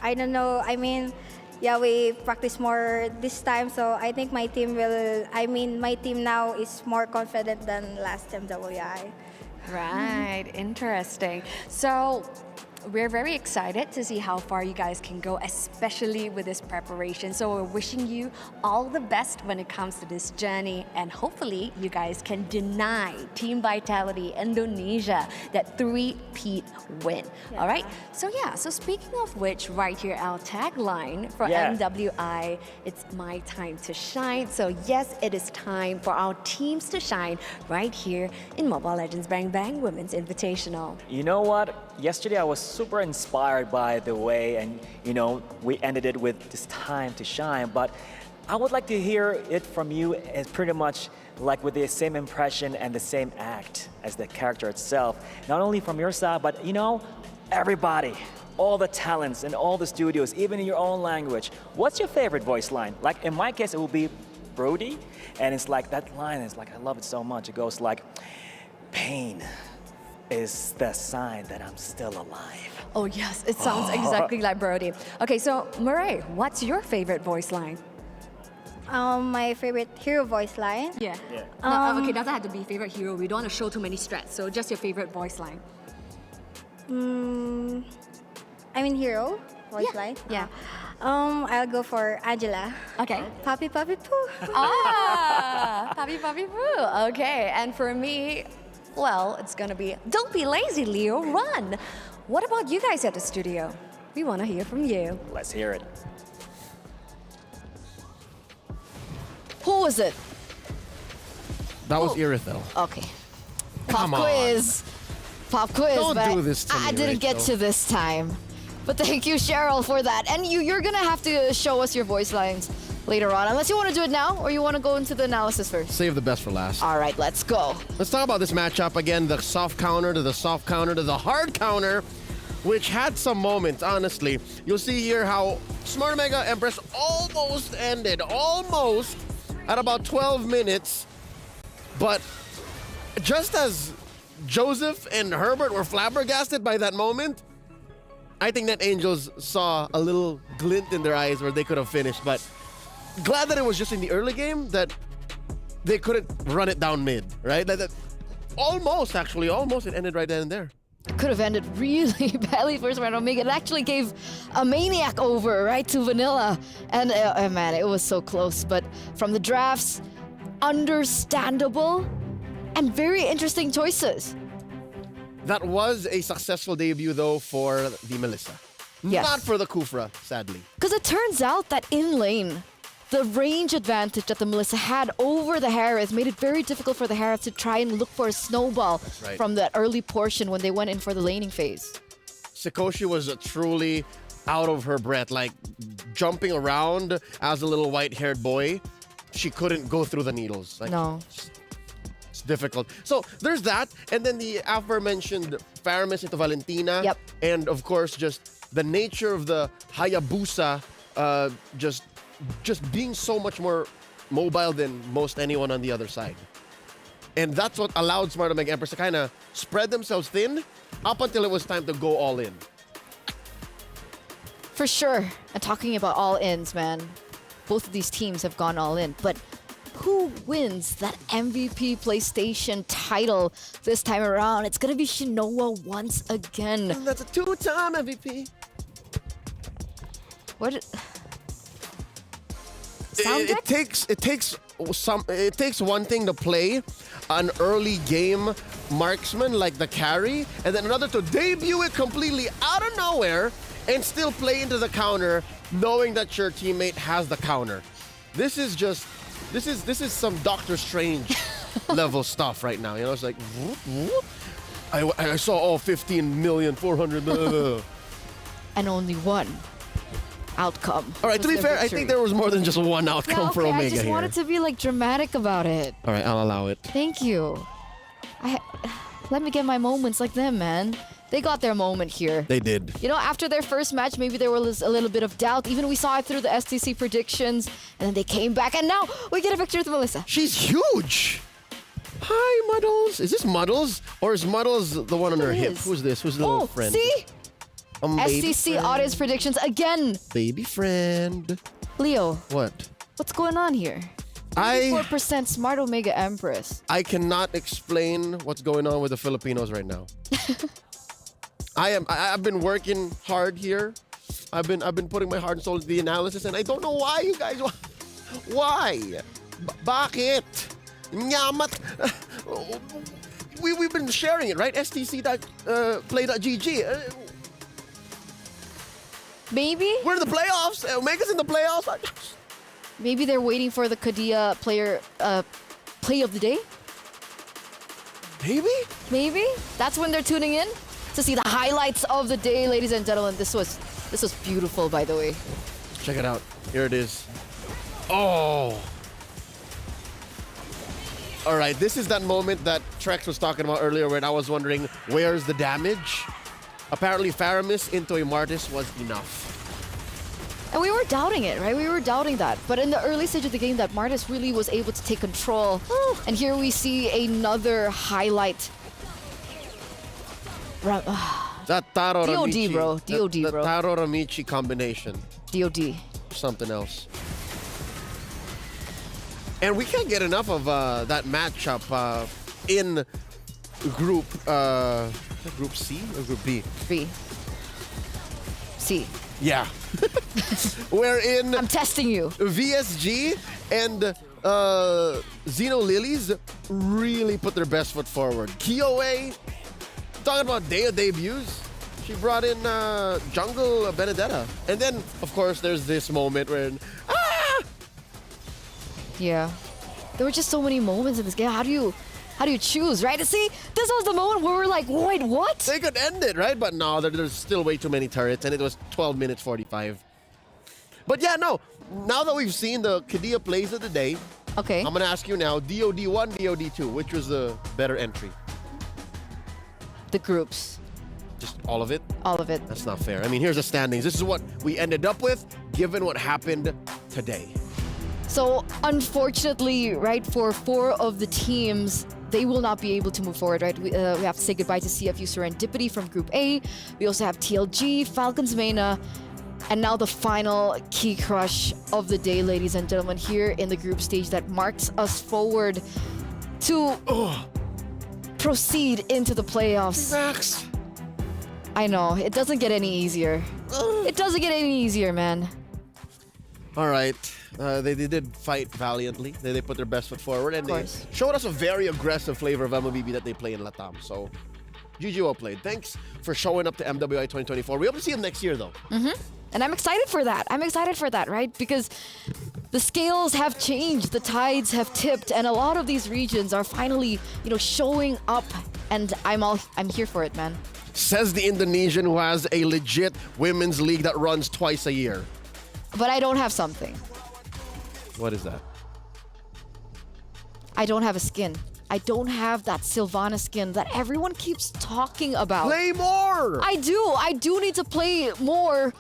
I don't know. I mean, yeah, we practice more this time. So I think my team now is more confident than last MWI. Right, interesting. So we're very excited to see how far you guys can go, especially with this preparation. So we're wishing you all the best when it comes to this journey, and hopefully you guys can deny Team Vitality Indonesia that three-peat win. All right? So speaking of which, right here, our tagline for MWI, it's my time to shine. So yes, it is time for our teams to shine right here in Mobile Legends Bang Bang Women's Invitational. You know what? Yesterday I was super inspired by the way, and we ended it with this time to shine, but I would like to hear it from you as pretty much like with the same impression and the same act as the character itself. Not only from your side, but everybody, all the talents and all the studios, even in your own language. What's your favorite voice line? Like in my case, it will be Brody, and it's like that line is like, I love it so much. It goes like, pain is the sign that I'm still alive. Oh yes, it sounds exactly like Brody. Okay, so Murray, what's your favorite voice line? My favorite hero voice line. Yeah. Okay, doesn't have to be favorite hero. We don't want to show too many strats. So just your favorite voice line. I mean hero voice line. Yeah. I'll go for Angela. Okay. Papi Papi Poo. Papi Papi Poo. Okay, and for me, well, it's gonna be don't be lazy, Leo, run. What about you guys at the studio? We want to hear from you. Let's hear it. Who was it? That was Irithel. Okay. Come Pop on. quiz. Pop quiz. Don't but do this to I me, didn't get Rachel. to this time. But thank you, Cheryl, for that. And you're gonna have to show us your voice lines later on, unless you want to do it now or you want to go into the analysis first. Save the best for last. All right, let's go. Let's talk about this matchup again. The soft counter to the soft counter to the hard counter, which had some moments, honestly. You'll see here how Smart Mega Empress almost ended, almost at about 12 minutes. But just as Joseph and Herbert were flabbergasted by that moment, I think that Angels saw a little glint in their eyes where they could have finished. But glad that it was just in the early game that they couldn't run it down mid, right? Almost it ended right then and there. Could have ended really badly for Smart Omega. It actually gave a Maniac over, right, to Vanilla. And man, it was so close. But from the drafts, understandable and very interesting choices. That was a successful debut, though, for the Melissa. Yes. Not for the Kufra, sadly. Because it turns out that in lane, the range advantage that the Melissa had over the Harris made it very difficult for the Harris to try and look for a snowball right. from that early portion when they went in for the laning phase. Sakoshi was truly out of her breath, like jumping around as a little white-haired boy. She couldn't go through the needles. Like, No. It's difficult. So there's that. And then the aforementioned Faramis into Valentina. Yep. And of course, just the nature of the Hayabusa just being so much more mobile than most anyone on the other side. And that's what allowed Smart Omega Empress to kind of spread themselves thin up until it was time to go all in. For sure. And talking about all-ins, man, both of these teams have gone all in. But who wins that MVP PlayStation title this time around? It's going to be Shinoa once again. And that's a two-time MVP. What? It takes one thing to play an early game marksman like the carry, and then another to debut it completely out of nowhere and still play into the counter, knowing that your teammate has the counter. This is some Doctor Strange level stuff right now. You know, it's like whoop, whoop. I saw all 15,400,000. And only one outcome. All right, to be fair, I think there was more than just one outcome for Omega I just here. wanted to be like dramatic about it. All right, I'll allow it. Thank you. Let me get my moments like them, man. They got their moment here. They did. You know, after their first match, maybe there was a little bit of doubt. Even we saw it through the STC predictions, and then they came back, and now we get a victory with Melissa. She's huge. Hi, Muddles. Is this Muddles? Or is Muddles the one on her hip? Who's this? Who's the little friend? See? Baby STC friend. audience predictions again. Baby friend. Leo. What? What's going on here? 4% Smart Omega Empress. I cannot explain what's going on with the Filipinos right now. I've been working hard here. I've been putting my heart and soul into the analysis, and I don't know why, you guys. Why? Bakit? Nyamat. We've been sharing it, right? stc.play.gg. Maybe? We're in the playoffs. Omega's in the playoffs. Maybe they're waiting for the Kadia player play of the day? Maybe? Maybe? That's when they're tuning in to see the highlights of the day, ladies and gentlemen. This was beautiful, by the way. Check it out. Here it is. Oh. All right, this is that moment that Trex was talking about earlier when I was wondering, where's the damage? Apparently, Faramis into a Martis was enough. And we were doubting it, right? We were doubting that. But in the early stage of the game, that Martis really was able to take control. And here we see another highlight. That Taro DOD, Ramichi, bro. DOD, the bro. Taro Ramichi combination. DOD. Something else. And we can't get enough of that matchup in group Group C or Group B? B. C. Yeah. Wherein I'm testing you. VSG and Xeno Lilies really put their best foot forward. KOA, talking about day of debuts, she brought in Jungle Benedetta. And then, of course, there's this moment where Yeah. There were just so many moments in this game. How do you choose, right? See, this was the moment where we're like, wait, what? They could end it, right? But no, there's still way too many turrets, and it was 12 minutes 45. But yeah, no. Now that we've seen the Kadia plays of the day, okay, I'm gonna ask you now, DOD1, DOD2, which was the better entry? The groups. Just all of it? All of it. That's not fair. I mean, here's the standings. This is what we ended up with, given what happened today. So, unfortunately, right, for 4 of the teams, they will not be able to move forward, right? We have to say goodbye to CFU Serendipity from Group A. We also have TLG, Falcons Vega, and now the final key crush of the day, ladies and gentlemen, here in the group stage that marks us forward to proceed into the playoffs. Max. I know, it doesn't get any easier. It doesn't get any easier, man. All right. They did fight valiantly. They put their best foot forward, and they showed us a very aggressive flavor of MLBB that they play in Latam. So, GG well played. Thanks for showing up to MWI 2024. We hope to see them next year, though. And I'm excited for that. I'm excited for that, right? Because the scales have changed, the tides have tipped, and a lot of these regions are finally, showing up. And I'm here for it, man. Says the Indonesian who has a legit women's league that runs twice a year. But I don't have something. What is that? I don't have a skin. I don't have that Sylvana skin that everyone keeps talking about. Play more! I do need to play more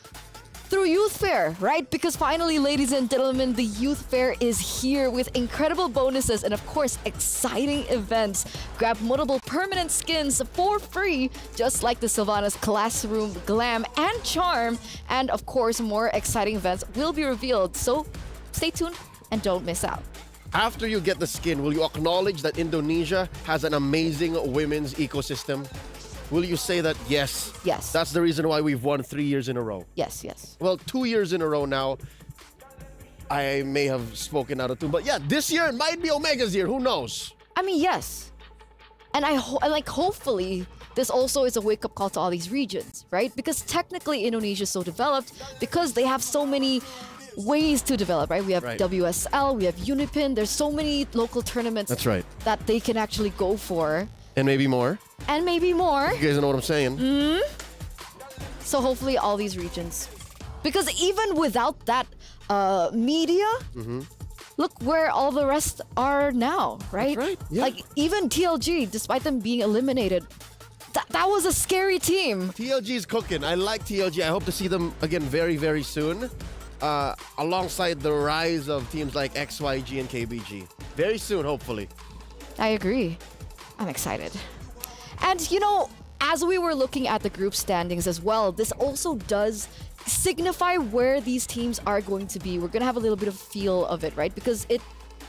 through Youth Fair, right? Because finally, ladies and gentlemen, the Youth Fair is here with incredible bonuses and, of course, exciting events. Grab multiple permanent skins for free, just like the Sylvana's Classroom, Glam, and Charm. And, of course, more exciting events will be revealed. So stay tuned and don't miss out. After you get the skin, will you acknowledge that Indonesia has an amazing women's ecosystem? Will you say that yes? Yes. That's the reason why we've won 3 years in a row. Yes, yes. Well, 2 years in a row now. I may have spoken out of tune, but yeah, this year might be Omega's year. Who knows? I mean, yes. And hopefully this also is a wake-up call to all these regions, right? Because technically Indonesia is so developed because they have so many ways to develop, right? We have WSL, we have Unipin. There's so many local tournaments. That's right. That they can actually go for. And maybe more. And maybe more. You guys know what I'm saying. So hopefully all these regions. Because even without that media, look where all the rest are now, right? That's right. Yeah. Like even TLG, despite them being eliminated, that was a scary team. TLG is cooking. I like TLG. I hope to see them again very, very soon. Alongside the rise of teams like XYG and KBG. Very soon, hopefully. I agree. I'm excited. And, as we were looking at the group standings as well, this also does signify where these teams are going to be. We're going to have a little bit of feel of it, right? Because it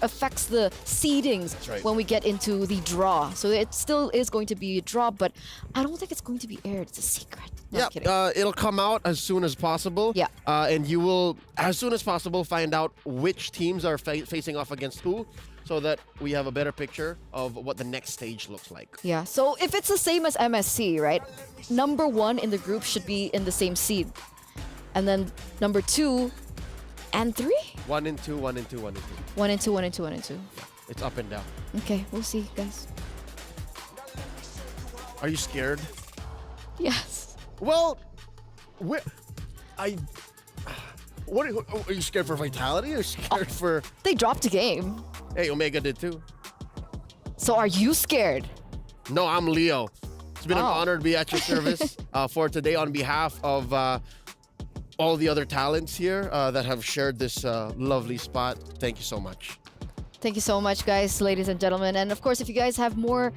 affects the seedings right. when we get into the draw. So it still is going to be a draw, but I don't think it's going to be aired. It's a secret. No, I'm kidding. It'll come out as soon as possible. Yeah. And you will, as soon as possible, find out which teams are facing off against who, so that we have a better picture of what the next stage looks like. Yeah, so if it's the same as MSC, right? Number 1 in the group should be in the same seed. And then number 2 and 3? 1 and 2, 1 and 2, 1 and 2. 1 and 2, 1 and 2, 1 and 2. It's up and down. Okay, we'll see, guys. Are you scared? Yes. Well, what are you scared for Vitality or scared for... They dropped a game. Hey, Omega did too. So are you scared? No, I'm Leo. It's been an honor to be at your service for today on behalf of all the other talents here that have shared this lovely spot. Thank you so much. Thank you so much, guys, ladies and gentlemen. And of course, if you guys have more,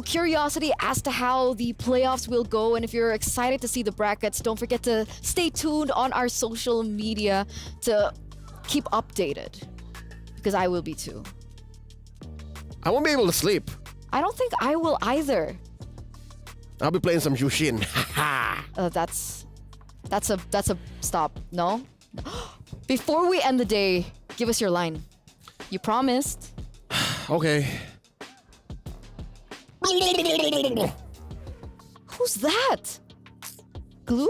curiosity as to how the playoffs will go, and if you're excited to see the brackets, don't forget to stay tuned on our social media to keep updated, because I will be too. I won't be able to sleep. I don't think I will either. I'll be playing some Jushin. That's a stop. No? Before we end the day, give us your line. You promised. Okay. Who's that? Glue?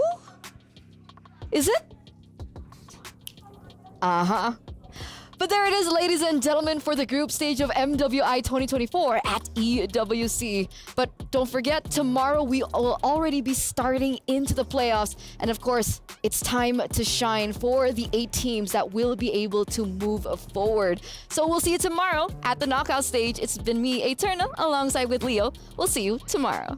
Is it? Uh-huh. But there it is, ladies and gentlemen, for the group stage of MWI 2024 at EWC. But don't forget, tomorrow we will already be starting into the playoffs. And of course, it's time to shine for the 8 teams that will be able to move forward. So we'll see you tomorrow at the knockout stage. It's been me, Eterna, alongside with Leo. We'll see you tomorrow.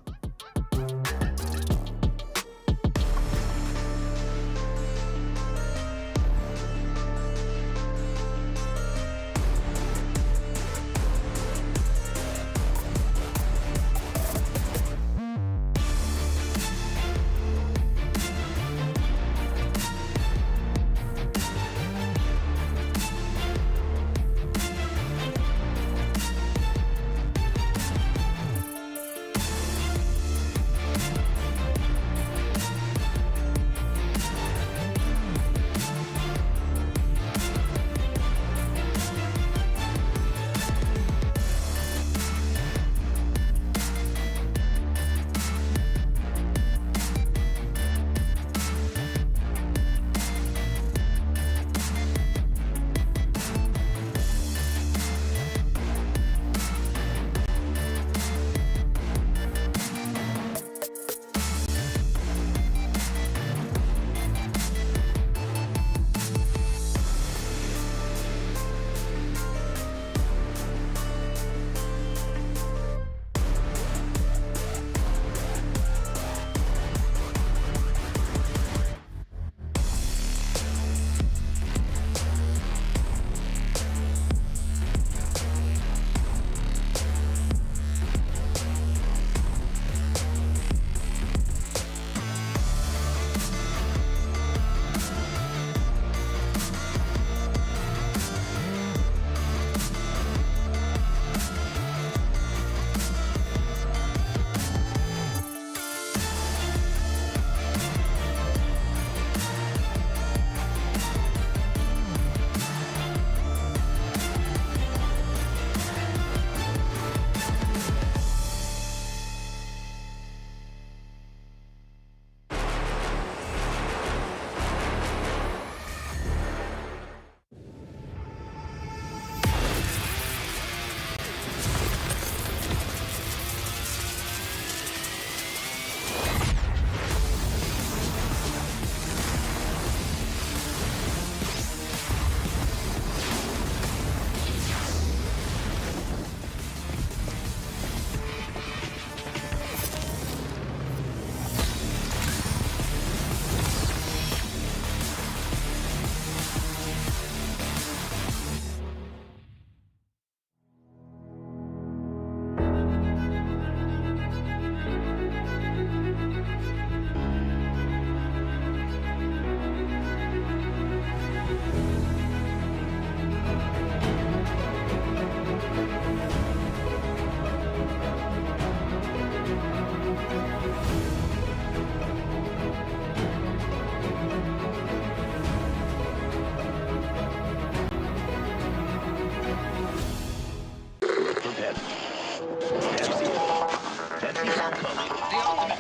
The ultimate.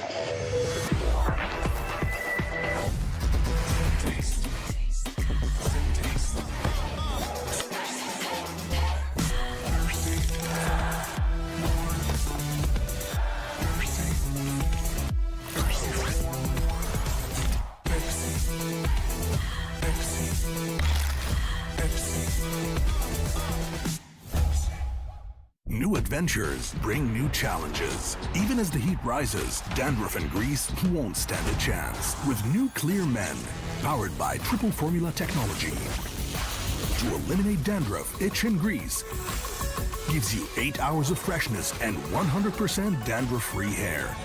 New adventures bring new challenges. Even as the heat rises, dandruff and grease won't stand a chance. With new Clear Men, powered by triple formula technology. To eliminate dandruff, itch, and grease, gives you 8 hours of freshness and 100% dandruff-free hair.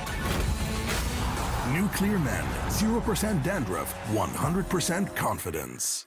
New Clear Men, 0% dandruff, 100% confidence.